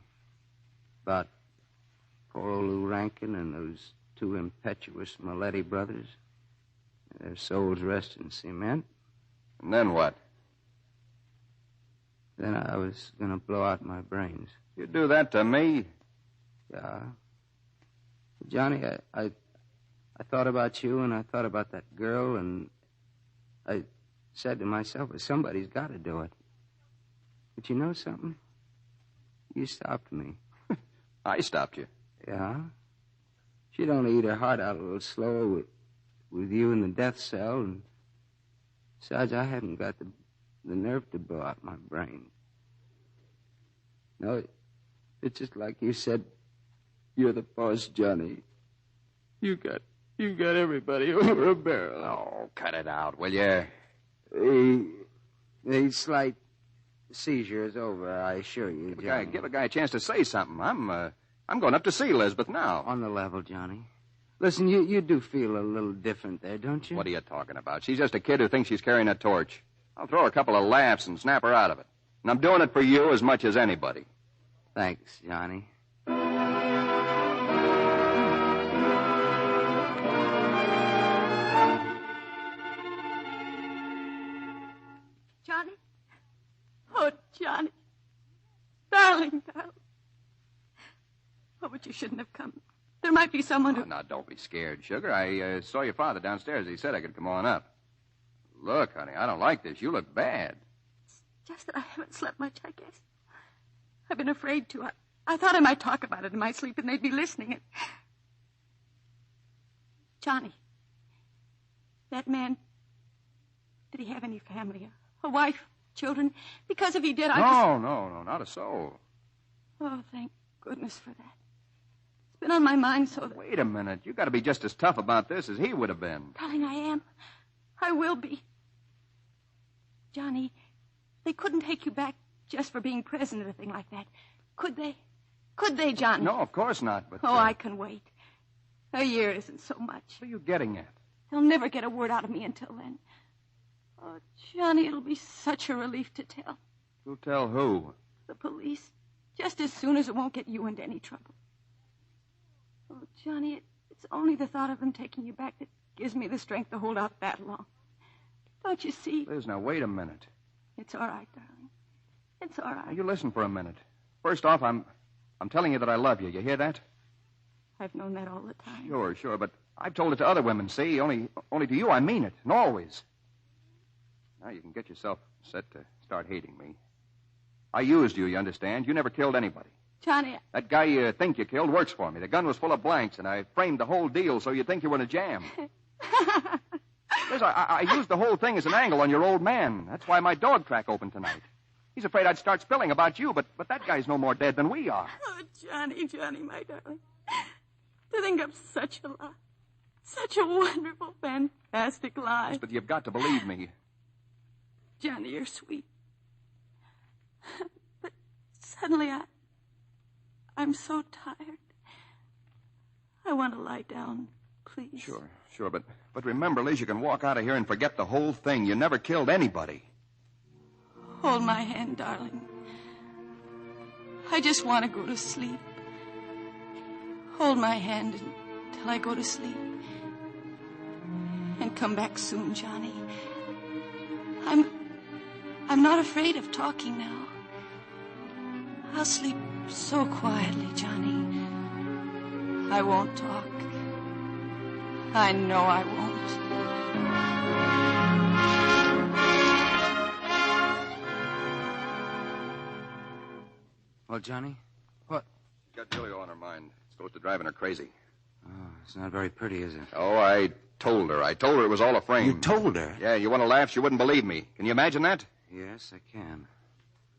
About poor old Lou Rankin and those two impetuous Maletti brothers. Their souls rest in cement. And then what? Then I was going to blow out my brains. You'd do that to me? Yeah. Johnny, I thought about you and I thought about that girl and I said to myself, well, somebody's got to do it. But you know something? You stopped me. I stopped you? Yeah. She'd only eat her heart out a little slower with you in the death cell. And besides, I hadn't got the nerve to blow out my brain. No, it's just like you said, you're the boss, Johnny. You got everybody over a barrel. Oh, cut it out, will you? The slight seizure is over, I assure you, Johnny. Give a guy a chance to say something. I'm going up to see Elizabeth now. On the level, Johnny. Listen, you do feel a little different there, don't you? What are you talking about? She's just a kid who thinks she's carrying a torch. I'll throw a couple of laughs and snap her out of it. And I'm doing it for you as much as anybody. Thanks, Johnny. Johnny? Oh, Johnny. Darling, darling. Oh, but you shouldn't have come. There might be someone who... Oh, now, don't be scared, sugar. I saw your father downstairs. He said I could come on up. Look, honey, I don't like this. You look bad. It's just that I haven't slept much, I guess. I've been afraid to. I thought I might talk about it in my sleep and they'd be listening. And... Johnny, that man, did he have any family? A wife, children? Because if he did, No, not a soul. Oh, thank goodness for that. It's been on my mind so that... Wait a minute. You got to be just as tough about this as he would have been. Darling, I am. I will be. Johnny, they couldn't take you back just for being present or anything like that. Could they? Could they, Johnny? No, of course not, but... Oh, I can wait. A year isn't so much. What are you getting at? They'll never get a word out of me until then. Oh, Johnny, it'll be such a relief to tell. You'll tell who? The police. Just as soon as it won't get you into any trouble. Oh, Johnny, it's only the thought of them taking you back that gives me the strength to hold out that long. Don't you see? Liz, now, wait a minute. It's all right, darling. It's all right. Now, you listen for a minute. First off, I'm telling you that I love you. You hear that? I've known that all the time. Sure, but I've told it to other women, see? Only to you, I mean it, and always. Now you can get yourself set to start hating me. I used you, you understand? You never killed anybody. Johnny... That guy you think you killed works for me. The gun was full of blanks, and I framed the whole deal so you'd think you were in a jam. Liz, I used the whole thing as an angle on your old man. That's why my dog track opened tonight. He's afraid I'd start spilling about you, but that guy's no more dead than we are. Oh, Johnny, my darling. To think of such a lie. Such a wonderful, fantastic lie. Yes, but you've got to believe me. Johnny, you're sweet. But suddenly I'm so tired. I want to lie down, please. Sure, but remember, Liz, you can walk out of here and forget the whole thing. You never killed anybody. Hold my hand, darling. I just want to go to sleep. Hold my hand until I go to sleep. And come back soon, Johnny. I'm not afraid of talking now. I'll sleep so quietly, Johnny. I won't talk. I know I won't. Well, Johnny, what? She's got Julio on her mind. It's supposed to driving her crazy. Oh, it's not very pretty, is it? Oh, I told her. I told her it was all a frame. You told her? Yeah, you want to laugh? She wouldn't believe me. Can you imagine that? Yes, I can.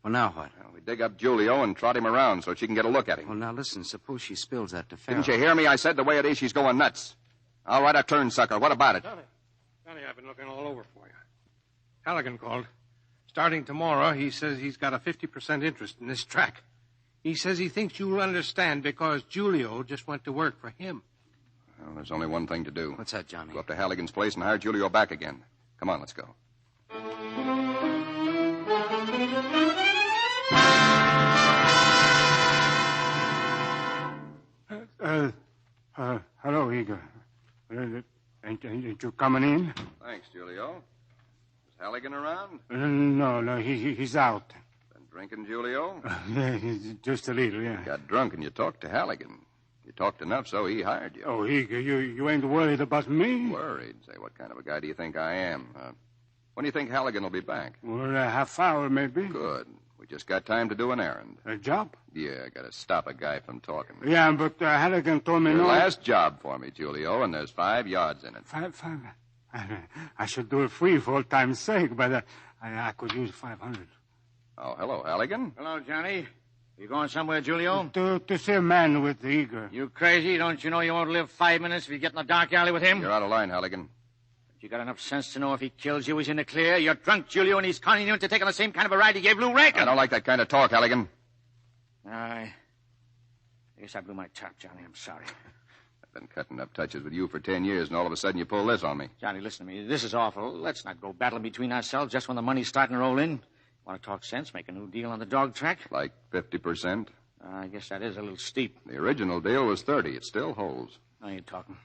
Well, now what? Well, we dig up Julio and trot him around so she can get a look at him. Well, now listen, suppose she spills that to Farrell. Didn't you hear me? I said the way it is, she's going nuts. I'll write a turn, sucker. What about it? Johnny, I've been looking all over for you. Halligan called. Starting tomorrow, he says he's got a 50% interest in this track. He says he thinks you'll understand because Julio just went to work for him. Well, there's only one thing to do. What's that, Johnny? Go up to Halligan's place and hire Julio back again. Come on, let's go. Hello, Igor. Ain't you coming in? Thanks, Julio. Is Halligan around? No, he's out. Been drinking, Julio? Just a little, yeah. You got drunk and you talked to Halligan. You talked enough, so he hired you. Oh, Igor, you ain't worried about me? Worried? Say, what kind of a guy do you think I am? When do you think Halligan will be back? Well, a half hour, maybe. Good. We just got time to do an errand. A job? Yeah, got to stop a guy from talking. Yeah, but Halligan told me Your no. last job for me, Julio, and there's 5 yards in it. 5? I should do it free for old time's sake, but I could use 500. Oh, hello, Halligan. Hello, Johnny. You going somewhere, Julio? To see a man with Igor. You crazy? Don't you know you won't live 5 minutes if you get in the dark alley with him? You're out of line, Halligan. You got enough sense to know if he kills you, he's in the clear. You're drunk, Julio, and he's conning you into taking the same kind of a ride he gave Lou Rankin. I don't like that kind of talk, Halligan. I guess I blew my top, Johnny. I'm sorry. I've been cutting up touches with you for 10 years, and all of a sudden you pull this on me. Johnny, listen to me. This is awful. Let's not go battling between ourselves just when the money's starting to roll in. Want to talk sense? Make a new deal on the dog track? Like 50%? I guess that is a little steep. The original deal was 30. It still holds. I ain't talking.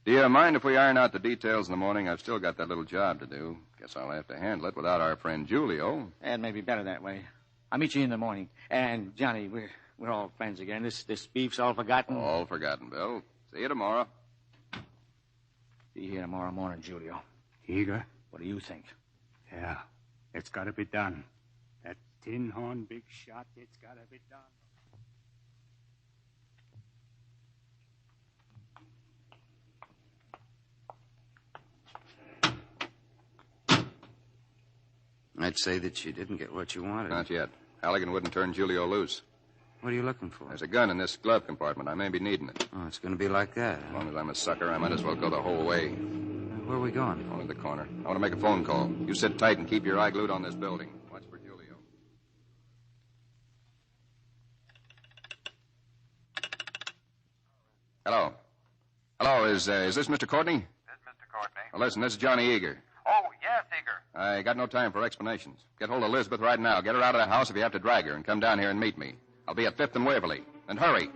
Do you mind if we iron out the details in the morning? I've still got that little job to do. Guess I'll have to handle it without our friend Julio. It may be better that way. I'll meet you in the morning. And, Johnny, we're all friends again. This beef's all forgotten. All forgotten, Bill. See you tomorrow. Be here tomorrow morning, Julio. Eager? What do you think? Yeah, it's got to be done. That tin horn big shot, it's got to be done. I'd say that you didn't get what you wanted. Not yet. Halligan wouldn't turn Julio loose. What are you looking for? There's a gun in this glove compartment. I may be needing it. Oh, it's going to be like that. As long as I'm a sucker, I might as well go the whole way. Where are we going? Only the corner. I want to make a phone call. You sit tight and keep your eye glued on this building. Watch for Julio. Hello. Hello, is this Mr. Courtney? This is Mr. Courtney. Well, listen, this is Johnny Eager. Oh, yes, Eager. I got no time for explanations. Get hold of Elizabeth right now. Get her out of the house if you have to drag her, and come down here and meet me. I'll be at 5th and Waverly. And hurry.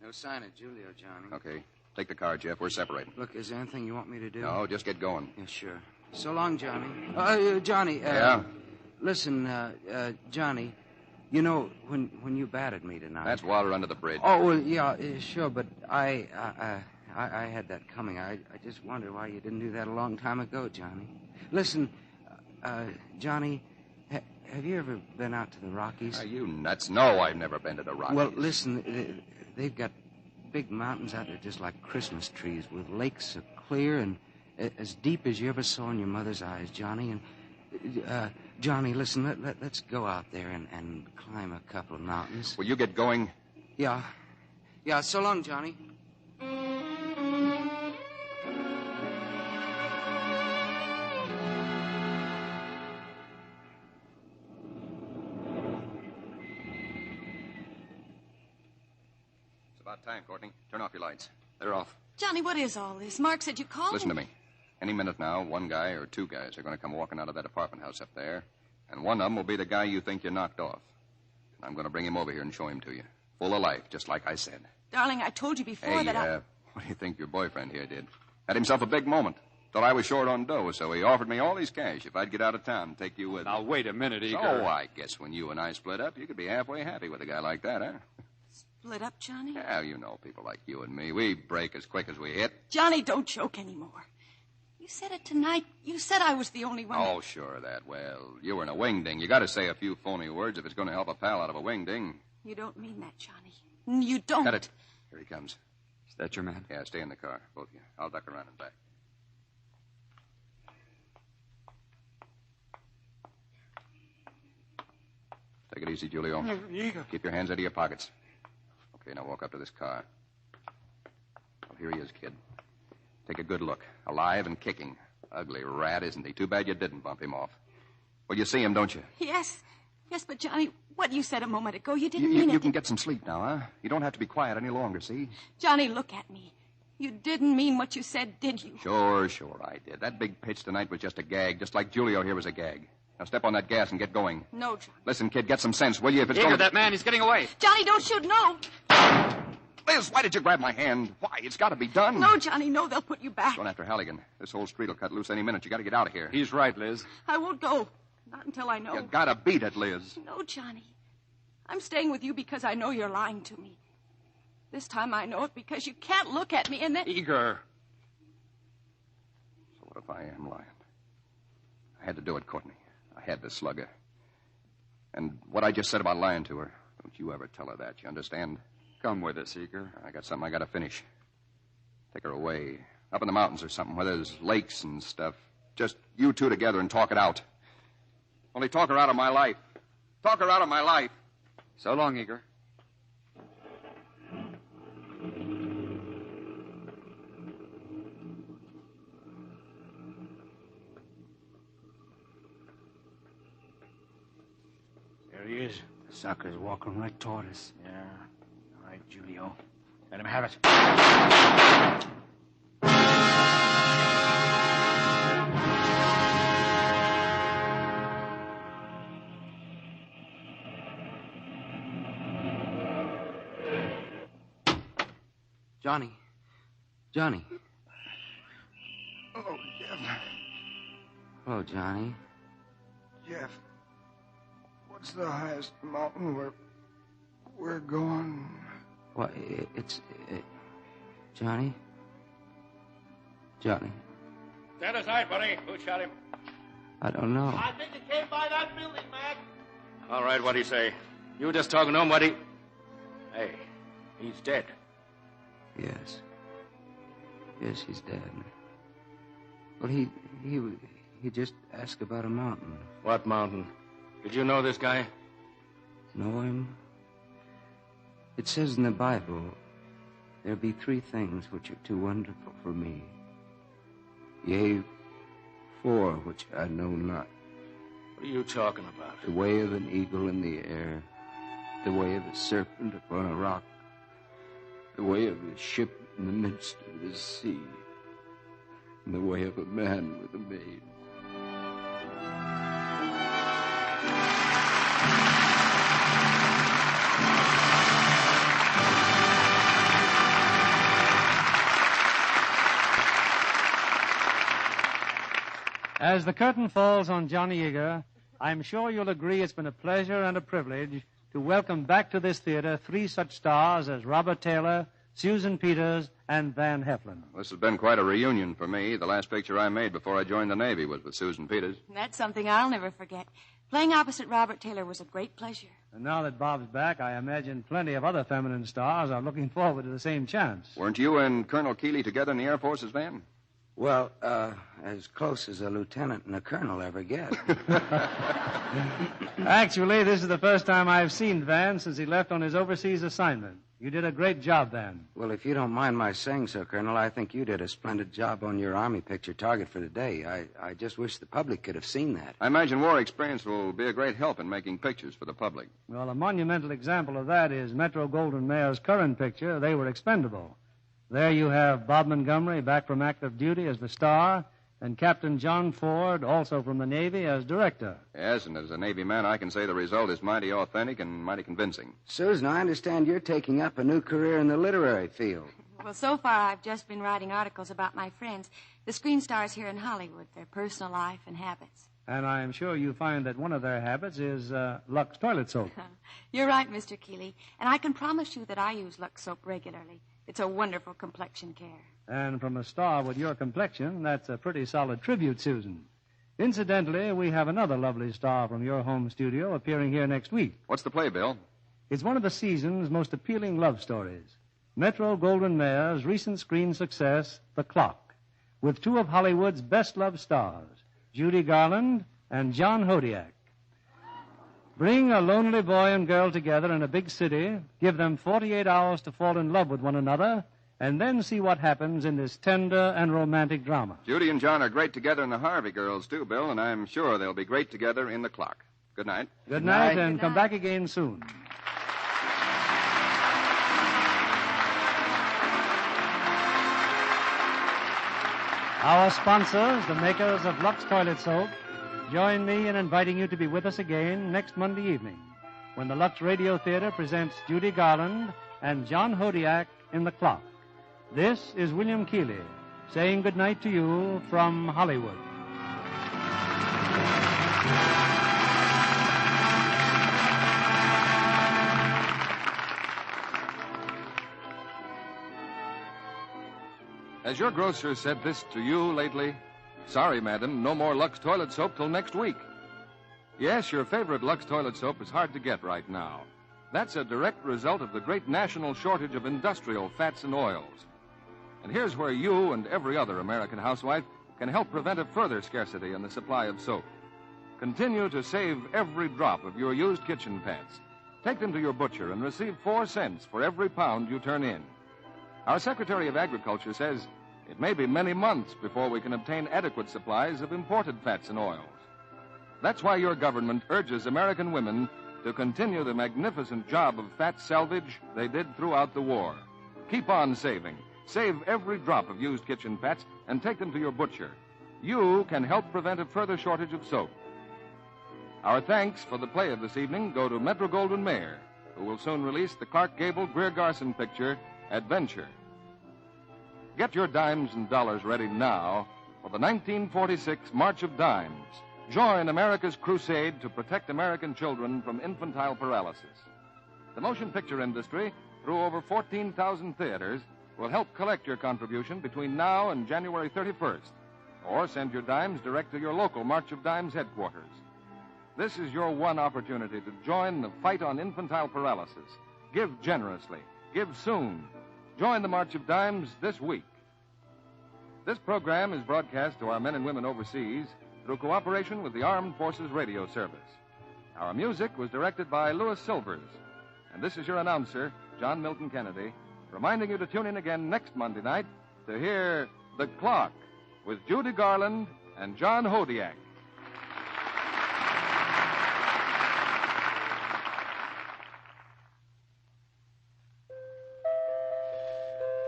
No sign of Julio, Johnny. Okay. Take the car, Jeff. We're separating. Look, is there anything you want me to do? No, just get going. Yeah, sure. So long, Johnny. Johnny. Yeah? Listen, Johnny, you know, when you batted me tonight... That's water under the bridge. Oh, well, yeah, sure, but I had that coming. I just wondered why you didn't do that a long time ago, Johnny. Listen, Johnny, have you ever been out to the Rockies? Are you nuts? No, I've never been to the Rockies. Well, listen, they've got big mountains out there just like Christmas trees with lakes so clear and as deep as you ever saw in your mother's eyes, Johnny. And, Johnny, listen, let's go out there and climb a couple of mountains. Will you get going? Yeah. Yeah, so long, Johnny. It's about time, Courtney. Turn off your lights. They're off. Johnny, what is all this? Mark said you called Listen to me. Any minute now, one guy or two guys are going to come walking out of that apartment house up there, and one of them will be the guy you think you knocked off. And I'm going to bring him over here and show him to you. Full of life, just like I said. Darling, I told you before that what do you think your boyfriend here did? Had himself a big moment. Thought I was short on dough, so he offered me all his cash if I'd get out of town and take you with me. Now, wait a minute, Eager. So I guess when you and I split up, you could be halfway happy with a guy like that, huh? Split up, Johnny? Yeah, you know people like you and me. We break as quick as we hit. Johnny, don't joke anymore. You said it tonight. You said I was the only one. Oh, sure, that. Well, you were in a wingding. You got to say a few phony words if it's going to help a pal out of a wingding. You don't mean that, Johnny. You don't. Cut it. Here he comes. Is that your man? Yeah, stay in the car, both of you. I'll duck around and back. Take it easy, Julio. Keep your hands out of your pockets. Okay, now walk up to this car. Well, here he is, kid. Take a good look. Alive and kicking. Ugly rat, isn't he? Too bad you didn't bump him off. Well, you see him, don't you? Yes. Yes, but Johnny, what you said a moment ago, you didn't mean it. You can get some sleep now, huh? You don't have to be quiet any longer, see? Johnny, look at me. You didn't mean what you said, did you? Sure, I did. That big pitch tonight was just a gag, just like Julio here was a gag. Now step on that gas and get going. No, Johnny. Listen, kid, get some sense, will you? If it's Eager, going that man, he's getting away. Johnny, don't shoot, no. Liz, why did you grab my hand? Why? It's got to be done. No, Johnny, no, they'll put you back. Going after Halligan. This whole street will cut loose any minute. You got to get out of here. He's right, Liz. I won't go. Not until I know. You got to beat it, Liz. No, Johnny. I'm staying with you because I know you're lying to me. This time I know it because you can't look at me and then... Eager. So what if I am lying? I had to do it, Courtney. I had to slug her. And what I just said about lying to her, don't you ever tell her that, you understand? Come with us, Eager. I got something I got to finish. Take her away. Up in the mountains or something where there's lakes and stuff. Just you two together and talk it out. Only talk her out of my life. Talk her out of my life. So long, Eager. There he is. The sucker's walking right toward us. Yeah. All right, Julio. Let him have it. Johnny. Johnny. Oh, Jeff. Hello, Johnny. Jeff. What's the highest mountain we're going? What? It's Johnny? Johnny. Stand aside, buddy. Who shot him? I don't know. I think it came by that building, Mac. All right, what'd he say? You were just talking to him, what'd he... Hey, he's dead. Yes. Yes, he's dead. Well, he just asked about a mountain. What mountain? Did you know this guy? Know him? It says in the Bible, there be 3 things which are too wonderful for me. Yea, 4 which I know not. What are you talking about? The way of an eagle in the air, the way of a serpent upon a rock, the way of a ship in the midst of the sea, and the way of a man with a maid. As the curtain falls on Johnny Eager, I'm sure you'll agree it's been a pleasure and a privilege to welcome back to this theater 3 such stars as Robert Taylor, Susan Peters, and Van Heflin. This has been quite a reunion for me. The last picture I made before I joined the Navy was with Susan Peters. That's something I'll never forget. Playing opposite Robert Taylor was a great pleasure. And now that Bob's back, I imagine plenty of other feminine stars are looking forward to the same chance. Weren't you and Colonel Keeley together in the Air Force's van? Well, as close as a lieutenant and a colonel ever get. Actually, this is the first time I've seen Van since he left on his overseas assignment. You did a great job, Van. Well, if you don't mind my saying so, Colonel, I think you did a splendid job on your Army picture target for today. I just wish the public could have seen that. I imagine war experience will be a great help in making pictures for the public. Well, a monumental example of that is Metro-Goldwyn-Mayer's current picture, They Were Expendable. There you have Bob Montgomery back from active duty as the star, and Captain John Ford, also from the Navy, as director. Yes, and as a Navy man, I can say the result is mighty authentic and mighty convincing. Susan, I understand you're taking up a new career in the literary field. Well, so far I've just been writing articles about my friends, the screen stars here in Hollywood, their personal life and habits. And I'm sure you find that one of their habits is Lux toilet soap. You're right, Mr. Keeley, and I can promise you that I use Lux soap regularly. It's a wonderful complexion care. And from a star with your complexion, that's a pretty solid tribute, Susan. Incidentally, we have another lovely star from your home studio appearing here next week. What's the play, Bill? It's one of the season's most appealing love stories. Metro-Goldwyn-Mayer's recent screen success, The Clock, with 2 of Hollywood's best-loved stars, Judy Garland and John Hodiak. Bring a lonely boy and girl together in a big city, give them 48 hours to fall in love with one another, and then see what happens in this tender and romantic drama. Judy and John are great together in the Harvey Girls, too, Bill, and I'm sure they'll be great together in The Clock. Good night. Good night, and come back again soon. Our sponsors, the makers of Lux Toilet Soap, join me in inviting you to be with us again next Monday evening when the Lux Radio Theater presents Judy Garland and John Hodiak in The Clock. This is William Keeley saying good night to you from Hollywood. Has your grocer said this to you lately? Sorry, madam, no more Lux toilet soap till next week. Yes, your favorite Lux toilet soap is hard to get right now. That's a direct result of the great national shortage of industrial fats and oils. And here's where you and every other American housewife can help prevent a further scarcity in the supply of soap. Continue to save every drop of your used kitchen pads. Take them to your butcher and receive 4 cents for every pound you turn in. Our Secretary of Agriculture says it may be many months before we can obtain adequate supplies of imported fats and oils. That's why your government urges American women to continue the magnificent job of fat salvage they did throughout the war. Keep on saving. Save every drop of used kitchen fats and take them to your butcher. You can help prevent a further shortage of soap. Our thanks for the play of this evening go to Metro-Goldwyn-Mayer, who will soon release the Clark Gable-Greer Garson picture, Adventure. Get your dimes and dollars ready now for the 1946 March of Dimes. Join America's crusade to protect American children from infantile paralysis. The motion picture industry, through over 14,000 theaters, will help collect your contribution between now and January 31st, or send your dimes direct to your local March of Dimes headquarters. This is your one opportunity to join the fight on infantile paralysis. Give generously. Give soon. Join the March of Dimes this week. This program is broadcast to our men and women overseas through cooperation with the Armed Forces Radio Service. Our music was directed by Louis Silvers. And this is your announcer, John Milton Kennedy, reminding you to tune in again next Monday night to hear The Clock with Judy Garland and John Hodiak.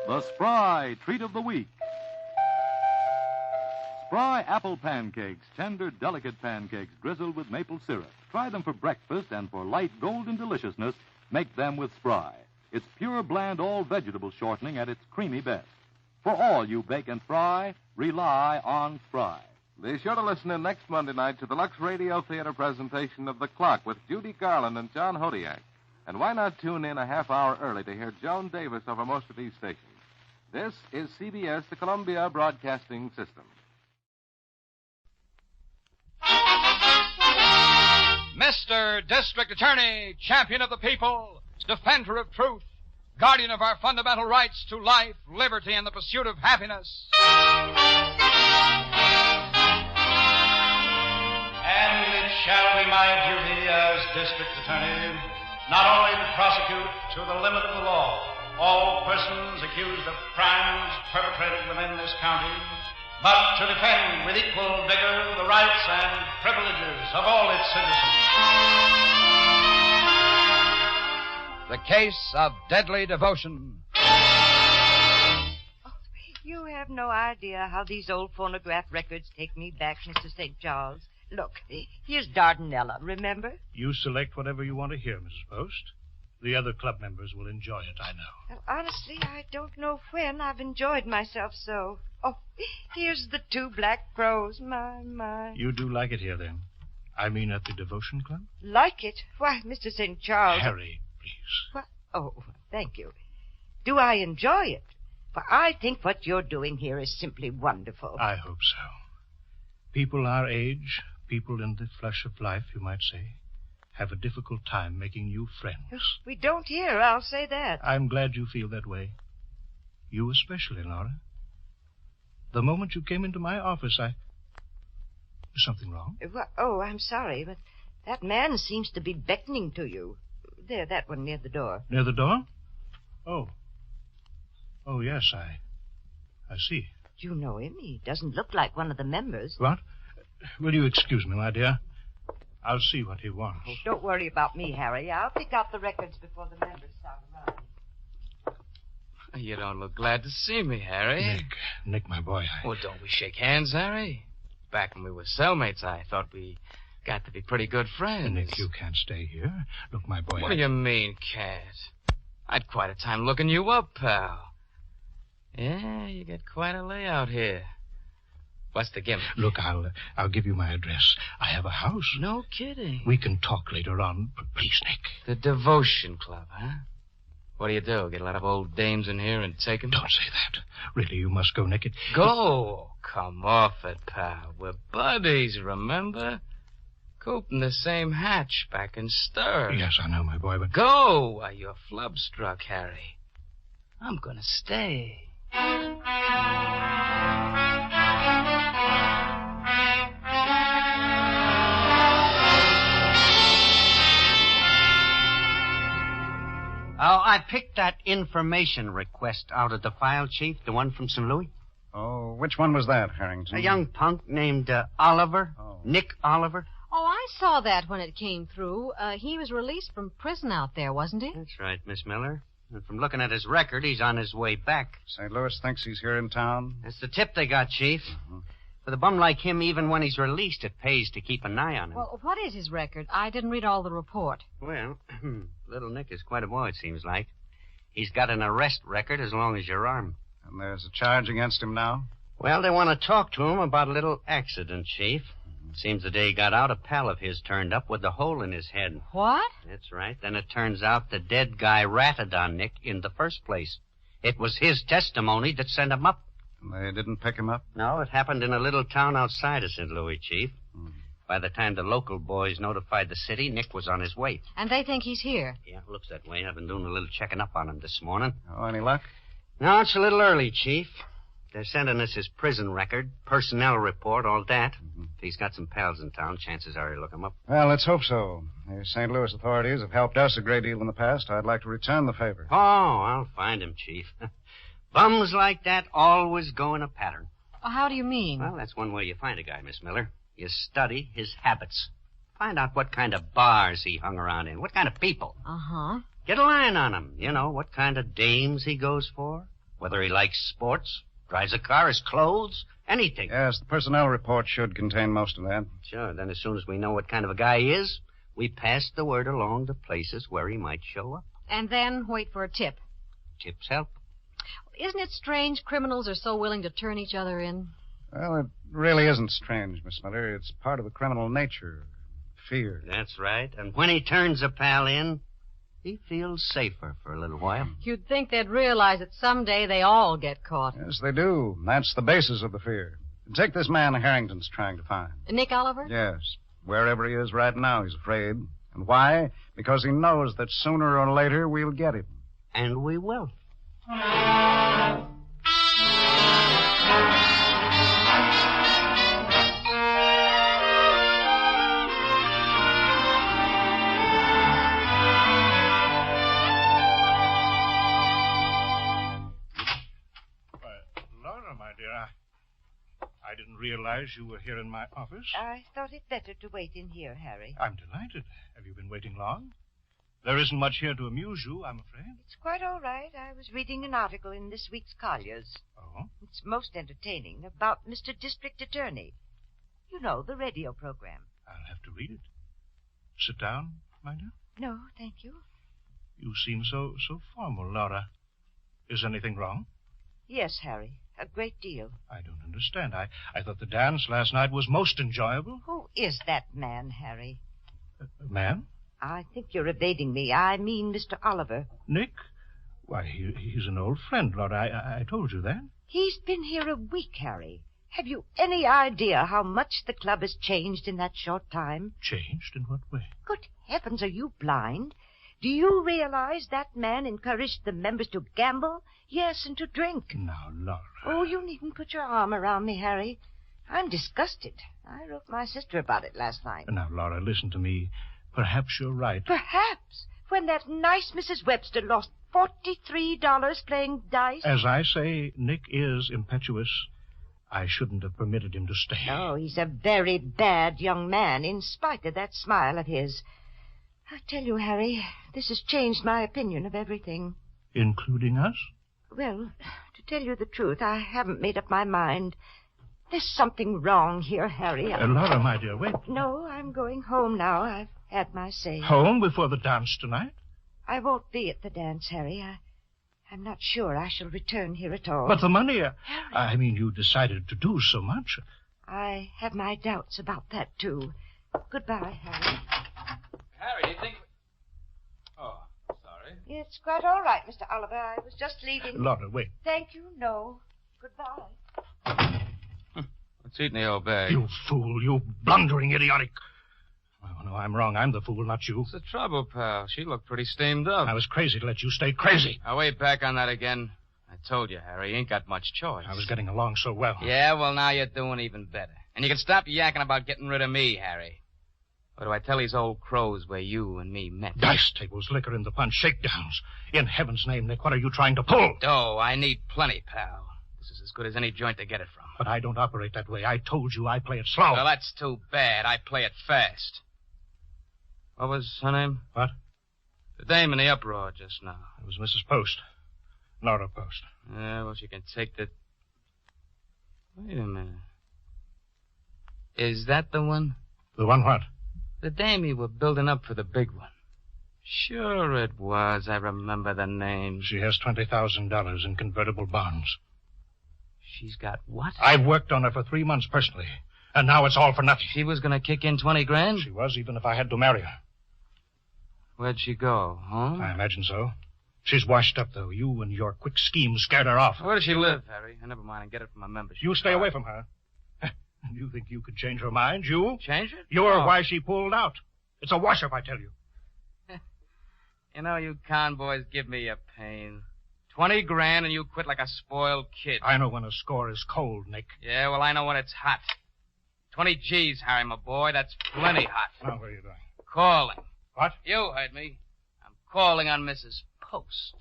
The Spry Treat of the Week. Spry apple pancakes, tender, delicate pancakes drizzled with maple syrup. Try them for breakfast, and for light golden deliciousness, make them with Spry. It's pure, bland, all-vegetable shortening at its creamy best. For all you bake and fry, rely on Spry. Be sure to listen in next Monday night to the Lux Radio Theater presentation of The Clock with Judy Garland and John Hodiak. And why not tune in a half hour early to hear Joan Davis over most of these stations? This is CBS, the Columbia Broadcasting System. Mr. District Attorney, champion of the people, defender of truth, guardian of our fundamental rights to life, liberty, and the pursuit of happiness. And it shall be my duty as District Attorney not only to prosecute to the limit of the law all persons accused of crimes perpetrated within this county, but to defend with equal vigor the rights and privileges of all its citizens. The case of deadly devotion. You have no idea how these old phonograph records take me back, Mr. St. Charles. Look, here's Dardanella, remember? You select whatever you want to hear, Mrs. Post. The other club members will enjoy it, I know. Well, honestly, I don't know when I've enjoyed myself so. Oh, here's the two black crows. My. You do like it here, then? I mean at the Devotion Club? Like it? Why, Mr. St. Charles... Harry, please. What? Oh, thank you. Do I enjoy it? For I think what you're doing here is simply wonderful. I hope so. People our age, people in the flush of life, you might say, have a difficult time making new friends. We don't here, I'll say that. I'm glad you feel that way. You especially, Laura. The moment you came into my office, Is something wrong? Oh, I'm sorry, but that man seems to be beckoning to you. There, that one near the door. Near the door? Oh. Oh, yes, I see. Do you know him? He doesn't look like one of the members. What? Will you excuse me, my dear? I'll see what he wants. Oh, don't worry about me, Harry. I'll pick out the records before the members start arriving. You don't look glad to see me, Harry. Nick, my boy, Well, don't we shake hands, Harry? Back when we were cellmates, I thought we got to be pretty good friends. Nick, you can't stay here. Look, my boy, What do you mean, can't? I'd quite a time looking you up, pal. Yeah, you got quite a layout here. What's the gimmick? Look, I'll give you my address. I have a house. No kidding. We can talk later on. Please, Nick. The Devotion Club, huh? What do? Get a lot of old dames in here and take them? Don't say that. Really, you must go, Nick. Go? Come off it, pal. We're buddies, remember? Cooped in the same hatch back in stir. Yes, I know, my boy, but... Go! Why, you're flub-struck, Harry. I'm gonna stay. Oh, I picked that information request out of the file, Chief, the one from St. Louis. Oh, which one was that, Harrington? A young punk named Oliver. Oh. Nick Oliver. Oh, I I saw that when it came through. He was released from prison out there, wasn't he? That's right, Miss Miller. And from looking at his record, he's on his way back. St. Louis thinks he's here in town? That's the tip they got, Chief. For the bum like him, even when he's released, it pays to keep an eye on him. Well, what is his record? I didn't read all the report. Well, little Nick is quite a boy, it seems like. He's got an arrest record as long as your arm. And there's a charge against him now? Well, they want to talk to him about a little accident, Chief. Seems the day he got out, a pal of his turned up with a hole in his head. What? That's right. Then it turns out the dead guy ratted on Nick in the first place. It was his testimony that sent him up. They didn't pick him up? No, it happened in a little town outside of St. Louis, Chief. By the time the local boys notified the city, Nick was on his way. And they think he's here? Yeah, it looks that way. I've been doing a little checking up on him this morning. Oh, any luck? No, it's a little early, Chief. They're sending us his prison record, personnel report, all that. If he's got some pals in town, chances are he'll look him up. Well, let's hope so. The St. Louis authorities have helped us a great deal in the past. I'd like to return the favor. Oh, I'll find him, Chief. Bums like that always go in a pattern. Well, how do you mean? Well, that's one way you find a guy, Miss Miller. You study his habits. Find out what kind of bars he hung around in, what kind of people. Uh-huh. Get a line on him. You know, what kind of dames he goes for, whether he likes sports, drives a car, his clothes, anything. Yes, the personnel report should contain most of that. Sure, then as soon as we know what kind of a guy he is, we pass the word along to places where he might show up. And then wait for a tip. Tips help. Isn't it strange criminals are so willing to turn each other in? Well, it really isn't strange, Miss Miller. It's part of the criminal nature. Fear. That's right. And when he turns a pal in, he feels safer for a little while. You'd think they'd realize that someday they all get caught. Yes, they do. That's the basis of the fear. Take this man Harrington's trying to find. Nick Oliver? Yes. Wherever he is right now, he's afraid. And why? Because he knows that sooner or later we'll get him. And we will. I didn't realize you were here in my office. I thought it better to wait in here, Harry. I'm delighted. Have you been waiting long? There isn't much here to amuse you, I'm afraid. It's quite all right. I was reading an article in this week's Collier's. Oh? It's most entertaining about Mr. District Attorney. You know, the radio program. I'll have to read it. Sit down, my dear. No, thank you. You seem so formal, Laura. Is anything wrong? Yes, Harry. A great deal. I don't understand. I thought the dance last night was most enjoyable. Who is that man, Harry? Man? I think you're evading me. I mean Mr. Oliver. Nick? Why, he's an old friend, Laura. I told you that. He's been here a week, Harry. Have you any idea how much the club has changed in that short time? Changed? In what way? Good heavens, are you blind? Do you realize that man encouraged the members to gamble? Yes, and to drink. Now, Laura. Oh, you needn't put your arm around me, Harry. I'm disgusted. I wrote my sister about it last night. Now, Laura, listen to me. Perhaps you're right. Perhaps. When that nice Mrs. Webster lost $43 playing dice. As I say, Nick is impetuous. I shouldn't have permitted him to stay. Oh, he's a very bad young man, in spite of that smile of his. I tell you, Harry, this has changed my opinion of everything. Including us? Well, to tell you the truth, I haven't made up my mind. There's something wrong here, Harry. Laura, my dear, wait. No, I'm going home now. I've had my say. Home before the dance tonight? I won't be at the dance, Harry. I'm not sure I shall return here at all. But the money, I mean, you decided to do so much. I have my doubts about that, too. Goodbye, Harry. Harry, do you think... Oh, sorry. It's quite all right, Mr. Oliver. I was just leaving. Laura, wait. Thank you, no. Goodbye. What's eating the old bag? You fool, you blundering idiotic. Oh, no, I'm wrong. I'm the fool, not you. What's the trouble, pal? She looked pretty steamed up. I was crazy to let you stay crazy. I'll wait back on that again. I told you, Harry, you ain't got much choice. I was getting along so well. Yeah, well, now you're doing even better. And you can stop yakking about getting rid of me, Harry. Or do I tell these old crows where you and me met? Dice tables, liquor in the punch, shakedowns. In heaven's name, Nick, what are you trying to pull? Oh, I need plenty, pal. This is as good as any joint to get it from. But I don't operate that way. I told you I play it slow. Well, that's too bad. I play it fast. What was her name? What? The dame in the uproar just now. It was Mrs. Post. Nora Post. Yeah, well, she can take the... Wait a minute. Is that the one? The one what? The dame you were building up for the big one. Sure it was. I remember the name. She has $20,000 in convertible bonds. She's got what? I've worked on her for 3 months personally, and now it's all for nothing. She was going to kick in 20 grand? She was, even if I had to marry her. Where'd she go, home? I imagine so. She's washed up, though. You and your quick scheme scared her off. Where does she live, Harry? Never mind, and get it from my membership. You stay away from her. You think you could change her mind, you? Change it? You're why she pulled out. It's a wash-up, I tell you. You know, you convoys give me a pain. 20 grand and you quit like a spoiled kid. I know when a score is cold, Nick. Yeah, well, I know when it's hot. 20 G's, Harry, my boy. That's plenty hot. Now, what are you doing? Calling. What? You heard me. I'm calling on Mrs. Post.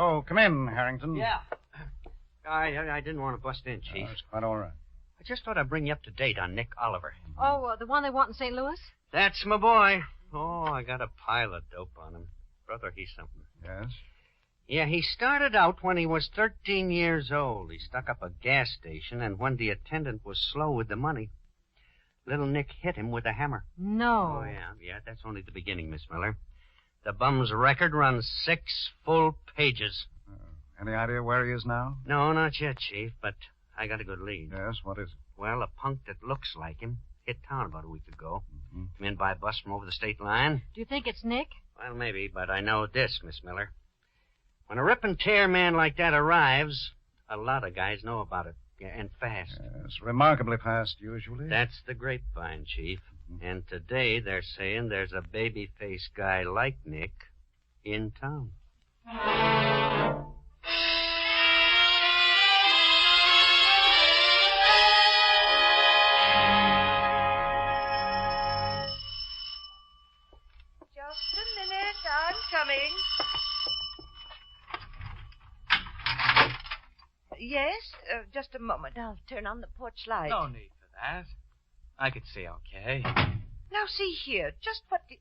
Oh, come in, Harrington. Yeah. I didn't want to bust in, Chief. That's quite all right. I just thought I'd bring you up to date on Nick Oliver. Oh, the one they want in St. Louis? That's my boy. Oh, I got a pile of dope on him. Brother, he's something. Yes? Yeah, he started out when he was 13 years old. He stuck up a gas station, and when the attendant was slow with the money, little Nick hit him with a hammer. No. Oh, yeah, that's only the beginning, Miss Miller. The bum's record runs 6 full pages. Any idea where he is now? No, not yet, Chief, but I got a good lead. Yes, what is it? Well, a punk that looks like him hit town about a week ago. Came in by bus from over the state line. Do you think it's Nick? Well, maybe, but I know this, Miss Miller. When a rip and tear man like that arrives, a lot of guys know about it. Yeah, and fast. Yes, remarkably fast, usually. That's the grapevine, Chief. And today they're saying there's a baby-faced guy like Nick in town. Just a minute, I'm coming. Yes, just a moment. I'll turn on the porch light. No need for that. I could see okay. Now, see here. Just what the...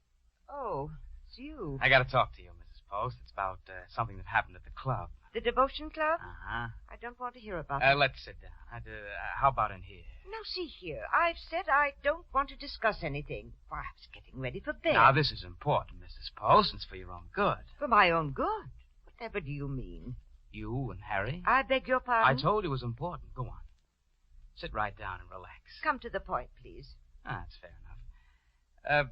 Oh, it's you. I got to talk to you, Mrs. Post. It's about something that happened at the club. The devotion club? Uh-huh. I don't want to hear about it. Let's sit down. How about in here? Now, see here. I've said I don't want to discuss anything. Why, I was getting ready for bed. Now, this is important, Mrs. Post. It's for your own good. For my own good? Whatever do you mean? You and Harry? I beg your pardon? I told you it was important. Go on. Sit right down and relax. Come to the point, please. That's fair enough.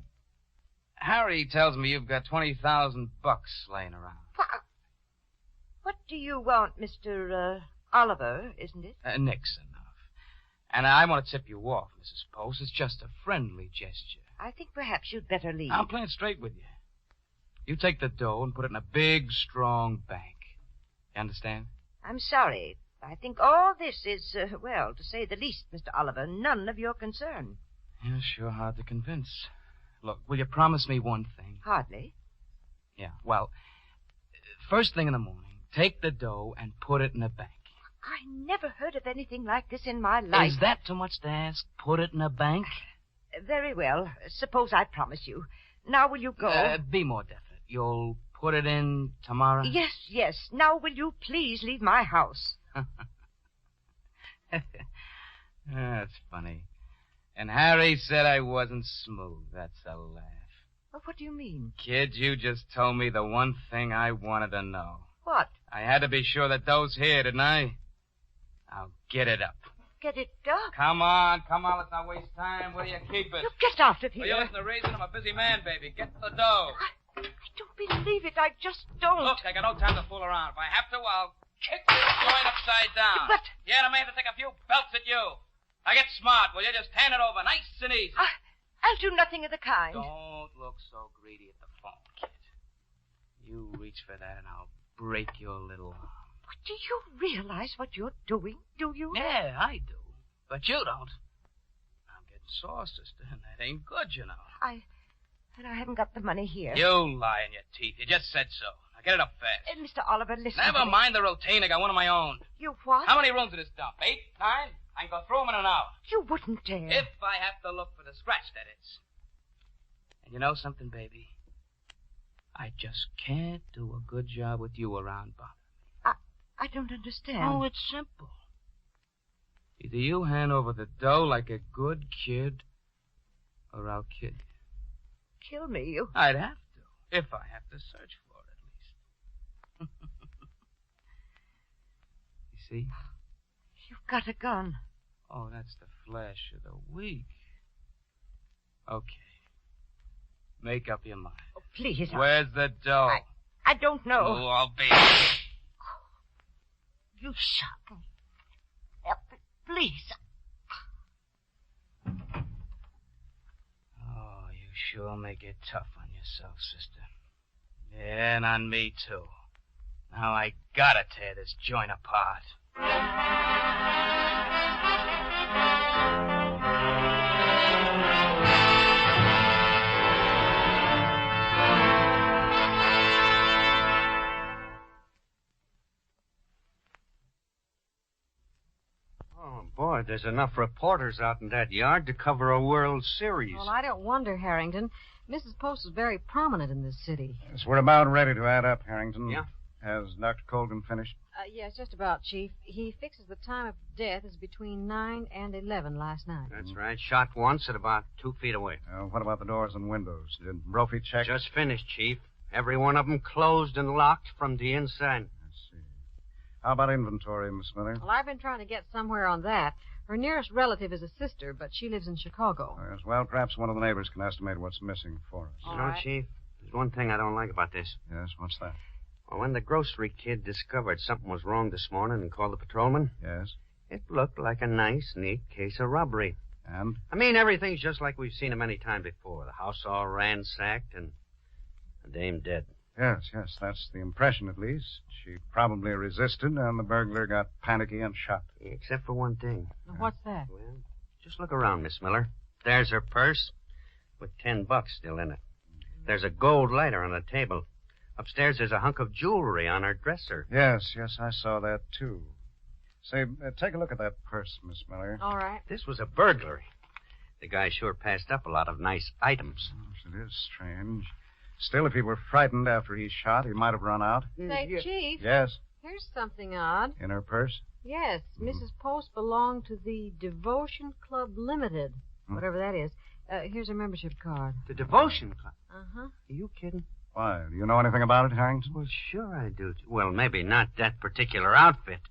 Harry tells me you've got $20,000 laying around. What do you want, Mr. Oliver, isn't it? Nick's enough. And I want to tip you off, Mrs. Post. It's just a friendly gesture. I think perhaps you'd better leave. I'm playing straight with you. You take the dough and put it in a big, strong bank. You understand? I'm sorry. I think all this is, well, to say the least, Mr. Oliver, none of your concern. Yeah, sure hard to convince. Look, will you promise me one thing? Hardly. Yeah, well, first thing in the morning, take the dough and put it in a bank. I never heard of anything like this in my life. Is that too much to ask? Put it in a bank? Very well. Suppose I promise you. Now will you go? Be more definite. You'll put it in tomorrow? Yes. Now will you please leave my house? That's funny. And Harry said I wasn't smooth. That's a laugh. Well, what do you mean? Kid, you just told me the one thing I wanted to know. What? I had to be sure that dough's here, didn't I? Now get it up. Get it up? Come on. Let's not waste time. Where do you keep it? You get out of here. Well, you listen to reason. I'm a busy man, baby. Get the dough. I don't believe it. I just don't. Look, I got no time to fool around. If I have to, I'll kick this joint upside down. But... Yeah, I may have to take a few belts at you. Now get smart, will you? Just hand it over, nice and easy. I'll do nothing of the kind. Don't look so greedy at the phone, kid. You reach for that and I'll break your little arm. But do you realize what you're doing, do you? Yeah, I do. But you don't. I'm getting sore, sister, and that ain't good, you know. And I haven't got the money here. You lie in your teeth. You just said so. Get it up fast. Mr. Oliver, listen. Never to me. mind the routine. I got one of my own. You what? How many rooms in this dump? 8? 9? I can go through them in an hour. You wouldn't dare. If I have to look for the scratch, that is. And you know something, baby? I just can't do a good job with you around, Bob. I don't understand. Oh, it's simple. Either you hand over the dough like a good kid, or I'll kill you. Kill me, you. I'd have to, if I have to search for it, at least. You see? You've got a gun. Oh, that's the flash of the week. Okay. Make up your mind. Oh, please. Where's the dough? I don't know. Oh, I'll be. You shot me. Help me, please. Oh, you sure make it tough on yourself, sister. Yeah, and on me, too. Now I gotta tear this joint apart. Oh, boy, there's enough reporters out in that yard to cover a World Series. Well, I don't wonder, Harrington. Mrs. Post is very prominent in this city. Yes, we're about ready to add up, Harrington. Yeah? Has Dr. Colgan finished? Yes, just about, Chief. He fixes the time of death is between 9 and 11 last night. That's right. Shot once at about 2 feet away. What about the doors and windows? Did Brophy check? Just finished, Chief. Every one of them closed and locked from the inside. How about inventory, Miss Miller? Well, I've been trying to get somewhere on that. Her nearest relative is a sister, but she lives in Chicago. Yes, well, perhaps one of the neighbors can estimate what's missing for us. You know, Chief, there's one thing I don't like about this. Yes, what's that? Well, when the grocery kid discovered something was wrong this morning and called the patrolman, Yes. it looked like a nice, neat case of robbery. And? I mean, everything's just like we've seen it many times before. The house all ransacked and the dame dead. Yes, that's the impression, at least. She probably resisted, and the burglar got panicky and shot. Except for one thing. What's that? Well, just look around, Miss Miller. There's her purse with $10 still in it. There's a gold lighter on the table. Upstairs, there's a hunk of jewelry on her dresser. Yes, I saw that, too. Say, take a look at that purse, Miss Miller. All right. This was a burglary. The guy sure passed up a lot of nice items. Yes, it is strange. Still, if he were frightened after he shot, he might have run out. Say, Chief. Yes? Here's something odd. In her purse? Yes, Mrs. Post belonged to the Devotion Club Limited, whatever that is. Here's her membership card. The Devotion Club? Uh-huh. Are you kidding? Why, do you know anything about it, Harrington? Well, sure I do. Well, maybe not that particular outfit,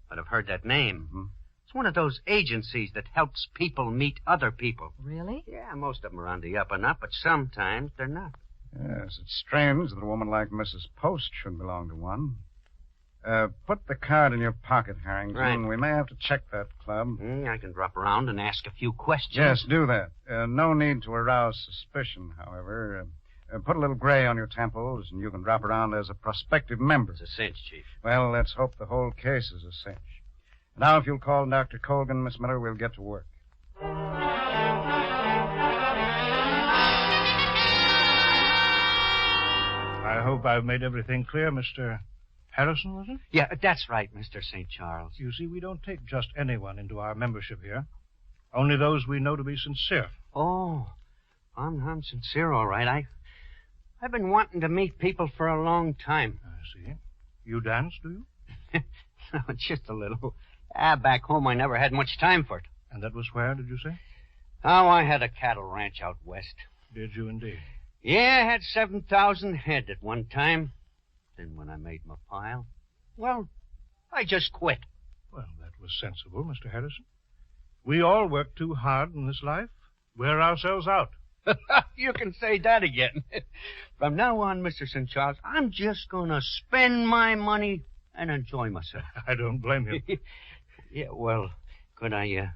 but I've heard that name. Mm-hmm. It's one of those agencies that helps people meet other people. Really? Yeah, most of them are on the up and up, but sometimes they're not. Yes, it's strange that a woman like Mrs. Post should belong to one. Put the card in your pocket, Harrington. Right. We may have to check that club. I can drop around and ask a few questions. Yes, do that. No need to arouse suspicion, however. Put a little gray on your temples, and you can drop around as a prospective member. It's a cinch, Chief. Well, let's hope the whole case is a cinch. Now, if you'll call Dr. Colgan, Miss Miller, we'll get to work. I hope I've made everything clear, Mr. Harrison, was it? Yeah, that's right, Mr. St. Charles. You see, we don't take just anyone into our membership here. Only those we know to be sincere. Oh, I'm sincere, all right. I've been wanting to meet people for a long time. I see. You dance, do you? No, just a little. Back home, I never had much time for it. And that was where, did you say? Oh, I had a cattle ranch out west. Did you indeed? Yeah, I had 7,000 head at one time. Then when I made my pile, well, I just quit. Well, that was sensible, Mr. Harrison. We all work too hard in this life. Wear ourselves out. You can say that again. From now on, Mr. St. Charles, I'm just going to spend my money and enjoy myself. I don't blame you. Yeah, well, could I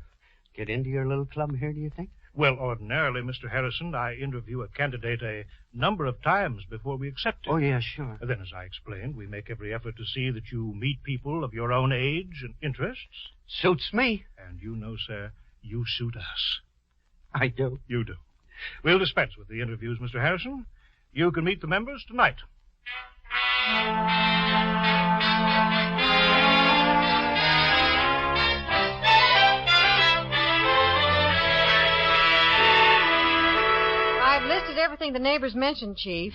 get into your little club here, do you think? Well, ordinarily, Mr. Harrison, I interview a candidate a number of times before we accept him. Oh, yeah, sure. Then, as I explained, we make every effort to see that you meet people of your own age and interests. Suits me. And you know, sir, you suit us. I do. You do. We'll dispense with the interviews, Mr. Harrison. You can meet the members tonight. I've listed everything the neighbors mentioned, Chief.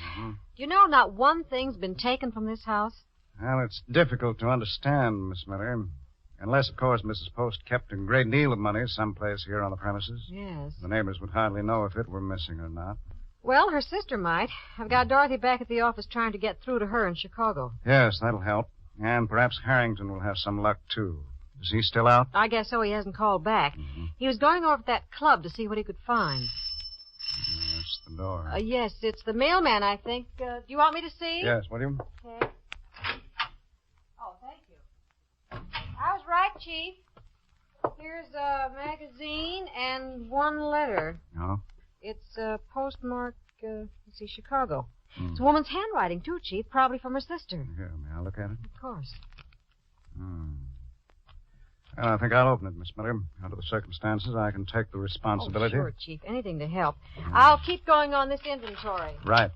You know not one thing's been taken from this house? Well, it's difficult to understand, Miss Miller. Unless, of course, Mrs. Post kept a great deal of money someplace here on the premises. Yes. The neighbors would hardly know if it were missing or not. Well, her sister might. I've got Dorothy back at the office trying to get through to her in Chicago. Yes, that'll help. And perhaps Harrington will have some luck, too. Is he still out? I guess so. He hasn't called back. He was going over to that club to see what he could find. That's the door. Yes, it's the mailman, I think. Do you want me to see? Yes, will you? Okay. Oh, thank you. I was right, Chief. Here's a magazine and one letter. Oh? It's postmarked, let's see, Chicago. It's a woman's handwriting, too, Chief, probably from her sister. Here, may I look at it? Of course. Well, I think I'll open it, Miss Miller. Under the circumstances, I can take the responsibility. Oh, sure, Chief. Anything to help. I'll keep going on this inventory. Right.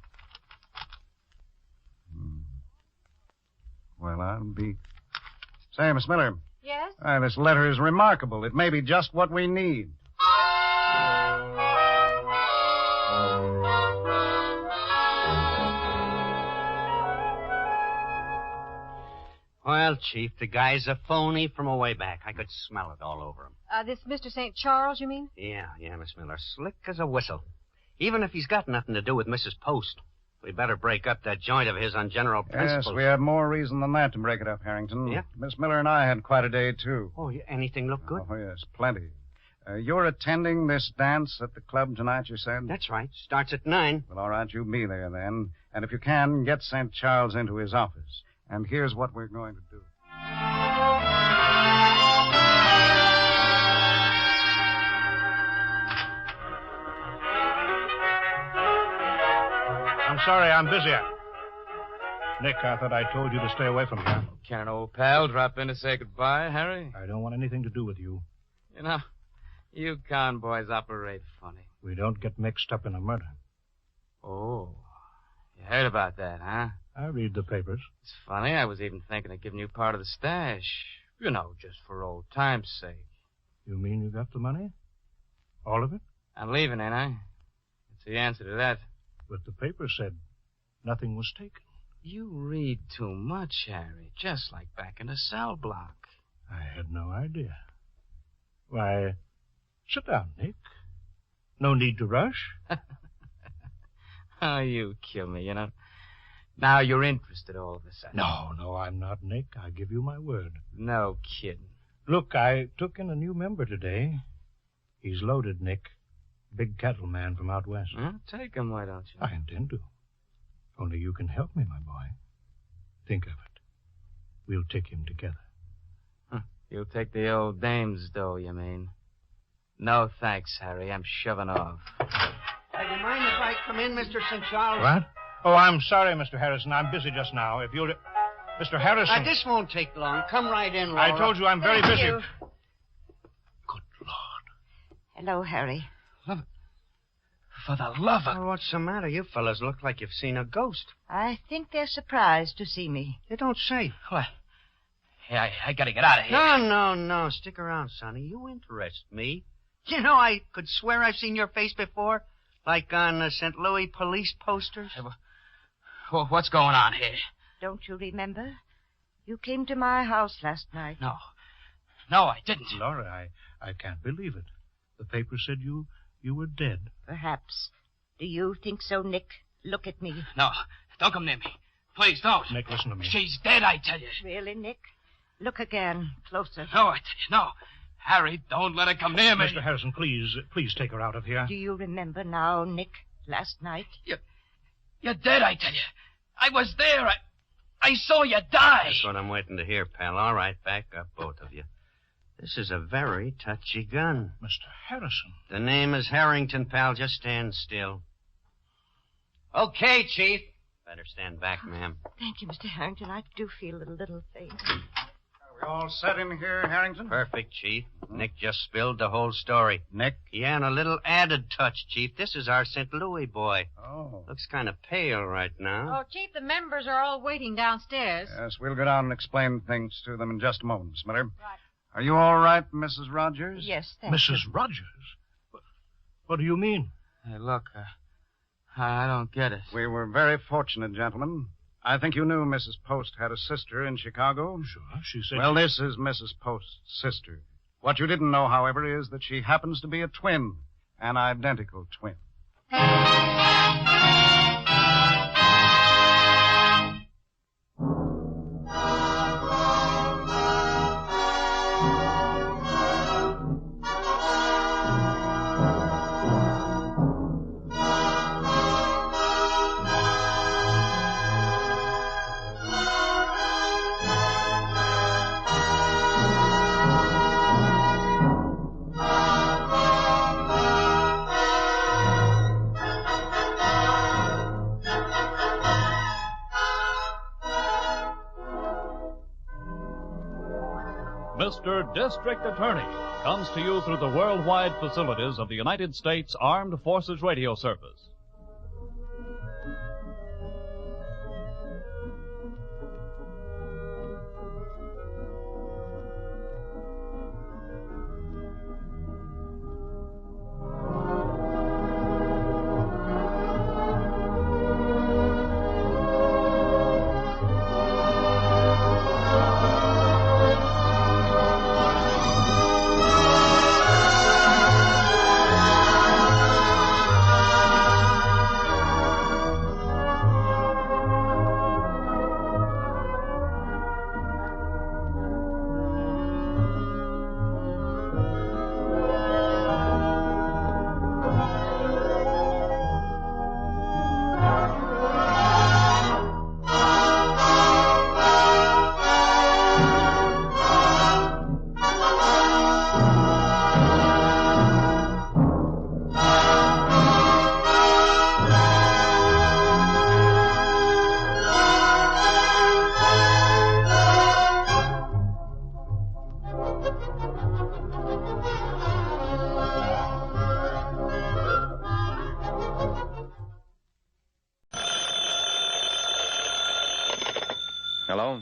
Well, I'll be... Say, Miss Miller. Yes? This letter is remarkable. It may be just what we need. Well, Chief, the guy's a phony from a way back. I could smell it all over him. This Mr. St. Charles, you mean? Yeah, Miss Miller. Slick as a whistle. Even if he's got nothing to do with Mrs. Post, we better break up that joint of his on general principles. Yes, we have more reason than that to break it up, Harrington. Yeah? Miss Miller and I had quite a day, too. Oh, anything look good? Oh, yes, plenty. You're attending this dance at the club tonight, you said? That's right. Starts at 9. Well, all right, you be there then. And if you can, get St. Charles into his office. And here's what we're going to do. I'm sorry, I'm busy. Nick, I thought I told you to stay away from here. Can an old pal drop in to say goodbye, Harry? I don't want anything to do with you. You know, you con boys operate funny. We don't get mixed up in a murder. Oh, you heard about that, huh? I read the papers. It's funny, I was even thinking of giving you part of the stash. You know, just for old time's sake. You mean you got the money? All of it? I'm leaving, ain't I? That's the answer to that. But the paper said nothing was taken. You read too much, Harry. Just like back in the cell block. I had no idea. Why, sit down, Nick. No need to rush. Oh, you kill me, you know. Now you're interested all of a sudden. No, I'm not, Nick. I give you my word. No kidding. Look, I took in a new member today. He's loaded, Nick. Big cattleman from out west. Well, take him, why don't you? I intend to. Only you can help me, my boy. Think of it. We'll take him together. You'll take the old dame's dough, you mean? No thanks, Harry. I'm shoving off. Hey, do you mind if I come in, Mr. St. Charles? What? Oh, I'm sorry, Mr. Harrison. I'm busy just now. If you'll... Mr. Harrison... This won't take long. Come right in, Laura. I told you I'm very busy. You. Good Lord. Hello, Harry. For the love of... Well, what's the matter? You fellas look like you've seen a ghost. I think they're surprised to see me. You don't say. What? Hey, I gotta get out of here. No. Stick around, Sonny. You interest me. You know, I could swear I've seen your face before. Like on the St. Louis police posters. Well, what's going on here? Don't you remember? You came to my house last night. No, I didn't. Laura, I can't believe it. The paper said you were dead. Perhaps. Do you think so, Nick? Look at me. No, don't come near me. Please, don't. Nick, listen to me. She's dead, I tell you. Really, Nick? Look again. Closer. No, I tell you, no. Harry, don't let her come near me. Mr. Harrison, please take her out of here. Do you remember now, Nick, last night? You're dead, I tell you. I was there. I saw you die. That's what I'm waiting to hear, pal. All right, back up, both of you. This is a very touchy gun. Mr. Harrison. The name is Harrington, pal. Just stand still. Okay, Chief. Better stand back, ma'am. Thank you, Mr. Harrington. I do feel a little faint. Are we all set in here, Harrington? Perfect, Chief. Nick just spilled the whole story. Nick? Yeah, and a little added touch, Chief. This is our St. Louis boy. Oh. Looks kind of pale right now. Oh, Chief, the members are all waiting downstairs. Yes, we'll go down and explain things to them in just a moment, Miss Miller. Right. Are you all right, Mrs. Rogers? Yes, thank you. Mrs. Rogers? What do you mean? Hey, look, I don't get it. We were very fortunate, gentlemen. I think you knew Mrs. Post had a sister in Chicago. Sure, she said... Well, this is Mrs. Post's sister. What you didn't know, however, is that she happens to be a twin, an identical twin. Mr. District Attorney comes to you through the worldwide facilities of the United States Armed Forces Radio Service. Hello?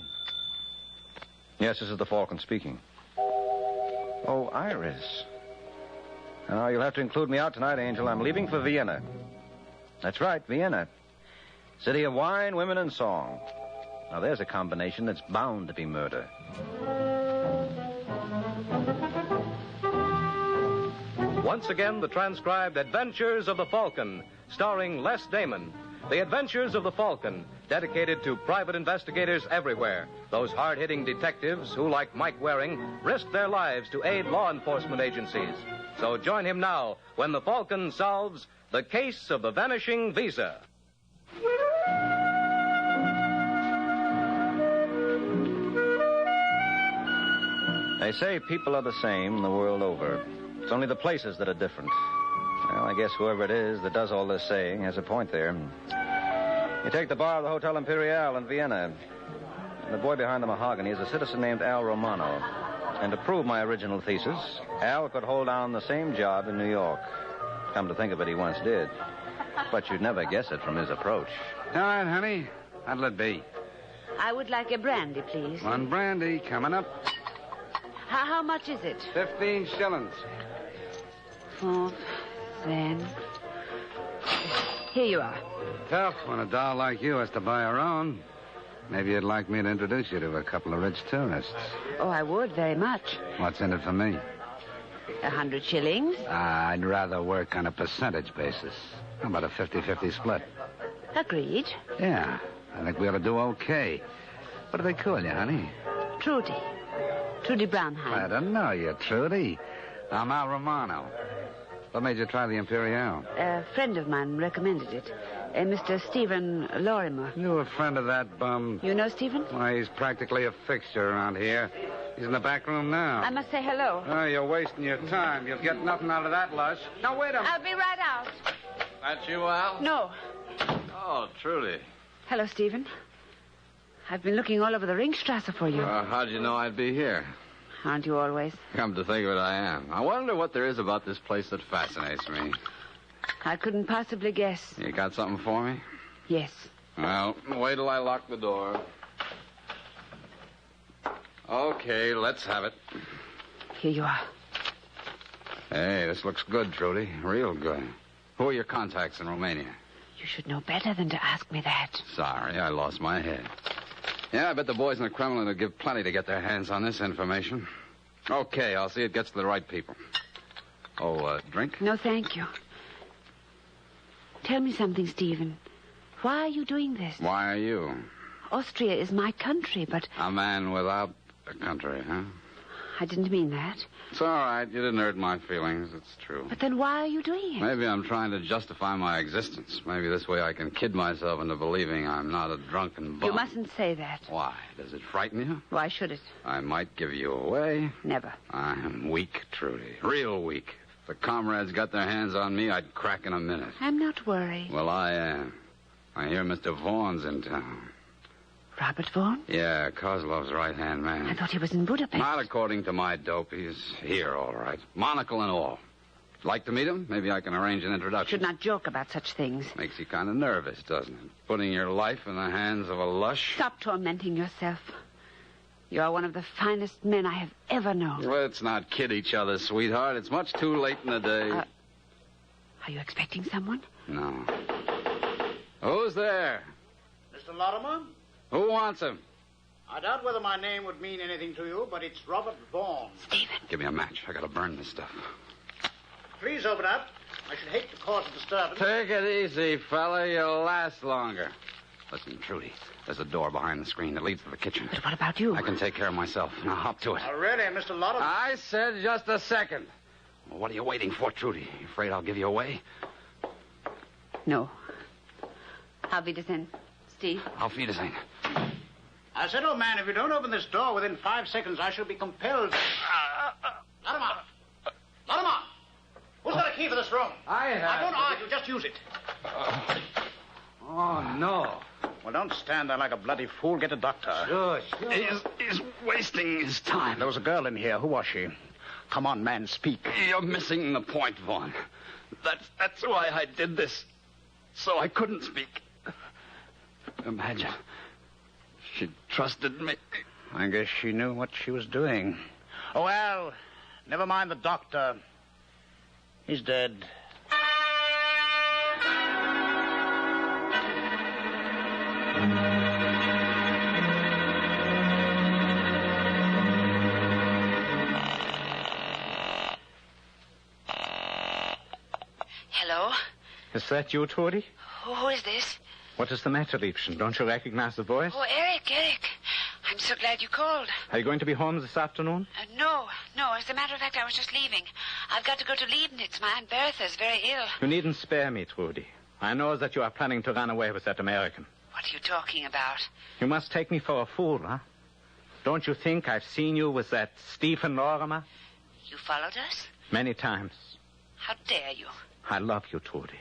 Yes, this is the Falcon speaking. Oh, Iris. Oh, you'll have to include me out tonight, Angel. I'm leaving for Vienna. That's right, Vienna. City of wine, women, and song. Now, there's a combination that's bound to be murder. Once again, the transcribed Adventures of the Falcon, starring Les Damon. The Adventures of the Falcon, dedicated to private investigators everywhere. Those hard-hitting detectives who, like Mike Waring, risk their lives to aid law enforcement agencies. So join him now when the Falcon solves the case of the vanishing visa. They say people are the same the world over. It's only the places that are different. Well, I guess whoever it is that does all this saying has a point there. You take the bar of the Hotel Imperial in Vienna. And the boy behind the mahogany is a citizen named Al Romano. And to prove my original thesis, Al could hold down the same job in New York. Come to think of it, he once did. But you'd never guess it from his approach. All right, honey. What'll it be? I would like a brandy, please. One brandy coming up. How much is it? 15 shillings. 4 cents. Here you are. Tough when a doll like you has to buy her own. Maybe you'd like me to introduce you to a couple of rich tourists. Oh, I would very much. What's in it for me? 100 shillings. I'd rather work on a percentage basis. How about a 50-50 split? Agreed. Yeah, I think we ought to do okay. What do they call you, honey? Trudy. Trudy Brownheim. I don't know you, Trudy. I'm Al Romano. What made you try the Imperial? A friend of mine recommended it. Mr. Stephen Lorimer. You a friend of that bum? You know Stephen? Why, he's practically a fixture around here. He's in the back room now. I must say hello. Oh, you're wasting your time. You'll get nothing out of that lush. Now, wait a minute. I'll be right out. That's you, Al? No. Oh, Trudy. Hello, Stephen. I've been looking all over the Ringstrasse for you. How'd you know I'd be here? Aren't you always? Come to think of it, I am. I wonder what there is about this place that fascinates me. I couldn't possibly guess. You got something for me? Yes. Well, wait till I lock the door. Okay, let's have it. Here you are. Hey, this looks good, Trudy. Real good. Who are your contacts in Romania? You should know better than to ask me that. Sorry, I lost my head. Yeah, I bet the boys in the Kremlin will give plenty to get their hands on this information. Okay, I'll see it gets to the right people. Oh, drink? No, thank you. Tell me something, Stephen. Why are you doing this? Why are you? Austria is my country, but... A man without a country, huh? I didn't mean that. It's all right. You didn't hurt my feelings. It's true. But then why are you doing it? Maybe I'm trying to justify my existence. Maybe this way I can kid myself into believing I'm not a drunken bum. You mustn't say that. Why? Does it frighten you? Why should it? I might give you away. Never. I'm weak, Trudy. Real weak. If the comrades got their hands on me, I'd crack in a minute. I'm not worried. Well, I am. I hear Mr. Vaughan's in town. Robert Vaughan? Yeah, Kozlov's right-hand man. I thought he was in Budapest. Not according to my dope. He's here, all right. Monocle and all. Like to meet him? Maybe I can arrange an introduction. Should not joke about such things. Makes you kind of nervous, doesn't it? Putting your life in the hands of a lush. Stop tormenting yourself. You are one of the finest men I have ever known. Let's not kid each other, sweetheart. It's much too late in the day. Are you expecting someone? No. Who's there? Mr. Lorimer? Who wants him? I doubt whether my name would mean anything to you, but it's Robert Vaughan. Stephen. Give me a match. I gotta burn this stuff. Please open up. I should hate to cause a disturbance. Take it easy, fella. You'll last longer. Listen, Trudy, there's a door behind the screen that leads to the kitchen. But what about you? I can take care of myself. Now, hop to it. Oh, really, Mr. Lorimer? I said just a second. Well, what are you waiting for, Trudy? You afraid I'll give you away? No. I'll be in. Steve? Auf Wiedersehen. I said, old man, if you don't open this door within 5 seconds, I shall be compelled. Let him out. Let him out. Who's got a key for this room? I have. I don't argue. Just use it. Oh, no. Well, don't stand there like a bloody fool. Get a doctor. Sure. He's wasting his time. There was a girl in here. Who was she? Come on, man, speak. You're missing the point, Vaughn. That's why I did this. So I couldn't speak. Imagine. She trusted me. I guess she knew what she was doing. Oh, well, never mind the doctor. He's dead. Hello? Is that you, Trudy? Who is this? What is the matter, Liebchen? Don't you recognize the voice? Oh, Eric. I'm so glad you called. Are you going to be home this afternoon? No. As a matter of fact, I was just leaving. I've got to go to Leibniz. My Aunt Bertha's very ill. You needn't spare me, Trudy. I know that you are planning to run away with that American. What are you talking about? You must take me for a fool, huh? Don't you think I've seen you with that Stephen Lorimer? You followed us? Many times. How dare you? I love you, Trudy.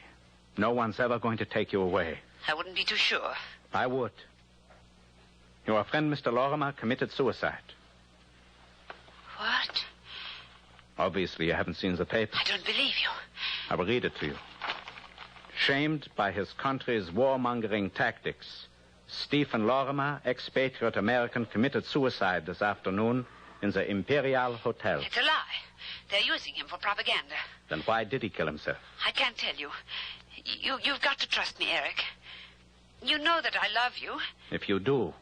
No one's ever going to take you away. I wouldn't be too sure. I would. Your friend, Mr. Lorimer, committed suicide. What? Obviously, you haven't seen the paper. I don't believe you. I will read it to you. Shamed by his country's warmongering tactics, Stephen Lorimer, expatriate American, committed suicide this afternoon in the Imperial Hotel. It's a lie. They're using him for propaganda. Then why did he kill himself? I can't tell you. You've got to trust me, Eric. You know that I love you. If you do,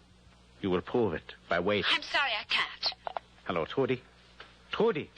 you will prove it by waiting. I'm sorry, I can't. Hello, Trudy. Trudy.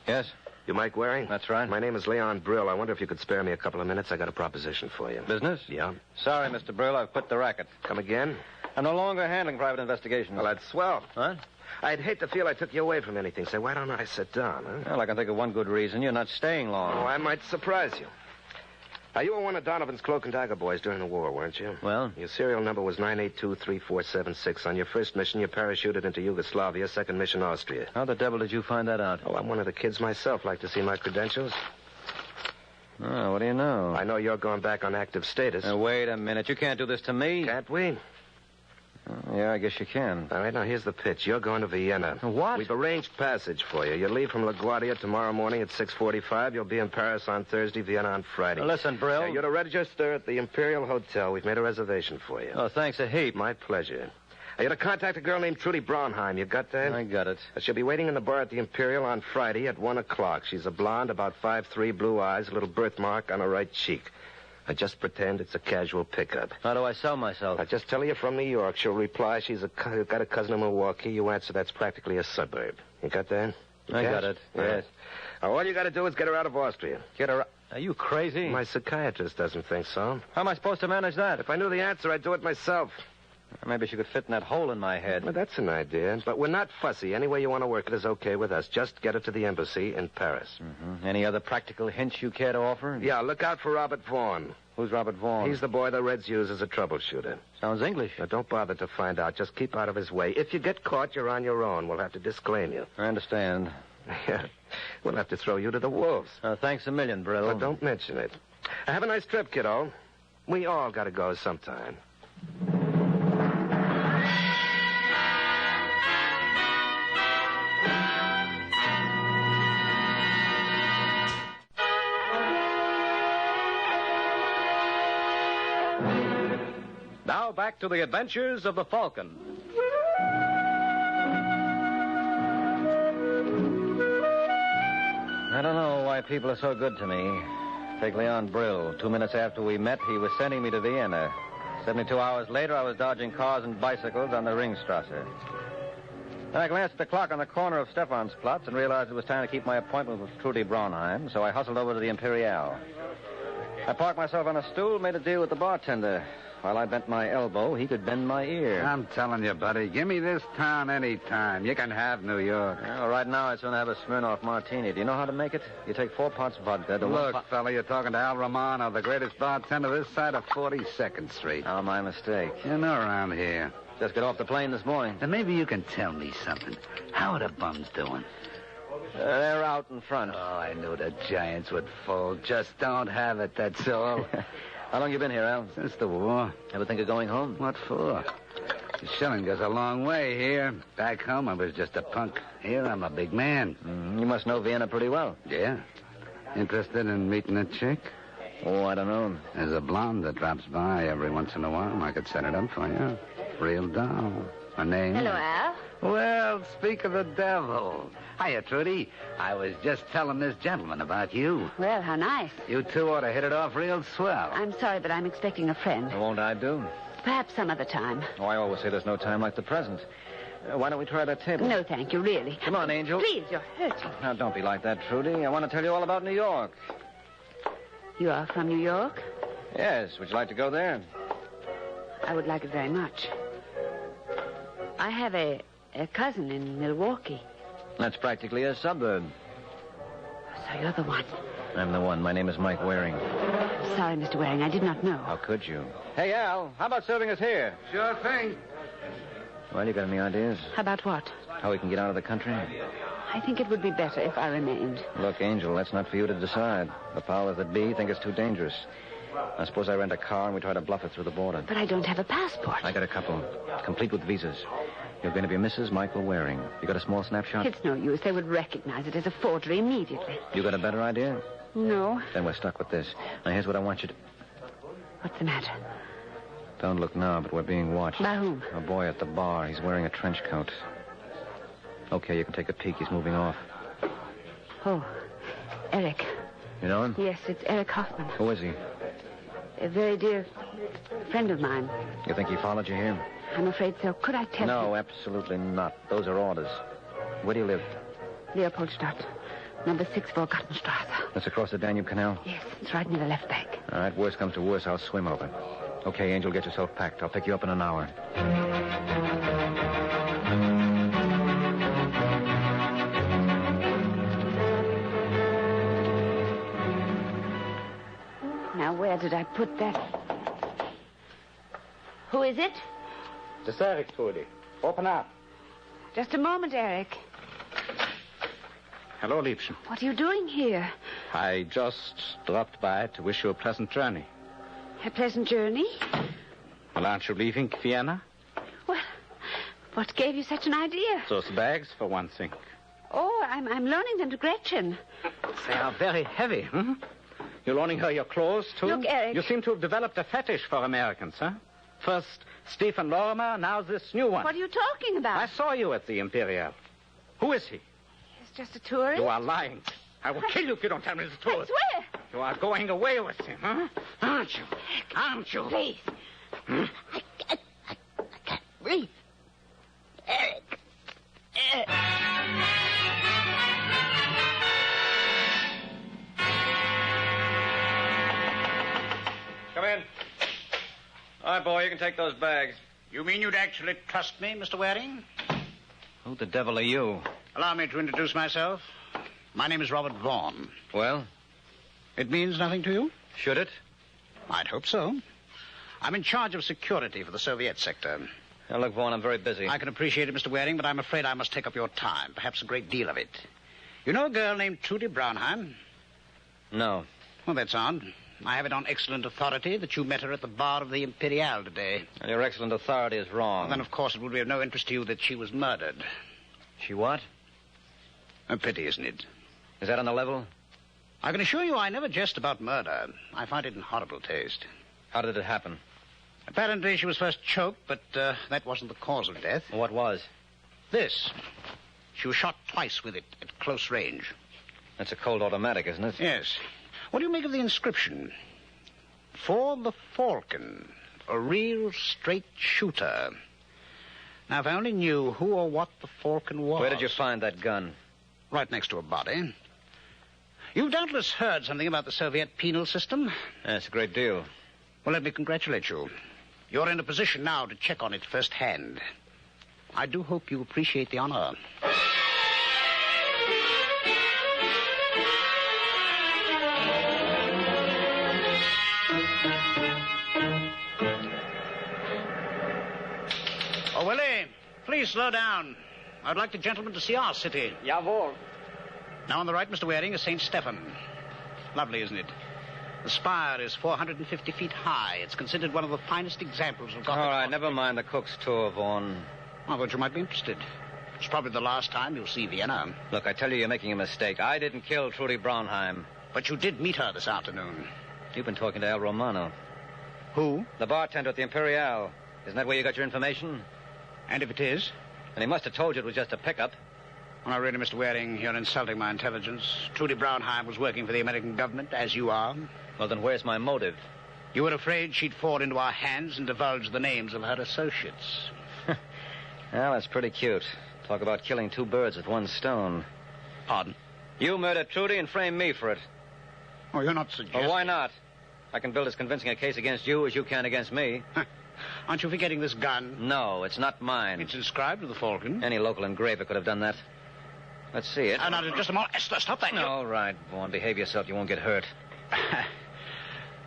Yes? You Mike Waring? That's right. My name is Leon Brill. I wonder if you could spare me a couple of minutes. I got a proposition for you. Business? Yeah. Sorry, Mr. Brill. I've quit the racket. Come again? I'm no longer handling private investigations. Well, that's swell. Huh? I'd hate to feel I took you away from anything, so why don't I sit down, huh? Well, I can think of one good reason. You're not staying long. Oh, I might surprise you. You were one of Donovan's Cloak and Dagger boys during the war, weren't you? Well? Your serial number was 9823476. On your first mission, you parachuted into Yugoslavia, second mission, Austria. How the devil did you find that out? Oh, I'm one of the kids myself. Like to see my credentials? Oh, what do you know? I know you're going back on active status. Now, wait a minute. You can't do this to me. Can't we? Yeah, I guess you can. All right, now here's the pitch. You're going to Vienna. What? We've arranged passage for you. You leave from LaGuardia tomorrow morning at 6:45. You'll be in Paris on Thursday, Vienna on Friday. Now, listen, Brill. You're to register at the Imperial Hotel. We've made a reservation for you. Oh, thanks a heap. My pleasure. You're to contact a girl named Trudy Braunheim. You got that? I got it. She'll be waiting in the bar at the Imperial on Friday at 1 o'clock. She's a blonde, about 5'3", blue eyes, a little birthmark on her right cheek. I just pretend it's a casual pickup. How do I sell myself? I just tell her you're from New York. She'll reply she's got a cousin in Milwaukee. You answer that's practically a suburb. You got that? I got it, yes. All you got to do is get her out of Austria. Get her out? Are you crazy? My psychiatrist doesn't think so. How am I supposed to manage that? If I knew the answer, I'd do it myself. Maybe she could fit in that hole in my head. Well, that's an idea. But we're not fussy. Any way you want to work it is okay with us. Just get her to the embassy in Paris. Mm-hmm. Any other practical hints you care to offer? Yeah, look out for Robert Vaughan. Who's Robert Vaughan? He's the boy the Reds use as a troubleshooter. Sounds English. Now, don't bother to find out. Just keep out of his way. If you get caught, you're on your own. We'll have to disclaim you. I understand. Yeah. We'll have to throw you to the wolves. Thanks a million, Brill. But don't mention it. Have a nice trip, kiddo. We all got to go sometime. Now back to the adventures of the Falcon. I don't know why people are so good to me. Take Leon Brill. 2 minutes after we met, he was sending me to Vienna. 72 hours later, I was dodging cars and bicycles on the Ringstrasse. Then I glanced at the clock on the corner of Stephansplatz and realized it was time to keep my appointment with Trudy Braunheim, so I hustled over to the Imperial. I parked myself on a stool, made a deal with the bartender. While I bent my elbow, he could bend my ear. I'm telling you, buddy, give me this town any time. You can have New York. Well, right now, I just want to have a Smirnoff martini. Do you know how to make it? You take 4 parts vodka to Look, fella, you're talking to Al Romano, the greatest bartender this side of 42nd Street. Oh, my mistake. You're not around here. Just got off the plane this morning. Then maybe you can tell me something. How are the bums doing? They're out in front. Oh, I knew the Giants would fold. Just don't have it, that's all. How long you been here, Al? Since the war. Ever think of going home? What for? The shilling goes a long way here. Back home, I was just a punk. Here, I'm a big man. You must know Vienna pretty well. Yeah. Interested in meeting a chick? Oh, I don't know. There's a blonde that drops by every once in a while. I could set it up for you. Real doll. Her name? Hello, Al. Well, speak of the devil. Hiya, Trudy. I was just telling this gentleman about you. Well, how nice. You two ought to hit it off real swell. I'm sorry, but I'm expecting a friend. Won't I do? Perhaps some other time. Oh, I always say there's no time like the present. Why don't we try that table? No, thank you, really. Come on, Angel. Please, you're hurting. Now, don't be like that, Trudy. I want to tell you all about New York. You are from New York? Yes. Would you like to go there? I would like it very much. I have a cousin in Milwaukee. That's practically a suburb. So you're the one. I'm the one. My name is Mike Waring. I'm sorry, Mr. Waring. I did not know. How could you? Hey, Al, how about serving us here? Sure thing. Well, you got any ideas? How about what? How we can get out of the country? I think it would be better if I remained. Look, Angel, that's not for you to decide. The powers that be think it's too dangerous. I suppose I rent a car and we try to bluff it through the border. But I don't have a passport. I got a couple, complete with visas. You're going to be Mrs. Michael Waring. You got a small snapshot? It's no use. They would recognize it as a forgery immediately. You got a better idea? No. Then we're stuck with this. Now, here's what I want you to... What's the matter? Don't look now, but we're being watched. By whom? A boy at the bar. He's wearing a trench coat. Okay, you can take a peek. He's moving off. Oh, Eric. You know him? Yes, it's Eric Hoffman. Who is he? A very dear friend of mine. You think he followed you here? I'm afraid so. Could I tell you? No, absolutely not. Those are orders. Where do you live? Leopoldstadt. Number 6 Vorgartenstrasse. That's across the Danube Canal? Yes, it's right near the left bank. All right, worst comes to worst, I'll swim over. Okay, Angel, get yourself packed. I'll pick you up in an hour. Now, Now, where did I put that? Who is it? It's Eric, Trudy. Open up. Just a moment, Eric. Hello, Liebchen. What are you doing here? I just dropped by to wish you a pleasant journey. A pleasant journey? Well, aren't you leaving Vienna? Well, what gave you such an idea? Those bags, for one thing. Oh, I'm loaning them to Gretchen. They are very heavy, hmm? You're loaning her your clothes, too? Look, Eric. You seem to have developed a fetish for Americans, huh? First Stephen Lorimer, now this new one. What are you talking about? I saw you at the Imperial. Who is he? He's just a tourist. You are lying. I will kill you if you don't tell me the truth. I swear. You are going away with him, huh? Aren't you? Aren't you? Please. Hmm? I can't breathe. Eric. Eric. Come in. All right, boy, you can take those bags. You mean you'd actually trust me, Mr. Waring? Who the devil are you? Allow me to introduce myself. My name is Robert Vaughn. Well? It means nothing to you? Should it? I'd hope so. I'm in charge of security for the Soviet sector. Now, look, Vaughn, I'm very busy. I can appreciate it, Mr. Waring, but I'm afraid I must take up your time, perhaps a great deal of it. You know a girl named Trudy Brownheim? No. Well, that's odd. I have it on excellent authority that you met her at the bar of the Imperial today. And your excellent authority is wrong. Well, then, of course, it would be of no interest to you that she was murdered. She what? A pity, isn't it? Is that on the level? I can assure you I never jest about murder. I find it in horrible taste. How did it happen? Apparently she was first choked, but that wasn't the cause of death. What was? This. She was shot twice with it at close range. That's a cold automatic, isn't it? Yes. What do you make of the inscription? For the Falcon, a real straight shooter. Now, if I only knew who or what the Falcon was... Where did you find that gun? Right next to a body. You've doubtless heard something about the Soviet penal system. Yes, a great deal. Well, let me congratulate you. You're in a position now to check on it firsthand. I do hope you appreciate the honor. Oh, Willie, please slow down. I'd like the gentleman to see our city. Jawohl. Now on the right, Mr. Waring, is St. Stephen. Lovely, isn't it? The spire is 450 feet high. It's considered one of the finest examples of Gothic. All right, never mind the Cook's tour, Vaughn. I thought you might be interested. It's probably the last time you'll see Vienna. Look, I tell you, you're making a mistake. I didn't kill Trudy Brownheim. But you did meet her this afternoon. You've been talking to El Romano. Who? The bartender at the Imperial. Isn't that where you got your information? And if it is? And he must have told you it was just a pickup. Well, really, Mr. Waring, you're insulting my intelligence. Trudy Brownheim was working for the American government, as you are. Well, then where's my motive? You were afraid she'd fall into our hands and divulge the names of her associates. Well, that's pretty cute. Talk about killing two birds with one stone. Pardon? You murdered Trudy and framed me for it. Oh, you're not suggesting... Well, why not? I can build as convincing a case against you as you can against me. Aren't you forgetting this gun? No, it's not mine. It's inscribed with the Falcon. Any local engraver could have done that. Let's see it. Now, just a moment. Stop that. All right, Vaughn. Behave yourself. You won't get hurt.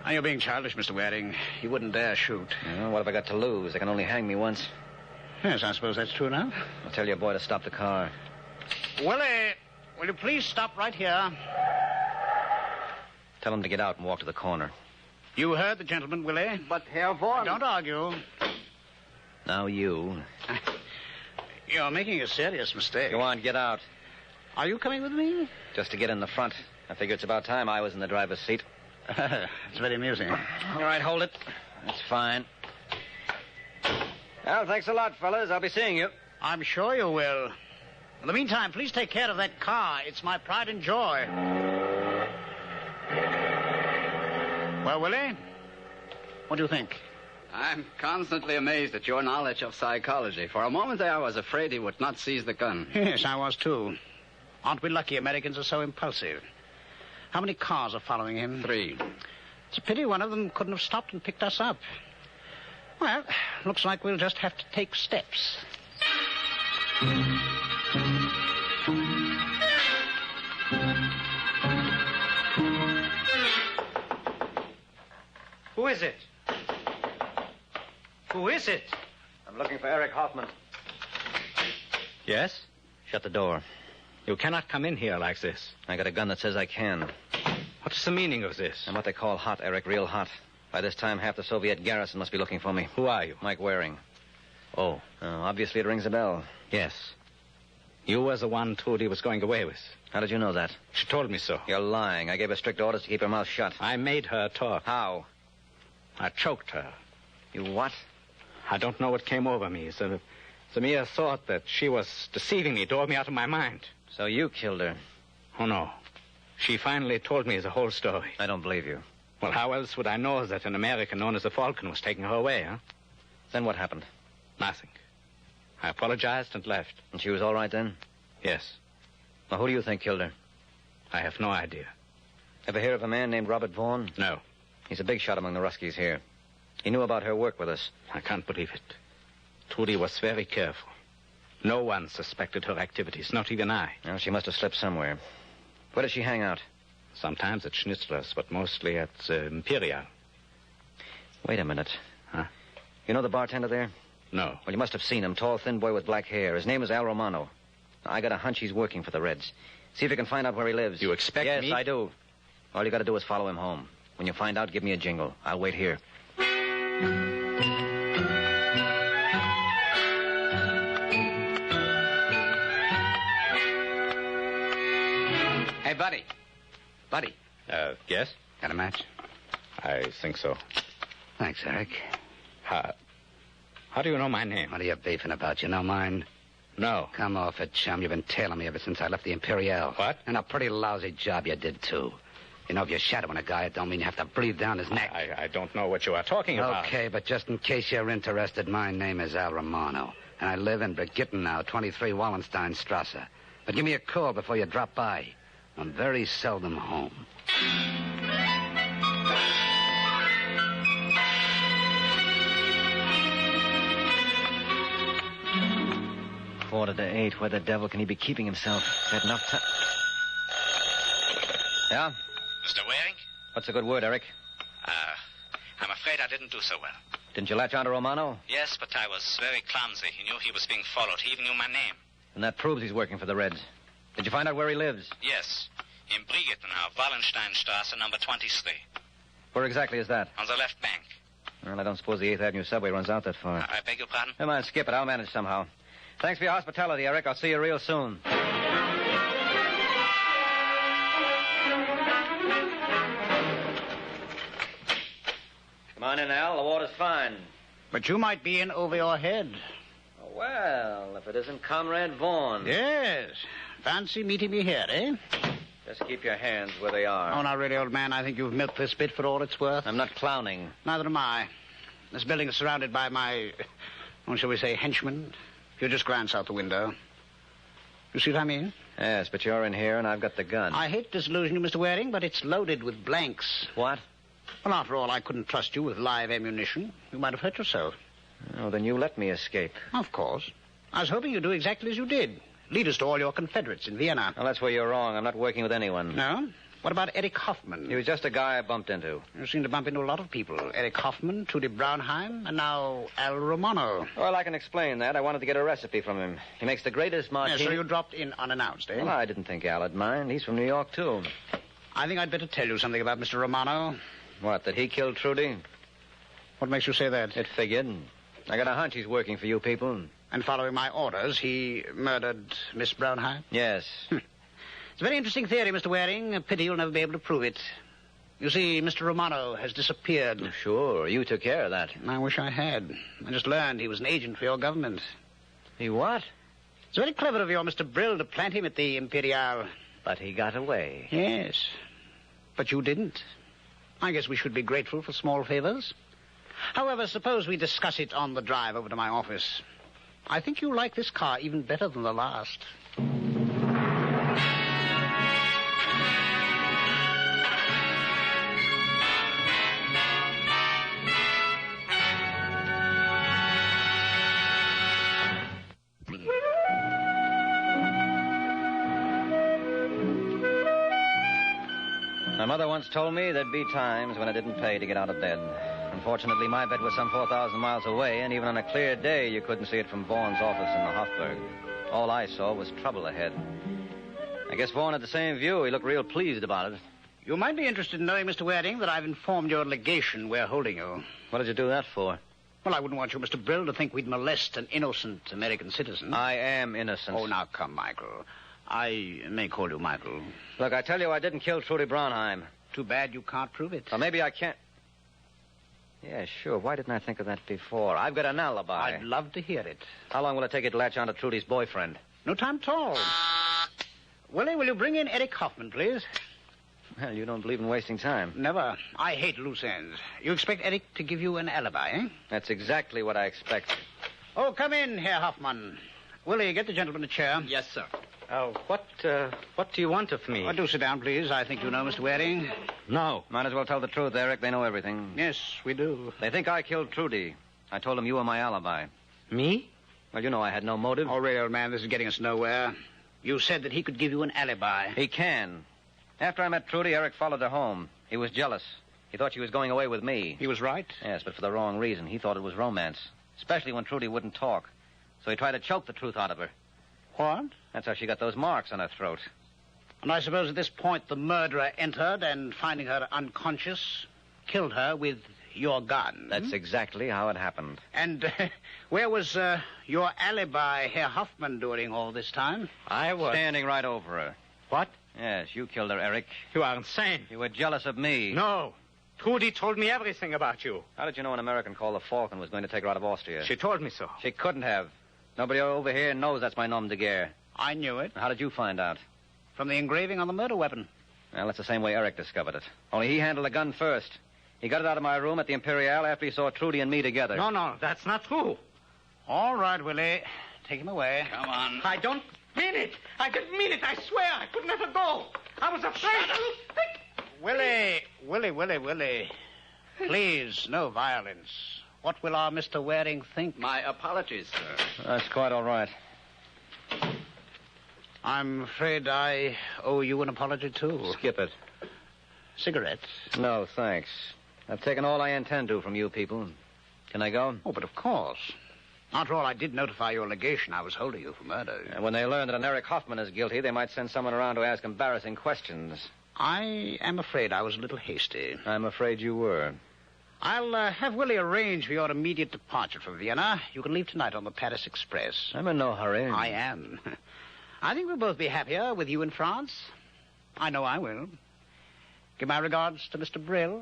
Now, you're being childish, Mr. Waring. You wouldn't dare shoot. Well, what have I got to lose? They can only hang me once. Yes, I suppose that's true now. I'll tell your boy to stop the car. Willie, will you please stop right here? Tell him to get out and walk to the corner. You heard the gentleman, Willie. But Herr Vaughn... Don't argue. Now you. You're making a serious mistake. Go on, get out. Are you coming with me? Just to get in the front. I figure it's about time I was in the driver's seat. It's very amusing. All right, hold it. That's fine. Well, thanks a lot, fellas. I'll be seeing you. I'm sure you will. In the meantime, please take care of that car. It's my pride and joy. Well, Willie, what do you think? I'm constantly amazed at your knowledge of psychology. For a moment there, I was afraid he would not seize the gun. Yes, I was, too. Aren't we lucky Americans are so impulsive? How many cars are following him? 3. It's a pity one of them couldn't have stopped and picked us up. Well, looks like we'll just have to take steps. Who is it? Who is it? I'm looking for Eric Hoffman. Yes? Shut the door. You cannot come in here like this. I got a gun that says I can. What's the meaning of this? I'm what they call hot, Eric, real hot. By this time, half the Soviet garrison must be looking for me. Who are you? Mike Waring. Oh. Obviously, it rings a bell. Yes. You was the one Trudy was going away with. How did you know that? She told me so. You're lying. I gave her strict orders to keep her mouth shut. I made her talk. How? I choked her. You what? I don't know what came over me. It's a mere thought that she was deceiving me drove me out of my mind. So you killed her? Oh, no. She finally told me the whole story. I don't believe you. Well, how else would I know that an American known as the Falcon was taking her away, huh? Then what happened? Nothing. I apologized and left. And she was all right then? Yes. Well, who do you think killed her? I have no idea. Ever hear of a man named Robert Vaughn? No. He's a big shot among the Ruskies here. He knew about her work with us. I can't believe it. Trudy was very careful. No one suspected her activities, not even I. Well, she must have slipped somewhere. Where does she hang out? Sometimes at Schnitzler's, but mostly at Imperial. Wait a minute. Huh? You know the bartender there? No. Well, you must have seen him. Tall, thin boy with black hair. His name is Al Romano. I got a hunch he's working for the Reds. See if you can find out where he lives. You expect me? Yes, I do. All you got to do is follow him home. When you find out, give me a jingle. I'll wait here. Hey, Buddy. Buddy. Yes? Got a match? I think so. Thanks, Eric. How do you know my name? What are you beefing about? You know mine? No. Come off it, chum. You've been tailing me ever since I left the Imperial. What? And a pretty lousy job you did, too. You know, if you're shadowing a guy, it don't mean you have to breathe down his neck. I don't know what you are talking about. Okay, but just in case you're interested, my name is Al Romano. And I live in Brigitten now, 23 Wallensteinstrasse. But give me a call before you drop by. I'm very seldom home. 7:45. Where the devil can he be keeping himself? Is that enough time? Yeah? Mr. Waring? What's a good word, Eric? I'm afraid I didn't do so well. Didn't you latch on to Romano? Yes, but I was very clumsy. He knew he was being followed. He even knew my name. And that proves he's working for the Reds. Did you find out where he lives? Yes. In Brigitte now, Wallensteinstrasse, number 23. Where exactly is that? On the left bank. Well, I don't suppose the 8th Avenue subway runs out that far. I beg your pardon? Come on, skip it. I'll manage somehow. Thanks for your hospitality, Eric. I'll see you real soon. Come on in, Al. The water's fine. But you might be in over your head. Oh, well, if it isn't Comrade Vaughn. Yes. Fancy meeting me here, eh? Just keep your hands where they are. Oh, not really, old man. I think you've milked this bit for all it's worth. I'm not clowning. Neither am I. This building is surrounded by my, shall we say, henchmen. If you just glance out the window. You see what I mean? Yes, but you're in here and I've got the gun. I hate to disillusion you, Mr. Waring, but it's loaded with blanks. What? Well, after all, I couldn't trust you with live ammunition. You might have hurt yourself. Oh, then you let me escape. Of course. I was hoping you'd do exactly as you did. Lead us to all your Confederates in Vienna. Well, that's where you're wrong. I'm not working with anyone. No? What about Eric Hoffman? He was just a guy I bumped into. You seem to bump into a lot of people. Eric Hoffman, Trudy Braunheim, and now Al Romano. Well, I can explain that. I wanted to get a recipe from him. He makes the greatest martini... Yeah, so you dropped in unannounced, eh? Well, I didn't think Al would mind. He's from New York, too. I think I'd better tell you something about Mr. Romano. What, that he killed Trudy? What makes you say that? It figured. I got a hunch he's working for you people. And following my orders, he murdered Miss Braunheim? Yes. It's a very interesting theory, Mr. Waring. A pity you'll never be able to prove it. You see, Mr. Romano has disappeared. Sure, you took care of that. I wish I had. I just learned he was an agent for your government. He what? It's very clever of your Mr. Brill to plant him at the Imperial. But he got away. Yes. But you didn't. I guess we should be grateful for small favors. However, suppose we discuss it on the drive over to my office. I think you like this car even better than the last. My mother once told me there'd be times when it didn't pay to get out of bed. Unfortunately, my bed was some 4,000 miles away, and even on a clear day, you couldn't see it from Vaughan's office in the Hofburg. All I saw was trouble ahead. I guess Vaughan had the same view. He looked real pleased about it. You might be interested in knowing, Mr. Waring, that I've informed your legation we're holding you. What did you do that for? Well, I wouldn't want you, Mr. Brill, to think we'd molest an innocent American citizen. I am innocent. Oh, now come, Michael. I may call you Michael. Look, I tell you, I didn't kill Trudy Braunheim. Too bad you can't prove it. Or maybe I can't. Yeah, sure. Why didn't I think of that before? I've got an alibi. I'd love to hear it. How long will it take you to latch on to Trudy's boyfriend? No time at all. Willie, will you bring in Eric Hoffman, please? Well, you don't believe in wasting time. Never. I hate loose ends. You expect Eric to give you an alibi, eh? That's exactly what I expect. Oh, come in, Herr Hoffman. Willie, get the gentleman a chair. Yes, sir. What do you want of me? Oh, do sit down, please. I think you know Mr. Waring. No. Might as well tell the truth, Eric. They know everything. Yes, we do. They think I killed Trudy. I told them you were my alibi. Me? Well, you know I had no motive. Oh, really, old man, this is getting us nowhere. You said that he could give you an alibi. He can. After I met Trudy, Eric followed her home. He was jealous. He thought she was going away with me. He was right? Yes, but for the wrong reason. He thought it was romance, especially when Trudy wouldn't talk. So he tried to choke the truth out of her. What? That's how she got those marks on her throat. And I suppose at this point the murderer entered and, finding her unconscious, killed her with your gun. That's exactly how it happened. And where was your alibi, Herr Hoffman, during all this time? I was standing right over her. What? Yes, you killed her, Eric. You are insane. You were jealous of me. No. Trudy told me everything about you. How did you know an American called the Falcon was going to take her out of Austria? She told me so. She couldn't have. Nobody over here knows that's my nom de guerre. I knew it. How did you find out? From the engraving on the murder weapon. Well, that's the same way Eric discovered it. Only he handled the gun first. He got it out of my room at the Imperial after he saw Trudy and me together. No, that's not true. All right, Willie. Take him away. Come on. I don't mean it. I didn't mean it. I swear. I could never go. I was afraid. Willie. Please, no violence. What will our Mr. Waring think? My apologies, sir. That's quite all right. I'm afraid I owe you an apology, too. Skip it. Cigarettes? No, thanks. I've taken all I intend to from you people. Can I go? Oh, but of course. After all, I did notify your legation I was holding you for murder. And when they learn that an Eric Hoffman is guilty, they might send someone around to ask embarrassing questions. I am afraid I was a little hasty. I'm afraid you were. I'll have Willie arrange for your immediate departure from Vienna. You can leave tonight on the Paris Express. I'm in no hurry. I am. I think we'll both be happier with you in France. I know I will. Give my regards to Mr. Brill.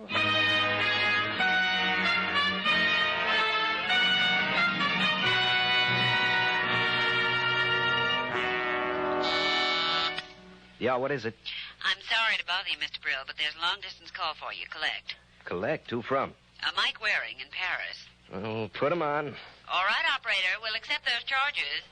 Yeah, what is it? I'm sorry to bother you, Mr. Brill, but there's a long-distance call for you. Collect. Collect? Who from? Mike Waring in Paris. Oh, put him on. All right, operator. We'll accept those charges.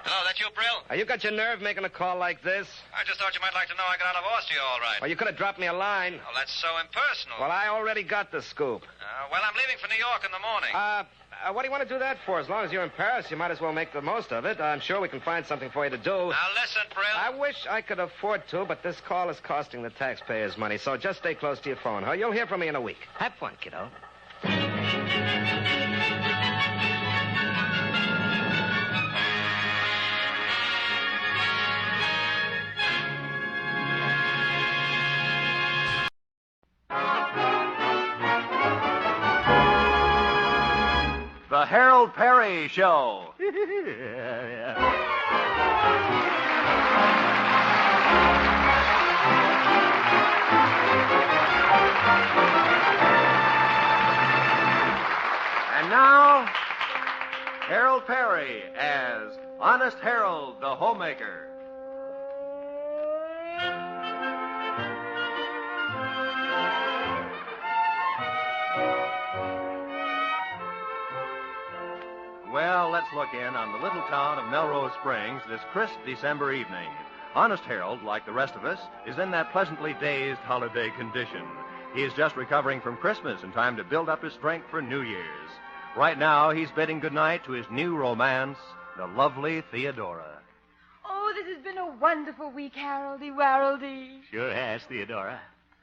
Hello, that you, Brill? You got your nerve making a call like this? I just thought you might like to know I got out of Austria all right. Well, you could have dropped me a line. Well, that's so impersonal. Well, I already got the scoop. Well, I'm leaving for New York in the morning. What do you want to do that for? As long as you're in Paris, you might as well make the most of it. I'm sure we can find something for you to do. Now, listen, Brill. I wish I could afford to, but this call is costing the taxpayers money, so just stay close to your phone, huh? You'll hear from me in a week. Have fun, kiddo. The Harold Perry Show. And now, Harold Perry as Honest Harold, the homemaker. Well, let's look in on the little town of Melrose Springs this crisp December evening. Honest Harold, like the rest of us, is in that pleasantly dazed holiday condition. He is just recovering from Christmas in time to build up his strength for New Year's. Right now, he's bidding goodnight to his new romance, the lovely Theodora. Oh, this has been a wonderful week, Haroldy Waroldy. Sure has, Theodora.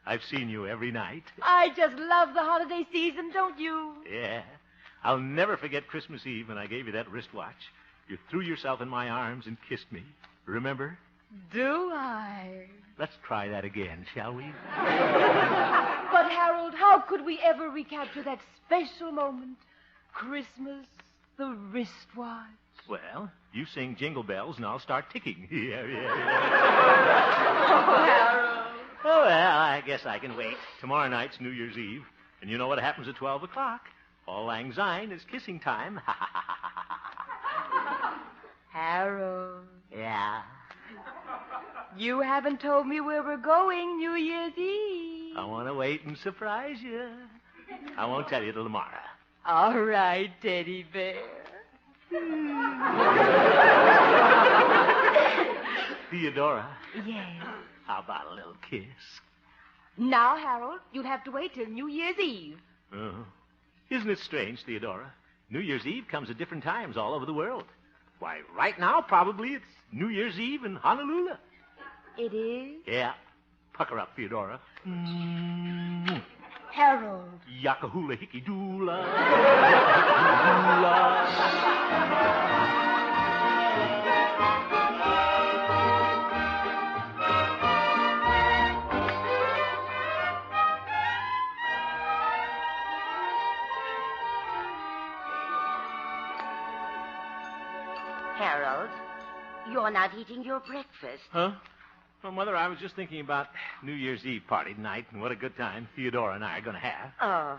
I've seen you every night. I just love the holiday season, don't you? Yeah. I'll never forget Christmas Eve when I gave you that wristwatch. You threw yourself in my arms and kissed me. Remember? Do I? Let's try that again, shall we? But, Harold, how could we ever recapture that special moment? Christmas, the wristwatch. Well, you sing Jingle Bells and I'll start ticking. Yeah. Oh, Harold. Oh, well, I guess I can wait. Tomorrow night's New Year's Eve, and you know what happens at 12 o'clock. All Lang Syne is kissing time. Harold. Yeah. You haven't told me where we're going New Year's Eve. I want to wait and surprise you. I won't tell you till tomorrow. All right, Teddy Bear. Theodora, Yes. how about a little kiss? Now, Harold, you'll have to wait till New Year's Eve. Isn't it strange, Theodora? New Year's Eve comes at different times all over the world. Why, right now, probably it's New Year's Eve in Honolulu. It is? Yeah. Pucker up, Theodora. Harold. Yakahula hickey doola. Harold, you're not eating your breakfast. Huh? Well, Mother, I was just thinking about New Year's Eve party tonight and what a good time Theodora and I are going to have. Oh,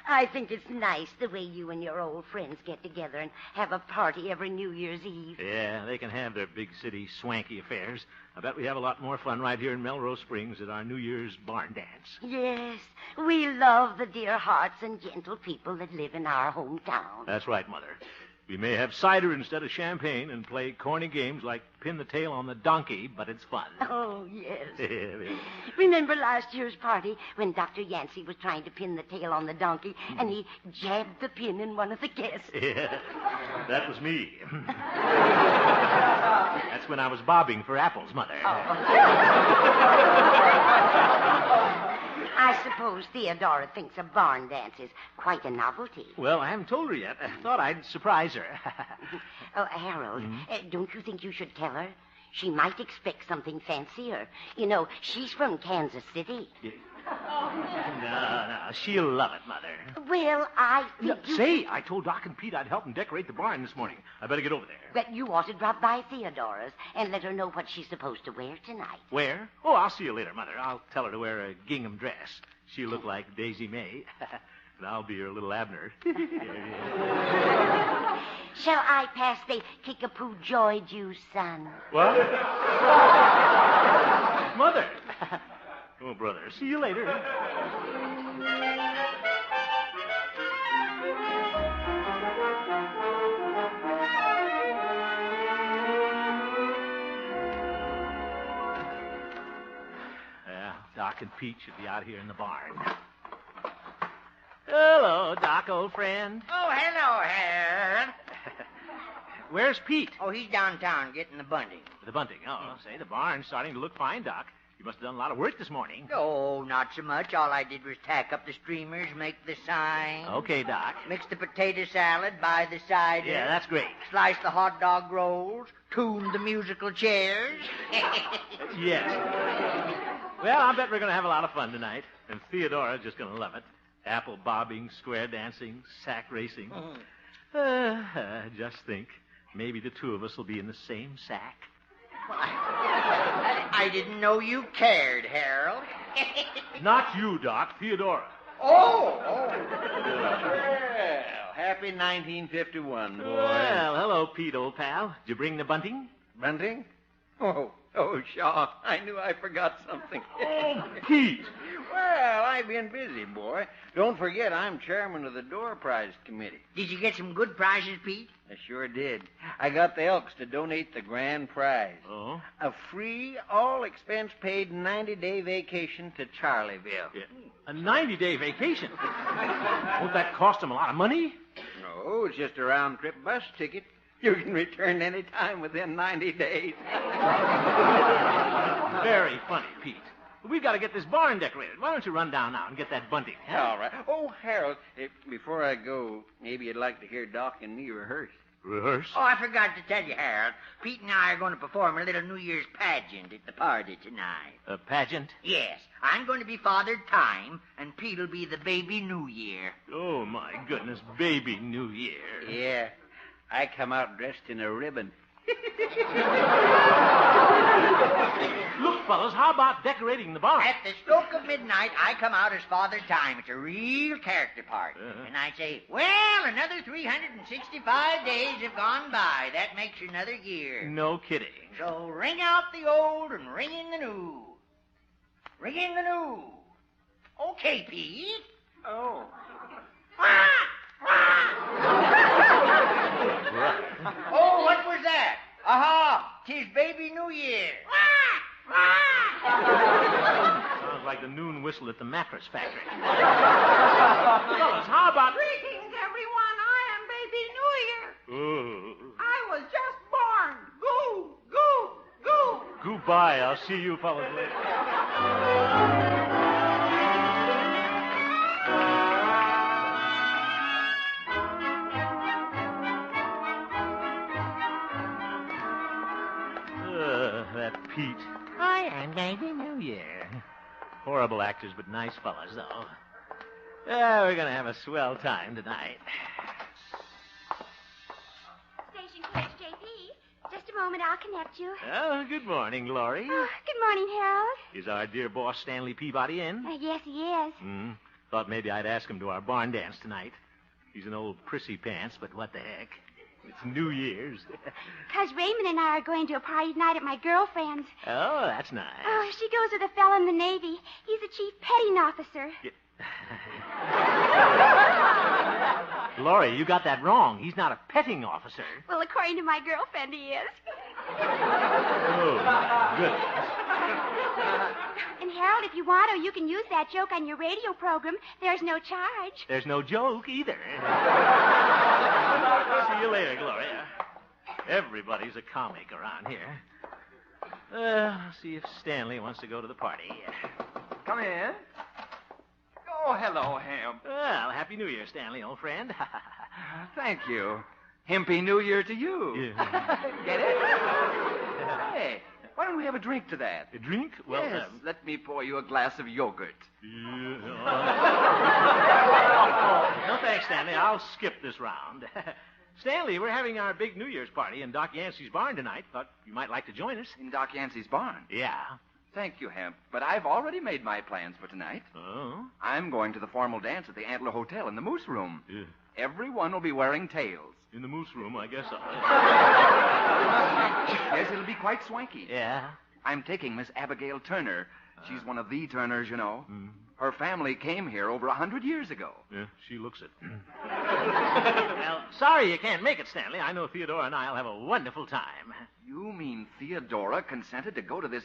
I think it's nice the way you and your old friends get together and have a party every New Year's Eve. Yeah, they can have their big city swanky affairs. I bet we have a lot more fun right here in Melrose Springs at our New Year's barn dance. Yes, we love the dear hearts and gentle people that live in our hometown. That's right, Mother. We may have cider instead of champagne and play corny games like pin the tail on the donkey, but it's fun. Oh, yes. Remember last year's party when Dr. Yancey was trying to pin the tail on the donkey and he jabbed the pin in one of the guests? Yeah, that was me. That's when I was bobbing for apples, Mother. I suppose Theodora thinks a barn dance is quite a novelty. Well, I haven't told her yet. I thought I'd surprise her. Oh, Harold, don't you think you should tell her? She might expect something fancier. You know, she's from Kansas City. No, she'll love it, Mother. Well, I think Say, I told Doc and Pete I'd help them decorate the barn this morning. I better get over there. But you ought to drop by Theodora's and let her know what she's supposed to wear tonight. Where? Oh, I'll see you later, Mother. I'll tell her to wear a gingham dress. She'll look like Daisy May. And I'll be her little Abner. Shall I pass the Kickapoo Joy Juice, son? What? Mother. Oh, brother. See you later. Yeah, Doc and Pete should be out here in the barn. Hello, Doc, old friend. Oh, hello, Harold. Where's Pete? Oh, he's downtown getting the bunting. The bunting. Oh, say, the barn's starting to look fine, Doc. You must have done a lot of work this morning. Oh, not so much. All I did was tack up the streamers, make the sign. Okay, Doc. Mix the potato salad, buy the cider. Yeah, that's great. Slice the hot dog rolls, tune the musical chairs. Yes. Well, I bet we're going to have a lot of fun tonight. And Theodora's just going to love it. Apple bobbing, square dancing, sack racing. Just think. Maybe the two of us will be in the same sack. I didn't know you cared, Harold. Not you, Doc. Theodora. Oh. Well, happy 1951, boys. Well, hello, Pete, old pal. Did you bring the bunting? Bunting? Oh, Shaw. I knew I forgot something. Oh, Pete. Well, I've been busy, boy. Don't forget, I'm chairman of the Door Prize Committee. Did you get some good prizes, Pete? I sure did. I got the Elks to donate the grand prize. Oh? A free, all-expense-paid 90-day vacation to Charlieville. Yeah. A 90-day vacation? Won't that cost them a lot of money? No, it's just a round-trip bus ticket. You can return any time within 90 days. Very funny, Pete. We've got to get this barn decorated. Why don't you run down now and get that bunting? Huh? All right. Oh, Harold, before I go, maybe you'd like to hear Doc and me rehearse. Rehearse? Oh, I forgot to tell you, Harold. Pete and I are going to perform a little New Year's pageant at the party tonight. A pageant? Yes. I'm going to be Father Time, and Pete'll be the baby New Year. Oh, my goodness, baby New Year. Yeah. I come out dressed in a ribbon. Look, fellas, how about decorating the barn? At the stroke of midnight, I come out as Father Time. It's a real character part. And I say, well, another 365 days have gone by. That makes another year. No kidding. So ring out the old and ring in the new. Ring in the new. Okay, Pete. Oh. Oh, what was that? Aha! 'Tis baby New Year. Sounds like the noon whistle at the mattress factory. Fellas, how about... Greetings, everyone. I am baby New Year. Oh. I was just born. Goo, goo, goo. Goodbye. I'll see you fellas later. That Pete. I am baby New Year. Horrible actors, but nice fellas, though. We're going to have a swell time tonight. Station Coach JP. Just a moment, I'll connect you. Oh, good morning, Glory. Oh, good morning, Harold. Is our dear boss Stanley Peabody in? Yes, he is. Thought maybe I'd ask him to our barn dance tonight. He's an old prissy pants, but what the heck? It's New Year's. Because Raymond and I are going to a party tonight at my girlfriend's. Oh, that's nice. Oh, she goes with a fellow in the Navy. He's a chief petting officer. Laurie, you got that wrong. He's not a petting officer. Well, according to my girlfriend, he is. Oh, good. And Harold, if you want to, you can use that joke on your radio program. There's no charge. There's no joke either. See you later, Gloria. Everybody's a comic around here. See if Stanley wants to go to the party. Come in. Oh, hello, Hemp. Well, Happy New Year, Stanley, old friend. Thank you. Happy New Year to you. Yeah. Get it? Hey, why don't we have a drink to that? A drink? Well, yes, let me pour you a glass of yogurt. No, thanks, Stanley. I'll skip this round. Stanley, we're having our big New Year's party in Doc Yancey's barn tonight. Thought you might like to join us. In Doc Yancey's barn? Yeah. Thank you, Hemp. But I've already made my plans for tonight. Oh? I'm going to the formal dance at the Antler Hotel in the Moose Room. Yeah. Everyone will be wearing tails. In the Moose Room, I guess so. Yes, it'll be quite swanky. Yeah? I'm taking Miss Abigail Turner. She's one of the Turners, you know. Her family came here over 100 years ago. Yeah, she looks it. Well, sorry you can't make it, Stanley. I know Theodora and I'll have a wonderful time. You mean Theodora consented to go to this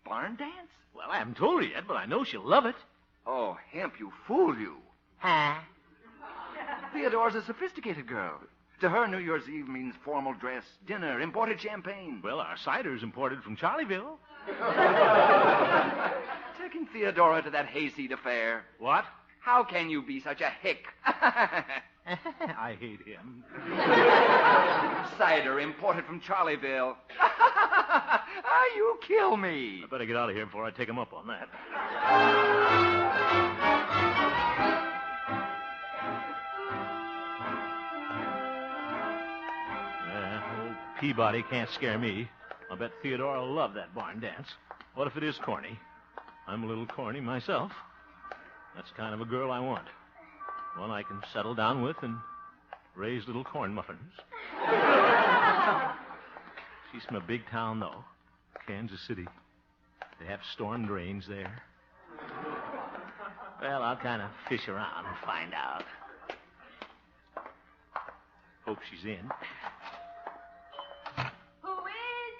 barn dance? Well, I haven't told her yet, but I know she'll love it. Oh, Hemp, you fool you. Huh? Theodora's a sophisticated girl. To her, New Year's Eve means formal dress, dinner, imported champagne. Well, our cider's imported from Charlieville. Taking Theodora to that hayseed affair. What? How can you be such a hick? I hate him. Cider imported from Charlieville. You kill me. I better get out of here before I take him up on that. Old Peabody can't scare me. I'll bet Theodora will love that barn dance. What if it is corny? I'm a little corny myself. That's the kind of a girl I want. One I can settle down with and raise little corn muffins. She's from a big town, though. Kansas City. They have storm drains there. Well, I'll kind of fish around and find out. Hope she's in. Who is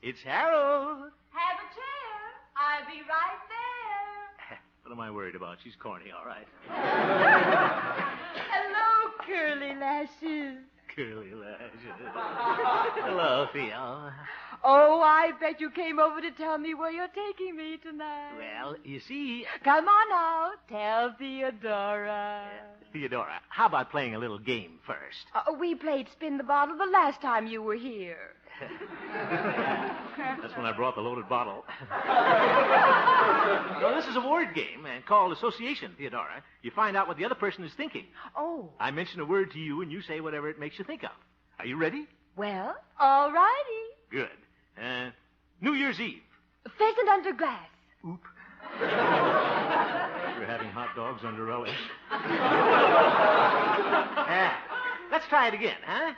it? It's Harold. Have a chair. I'll be right there. What am I worried about? She's corny, all right. Hello, curly lashes. Curly lashes. Hello, Theo. Oh, I bet you came over to tell me where you're taking me tonight. Well, you see... Come on now. Tell Theodora. Theodora, how about playing a little game first? We played Spin the Bottle the last time you were here. That's when I brought the loaded bottle. No, this is a word game called association, Theodora. You find out what the other person is thinking. Oh. I mention a word to you, and you say whatever it makes you think of. Are you ready? Well, all righty. Good. New Year's Eve. Pheasant under glass. Oop. We're having hot dogs under relish. Let's try it again, huh?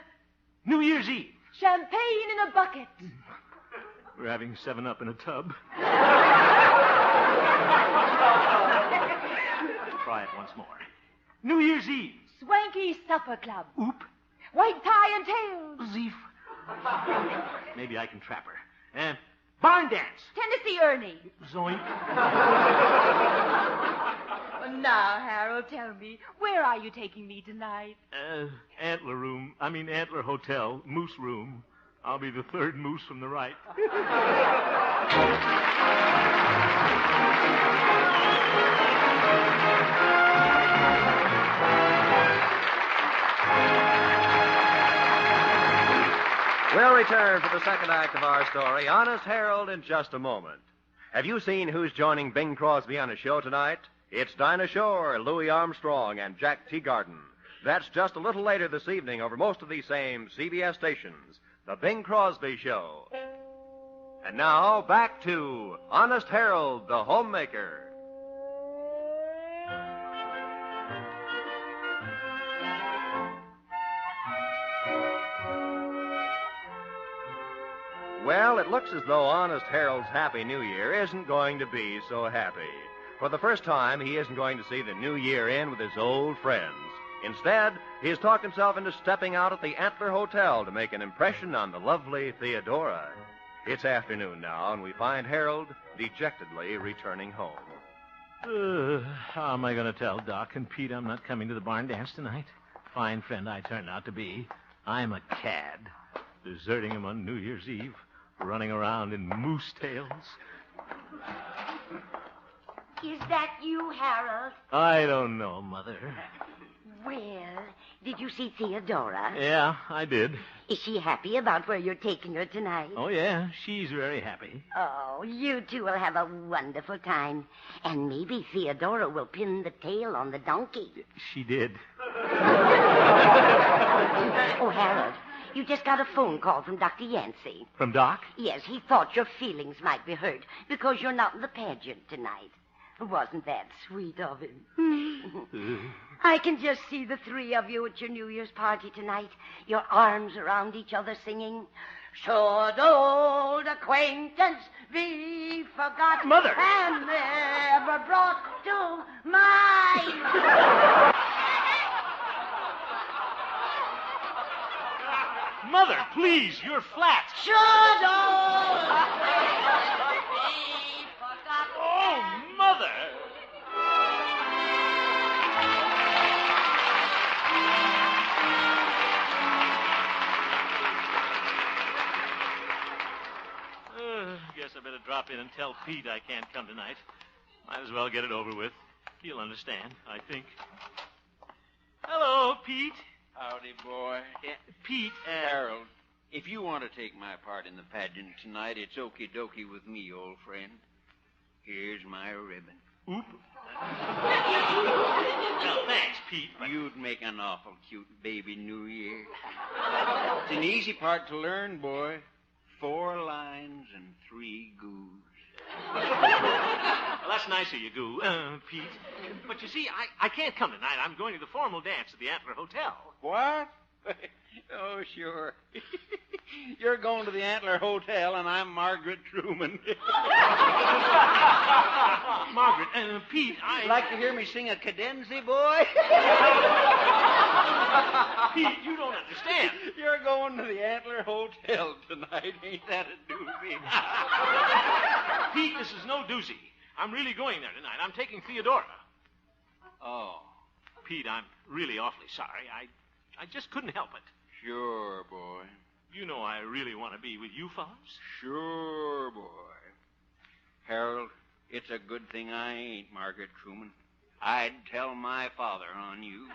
New Year's Eve. Champagne in a bucket. We're having 7-Up in a tub. Try it once more. New Year's Eve. Swanky supper club. Oop. White tie and tails. Zeef. Maybe I can trap her. Barn dance. Tennessee Ernie. Zoink. Now, Harold, tell me, where are you taking me tonight? Antler Hotel, Moose Room. I'll be the third moose from the right. We'll return for the second act of our story, Honest Harold, in just a moment. Have you seen who's joining Bing Crosby on his show tonight? It's Dinah Shore, Louis Armstrong, and Jack Teagarden. That's just a little later this evening over most of these same CBS stations. The Bing Crosby Show. And now, back to Honest Harold, the homemaker. Well, it looks as though Honest Harold's Happy New Year isn't going to be so happy. For the first time, he isn't going to see the new year in with his old friends. Instead, he has talked himself into stepping out at the Antler Hotel to make an impression on the lovely Theodora. It's afternoon now, and we find Harold dejectedly returning home. How am I going to tell Doc and Pete I'm not coming to the barn dance tonight? Fine friend I turned out to be. I'm a cad. Deserting him on New Year's Eve. Running around in moose tails. Is that you, Harold? I don't know, Mother. Well, did you see Theodora? Yeah, I did. Is she happy about where you're taking her tonight? Oh, yeah, she's very happy. Oh, you two will have a wonderful time. And maybe Theodora will pin the tail on the donkey. She did. Oh, Harold, you just got a phone call from Dr. Yancey. From Doc? Yes, he thought your feelings might be hurt because you're not in the pageant tonight. Wasn't that sweet of him? I can just see the three of you at your New Year's party tonight, your arms around each other singing, "Should old acquaintance be forgotten Mother! and never brought to mind." Mother, please, you're flat. Should old acquaintance be forgotten. Oh, Mother! Guess I better drop in and tell Pete I can't come tonight. Might as well get it over with. He'll understand, I think. Hello, Pete. Howdy, boy. Yeah, Pete, Harold, if you want to take my part in the pageant tonight, it's okie dokie with me, old friend. Here's my ribbon. Oop. Well, thanks, Pete. But... You'd make an awful cute baby New Year. It's an easy part to learn, boy. 4 lines and 3 goos. Well, that's nice of you, Goo, Pete. But you see, I can't come tonight. I'm going to the formal dance at the Antler Hotel. What? Oh, sure. You're going to the Antler Hotel, and I'm Margaret Truman. Margaret, Pete, Like to hear me sing a cadenza, boy? Pete, you don't understand. You're going to the Antler Hotel tonight. Ain't that a doozy? Pete, this is no doozy. I'm really going there tonight. I'm taking Theodora. Oh. Pete, I'm really awfully sorry. I just couldn't help it. Sure, boy. You know I really want to be with you fellas. Sure, boy. Harold, it's a good thing I ain't Margaret Truman. I'd tell my father on you.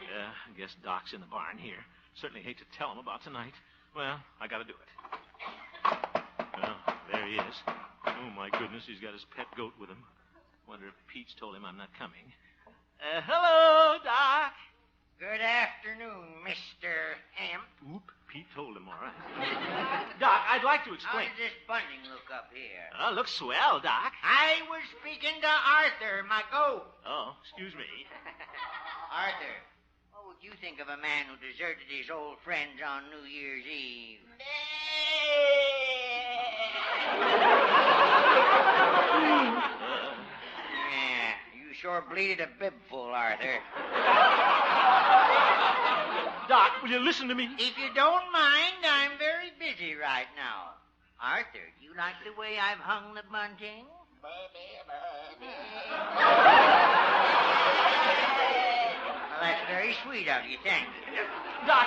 Yeah, I guess Doc's in the barn here. Certainly hate to tell him about tonight. Well, I gotta do it. Well, there he is. Oh, my goodness, he's got his pet goat with him. Wonder if Pete's told him I'm not coming. Hello, Doc. Good afternoon, Mr. Hemp. Oop, Pete told him, all right. Doc, I'd like to How explain. does this bunting look up here? Oh, looks swell, Doc. I was speaking to Arthur, my goat. Oh, excuse me. Arthur, what would you think of a man who deserted his old friends on New Year's Eve? Yeah, you sure bleeded a bibful, Arthur. Doc, will you listen to me? If you don't mind, I'm very busy right now. Arthur, do you like the way I've hung the bunting? Well, that's very sweet of you, thank you. Doc,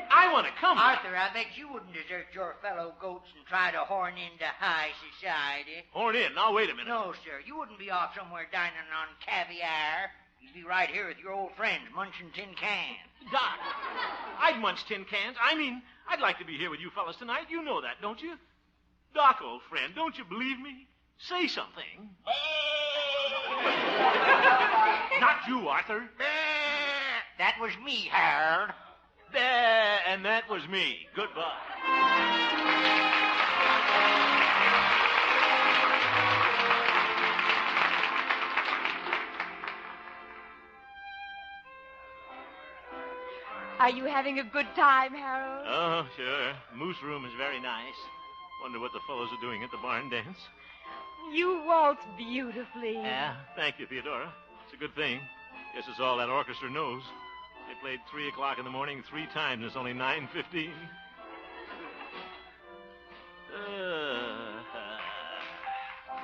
I want to come. Arthur, I bet you wouldn't desert your fellow goats and try to horn into high society. Horn in. Now, wait a minute. No, sir. You wouldn't be off somewhere dining on caviar. You'd be right here with your old friends munching tin cans. Doc, I'd munch tin cans. I mean, I'd like to be here with you fellas tonight. You know that, don't you? Doc, old friend, don't you believe me? Say something. Not you, Arthur. That was me, Harold. And that was me. Goodbye. Are you having a good time, Harold? Oh, sure. Moose room is very nice. Wonder what the fellows are doing at the barn dance. You waltz beautifully. Yeah, thank you, Theodora. It's a good thing. Guess it's all that orchestra knows. They played 3 o'clock in the morning 3 times, and it's only 9:15.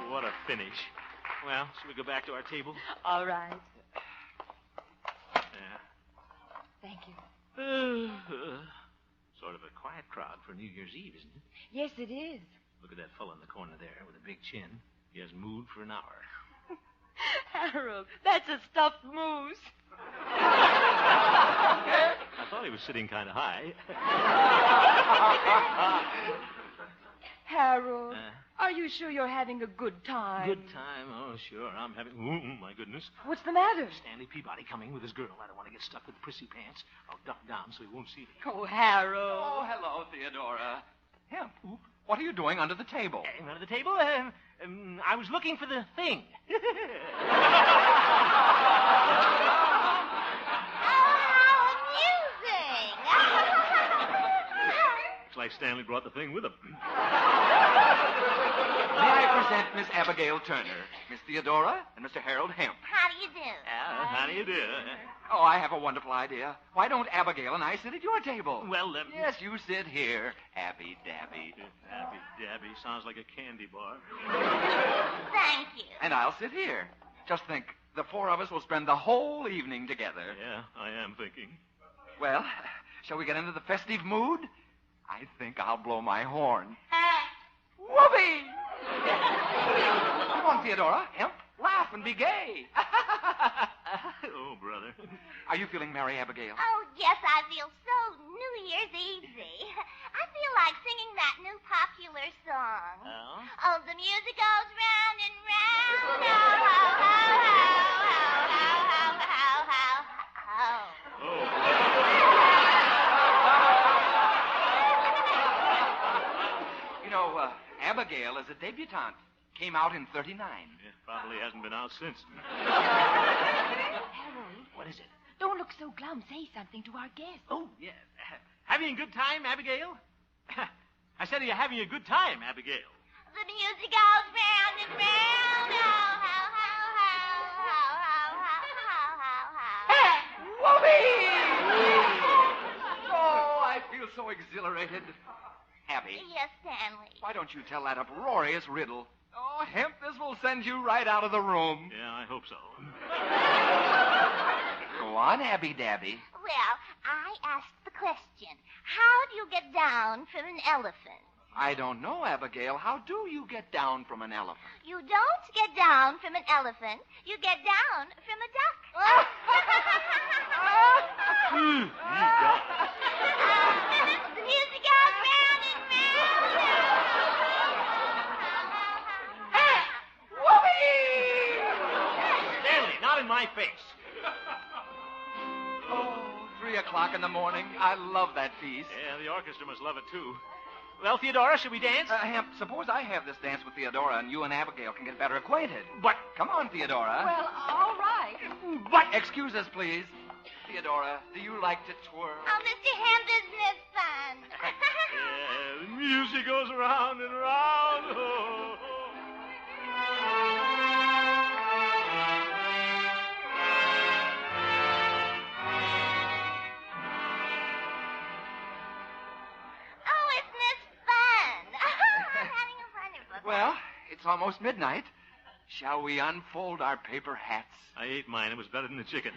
What a finish. Well, shall we go back to our table? All right. Yeah. Thank you. Sort of a quiet crowd for New Year's Eve, isn't it? Yes, it is. Look at that fellow in the corner there with a big chin. He has mood for an hour. Harold, that's a stuffed moose. I thought he was sitting kind of high. Harold, are you sure you're having a good time? Good time? Oh, sure. I'm having... Oh, my goodness. What's the matter? Stanley Peabody coming with his girl. I don't want to get stuck with prissy pants. I'll duck down so he won't see me. Oh, Harold. Oh, hello, Theodora. Hemp, what are you doing under the table? Under the table? I was looking for the thing. Looks like Stanley brought the thing with him. May I present Miss Abigail Turner, Miss Theodora, and Mr. Harold Hemp. How do you do? How do you do? Oh, I have a wonderful idea. Why don't Abigail and I sit at your table? Well, Yes, you sit here. Happy Dabby. Happy Dabby. Sounds like a candy bar. Thank you. And I'll sit here. Just think, the 4 of us will spend the whole evening together. Yeah, I am thinking. Well, shall we get into the festive mood? I think I'll blow my horn. Whoopee! Come on, Theodora. Hemp, laugh and be gay. Oh, brother. Are you feeling merry, Abigail? Oh, yes, I feel so New Year's Eve-y. I feel like singing that new popular song. Oh? Oh, the music goes round and round. Oh, ho, ho, ho, ho, ho, ho, ho, ho. You know, Abigail is a debutante. Came out in 39. Yeah, probably hasn't been out since. Harold. What is it? Don't look so glum. Say something to our guest. Oh, yeah. Having a good time, Abigail? I said, are you having a good time, Abigail? The music goes round and round. Oh, ho, ho, ho, ho, ho, ho, ho, ho, ho. Whoopee! Oh, I feel so exhilarated. Abby, Yes, Stanley. why don't you tell that uproarious riddle? Oh, Hemp, this will send you right out of the room. Yeah, I hope so. Go on, Abby Dabby. Well, I asked the question, how do you get down from an elephant? I don't know, Abigail. How do you get down from an elephant? You don't get down from an elephant. You get down from a duck. The music goes round and round. Stanley, not in my face. Oh, 3 o'clock in the morning. I love that piece. Yeah, the orchestra must love it, too. Well, Theodora, should we dance? Hemp, suppose I have this dance with Theodora and you and Abigail can get better acquainted. But, come on, Theodora. Well, all right. But, excuse us, please. Theodora, do you like to twirl? Oh, Mr. Hemp, isn't it fun? Yeah, the music goes round and round. Oh, oh. Well, it's almost midnight. Shall we unfold our paper hats? I ate mine. It was better than the chicken.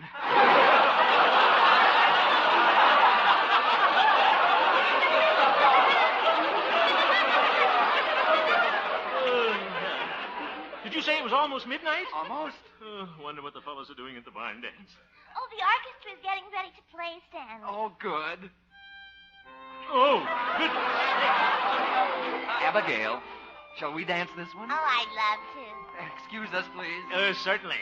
Did you say it was almost midnight? Almost. Wonder what the fellows are doing at the barn dance. Oh, the orchestra is getting ready to play, Stanley. Oh, good. Oh, good. Abigail, shall we dance this one? Oh, I'd love to. Excuse us, please. Certainly.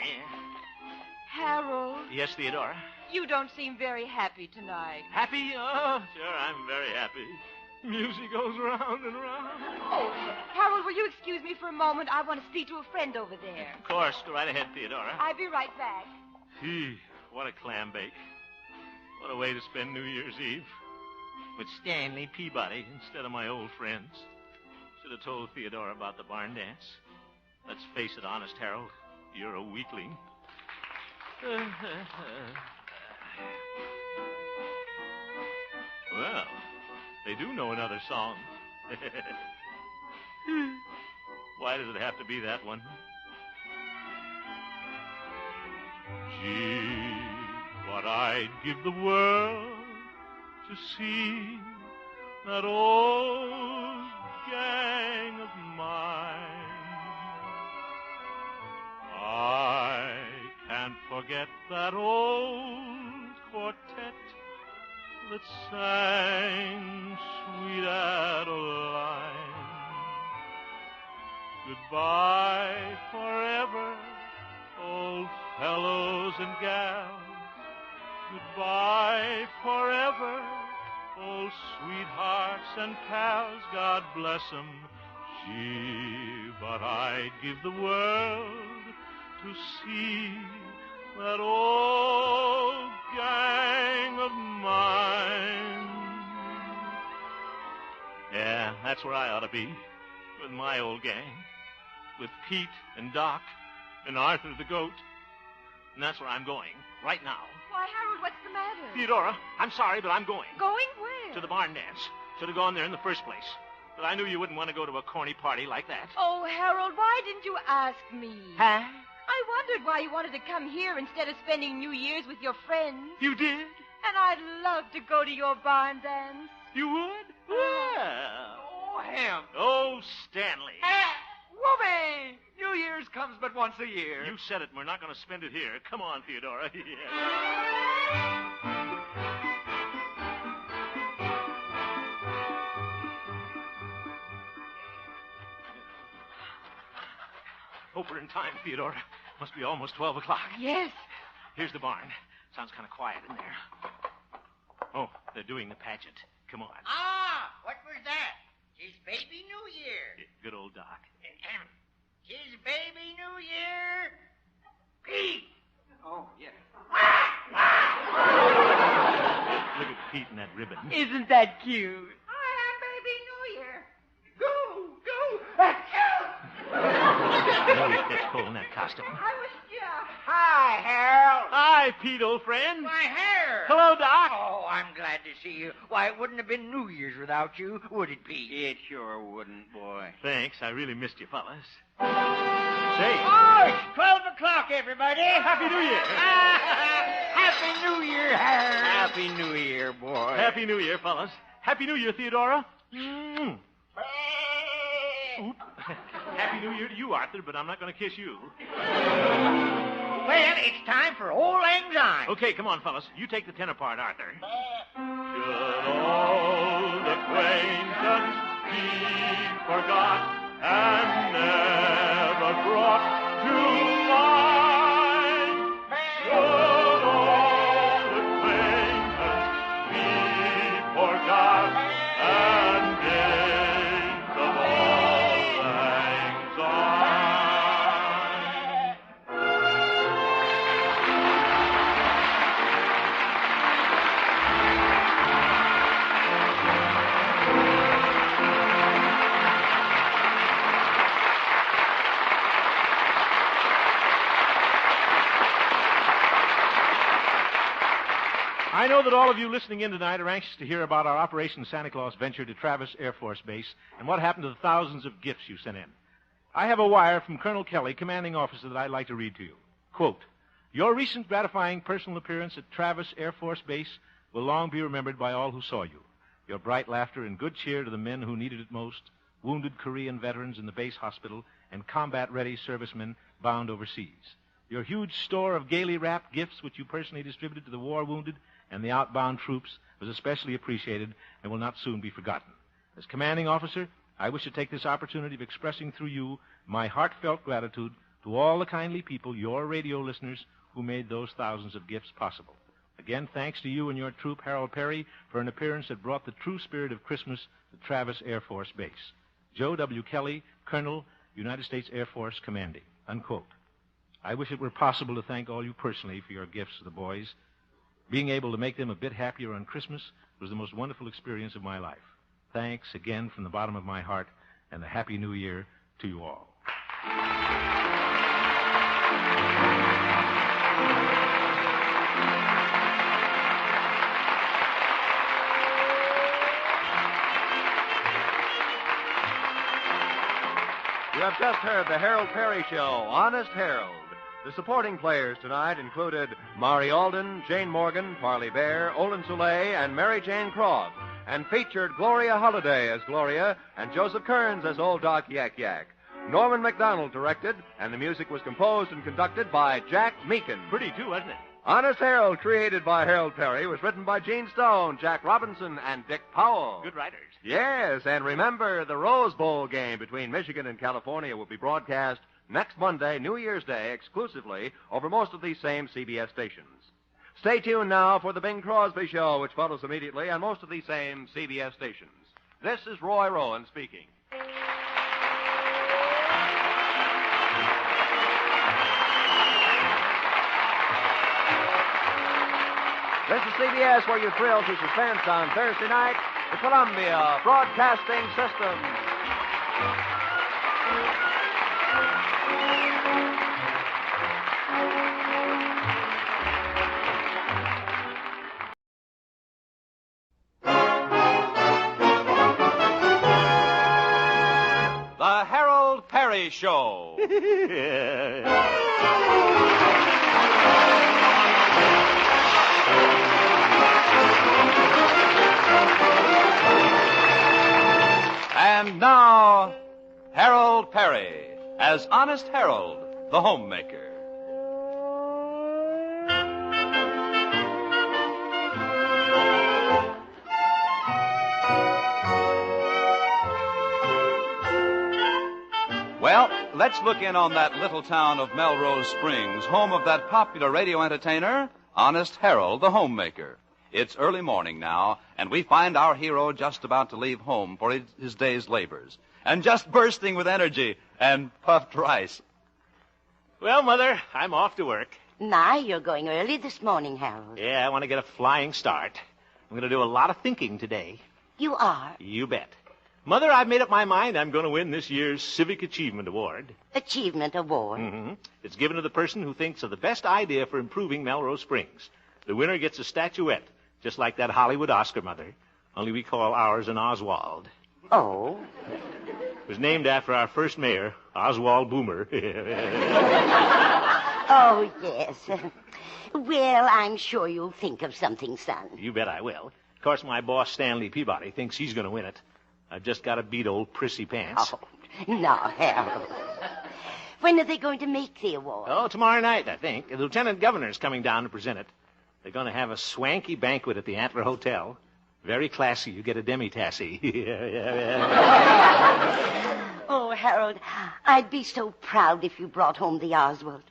Harold, Yes, Theodora. you don't seem very happy tonight. Happy? Oh, sure, I'm very happy. Music goes round and round. Oh, Harold, will you excuse me for a moment? I want to speak to a friend over there. Of course, go right ahead, Theodora. I'll be right back. Gee, what a clam bake. What a way to spend New Year's Eve. With Stanley Peabody instead of my old friends. Should have told Theodora about the barn dance. Let's face it, honest Harold, you're a weakling. Well, they do know another song. Why does it have to be that one? Gee, what I'd give the world to see that old gang of mine. I can't forget that old quartet that sang Sweet Adeline. Goodbye forever, old fellows and gals. Goodbye forever, old sweethearts and pals. God bless 'em. Gee, but I'd give the world to see that old gang of mine. Yeah, that's where I ought to be, with my old gang, with Pete and Doc and Arthur the goat. And that's where I'm going, right now. Why, Harold, what's the matter? Theodora, I'm sorry, but I'm going. Going where? To the barn dance. Should have gone there in the first place. But I knew you wouldn't want to go to a corny party like that. Oh, Harold, why didn't you ask me? Huh? I wondered why you wanted to come here instead of spending New Year's with your friends. You did? And I'd love to go to your barn dance. You would? Well. Oh, Hemp. Oh, Stanley. Whoopee! New Year's comes but once a year. You said it, and we're not going to spend it here. Come on, Theodora. Hope we're in time, Theodora. Must be almost 12 o'clock. Yes. Here's the barn. Sounds kind of quiet in there. Oh, they're doing the pageant. Come on. Ah, what was that? 'Tis Baby New Year. Good old Doc. 'Tis Baby New Year. Pete! Oh, yeah. Look at Pete and that ribbon. Isn't that cute? I am Baby New Year. Go, go. No, that's cold in that costume. I wish you. Hi, Harold. Hi, Pete, old friend. My hair. Hello, Doc. Oh, I'm glad to see you. Why, it wouldn't have been New Year's without you, would it, Pete? It sure wouldn't, boy. Thanks. I really missed you, fellas. Say. Oh, it's 12 o'clock, everybody. Happy New Year. Happy New Year, Harry. Happy New Year, boy. Happy New Year, fellas. Happy New Year, Theodora. Oop. Happy New Year to you, Arthur, but I'm not going to kiss you. Well, it's time for Old Lang Syne. Okay, come on, fellas. You take the tenor part, Arthur. Should old acquaintance be forgot and never brought to mind? Should old acquaintance be forgot and days of Auld Lang Syne? I know that all of you listening in tonight are anxious to hear about our Operation Santa Claus venture to Travis Air Force Base and what happened to the thousands of gifts you sent in. I have a wire from Colonel Kelly, commanding officer, that I'd like to read to you. Quote, your recent gratifying personal appearance at Travis Air Force Base will long be remembered by all who saw you. Your bright laughter and good cheer to the men who needed it most, wounded Korean veterans in the base hospital, and combat-ready servicemen bound overseas. Your huge store of gaily wrapped gifts which you personally distributed to the war-wounded and the outbound troops was especially appreciated and will not soon be forgotten. As commanding officer, I wish to take this opportunity of expressing through you my heartfelt gratitude to all the kindly people, your radio listeners, who made those thousands of gifts possible. Again, thanks to you and your troop, Harold Perry, for an appearance that brought the true spirit of Christmas to Travis Air Force Base. Joe W. Kelly, Colonel, United States Air Force, commanding. Unquote. I wish it were possible to thank all you personally for your gifts to the boys. Being able to make them a bit happier on Christmas was the most wonderful experience of my life. Thanks again from the bottom of my heart, and a Happy New Year to you all. You have just heard the Harold Perry Show, Honest Harold. The supporting players tonight included Mari Alden, Jane Morgan, Parley Bear, Olin Soule, and Mary Jane Croft, and featured Gloria Holliday as Gloria and Joseph Kearns as Old Doc Yak Yak. Norman MacDonald directed, and the music was composed and conducted by Jack Meakin. Pretty, too, wasn't it? Honest Harold, created by Harold Perry, was written by Gene Stone, Jack Robinson, and Dick Powell. Good writers. Yes, and remember, the Rose Bowl game between Michigan and California will be broadcast next Monday, New Year's Day, exclusively over most of these same CBS stations. Stay tuned now for the Bing Crosby Show, which follows immediately on most of these same CBS stations. This is Roy Rowan speaking. This is CBS, where you thrill to suspense on Thursday night, the Columbia Broadcasting System. The Harold Perry Show. And now, Harold Perry as Honest Harold, the homemaker. Well, let's look in on that little town of Melrose Springs, home of that popular radio entertainer, Honest Harold, the homemaker. It's early morning now, and we find our hero just about to leave home for his day's labors, and just bursting with energy and puffed rice. Well, Mother, I'm off to work. My, you're going early this morning, Harold. Yeah, I want to get a flying start. I'm going to do a lot of thinking today. You are? You bet. Mother, I've made up my mind I'm going to win this year's Civic Achievement Award. Achievement Award? Mm-hmm. It's given to the person who thinks of the best idea for improving Melrose Springs. The winner gets a statuette Just like that Hollywood Oscar, Mother. Only we call ours an Oswald. Oh? It was named after our first mayor, Oswald Boomer. Oh, yes. Well, I'm sure you'll think of something, son. You bet I will. Of course, my boss, Stanley Peabody, thinks he's going to win it. I've just got to beat old Prissy Pants. Oh, now, Harold. When are they going to make the award? Oh, tomorrow night, I think. The lieutenant governor's coming down to present it. They're going to have a swanky banquet at the Antler Hotel. Very classy. You get a demi-tassy. Oh, Harold, I'd be so proud if you brought home the Oswald.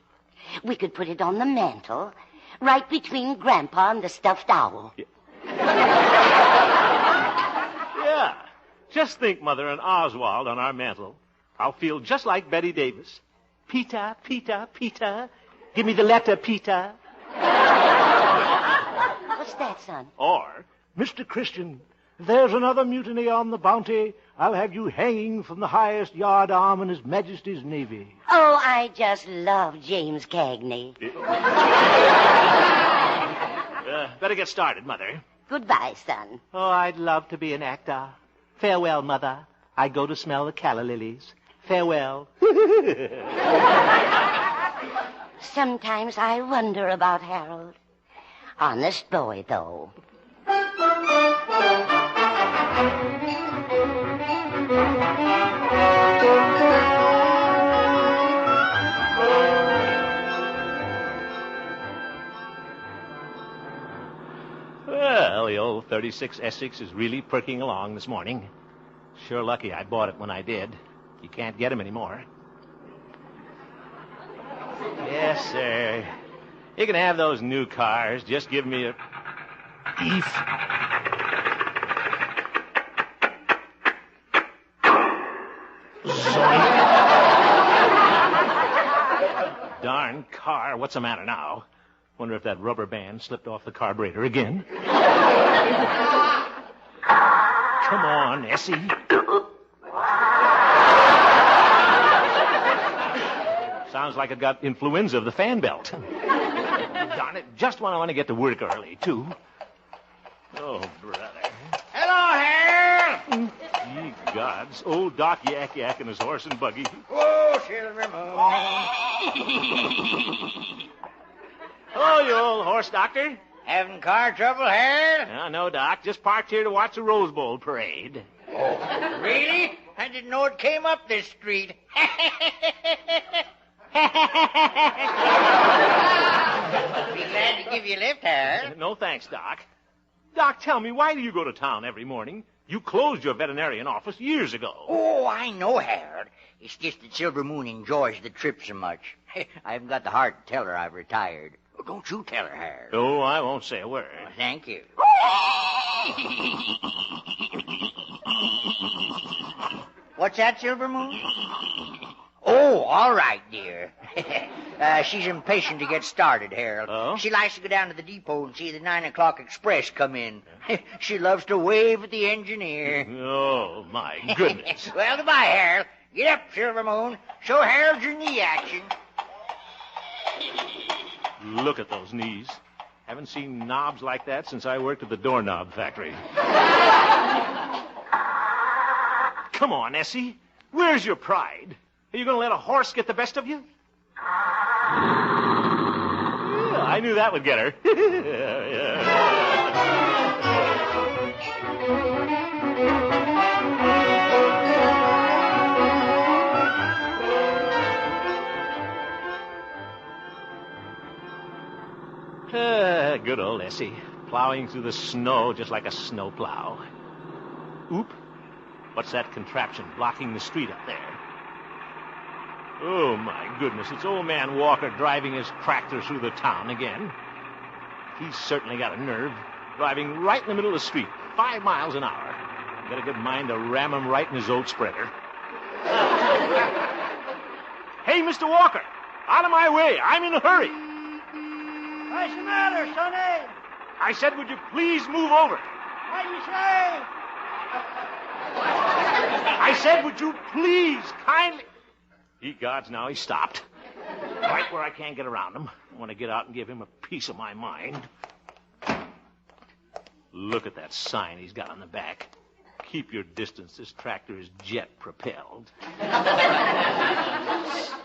We could put it on the mantel, right between Grandpa and the stuffed owl. Yeah. Just think, Mother, an Oswald on our mantel. I'll feel just like Betty Davis. Peter, Peter, Peter. Give me the letter, Peter. What's that, son? Or, Mr. Christian, if there's another mutiny on the Bounty, I'll have you hanging from the highest yard arm in His Majesty's Navy. Oh, I just love James Cagney. Better get started, Mother. Goodbye, son. Oh, I'd love to be an actor. Farewell, Mother. I go to smell the calla lilies. Farewell. Sometimes I wonder about Harold. Honest boy, though. Well, the old 36 Essex is really perking along this morning. Sure lucky I bought it when I did. You can't get 'em anymore. Yes, sir. You can have those new cars. Just give me a beef. Darn car. What's the matter now? Wonder if that rubber band slipped off the carburetor again. Come on, Essie. Sounds like it got influenza of the fan belt. Darn it, just when I want to get to work early, too. Oh, brother. Hello, Harold. Ye gods. Old Doc Yak Yak and his horse and buggy. Oh, Silver Moon. Hello, you old horse doctor. Having car trouble, Harold? No, Doc. Just parked here to watch the Rose Bowl parade. Oh, really? I didn't know it came up this street. Be glad to give you a lift, Harold. No, thanks, Doc. Doc, tell me, why do you go to town every morning? You closed your veterinarian office years ago. Oh, I know, Harold. It's just that Silver Moon enjoys the trip so much. I haven't got the heart to tell her I've retired. Oh, don't you tell her, Harold. Oh, I won't say a word. Oh, thank you. What's that, Silver Moon? Oh, all right, dear. She's impatient to get started, Harold. Oh? She likes to go down to the depot and see the 9 o'clock express come in. She loves to wave at the engineer. Oh, my goodness. Well, goodbye, Harold. Get up, Silver Moon. Show Harold your knee action. Look at those knees. Haven't seen knobs like that since I worked at the doorknob factory. Come on, Essie. Where's your pride? Are you going to let a horse get the best of you? Yeah, I knew that would get her. Good old Essie, plowing through the snow just like a snowplow. Oop. What's that contraption blocking the street up there? Oh, my goodness, it's old man Walker driving his tractor through the town again. He's certainly got a nerve, driving right in the middle of the street, 5 miles an hour. Got a good mind to ram him right in his oat spreader. Hey, Mr. Walker, out of my way. I'm in a hurry. What's the matter, Sonny? I said, would you please move over? What do you say? I said, would you please kindly... Ye gods, now he stopped. Right where I can't get around him. I want to get out and give him a piece of my mind. Look at that sign he's got on the back. Keep your distance. This tractor is jet-propelled.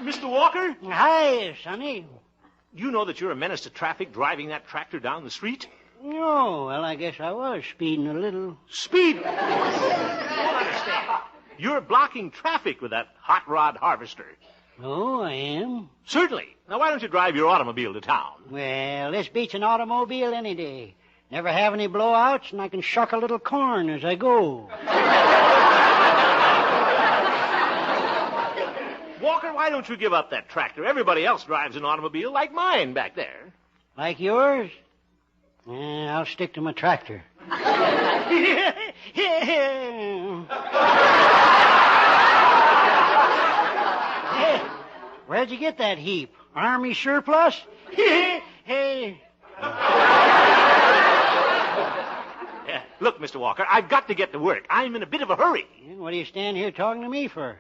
Mr. Walker? Hi, Sonny. You know that you're a menace to traffic driving that tractor down the street? No, well, I guess I was speeding a little. Speed? You don't understand. You're blocking traffic with that hot rod harvester. Oh, I am? Certainly. Now, why don't you drive your automobile to town? Well, this beats an automobile any day. Never have any blowouts, and I can shuck a little corn as I go. Walker, why don't you give up that tractor? Everybody else drives an automobile like mine back there. Like yours? I'll stick to my tractor. Hey, where'd you get that heap? Army surplus? Hey. Look, Mr. Walker, I've got to get to work. I'm in a bit of a hurry. What do you stand here talking to me for?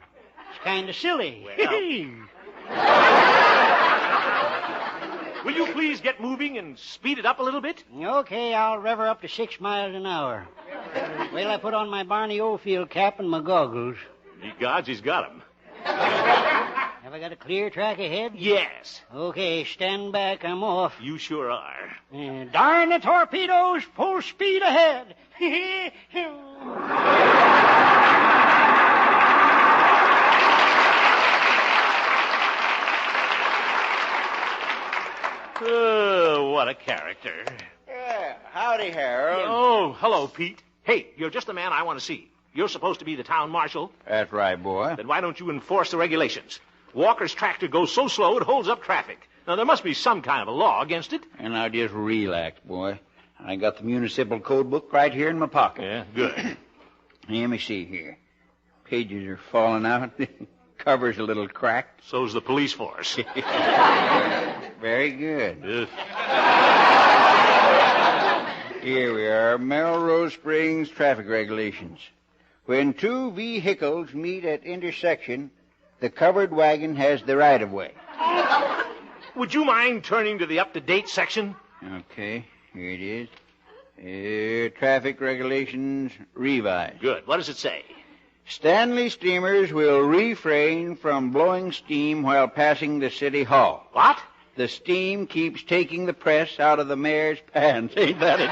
It's kind of silly. Will you please get moving and speed it up a little bit? Okay, I'll rev her up to 6 miles an hour. Well, I put on my Barney Oldfield cap and my goggles. Ye gods, he's got 'em. Have I got a clear track ahead? Yes. Okay, stand back. I'm off. You sure are. Darn the torpedoes! Full speed ahead! Oh, what a character. Yeah, howdy, Harold. Oh, hello, Pete. Hey, you're just the man I want to see. You're supposed to be the town marshal. That's right, boy. Then why don't you enforce the regulations? Walker's tractor goes so slow it holds up traffic. Now, there must be some kind of a law against it. And now just relax, boy. I got the municipal code book right here in my pocket. Yeah, good. Let me see here. Pages are falling out. Cover's a little cracked. So's the police force. Very good. Here we are, Melrose Springs traffic regulations. When two vehicles meet at intersection, the covered wagon has the right-of-way. Would you mind turning to the up-to-date section? Okay, here it is. Traffic regulations revised. Good. What does it say? Stanley steamers will refrain from blowing steam while passing the city hall. What? The steam keeps taking the press out of the mayor's pants. Ain't that a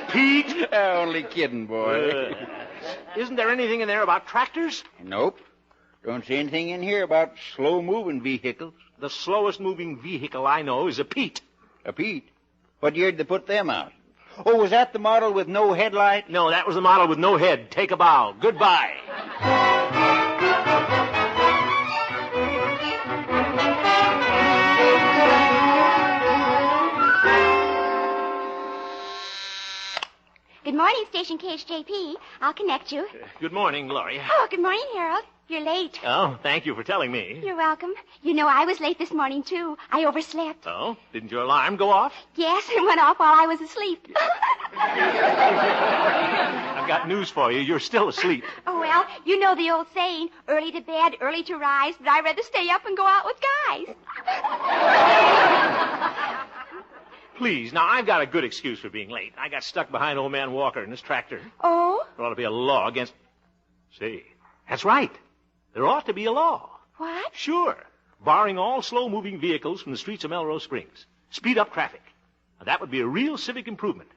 dude? Pete? Only kidding, boy. Isn't there anything in there about tractors? Nope. Don't see anything in here about slow-moving vehicles. The slowest-moving vehicle I know is a Pete. A Pete? What year did they put them out? Oh, was that the model with no headlight? No, that was the model with no head. Take a bow. Goodbye. Good morning, Station KHJP. I'll connect you. Good morning, Gloria. Oh, good morning, Harold. You're late. Oh, thank you for telling me. You're welcome. You know, I was late this morning, too. I overslept. Oh? Didn't your alarm go off? Yes, it went off while I was asleep. I've got news for you. You're still asleep. Oh, well, you know the old saying, early to bed, early to rise, but I'd rather stay up and go out with guys. Please, now, I've got a good excuse for being late. I got stuck behind old man Walker in his tractor. Oh? There ought to be a law against... See, that's right. There ought to be a law. What? Sure. Barring all slow-moving vehicles from the streets of Melrose Springs. Speed up traffic. Now, that would be a real civic improvement.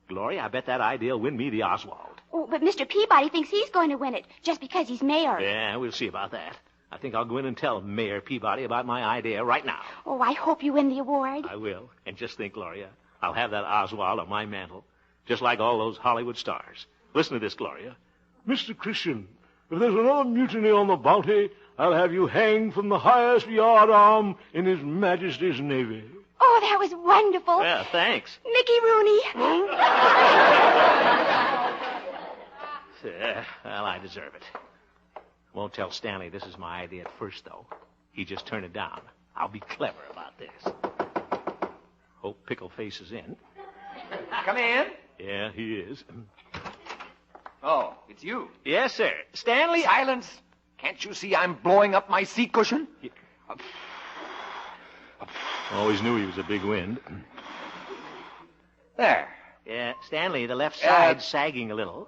Gloria, I bet that idea will win me the Oswald. Oh, but Mr. Peabody thinks he's going to win it just because he's mayor. Yeah, we'll see about that. I think I'll go in and tell Mayor Peabody about my idea right now. Oh, I hope you win the award. I will. And just think, Gloria, I'll have that Oswald on my mantle, just like all those Hollywood stars. Listen to this, Gloria. Mr. Christian, if there's another mutiny on the Bounty, I'll have you hanged from the highest yard arm in His Majesty's Navy. Oh, that was wonderful. Yeah, thanks. Mickey Rooney. Well, I deserve it. Won't tell Stanley this is my idea at first, though. He just turned it down. I'll be clever about this. Hope Pickleface is in. Come in. Yeah, he is. Oh, it's you. Yes, sir. Stanley... Silence. Can't you see I'm blowing up my seat cushion? Always knew he was a big wind. There. Yeah, Stanley, the left side's sagging a little.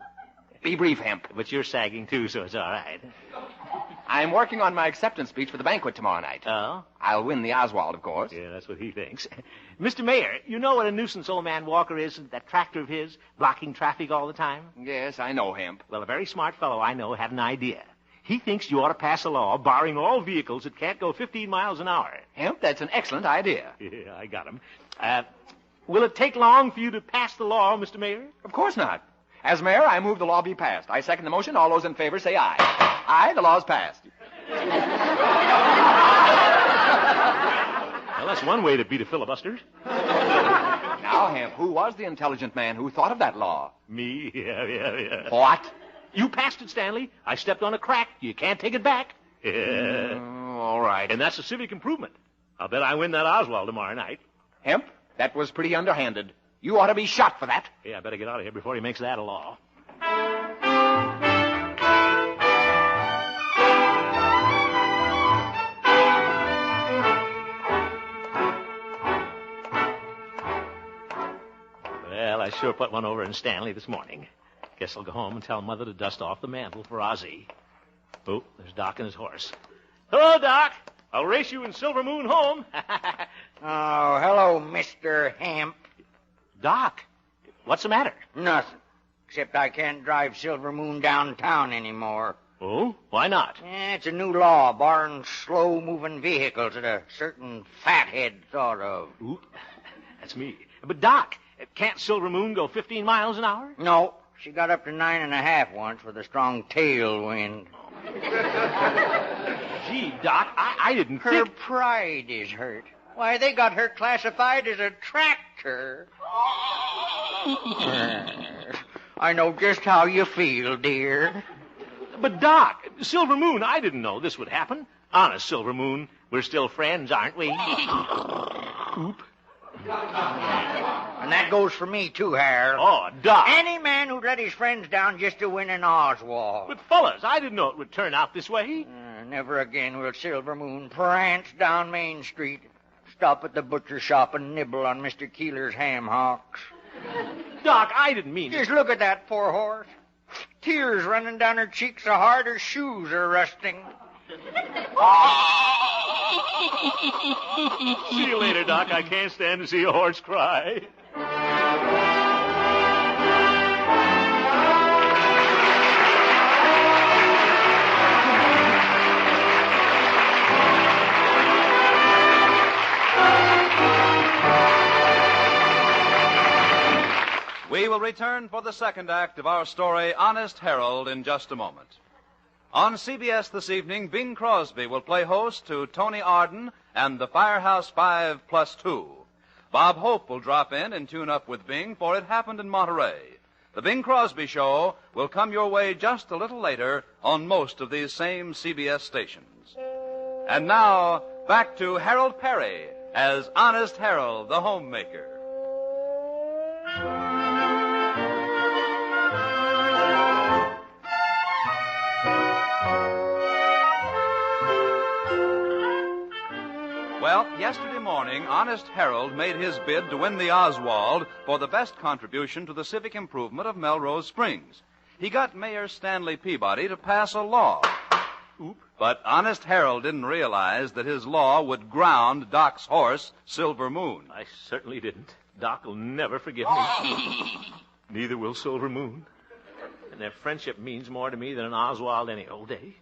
Be brief, Hemp. But you're sagging, too, so it's all right. I'm working on my acceptance speech for the banquet tomorrow night. Oh? I'll win the Oswald, of course. Yeah, that's what he thinks. Mr. Mayor, you know what a nuisance old man Walker is, that tractor of his, blocking traffic all the time? Yes, I know, Hemp. Well, a very smart fellow I know had an idea. He thinks you ought to pass a law barring all vehicles that can't go 15 miles an hour. Hemp, that's an excellent idea. Yeah, I got him. Will it take long for you to pass the law, Mr. Mayor? Of course not. As mayor, I move the law be passed. I second the motion. All those in favor say aye. Aye, the law's passed. Well, that's one way to beat a filibuster. Now, Hemp, who was the intelligent man who thought of that law? Me? Yeah. What? You passed it, Stanley. I stepped on a crack. You can't take it back. All right. And that's a civic improvement. I'll bet I win that Oswald tomorrow night. Hemp, that was pretty underhanded. You ought to be shot for that. Yeah, I better get out of here before he makes that a law. Well, I sure put one over in Stanley this morning. Guess I'll go home and tell Mother to dust off the mantle for Ozzie. Oh, there's Doc and his horse. Hello, Doc. I'll race you in Silver Moon home. Oh, hello, Mr. Hemp. Doc, what's the matter? Nothing. Except I can't drive Silver Moon downtown anymore. Oh? Why not? It's a new law barring slow-moving vehicles that a certain fathead thought of. Ooh, that's me. But, Doc, can't Silver Moon go 15 miles an hour? No. She got up to 9.5 once with a strong tailwind. Gee, Doc, I didn't Her think... pride is hurt. Why, they got her classified as a tractor. I know just how you feel, dear. But, Doc, Silver Moon, I didn't know this would happen. Honest, Silver Moon, we're still friends, aren't we? Oop. And that goes for me, too, Harold. Oh, Doc. Any man who'd let his friends down just to win an Oswald. But, fellas, I didn't know it would turn out this way. Never again will Silver Moon prance down Main Street, stop at the butcher shop and nibble on Mr. Keeler's ham hocks. Doc, I didn't mean Just look at that poor horse. Tears running down her cheeks so hard her shoes are rusting. See you later, Doc. I can't stand to see a horse cry. We will return for the second act of our story, Honest Harold, in just a moment. On CBS this evening, Bing Crosby will play host to Tony Arden and the Firehouse 5+2. Bob Hope will drop in and tune up with Bing for It Happened in Monterey. The Bing Crosby Show will come your way just a little later on most of these same CBS stations. And now, back to Harold Perry as Honest Harold, the homemaker. Well, yesterday morning, Honest Harold made his bid to win the Oswald for the best contribution to the civic improvement of Melrose Springs. He got Mayor Stanley Peabody to pass a law. Oop. But Honest Harold didn't realize that his law would ground Doc's horse, Silver Moon. I certainly didn't. Doc will never forgive me. Neither will Silver Moon. And their friendship means more to me than an Oswald any old day.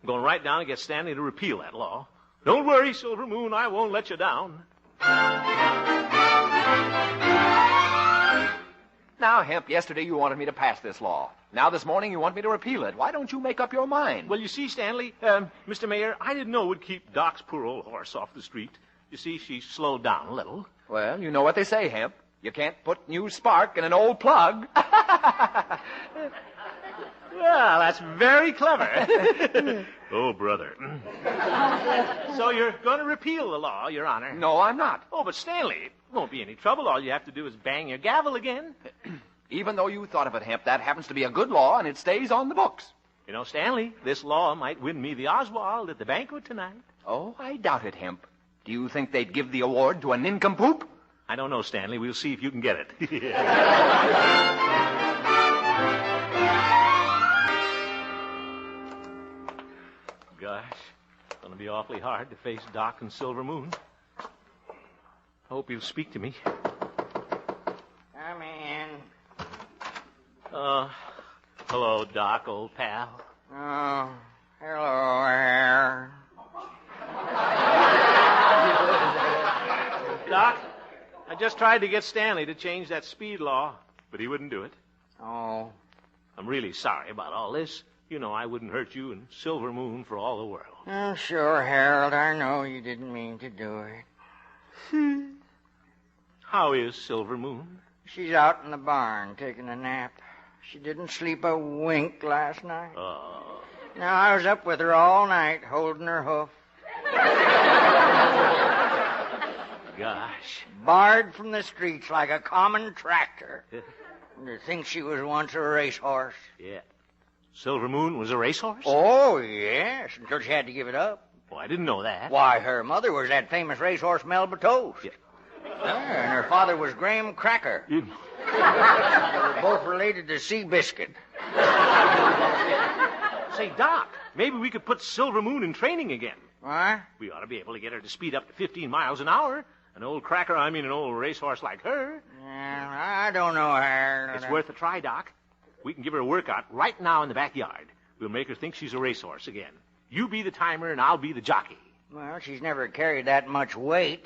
I'm going right down and get Stanley to repeal that law. Don't worry, Silver Moon, I won't let you down. Now, Hemp, yesterday you wanted me to pass this law. Now this morning you want me to repeal it. Why don't you make up your mind? Well, you see, Stanley, Mr. Mayor, I didn't know it would keep Doc's poor old horse off the street. You see, she slowed down a little. Well, you know what they say, Hemp. You can't put new spark in an old plug. Well, that's very clever. Oh, brother. So you're going to repeal the law, Your Honor? No, I'm not. Oh, but Stanley, it won't be any trouble. All you have to do is bang your gavel again. Even though you thought of it, Hemp, that happens to be a good law, and it stays on the books. You know, Stanley, this law might win me the Oswald at the banquet tonight. Oh, I doubt it, Hemp. Do you think they'd give the award to a nincompoop? I don't know, Stanley. We'll see if you can get it. Gosh, it's going to be awfully hard to face Doc and Silver Moon. I hope he'll speak to me. Come in. Hello, Doc, old pal. Oh, hello, Harold. Doc, I just tried to get Stanley to change that speed law, but he wouldn't do it. Oh. I'm really sorry about all this. You know I wouldn't hurt you and Silver Moon for all the world. Oh, sure, Harold. I know you didn't mean to do it. How is Silver Moon? She's out in the barn taking a nap. She didn't sleep a wink last night. Oh. Now, I was up with her all night, holding her hoof. Gosh. Barred from the streets like a common tractor. To think she was once a racehorse. Yeah. Silver Moon was a racehorse? Oh, yes, until she had to give it up. Well, I didn't know that. Why, her mother was that famous racehorse Melba Toast. Yeah. And her father was Graham Cracker. You... They were both related to Seabiscuit. Say, Doc, maybe we could put Silver Moon in training again. What? We ought to be able to get her to speed up to 15 miles an hour. An old an old racehorse like her. Yeah, I don't know, Harold. It's worth a try, Doc. We can give her a workout right now in the backyard. We'll make her think she's a racehorse again. You be the timer and I'll be the jockey. Well, she's never carried that much weight.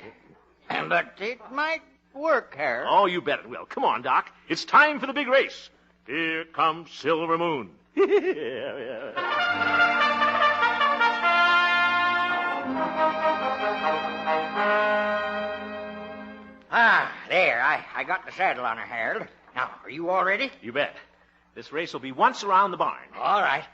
But it might work, Harold. Oh, you bet it will. Come on, Doc. It's time for the big race. Here comes Silver Moon. There. I got the saddle on her, Harold. Now, are you all ready? You bet. This race will be once around the barn. All right.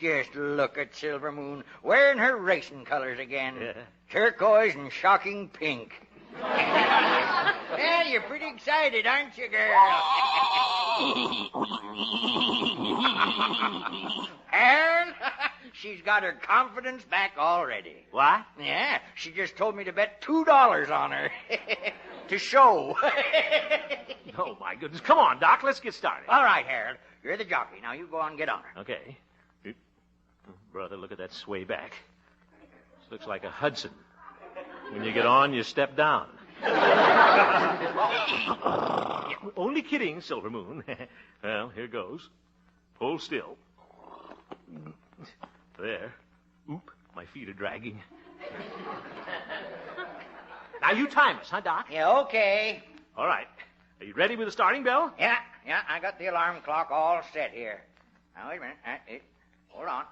Just look at Silver Moon wearing her racing colors again. Yeah. Turquoise and shocking pink. Well, you're pretty excited, aren't you, girl? Harold, she's got her confidence back already. What? Yeah, she just told me to bet $2 on her. To show. Oh, my goodness. Come on, Doc. Let's get started. All right, Harold. You're the jockey. Now you go on and get on her. Okay. Brother, look at that sway back. This looks like a Hudson. When you get on, you step down. Only kidding, Silver Moon. Well, here goes. Hold still. There. Oop, my feet are dragging. Now you time us, huh, Doc? Yeah, okay. All right. Are you ready with the starting bell? Yeah, I got the alarm clock all set here. Now, wait a minute. Hold on.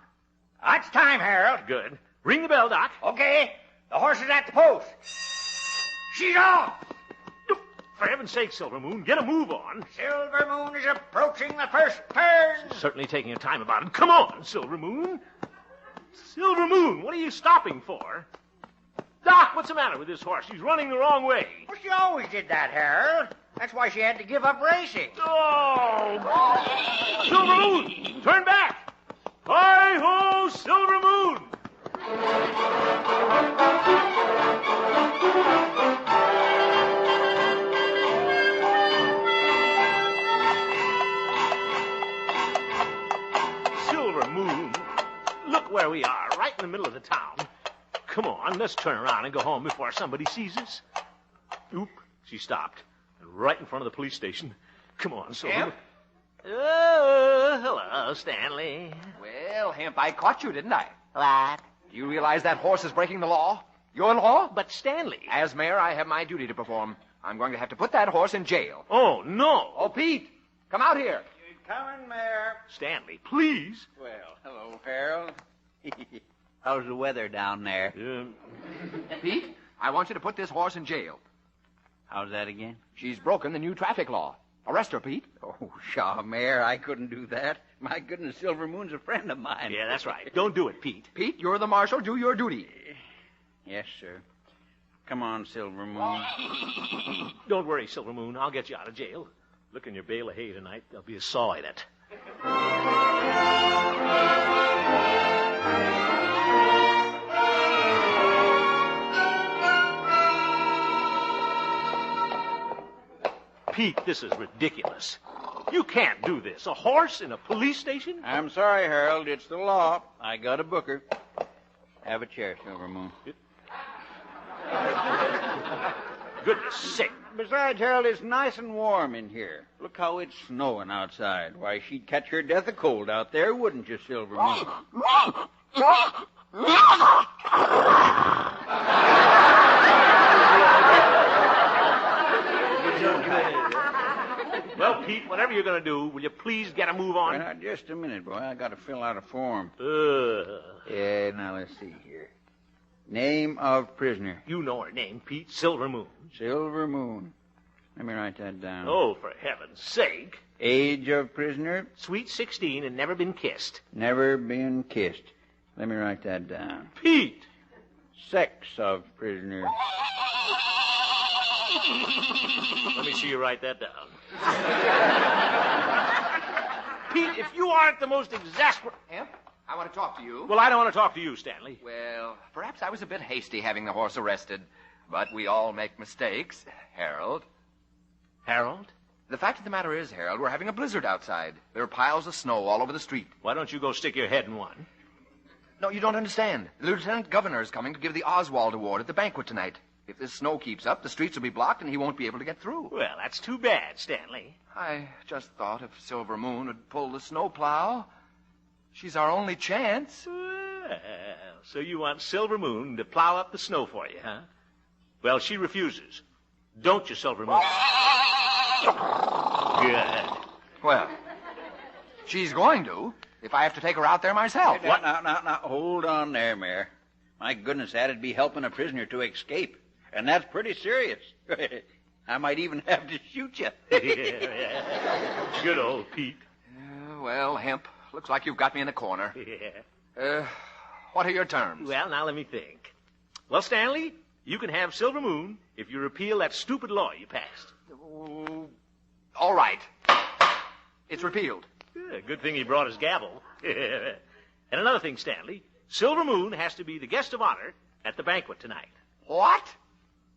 It's time, Harold. Good. Ring the bell, Doc. Okay. The horse is at the post. She's off. For heaven's sake, Silver Moon, get a move on. Silver Moon is approaching the first turn. Certainly taking your time about it. Come on, Silver Moon. Silver Moon, what are you stopping for? Doc, what's the matter with this horse? She's running the wrong way. Well, she always did that, Harold. That's why she had to give up racing. Oh! Silver Moon, turn back. Hi-ho, Silver Moon. Silver Moon, look where we are, right in the middle of the town. Come on, let's turn around and go home before somebody sees us. Oop, she stopped. Right in front of the police station. Come on, Silver. Hemp? Oh, hello, Stanley. Well, Hemp, I caught you, didn't I? What? Do you realize that horse is breaking the law? Your law? But, Stanley. As mayor, I have my duty to perform. I'm going to have to put that horse in jail. Oh, no. Oh, Pete, come out here. Coming, Mayor. Stanley, please. Well, hello, Harold. How's the weather down there? Pete, I want you to put this horse in jail. How's that again? She's broken the new traffic law. Arrest her, Pete. Oh, pshaw, Mayor, I couldn't do that. My goodness, Silver Moon's a friend of mine. Yeah, that's right. Don't do it, Pete. Pete, you're the marshal. Do your duty. Yes, sir. Come on, Silver Moon. Don't worry, Silver Moon. I'll get you out of jail. Look in your bale of hay tonight. There'll be a saw in it. Pete, this is ridiculous. You can't do this. A horse in a police station? I'm sorry, Harold. It's the law. I got a booker. Have a chair, Silver Moon. Goodness sake. Besides, Harold, it's nice and warm in here. Look how it's snowing outside. Why, she'd catch her death of cold out there, wouldn't you, Silver Moon? Well, Pete, whatever you're going to do, will you please get a move on? Now, just a minute, boy. I got to fill out a form. Yeah, now let's see here. Name of prisoner. You know her name, Pete. Silver Moon. Silver Moon. Let me write that down. Oh, for heaven's sake. Age of prisoner. Sweet 16 and never been kissed. Never been kissed. Let me write that down. Pete. Sex of prisoner. Let me see you write that down. Pete, if you aren't the most exasperating... Hemp, I want to talk to you. Well, I don't want to talk to you, Stanley. Well, perhaps I was a bit hasty having the horse arrested, but we all make mistakes, Harold. Harold? The fact of the matter is, Harold, we're having a blizzard outside. There are piles of snow all over the street. Why don't you go stick your head in one? No, you don't understand. The lieutenant governor is coming to give the Oswald Award at the banquet tonight. If this snow keeps up, the streets will be blocked and he won't be able to get through. Well, that's too bad, Stanley. I just thought if Silver Moon would pull the snowplow, she's our only chance. Well, so you want Silver Moon to plow up the snow for you, huh? Well, she refuses. Don't you, Silver Moon? Good. Well, she's going to, if I have to take her out there myself. What? Now, hold on there, Mayor. My goodness, that'd be helping a prisoner to escape. And that's pretty serious. I might even have to shoot you. Yeah. Good old Pete. Well, Hemp, looks like you've got me in the corner. Yeah. What are your terms? Well, now let me think. Well, Stanley, you can have Silver Moon if you repeal that stupid law you passed. All right. It's repealed. Yeah, good thing he brought his gavel. And another thing, Stanley, Silver Moon has to be the guest of honor at the banquet tonight. What?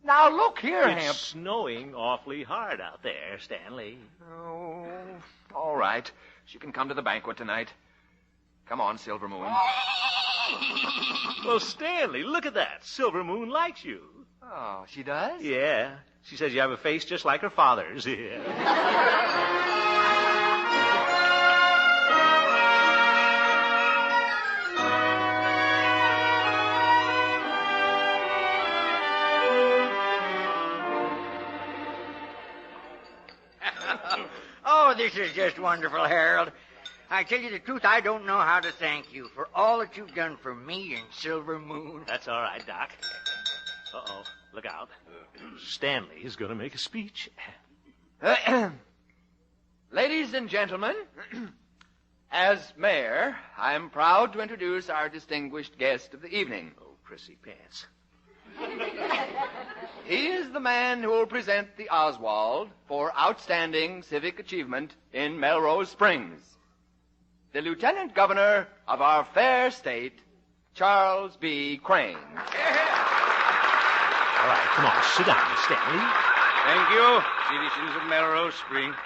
Now, look here, Hemp. It's snowing awfully hard out there, Stanley. Oh, all right. She can come to the banquet tonight. Come on, Silver Moon. Well, Stanley, look at that. Silver Moon likes you. Oh, she does? Yeah. She says you have a face just like her father's. Yeah. Oh, this is just wonderful, Harold. I tell you the truth, I don't know how to thank you for all that you've done for me and Silver Moon. That's all right, Doc. Uh-oh. Look out. Stanley is going to make a speech. Ladies and gentlemen, as mayor, I'm proud to introduce our distinguished guest of the evening. Oh, prissy pants. He is the man who will present the Oswald for outstanding civic achievement in Melrose Springs. The Lieutenant Governor of our fair state, Charles B. Crane. All right, come on, sit down, Stanley. Thank you, citizens of Melrose Springs.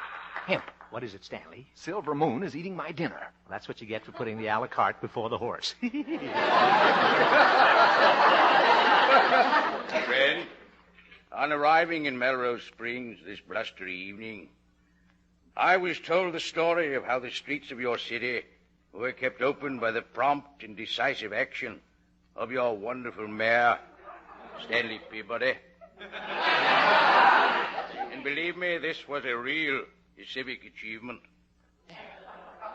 Hemp, what is it, Stanley? Silver Moon is eating my dinner. Well, that's what you get for putting the a la carte before the horse. Friend, on arriving in Melrose Springs this blustery evening, I was told the story of how the streets of your city were kept open by the prompt and decisive action of your wonderful mayor, Stanley Peabody. And believe me, this was a real civic achievement.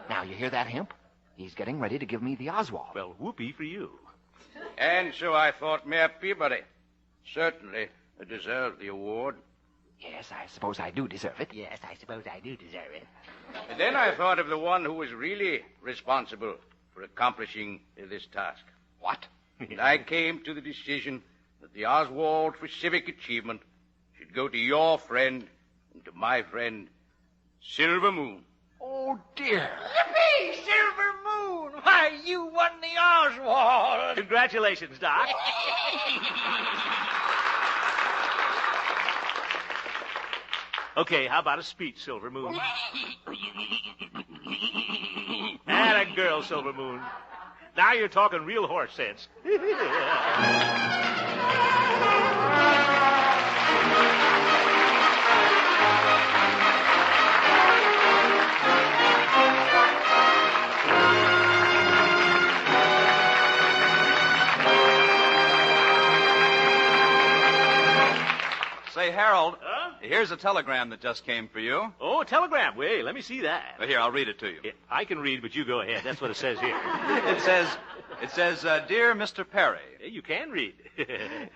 Now, you hear that, Hemp? He's getting ready to give me the Oswald. Well, whoopee for you. And so I thought Mayor Peabody certainly deserved the award. Yes, I suppose I do deserve it. Yes, I suppose I do deserve it. And then I thought of the one who was really responsible for accomplishing this task. What? And I came to the decision that the Oswald for civic achievement should go to your friend and to my friend, Silver Moon. Oh, dear. Yippee, Silver Moon! Why, you won the Oswald! Congratulations, Doc. Okay, how about a speech, Silver Moon? And a girl, Silver Moon. Now you're talking real horse sense. Say, Harold, here's a telegram that just came for you. Oh, a telegram. Wait, let me see that. Here, I'll read it to you. Yeah, I can read, but you go ahead. That's what it says here. It says, Dear Mr. Perry. You can read.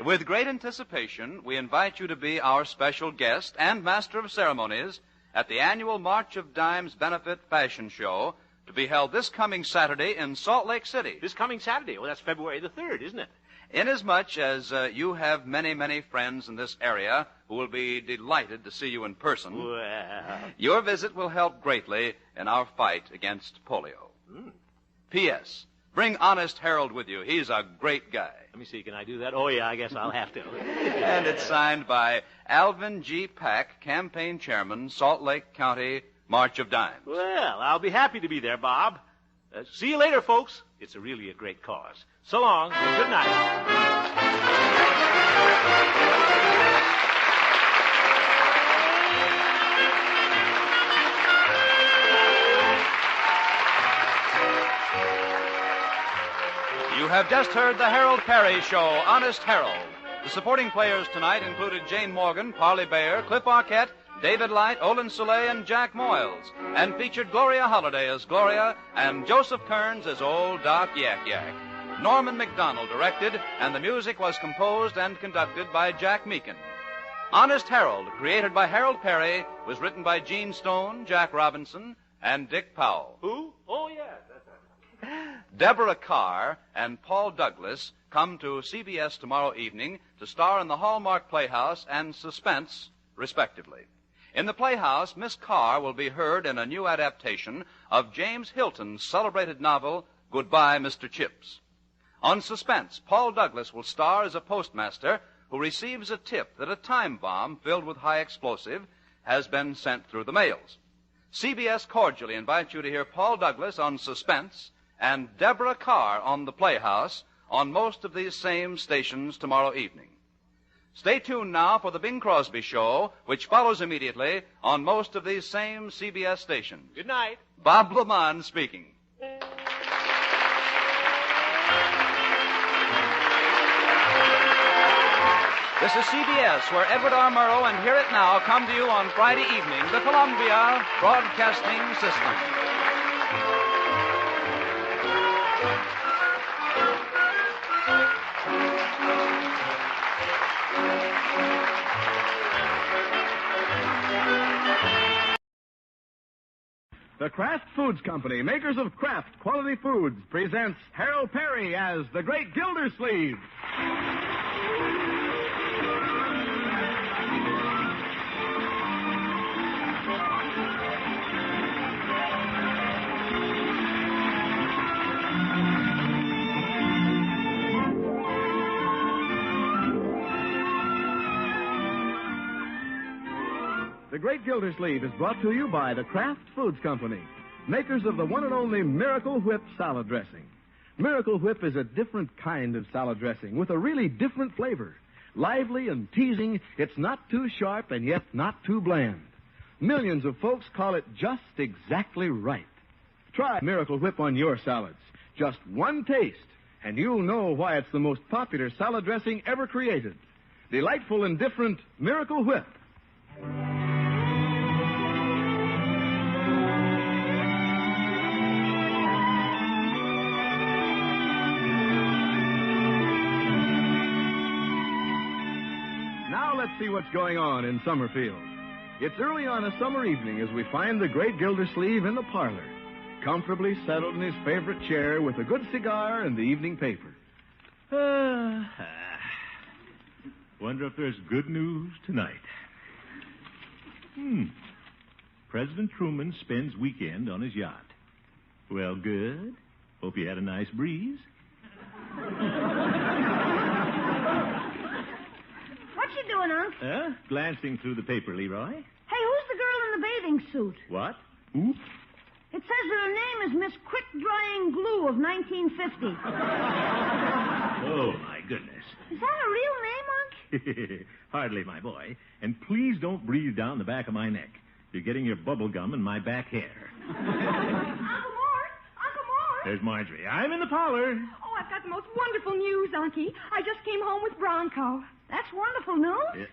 With great anticipation, we invite you to be our special guest and master of ceremonies at the annual March of Dimes Benefit Fashion Show to be held this coming Saturday in Salt Lake City. This coming Saturday? Well, that's February the 3rd, isn't it? Inasmuch as you have many, many friends in this area who will be delighted to see you in person, well, your visit will help greatly in our fight against polio. P.S. Bring Honest Harold with you. He's a great guy. Let me see. Can I do that? Oh, yeah, I guess I'll have to. And it's signed by Alvin G. Pack, Campaign Chairman, Salt Lake County, March of Dimes. Well, I'll be happy to be there, Bob. See you later, folks. It's really a great cause. So long, and good night. You have just heard the Harold Perry Show, Honest Harold. The supporting players tonight included Jane Morgan, Parley Bayer, Cliff Arquette, David Light, Olin Soleil, and Jack Moyles, and featured Gloria Holliday as Gloria and Joseph Kearns as Old Doc Yak Yak. Norman McDonald directed, and the music was composed and conducted by Jack Meakin. Honest Harold, created by Harold Perry, was written by Gene Stone, Jack Robinson, and Dick Powell. Who? Oh, yes, that's right. Deborah Carr and Paul Douglas come to CBS tomorrow evening to star in the Hallmark Playhouse and Suspense, respectively. In the Playhouse, Miss Carr will be heard in a new adaptation of James Hilton's celebrated novel, Goodbye, Mr. Chips. On Suspense, Paul Douglas will star as a postmaster who receives a tip that a time bomb filled with high explosive has been sent through the mails. CBS cordially invites you to hear Paul Douglas on Suspense and Deborah Carr on the Playhouse on most of these same stations tomorrow evening. Stay tuned now for the Bing Crosby Show, which follows immediately on most of these same CBS stations. Good night. Bob Lamont speaking. This is CBS, where Edward R. Murrow and Hear It Now come to you on Friday evening, the Columbia Broadcasting System. The Kraft Foods Company, makers of Kraft Quality Foods, presents Harold Perry as the Great Gildersleeve. The Great Gildersleeve is brought to you by the Kraft Foods Company, makers of the one and only Miracle Whip salad dressing. Miracle Whip is a different kind of salad dressing with a really different flavor. Lively and teasing, it's not too sharp and yet not too bland. Millions of folks call it just exactly right. Try Miracle Whip on your salads. Just one taste, and you'll know why it's the most popular salad dressing ever created. Delightful and different Miracle Whip. Let's see what's going on in Summerfield. It's early on a summer evening as we find the Great Gildersleeve in the parlor, comfortably settled in his favorite chair with a good cigar and the evening paper. Wonder if there's good news tonight. President Truman spends weekend on his yacht. Well, good. Hope you had a nice breeze. What you doing, Unc? Glancing through the paper, Leroy. Hey, who lawsuit. What? Who? It says that her name is Miss Quick Drying Glue of 1950. Oh, my goodness. Is that a real name, Unc? Hardly, my boy. And please don't breathe down the back of my neck. You're getting your bubble gum in my back hair. Uncle Mort! Uncle Mort! There's Marjorie. I'm in the parlor. Oh, I've got the most wonderful news, Unky. I just came home with Bronco. That's wonderful news.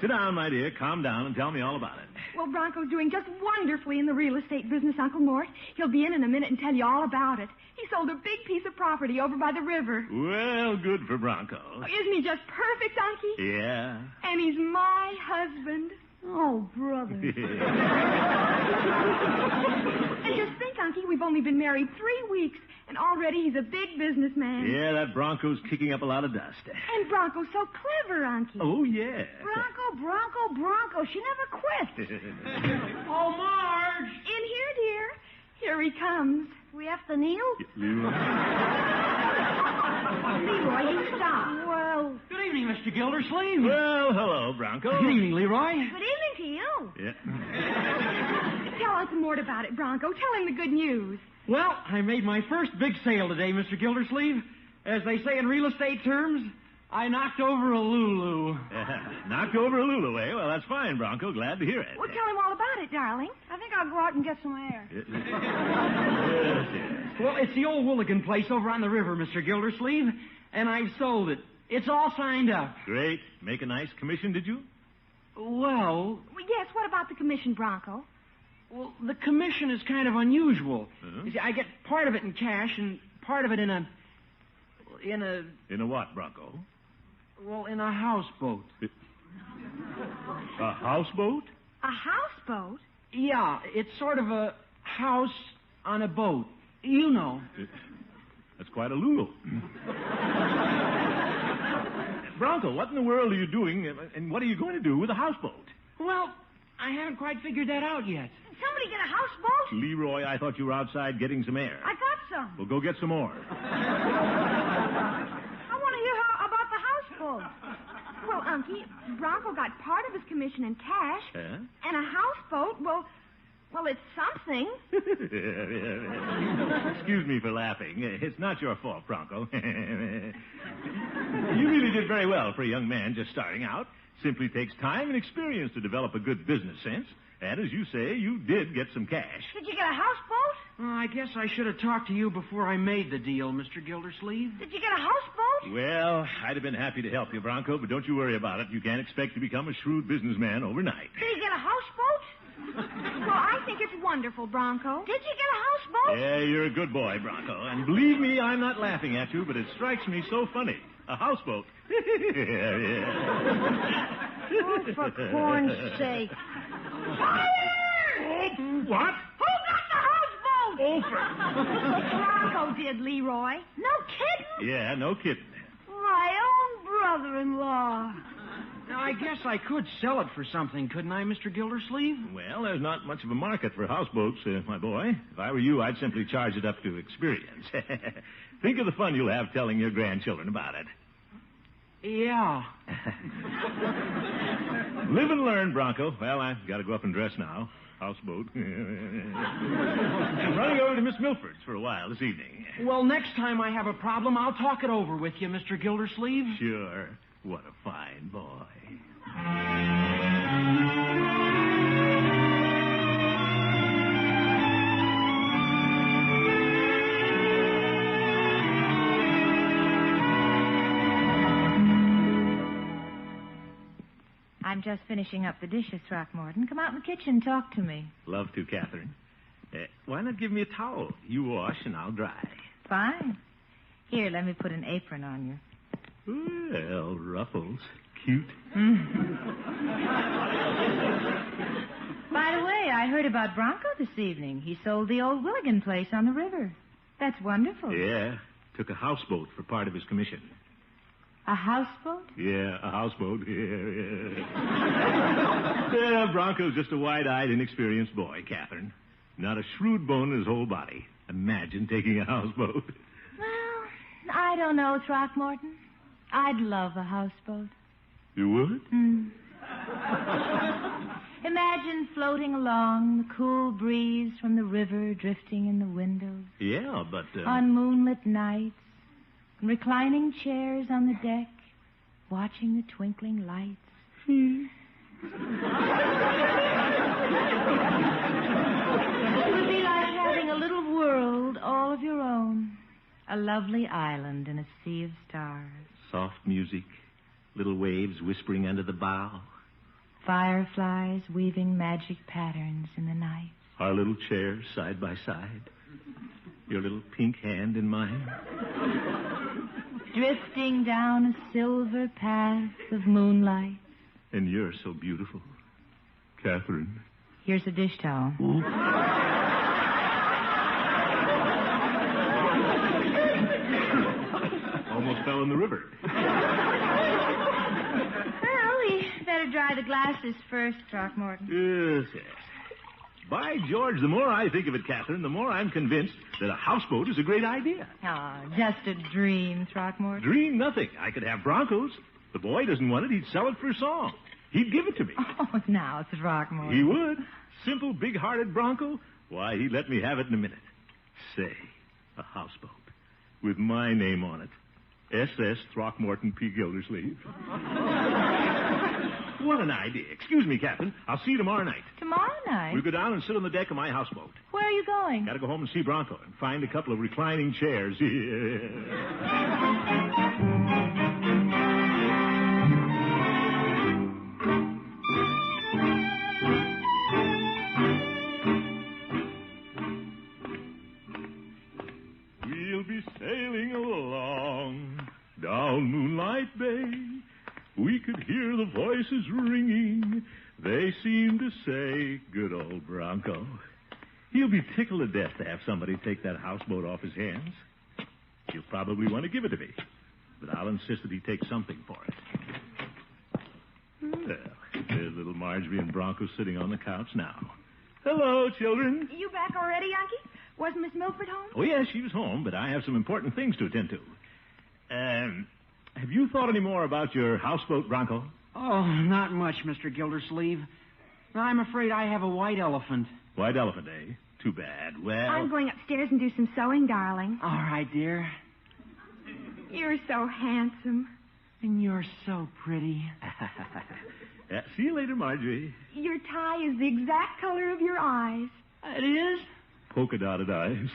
Sit down, my dear. Calm down and tell me all about it. Well, Bronco's doing just wonderfully in the real estate business, Uncle Mort. He'll be in a minute and tell you all about it. He sold a big piece of property over by the river. Well, good for Bronco. Oh, isn't he just perfect, Unky? Yeah. And he's my husband. Oh, brother. And just think, Unky, we've only been married 3 weeks, and already he's a big businessman. Yeah, that Bronco's kicking up a lot of dust. And Bronco's so clever, Unky. Oh, yeah. Bronco. She never quits. Oh, Marge! In here, dear. Here he comes. We have to kneel? Leroy, you stop. Well... Good evening, Mr. Gildersleeve. Well, hello, Bronco. Good evening, Leroy. Good evening to you. Yeah. Tell Uncle Mort about it, Bronco. Tell him the good news. Well, I made my first big sale today, Mr. Gildersleeve. As they say in real estate terms, I knocked over a Lulu. Knocked over a Lulu, eh? Well, that's fine, Bronco. Glad to hear it. Well, tell him all about it, darling. I think I'll go out and get some air. Yes. Well, it's the old Wooligan place over on the river, Mr. Gildersleeve, and I've sold it. It's all signed up. Great. Make a nice commission, did you? Well, yes, what about the commission, Bronco? Well, the commission is kind of unusual. Uh-huh. You see, I get part of it in cash and part of it in a... In a what, Bronco? Well, in a houseboat. A houseboat? A houseboat? Yeah, it's sort of a house on a boat. You know. That's quite a Lulu. Bronco, what in the world are you doing, and what are you going to do with a houseboat? Well, I haven't quite figured that out yet. Somebody get a houseboat? Leroy, I thought you were outside getting some air. I got some. Well, go get some more. I want to hear about the houseboat. Well, Unky, Bronco got part of his commission in cash. Yeah? And a houseboat, well, it's something. Excuse me for laughing. It's not your fault, Bronco. You really did very well for a young man just starting out. Simply takes time and experience to develop a good business sense. And as you say, you did get some cash. Did you get a houseboat? Well, I guess I should have talked to you before I made the deal, Mr. Gildersleeve. Did you get a houseboat? Well, I'd have been happy to help you, Bronco, but don't you worry about it. You can't expect to become a shrewd businessman overnight. Did you get a houseboat? Well, I think it's wonderful, Bronco. Did you get a houseboat? Yeah, you're a good boy, Bronco. And believe me, I'm not laughing at you, but it strikes me so funny. A houseboat. Yeah. Oh, for corn's sake. Fire! What? Who got the houseboat? Oh, Bronco did, Leroy. No kidding? Yeah, no kidding. My own brother-in-law. Now, I guess I could sell it for something, couldn't I, Mr. Gildersleeve? Well, there's not much of a market for houseboats, my boy. If I were you, I'd simply charge it up to experience. Think of the fun you'll have telling your grandchildren about it. Yeah. Live and learn, Bronco. Well, I've got to go up and dress now. Houseboat. I'm running over to Miss Milford's for a while this evening. Well, next time I have a problem, I'll talk it over with you, Mr. Gildersleeve. Sure. What a fine boy. I'm just finishing up the dishes, Throckmorton. Come out in the kitchen and talk to me. Love to, Catherine. Why not give me a towel? You wash and I'll dry. Fine. Here, let me put an apron on you. Well, ruffles. Cute. By the way, I heard about Bronco this evening. He sold the old Willigan place on the river. That's wonderful. Yeah. Took a houseboat for part of his commission. A houseboat? Yeah, a houseboat. Yeah, Bronco's just a wide-eyed, inexperienced boy, Catherine. Not a shrewd bone in his whole body. Imagine taking a houseboat. Well, I don't know, Throckmorton. I'd love a houseboat. You would? Imagine imagine floating along, the cool breeze from the river drifting in the windows. Yeah, but... On moonlit nights, and reclining chairs on the deck, watching the twinkling lights. It would be like having a little world all of your own. A lovely island in a sea of stars. Soft music, little waves whispering under the bow. Fireflies weaving magic patterns in the night. Our little chairs side by side. Your little pink hand in mine. Drifting down a silver path of moonlight. And you're so beautiful, Catherine. Here's a dish towel. Almost fell in the river. Well, we better dry the glasses first, Throckmorton. Yes, yes. By George, the more I think of it, Catherine, the more I'm convinced that a houseboat is a great idea. Oh, just a dream, Throckmorton. Dream nothing. I could have Broncos. The boy doesn't want it. He'd sell it for a song. He'd give it to me. Oh, now, Throckmorton. He would. Simple, big-hearted Bronco. Why, he'd let me have it in a minute. Say, a houseboat with my name on it. S.S. Throckmorton P. Gildersleeve. What an idea. Excuse me, Captain. I'll see you tomorrow night. Tomorrow night? We'll go down and sit on the deck of my houseboat. Where are you going? Got to go home and see Bronco and find a couple of reclining chairs. We'll be sailing along down Moonlight Bay. We could hear the voices ringing. They seem to say, good old Bronco. He'll be tickled to death to have somebody take that houseboat off his hands. He'll probably want to give it to me, but I'll insist that he take something for it. Well, there's little Marjorie and Bronco sitting on the couch now. Hello, children. You back already, Unky? Wasn't Miss Milford home? Oh, yes, she was home, but I have some important things to attend to. Have you thought any more about your houseboat, Bronco? Oh, not much, Mr. Gildersleeve. I'm afraid I have a white elephant. White elephant, eh? Too bad. Well... I'm going upstairs and do some sewing, darling. All right, dear. You're so handsome. And you're so pretty. See you later, Marjorie. Your tie is the exact color of your eyes. It is? Polka-dotted eyes.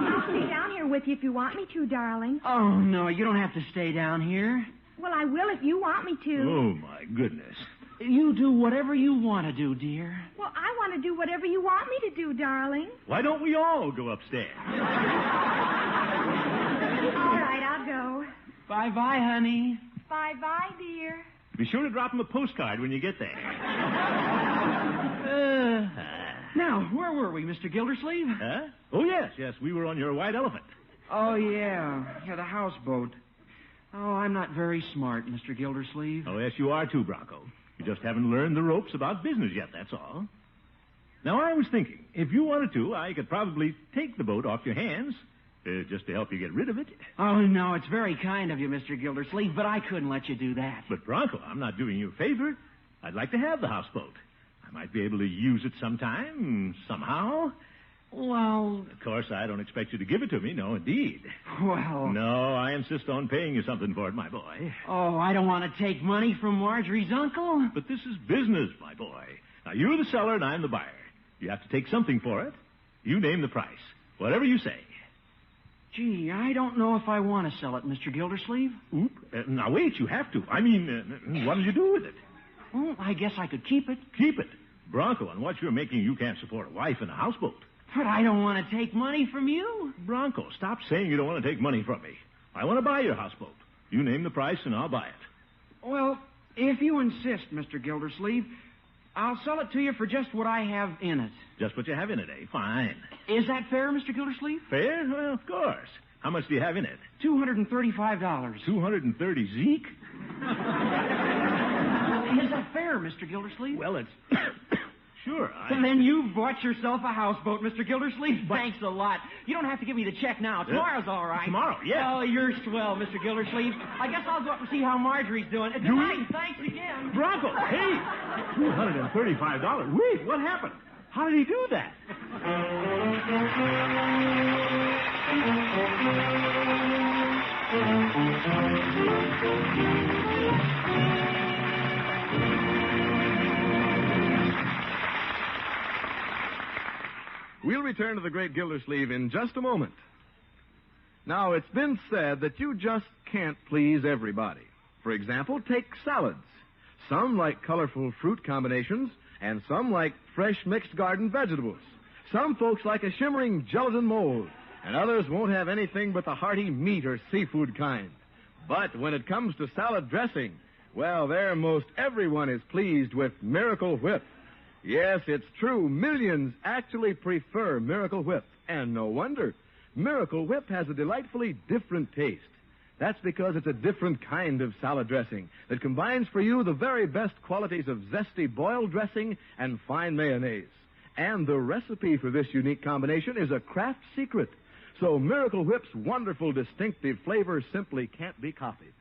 I'll stay down here with you if you want me to, darling. Oh, no, you don't have to stay down here. Well, I will if you want me to. Oh, my goodness. You do whatever you want to do, dear. Well, I want to do whatever you want me to do, darling. Why don't we all go upstairs? All right, I'll go. Bye-bye, honey. Bye-bye, dear. Be sure to drop him a postcard when you get there. Now, where were we, Mr. Gildersleeve? Huh? Oh, yes, we were on your white elephant. Oh, yeah, the houseboat. Oh, I'm not very smart, Mr. Gildersleeve. Oh, yes, you are too, Bronco. You just haven't learned the ropes about business yet, that's all. Now, I was thinking, if you wanted to, I could probably take the boat off your hands, just to help you get rid of it. Oh, no, it's very kind of you, Mr. Gildersleeve, but I couldn't let you do that. But, Bronco, I'm not doing you a favor. I'd like to have the houseboat. I might be able to use it sometime, somehow. Well... Of course, I don't expect you to give it to me, no, indeed. Well... No, I insist on paying you something for it, my boy. Oh, I don't want to take money from Marjorie's uncle. But this is business, my boy. Now, you're the seller and I'm the buyer. You have to take something for it. You name the price. Whatever you say. Gee, I don't know if I want to sell it, Mr. Gildersleeve. Oop. Now, wait, you have to. I mean, what'll you do with it? Well, I guess I could keep it. Keep it? Bronco, on what you're making, you can't support a wife in a houseboat. But I don't want to take money from you. Bronco, stop saying you don't want to take money from me. I want to buy your houseboat. You name the price and I'll buy it. Well, if you insist, Mr. Gildersleeve, I'll sell it to you for just what I have in it. Just what you have in it, eh? Fine. Is that fair, Mr. Gildersleeve? Fair? Well, of course. How much do you have in it? $235. 230 Zeke? Is that fair, Mr. Gildersleeve? Well, it's... Sure, Then you've bought yourself a houseboat, Mr. Gildersleeve. Thanks a lot. You don't have to give me the check now. Tomorrow's all right. Tomorrow, yeah. Oh, you're swell, Mr. Gildersleeve. I guess I'll go up and see how Marjorie's doing. Good night. Thanks again. Bronco, hey! $235. Wait, what happened? How did he do that? We'll return to the great Gildersleeve in just a moment. Now, it's been said that you just can't please everybody. For example, take salads. Some like colorful fruit combinations, and some like fresh mixed garden vegetables. Some folks like a shimmering gelatin mold, and others won't have anything but the hearty meat or seafood kind. But when it comes to salad dressing, well, there most everyone is pleased with Miracle Whip. Yes, it's true. Millions actually prefer Miracle Whip. And no wonder. Miracle Whip has a delightfully different taste. That's because it's a different kind of salad dressing that combines for you the very best qualities of zesty boiled dressing and fine mayonnaise. And the recipe for this unique combination is a craft secret. So Miracle Whip's wonderful distinctive flavor simply can't be copied.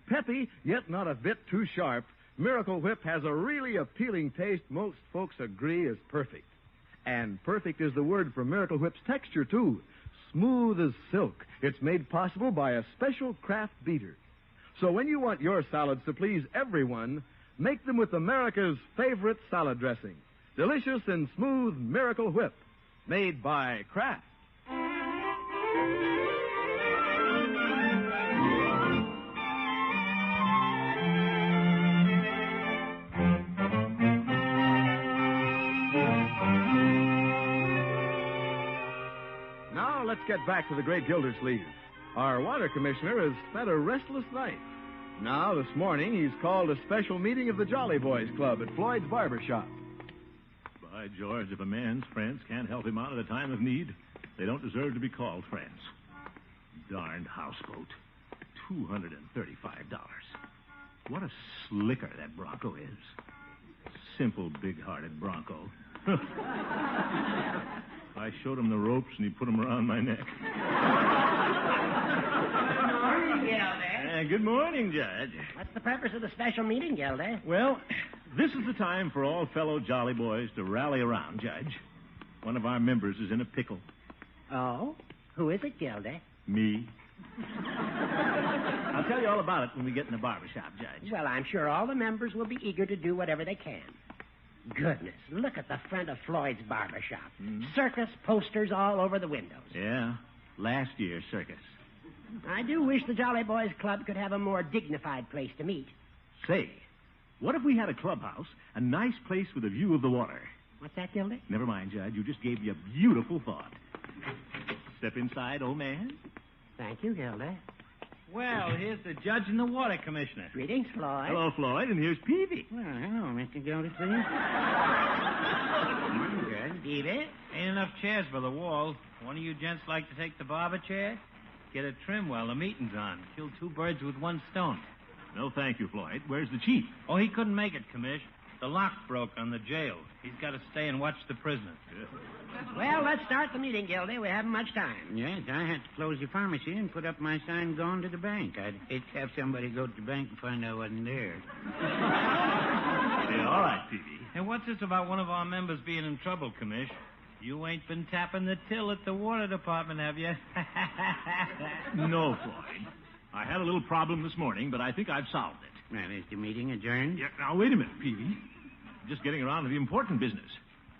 Peppy, yet not a bit too sharp, Miracle Whip has a really appealing taste most folks agree is perfect. And perfect is the word for Miracle Whip's texture, too. Smooth as silk. It's made possible by a special craft beater. So when you want your salads to please everyone, make them with America's favorite salad dressing. Delicious and smooth Miracle Whip, made by Kraft. Let's get back to the great Gildersleeve. Our water commissioner has spent a restless night. Now, this morning, he's called a special meeting of the Jolly Boys Club at Floyd's Barber Shop. By George, if a man's friends can't help him out at a time of need, they don't deserve to be called friends. Darned houseboat. $235. What a slicker that Bronco is. Simple, big-hearted Bronco. I showed him the ropes, and he put them around my neck. Good morning, Gildy. Good morning, Judge. What's the purpose of the special meeting, Gildy? Well, this is the time for all fellow Jolly Boys to rally around, Judge. One of our members is in a pickle. Oh? Who is it, Gildy? Me. I'll tell you all about it when we get in the barber shop, Judge. Well, I'm sure all the members will be eager to do whatever they can. Goodness, look at the front of Floyd's barber shop. Circus posters all over the windows. Yeah, last year's circus. I do wish the Jolly Boys Club could have a more dignified place to meet. Say, what if we had a clubhouse, a nice place with a view of the water? What's that, Gildy? Never mind, Judge. You just gave me a beautiful thought. Step inside, old man. Thank you, Gildy. Well, here's the judge and the water commissioner. Greetings, Floyd. Hello, Floyd, and here's Peavy. Well, hello, Mr. Gildersleeve. Good. Peavy? Ain't enough chairs for the wall. One of you gents like to take the barber chair? Get it trimmed while the meeting's on. Kill two birds with one stone. No, thank you, Floyd. Where's the chief? Oh, he couldn't make it, Commish. The lock broke on the jail. He's got to stay and watch the prisoners. Well, let's start the meeting, Gildy. We haven't much time. Yes, I had to close the pharmacy and put up my sign going to the bank. I'd hate to have somebody go to the bank and find I wasn't there. Yeah, all right, Peavy. And what's this about one of our members being in trouble, Commish? You ain't been tapping the till at the water department, have you? No, Floyd. I had a little problem this morning, but I think I've solved it. Well, is the meeting adjourned? Yeah, now, wait a minute, Peavy. Just getting around to the important business.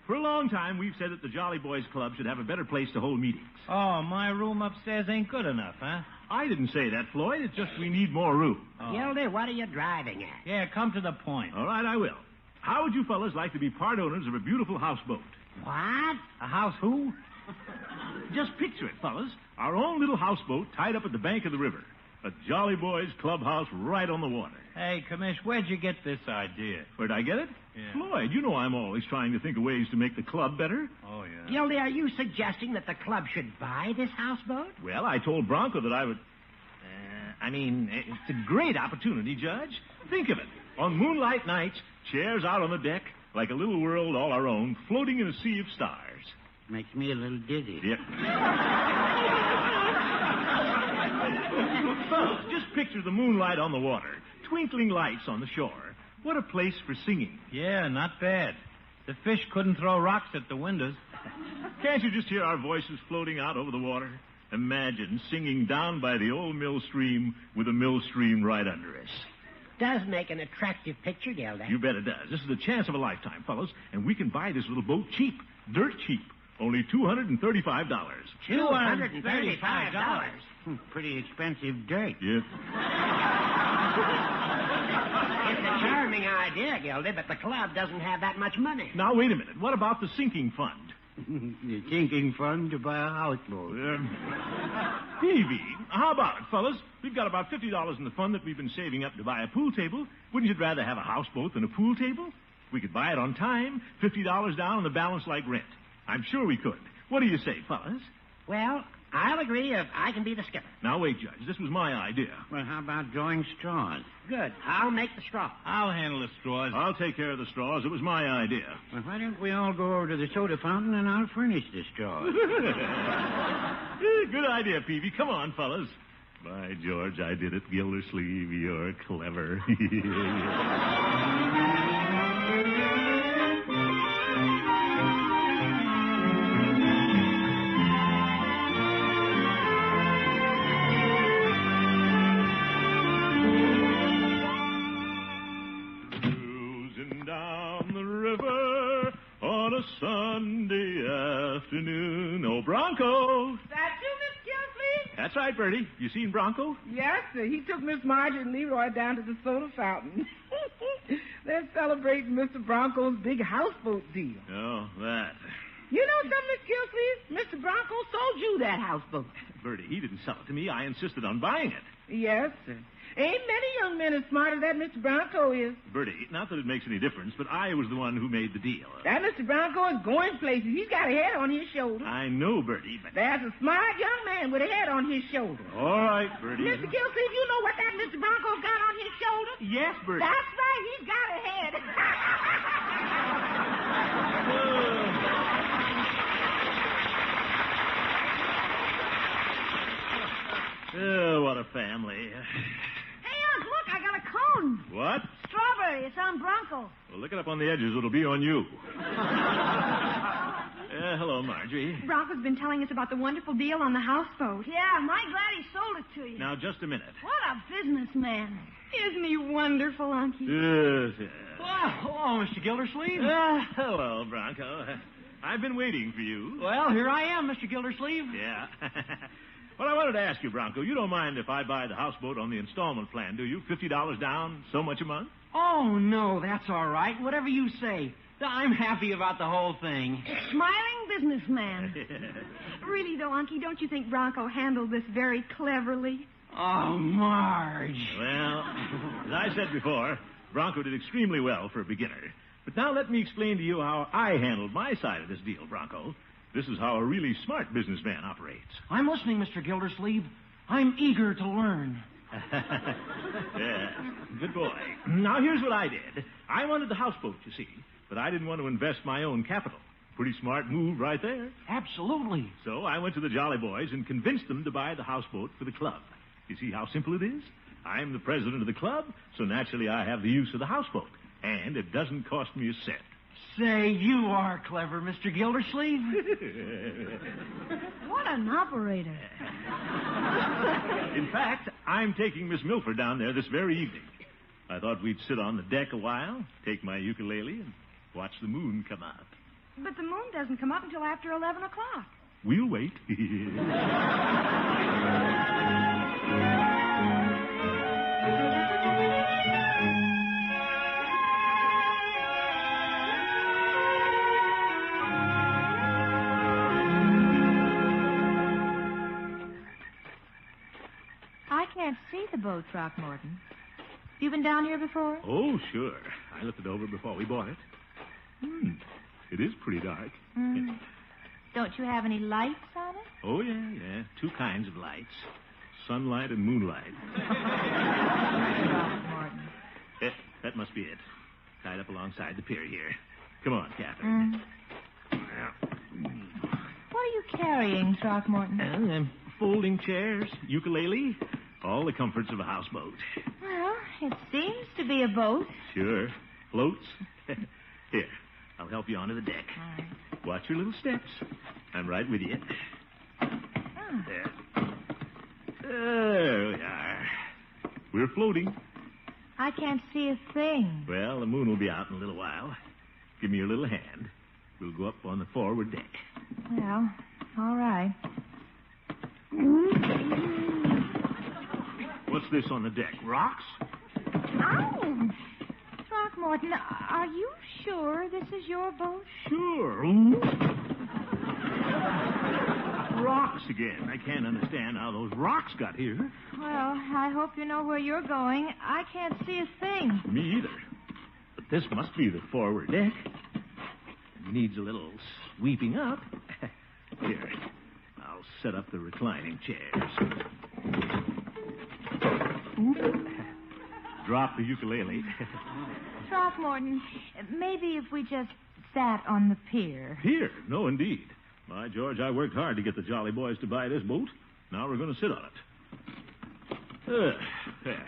For a long time, we've said that the Jolly Boys Club should have a better place to hold meetings. Oh, my room upstairs ain't good enough, huh? I didn't say that, Floyd. It's just we need more room. Oh. Gildy, what are you driving at? Yeah, come to the point. All right, I will. How would you fellas like to be part owners of a beautiful houseboat? What? A house who? Just picture it, fellas. Our own little houseboat tied up at the bank of the river. A Jolly Boys clubhouse right on the water. Hey, Commish, where'd you get this idea? Where'd I get it? Yeah. Floyd, you know I'm always trying to think of ways to make the club better. Oh, yeah. Gildy, are you suggesting that the club should buy this houseboat? Well, I told Bronco that I would... it's a great opportunity, Judge. Think of it. On moonlight nights, chairs out on the deck, Like a little world all our own, floating in a sea of stars. Makes me a little dizzy. Yep. Fellas, just picture the moonlight on the water, twinkling lights on the shore. What a place for singing. Yeah, not bad. The fish couldn't throw rocks at the windows. Can't you just hear our voices floating out over the water? Imagine singing down by the old mill stream with the mill stream right under us. Does make an attractive picture, Gilda. You bet it does. This is the chance of a lifetime, fellas, and we can buy this little boat cheap, dirt cheap. Only $235. $235? Pretty expensive dirt. Yes. It's a charming idea, Gilda, but the club doesn't have that much money. Now, wait a minute. What about the sinking fund? The sinking fund to buy a houseboat. Peavy, how about it, fellas? We've got about $50 in the fund that we've been saving up to buy a pool table. Wouldn't you rather have a houseboat than a pool table? We could buy it on time, $50 down, and the balance like rent. I'm sure we could. What do you say, fellas? Well, I'll agree if I can be the skipper. Now, wait, Judge. This was my idea. Well, how about drawing straws? Good. I'll make the straw. I'll handle the straws. I'll take care of the straws. It was my idea. Well, why don't we all go over to the soda fountain and I'll furnish the straws? Good idea, Peavy. Come on, fellas. By George, I did it. Gildersleeve, you're clever. Sunday afternoon. Oh, Bronco. That you, Miss Gildersleeve? That's right, Bertie. You seen Bronco? Yes, sir. He took Miss Marjorie and Leroy down to the soda fountain. They're celebrating Mr. Bronco's big houseboat deal. Oh, that. You know something, Miss Gildersleeve? Mr. Bronco sold you that houseboat. Bertie, he didn't sell it to me. I insisted on buying it. Yes, sir. Ain't many young men as smart as that Mr. Bronco is. Bertie, not that it makes any difference, but I was the one who made the deal. That Mr. Bronco is going places. He's got a head on his shoulder. I know, Bertie, but... That's a smart young man with a head on his shoulder. All right, Bertie. Mr. Gildersleeve, you know what that Mr. Bronco's got on his shoulder? Yes, Bertie. That's right. He's got a head. Oh, what a family. Hey, Unc, look, I got a cone. What? Strawberry. It's on Bronco. Well, look it up on the edges. It'll be on you. Hello, Marjorie. Bronco's been telling us about the wonderful deal on the houseboat. Yeah, I'm mighty glad he sold it to you. Now, just a minute. What a businessman. Isn't he wonderful, Unky? Yes. Well, hello, Mr. Gildersleeve. Hello, Bronco. I've been waiting for you. Well, here I am, Mr. Gildersleeve. Yeah. Well, I wanted to ask you, Bronco, you don't mind if I buy the houseboat on the installment plan, do you? $50 down, so much a month? Oh, no, that's all right. Whatever you say. I'm happy about the whole thing. Smiling businessman. Really, though, Unky, don't you think Bronco handled this very cleverly? Oh, Marge. Well, as I said before, Bronco did extremely well for a beginner. But now let me explain to you how I handled my side of this deal, Bronco. This is how a really smart businessman operates. I'm listening, Mr. Gildersleeve. I'm eager to learn. Yeah, good boy. Now, here's what I did. I wanted the houseboat, you see, but I didn't want to invest my own capital. Pretty smart move right there. Absolutely. So I went to the Jolly Boys and convinced them to buy the houseboat for the club. You see how simple it is? I'm the president of the club, so naturally I have the use of the houseboat. And it doesn't cost me a cent. Say, you are clever, Mr. Gildersleeve. What an operator. In fact, I'm taking Miss Milford down there this very evening. I thought we'd sit on the deck a while, take my ukulele, and watch the moon come out. But the moon doesn't come up until after 11 o'clock. We'll wait. I can't see the boat, Throckmorton. You been down here before? Oh, sure. I looked it over before we bought it. It is pretty dark. Don't you have any lights on it? Oh, yeah. Two kinds of lights. Sunlight and moonlight. Throckmorton. That must be it. Tied up alongside the pier here. Come on, Catherine. What are you carrying, Throckmorton? Folding chairs, ukulele, all the comforts of a houseboat. Well, it seems to be a boat. Sure. Floats. Here, I'll help you onto the deck. All right. Watch your little steps. I'm right with you. There. There we are. We're floating. I can't see a thing. Well, the moon will be out in a little while. Give me your little hand. We'll go up on the forward deck. Well, all right. What's this on the deck? Rocks? Oh! Throckmorton, are you sure this is your boat? Sure. Rocks again. I can't understand how those rocks got here. Well, I hope you know where you're going. I can't see a thing. Me either. But this must be the forward deck. It needs a little sweeping up. Here, I'll set up the reclining chairs. Drop the ukulele. Throckmorton, maybe if we just sat on the pier. Pier? No, indeed. By George, I worked hard to get the Jolly Boys to buy this boat. Now we're going to sit on it. There.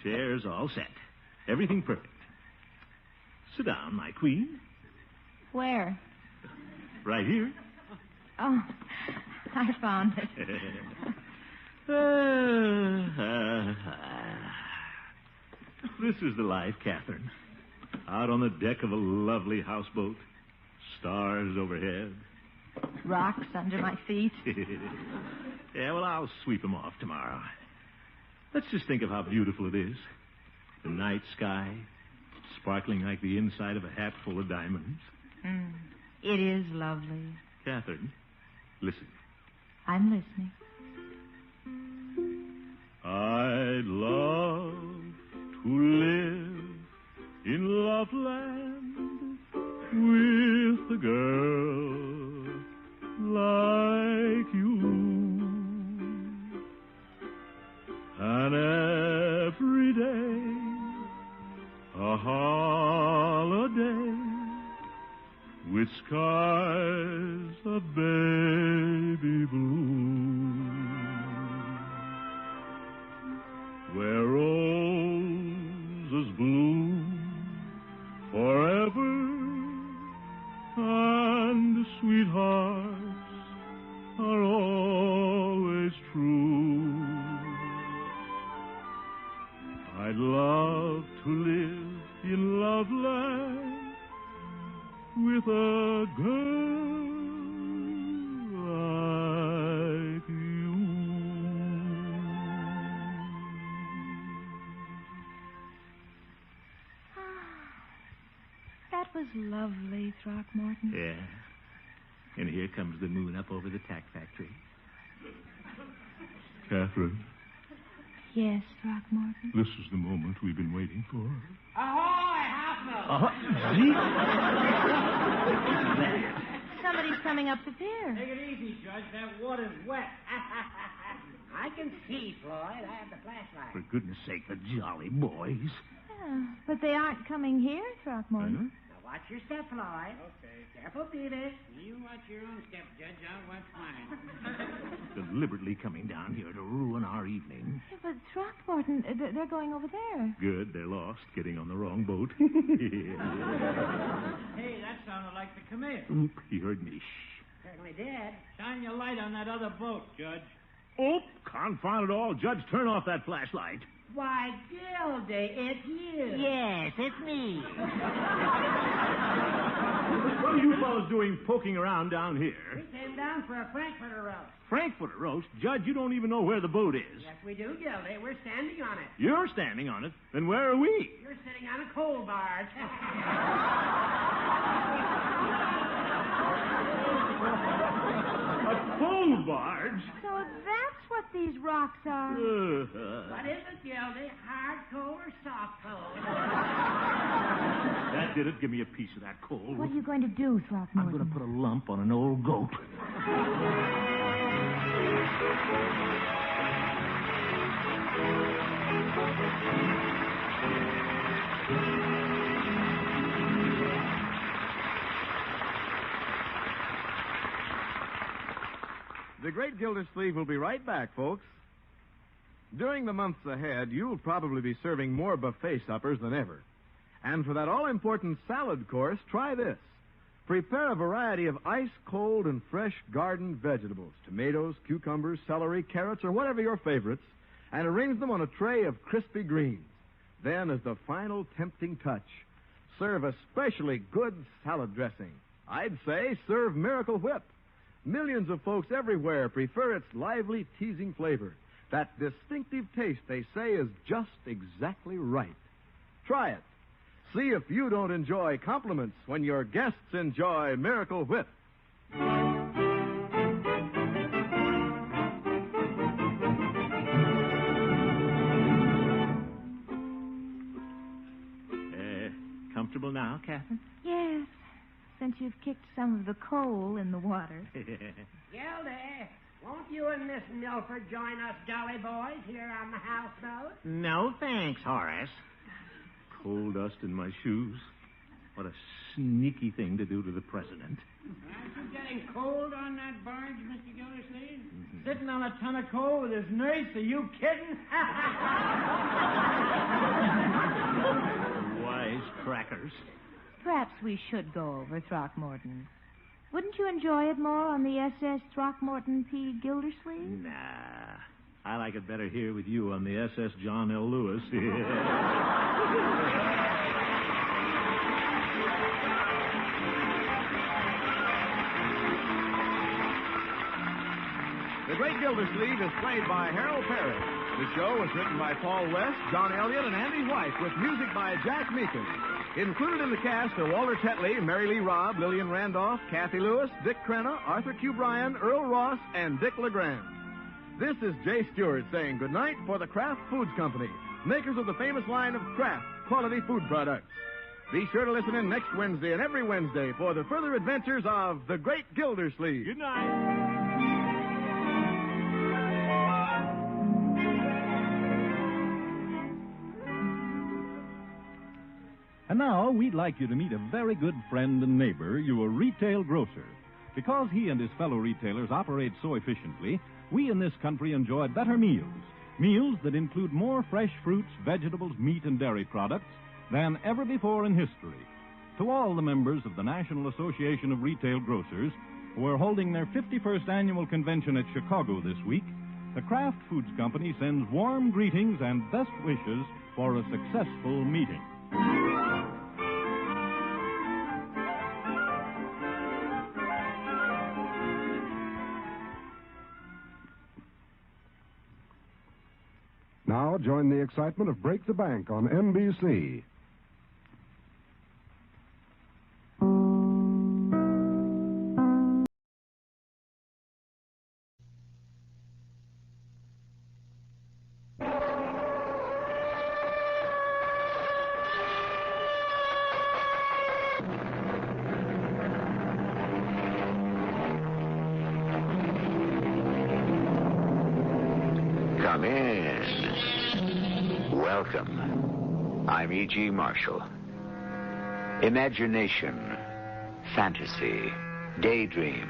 Chairs all set. Everything perfect. Sit down, my queen. Where? Right here. Oh, I found it. This is the life, Catherine. Out on the deck of a lovely houseboat. Stars overhead. Rocks under my feet. Yeah, well, I'll sweep them off tomorrow. Let's just think of how beautiful it is. The night sky, sparkling like the inside of a hat full of diamonds. It is lovely. Catherine, listen. I'm listening. I'd love to live in Loveland with a girl like you. And every day a holiday with skies of baby blue, where roses bloom forever and sweethearts are always true. I'd love to live in Loveland with a girl like you. That was lovely, Throckmorton. Yeah. And here comes the moon up over the tack factory. Catherine, Yes, Throckmorton. this is the moment we've been waiting for. Ahoy, Hoffman! Somebody's coming up the pier. Take it easy, Judge. That water's wet. I can see, Floyd. I have the flashlight. For goodness sake, the Jolly Boys. Yeah, but they aren't coming here, Throckmorton. Now watch your step, Floyd. Okay. Careful, Peter. You watch your own step, Judge. I'll watch mine. Deliberately coming down here to ruin our evening. Yeah, but Throckmorton, they're going over there. Good, they're lost, getting on the wrong boat. Hey, that sounded like the commit. Oop, he heard me. Shh. Certainly did. Shine your light on that other boat, Judge. Oop, confound it all. Judge, turn off that flashlight. Why, Gildy, it's you. Yes, it's me. What are you fellows doing poking around down here? We came down for a Frankfurter roast. Frankfurter roast? Judge, you don't even know where the boat is. Yes, we do, Gildy. We're standing on it. You're standing on it. Then where are we? You're sitting on a coal barge. A coal barge? So that's what these rocks are. What is it, Gildy? Hard coal or soft coal? That did it. Give me a piece of that coal. What are you going to do, Throckmorton? I'm going to put a lump on an old goat. The Great Gildersleeve will be right back, folks. During the months ahead, you'll probably be serving more buffet suppers than ever. And for that all-important salad course, try this. Prepare a variety of ice-cold and fresh garden vegetables, tomatoes, cucumbers, celery, carrots, or whatever your favorites, and arrange them on a tray of crispy greens. Then, as the final tempting touch, serve a specially good salad dressing. I'd say serve Miracle Whip. Millions of folks everywhere prefer its lively, teasing flavor. That distinctive taste, they say, is just exactly right. Try it. See if you don't enjoy compliments when your guests enjoy Miracle Whip. Comfortable now, Catherine? Yes, since you've kicked some of the coal in the water. Gildy, won't you and Miss Milford join us Dolly boys here on the houseboat? No, thanks, Horace. Coal dust in my shoes. What a sneaky thing to do to the president. Aren't you getting cold on that barge, Mr. Gildersleeve? Sitting on a ton of coal with his nurse? Are you kidding? Wise crackers. Perhaps we should go over Throckmorton. Wouldn't you enjoy it more on the SS Throckmorton P. Gildersleeve? Nah. I like it better here with you on the SS John L. Lewis. The Great Gildersleeve is played by Harold Perry. The show was written by Paul West, John Elliott, and Andy White, with music by Jack Meakin. Included in the cast are Walter Tetley, Mary Lee Robb, Lillian Randolph, Kathy Lewis, Dick Crenna, Arthur Q. Bryan, Earl Ross, and Dick LeGrand. This is Jay Stewart saying goodnight for the Kraft Foods Company, makers of the famous line of Kraft quality food products. Be sure to listen in next Wednesday and every Wednesday for the further adventures of the Great Gildersleeve. Good night. And now, we'd like you to meet a very good friend and neighbor, your retail grocer. Because he and his fellow retailers operate so efficiently, we in this country enjoy better meals. Meals that include more fresh fruits, vegetables, meat, and dairy products than ever before in history. To all the members of the National Association of Retail Grocers, who are holding their 51st annual convention at Chicago this week, the Kraft Foods Company sends warm greetings and best wishes for a successful meeting. Now join the excitement of Break the Bank on NBC. Come in. Welcome. I'm E.G. Marshall. Imagination, fantasy, daydream.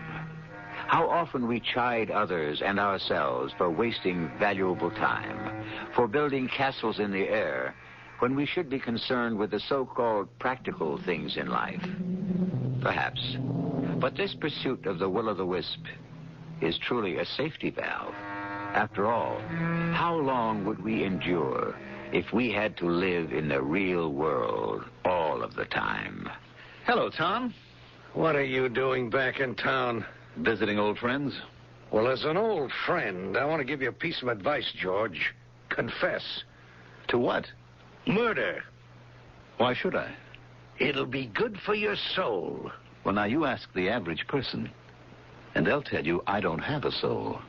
How often we chide others and ourselves for wasting valuable time, for building castles in the air, when we should be concerned with the so-called practical things in life. Perhaps. But this pursuit of the will-o'-the-wisp is truly a safety valve. After all, how long would we endure if we had to live in the real world all of the time? Hello, Tom. What are you doing back in town? Visiting old friends? Well, as an old friend, I want to give you a piece of advice, George. Confess. To what? Murder. Why should I? It'll be good for your soul. Well, now, you ask the average person, and they'll tell you I don't have a soul.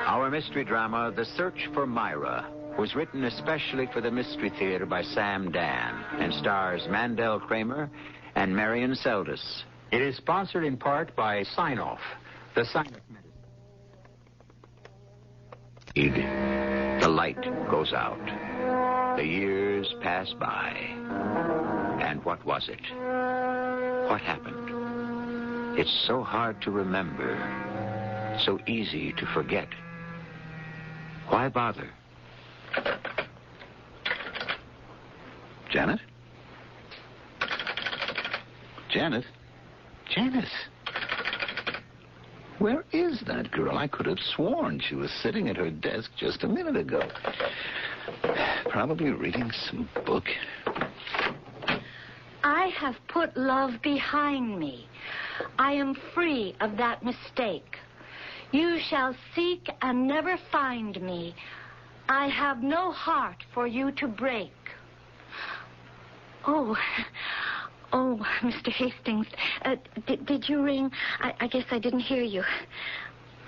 Our mystery drama, The Search for MYRA, was written especially for the Mystery Theater by Sam Dan and stars Mandel Kramer and Marion Seldes. It is sponsored in part by Sign-Off, the Sign-Off medicine. The light goes out. The years pass by. And what was it? What happened? It's so hard to remember, so easy to forget. Why bother? Janet? Janet? Janet? Where is that girl? I could have sworn she was sitting at her desk just a minute ago. Probably reading some book. I have put love behind me. I am free of that mistake. You shall seek and never find me. I have no heart for you to break. Oh, Mr. Hastings, did you ring? I guess I didn't hear you.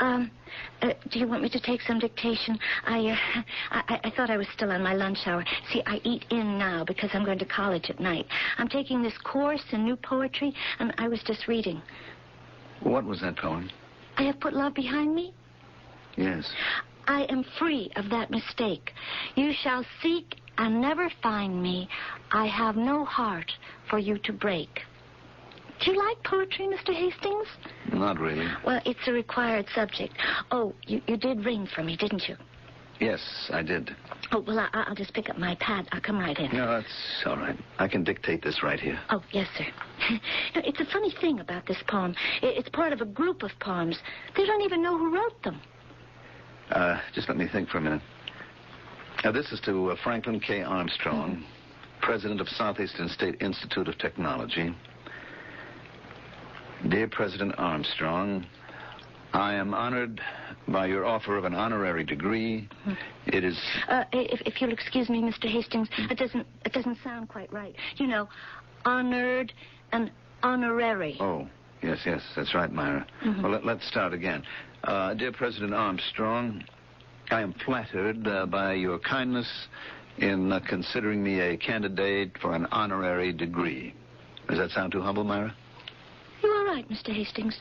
Do you want me to take some dictation? I thought I was still on my lunch hour. See, I eat in now because I'm going to college at night. I'm taking this course in new poetry, and I was just reading. What was that poem? I have put love behind me? Yes. I am free of that mistake. You shall seek and never find me. I have no heart for you to break. Do you like poetry, Mr. Hastings? Not really. Well, it's a required subject. Oh, you did ring for me, didn't you? Yes, I did. Oh, well, I'll just pick up my pad. I'll come right in. No, that's all right. I can dictate this right here. Oh, yes, sir. It's a funny thing about this poem. It's part of a group of poems. They don't even know who wrote them. Just let me think for a minute. This is to Franklin K. Armstrong, president of Southeastern State Institute of Technology. Dear President Armstrong, I am honored by your offer of an honorary degree. It is... If you'll excuse me, Mr. Hastings, it doesn't sound quite right. You know, honored and honorary. Oh, yes, that's right, Myra. Well, let's start again. Dear President Armstrong, I am flattered by your kindness in considering me a candidate for an honorary degree. Does that sound too humble, Myra? You all right, Mr. Hastings?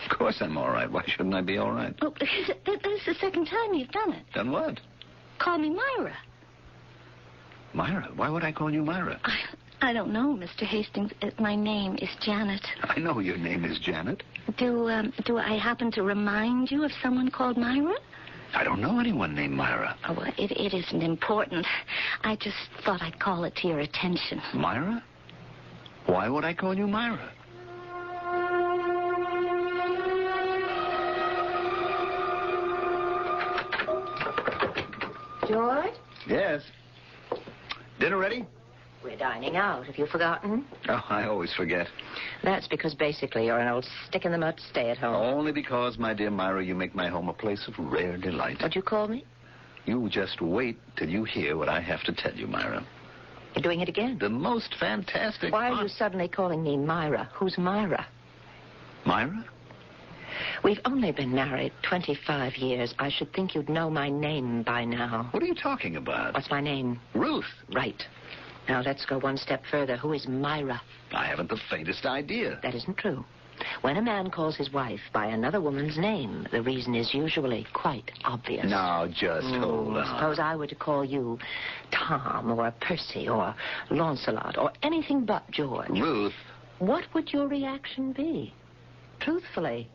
Of course I'm all right. Why shouldn't I be all right? Oh, that's the second time you've done it. Done what? Call me Myra. Myra? Why would I call you Myra? I don't know, Mr. Hastings. My name is Janet. I know your name is Janet. Do I happen to remind you of someone called Myra? I don't know anyone named Myra. Oh, well, it isn't important. I just thought I'd call it to your attention. Myra? Why would I call you Myra? George? Yes. Dinner ready? We're dining out. Have you forgotten? Oh, I always forget. That's because basically you're an old stick-in-the-mud stay-at-home. Only because, my dear Myra, you make my home a place of rare delight. What'd you call me? You just wait till you hear what I have to tell you, Myra. You're doing it again? The most fantastic... Why are you suddenly calling me Myra? Who's Myra? Myra? We've only been married 25 years. I should think you'd know my name by now. What are you talking about? What's my name? Ruth. Right. Now, let's go one step further. Who is Myra? I haven't the faintest idea. That isn't true. When a man calls his wife by another woman's name, the reason is usually quite obvious. Now, just hold on. Suppose I were to call you Tom or Percy or Lancelot or anything but George. Ruth. What would your reaction be? Truthfully.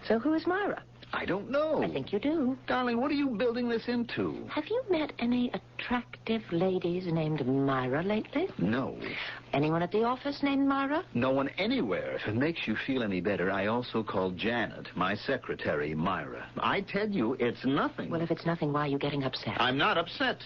So who is Myra? I don't know. I think you do. Darling, what are you building this into? Have you met any attractive ladies named Myra lately? No. Anyone at the office named Myra? No one anywhere. If it makes you feel any better, I also called Janet, my secretary, Myra. I tell you, it's nothing. Well, if it's nothing, why are you getting upset? I'm not upset.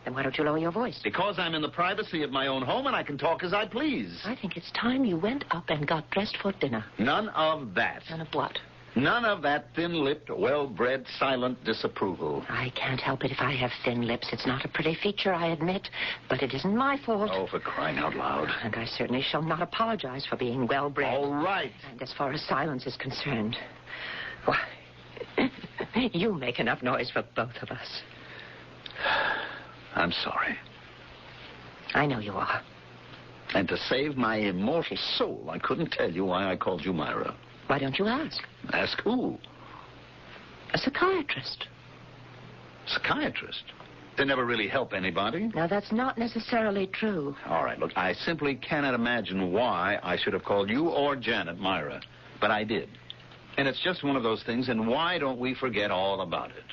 Then why don't you lower your voice? Because I'm in the privacy of my own home and I can talk as I please. I think it's time you went up and got dressed for dinner. None of that. None of what? None of that thin-lipped, well-bred, silent disapproval. I can't help it if I have thin lips. It's not a pretty feature, I admit, but it isn't my fault. Oh, for crying out loud. And I certainly shall not apologize for being well-bred. All right. And as far as silence is concerned, why, you make enough noise for both of us. I'm sorry. I know you are. And to save my immortal soul, I couldn't tell you why I called you Myra. Why don't you ask? Ask who? A psychiatrist. Psychiatrist? They never really help anybody. Now, that's not necessarily true. All right, look, I simply cannot imagine why I should have called you or Janet Myra. But I did. And it's just one of those things, and why don't we forget all about it?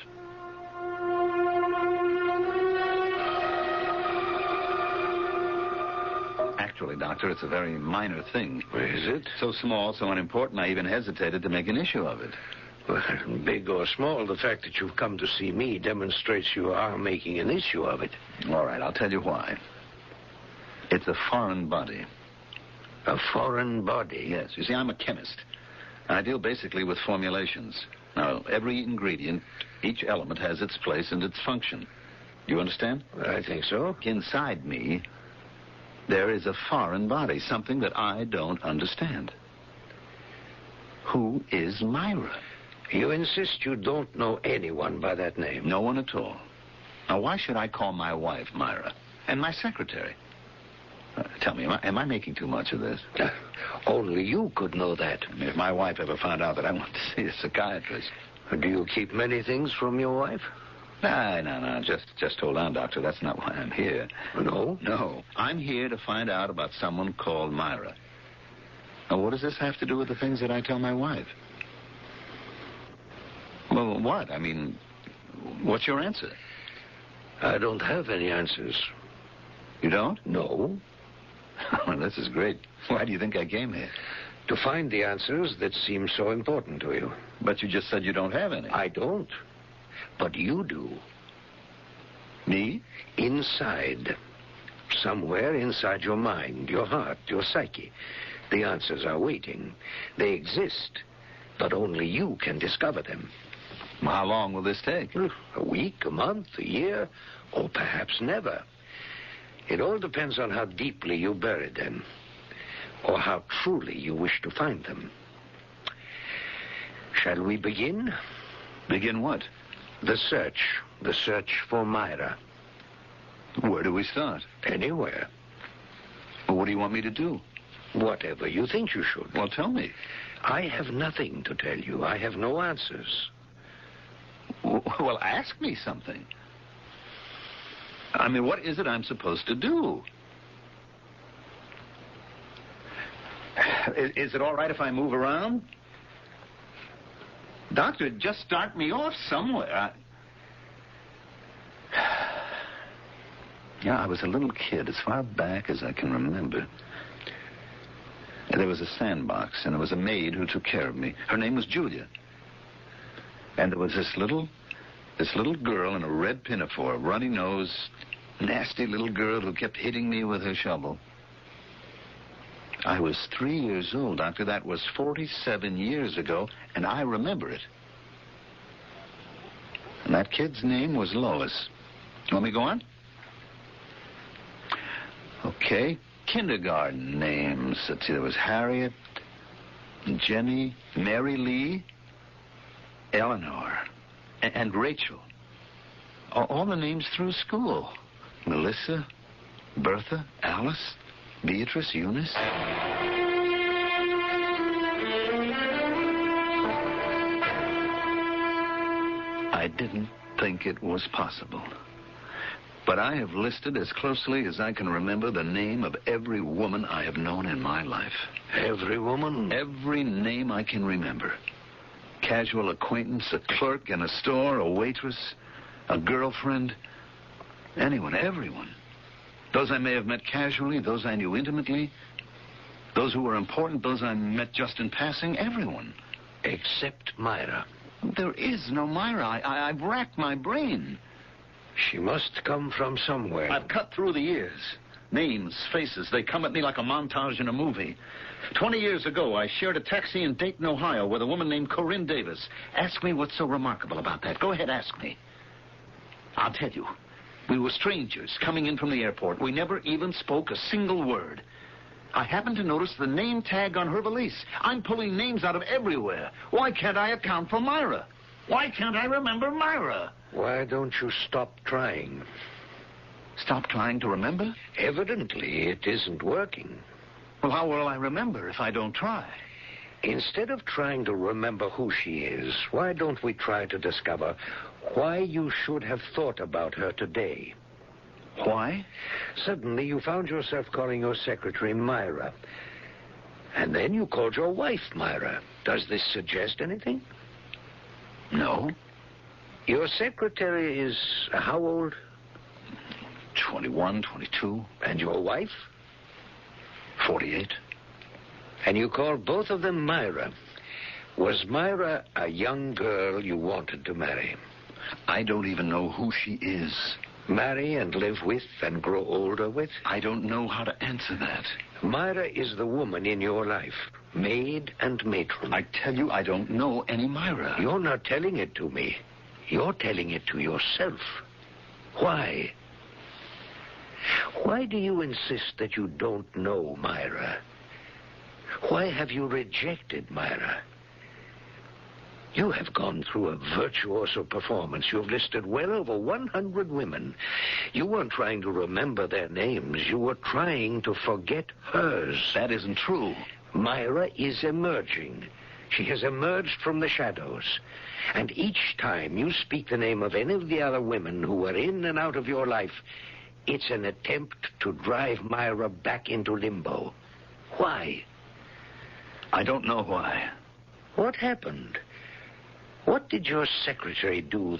Actually, Doctor, it's a very minor thing. Is it? So small, so unimportant, I even hesitated to make an issue of it. Well, big or small, the fact that you've come to see me demonstrates you are making an issue of it. All right, I'll tell you why. It's a foreign body. A foreign body? Yes. You see, I'm a chemist. I deal basically with formulations. Now, every ingredient, each element has its place and its function. You understand? I think so. Inside me, there is a foreign body, something that I don't understand. Who is Myra? You insist you don't know anyone by that name? No one at all. Now, why should I call my wife Myra? And my secretary? Tell me, am I making too much of this? Only you could know that. If my wife ever found out that I want to see a psychiatrist. Do you keep many things from your wife? No. Just hold on, Doctor. That's not why I'm here. No? No. I'm here to find out about someone called Myra. Now, what does this have to do with the things that I tell my wife? Well, what? I mean, what's your answer? I don't have any answers. You don't? No. Well, this is great. Why do you think I came here? To find the answers that seem so important to you. But you just said you don't have any. I don't. But you do. Me? Inside. Somewhere inside your mind, your heart, your psyche. The answers are waiting. They exist. But only you can discover them. How long will this take? A week, a month, a year, or perhaps never. It all depends on how deeply you buried them, or how truly you wish to find them. Shall we begin? Begin what? The search for Myra. Where do we start? Anywhere. Well, what do you want me to do? Whatever you think you should. Well, tell me. I have nothing to tell you. I have no answers. Well, ask me something. I mean, what is it I'm supposed to do? Is it all right if I move around? Doctor, just start me off somewhere. Yeah, I was a little kid, as far back as I can remember. There was a sandbox, and there was a maid who took care of me. Her name was Julia. And there was this little girl in a red pinafore, runny-nosed, nasty little girl who kept hitting me with her shovel. I was 3 years old, Doctor. That was 47 years ago, and I remember it. And that kid's name was Lois. You want me to go on? Okay. Kindergarten names. Let's see, there was Harriet, Jenny, Mary Lee, Eleanor, and Rachel. All the names through school. Melissa, Bertha, Alice, Beatrice, Eunice. I didn't think it was possible. But I have listed as closely as I can remember the name of every woman I have known in my life. Every woman? Every name I can remember. Casual acquaintance, a clerk in a store, a waitress, a girlfriend, anyone, everyone. Those I may have met casually, those I knew intimately, those who were important, those I met just in passing, everyone. Except Myra. There is no Myra. I've racked my brain. She must come from somewhere. I've cut through the years. Names, faces, they come at me like a montage in a movie. 20 years ago, I shared a taxi in Dayton, Ohio, with a woman named Corinne Davis. Ask me what's so remarkable about that. Go ahead, ask me. I'll tell you. We were strangers coming in from the airport. We never even spoke a single word. I happened to notice the name tag on her valise. I'm pulling names out of everywhere. Why can't I account for Myra? Why can't I remember Myra? Why don't you stop trying? Stop trying to remember? Evidently, it isn't working. Well, how will I remember if I don't try? Instead of trying to remember who she is, why don't we try to discover why you should have thought about her today? Why? Suddenly you found yourself calling your secretary Myra. And then you called your wife Myra. Does this suggest anything? No. Your secretary is how old? 21, 22. And your wife? 48. And you called both of them Myra. Was Myra a young girl you wanted to marry? I don't even know who she is. Marry and live with and grow older with? I don't know how to answer that. Myra is the woman in your life, maid and matron. I tell you, I don't know any Myra. You're not telling it to me. You're telling it to yourself. Why? Why do you insist that you don't know Myra? Why have you rejected Myra? You have gone through a virtuoso performance. You've listed well over 100 women. You weren't trying to remember their names. You were trying to forget hers. That isn't true. Myra is emerging. She has emerged from the shadows. And each time you speak the name of any of the other women who were in and out of your life, it's an attempt to drive Myra back into limbo. Why? I don't know why. What happened? What did your secretary do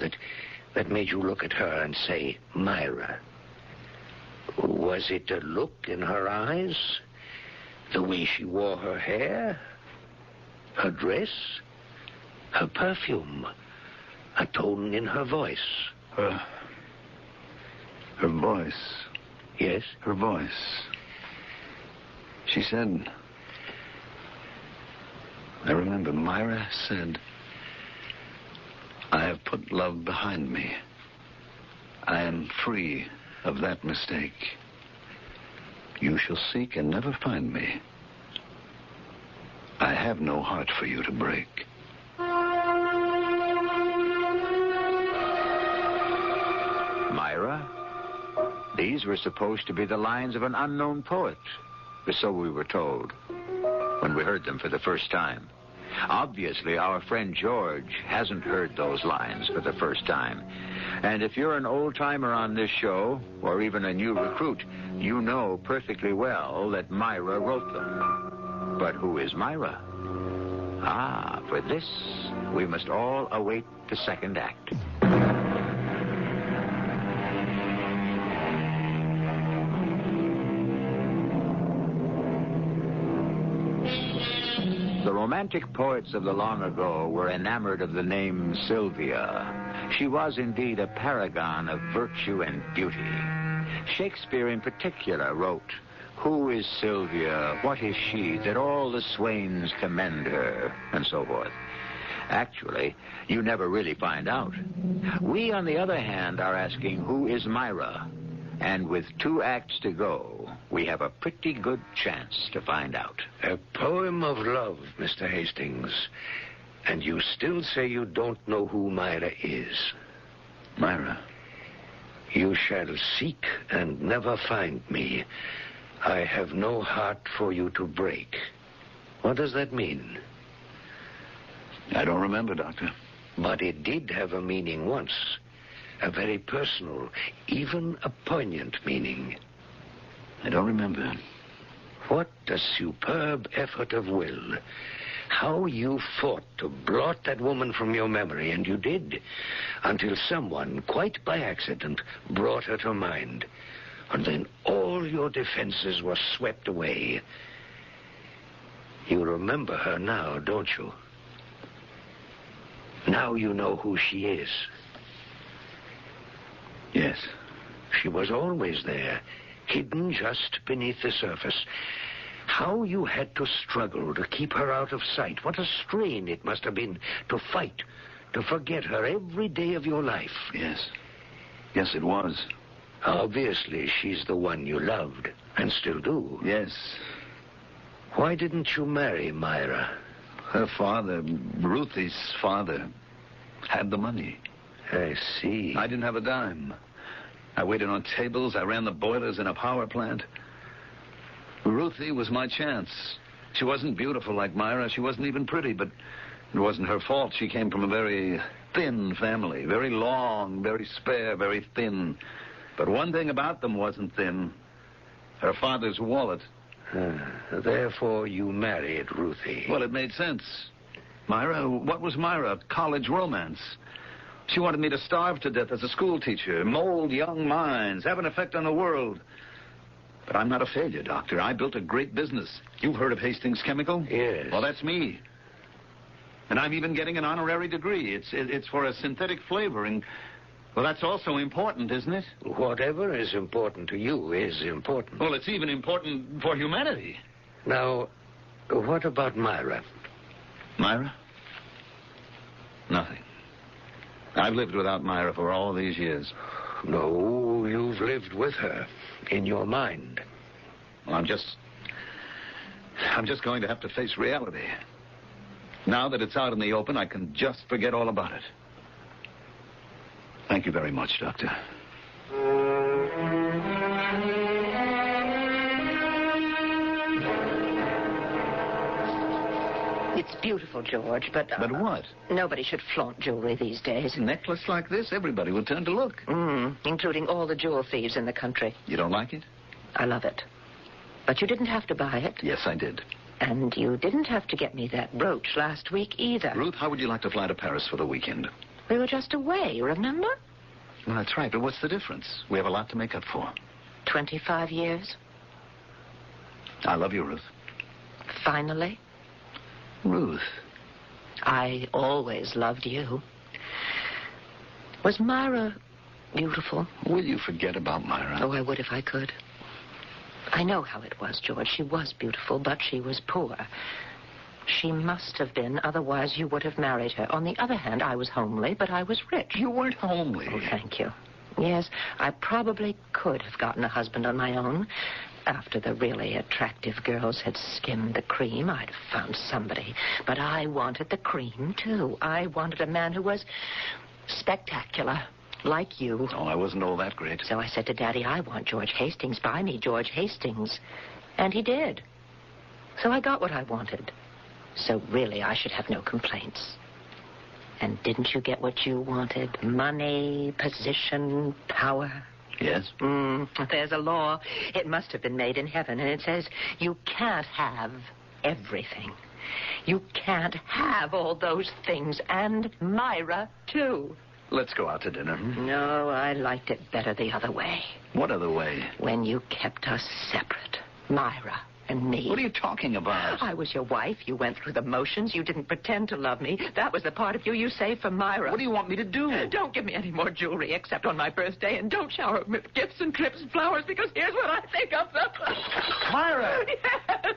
that made you look at her and say, Myra? Was it a look in her eyes? The way she wore her hair? Her dress? Her perfume? A tone in her voice? Her voice. Yes? Her voice. She said... I remember Myra said, I have put love behind me. I am free of that mistake. You shall seek and never find me. I have no heart for you to break. Myra? These were supposed to be the lines of an unknown poet. So we were told when we heard them for the first time. Obviously, our friend George hasn't heard those lines for the first time. And if you're an old-timer on this show, or even a new recruit, you know perfectly well that Myra wrote them. But who is Myra? Ah, for this, we must all await the second act. The romantic poets of the long ago were enamored of the name Sylvia. She was indeed a paragon of virtue and beauty. Shakespeare in particular wrote, Who is Sylvia? What is she that all the swains commend her? And so forth. Actually, you never really find out. We, on the other hand, are asking, who is Myra? And with 2 acts to go, we have a pretty good chance to find out. A poem of love, Mr. Hastings. And you still say you don't know who Myra is. Myra. You shall seek and never find me. I have no heart for you to break. What does that mean? I don't remember, Doctor. But it did have a meaning once. A very personal, even a poignant meaning. I don't remember. What a superb effort of will. How you fought to blot that woman from your memory, and you did, until someone, quite by accident, brought her to mind. And then all your defenses were swept away. You remember her now, don't you? Now you know who she is. Yes. She was always there, hidden just beneath the surface. How you had to struggle to keep her out of sight. What a strain it must have been to fight, to forget her every day of your life. Yes. Yes, it was. Obviously, she's the one you loved, and still do. Yes. Why didn't you marry Myra? Her father, Ruthie's father, had the money. I see. I didn't have a dime. I waited on tables. I ran the boilers in a power plant. Ruthie was my chance. She wasn't beautiful like Myra. She wasn't even pretty, but it wasn't her fault. She came from a very thin family. Very long, very spare, very thin. But one thing about them wasn't thin. Her father's wallet. Therefore, you married Ruthie. Well, it made sense. Myra, what was Myra? College romance. She wanted me to starve to death as a school teacher, mold young minds, have an effect on the world. But I'm not a failure, Doctor. I built a great business. You've heard of Hastings Chemical? Yes. Well, that's me. And I'm even getting an honorary degree. It's for a synthetic flavoring. Well, that's also important, isn't it? Whatever is important to you is important. Well, it's even important for humanity. Now, what about Myra? Myra? Nothing. I've lived without Myra for all these years. No, you've lived with her. In your mind. Well, I'm just going to have to face reality. Now that it's out in the open, I can just forget all about it. Thank you very much, Doctor. It's beautiful, George, but... But what? Nobody should flaunt jewelry these days. A necklace like this, everybody will turn to look. Including all the jewel thieves in the country. You don't like it? I love it. But you didn't have to buy it. Yes, I did. And you didn't have to get me that brooch last week either. Ruth, how would you like to fly to Paris for the weekend? We were just away, remember? Well, that's right, but what's the difference? We have a lot to make up for. 25 years. I love you, Ruth. Finally. Ruth. I always loved you. Was Myra beautiful? Will you forget about Myra? Oh, I would if I could. I know how it was, George. She was beautiful, but she was poor. She must have been, otherwise you would have married her. On the other hand, I was homely, but I was rich. You weren't homely. Oh, thank you. Yes, I probably could have gotten a husband on my own. After the really attractive girls had skimmed the cream, I'd have found somebody. But I wanted the cream, too. I wanted a man who was spectacular, like you. Oh, I wasn't all that great. So I said to Daddy, I want George Hastings. Buy me George Hastings. And he did. So I got what I wanted. So really, I should have no complaints. And didn't you get what you wanted? Money, position, power. Yes? There's a law. It must have been made in heaven, and it says you can't have everything. You can't have all those things, and Myra, too. Let's go out to dinner. No, I liked it better the other way. What other way? When you kept us separate, Myra and me. What are you talking about? I was your wife. You went through the motions. You didn't pretend to love me. That was the part of you saved for Myra. What do you want me to do? Don't give me any more jewelry except on my birthday, and don't shower me with gifts and trips and flowers, because here's what I think of them. Myra! Yes,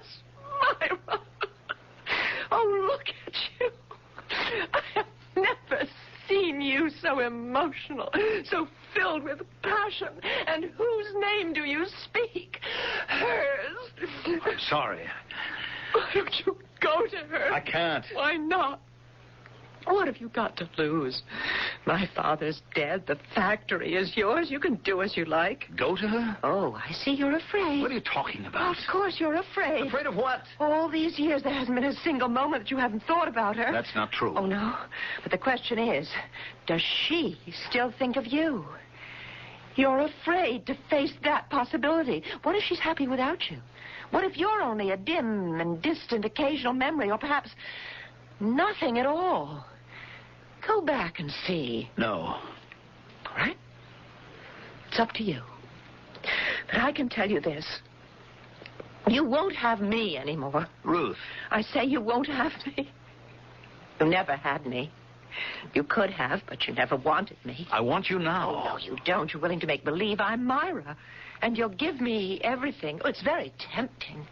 Myra. Oh, look at you. I have never seen you so emotional, so filled with passion. And whose name do you speak? Hers. I'm sorry. Why don't you go to her? I can't. Why not? What have you got to lose? My father's dead. The factory is yours. You can do as you like. Go to her? Oh, I see you're afraid. What are you talking about? Of course you're afraid. Afraid of what? All these years there hasn't been a single moment that you haven't thought about her. That's not true. Oh, no? But the question is, does she still think of you? You're afraid to face that possibility. What if she's happy without you? What if you're only a dim and distant occasional memory, or perhaps nothing at all? Go back and see. No. All right? It's up to you. But I can tell you this. You won't have me anymore. Ruth. I say you won't have me. You never had me. You could have, but you never wanted me. I want you now. Oh, no, you don't. You're willing to make believe I'm Myra. And you'll give me everything. Oh, it's very tempting.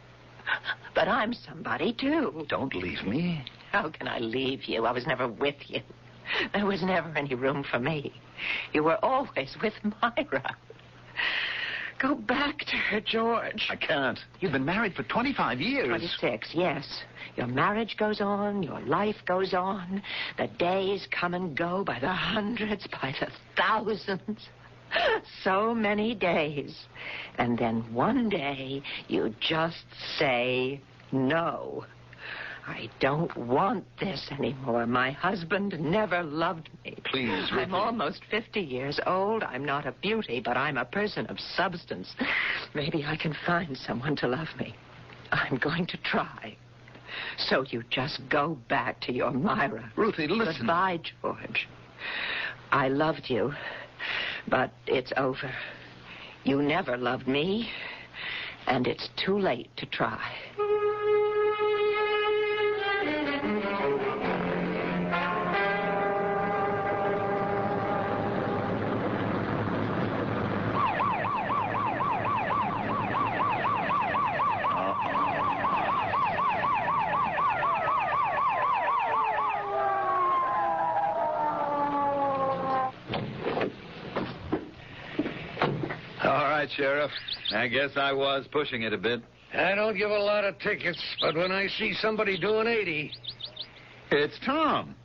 But I'm somebody, too. Don't leave me. How can I leave you? I was never with you. There was never any room for me. You were always with Myra. Go back to her, George. I can't. You've been married for 25 years. 26, yes. Your marriage goes on. Your life goes on. The days come and go by the hundreds, by the thousands. So many days. And then one day, you just say no. I don't want this anymore. My husband never loved me. Please, Ruthie. I'm almost 50 years old. I'm not a beauty, but I'm a person of substance. Maybe I can find someone to love me. I'm going to try. So you just go back to your Myra. Ruthie, listen. Goodbye, George. I loved you, but it's over. You never loved me, and it's too late to try. Sheriff. I guess I was pushing it a bit. I don't give a lot of tickets, but when I see somebody doing 80... It's Tom.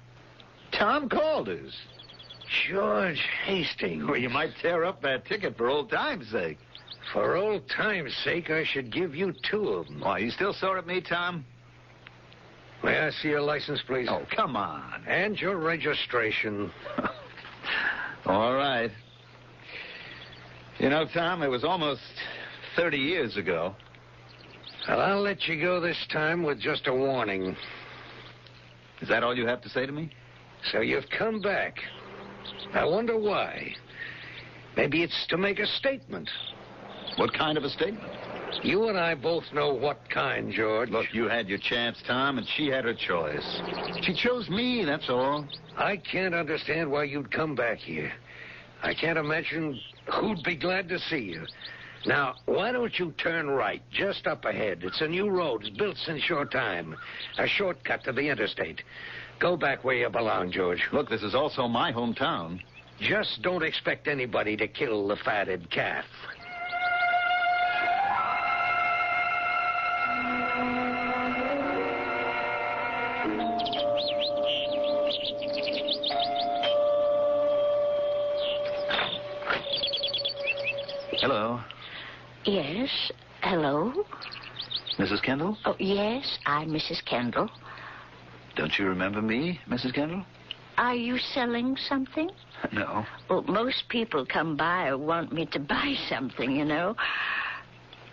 Tom Calder's. George Hastings. Well, you might tear up that ticket for old time's sake. For old time's sake, I should give you 2 of them. Why, you still sore at me, Tom? May I see your license, please? Oh, come on. And your registration. All right. You know, Tom, it was almost 30 years ago. Well, I'll let you go this time with just a warning. Is that all you have to say to me? So you've come back. I wonder why. Maybe it's to make a statement. What kind of a statement? You and I both know what kind, George. Look, you had your chance, Tom, and she had her choice. She chose me, that's all. I can't understand why you'd come back here. I can't imagine who'd be glad to see you. Now, why don't you turn right, just up ahead? It's a new road. It's built since your time. A shortcut to the interstate. Go back where you belong, George. Look, this is also my hometown. Just don't expect anybody to kill the fatted calf. Hello. Yes, hello. Mrs. Kendall? Oh, yes, I'm Mrs. Kendall. Don't you remember me, Mrs. Kendall? Are you selling something? No. Well, most people come by or want me to buy something, you know.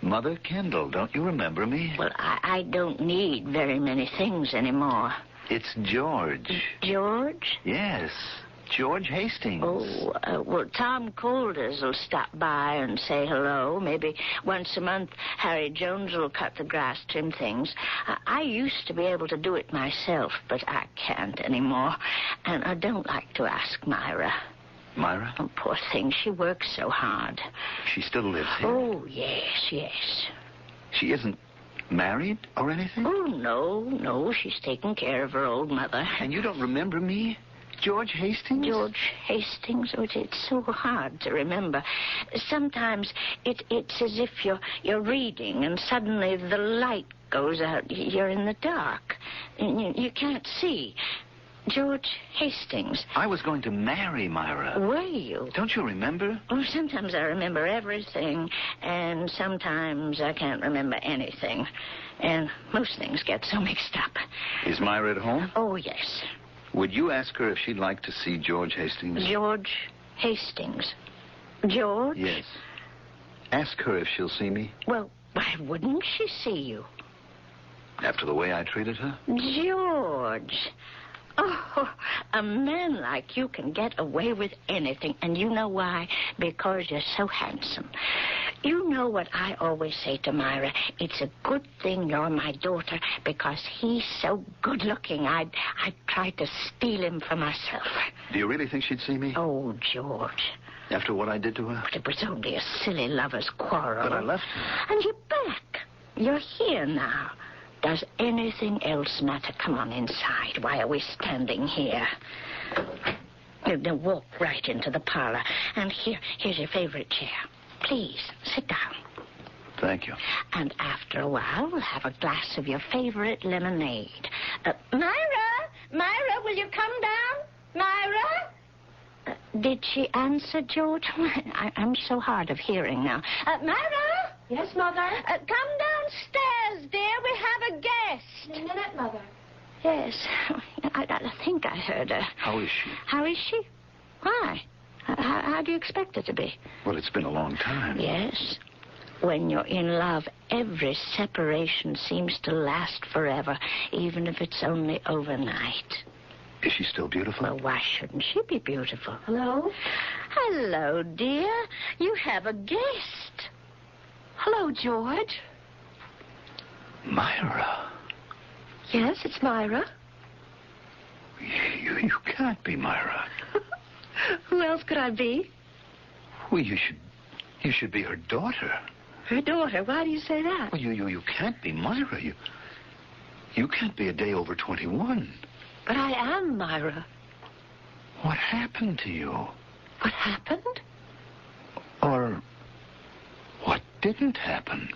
Mother Kendall, don't you remember me? Well, I don't need very many things anymore. It's George. George? Yes, George Hastings. Oh, well, Tom Calder's will stop by and say hello. Maybe once a month, Harry Jones will cut the grass, trim things. I used to be able to do it myself, but I can't anymore. And I don't like to ask Myra. Myra? Oh, poor thing. She works so hard. She still lives here? Oh, yes, yes. She isn't married or anything? Oh, no. She's taking care of her old mother. And you don't remember me? George Hastings? George Hastings? Oh, it's so hard to remember. Sometimes it's as if you're reading and suddenly the light goes out. You're in the dark. You can't see. George Hastings. I was going to marry Myra. Were you? Don't you remember? Oh, sometimes I remember everything, and sometimes I can't remember anything. And most things get so mixed up. Is Myra at home? Oh, yes. Would you ask her if she'd like to see George Hastings? George Hastings. George? Yes. Ask her if she'll see me. Well, why wouldn't she see you? After the way I treated her? George. Oh, a man like you can get away with anything. And you know why? Because you're so handsome. You know what I always say to Myra? It's a good thing you're my daughter because he's so good-looking. I'd try to steal him for myself. Do you really think she'd see me? Oh, George. After what I did to her? But it was only a silly lover's quarrel. But I left her. And you're back. You're here now. Does anything else matter? Come on inside. Why are we standing here? Now walk right into the parlor. And here's your favorite chair. Please, sit down. Thank you. And after a while, we'll have a glass of your favorite lemonade. Myra, will you come down? Myra? Did she answer, George? I'm so hard of hearing now. Myra? Yes, Mother? Come downstairs, dear. We have a guest. In a minute, Mother. Yes, I think I heard her. How is she? How is she? Why? How do you expect it to be? Well, it's been a long time. Yes. When you're in love, every separation seems to last forever, even if it's only overnight. Is she still beautiful? Well, why shouldn't she be beautiful? Hello? Hello, dear. You have a guest. Hello, George. Myra. Yes, it's Myra. You can't be Myra. Who else could I be? Well, you should be her daughter. Her daughter? Why do you say that? Well, you can't be Myra. You can't be a day over 21. But I am Myra. What happened to you? What happened? Or what didn't happen?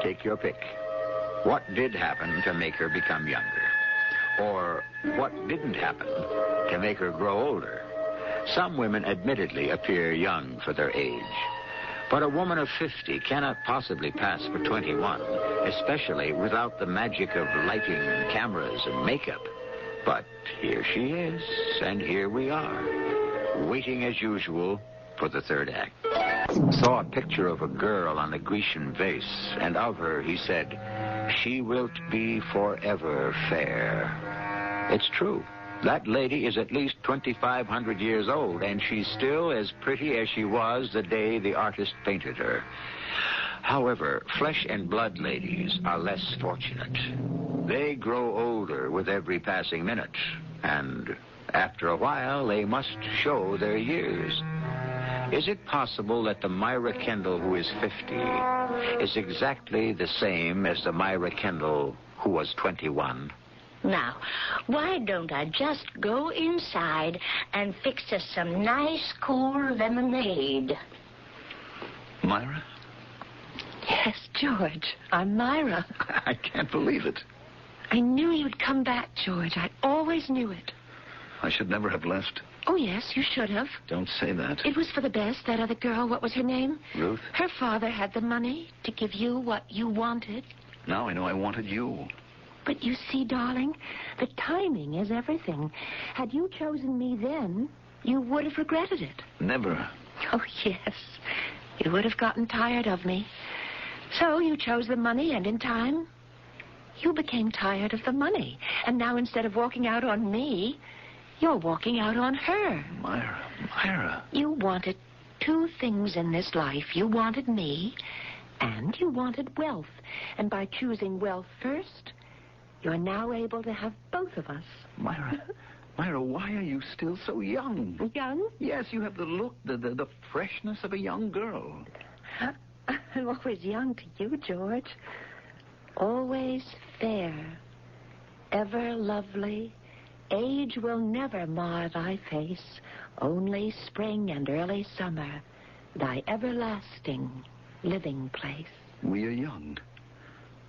Take your pick. What did happen to make her become younger? Or what didn't happen to make her grow older? Some women admittedly appear young for their age. But a woman of 50 cannot possibly pass for 21, especially without the magic of lighting, cameras, and makeup. But here she is, and here we are, waiting as usual for the third act. Saw a picture of a girl on the Grecian vase, and of her he said, "She wilt be forever fair." It's true. That lady is at least 2,500 years old, and she's still as pretty as she was the day the artist painted her. However, flesh and blood ladies are less fortunate. They grow older with every passing minute, and after a while, they must show their years. Is it possible that the Myra Kendall who is 50 is exactly the same as the Myra Kendall who was 21? Now, why don't I just go inside and fix us some nice, cool lemonade? Myra? Yes, George. I'm Myra. I can't believe it. I knew you'd come back, George. I always knew it. I should never have left. Oh, yes, you should have. Don't say that. It was for the best, that other girl. What was her name? Ruth. Her father had the money to give you what you wanted. Now I know I wanted you. But you see, darling, the timing is everything. Had you chosen me then, you would have regretted it. Never. Oh, yes. You would have gotten tired of me. So you chose the money, and in time, you became tired of the money. And now instead of walking out on me, you're walking out on her. Myra. You wanted two things in this life. You wanted me, and you wanted wealth. And by choosing wealth first, you're now able to have both of us. Myra, why are you still so young? Young? Yes, you have the look, the freshness of a young girl. I'm always young to you, George. Always fair. Ever lovely. Age will never mar thy face. Only spring and early summer. Thy everlasting living place. We are young.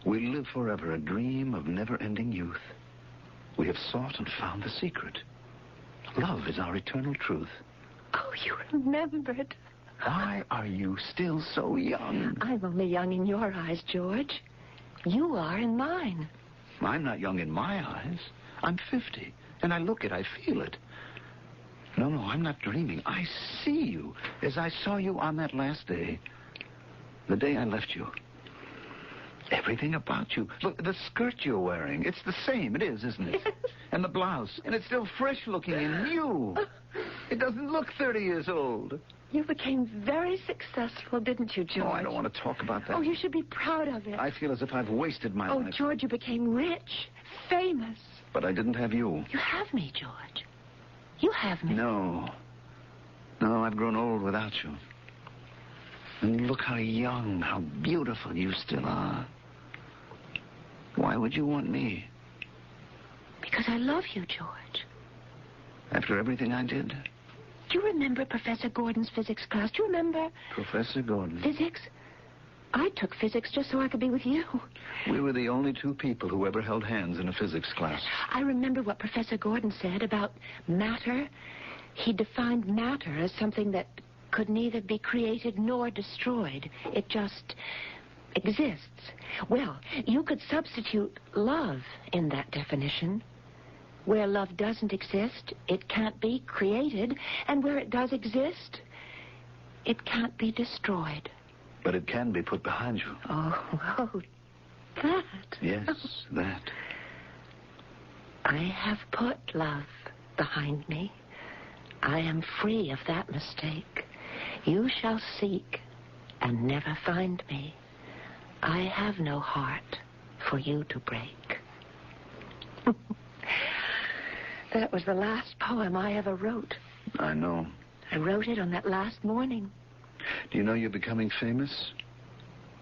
We live forever a dream of never-ending youth. We have sought and found the secret. Love is our eternal truth. Oh, you remembered. Why are you still so young? I'm only young in your eyes, George. You are in mine. I'm not young in my eyes. I'm 50, and I look it, I feel it. No, I'm not dreaming. I see you as I saw you on that last day. The day I left you. Everything about you. Look, the skirt you're wearing, it's the same. It is, isn't it? And the blouse. And it's still fresh looking and new. It doesn't look 30 years old. You became very successful, didn't you, George? Oh, I don't want to talk about that. Oh, you should be proud of it. I feel as if I've wasted my life. Oh, George, you became rich, famous. But I didn't have you. You have me, George. You have me. No, I've grown old without you. And look how young, how beautiful you still are. Why would you want me? Because I love you, George. After everything I did? Do you remember Professor Gordon's physics class? Do you remember? Professor Gordon. Physics? I took physics just so I could be with you. We were the only two people who ever held hands in a physics class. I remember what Professor Gordon said about matter. He defined matter as something that could neither be created nor destroyed. It just exists. Well, you could substitute love in that definition. Where love doesn't exist, it can't be created. And where it does exist, it can't be destroyed. But it can be put behind you. Oh, that. Yes, that. I have put love behind me. I am free of that mistake. You shall seek and never find me. I have no heart for you to break. That was the last poem I ever wrote. I know. I wrote it on that last morning. Do you know you're becoming famous?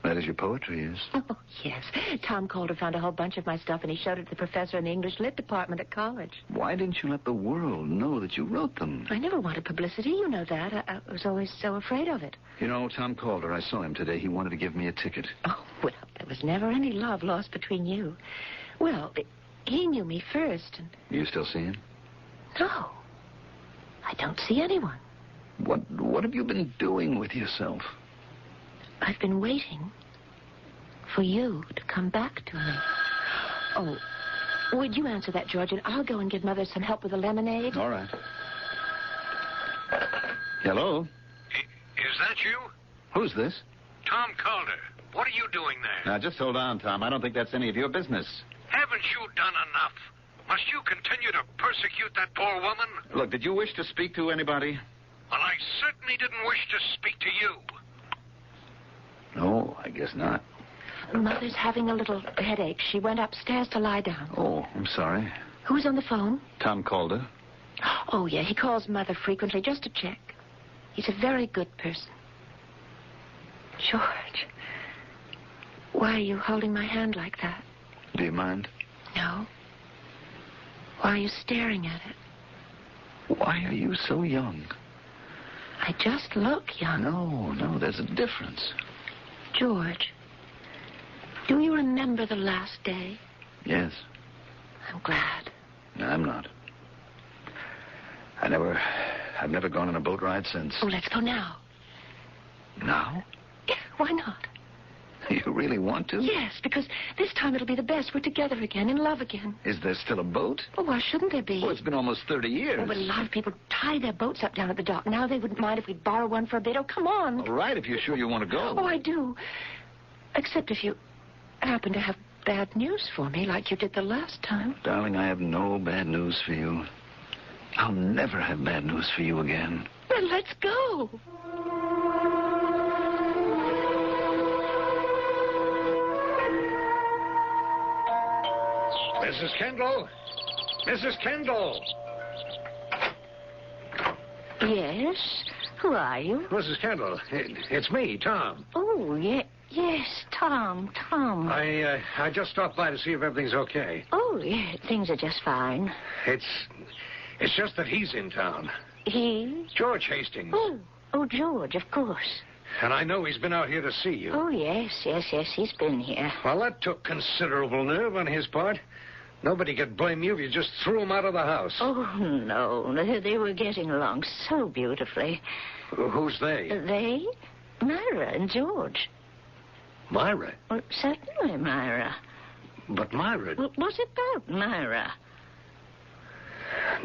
That is, your poetry is. Oh, yes. Tom Calder found a whole bunch of my stuff, and he showed it to the professor in the English Lit department at college. Why didn't you let the world know that you wrote them? I never wanted publicity. You know that. I was always so afraid of it. You know, Tom Calder, I saw him today. He wanted to give me a ticket. Oh, well, there was never any love lost between you. Well, he knew me first. And... You still see him? No. I don't see anyone. What have you been doing with yourself? I've been waiting for you to come back to me. Oh, would you answer that, George, and I'll go and give Mother some help with the lemonade? All right. Hello? Is that you? Who's this? Tom Calder. What are you doing there? Now, just hold on, Tom. I don't think that's any of your business. Haven't you done enough? Must you continue to persecute that poor woman? Look, did you wish to speak to anybody? Well, I certainly didn't wish to speak to you. No, I guess not. Mother's having a little headache. She went upstairs to lie down. Oh, I'm sorry. Who's on the phone? Tom Calder. Oh, yeah, he calls Mother frequently just to check. He's a very good person. George, why are you holding my hand like that? Do you mind? No. Why are you staring at it? Why are you so young? I just look young. No, there's a difference. George, do you remember the last day? Yes. I'm glad. No, I'm not. I've never gone on a boat ride since. Oh, let's go now. Now? Yeah, why not? You really want to? Yes, because this time it'll be the best. We're together again, in love again. Is there still a boat? Well, why shouldn't there be? Well, it's been almost 30 years. Oh, but a lot of people tie their boats up down at the dock. Now they wouldn't mind if we'd borrow one for a bit. Oh, come on. All right, if you're sure you want to go. Oh, I do. Except if you happen to have bad news for me, like you did the last time. Darling, I have no bad news for you. I'll never have bad news for you again. Well, let's go. Mrs. Kendall? Mrs. Kendall? Yes? Who are you? Mrs. Kendall, it's me, Tom. Oh, yes, Tom. I just stopped by to see if everything's okay. Oh, yeah, things are just fine. It's just that he's in town. He? George Hastings. Oh, George, of course. And I know he's been out here to see you. Oh, yes, he's been here. Well, that took considerable nerve on his part. Nobody could blame you if you just threw him out of the house. Oh, no, they were getting along so beautifully. Who's they? They? Myra and George. Myra? Well, certainly, Myra. But Myra... Well, what about Myra?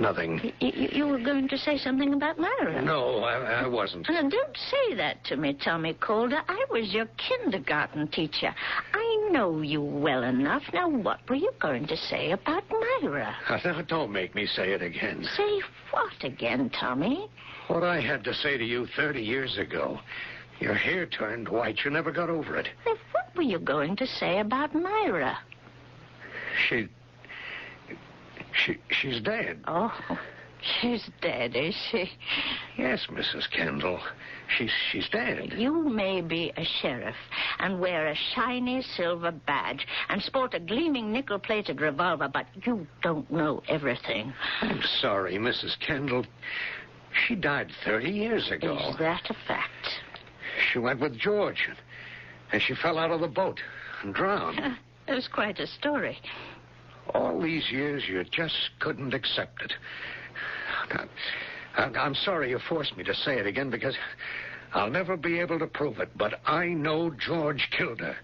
Nothing. You were going to say something about Myra? No, I wasn't. Don't say that to me, Tommy Calder. I was your kindergarten teacher. I know you well enough. Now, what were you going to say about Myra? Don't make me say it again. Say what again, Tommy? What I had to say to you 30 years ago. Your hair turned white. You never got over it. What were you going to say about Myra? She's dead. Oh, she's dead, is she? Yes, Mrs. Kendall. She's dead. You may be a sheriff and wear a shiny silver badge and sport a gleaming nickel-plated revolver, but you don't know everything. I'm sorry, Mrs. Kendall. She died 30 years ago. Is that a fact? She went with George, and she fell out of the boat and drowned. It was quite a story. All these years, you just couldn't accept it. I'm sorry you forced me to say it again because I'll never be able to prove it, but I know George killed her.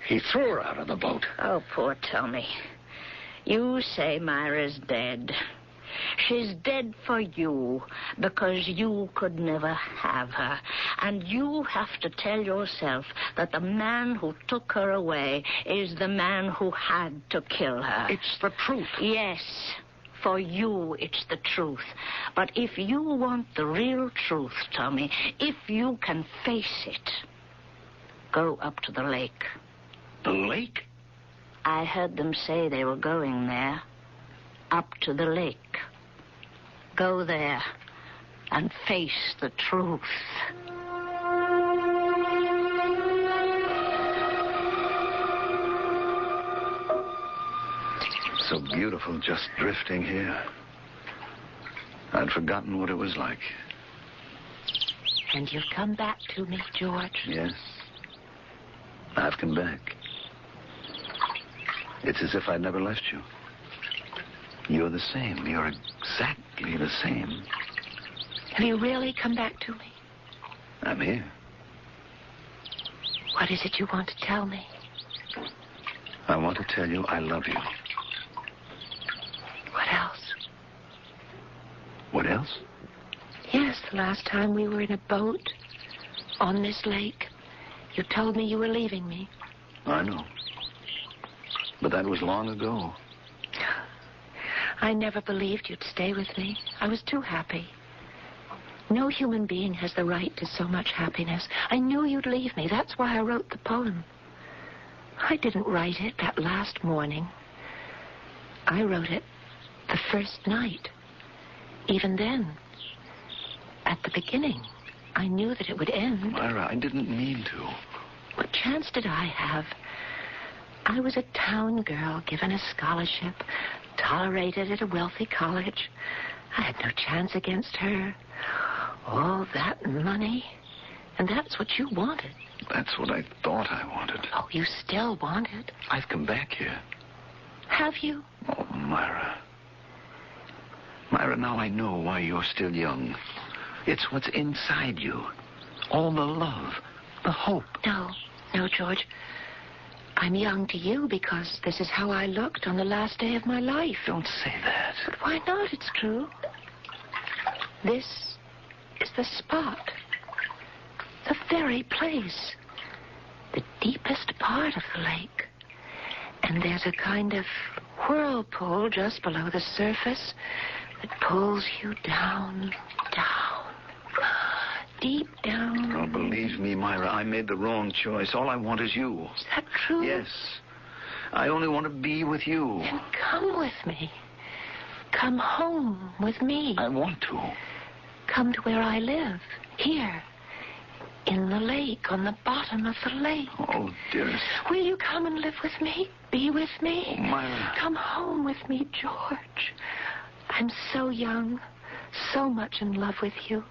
He threw her out of the boat. Oh, poor Tommy. You say Myra's dead. She's dead for you because you could never have her. And you have to tell yourself that the man who took her away is the man who had to kill her. It's the truth. Yes, for you it's the truth. But if you want the real truth, Tommy, if you can face it, go up to the lake. The lake? I heard them say they were going there. Up to the lake. Go there and face the truth. So beautiful just drifting here. I'd forgotten what it was like. And you've come back to me, George. Yes. I've come back. It's as if I'd never left you. You're the same. You're exactly the same. Have you really come back to me? I'm here. What is it you want to tell me? I want to tell you I love you. What else? What else? Yes, the last time we were in a boat on this lake, you told me you were leaving me. I know. But that was long ago. I never believed you'd stay with me. I was too happy. No human being has the right to so much happiness. I knew you'd leave me. That's why I wrote the poem. I didn't write it that last morning. I wrote it the first night. Even then, at the beginning, I knew that it would end. Myra, I didn't mean to. What chance did I have? I was a town girl given a scholarship, tolerated at a wealthy college. I had no chance against her. All that money. And that's what you wanted. That's what I thought I wanted. Oh, you still want it? I've come back here. Have you? Oh, Myra. Myra, now I know why you're still young. It's what's inside you. All the love, the hope. No, George. I'm young to you because this is how I looked on the last day of my life. Don't say that. But why not? It's true. This is the spot. The very place. The deepest part of the lake. And there's a kind of whirlpool just below the surface that pulls you down, deep down. Oh, believe me, Myra, I made the wrong choice. All I want is you. Is that true? Yes. I only want to be with you. Then come with me. Come home with me. I want to. Come to where I live. Here. In the lake, on the bottom of the lake. Oh, dearest. Will you come and live with me? Be with me? Oh, Myra. Come home with me, George. I'm so young, so much in love with you.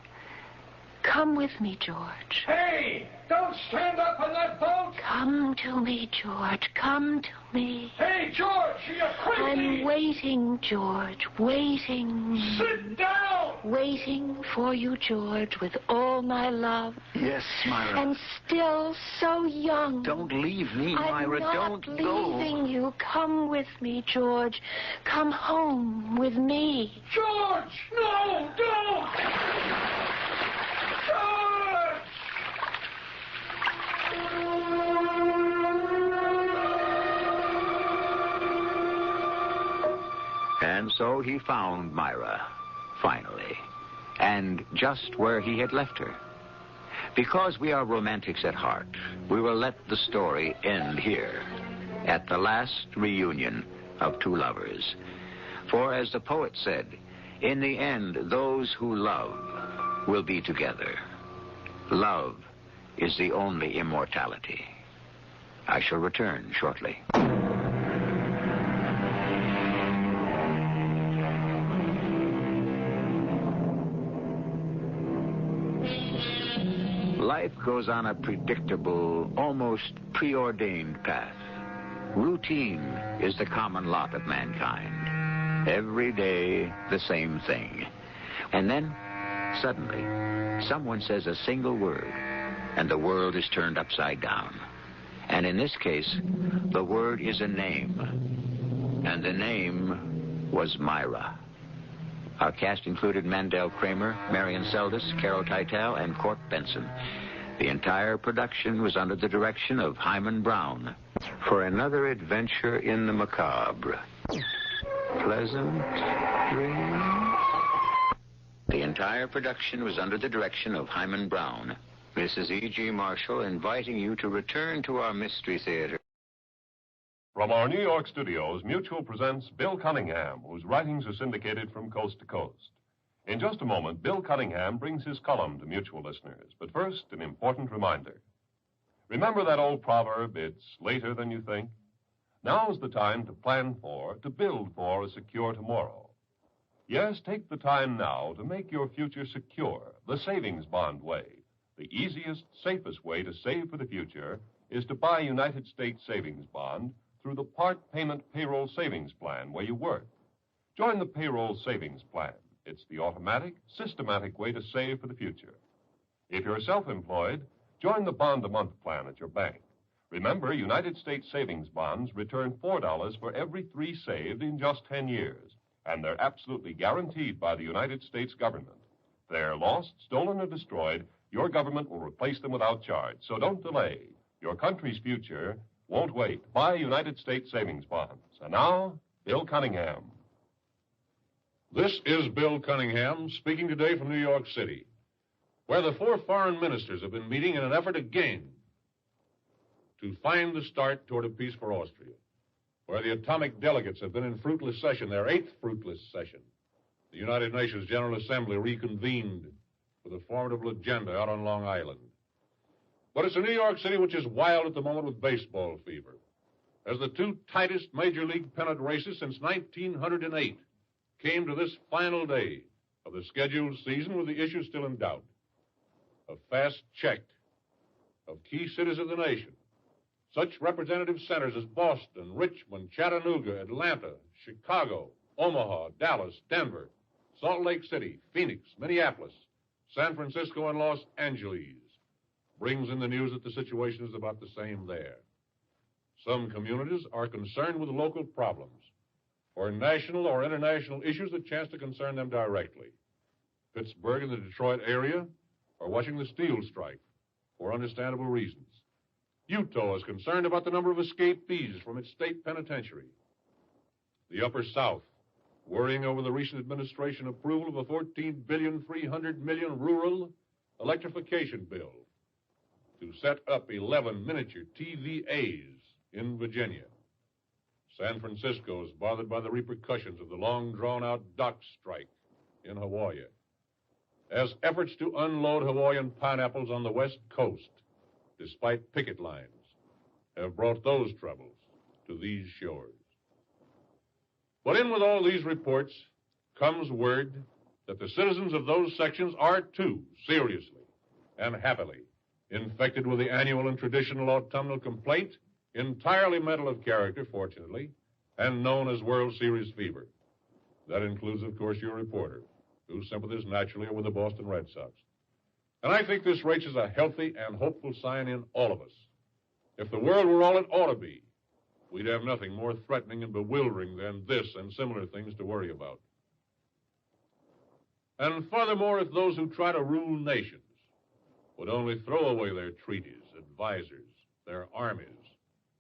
Come with me, George. Hey, don't stand up in that boat. Come to me, George. Come to me. Hey, George, you're crazy. I'm waiting, George. Waiting. Sit down. Waiting for you, George, with all my love. Yes, Myra. And still so young. Don't leave me, Myra. Don't I'm go. not leaving you. Come with me, George. Come home with me. George, no, don't. And so he found Myra, finally, and just where he had left her. Because we are romantics at heart, we will let the story end here, at the last reunion of two lovers. For as the poet said, in the end, those who love will be together. Love is the only immortality. I shall return shortly. Life goes on a predictable, almost preordained path. Routine is the common lot of mankind. Every day, the same thing. And then, suddenly, someone says a single word, and the world is turned upside down. And in this case, the word is a name. And the name was MYRA. Our cast included Mandel Kramer, Marion Seldes, Carol Teitel, and Court Benson. The entire production was under the direction of Hyman Brown. For another adventure in the macabre. Pleasant dreams. The entire production was under the direction of Hyman Brown. This is E.G. Marshall inviting you to return to our Mystery Theater. From our New York studios, Mutual presents Bill Cunningham, whose writings are syndicated from coast to coast. In just a moment, Bill Cunningham brings his column to Mutual listeners. But first, an important reminder. Remember that old proverb, it's later than you think? Now's the time to plan for, to build for a secure tomorrow. Yes, take the time now to make your future secure, the savings bond way. The easiest, safest way to save for the future is to buy United States Savings Bond through the Part Payment Payroll Savings Plan where you work. Join the Payroll Savings Plan. It's the automatic, systematic way to save for the future. If you're self-employed, join the Bond-a-Month plan at your bank. Remember, United States Savings Bonds return $4 for every 3 saved in just 10 years, and they're absolutely guaranteed by the United States government. If they're lost, stolen, or destroyed, your government will replace them without charge. So don't delay. Your country's future won't wait. Buy United States Savings Bonds. And now, Bill Cunningham. This is Bill Cunningham speaking today from New York City, where the 4 foreign ministers have been meeting in an effort again to find the start toward a peace for Austria, where the atomic delegates have been in fruitless session, their 8th fruitless session. The United Nations General Assembly reconvened with a formidable agenda out on Long Island. But it's a New York City which is wild at the moment with baseball fever, as the 2 tightest major league pennant races since 1908 came to this final day of the scheduled season with the issue still in doubt. A fast check of key cities of the nation, such representative centers as Boston, Richmond, Chattanooga, Atlanta, Chicago, Omaha, Dallas, Denver, Salt Lake City, Phoenix, Minneapolis, San Francisco, and Los Angeles, brings in the news that the situation is about the same there. Some communities are concerned with local problems, or national or international issues that chance to concern them directly. Pittsburgh and the Detroit area are watching the steel strike for understandable reasons. Utah is concerned about the number of escapees from its state penitentiary. The Upper South, worrying over the recent administration approval of a $14.3 billion rural electrification bill to set up 11 miniature TVAs in Virginia. San Francisco is bothered by the repercussions of the long drawn-out dock strike in Hawaii, as efforts to unload Hawaiian pineapples on the West Coast, despite picket lines, have brought those troubles to these shores. But in with all these reports comes word that the citizens of those sections are, too, seriously and happily infected with the annual and traditional autumnal complaint, entirely mental of character, fortunately, and known as World Series fever. That includes, of course, your reporter, whose sympathies naturally are with the Boston Red Sox. And I think this reaches a healthy and hopeful sign in all of us. If the world were all it ought to be, we'd have nothing more threatening and bewildering than this and similar things to worry about. And furthermore, if those who try to rule nations would only throw away their treaties, advisors, their armies,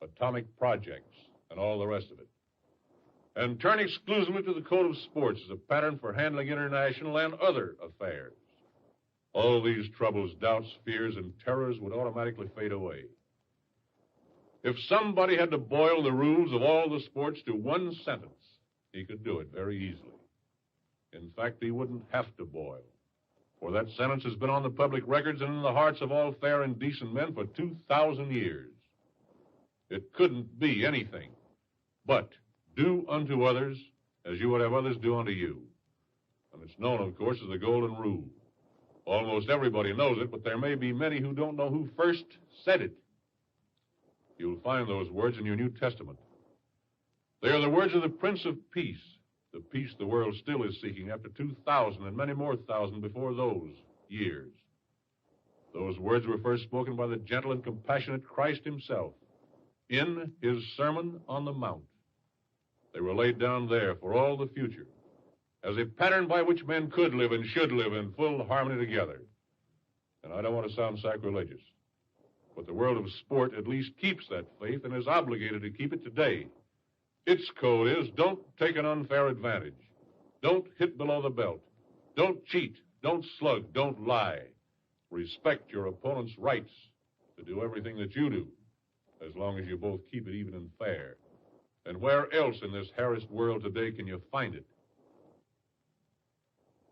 atomic projects, and all the rest of it, and turn exclusively to the code of sports as a pattern for handling international and other affairs, all these troubles, doubts, fears, and terrors would automatically fade away. If somebody had to boil the rules of all the sports to one sentence, he could do it very easily. In fact, he wouldn't have to boil, for that sentence has been on the public records and in the hearts of all fair and decent men for 2,000 years. It couldn't be anything but do unto others as you would have others do unto you. And it's known, of course, as the Golden Rule. Almost everybody knows it, but there may be many who don't know who first said it. You'll find those words in your New Testament. They are the words of the Prince of Peace, the peace the world still is seeking after 2,000 and many more thousand before those years. Those words were first spoken by the gentle and compassionate Christ himself in his Sermon on the Mount. They were laid down there for all the future as a pattern by which men could live and should live in full harmony together. And I don't want to sound sacrilegious, but the world of sport at least keeps that faith and is obligated to keep it today. Its code is don't take an unfair advantage. Don't hit below the belt. Don't cheat. Don't slug. Don't lie. Respect your opponent's rights to do everything that you do, as long as you both keep it even and fair. And where else in this harassed world today can you find it?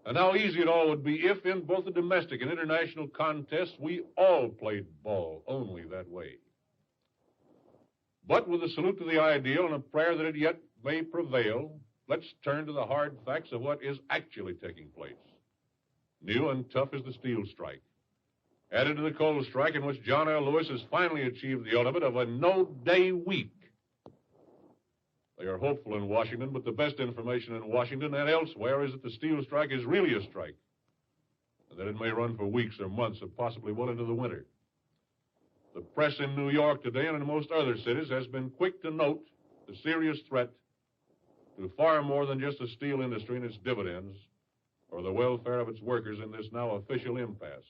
And how easy it all would be if, in both the domestic and international contests, we all played ball only that way. But with a salute to the ideal and a prayer that it yet may prevail, let's turn to the hard facts of what is actually taking place. New and tough is the steel strike, added to the coal strike in which John L. Lewis has finally achieved the ultimate of a no-day week. They are hopeful in Washington, but the best information in Washington and elsewhere is that the steel strike is really a strike, and that it may run for weeks or months or possibly well into the winter. The press in New York today and in most other cities has been quick to note the serious threat to far more than just the steel industry and its dividends or the welfare of its workers in this now official impasse.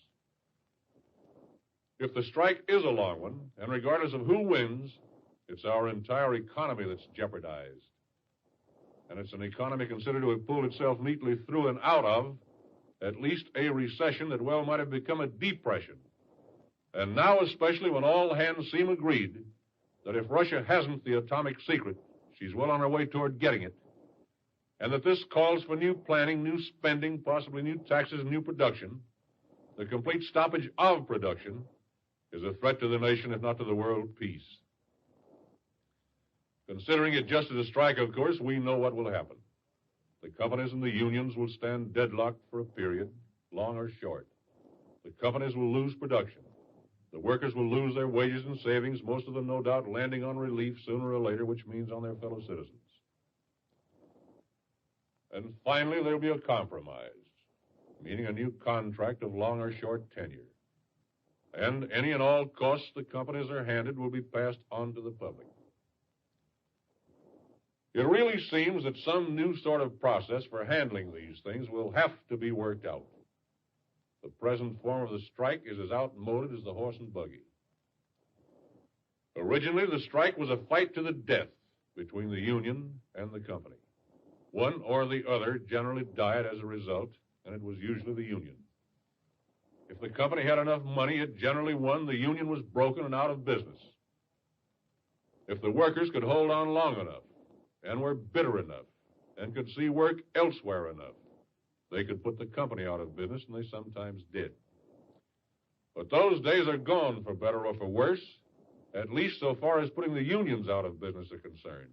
If the strike is a long one, and regardless of who wins, it's our entire economy that's jeopardized. And it's an economy considered to have pulled itself neatly through and out of at least a recession that well might have become a depression. And now, especially when all hands seem agreed that if Russia hasn't the atomic secret, she's well on her way toward getting it, and that this calls for new planning, new spending, possibly new taxes and new production, the complete stoppage of production is a threat to the nation, if not to the world peace. Considering it just as a strike, of course, we know what will happen. The companies and the unions will stand deadlocked for a period, long or short. The companies will lose production. The workers will lose their wages and savings, most of them, no doubt, landing on relief sooner or later, which means on their fellow citizens. And finally, there'll be a compromise, meaning a new contract of long or short tenure. And any and all costs the companies are handed will be passed on to the public. It really seems that some new sort of process for handling these things will have to be worked out. The present form of the strike is as outmoded as the horse and buggy. Originally, the strike was a fight to the death between the union and the company. One or the other generally died as a result, and it was usually the union. If the company had enough money, it generally won. The union was broken and out of business. If the workers could hold on long enough, and were bitter enough, and could see work elsewhere enough, they could put the company out of business, and they sometimes did. But those days are gone, for better or for worse, at least so far as putting the unions out of business are concerned.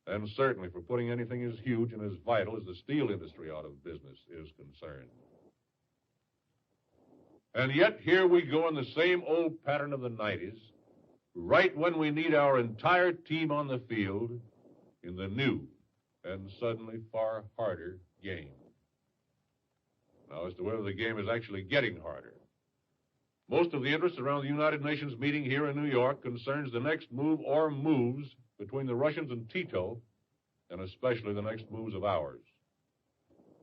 And certainly for putting anything as huge and as vital as the steel industry out of business is concerned. And yet here we go in the same old pattern of the 90s, right when we need our entire team on the field in the new and suddenly far harder game. Now, as to whether the game is actually getting harder, most of the interest around the United Nations meeting here in New York concerns the next move or moves between the Russians and Tito, and especially the next moves of ours.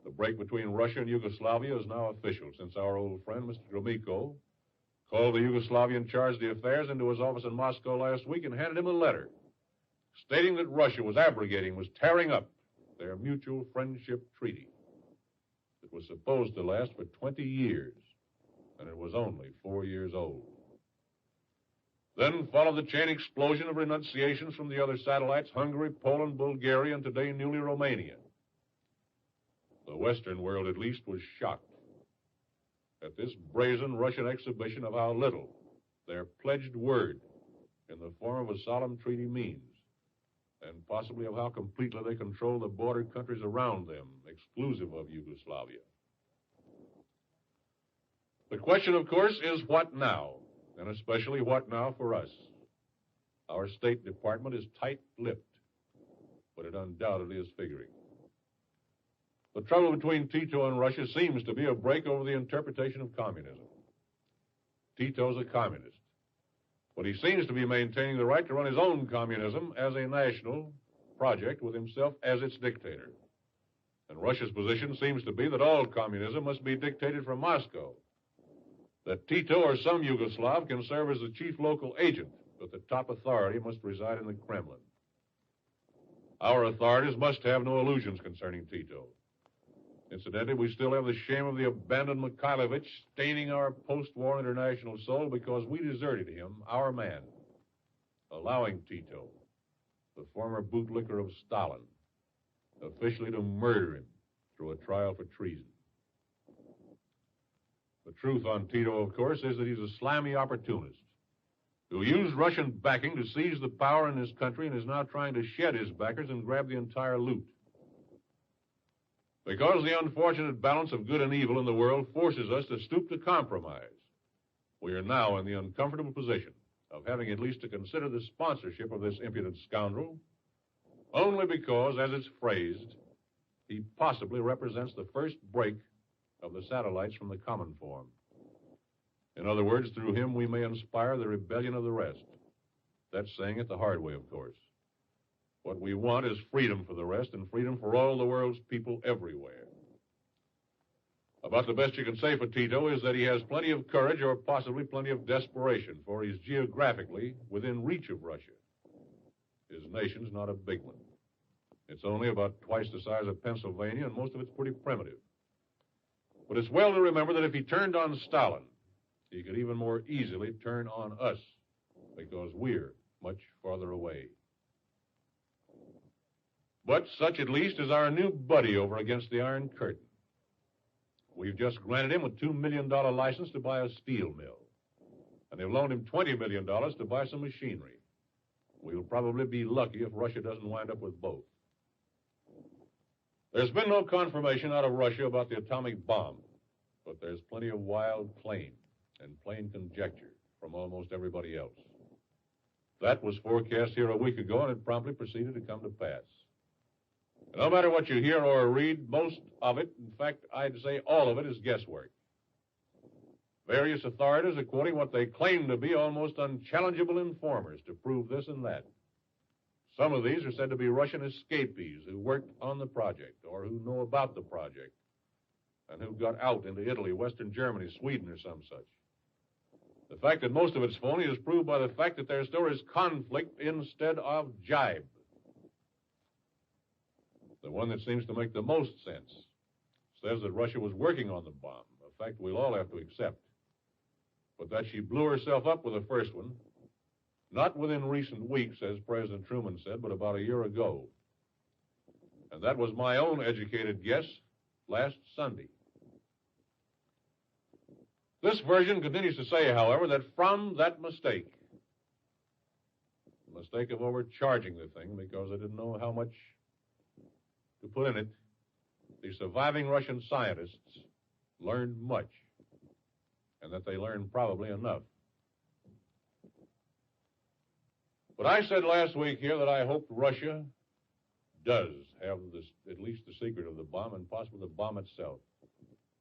The break between Russia and Yugoslavia is now official, since our old friend, Mr. Gromyko, called the Yugoslavian charge d'affaires into his office in Moscow last week and handed him a letter stating that Russia was abrogating, was tearing up their mutual friendship treaty. It was supposed to last for 20 years, and it was only 4 years old. Then followed the chain explosion of renunciations from the other satellites, Hungary, Poland, Bulgaria, and today newly Romania. The Western world, at least, was shocked at this brazen Russian exhibition of how little their pledged word in the form of a solemn treaty means, and possibly of how completely they control the border countries around them, exclusive of Yugoslavia. The question, of course, is what now, and especially what now for us. Our State Department is tight-lipped, but it undoubtedly is figuring. The trouble between Tito and Russia seems to be a break over the interpretation of communism. Tito's a communist, but he seems to be maintaining the right to run his own communism as a national project with himself as its dictator. And Russia's position seems to be that all communism must be dictated from Moscow, that Tito or some Yugoslav can serve as the chief local agent, but the top authority must reside in the Kremlin. Our authorities must have no illusions concerning Tito. Incidentally, we still have the shame of the abandoned Mikhailovich staining our post-war international soul because we deserted him, our man, allowing Tito, the former bootlicker of Stalin, officially to murder him through a trial for treason. The truth on Tito, of course, is that he's a slimy opportunist who used Russian backing to seize the power in his country and is now trying to shed his backers and grab the entire loot. Because the unfortunate balance of good and evil in the world forces us to stoop to compromise, we are now in the uncomfortable position of having at least to consider the sponsorship of this impudent scoundrel, only because, as it's phrased, he possibly represents the first break of the satellites from the common form. In other words, through him we may inspire the rebellion of the rest. That's saying it the hard way, of course. What we want is freedom for the rest and freedom for all the world's people everywhere. About the best you can say for Tito is that he has plenty of courage or possibly plenty of desperation, for he's geographically within reach of Russia. His nation's not a big one. It's only about twice the size of Pennsylvania, and most of it's pretty primitive. But it's well to remember that if he turned on Stalin, he could even more easily turn on us, because we're much farther away. But such, at least, is our new buddy over against the Iron Curtain. We've just granted him a $2 million license to buy a steel mill, and they've loaned him $20 million to buy some machinery. We'll probably be lucky if Russia doesn't wind up with both. There's been no confirmation out of Russia about the atomic bomb, but there's plenty of wild claim and plain conjecture from almost everybody else. That was forecast here a week ago, and it promptly proceeded to come to pass. No matter what you hear or read, most of it, in fact, I'd say all of it, is guesswork. Various authorities are quoting what they claim to be almost unchallengeable informers to prove this and that. Some of these are said to be Russian escapees who worked on the project or who know about the project and who got out into Italy, Western Germany, Sweden, or some such. The fact that most of it's phony is proved by the fact that their story is conflict instead of jibe. The one that seems to make the most sense says that Russia was working on the bomb, a fact we'll all have to accept, but that she blew herself up with the first one, not within recent weeks, as President Truman said, but about a year ago. And that was my own educated guess last Sunday. This version continues to say, however, that from that mistake, the mistake of overcharging the thing because they didn't know how much to put in it, the surviving Russian scientists learned much, and that they learned probably enough. But I said last week here that I hoped Russia does have this, at least the secret of the bomb and possibly the bomb itself.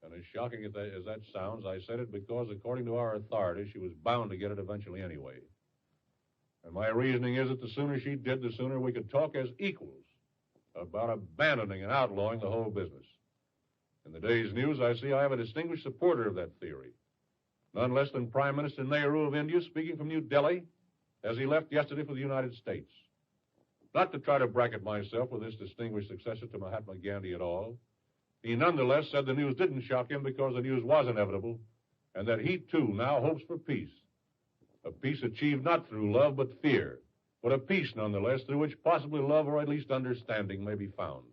And as shocking as that sounds, I said it because, according to our authorities, she was bound to get it eventually anyway. And my reasoning is that the sooner she did, the sooner we could talk as equals about abandoning and outlawing the whole business. In the day's news, I see I have a distinguished supporter of that theory. None less than Prime Minister Nehru of India, speaking from New Delhi, as he left yesterday for the United States. Not to try to bracket myself with this distinguished successor to Mahatma Gandhi at all, he nonetheless said the news didn't shock him because the news was inevitable, and that he, too, now hopes for peace. A peace achieved not through love but fear, but a peace, nonetheless, through which possibly love or at least understanding may be found.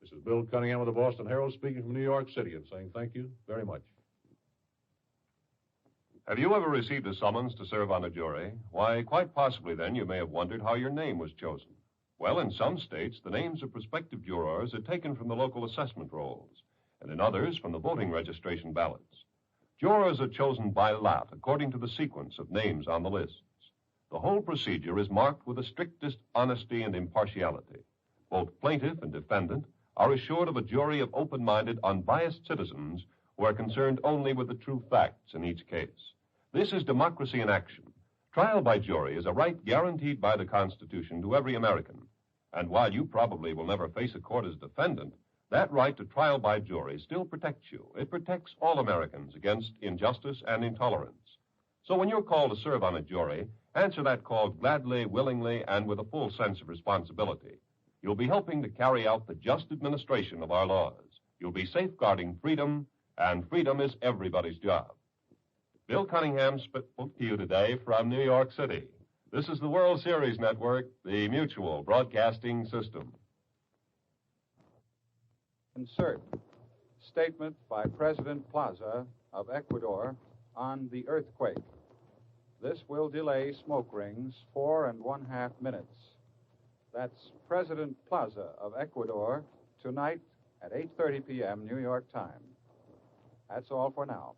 This is Bill Cunningham of the Boston Herald speaking from New York City and saying thank you very much. Have you ever received a summons to serve on a jury? Why, quite possibly then you may have wondered how your name was chosen. Well, in some states, the names of prospective jurors are taken from the local assessment rolls, and in others from the voting registration ballots. Jurors are chosen by lot according to the sequence of names on the lists. The whole procedure is marked with the strictest honesty and impartiality. Both plaintiff and defendant are assured of a jury of open-minded, unbiased citizens who are concerned only with the true facts in each case. This is democracy in action. Trial by jury is a right guaranteed by the Constitution to every American. And while you probably will never face a court as defendant, that right to trial by jury still protects you. It protects all Americans against injustice and intolerance. So when you're called to serve on a jury, answer that call gladly, willingly, and with a full sense of responsibility. You'll be helping to carry out the just administration of our laws. You'll be safeguarding freedom, and freedom is everybody's job. Bill Cunningham spoke to you today from New York City. This is the World Series Network, the Mutual Broadcasting System. Insert statement by President Plaza of Ecuador on the earthquake. This will delay smoke rings 4.5 minutes. That's President Plaza of Ecuador tonight at 8:30 p.m. New York time. That's all for now.